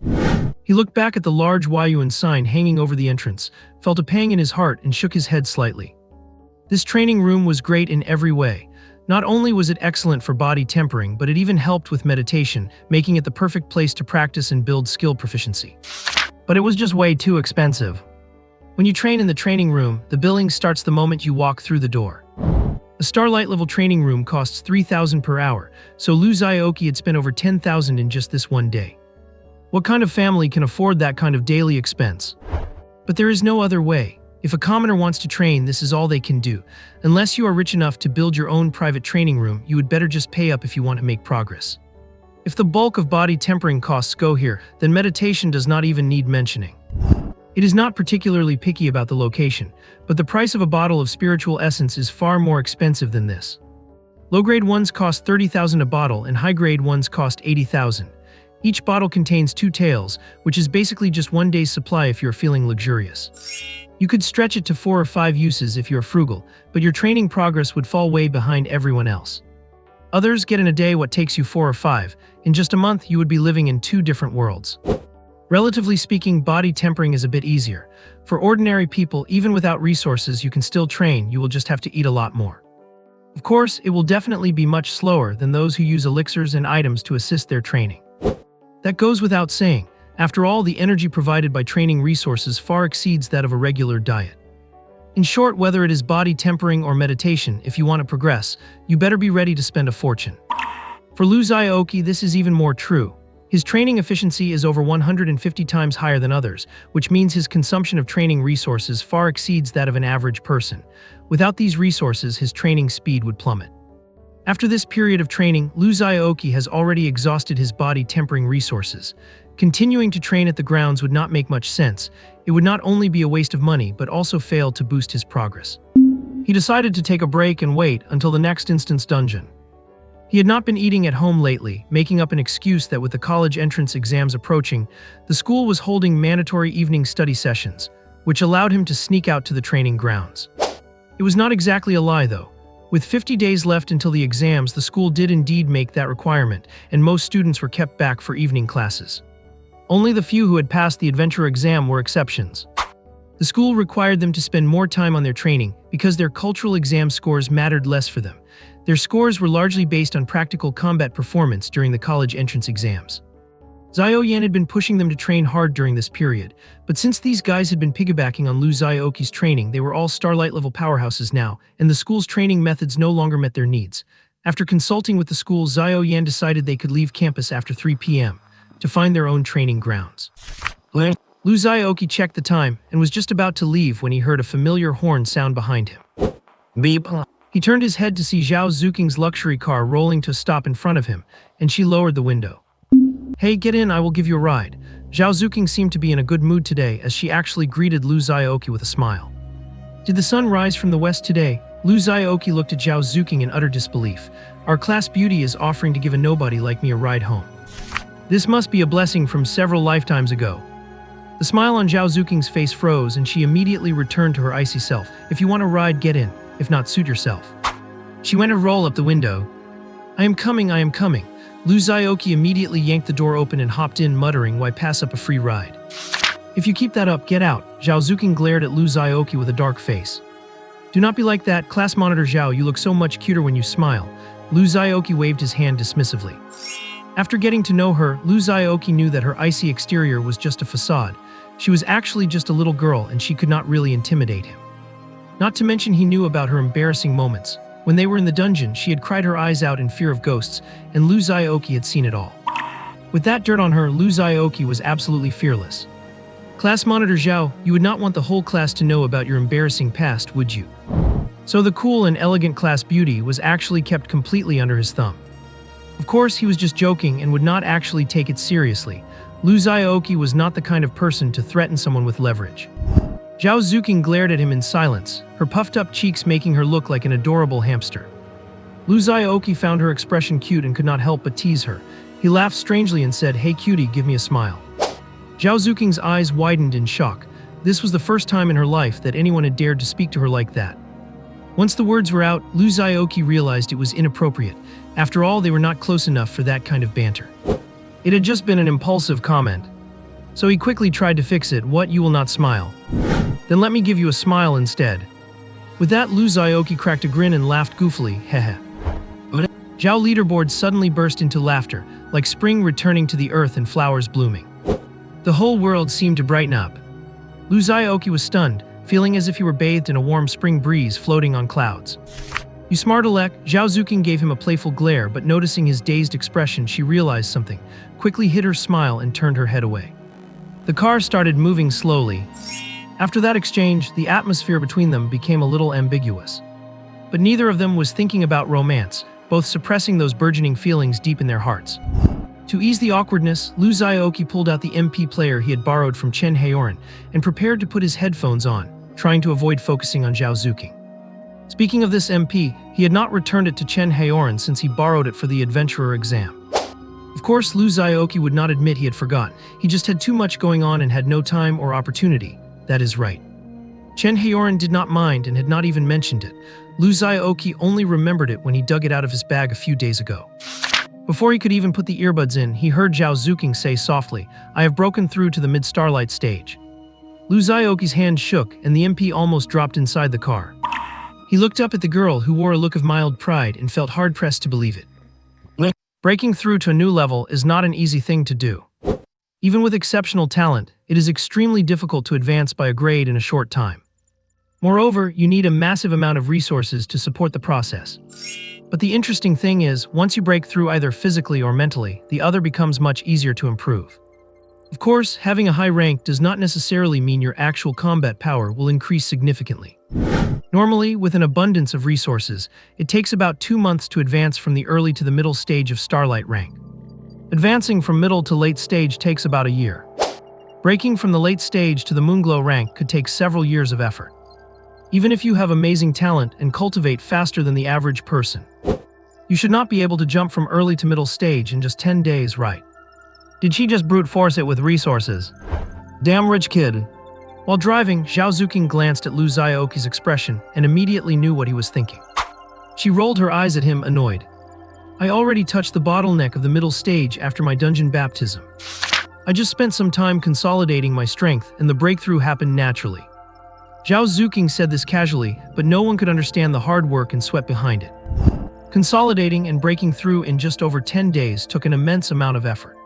[SPEAKER 1] He looked back at the large Huayuan sign hanging over the entrance, felt a pang in his heart and shook his head slightly. This training room was great in every way. Not only was it excellent for body tempering, but it even helped with meditation, making it the perfect place to practice and build skill proficiency. But it was just way too expensive. When you train in the training room, the billing starts the moment you walk through the door. A Starlight level training room costs 3,000 per hour, so Lu Xiaoqi had spent over 10,000 in just this 1 day. What kind of family can afford that kind of daily expense? But there is no other way. If a commoner wants to train, this is all they can do. Unless you are rich enough to build your own private training room, you would better just pay up if you want to make progress. If the bulk of body tempering costs go here, then meditation does not even need mentioning. It is not particularly picky about the location, but the price of a bottle of spiritual essence is far more expensive than this. Low-grade ones cost 30,000 a bottle and high-grade ones cost 80,000. Each bottle contains 2 tails, which is basically just 1 day's supply if you're feeling luxurious. You could stretch it to 4 or 5 uses if you're frugal, but your training progress would fall way behind everyone else. Others get in a day what takes you 4 or 5. In just a month, you would be living in 2 different worlds. Relatively speaking, body tempering is a bit easier. For ordinary people, even without resources, you can still train, you will just have to eat a lot more. Of course, it will definitely be much slower than those who use elixirs and items to assist their training. That goes without saying. After all, the energy provided by training resources far exceeds that of a regular diet. In short, whether it is body tempering or meditation, if you want to progress, you better be ready to spend a fortune. For Lu Xiaoqi, this is even more true. His training efficiency is over 150 times higher than others, which means his consumption of training resources far exceeds that of an average person. Without these resources, his training speed would plummet. After this period of training, Lu Xiaoqi has already exhausted his body tempering resources. Continuing to train at the grounds would not make much sense. It would not only be a waste of money, but also fail to boost his progress. He decided to take a break and wait until the next instance dungeon. He had not been eating at home lately, making up an excuse that with the college entrance exams approaching, the school was holding mandatory evening study sessions, which allowed him to sneak out to the training grounds. It was not exactly a lie, though. With 50 days left until the exams, the school did indeed make that requirement, and most students were kept back for evening classes. Only the few who had passed the adventure exam were exceptions. The school required them to spend more time on their training because their cultural exam scores mattered less for them. Their scores were largely based on practical combat performance during the college entrance exams. Xiao Yan had been pushing them to train hard during this period, but since these guys had been piggybacking on Lu Xiaoqi's training, they were all Starlight-level powerhouses now, and the school's training methods no longer met their needs. After consulting with the school, Xiao Yan decided they could leave campus after 3 p.m. to find their own training grounds. Lu Xiaoqi checked the time and was just about to leave when he heard a familiar horn sound behind him. Beep. He turned his head to see Zhao Zuking's luxury car rolling to a stop in front of him, and she lowered the window. Hey, get in, I will give you a ride. Zhao Zuking seemed to be in a good mood today as she actually greeted Lu Xiaoqi with a smile. Did the sun rise from the west today? Lu Xiaoqi looked at Zhao Zuking in utter disbelief. Our class beauty is offering to give a nobody like me a ride home. This must be a blessing from several lifetimes ago. The smile on Zhao Zuking's face froze and she immediately returned to her icy self. If you want a ride, get in. If not, suit yourself. She went to roll up the window. I am coming, I am coming. Lu Xiaoqi immediately yanked the door open and hopped in, muttering, why pass up a free ride? If you keep that up, get out. Zhao Zuking glared at Lu Xiaoqi with a dark face. Do not be like that, class monitor Zhao, you look so much cuter when you smile. Lu Xiaoqi waved his hand dismissively. After getting to know her, Lu Xiaoqi knew that her icy exterior was just a facade. She was actually just a little girl and she could not really intimidate him. Not to mention he knew about her embarrassing moments. When they were in the dungeon, she had cried her eyes out in fear of ghosts, and Lu Xiaoqi had seen it all. With that dirt on her, Lu Xiaoqi was absolutely fearless. Class monitor Zhao, you would not want the whole class to know about your embarrassing past, would you? So the cool and elegant class beauty was actually kept completely under his thumb. Of course, he was just joking and would not actually take it seriously. Lu Xiaoqi was not the kind of person to threaten someone with leverage. Zhao Zuking glared at him in silence, her puffed-up cheeks making her look like an adorable hamster. Lu Xiaoqi found her expression cute and could not help but tease her. He laughed strangely and said, hey cutie, give me a smile. Zhao Zuking's eyes widened in shock. This was the first time in her life that anyone had dared to speak to her like that. Once the words were out, Lu Xiaoqi realized it was inappropriate. After all, they were not close enough for that kind of banter. It had just been an impulsive comment. So he quickly tried to fix it. What, you will not smile? Then let me give you a smile instead. With that, Lu Xiaoqi cracked a grin and laughed goofily, hehe. Zhao leaderboard suddenly burst into laughter, like spring returning to the earth and flowers blooming. The whole world seemed to brighten up. Lu Xiaoqi was stunned, feeling as if he were bathed in a warm spring breeze floating on clouds. You smart aleck, Zhao Zuking gave him a playful glare, but noticing his dazed expression, she realized something, quickly hid her smile and turned her head away. The car started moving slowly. After that exchange, the atmosphere between them became a little ambiguous. But neither of them was thinking about romance, both suppressing those burgeoning feelings deep in their hearts. To ease the awkwardness, Lu Xiaoqi pulled out the MP player he had borrowed from Chen Haoran and prepared to put his headphones on, trying to avoid focusing on Zhao Zuking. Speaking of this MP, he had not returned it to Chen Haoran since he borrowed it for the adventurer exam. Of course, Lu Xiaoqi would not admit he had forgotten. He just had too much going on and had no time or opportunity. That is right. Chen Haoran did not mind and had not even mentioned it. Lu Xiaoqi only remembered it when he dug it out of his bag a few days ago. Before he could even put the earbuds in, he heard Zhao Zuking say softly, I have broken through to the mid-starlight stage. Lu Xiaoqi's hand shook and the MP almost dropped inside the car. He looked up at the girl who wore a look of mild pride and felt hard-pressed to believe it. Breaking through to a new level is not an easy thing to do. Even with exceptional talent, it is extremely difficult to advance by a grade in a short time. Moreover, you need a massive amount of resources to support the process. But the interesting thing is, once you break through either physically or mentally, the other becomes much easier to improve. Of course, having a high rank does not necessarily mean your actual combat power will increase significantly. Normally, with an abundance of resources, it takes about 2 months to advance from the early to the middle stage of Starlight rank. Advancing from middle to late stage takes about a year. Breaking from the late stage to the Moonglow rank could take several years of effort. Even if you have amazing talent and cultivate faster than the average person, You should not be able to jump from early to middle stage in just 10 days, right? Did she just brute force it with resources? Damn rich kid. While driving, Zhao Zuqing glanced at Lu Xiaoqi's expression and immediately knew what he was thinking. She rolled her eyes at him, annoyed. I already touched the bottleneck of the middle stage after my dungeon baptism. I just spent some time consolidating my strength, and the breakthrough happened naturally. Zhao Zuqing said this casually, but no one could understand the hard work and sweat behind it. Consolidating and breaking through in just over 10 days took an immense amount of effort.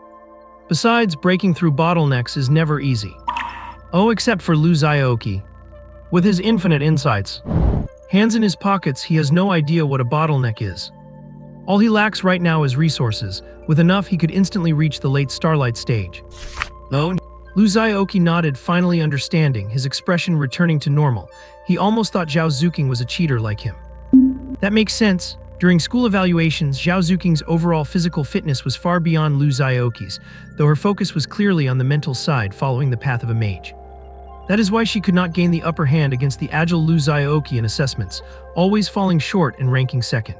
[SPEAKER 1] Besides, breaking through bottlenecks is never easy. Oh, except for Lu Xiaoqi. With his infinite insights, hands in his pockets, he has no idea what a bottleneck is. All he lacks right now is resources. With enough, he could instantly reach the late starlight stage. Oh, Lu Xiaoqi nodded, finally understanding, his expression returning to normal. He almost thought Zhao Zuqing was a cheater like him. That makes sense. During school evaluations, Zhao Zuqing's overall physical fitness was far beyond Lu Xiaoqi's, though her focus was clearly on the mental side, following the path of a mage. That is why she could not gain the upper hand against the agile Lu Xiaoqi in assessments, always falling short and ranking second.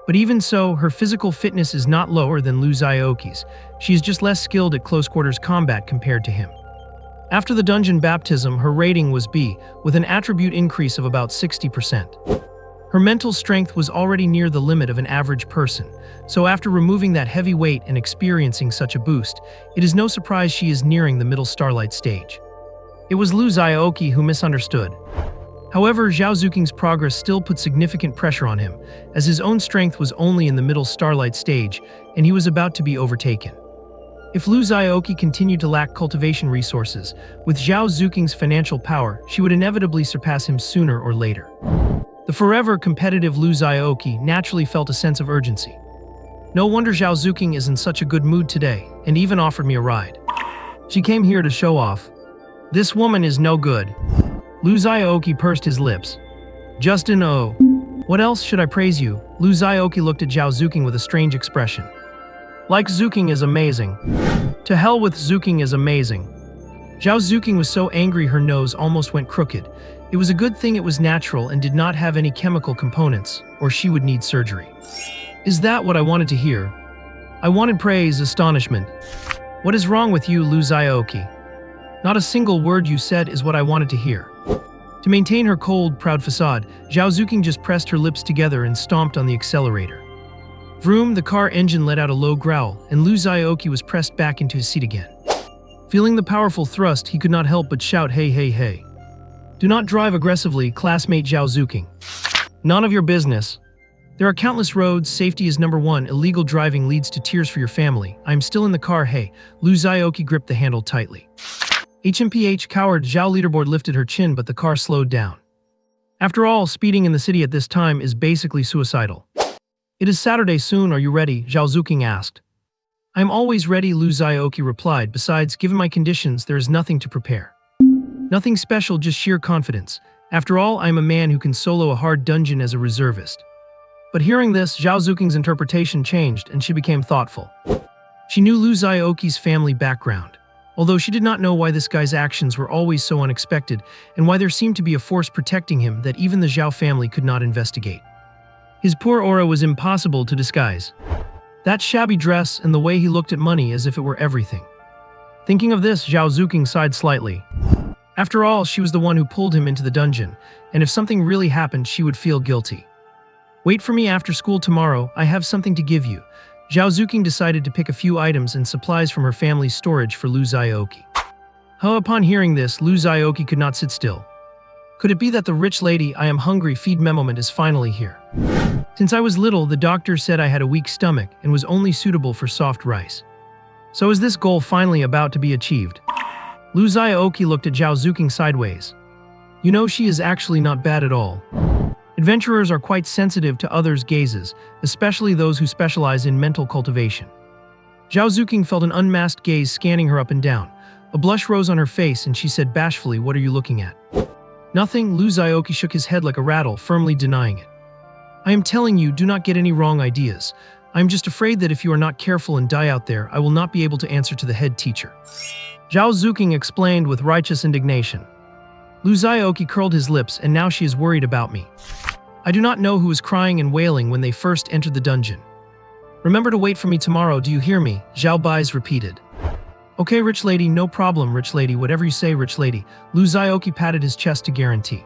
[SPEAKER 1] But even so, her physical fitness is not lower than Lu Xiaoqi's. She is just less skilled at close-quarters combat compared to him. After the dungeon baptism, her rating was B, with an attribute increase of about 60%. Her mental strength was already near the limit of an average person, so after removing that heavy weight and experiencing such a boost, it is no surprise she is nearing the middle starlight stage. It was Lu Xiaoqi who misunderstood. However, Zhao Zuqing's progress still put significant pressure on him, as his own strength was only in the middle starlight stage, and he was about to be overtaken. If Lu Xiaoqi continued to lack cultivation resources, with Zhao Zuqing's financial power, she would inevitably surpass him sooner or later. The forever competitive Lu Xiaoqi naturally felt a sense of urgency. No wonder Zhao Zuqing is in such a good mood today, and even offered me a ride. She came here to show off. This woman is no good. Lu Xiaoqi pursed his lips. Justin, oh. What else should I praise you? Lu Xiaoqi looked at Zhao Zuqing with a strange expression. Like Zuqing is amazing. To hell with Zuqing is amazing. Zhao Zuqing was so angry her nose almost went crooked. It was a good thing it was natural and did not have any chemical components, or she would need surgery. Is that what I wanted to hear? I wanted praise, astonishment. What is wrong with you, Lu Xiaoqi? Not a single word you said is what I wanted to hear. To maintain her cold, proud facade, Zhao Zuqing just pressed her lips together and stomped on the accelerator. Vroom, the car engine let out a low growl, and Lu Xiaoqi was pressed back into his seat again. Feeling the powerful thrust, he could not help but shout, hey, hey, hey. Do not drive aggressively, classmate Zhao Zuqing. None of your business. There are countless roads, safety is number one, illegal driving leads to tears for your family. I am still in the car, hey. Lu Xiaoqi gripped the handle tightly. HMPH, coward. Zhao leaderboard lifted her chin, but the car slowed down. After all, speeding in the city at this time is basically suicidal. It is Saturday soon, are you ready? Zhao Zuqing asked. I am always ready, Lu Xiaoqi replied. Besides, given my conditions, there is nothing to prepare. Nothing special, just sheer confidence. After all, I am a man who can solo a hard dungeon as a reservist. But hearing this, Zhao Zuqing's interpretation changed and she became thoughtful. She knew Lu Xiaoqi's family background. Although she did not know why this guy's actions were always so unexpected and why there seemed to be a force protecting him that even the Zhao family could not investigate. His poor aura was impossible to disguise. That shabby dress and the way he looked at money as if it were everything. Thinking of this, Zhao Zuqing sighed slightly. After all, she was the one who pulled him into the dungeon, and if something really happened, she would feel guilty. Wait for me after school tomorrow, I have something to give you. Zhao Zuqing decided to pick a few items and supplies from her family's storage for Lu Xiaoqi. Upon hearing this, Lu Xiaoqi could not sit still. Could it be that the rich lady I am hungry feed moment is finally here? Since I was little, the doctor said I had a weak stomach and was only suitable for soft rice. So is this goal finally about to be achieved? Lu Xiaoqi looked at Zhao Zuqing sideways. You know, she is actually not bad at all. Adventurers are quite sensitive to others' gazes, especially those who specialize in mental cultivation. Zhao Zuqing felt an unmasked gaze scanning her up and down. A blush rose on her face and she said bashfully, what are you looking at? Nothing. Lu Xiaoqi shook his head like a rattle, firmly denying it. I am telling you, do not get any wrong ideas. I am just afraid that if you are not careful and die out there, I will not be able to answer to the head teacher. Zhao Zuqing explained with righteous indignation. Lu Xiaoqi curled his lips, and now she is worried about me. I do not know who was crying and wailing when they first entered the dungeon. Remember to wait for me tomorrow, do you hear me? Zhao Bai's repeated. Okay, rich lady, no problem, rich lady, whatever you say, rich lady. Lu Xiaoqi patted his chest to guarantee.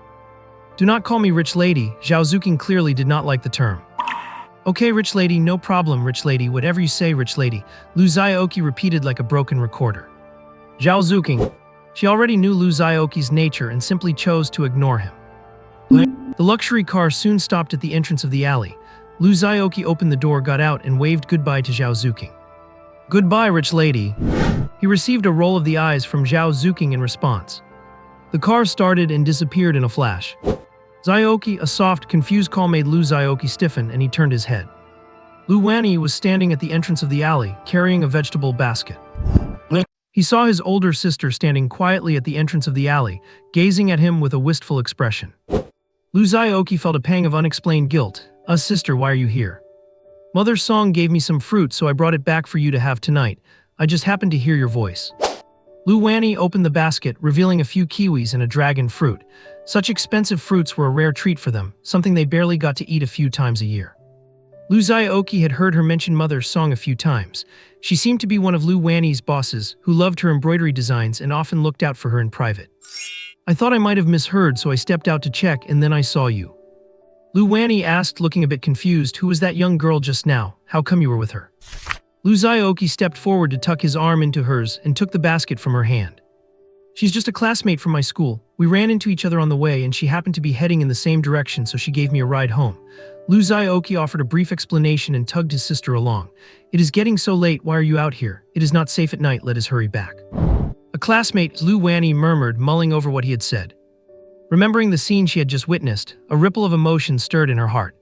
[SPEAKER 1] Do not call me rich lady, Zhao Zuqing clearly did not like the term. Okay, rich lady, no problem, rich lady, whatever you say, rich lady, Lu Xiaoqi repeated like a broken recorder. Zhao Zuqing. She already knew Lu Xiaoqi's nature and simply chose to ignore him. The luxury car soon stopped at the entrance of the alley. Lu Xiaoqi opened the door, got out, and waved goodbye to Zhao Zuqing. Goodbye, rich lady. He received a roll of the eyes from Zhao Zuqing in response. The car started and disappeared in a flash. Xiaoqi, a soft, confused call made Lu Xiaoqi stiffen, and he turned his head. Lu Wanyi was standing at the entrance of the alley, carrying a vegetable basket. He saw his older sister standing quietly at the entrance of the alley, gazing at him with a wistful expression. Lu Xiaoqi felt a pang of unexplained guilt. Sister, why are you here? Mother Song gave me some fruit, so I brought it back for you to have tonight. I just happened to hear your voice. Lu Wanyi opened the basket, revealing a few kiwis and a dragon fruit. Such expensive fruits were a rare treat for them, something they barely got to eat a few times a year. Lu Xiaoqi had heard her mention Mother Song a few times. She seemed to be one of Lu Wanyi's bosses, who loved her embroidery designs and often looked out for her in private. I thought I might have misheard, so I stepped out to check, and then I saw you. Lu Wanyi asked, looking a bit confused, who was that young girl just now? How come you were with her? Lu Xiaoqi stepped forward to tuck his arm into hers and took the basket from her hand. She's just a classmate from my school. We ran into each other on the way and she happened to be heading in the same direction, so she gave me a ride home. Lu Xiaoqi offered a brief explanation and tugged his sister along. It is getting so late, why are you out here? It is not safe at night, let us hurry back. A classmate, Lu Wanyi murmured, mulling over what he had said. Remembering the scene she had just witnessed, a ripple of emotion stirred in her heart.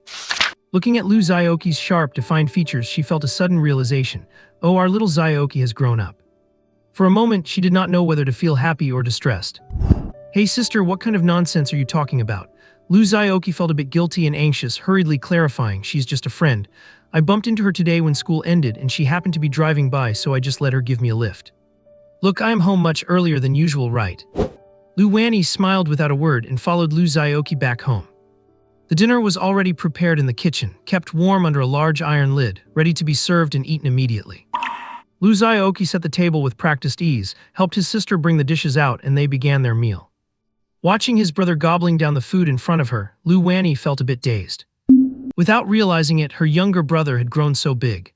[SPEAKER 1] Looking at Lu Xiaoqi's sharp, defined features, she felt a sudden realization. Oh, our little Xiaoqi has grown up. For a moment, she did not know whether to feel happy or distressed. Hey sister, what kind of nonsense are you talking about? Lu Xiaoqi felt a bit guilty and anxious, hurriedly clarifying, she's just a friend. I bumped into her today when school ended and she happened to be driving by, so I just let her give me a lift. Look, I am home much earlier than usual, right? Lu Wanyi smiled without a word and followed Lu Xiaoqi back home. The dinner was already prepared in the kitchen, kept warm under a large iron lid, ready to be served and eaten immediately. Lu Xiaoqi set the table with practiced ease, helped his sister bring the dishes out, and they began their meal. Watching his brother gobbling down the food in front of her, Lu Wanyi felt a bit dazed. Without realizing it, her younger brother had grown so big.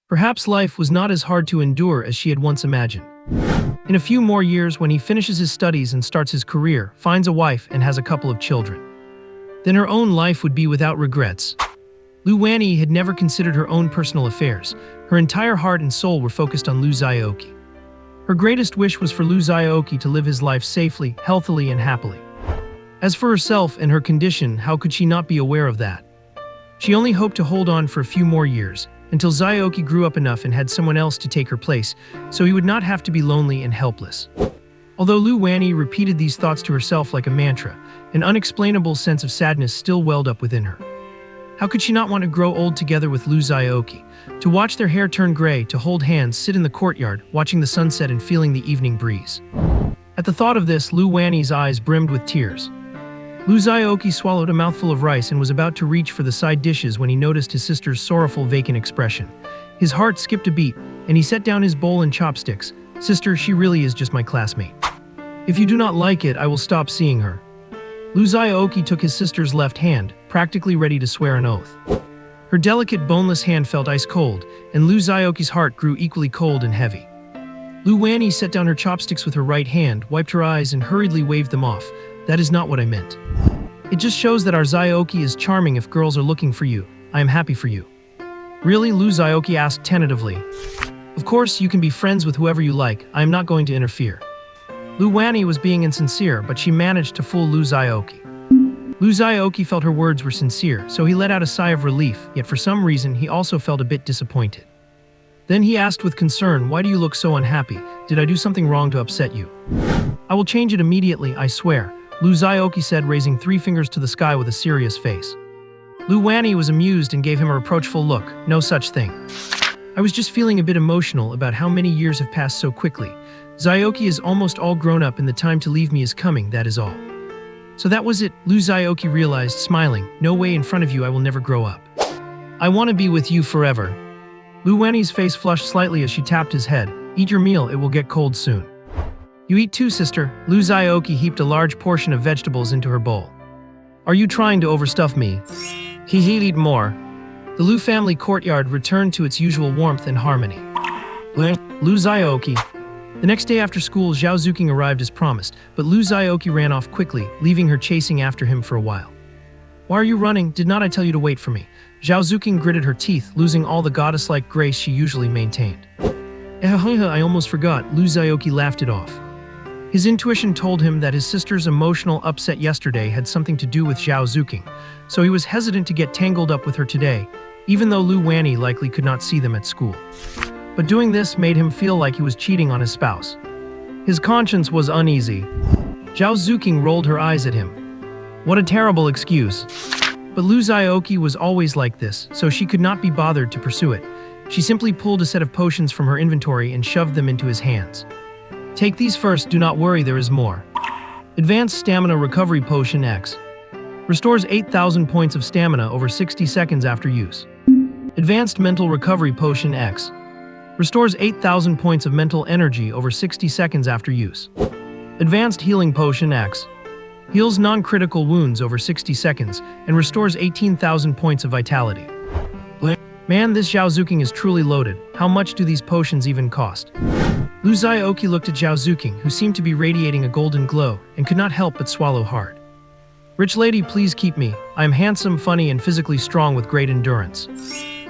[SPEAKER 1] Perhaps life was not as hard to endure as she had once imagined. In a few more years, when he finishes his studies and starts his career, finds a wife and has a couple of children, then her own life would be without regrets. Lu Wanyi had never considered her own personal affairs. Her entire heart and soul were focused on Lu Xiaoqi. Her greatest wish was for Lu Xiaoqi to live his life safely, healthily, and happily. As for herself and her condition, how could she not be aware of that? She only hoped to hold on for a few more years, until Xiaoqi grew up enough and had someone else to take her place, so he would not have to be lonely and helpless. Although Lu Wanyi repeated these thoughts to herself like a mantra, an unexplainable sense of sadness still welled up within her. How could she not want to grow old together with Lu Xiaoqi, to watch their hair turn gray, to hold hands, sit in the courtyard, watching the sunset and feeling the evening breeze? At the thought of this, Lu Wanyi's eyes brimmed with tears. Lu Xiaoqi swallowed a mouthful of rice and was about to reach for the side dishes when he noticed his sister's sorrowful, vacant expression. His heart skipped a beat, and he set down his bowl and chopsticks. Sister, she really is just my classmate. If you do not like it, I will stop seeing her. Lu Xiaoqi took his sister's left hand, practically ready to swear an oath. Her delicate, boneless hand felt ice cold, and Lu Xiaoqi's heart grew equally cold and heavy. Lu Wanyi set down her chopsticks with her right hand, wiped her eyes, and hurriedly waved them off. That is not what I meant. It just shows that our Xiaoqi is charming. If girls are looking for you, I am happy for you. Really? Lu Xiaoqi asked tentatively. Of course, you can be friends with whoever you like. I am not going to interfere. Lu Wanyi was being insincere, but she managed to fool Lu Xiaoqi. Lu Xiaoqi felt her words were sincere, so he let out a sigh of relief, yet for some reason he also felt a bit disappointed. Then he asked with concern, why do you look so unhappy? Did I do something wrong to upset you? I will change it immediately, I swear, Lu Xiaoqi said, raising 3 fingers to the sky with a serious face. Lu Wanyi was amused and gave him a reproachful look. No such thing. I was just feeling a bit emotional about how many years have passed so quickly. Xiaoqi is almost all grown up and the time to leave me is coming, that is all. So that was it, Lu Xiaoqi realized, smiling. No way, in front of you I will never grow up. I want to be with you forever. Lu Wenni's face flushed slightly as she tapped his head. Eat your meal, it will get cold soon. You eat too, sister. Lu Xiaoqi heaped a large portion of vegetables into her bowl. Are you trying to overstuff me? He'd eat more. The Lu family courtyard returned to its usual warmth and harmony. Lu Xiaoqi. The next day after school, Zhao Zuqing arrived as promised, but Lu Xiaoqi ran off quickly, leaving her chasing after him for a while. Why are you running? Did not I tell you to wait for me? Zhao Zuqing gritted her teeth, losing all the goddess-like grace she usually maintained. I almost forgot, Lu Xiaoqi laughed it off. His intuition told him that his sister's emotional upset yesterday had something to do with Zhao Zuqing, so he was hesitant to get tangled up with her today, even though Lu Wanni likely could not see them at school. But doing this made him feel like he was cheating on his spouse. His conscience was uneasy. Zhao Zuqing rolled her eyes at him. What a terrible excuse. But Lu Xiaoqi was always like this, so she could not be bothered to pursue it. She simply pulled a set of potions from her inventory and shoved them into his hands. Take these first, do not worry, there is more. Advanced Stamina Recovery Potion X. Restores 8,000 points of stamina over 60 seconds after use. Advanced Mental Recovery Potion X. Restores 8,000 points of mental energy over 60 seconds after use. Advanced Healing Potion X. Heals non-critical wounds over 60 seconds and restores 18,000 points of vitality. Man, this Zhao Zuqing is truly loaded. How much do these potions even cost? Lu Xiaoqi looked at Zhao Zuqing, who seemed to be radiating a golden glow, and could not help but swallow hard. Rich lady, please keep me. I am handsome, funny, and physically strong with great endurance.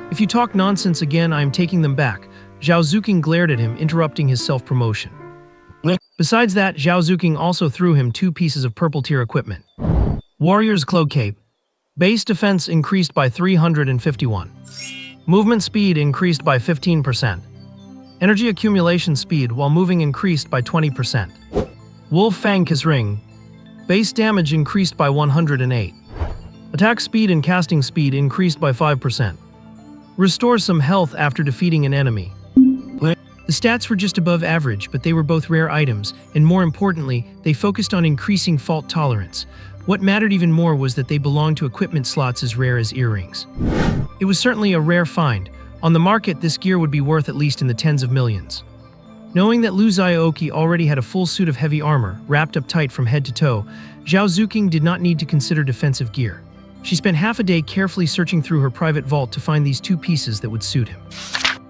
[SPEAKER 1] If you talk nonsense again, I am taking them back. Zhao Zuqing glared at him, interrupting his self-promotion. Besides that, Zhao Zuqing also threw him 2 pieces of purple-tier equipment. Warrior's Cloak Cape. Base defense increased by 351. Movement speed increased by 15%. Energy accumulation speed while moving increased by 20%. Wolf Fang Kiss Ring. Base damage increased by 108. Attack speed and casting speed increased by 5%. Restore some health after defeating an enemy. The stats were just above average, but they were both rare items, and more importantly, they focused on increasing fault tolerance. What mattered even more was that they belonged to equipment slots as rare as earrings. It was certainly a rare find. On the market, this gear would be worth at least in the tens of millions. Knowing that Lu Xiaoqi already had a full suit of heavy armor, wrapped up tight from head to toe, Zhao Zuqing did not need to consider defensive gear. She spent half a day carefully searching through her private vault to find these 2 pieces that would suit him.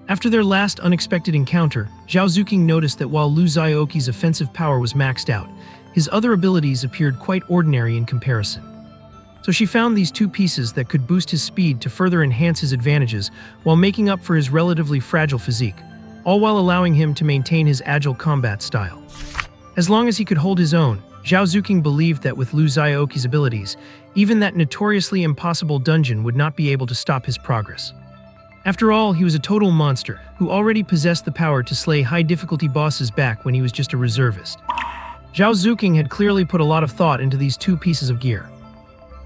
[SPEAKER 1] After their last unexpected encounter, Zhao Zuqing noticed that while Lu Xiaoqi's offensive power was maxed out, his other abilities appeared quite ordinary in comparison. So she found these 2 pieces that could boost his speed to further enhance his advantages while making up for his relatively fragile physique, all while allowing him to maintain his agile combat style. As long as he could hold his own, Zhao Zuqing believed that with Lu Xiaoqi's abilities, even that notoriously impossible dungeon would not be able to stop his progress. After all, he was a total monster who already possessed the power to slay high-difficulty bosses back when he was just a reservist. Zhao Zuqing had clearly put a lot of thought into these 2 pieces of gear.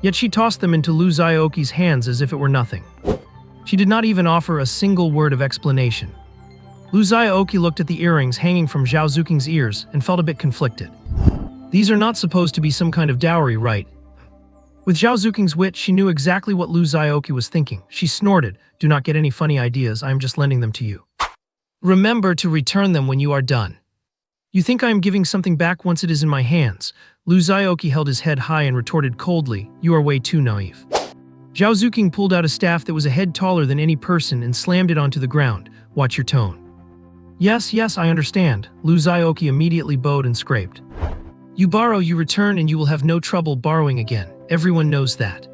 [SPEAKER 1] Yet she tossed them into Lu Xiaoqi's hands as if it were nothing. She did not even offer a single word of explanation. Lu Xiaoqi looked at the earrings hanging from Zhao Zuqing's ears and felt a bit conflicted. These are not supposed to be some kind of dowry, right? With Zhao Zuqing's wit, she knew exactly what Lu Xiaoqi was thinking. She snorted, "Do not get any funny ideas, I am just lending them to you. Remember to return them when you are done." You think I am giving something back once it is in my hands? Lu Xiaoqi held his head high and retorted coldly, "You are way too naive." Zhao Zuqing pulled out a staff that was a head taller than any person and slammed it onto the ground. Watch your tone. Yes, I understand. Lu Xiaoqi immediately bowed and scraped. You borrow, you return, and you will have no trouble borrowing again. Everyone knows that.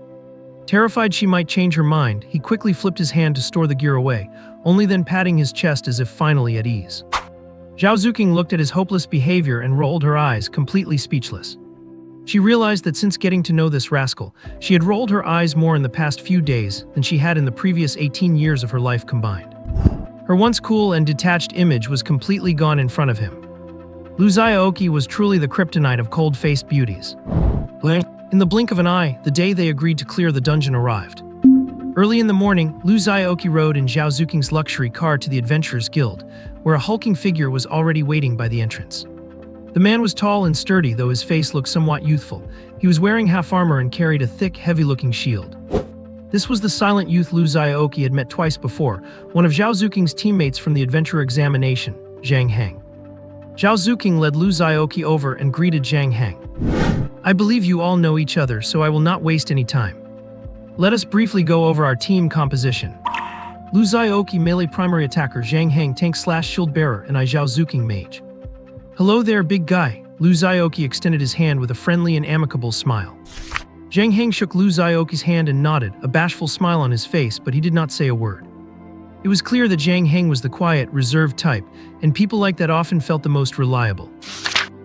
[SPEAKER 1] Terrified she might change her mind, he quickly flipped his hand to store the gear away, only then patting his chest as if finally at ease. Zhao Zuqing looked at his hopeless behavior and rolled her eyes, completely speechless. She realized that since getting to know this rascal, she had rolled her eyes more in the past few days than she had in the previous 18 years of her life combined. Her once cool and detached image was completely gone in front of him. Lu Xiaoqi was truly the kryptonite of cold-faced beauties. In the blink of an eye, the day they agreed to clear the dungeon arrived. Early in the morning, Lu Xiaoqi rode in Zhao Zuqing's luxury car to the Adventurers Guild, where a hulking figure was already waiting by the entrance. The man was tall and sturdy, though his face looked somewhat youthful. He was wearing half armor and carried a thick, heavy-looking shield. This was the silent youth Lu Xiaoqi had met twice before, one of Zhao Zuking's teammates from the adventure examination, Zhang Heng. Zhao Zuking led Lu Xiaoqi over and greeted Zhang Heng. "I believe you all know each other, so I will not waste any time. Let us briefly go over our team composition. Lu Xiaoqi melee primary attacker, Zhang Heng tank/shield bearer, and I Zhao Zuking mage." "Hello there, big guy." Lu Xiaoqi extended his hand with a friendly and amicable smile. Zhang Heng shook Lu Xiaoqi's hand and nodded, a bashful smile on his face, but he did not say a word. It was clear that Zhang Heng was the quiet, reserved type, and people like that often felt the most reliable.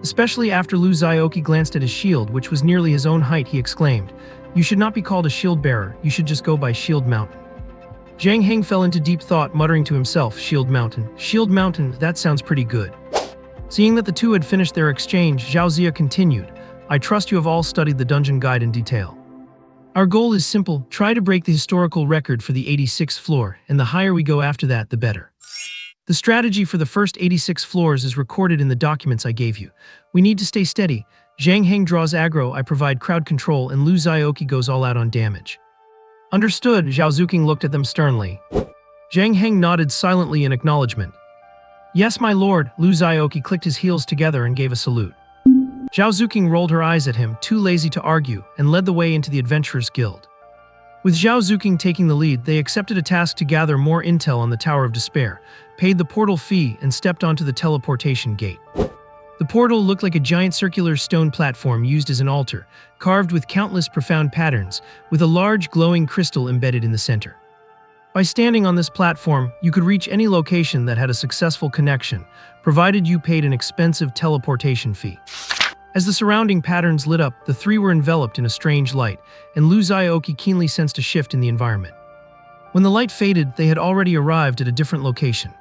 [SPEAKER 1] Especially after Lu Xiaoqi glanced at his shield, which was nearly his own height, he exclaimed, "You should not be called a shield bearer, you should just go by Shield Mountain." Zhang Heng fell into deep thought, muttering to himself, Shield Mountain, that sounds pretty good. Seeing that the two had finished their exchange, Zhao Zia continued, "I trust you have all studied the dungeon guide in detail. Our goal is simple, try to break the historical record for the 86th floor, and the higher we go after that, the better. The strategy for the first 86 floors is recorded in the documents I gave you. We need to stay steady. Zhang Heng draws aggro, I provide crowd control, and Lu Xiaoqi goes all out on damage." "Understood." Zhao Zuking looked at them sternly. Zhang Heng nodded silently in acknowledgement. "Yes, my lord." Lu Xiaoqi clicked his heels together and gave a salute. Zhao Zuking rolled her eyes at him, too lazy to argue, and led the way into the Adventurers Guild. With Zhao Zuking taking the lead, they accepted a task to gather more intel on the Tower of Despair, paid the portal fee, and stepped onto the teleportation gate. The portal looked like a giant circular stone platform used as an altar, carved with countless profound patterns, with a large glowing crystal embedded in the center. By standing on this platform, you could reach any location that had a successful connection, provided you paid an expensive teleportation fee. As the surrounding patterns lit up, the three were enveloped in a strange light, and Lu Xiaoqi keenly sensed a shift in the environment. When the light faded, they had already arrived at a different location.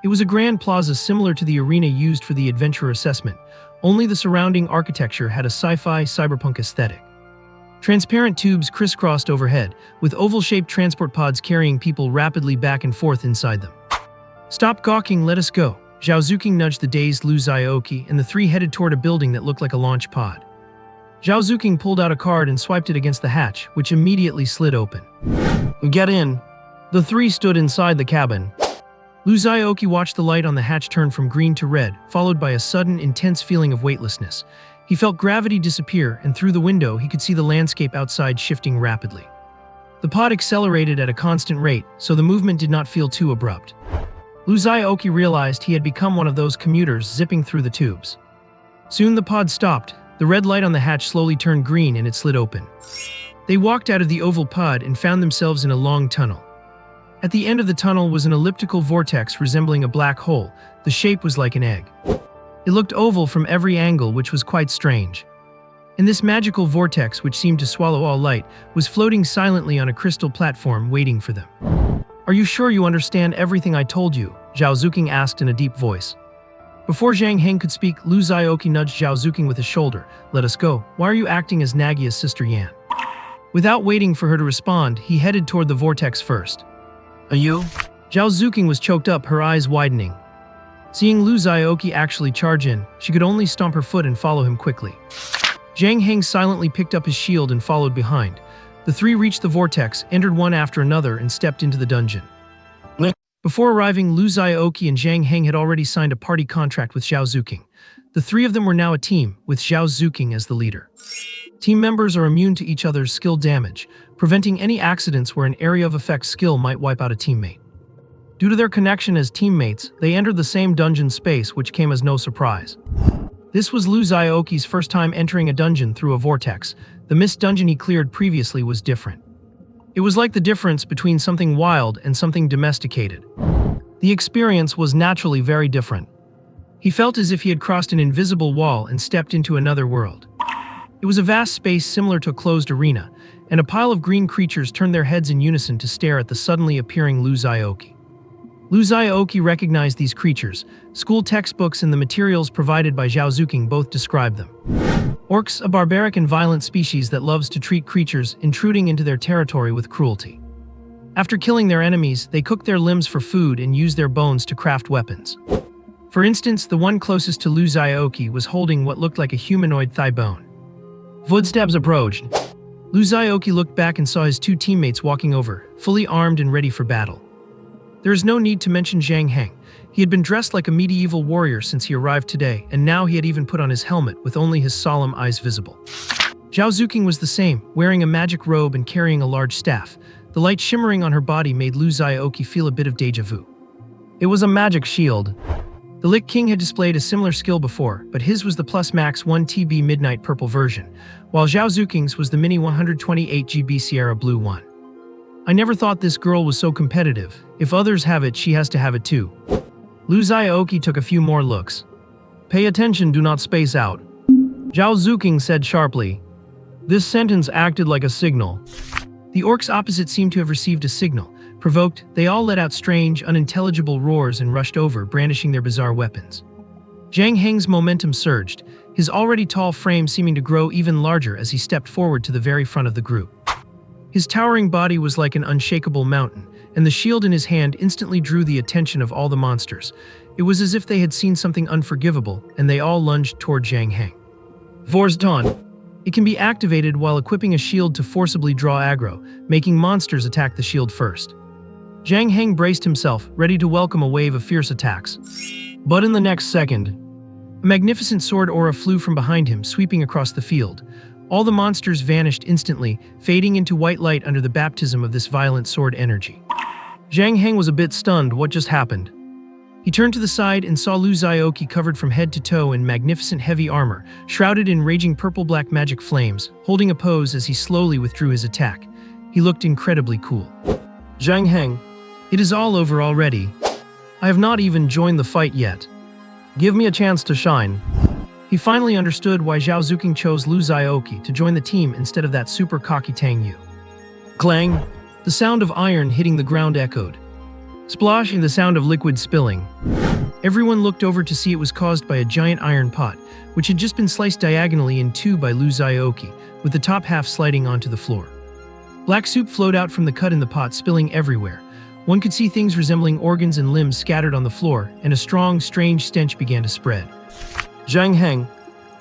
[SPEAKER 1] It was a grand plaza similar to the arena used for the adventure assessment, only the surrounding architecture had a sci-fi cyberpunk aesthetic. Transparent tubes crisscrossed overhead, with oval-shaped transport pods carrying people rapidly back and forth inside them. "Stop gawking, let us go." Zhao Zuking nudged the dazed Lu Xiaoqi, and the three headed toward a building that looked like a launch pod. Zhao Zuking pulled out a card and swiped it against the hatch, which immediately slid open. "Get in." The three stood inside the cabin. Lu Xiaoqi watched the light on the hatch turn from green to red, followed by a sudden, intense feeling of weightlessness. He felt gravity disappear, and through the window he could see the landscape outside shifting rapidly. The pod accelerated at a constant rate, so the movement did not feel too abrupt. Lu Xiaoqi realized he had become one of those commuters zipping through the tubes. Soon the pod stopped, the red light on the hatch slowly turned green and it slid open. They walked out of the oval pod and found themselves in a long tunnel. At the end of the tunnel was an elliptical vortex resembling a black hole. The shape was like an egg. It looked oval from every angle, which was quite strange. And this magical vortex, which seemed to swallow all light, was floating silently on a crystal platform waiting for them. "Are you sure you understand everything I told you?" Zhao Zuking asked in a deep voice. Before Zhang Heng could speak, Lu Xiaoqi nudged Zhao Zuking with his shoulder. "Let us go. Why are you acting as Nagia's sister Yan?" Without waiting for her to respond, he headed toward the vortex first. "Are you?" Zhao Zuking was choked up, her eyes widening. Seeing Lu Xiaoqi actually charge in, she could only stomp her foot and follow him quickly. Zhang Heng silently picked up his shield and followed behind. The three reached the vortex, entered one after another, and stepped into the dungeon. Before arriving, Lu Xiaoqi and Zhang Heng had already signed a party contract with Zhao Zuking. The three of them were now a team, with Zhao Zuking as the leader. Team members are immune to each other's skill damage, preventing any accidents where an area of effect skill might wipe out a teammate. Due to their connection as teammates, they entered the same dungeon space, which came as no surprise. This was Lu Xiaoqi's first time entering a dungeon through a vortex. The mist dungeon he cleared previously was different. It was like the difference between something wild and something domesticated. The experience was naturally very different. He felt as if he had crossed an invisible wall and stepped into another world. It was a vast space similar to a closed arena, and a pile of green creatures turned their heads in unison to stare at the suddenly appearing Lu Xiaoqi. Lu Xiaoqi recognized these creatures. School textbooks and the materials provided by Zhao Zuking both describe them. Orcs, a barbaric and violent species that loves to treat creatures intruding into their territory with cruelty. After killing their enemies, they cook their limbs for food and use their bones to craft weapons. For instance, the one closest to Lu Xiaoqi was holding what looked like a humanoid thigh bone. Footsteps approached. Lu Xiaoqi looked back and saw his two teammates walking over, fully armed and ready for battle. There is no need to mention Zhang Heng. He had been dressed like a medieval warrior since he arrived today, and now he had even put on his helmet with only his solemn eyes visible. Zhao Zuqing was the same, wearing a magic robe and carrying a large staff. The light shimmering on her body made Lu Xiaoqi feel a bit of déjà vu. It was a magic shield. The Lich King had displayed a similar skill before, but his was the plus max 1TB Midnight Purple version, while Zhao Zuqing's was the mini 128GB Sierra Blue one. I never thought this girl was so competitive. If others have it, she has to have it too. Lu Xiaoqi took a few more looks. Pay attention, do not space out. Zhao Zuqing said sharply. This sentence acted like a signal. The orcs opposite seemed to have received a signal. Provoked, they all let out strange, unintelligible roars and rushed over, brandishing their bizarre weapons. Zhang Heng's momentum surged, his already tall frame seeming to grow even larger as he stepped forward to the very front of the group. His towering body was like an unshakable mountain, and the shield in his hand instantly drew the attention of all the monsters. It was as if they had seen something unforgivable, and they all lunged toward Zhang Heng. Vor's Taunt. It can be activated while equipping a shield to forcibly draw aggro, making monsters attack the shield first. Zhang Heng braced himself, ready to welcome a wave of fierce attacks. But in the next second, a magnificent sword aura flew from behind him, sweeping across the field. All the monsters vanished instantly, fading into white light under the baptism of this violent sword energy. Zhang Heng was a bit stunned. What just happened? He turned to the side and saw Lu Xiaoqi covered from head to toe in magnificent heavy armor, shrouded in raging purple-black magic flames, holding a pose as he slowly withdrew his attack. He looked incredibly cool. Zhang Heng, it is all over already. I have not even joined the fight yet. Give me a chance to shine. He finally understood why Zhao Zuqing chose Lu Xiaoqi to join the team instead of that super cocky Tang Yu. Clang! The sound of iron hitting the ground echoed. Splash and the sound of liquid spilling. Everyone looked over to see it was caused by a giant iron pot, which had just been sliced diagonally in two by Lu Xiaoqi, with the top half sliding onto the floor. Black soup flowed out from the cut in the pot, spilling everywhere. One could see things resembling organs and limbs scattered on the floor, and a strong, strange stench began to spread. Zhang Heng.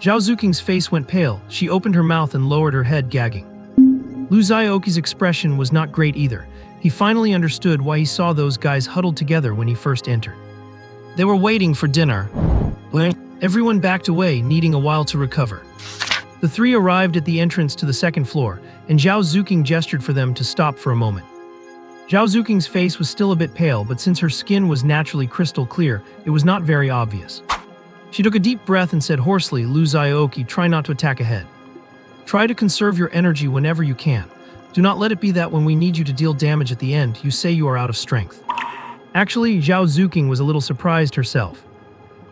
[SPEAKER 1] Zhao Zuqing's face went pale. She opened her mouth and lowered her head, gagging. Lu Xiaoqi's expression was not great either. He finally understood why he saw those guys huddled together when he first entered. They were waiting for dinner. Everyone backed away, needing a while to recover. The three arrived at the entrance to the second floor, and Zhao Zuqing gestured for them to stop for a moment. Zhao Zuqing's face was still a bit pale, but since her skin was naturally crystal clear, it was not very obvious. She took a deep breath and said hoarsely, Lu Xiaoqi, try not to attack ahead. Try to conserve your energy whenever you can. Do not let it be that when we need you to deal damage at the end, you say you are out of strength. Actually, Zhao Zuqing was a little surprised herself.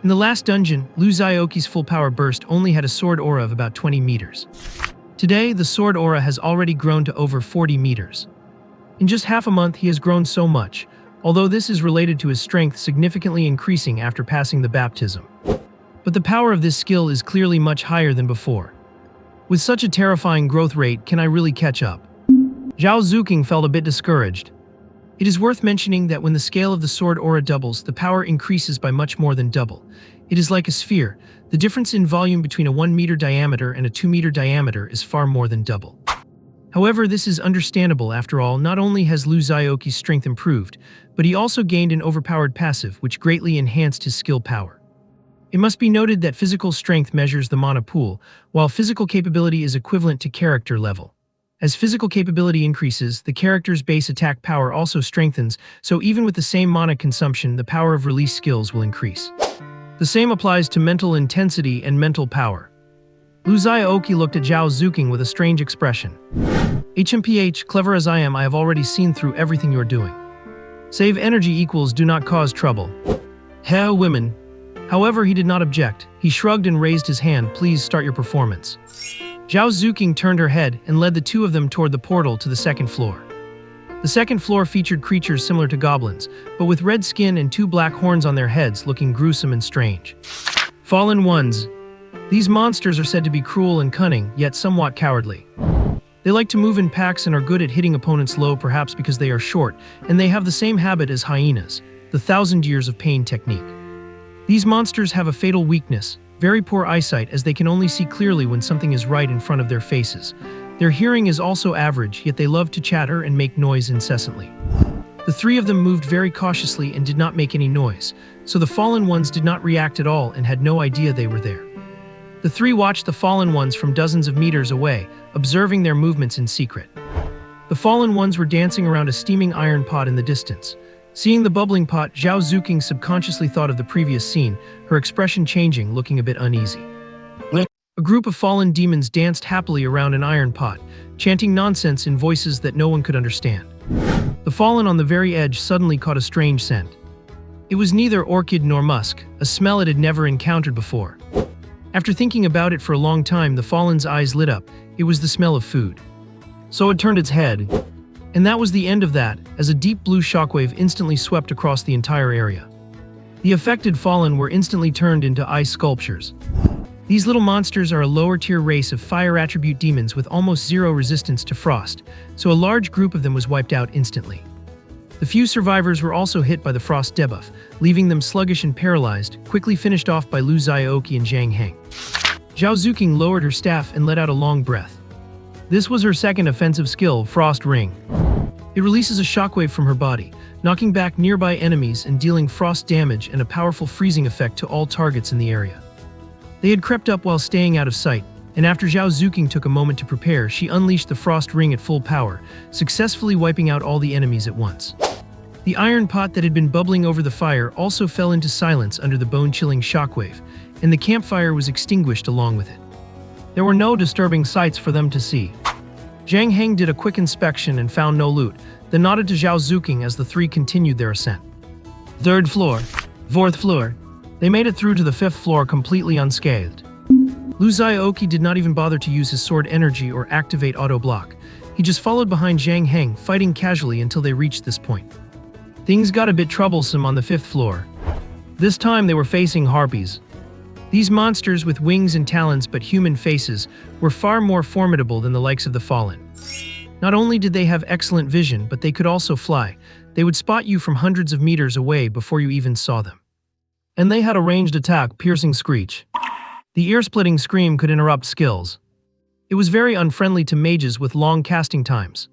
[SPEAKER 1] In the last dungeon, Lu Xiaoqi's full power burst only had a sword aura of about 20 meters. Today, the sword aura has already grown to over 40 meters. In just half a month, he has grown so much, although this is related to his strength significantly increasing after passing the baptism. But the power of this skill is clearly much higher than before. With such a terrifying growth rate, can I really catch up? Zhao Zuqing felt a bit discouraged. It is worth mentioning that when the scale of the sword aura doubles, the power increases by much more than double. It is like a sphere. The difference in volume between a 1-meter diameter and a 2-meter diameter is far more than double. However, this is understandable. After all, not only has Lu Xiaoqi's strength improved, but he also gained an overpowered passive, which greatly enhanced his skill power. It must be noted that physical strength measures the mana pool, while physical capability is equivalent to character level. As physical capability increases, the character's base attack power also strengthens, so even with the same mana consumption, the power of release skills will increase. The same applies to mental intensity and mental power. Lu Xiaoqi looked at Zhao Zuqing with a strange expression. HMPH, clever as I am, I have already seen through everything you're doing. Save energy equals do not cause trouble. Heh, women. However, he did not object. He shrugged and raised his hand. Please start your performance. Zhao Zuqing turned her head and led the two of them toward the portal to the second floor. The second floor featured creatures similar to goblins, but with red skin and two black horns on their heads, looking gruesome and strange. Fallen ones. These monsters are said to be cruel and cunning, yet somewhat cowardly. They like to move in packs and are good at hitting opponents low, perhaps because they are short, and they have the same habit as hyenas, the 1,000 years of pain technique. These monsters have a fatal weakness, very poor eyesight, as they can only see clearly when something is right in front of their faces. Their hearing is also average, yet they love to chatter and make noise incessantly. The three of them moved very cautiously and did not make any noise, so the fallen ones did not react at all and had no idea they were there. The three watched the fallen ones from dozens of meters away, observing their movements in secret. The fallen ones were dancing around a steaming iron pot in the distance. Seeing the bubbling pot, Zhao Zuqing subconsciously thought of the previous scene, her expression changing, looking a bit uneasy. A group of fallen demons danced happily around an iron pot, chanting nonsense in voices that no one could understand. The fallen on the very edge suddenly caught a strange scent. It was neither orchid nor musk, a smell it had never encountered before. After thinking about it for a long time, the fallen's eyes lit up. It was the smell of food. So it turned its head. And that was the end of that, as a deep blue shockwave instantly swept across the entire area. The affected fallen were instantly turned into ice sculptures. These little monsters are a lower-tier race of fire attribute demons with almost zero resistance to frost, so a large group of them was wiped out instantly. The few survivors were also hit by the frost debuff, leaving them sluggish and paralyzed, quickly finished off by Lu Xiaoqi and Zhang Heng. Zhao Zuqing lowered her staff and let out a long breath. This was her second offensive skill, Frost Ring. It releases a shockwave from her body, knocking back nearby enemies and dealing frost damage and a powerful freezing effect to all targets in the area. They had crept up while staying out of sight, and after Zhao Zuqing took a moment to prepare, she unleashed the Frost Ring at full power, successfully wiping out all the enemies at once. The iron pot that had been bubbling over the fire also fell into silence under the bone-chilling shockwave, and the campfire was extinguished along with it. There were no disturbing sights for them to see. Zhang Heng did a quick inspection and found no loot, then nodded to Zhao Zuqing as the three continued their ascent. Third floor, fourth floor. They made it through to the fifth floor completely unscathed. Lu Xiaoqi did not even bother to use his sword energy or activate auto-block. He just followed behind Zhang Heng, fighting casually until they reached this point. Things got a bit troublesome on the fifth floor. This time they were facing harpies. These monsters with wings and talons but human faces were far more formidable than the likes of the fallen. Not only did they have excellent vision, but they could also fly. They would spot you from hundreds of meters away before you even saw them. And they had a ranged attack, piercing screech. The ear-splitting scream could interrupt skills. It was very unfriendly to mages with long casting times.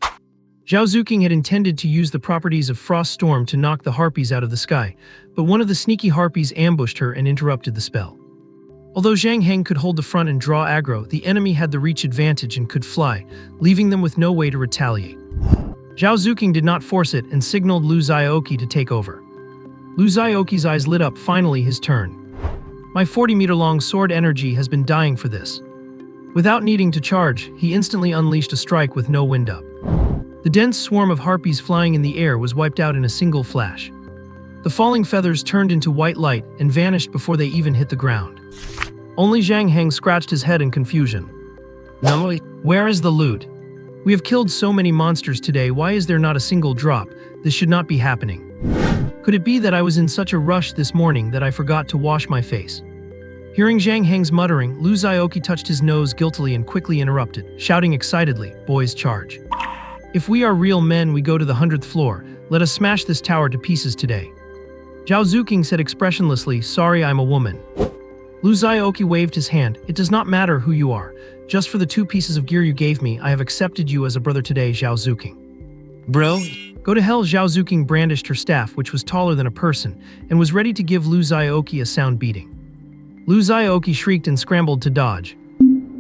[SPEAKER 1] Zhao Zuqing had intended to use the properties of Frost Storm to knock the harpies out of the sky, but one of the sneaky harpies ambushed her and interrupted the spell. Although Zhang Heng could hold the front and draw aggro, the enemy had the reach advantage and could fly, leaving them with no way to retaliate. Zhao Zuqing did not force it and signaled Lu Xiaoqi to take over. Lu Xiaoqi's eyes lit up, finally his turn. My 40-meter-long sword energy has been dying for this. Without needing to charge, he instantly unleashed a strike with no wind up. The dense swarm of harpies flying in the air was wiped out in a single flash. The falling feathers turned into white light and vanished before they even hit the ground. Only Zhang Heng scratched his head in confusion. No, where is the loot? We have killed so many monsters today, why is there not a single drop? This should not be happening. Could it be that I was in such a rush this morning that I forgot to wash my face? Hearing Zhang Heng's muttering, Lu Xiaoqi touched his nose guiltily and quickly interrupted, shouting excitedly, "Boys, charge. If we are real men, we go to the 100th floor. Let us smash this tower to pieces today." Zhao Zuqing said expressionlessly, "Sorry, I'm a woman." Lu Xiaoqi waved his hand. "It does not matter who you are. Just for the 2 pieces of gear you gave me, I have accepted you as a brother today, Zhao Zuqing." "Bro? Go to hell." Zhao Zuqing brandished her staff, which was taller than a person, and was ready to give Lu Xiaoqi a sound beating. Lu Xiaoqi shrieked and scrambled to dodge.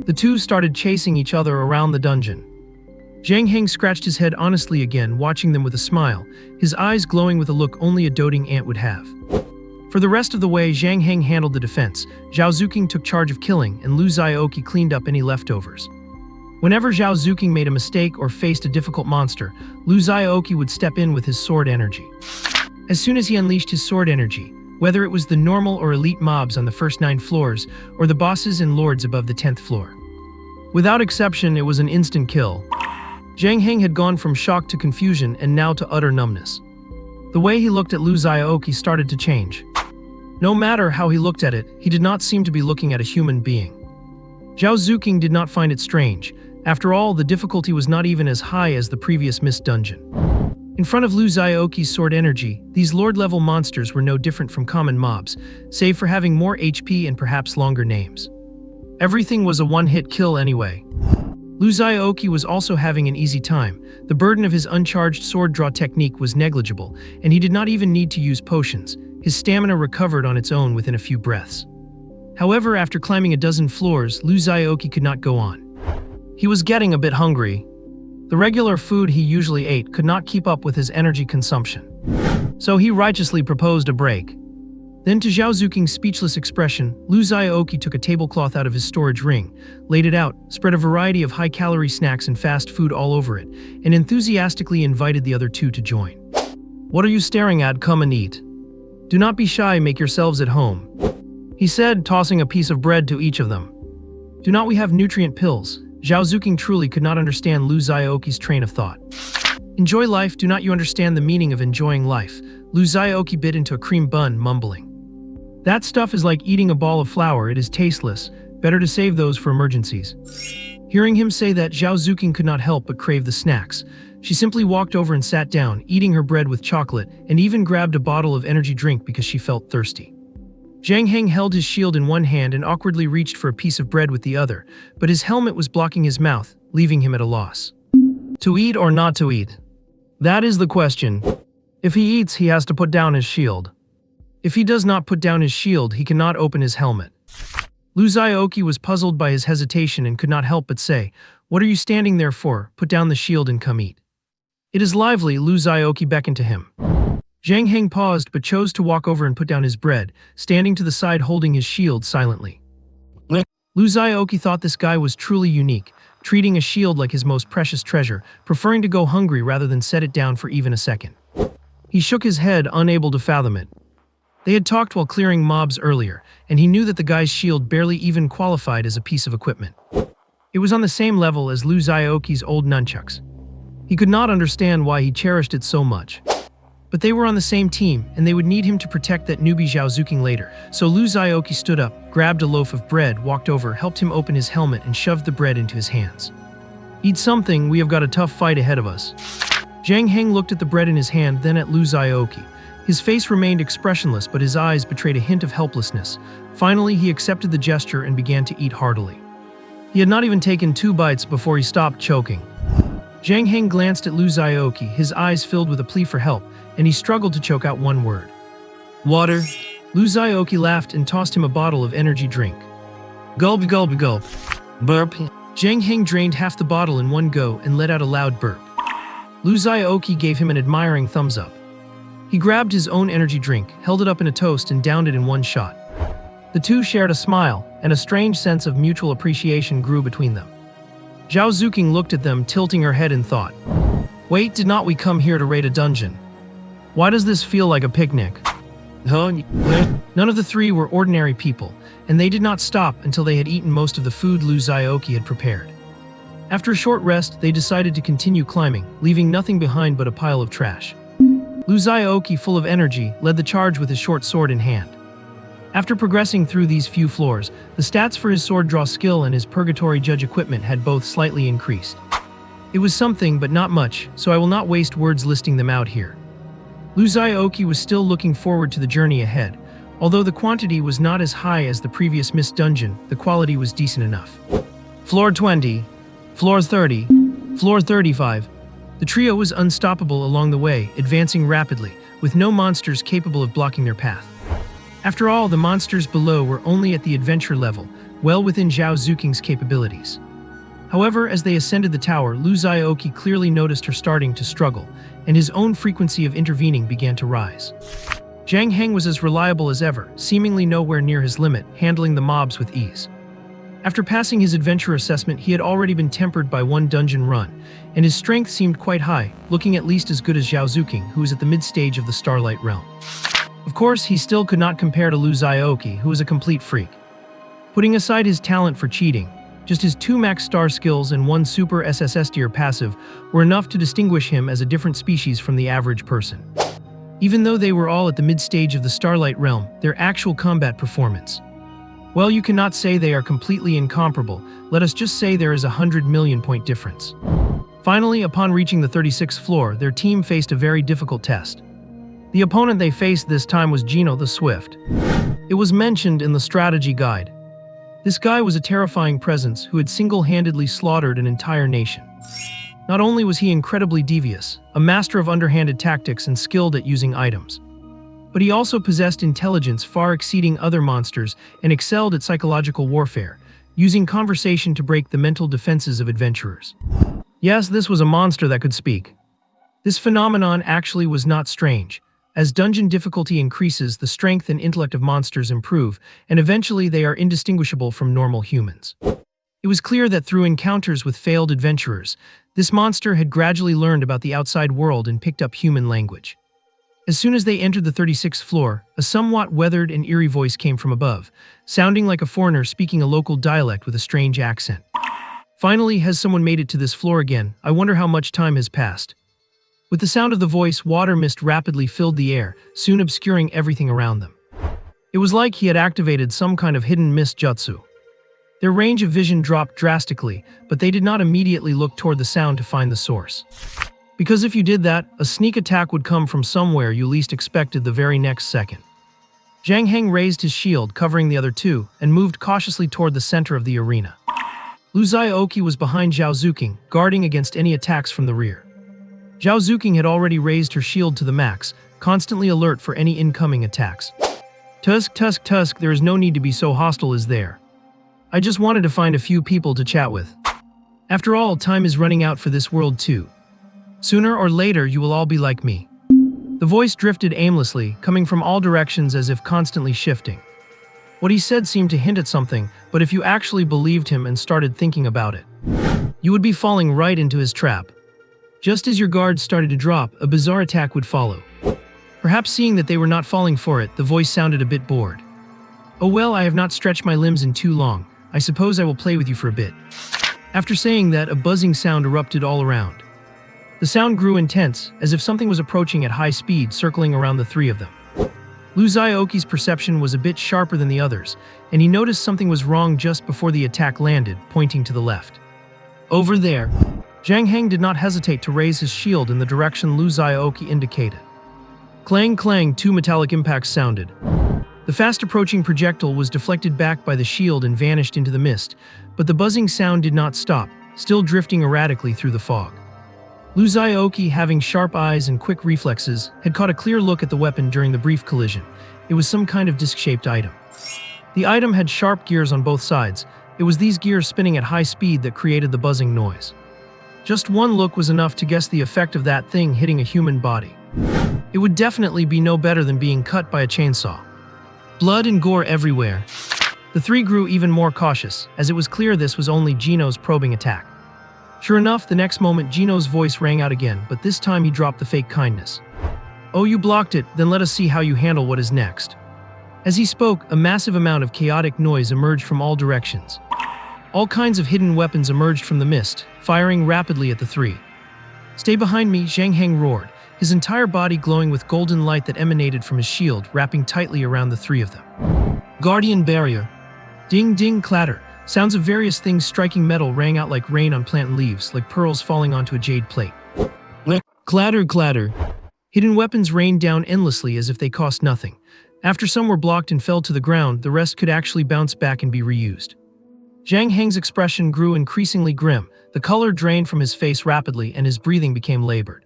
[SPEAKER 1] The two started chasing each other around the dungeon. Zhang Heng scratched his head honestly again, watching them with a smile, his eyes glowing with a look only a doting ant would have. For the rest of the way, Zhang Heng handled the defense, Zhao Zuqing took charge of killing, and Lu Xiaoqi cleaned up any leftovers. Whenever Zhao Zuqing made a mistake or faced a difficult monster, Lu Xiaoqi would step in with his sword energy. As soon as he unleashed his sword energy, whether it was the normal or elite mobs on the first 9 floors, or the bosses and lords above the 10th floor, without exception, it was an instant kill. Zhang Heng had gone from shock to confusion and now to utter numbness. The way he looked at Lu Xiaoqi started to change. No matter how he looked at it, he did not seem to be looking at a human being. Zhao Zuqing did not find it strange. After all, the difficulty was not even as high as the previous mist dungeon. In front of Lu Xiaoqi's sword energy, these lord-level monsters were no different from common mobs, save for having more HP and perhaps longer names. Everything was a one-hit kill anyway. Lu Xiaoqi was also having an easy time. The burden of his uncharged sword draw technique was negligible, and he did not even need to use potions. His stamina recovered on its own within a few breaths. However, after climbing a dozen floors, Lu Xiaoqi could not go on. He was getting a bit hungry. The regular food he usually ate could not keep up with his energy consumption. So he righteously proposed a break. Then, to Zhao Zuking's speechless expression, Lu Xiaoqi took a tablecloth out of his storage ring, laid it out, spread a variety of high-calorie snacks and fast food all over it, and enthusiastically invited the other two to join. "What are you staring at? Come and eat. Do not be shy, make yourselves at home," he said, tossing a piece of bread to each of them. "Do not we have nutrient pills?" Zhao Zuking truly could not understand Lu Xiaoqi's train of thought. "Enjoy life, do not you understand the meaning of enjoying life?" Lu Xiaoqi bit into a cream bun, mumbling. "That stuff is like eating a ball of flour, it is tasteless, better to save those for emergencies." Hearing him say that, Zhao Zuking could not help but crave the snacks. She simply walked over and sat down, eating her bread with chocolate, and even grabbed a bottle of energy drink because she felt thirsty. Zhang Heng held his shield in one hand and awkwardly reached for a piece of bread with the other, but his helmet was blocking his mouth, leaving him at a loss. To eat or not to eat? That is the question. If he eats, he has to put down his shield. If he does not put down his shield, he cannot open his helmet. Lu Xiaoqi was puzzled by his hesitation and could not help but say, "What are you standing there for? Put down the shield and come eat." "It is lively," Lu Xiaoqi beckoned to him. Zhang Heng paused but chose to walk over and put down his bread, standing to the side holding his shield silently. Lu Xiaoqi thought this guy was truly unique, treating a shield like his most precious treasure, preferring to go hungry rather than set it down for even a second. He shook his head, unable to fathom it. They had talked while clearing mobs earlier, and he knew that the guy's shield barely even qualified as a piece of equipment. It was on the same level as Lu Xiaoqi's old nunchucks. He could not understand why he cherished it so much. But they were on the same team, and they would need him to protect that newbie Zhao Zuking later. So Lu Xiaoqi stood up, grabbed a loaf of bread, walked over, helped him open his helmet, and shoved the bread into his hands. "Eat something, we have got a tough fight ahead of us." Zhang Heng looked at the bread in his hand, then at Lu Xiaoqi. His face remained expressionless, but his eyes betrayed a hint of helplessness. Finally, he accepted the gesture and began to eat heartily. He had not even taken 2 bites before he stopped choking. Zhang Heng glanced at Lu Xiaoqi, his eyes filled with a plea for help, and he struggled to choke out one word. "Water." Lu Xiaoqi laughed and tossed him a bottle of energy drink. Gulp, gulp, gulp. Burp. Zhang Heng drained half the bottle in one go and let out a loud burp. Lu Xiaoqi gave him an admiring thumbs up. He grabbed his own energy drink, held it up in a toast, and downed it in one shot. The two shared a smile, and a strange sense of mutual appreciation grew between them. Zhao Zuking looked at them, tilting her head in thought. "Wait, did not we come here to raid a dungeon? Why does this feel like a picnic?" None of the three were ordinary people, and they did not stop until they had eaten most of the food Lu Xiaoqi had prepared. After a short rest, they decided to continue climbing, leaving nothing behind but a pile of trash. Lu Xiaoqi, full of energy, led the charge with his short sword in hand. After progressing through these few floors, the stats for his sword draw skill and his purgatory judge equipment had both slightly increased. It was something, but not much, so I will not waste words listing them out here. Lu Xiaoqi was still looking forward to the journey ahead. Although the quantity was not as high as the previous mist dungeon, the quality was decent enough. Floor 20, Floor 30, Floor 35. The trio was unstoppable along the way, advancing rapidly, with no monsters capable of blocking their path. After all, the monsters below were only at the adventure level, well within Zhao Zuking's capabilities. However, as they ascended the tower, Lu Xiaoqi clearly noticed her starting to struggle, and his own frequency of intervening began to rise. Zhang Heng was as reliable as ever, seemingly nowhere near his limit, handling the mobs with ease. After passing his adventure assessment, he had already been tempered by one dungeon run, and his strength seemed quite high, looking at least as good as Zhao Zuking, who was at the mid-stage of the Starlight Realm. Of course, he still could not compare to Lu Xiaoqi, who was a complete freak. Putting aside his talent for cheating, just his 2 max star skills and 1 super SSS tier passive were enough to distinguish him as a different species from the average person. Even though they were all at the mid-stage of the Starlight Realm, their actual combat performance, well, you cannot say they are completely incomparable. Let us just say there is a 100 million point difference. Finally, upon reaching the 36th floor, their team faced a very difficult test. The opponent they faced this time was Gino the Swift. It was mentioned in the strategy guide. This guy was a terrifying presence who had single-handedly slaughtered an entire nation. Not only was he incredibly devious, a master of underhanded tactics and skilled at using items, but he also possessed intelligence far exceeding other monsters and excelled at psychological warfare, using conversation to break the mental defenses of adventurers. Yes, this was a monster that could speak. This phenomenon actually was not strange. As dungeon difficulty increases, the strength and intellect of monsters improve, and eventually they are indistinguishable from normal humans. It was clear that through encounters with failed adventurers, this monster had gradually learned about the outside world and picked up human language. As soon as they entered the 36th floor, a somewhat weathered and eerie voice came from above, sounding like a foreigner speaking a local dialect with a strange accent. Finally, has someone made it to this floor again? I wonder how much time has passed. With the sound of the voice, water mist rapidly filled the air, soon obscuring everything around them. It was like he had activated some kind of hidden mist jutsu. Their range of vision dropped drastically, but they did not immediately look toward the sound to find the source. Because if you did that, a sneak attack would come from somewhere you least expected the very next second. Zhang Heng raised his shield, covering the other two, and moved cautiously toward the center of the arena. Lu Xiaoqi was behind Zhao Zuqing, guarding against any attacks from the rear. Zhao Zuqing had already raised her shield to the max, constantly alert for any incoming attacks. Tusk, there is no need to be so hostile, is there? I just wanted to find a few people to chat with. After all, time is running out for this world too. Sooner or later, you will all be like me. The voice drifted aimlessly, coming from all directions as if constantly shifting. What he said seemed to hint at something, but if you actually believed him and started thinking about it, you would be falling right into his trap. Just as your guards started to drop, a bizarre attack would follow. Perhaps seeing that they were not falling for it, the voice sounded a bit bored. Oh well, I have not stretched my limbs in too long. I suppose I will play with you for a bit. After saying that, a buzzing sound erupted all around. The sound grew intense, as if something was approaching at high speed, circling around the three of them. Lu Xiaoqi's perception was a bit sharper than the others, and he noticed something was wrong just before the attack landed, pointing to the left. Over there. Zhang Heng did not hesitate to raise his shield in the direction Lu Xiaoqi indicated. Clang clang, two metallic impacts sounded. The fast-approaching projectile was deflected back by the shield and vanished into the mist, but the buzzing sound did not stop, still drifting erratically through the fog. Lu Xiaoqi, having sharp eyes and quick reflexes, had caught a clear look at the weapon during the brief collision. It was some kind of disc-shaped item. The item had sharp gears on both sides. It was these gears spinning at high speed that created the buzzing noise. Just one look was enough to guess the effect of that thing hitting a human body. It would definitely be no better than being cut by a chainsaw. Blood and gore everywhere. The three grew even more cautious, as it was clear this was only Gino's probing attack. Sure enough, the next moment Gino's voice rang out again, but this time he dropped the fake kindness. Oh, you blocked it, then let us see how you handle what is next. As he spoke, a massive amount of chaotic noise emerged from all directions. All kinds of hidden weapons emerged from the mist, firing rapidly at the three. Stay behind me, Zhang Heng roared, his entire body glowing with golden light that emanated from his shield, wrapping tightly around the three of them. Guardian barrier. Ding ding clatter. Sounds of various things striking metal rang out like rain on plant leaves, like pearls falling onto a jade plate. Clatter clatter. Hidden weapons rained down endlessly as if they cost nothing. After some were blocked and fell to the ground, the rest could actually bounce back and be reused. Zhang Heng's expression grew increasingly grim. The color drained from his face rapidly and his breathing became labored.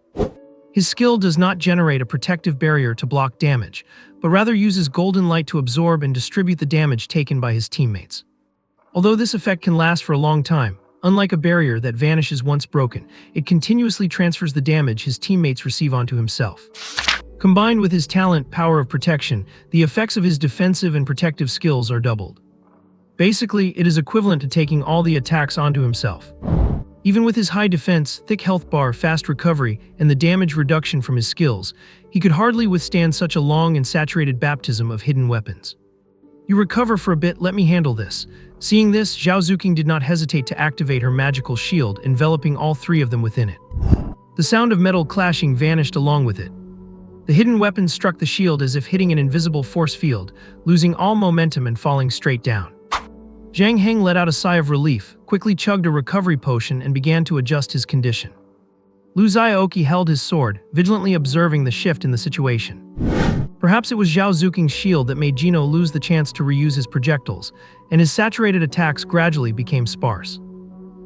[SPEAKER 1] His skill does not generate a protective barrier to block damage, but rather uses golden light to absorb and distribute the damage taken by his teammates. Although this effect can last for a long time, unlike a barrier that vanishes once broken, it continuously transfers the damage his teammates receive onto himself. Combined with his talent, power of protection, the effects of his defensive and protective skills are doubled. Basically, it is equivalent to taking all the attacks onto himself. Even with his high defense, thick health bar, fast recovery, and the damage reduction from his skills, he could hardly withstand such a long and saturated baptism of hidden weapons. You recover for a bit, let me handle this. Seeing this, Zhao Zuqing did not hesitate to activate her magical shield, enveloping all three of them within it. The sound of metal clashing vanished along with it. The hidden weapon struck the shield as if hitting an invisible force field, losing all momentum and falling straight down. Zhang Heng let out a sigh of relief, quickly chugged a recovery potion and began to adjust his condition. Lu Xiaoqi held his sword, vigilantly observing the shift in the situation. Perhaps it was Zhao Zuking's shield that made Gino lose the chance to reuse his projectiles, and his saturated attacks gradually became sparse.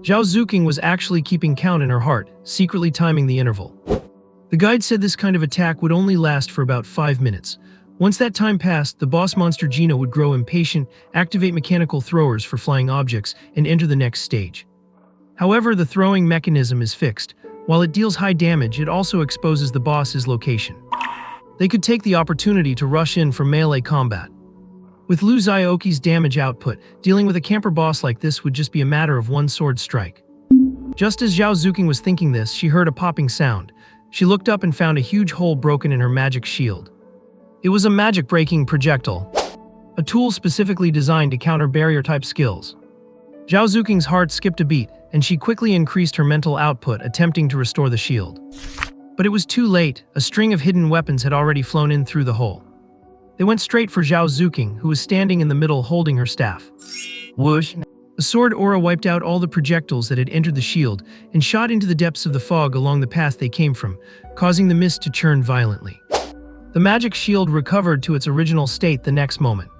[SPEAKER 1] Zhao Zuking was actually keeping count in her heart, secretly timing the interval. The guide said this kind of attack would only last for about 5 minutes. Once that time passed, the boss monster Gino would grow impatient, activate mechanical throwers for flying objects, and enter the next stage. However, the throwing mechanism is fixed. While it deals high damage, it also exposes the boss's location. They could take the opportunity to rush in for melee combat. With Lu Xiaoqi's damage output, dealing with a camper boss like this would just be a matter of one sword strike. Just as Zhao Zuking was thinking this, she heard a popping sound. She looked up and found a huge hole broken in her magic shield. It was a magic-breaking projectile, a tool specifically designed to counter barrier-type skills. Zhao Zuking's heart skipped a beat, and she quickly increased her mental output, attempting to restore the shield. But it was too late. A string of hidden weapons had already flown in through the hole. They went straight for Zhao Zuking, who was standing in the middle holding her staff. Whoosh! The sword aura wiped out all the projectiles that had entered the shield and shot into the depths of the fog along the path they came from, causing the mist to churn violently. The magic shield recovered to its original state the next moment.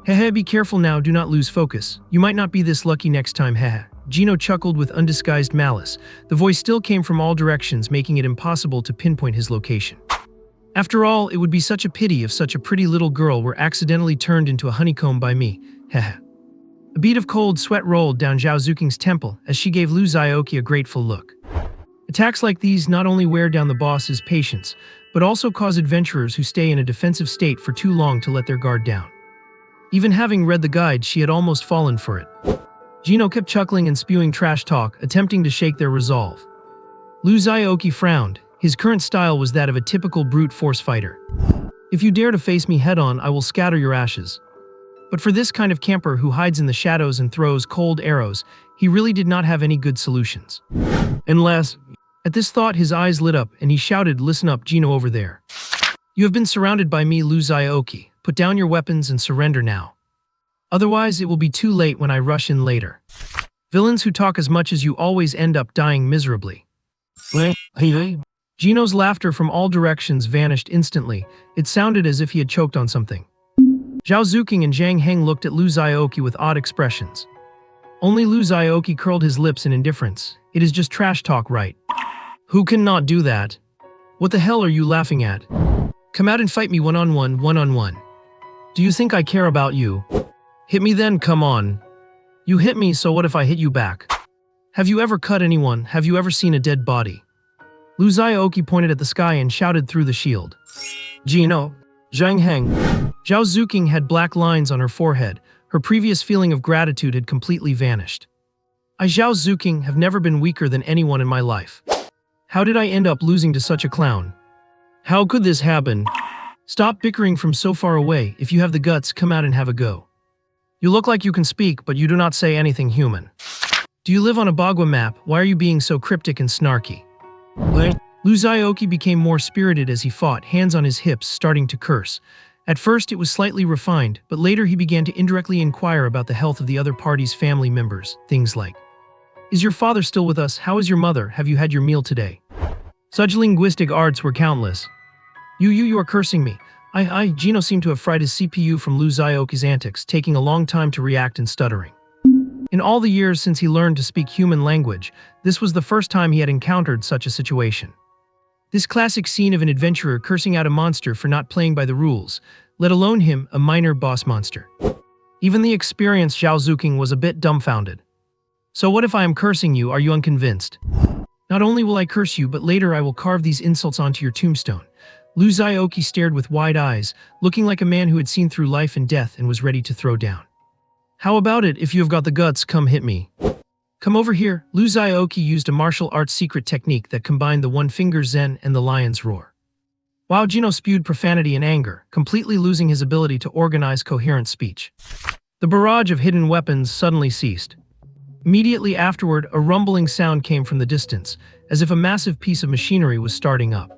[SPEAKER 1] Hehe, be careful now, do not lose focus. You might not be this lucky next time, hehe. Gino chuckled with undisguised malice. The voice still came from all directions, making it impossible to pinpoint his location. After all, it would be such a pity if such a pretty little girl were accidentally turned into a honeycomb by me, hehe. A bead of cold sweat rolled down Zhao Zuking's temple as she gave Lu Xiaoqi a grateful look. Attacks like these not only wear down the boss's patience, but also cause adventurers who stay in a defensive state for too long to let their guard down. Even having read the guide, she had almost fallen for it. Gino kept chuckling and spewing trash talk, attempting to shake their resolve. Lu Xiaoqi frowned. His current style was that of a typical brute force fighter. If you dare to face me head-on, I will scatter your ashes. But for this kind of camper who hides in the shadows and throws cold arrows, he really did not have any good solutions. Unless... At this thought, his eyes lit up, and he shouted, "Listen up, Gino over there. You have been surrounded by me, Lu Xiaoqi. Put down your weapons and surrender now. Otherwise, it will be too late when I rush in later. Villains who talk as much as you always end up dying miserably." Gino's laughter from all directions vanished instantly. It sounded as if he had choked on something. Zhao Zuking and Zhang Heng looked at Lu Xiaoqi with odd expressions. Only Lu Xiaoqi curled his lips in indifference. It is just trash talk, right? Who cannot do that? What the hell are you laughing at? Come out and fight me one-on-one, one-on-one. Do you think I care about you? Hit me then, come on. You hit me, so what if I hit you back? Have you ever cut anyone? Have you ever seen a dead body? Lu Xiaoqi pointed at the sky and shouted through the shield. Gino, Zhang Heng. Zhao Zuking had black lines on her forehead. Her previous feeling of gratitude had completely vanished. I, Zhao Zuking, have never been weaker than anyone in my life. How did I end up losing to such a clown? How could this happen? Stop bickering from so far away. If you have the guts, come out and have a go. You look like you can speak, but you do not say anything human. Do you live on a Bagua map? Why are you being so cryptic and snarky? Lu Xiaoqi became more spirited as he fought, hands on his hips, starting to curse. At first it was slightly refined, but later he began to indirectly inquire about the health of the other party's family members. Things like, "Is your father still with us? How is your mother? Have you had your meal today?" Such linguistic arts were countless. You are cursing me. Gino seemed to have fried his CPU from Lu Xiaoqi's antics, taking a long time to react and stuttering. In all the years since he learned to speak human language, this was the first time he had encountered such a situation. This classic scene of an adventurer cursing out a monster for not playing by the rules, let alone him, a minor boss monster. Even the experienced Zhao Zuking was a bit dumbfounded. So what if I am cursing you? Are you unconvinced? Not only will I curse you, but later I will carve these insults onto your tombstone. Lu Xiaoqi stared with wide eyes, looking like a man who had seen through life and death and was ready to throw down. How about it? If you have got the guts, come hit me. Come over here. Lu Xiaoqi used a martial arts secret technique that combined the one-finger zen and the lion's roar. Wow, Gino spewed profanity and anger, completely losing his ability to organize coherent speech. The barrage of hidden weapons suddenly ceased. Immediately afterward, a rumbling sound came from the distance, as if a massive piece of machinery was starting up.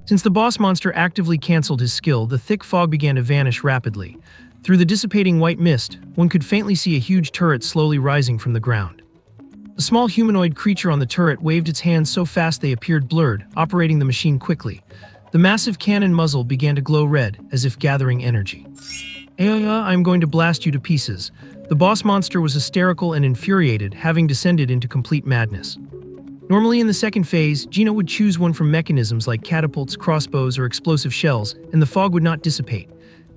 [SPEAKER 1] Since the boss monster actively cancelled his skill, the thick fog began to vanish rapidly. Through the dissipating white mist, one could faintly see a huge turret slowly rising from the ground. A small humanoid creature on the turret waved its hands so fast they appeared blurred, operating the machine quickly. The massive cannon muzzle began to glow red, as if gathering energy. I'm going to blast you to pieces. The boss monster was hysterical and infuriated, having descended into complete madness. Normally in the second phase, Gino would choose one from mechanisms like catapults, crossbows, or explosive shells, and the fog would not dissipate.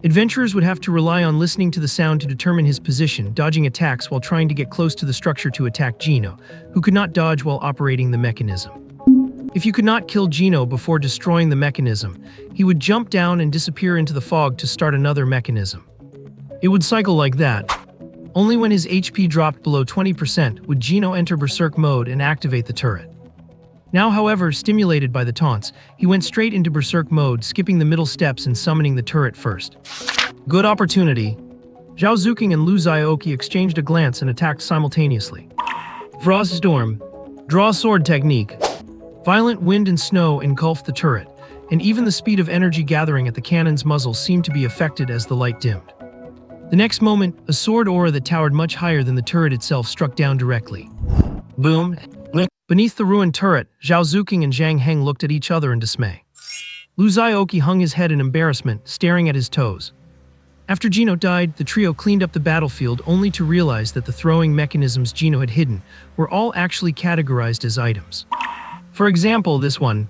[SPEAKER 1] Adventurers would have to rely on listening to the sound to determine his position, dodging attacks while trying to get close to the structure to attack Gino, who could not dodge while operating the mechanism. If you could not kill Gino before destroying the mechanism, he would jump down and disappear into the fog to start another mechanism. It would cycle like that. Only when his HP dropped below 20% would Gino enter Berserk mode and activate the turret. Now, however, stimulated by the taunts, he went straight into Berserk mode, skipping the middle steps and summoning the turret first. Good opportunity. Xiaoqi and Lu Xiaoqi exchanged a glance and attacked simultaneously. Frost Storm. Draw sword technique. Violent wind and snow engulfed the turret, and even the speed of energy gathering at the cannon's muzzle seemed to be affected as the light dimmed. The next moment, a sword aura that towered much higher than the turret itself struck down directly. Boom. Beneath the ruined turret, Xiaoqi and Zhang Heng looked at each other in dismay. Lu Xiaoqi hung his head in embarrassment, staring at his toes. After Gino died, the trio cleaned up the battlefield only to realize that the throwing mechanisms Gino had hidden were all actually categorized as items. For example, this one.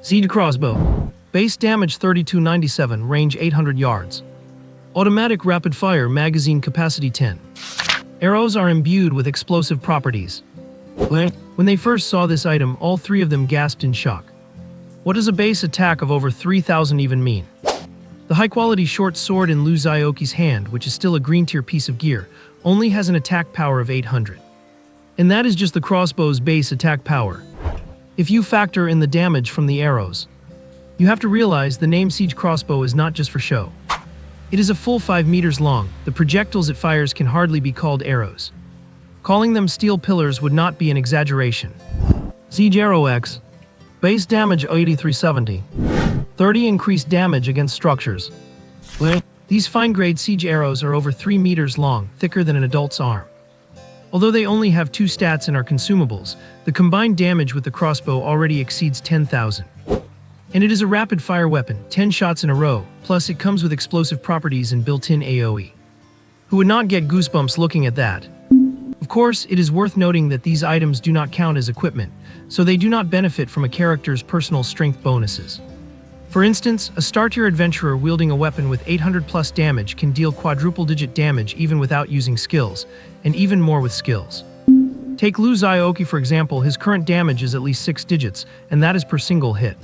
[SPEAKER 1] Siege crossbow. Base damage 3297, range 800 yards. Automatic rapid fire, magazine capacity 10. Arrows are imbued with explosive properties. When they first saw this item, all three of them gasped in shock. What does a base attack of over 3,000 even mean? The high-quality short sword in Lu Xiaoqi's hand, which is still a green-tier piece of gear, only has an attack power of 800. And that is just the crossbow's base attack power. If you factor in the damage from the arrows, you have to realize the name Siege Crossbow is not just for show. It is a full 5 meters long. The projectiles it fires can hardly be called arrows. Calling them steel pillars would not be an exaggeration. Siege Arrow X. Base damage 8370. 30 increased damage against structures. These fine-grade siege arrows are over 3 meters long, thicker than an adult's arm. Although they only have 2 stats and are consumables, the combined damage with the crossbow already exceeds 10,000. And it is a rapid-fire weapon, 10 shots in a row, plus it comes with explosive properties and built-in AoE. Who would not get goosebumps looking at that? Of course, it is worth noting that these items do not count as equipment, so they do not benefit from a character's personal strength bonuses. For instance, a star-tier adventurer wielding a weapon with 800 plus damage can deal quadruple-digit damage even without using skills, and even more with skills. Take Lu Xiaoqi for example, his current damage is at least 6 digits, and that is per single hit.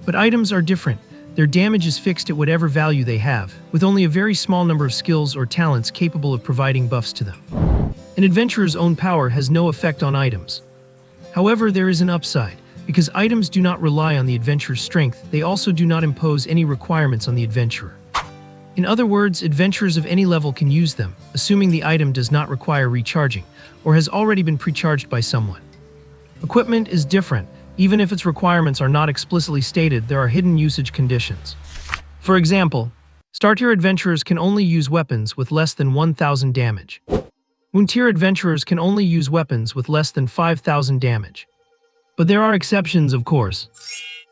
[SPEAKER 1] But items are different. Their damage is fixed at whatever value they have, with only a very small number of skills or talents capable of providing buffs to them. An adventurer's own power has no effect on items. However, there is an upside. Because items do not rely on the adventurer's strength, they also do not impose any requirements on the adventurer. In other words, adventurers of any level can use them, assuming the item does not require recharging, or has already been precharged by someone. Equipment is different. Even if its requirements are not explicitly stated, there are hidden usage conditions. For example, star-tier adventurers can only use weapons with less than 1,000 damage. Moon-tier adventurers can only use weapons with less than 5,000 damage. But there are exceptions, of course.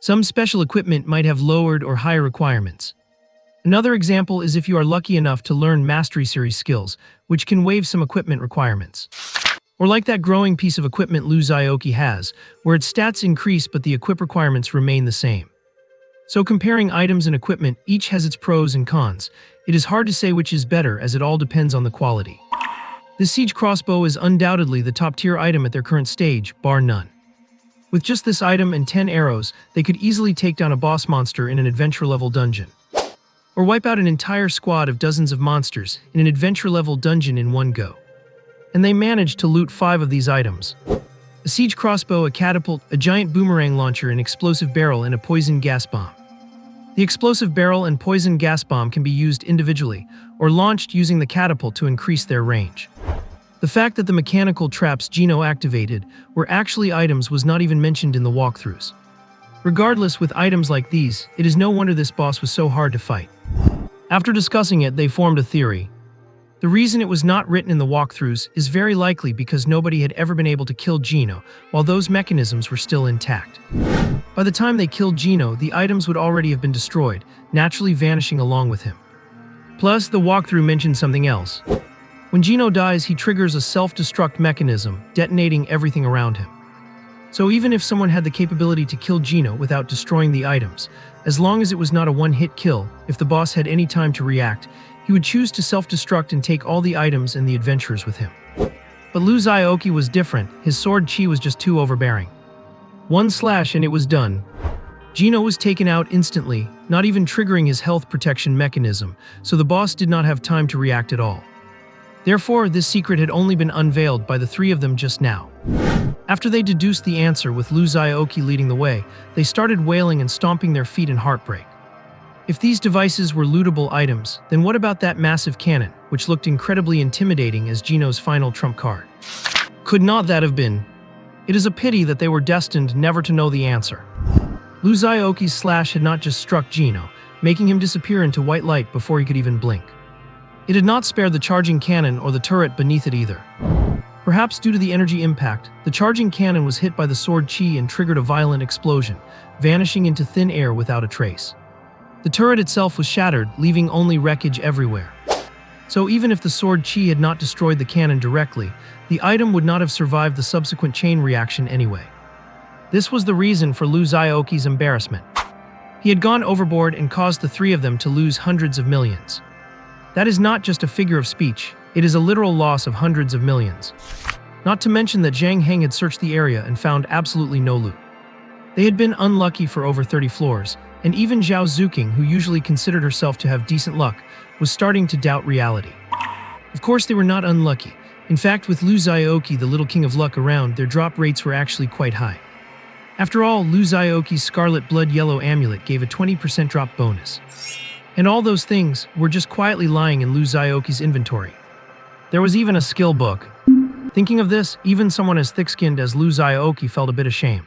[SPEAKER 1] Some special equipment might have lowered or higher requirements. Another example is if you are lucky enough to learn Mastery Series skills, which can waive some equipment requirements. Or like that growing piece of equipment Lu Xiaoqi has, where its stats increase but the equip requirements remain the same. So comparing items and equipment, each has its pros and cons. It is hard to say which is better as it all depends on the quality. The Siege Crossbow is undoubtedly the top-tier item at their current stage, bar none. With just this item and 10 arrows, they could easily take down a boss monster in an adventure-level dungeon. Or wipe out an entire squad of dozens of monsters in an adventure-level dungeon in one go. And they managed to loot 5 of these items. A siege crossbow, a catapult, a giant boomerang launcher, an explosive barrel, and a poison gas bomb. The explosive barrel and poison gas bomb can be used individually, or launched using the catapult to increase their range. The fact that the mechanical traps Gino activated were actually items was not even mentioned in the walkthroughs. Regardless, with items like these, it is no wonder this boss was so hard to fight. After discussing it, they formed a theory. The reason it was not written in the walkthroughs is very likely because nobody had ever been able to kill Gino while those mechanisms were still intact. By the time they killed Gino, the items would already have been destroyed, naturally vanishing along with him. Plus, the walkthrough mentioned something else. When Gino dies, he triggers a self-destruct mechanism, detonating everything around him. So even if someone had the capability to kill Gino without destroying the items, as long as it was not a one-hit kill, if the boss had any time to react, he would choose to self-destruct and take all the items and the adventurers with him. But Lu Xiaoqi was different. His sword chi was just too overbearing. One slash and it was done. Gino was taken out instantly, not even triggering his health protection mechanism, so the boss did not have time to react at all. Therefore, this secret had only been unveiled by the three of them just now. After they deduced the answer with Lu Xiaoqi leading the way, they started wailing and stomping their feet in heartbreak. If these devices were lootable items, then what about that massive cannon, which looked incredibly intimidating as Gino's final trump card? Could not that have been? It is a pity that they were destined never to know the answer. Lu Xiaoqi's slash had not just struck Gino, making him disappear into white light before he could even blink. It had not spared the charging cannon or the turret beneath it either. Perhaps due to the energy impact, the charging cannon was hit by the sword chi and triggered a violent explosion, vanishing into thin air without a trace. The turret itself was shattered, leaving only wreckage everywhere. So even if the sword chi had not destroyed the cannon directly, the item would not have survived the subsequent chain reaction anyway. This was the reason for Lu Xiaoqi's embarrassment. He had gone overboard and caused the three of them to lose hundreds of millions. That is not just a figure of speech, it is a literal loss of hundreds of millions. Not to mention that Zhang Heng had searched the area and found absolutely no loot. They had been unlucky for over 30 floors, and even Zhao Zuqing, who usually considered herself to have decent luck, was starting to doubt reality. Of course, they were not unlucky. In fact, with Lu Xiaoqi, the little king of luck around, their drop rates were actually quite high. After all, Lu Xiaoqi's Scarlet Blood Yellow amulet gave a 20% drop bonus. And all those things were just quietly lying in Lu Xiaoqi's inventory. There was even a skill book. Thinking of this, even someone as thick-skinned as Lu Xiaoqi felt a bit ashamed.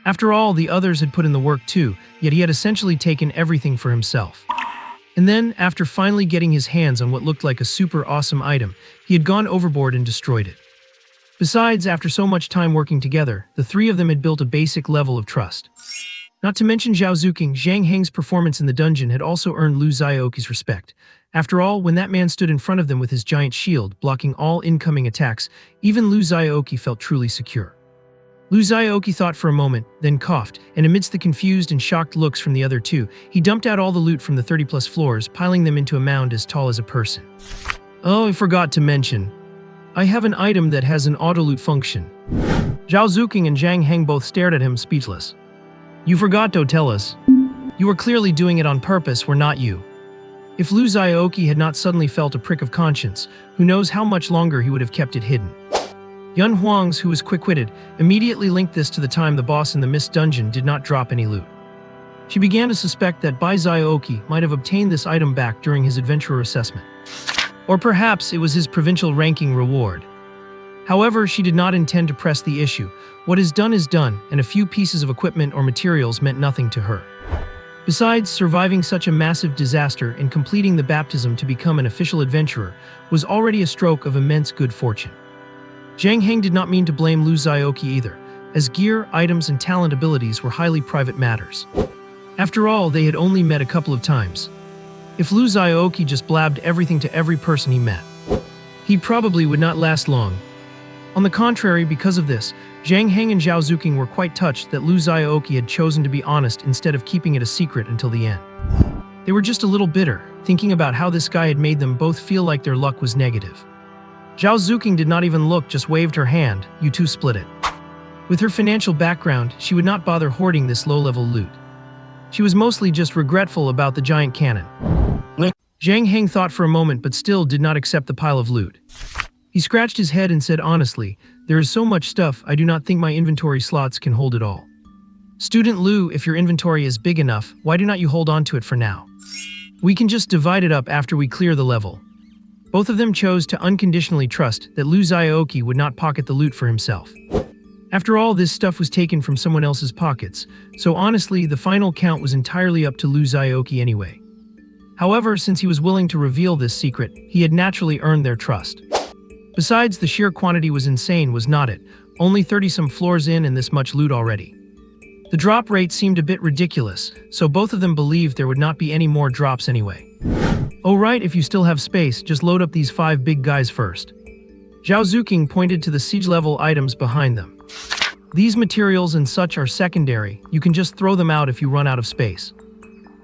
[SPEAKER 1] After all, the others had put in the work too, yet he had essentially taken everything for himself. And then, after finally getting his hands on what looked like a super awesome item, he had gone overboard and destroyed it. Besides, after so much time working together, the three of them had built a basic level of trust. Not to mention Zhao Zuqing, Zhang Heng's performance in the dungeon had also earned Lu Xiaoqi's respect. After all, when that man stood in front of them with his giant shield, blocking all incoming attacks, even Lu Xiaoqi felt truly secure. Lu Xiaoqi thought for a moment, then coughed, and amidst the confused and shocked looks from the other two, he dumped out all the loot from the 30-plus floors, piling them into a mound as tall as a person. Oh, I forgot to mention. I have an item that has an auto-loot function. Zhao Zuqing and Zhang Heng both stared at him, speechless. You forgot to tell us. You were clearly doing it on purpose, were not you? If Lu Xiaoqi had not suddenly felt a prick of conscience, who knows how much longer he would have kept it hidden. Yun Huang's, who was quick-witted, immediately linked this to the time the boss in the Mist Dungeon did not drop any loot. She began to suspect that Bai Xiaoqi might have obtained this item back during his adventurer assessment. Or perhaps it was his provincial ranking reward. However, she did not intend to press the issue. What is done, and a few pieces of equipment or materials meant nothing to her. Besides, surviving such a massive disaster and completing the baptism to become an official adventurer was already a stroke of immense good fortune. Zhang Heng did not mean to blame Lu Xiaoqi either, as gear, items, and talent abilities were highly private matters. After all, they had only met a couple of times. If Lu Xiaoqi just blabbed everything to every person he met, he probably would not last long. On the contrary, because of this, Zhang Heng and Zhao Zuqing were quite touched that Lu Xiaoqi had chosen to be honest instead of keeping it a secret until the end. They were just a little bitter, thinking about how this guy had made them both feel like their luck was negative. Zhao Zuqing did not even look, just waved her hand. You two split it. With her financial background, she would not bother hoarding this low-level loot. She was mostly just regretful about the giant cannon. Zhang Heng thought for a moment but still did not accept the pile of loot. He scratched his head and said honestly, there is so much stuff, I do not think my inventory slots can hold it all. Student Lu, if your inventory is big enough, why do not you hold on to it for now? We can just divide it up after we clear the level. Both of them chose to unconditionally trust that Lu Xiaoqi would not pocket the loot for himself. After all, this stuff was taken from someone else's pockets, so honestly, the final count was entirely up to Lu Xiaoqi anyway. However, since he was willing to reveal this secret, he had naturally earned their trust. Besides, the sheer quantity was insane, was not it? Only 30-some floors in and this much loot already. The drop rate seemed a bit ridiculous, so both of them believed there would not be any more drops anyway. Oh right, if you still have space, just load up these 5 big guys first. Zhao Zuqing pointed to the siege-level items behind them. These materials and such are secondary, you can just throw them out if you run out of space.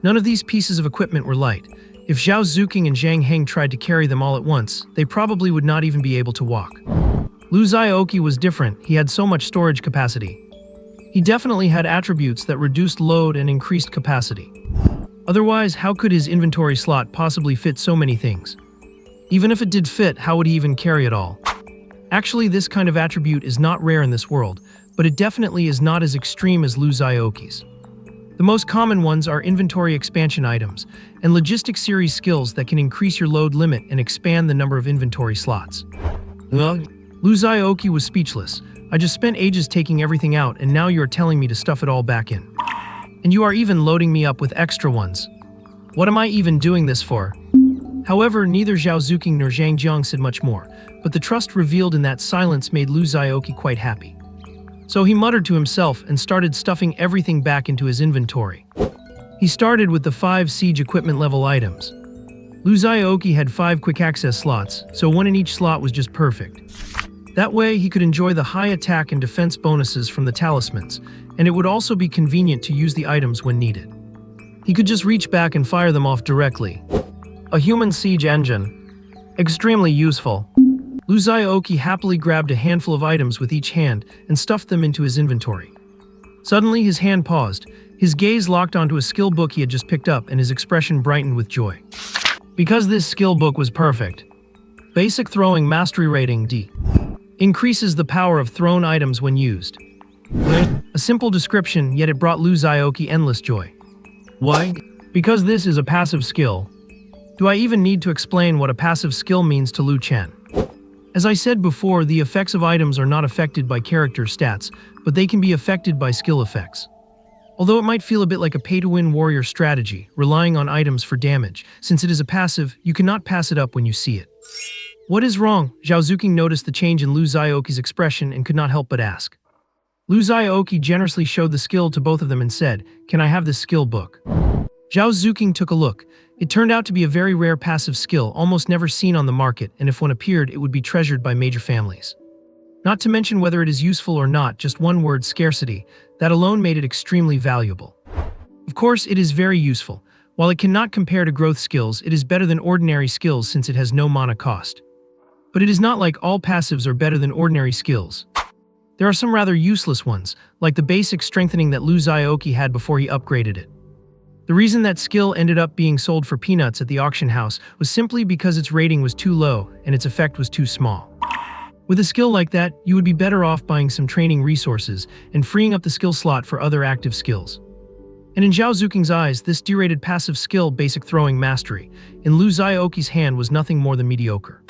[SPEAKER 1] None of these pieces of equipment were light. If Zhao Zuqing and Zhang Heng tried to carry them all at once, they probably would not even be able to walk. Lu Xiaoqi was different, he had so much storage capacity. He definitely had attributes that reduced load and increased capacity. Otherwise, how could his inventory slot possibly fit so many things? Even if it did fit, how would he even carry it all? Actually, this kind of attribute is not rare in this world, but it definitely is not as extreme as Lu Xiaoqi's. The most common ones are inventory expansion items and logistics series skills that can increase your load limit and expand the number of inventory slots. Lu Xiaoqi was speechless. I just spent ages taking everything out and now you are telling me to stuff it all back in. And you are even loading me up with extra ones. What am I even doing this for? However, neither Zhao Zuqing nor Zhang Jiang said much more, but the trust revealed in that silence made Lu Xiaoqi quite happy. So he muttered to himself and started stuffing everything back into his inventory. He started with the 5 siege equipment level items. Lu Xiaoqi had 5 quick access slots, so 1 in each slot was just perfect. That way he could enjoy the high attack and defense bonuses from the talismans, and it would also be convenient to use the items when needed. He could just reach back and fire them off directly. A human siege engine. Extremely useful. Lu Xiaoqi happily grabbed a handful of items with each hand and stuffed them into his inventory. Suddenly, his hand paused. His gaze locked onto a skill book he had just picked up and his expression brightened with joy. Because this skill book was perfect. Basic throwing mastery rating D. Increases the power of thrown items when used. A simple description, yet it brought Lu Xiaoqi endless joy. Why? Because this is a passive skill. Do I even need to explain what a passive skill means to Lu Chen? As I said before, the effects of items are not affected by character stats, but they can be affected by skill effects. Although it might feel a bit like a pay-to-win warrior strategy, relying on items for damage, since it is a passive, you cannot pass it up when you see it. What is wrong? Zhao Zuqing noticed the change in Lu Xiaoqi's expression and could not help but ask. Lu Xiaoqi generously showed the skill to both of them and said, "Can I have this skill book?" Zhao Zuqing took a look. It turned out to be a very rare passive skill, almost never seen on the market, and if one appeared, it would be treasured by major families. Not to mention whether it is useful or not, just one word, scarcity, that alone made it extremely valuable. Of course, it is very useful. While it cannot compare to growth skills, it is better than ordinary skills since it has no mana cost. But it is not like all passives are better than ordinary skills. There are some rather useless ones, like the basic strengthening that Lu Xiaoqi had before he upgraded it. The reason that skill ended up being sold for peanuts at the auction house was simply because its rating was too low and its effect was too small. With a skill like that, you would be better off buying some training resources and freeing up the skill slot for other active skills. And in Zhao Zuqing's eyes, this derated passive skill, basic throwing mastery, in Lu Xiaoqi's hand was nothing more than mediocre.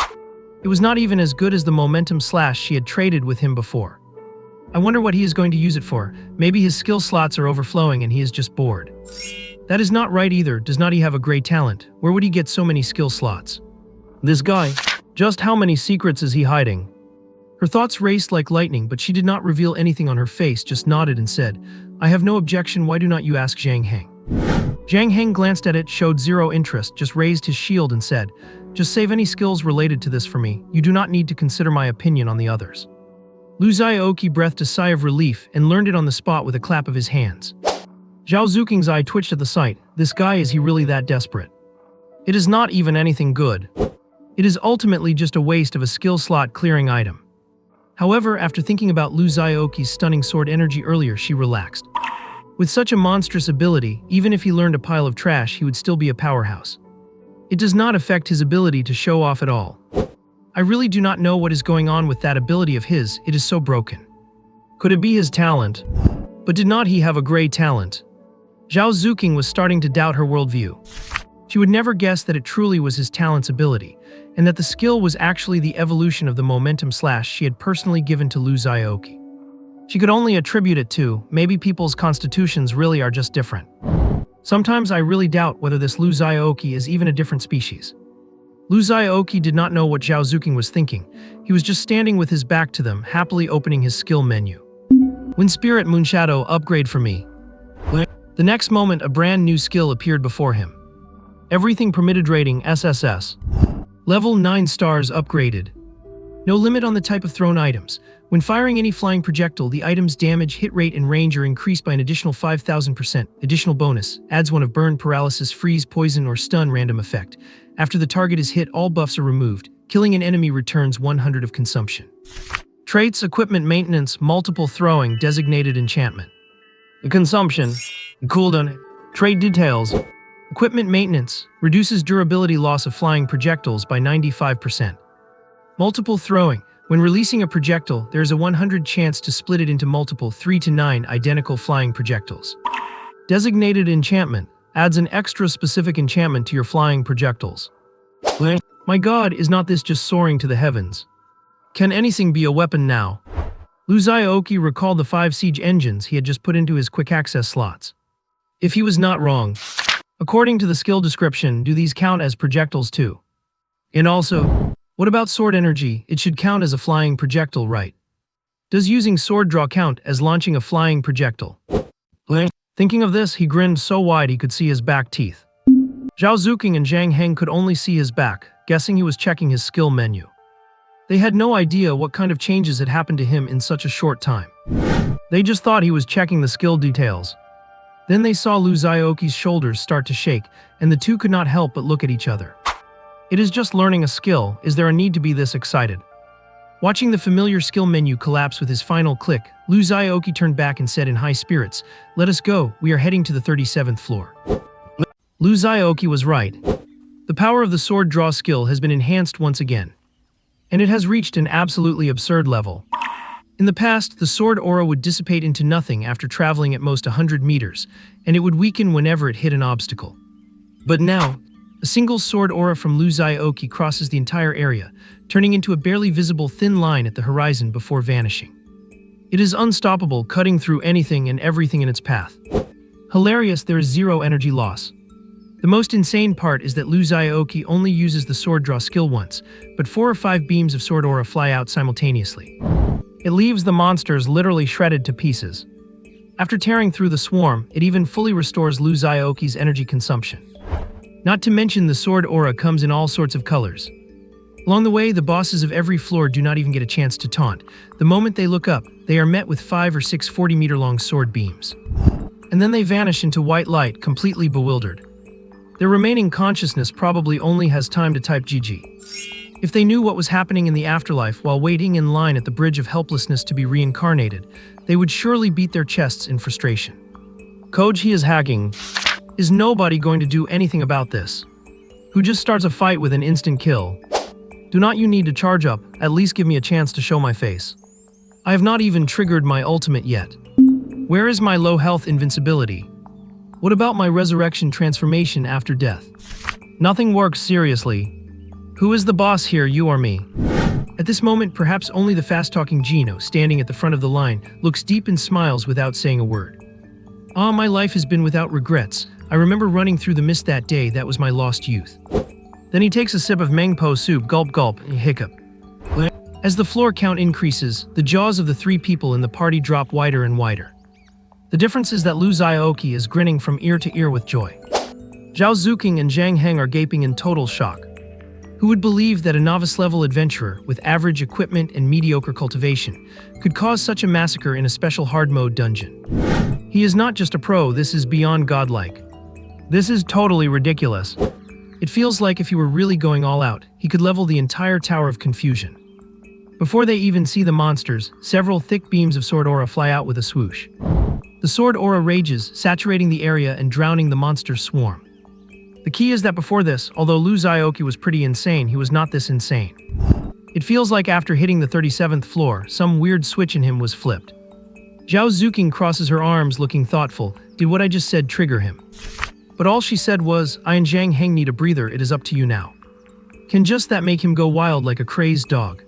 [SPEAKER 1] It was not even as good as the momentum slash she had traded with him before. I wonder what he is going to use it for. Maybe his skill slots are overflowing and he is just bored. That is not right either. Does not he have a great talent? Where would he get so many skill slots? This guy. Just how many secrets is he hiding? Her thoughts raced like lightning, but she did not reveal anything on her face, just nodded and said, "I have no objection, why do not you ask Zhang Heng?" Zhang Heng glanced at it, showed zero interest, just raised his shield and said, "Just save any skills related to this for me, you do not need to consider my opinion on the others." Lu Xiaoqi breathed a sigh of relief and learned it on the spot with a clap of his hands. Zhao Zuqing's eye twitched at the sight. This guy, is he really that desperate? It is not even anything good. It is ultimately just a waste of a skill slot clearing item. However, after thinking about Lu Xiaoqi's stunning sword energy earlier, she relaxed. With such a monstrous ability, even if he learned a pile of trash, he would still be a powerhouse. It does not affect his ability to show off at all. I really do not know what is going on with that ability of his, it is so broken. Could it be his talent? But did not he have a great talent? Zhao Zuqing was starting to doubt her worldview. She would never guess that it truly was his talent's ability, and that the skill was actually the evolution of the momentum slash she had personally given to Lu Xiaoqi. She could only attribute it to, maybe people's constitutions really are just different. Sometimes I really doubt whether this Lu Xiaoqi is even a different species. Lu Xiaoqi did not know what Zhao Zuking was thinking. He was just standing with his back to them, happily opening his skill menu. Wind Spirit Moonshadow upgrade for me. The next moment, a brand new skill appeared before him. Everything permitted rating SSS. Level 9 stars upgraded. No limit on the type of thrown items. When firing any flying projectile, the item's damage, hit rate, and range are increased by an additional 5,000%. Additional bonus, adds one of burn, paralysis, freeze, poison, or stun random effect. After the target is hit, all buffs are removed. Killing an enemy returns 100 of consumption. Traits, equipment maintenance, multiple throwing, designated enchantment. The consumption, cooldown, trait details. Equipment maintenance, reduces durability loss of flying projectiles by 95%. Multiple throwing. When releasing a projectile, there is a 100 chance to split it into multiple 3 to 9 identical flying projectiles. Designated enchantment, adds an extra specific enchantment to your flying projectiles. My god, is not this just soaring to the heavens? Can anything be a weapon now? Lu Xiaoqi recalled the 5 siege engines he had just put into his quick access slots. If he was not wrong, according to the skill description, do these count as projectiles too? And also, what about sword energy? It should count as a flying projectile, right? Does using sword draw count as launching a flying projectile? Thinking of this, he grinned so wide he could see his back teeth. Zhao Zuking and Zhang Heng could only see his back, guessing he was checking his skill menu. They had no idea what kind of changes had happened to him in such a short time. They just thought he was checking the skill details. Then they saw Lu Xiaoqi's shoulders start to shake, and the two could not help but look at each other. It is just learning a skill. Is there a need to be this excited? Watching the familiar skill menu collapse with his final click, Lu Xiaoqi turned back and said in high spirits, "Let us go, we are heading to the 37th floor." Lu Xiaoqi was right. The power of the sword draw skill has been enhanced once again. And it has reached an absolutely absurd level. In the past, the sword aura would dissipate into nothing after traveling at most 100 meters, and it would weaken whenever it hit an obstacle. But now, a single sword aura from Lu Xiaoqi crosses the entire area, turning into a barely visible thin line at the horizon before vanishing. It is unstoppable, cutting through anything and everything in its path. Hilarious, there is zero energy loss. The most insane part is that Lu Xiaoqi only uses the sword draw skill once, but 4 or 5 beams of sword aura fly out simultaneously. It leaves the monsters literally shredded to pieces. After tearing through the swarm, it even fully restores Lu Xiaoqi's energy consumption. Not to mention the sword aura comes in all sorts of colors. Along the way, the bosses of every floor do not even get a chance to taunt. The moment they look up, they are met with 5 or 6 40-meter-long sword beams. And then they vanish into white light, completely bewildered. Their remaining consciousness probably only has time to type GG. If they knew what was happening in the afterlife while waiting in line at the bridge of helplessness to be reincarnated, they would surely beat their chests in frustration. Code he is hacking. Is nobody going to do anything about this? Who just starts a fight with an instant kill? Do not you need to charge up, at least give me a chance to show my face. I have not even triggered my ultimate yet. Where is my low health invincibility? What about my resurrection transformation after death? Nothing works, seriously. Who is the boss here, you or me? At this moment, perhaps only the fast-talking Gino, standing at the front of the line, looks deep and smiles without saying a word. Ah, my life has been without regrets. I remember running through the mist that day. That was my lost youth. Then he takes a sip of mangpo soup, gulp gulp, and hiccup. As the floor count increases, the jaws of the 3 people in the party drop wider and wider. The difference is that Lu Xiaoqi is grinning from ear to ear with joy. Zhao Zuking and Zhang Heng are gaping in total shock. Who would believe that a novice-level adventurer with average equipment and mediocre cultivation could cause such a massacre in a special hard-mode dungeon? He is not just a pro, this is beyond godlike. This is totally ridiculous. It feels like if he were really going all out, he could level the entire Tower of Confusion. Before they even see the monsters, several thick beams of sword aura fly out with a swoosh. The sword aura rages, saturating the area and drowning the monster's swarm. The key is that before this, although Lu Xiaoqi was pretty insane, he was not this insane. It feels like after hitting the 37th floor, some weird switch in him was flipped. Zhao Zuking crosses her arms looking thoughtful. Did what I just said trigger him? But all she said was, I and Zhang Heng need a breather, it is up to you now. Can just that make him go wild like a crazed dog?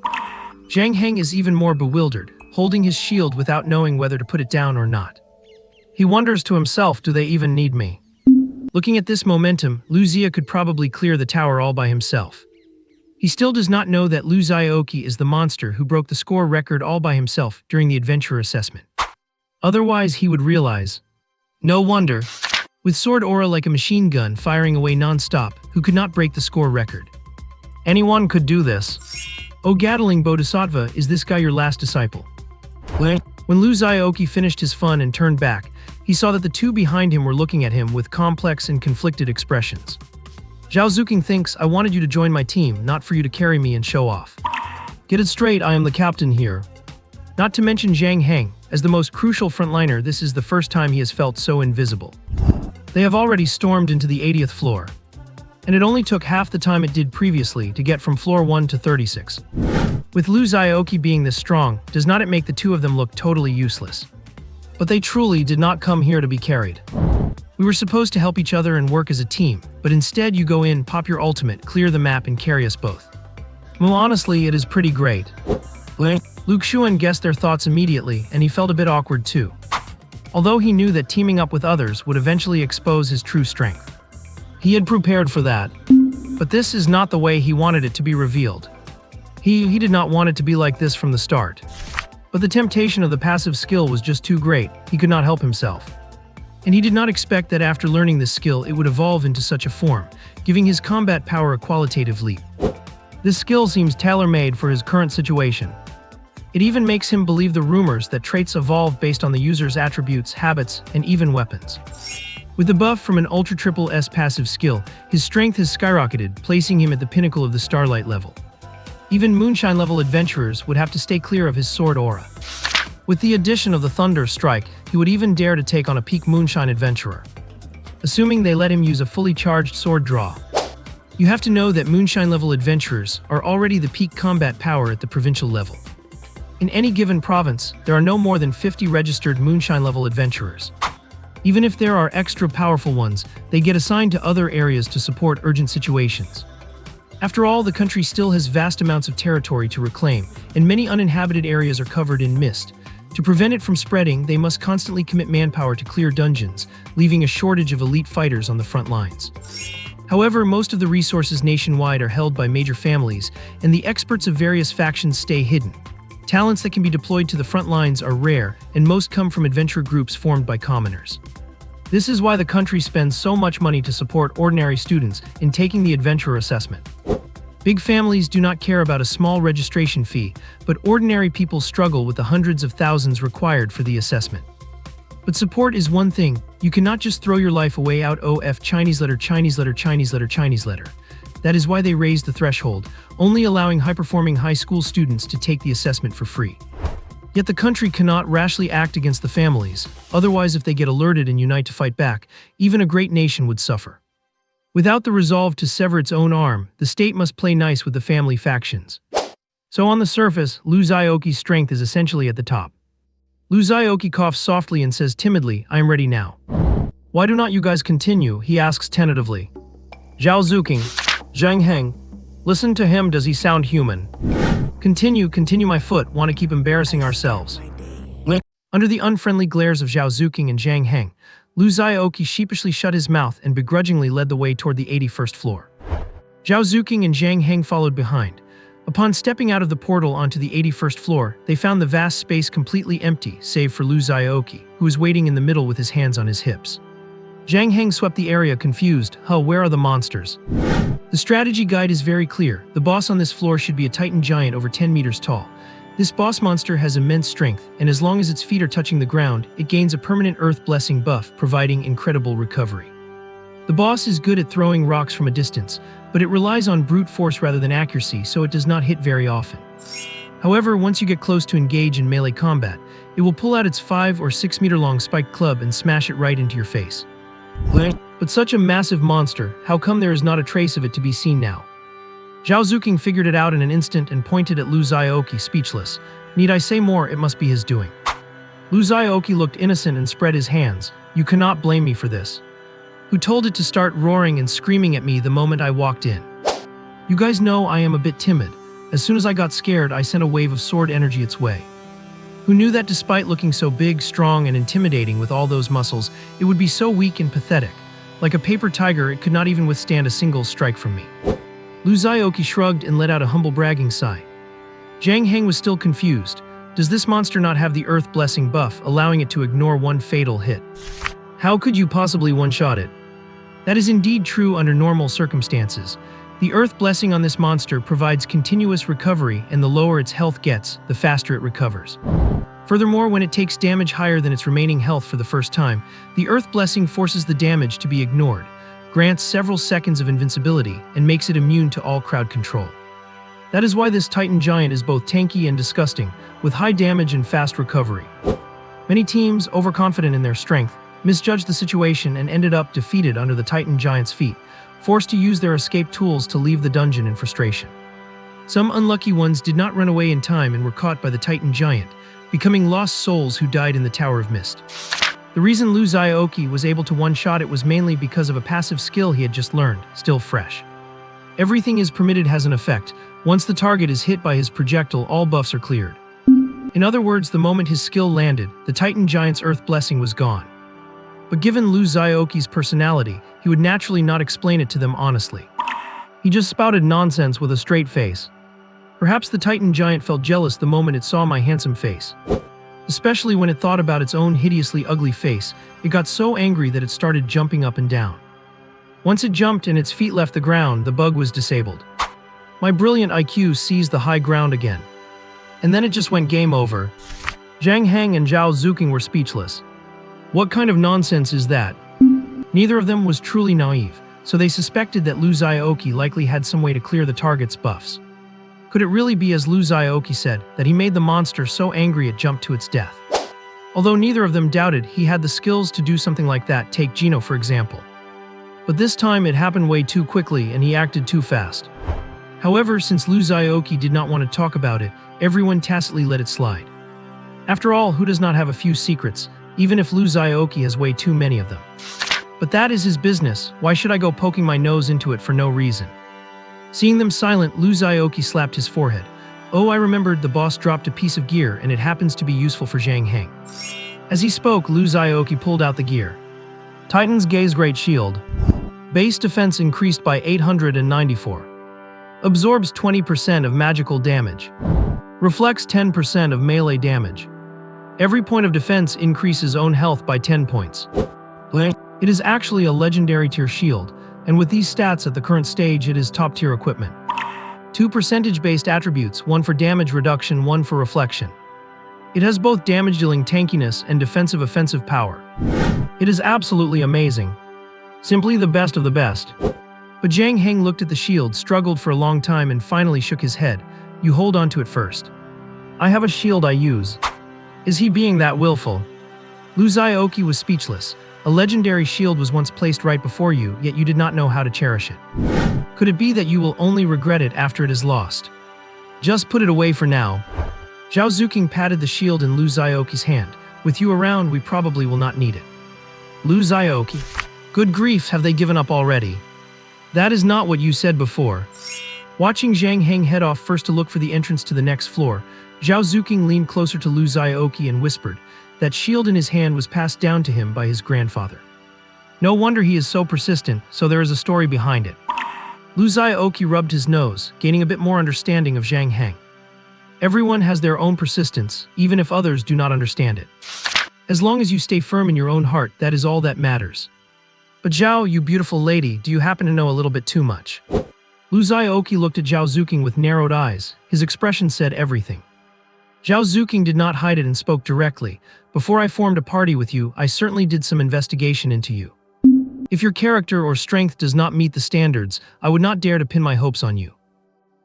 [SPEAKER 1] Zhang Heng is even more bewildered, holding his shield without knowing whether to put it down or not. He wonders to himself, do they even need me? Looking at this momentum, Lu Xia could probably clear the tower all by himself. He still does not know that Lu Xiaoqi is the monster who broke the score record all by himself during the adventure assessment. Otherwise, he would realize. No wonder. With sword aura like a machine gun firing away non-stop, who could not break the score record? Anyone could do this. O Gatling Bodhisattva, is this guy your last disciple? When Lu Xiaoqi finished his fun and turned back, he saw that the two behind him were looking at him with complex and conflicted expressions. Zhao Zuqing thinks, I wanted you to join my team, not for you to carry me and show off. Get it straight, I am the captain here. Not to mention Zhang Heng, as the most crucial frontliner, this is the first time he has felt so invisible. They have already stormed into the 80th floor. And it only took half the time it did previously to get from floor 1 to 36. With Lu Xiaoqi being this strong, does not it make the two of them look totally useless? But they truly did not come here to be carried. We were supposed to help each other and work as a team, but instead you go in, pop your ultimate, clear the map and carry us both. Well, honestly, it is pretty great. Lu Xiaoqi guessed their thoughts immediately, and he felt a bit awkward too. Although he knew that teaming up with others would eventually expose his true strength. He had prepared for that. But this is not the way he wanted it to be revealed. He did not want it to be like this from the start. But the temptation of the passive skill was just too great, he could not help himself. And he did not expect that after learning this skill it would evolve into such a form, giving his combat power a qualitative leap. This skill seems tailor-made for his current situation. It even makes him believe the rumors that traits evolve based on the user's attributes, habits, and even weapons. With the buff from an Ultra Triple S passive skill, his strength has skyrocketed, placing him at the pinnacle of the Starlight level. Even Moonshine level adventurers would have to stay clear of his sword aura. With the addition of the Thunder Strike, he would even dare to take on a peak Moonshine adventurer. Assuming they let him use a fully charged sword draw. You have to know that Moonshine level adventurers are already the peak combat power at the provincial level. In any given province, there are no more than 50 registered Moonshine level adventurers. Even if there are extra powerful ones, they get assigned to other areas to support urgent situations. After all, the country still has vast amounts of territory to reclaim, and many uninhabited areas are covered in mist. To prevent it from spreading, they must constantly commit manpower to clear dungeons, leaving a shortage of elite fighters on the front lines. However, most of the resources nationwide are held by major families, and the experts of various factions stay hidden. Talents that can be deployed to the front lines are rare, and most come from adventure groups formed by commoners. This is why the country spends so much money to support ordinary students in taking the adventurer assessment. Big families do not care about a small registration fee, but ordinary people struggle with the hundreds of thousands required for the assessment. But support is one thing, you cannot just throw your life away out of Chinese letter, Chinese letter, Chinese letter, Chinese letter. That is why they raised the threshold, only allowing high-performing high school students to take the assessment for free. Yet the country cannot rashly act against the families, otherwise if they get alerted and unite to fight back, even a great nation would suffer. Without the resolve to sever its own arm, the state must play nice with the family factions. So on the surface, Lu Xiaoqi's strength is essentially at the top. Lu Xiaoqi coughs softly and says timidly, I am ready now. Why do not you guys continue, he asks tentatively. Zhao Zuqing, Zhang Heng, listen to him, does he sound human? Continue my foot, want to keep embarrassing ourselves. Under the unfriendly glares of Zhao Zuqing and Zhang Heng, Lu Xiaoqi sheepishly shut his mouth and begrudgingly led the way toward the 81st floor. Zhao Zuqing and Zhang Heng followed behind. Upon stepping out of the portal onto the 81st floor, they found the vast space completely empty, save for Lu Xiaoqi, who was waiting in the middle with his hands on his hips. Zhang Heng swept the area confused, where are the monsters? The strategy guide is very clear, the boss on this floor should be a titan giant over 10 meters tall. This boss monster has immense strength, and as long as its feet are touching the ground, it gains a permanent earth blessing buff, providing incredible recovery. The boss is good at throwing rocks from a distance, but it relies on brute force rather than accuracy, so it does not hit very often. However, once you get close to engage in melee combat, it will pull out its 5 or 6 meter long spiked club and smash it right into your face. But such a massive monster, how come there is not a trace of it to be seen now? Zhao Zuqing figured it out in an instant and pointed at Lu Xiaoqi, speechless. Need I say more, it must be his doing. Lu Xiaoqi looked innocent and spread his hands. You cannot blame me for this. Who told it to start roaring and screaming at me the moment I walked in? You guys know I am a bit timid. As soon as I got scared, I sent a wave of sword energy its way. Who knew that despite looking so big, strong, and intimidating with all those muscles, it would be so weak and pathetic? Like a paper tiger, it could not even withstand a single strike from me. Lu Xiaoqi shrugged and let out a humble bragging sigh. Zhang Heng was still confused. Does this monster not have the Earth Blessing buff, allowing it to ignore one fatal hit? How could you possibly one-shot it? That is indeed true under normal circumstances. The Earth Blessing on this monster provides continuous recovery, and the lower its health gets, the faster it recovers. Furthermore, when it takes damage higher than its remaining health for the first time, the Earth Blessing forces the damage to be ignored, grants several seconds of invincibility, and makes it immune to all crowd control. That is why this Titan Giant is both tanky and disgusting, with high damage and fast recovery. Many teams, overconfident in their strength, misjudged the situation and ended up defeated under the Titan Giant's feet, forced to use their escape tools to leave the dungeon in frustration. Some unlucky ones did not run away in time and were caught by the Titan Giant, becoming lost souls who died in the Tower of Mist. The reason Lu Xiaoqi was able to one-shot it was mainly because of a passive skill he had just learned, still fresh. Everything is permitted has an effect. Once the target is hit by his projectile, all buffs are cleared. In other words, the moment his skill landed, the Titan Giant's Earth Blessing was gone. But given Lu Xiaoqi's personality, he would naturally not explain it to them honestly. He just spouted nonsense with a straight face. Perhaps the Titan Giant felt jealous the moment it saw my handsome face. Especially when it thought about its own hideously ugly face, it got so angry that it started jumping up and down. Once it jumped and its feet left the ground, the bug was disabled. My brilliant IQ seized the high ground again. And then it just went game over. Zhang Heng and Zhao Zuqing were speechless. What kind of nonsense is that? Neither of them was truly naive, so they suspected that Lu Xiaoqi likely had some way to clear the target's buffs. Could it really be as Lu Xiaoqi said, that he made the monster so angry it jumped to its death? Although neither of them doubted he had the skills to do something like that, take Gino for example. But this time it happened way too quickly and he acted too fast. However, since Lu Xiaoqi did not want to talk about it, everyone tacitly let it slide. After all, who does not have a few secrets, even if Lu Xiaoqi has way too many of them? But that is his business, why should I go poking my nose into it for no reason? Seeing them silent, Lu Xiaoqi slapped his forehead. Oh, I remembered, the boss dropped a piece of gear and it happens to be useful for Zhang Heng. As he spoke, Lu Xiaoqi pulled out the gear. Titan's Gaze Great Shield. Base defense increased by 894. Absorbs 20% of magical damage. Reflects 10% of melee damage. Every point of defense increases own health by 10 points. It is actually a legendary tier shield, and with these stats at the current stage it is top tier equipment. 2 percentage-based attributes, one for damage reduction, one for reflection. It has both damage-dealing tankiness and defensive offensive power. It is absolutely amazing. Simply the best of the best. But Zhang Heng looked at the shield, struggled for a long time and finally shook his head. You hold on to it first. I have a shield I use. Is he being that willful? Lu Xiaoqi was speechless. A legendary shield was once placed right before you, yet you did not know how to cherish it. Could it be that you will only regret it after it is lost? Just put it away for now. Zhao Zuqing patted the shield in Lu Xiaoqi's hand. With you around, we probably will not need it. Lu Xiaoqi. Good grief, have they given up already? That is not what you said before. Watching Zhang Heng head off first to look for the entrance to the next floor, Zhao Zuqing leaned closer to Lu Xiaoqi and whispered, that shield in his hand was passed down to him by his grandfather. No wonder he is so persistent, so there is a story behind it. Lu Xiaoqi rubbed his nose, gaining a bit more understanding of Zhang Heng. Everyone has their own persistence, even if others do not understand it. As long as you stay firm in your own heart, that is all that matters. But Zhao, you beautiful lady, do you happen to know a little bit too much? Lu Xiaoqi looked at Zhao Zuqing with narrowed eyes. His expression said everything. Zhao Zuqing did not hide it and spoke directly. Before I formed a party with you, I certainly did some investigation into you. If your character or strength does not meet the standards, I would not dare to pin my hopes on you.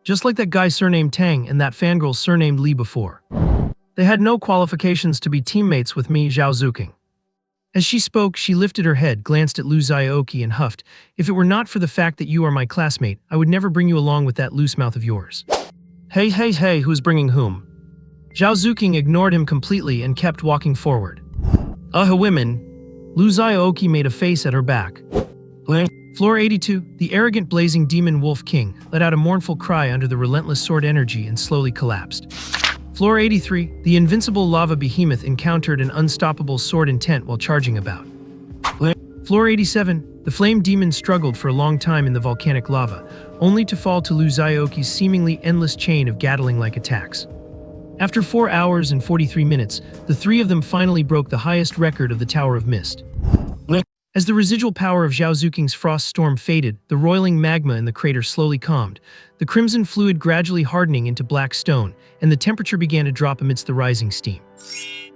[SPEAKER 1] Just like that guy surnamed Tang and that fangirl surnamed Li before. They had no qualifications to be teammates with me, Zhao Zuqing. As she spoke, she lifted her head, glanced at Lu Xiaoqi and huffed, if it were not for the fact that you are my classmate, I would never bring you along with that loose mouth of yours. Hey, who's bringing whom? Zhao Zuqing ignored him completely and kept walking forward. Women. Lu Xiaoqi made a face at her back. Floor 82, the arrogant blazing demon Wolf King let out a mournful cry under the relentless sword energy and slowly collapsed. Floor 83, the invincible lava behemoth encountered an unstoppable sword intent while charging about. Floor 87, The flame demon struggled for a long time in the volcanic lava, only to fall to Lu Xiaoqi's seemingly endless chain of Gatling-like attacks. After 4 hours and 43 minutes, the three of them finally broke the highest record of the Tower of Mist. As the residual power of Zhao Zuking's frost storm faded, the roiling magma in the crater slowly calmed, the crimson fluid gradually hardening into black stone, and the temperature began to drop amidst the rising steam.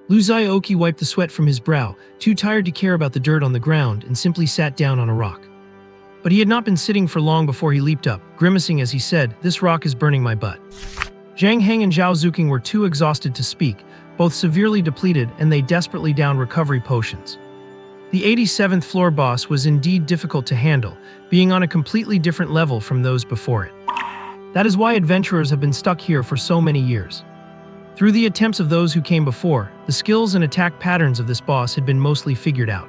[SPEAKER 1] Lu Xiaoqi wiped the sweat from his brow, too tired to care about the dirt on the ground, and simply sat down on a rock. But he had not been sitting for long before he leaped up, grimacing as he said, "This rock is burning my butt." Zhang Heng and Zhao Zuking were too exhausted to speak, both severely depleted, and they desperately downed recovery potions. The 87th floor boss was indeed difficult to handle, being on a completely different level from those before it. That is why adventurers have been stuck here for so many years. Through the attempts of those who came before, the skills and attack patterns of this boss had been mostly figured out.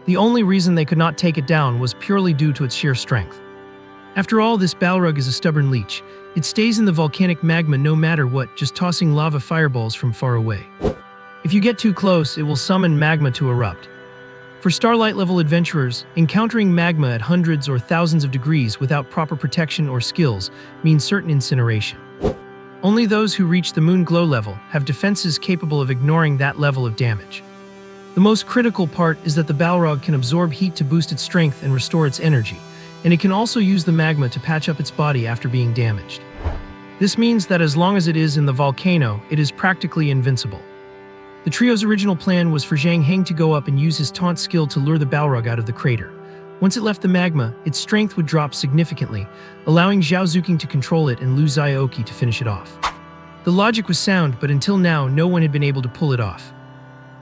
[SPEAKER 1] The only reason they could not take it down was purely due to its sheer strength. After all, this Balrog is a stubborn leech. It stays in the volcanic magma no matter what, just tossing lava fireballs from far away. If you get too close, it will summon magma to erupt. For Starlight-level adventurers, encountering magma at hundreds or thousands of degrees without proper protection or skills means certain incineration. Only those who reach the Moon Glow level have defenses capable of ignoring that level of damage. The most critical part is that the Balrog can absorb heat to boost its strength and restore its energy, and it can also use the magma to patch up its body after being damaged. This means that as long as it is in the volcano, it is practically invincible. The trio's original plan was for Zhang Heng to go up and use his taunt skill to lure the Balrog out of the crater. Once it left the magma, its strength would drop significantly, allowing Zhao Zuking to control it and Lu Xiaoqi to finish it off. The logic was sound, but until now, no one had been able to pull it off.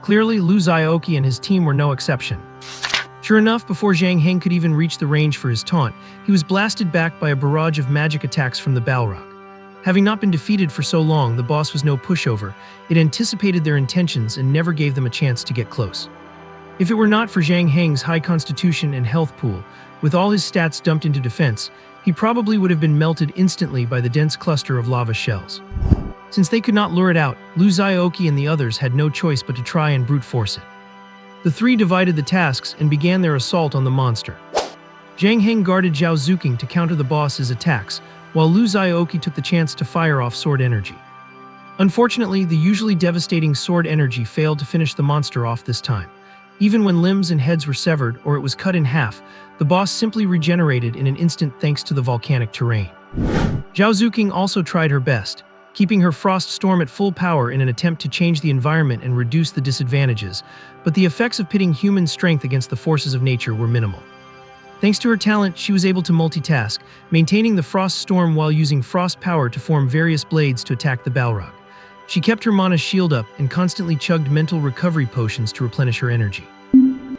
[SPEAKER 1] Clearly, Lu Xiaoqi and his team were no exception. Sure enough, before Zhang Heng could even reach the range for his taunt, he was blasted back by a barrage of magic attacks from the Balrog. Having not been defeated for so long, the boss was no pushover. It anticipated their intentions and never gave them a chance to get close. If it were not for Zhang Heng's high constitution and health pool, with all his stats dumped into defense, he probably would have been melted instantly by the dense cluster of lava shells. Since they could not lure it out, Lu Xiaoqi and the others had no choice but to try and brute force it. The three divided the tasks and began their assault on the monster. Zhang Heng guarded Zhao Zuking to counter the boss's attacks, while Lu Xiaoqi took the chance to fire off sword energy. Unfortunately, the usually devastating sword energy failed to finish the monster off this time. Even when limbs and heads were severed or it was cut in half, the boss simply regenerated in an instant thanks to the volcanic terrain. Zhao Zuking also tried her best, keeping her frost storm at full power in an attempt to change the environment and reduce the disadvantages, but the effects of pitting human strength against the forces of nature were minimal. Thanks to her talent, she was able to multitask, maintaining the frost storm while using frost power to form various blades to attack the Balrog. She kept her mana shield up and constantly chugged mental recovery potions to replenish her energy.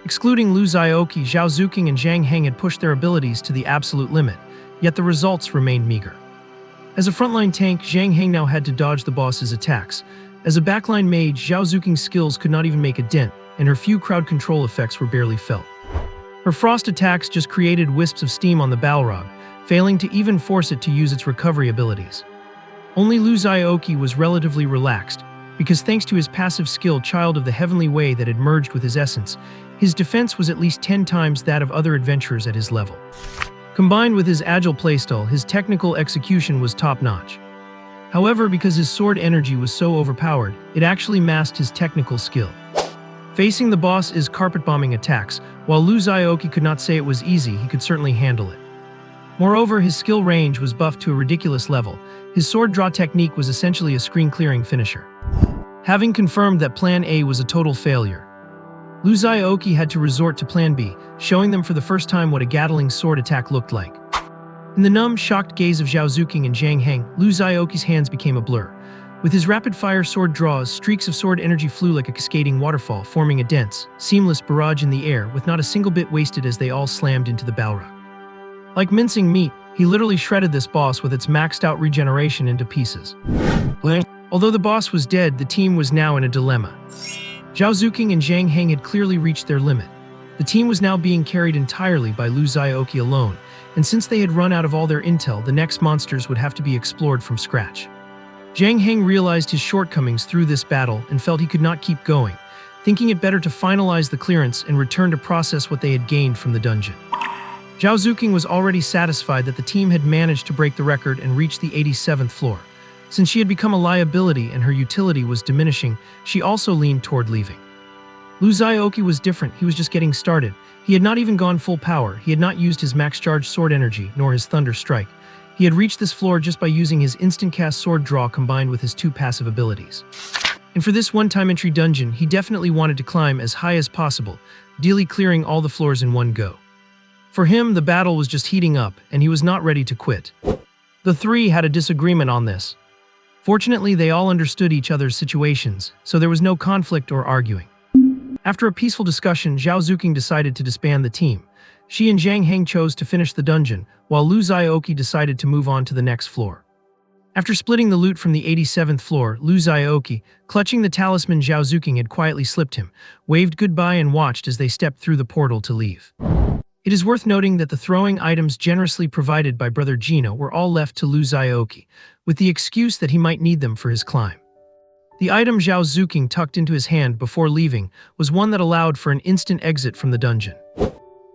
[SPEAKER 1] Excluding Lu Xiaoqi, Zhao Zuking and Zhang Heng had pushed their abilities to the absolute limit, yet the results remained meager. As a frontline tank, Zhang Heng now had to dodge the boss's attacks. As a backline mage, Zhao Zuking's skills could not even make a dent, and her few crowd control effects were barely felt. Her frost attacks just created wisps of steam on the Balrog, failing to even force it to use its recovery abilities. Only Lu Xiaoqi was relatively relaxed, because thanks to his passive skill Child of the Heavenly Way that had merged with his essence, his defense was at least 10 times that of other adventurers at his level. Combined with his agile playstyle, his technical execution was top-notch. However, because his sword energy was so overpowered, it actually masked his technical skill. Facing the boss's carpet-bombing attacks, while Lu Xiaoqi could not say it was easy, he could certainly handle it. Moreover, his skill range was buffed to a ridiculous level. His sword draw technique was essentially a screen-clearing finisher. Having confirmed that Plan A was a total failure, Lu Xiaoqi had to resort to Plan B, showing them for the first time what a Gatling sword attack looked like. In the numb, shocked gaze of Zhao Zuking and Zhang Heng, Lu Xiaoqi's hands became a blur. With his rapid-fire sword draws, streaks of sword energy flew like a cascading waterfall, forming a dense, seamless barrage in the air, with not a single bit wasted as they all slammed into the Balrog. Like mincing meat, he literally shredded this boss with its maxed-out regeneration into pieces. Although the boss was dead, the team was now in a dilemma. Zhao Zuking and Zhang Heng had clearly reached their limit. The team was now being carried entirely by Lu Xiaoqi alone, and since they had run out of all their intel, the next monsters would have to be explored from scratch. Zhang Heng realized his shortcomings through this battle and felt he could not keep going. thinking it better to finalize the clearance and return to process what they had gained from the dungeon. Zhao Zuqing was already satisfied that the team had managed to break the record and reach the 87th floor. Since she had become a liability and her utility was diminishing, she also leaned toward leaving. Lu Xiaoqi was different. He was just getting started. He had not even gone full power. He had not used his max charge sword energy, nor his thunder strike. He had reached this floor just by using his instant cast sword draw combined with his 2 passive abilities. And for this one-time entry dungeon, he definitely wanted to climb as high as possible, ideally clearing all the floors in one go. For him, the battle was just heating up, and he was not ready to quit. The 3 had a disagreement on this. Fortunately, they all understood each other's situations, so there was no conflict or arguing. After a peaceful discussion, Zhao Zuqing decided to disband the team. She and Zhang Heng chose to finish the dungeon, while Lu Xiaoqi decided to move on to the next floor. After splitting the loot from the 87th floor, Lu Xiaoqi, clutching the talisman Zhao Zuqing had quietly slipped him, waved goodbye and watched as they stepped through the portal to leave. It is worth noting that the throwing items generously provided by Brother Gino were all left to Lu Xiaoqi, with the excuse that he might need them for his climb. The item Zhao Zuqing tucked into his hand before leaving was one that allowed for an instant exit from the dungeon.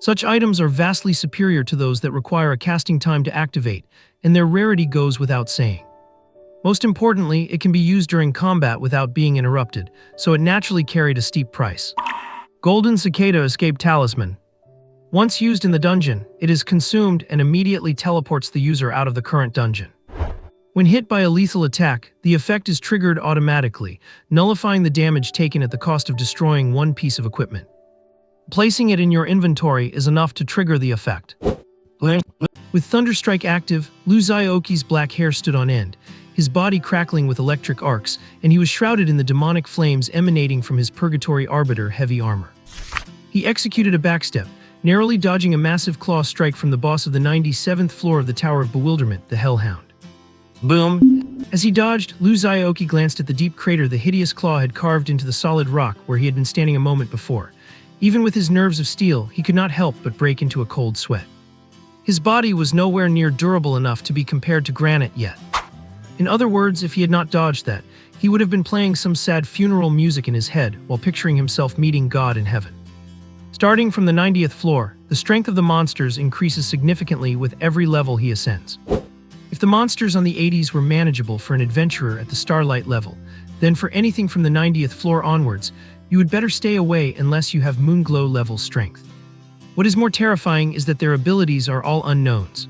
[SPEAKER 1] Such items are vastly superior to those that require a casting time to activate, and their rarity goes without saying. Most importantly, it can be used during combat without being interrupted, so it naturally carried a steep price. Golden Cicada Escape Talisman. Once used in the dungeon, it is consumed and immediately teleports the user out of the current dungeon. When hit by a lethal attack, the effect is triggered automatically, nullifying the damage taken at the cost of destroying one piece of equipment. Placing it in your inventory is enough to trigger the effect. With Thunderstrike active, Lu Xiaoqi's black hair stood on end, his body crackling with electric arcs, and he was shrouded in the demonic flames emanating from his Purgatory Arbiter heavy armor. He executed a backstep, narrowly dodging a massive claw strike from the boss of the 97th floor of the Tower of Bewilderment, the Hellhound. Boom! As he dodged, Lu Xiaoqi glanced at the deep crater the hideous claw had carved into the solid rock where he had been standing a moment before. Even with his nerves of steel, he could not help but break into a cold sweat. His body was nowhere near durable enough to be compared to granite yet. In other words, if he had not dodged that, he would have been playing some sad funeral music in his head while picturing himself meeting God in heaven. Starting from the 90th floor, the strength of the monsters increases significantly with every level he ascends. If the monsters on the 80s were manageable for an adventurer at the Starlight level, then for anything from the 90th floor onwards, you would better stay away unless you have Moonglow level strength. What is more terrifying is that their abilities are all unknowns.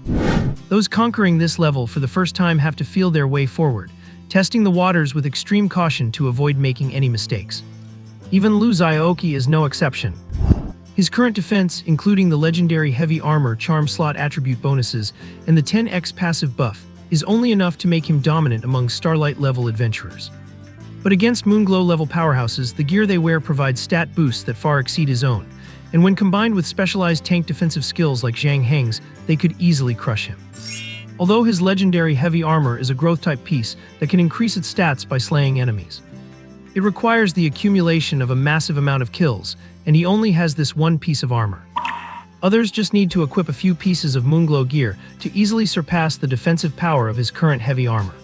[SPEAKER 1] Those conquering this level for the first time have to feel their way forward, testing the waters with extreme caution to avoid making any mistakes. Even Lu Xiaoqi is no exception. His current defense, including the legendary heavy armor charm slot attribute bonuses and the 10x passive buff, is only enough to make him dominant among Starlight level adventurers. But against Moonglow level powerhouses, the gear they wear provides stat boosts that far exceed his own, and when combined with specialized tank defensive skills like Zhang Heng's, they could easily crush him. Although his legendary heavy armor is a growth-type piece that can increase its stats by slaying enemies. It requires the accumulation of a massive amount of kills, and he only has this one piece of armor. Others just need to equip a few pieces of Moonglow gear to easily surpass the defensive power of his current heavy armor.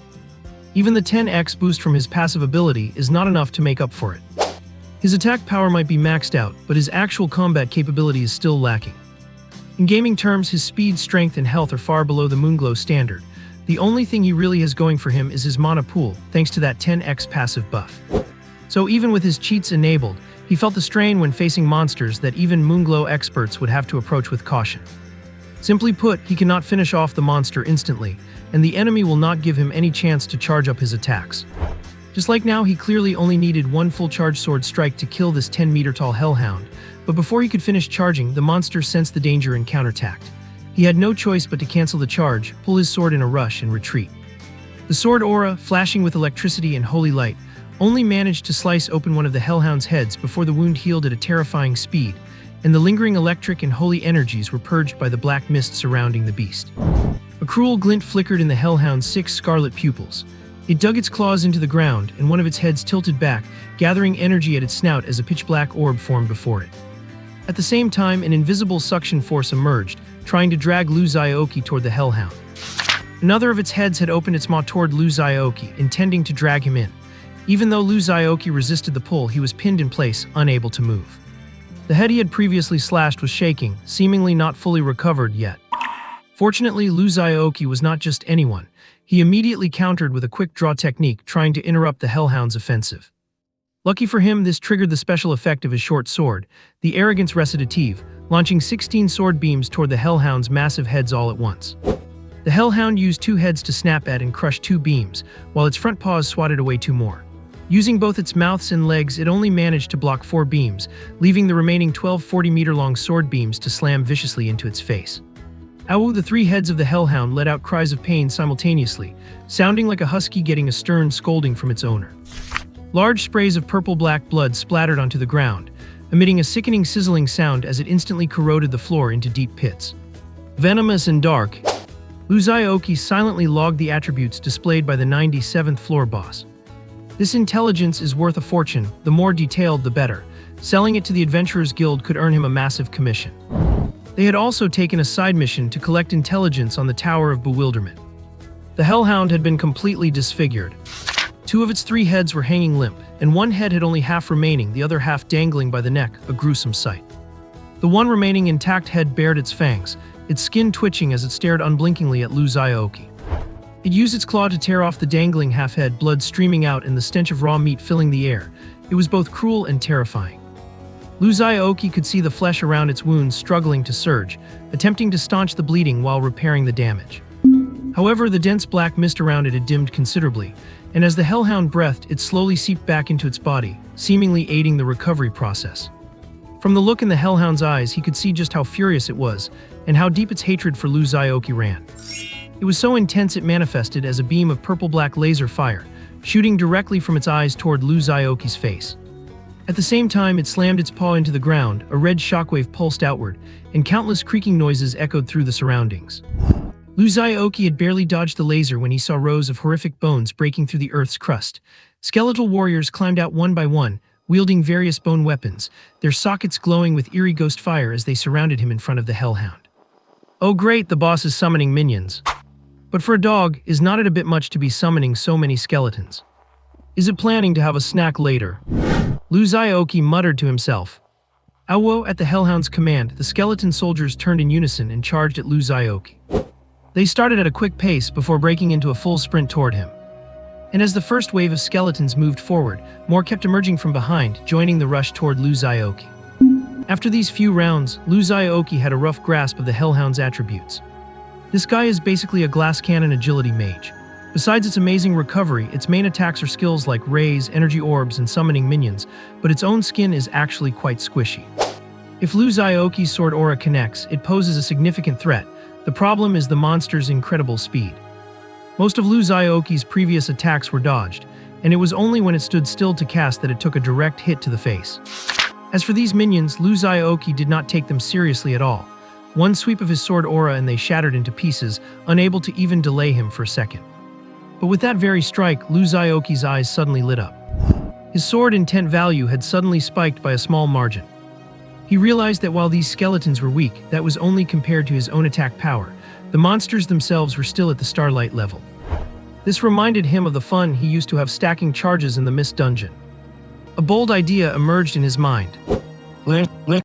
[SPEAKER 1] Even the 10x boost from his passive ability is not enough to make up for it. His attack power might be maxed out, but his actual combat capability is still lacking. In gaming terms, his speed, strength, and health are far below the Moonglow standard. The only thing he really has going for him is his mana pool, thanks to that 10x passive buff. So even with his cheats enabled, he felt the strain when facing monsters that even Moonglow experts would have to approach with caution. Simply put, he cannot finish off the monster instantly, and the enemy will not give him any chance to charge up his attacks. Just like now, he clearly only needed one full charge sword strike to kill this 10-meter-tall Hellhound, but before he could finish charging, the monster sensed the danger and counterattacked. He had no choice but to cancel the charge, pull his sword in a rush, and retreat. The sword aura, flashing with electricity and holy light, only managed to slice open one of the Hellhound's heads before the wound healed at a terrifying speed, and the lingering electric and holy energies were purged by the black mist surrounding the beast. A cruel glint flickered in the Hellhound's 6 scarlet pupils. It dug its claws into the ground, and one of its heads tilted back, gathering energy at its snout as a pitch-black orb formed before it. At the same time, an invisible suction force emerged, trying to drag Lu Xiaoqi toward the Hellhound. Another of its heads had opened its maw toward Lu Xiaoqi, intending to drag him in. Even though Lu Xiaoqi resisted the pull, he was pinned in place, unable to move. The head he had previously slashed was shaking, seemingly not fully recovered yet. Fortunately, Lu Xiaoqi was not just anyone. He immediately countered with a quick draw technique, trying to interrupt the Hellhound's offensive. Lucky for him, this triggered the special effect of his short sword, the Arrogance Recitative, launching 16 sword beams toward the Hellhound's massive heads all at once. The Hellhound used 2 heads to snap at and crush 2 beams, while its front paws swatted away 2 more. Using both its mouths and legs, it only managed to block 4 beams, leaving the remaining 12 40-meter-long sword beams to slam viciously into its face. Ow! The 3 heads of the Hellhound let out cries of pain simultaneously, sounding like a husky getting a stern scolding from its owner. Large sprays of purple-black blood splattered onto the ground, emitting a sickening sizzling sound as it instantly corroded the floor into deep pits. Venomous and dark, Lu Xiaoqi silently logged the attributes displayed by the 97th floor boss. This intelligence is worth a fortune, the more detailed the better. Selling it to the Adventurers Guild could earn him a massive commission. They had also taken a side mission to collect intelligence on the Tower of Bewilderment. The Hellhound had been completely disfigured. 2 of its 3 heads were hanging limp, and 1 head had only half remaining, the other half dangling by the neck, a gruesome sight. The one remaining intact head bared its fangs, its skin twitching as it stared unblinkingly at Lu Xiaoqi. It used its claw to tear off the dangling half-head, blood streaming out and the stench of raw meat filling the air. It was both cruel and terrifying. Lu Xiaoqi could see the flesh around its wounds struggling to surge, attempting to staunch the bleeding while repairing the damage. However, the dense black mist around it had dimmed considerably, and as the Hellhound breathed, it slowly seeped back into its body, seemingly aiding the recovery process. From the look in the Hellhound's eyes, he could see just how furious it was, and how deep its hatred for Lu Xiaoqi ran. It was so intense it manifested as a beam of purple-black laser fire, shooting directly from its eyes toward Lu Xiaoqi's face. At the same time, it slammed its paw into the ground, a red shockwave pulsed outward, and countless creaking noises echoed through the surroundings. Lu Xiaoqi had barely dodged the laser when he saw rows of horrific bones breaking through the earth's crust. Skeletal warriors climbed out one by one, wielding various bone weapons, their sockets glowing with eerie ghost fire as they surrounded him in front of the Hellhound. Oh great, the boss is summoning minions. But for a dog, is not it a bit much to be summoning so many skeletons? Is it planning to have a snack later? Lu Xiaoqi muttered to himself. Ow! At the Hellhound's command, the skeleton soldiers turned in unison and charged at Lu Xiaoqi. They started at a quick pace before breaking into a full sprint toward him. And as the first wave of skeletons moved forward, more kept emerging from behind, joining the rush toward Lu Xiaoqi. After these few rounds, Lu Xiaoqi had a rough grasp of the Hellhound's attributes. This guy is basically a glass cannon agility mage. Besides its amazing recovery, its main attacks are skills like raise, energy orbs, and summoning minions, but its own skin is actually quite squishy. If Lu Xiaoqi's sword aura connects, it poses a significant threat. The problem is the monster's incredible speed. Most of Lu Xiaoqi's previous attacks were dodged, and it was only when it stood still to cast that it took a direct hit to the face. As for these minions, Lu Xiaoqi did not take them seriously at all. One sweep of his sword aura and they shattered into pieces, unable to even delay him for a second. But with that very strike, Lu Xiaoqi's eyes suddenly lit up. His sword intent value had suddenly spiked by a small margin. He realized that while these skeletons were weak, that was only compared to his own attack power. The monsters themselves were still at the Starlight level. This reminded him of the fun he used to have stacking charges in the Mist Dungeon. A bold idea emerged in his mind.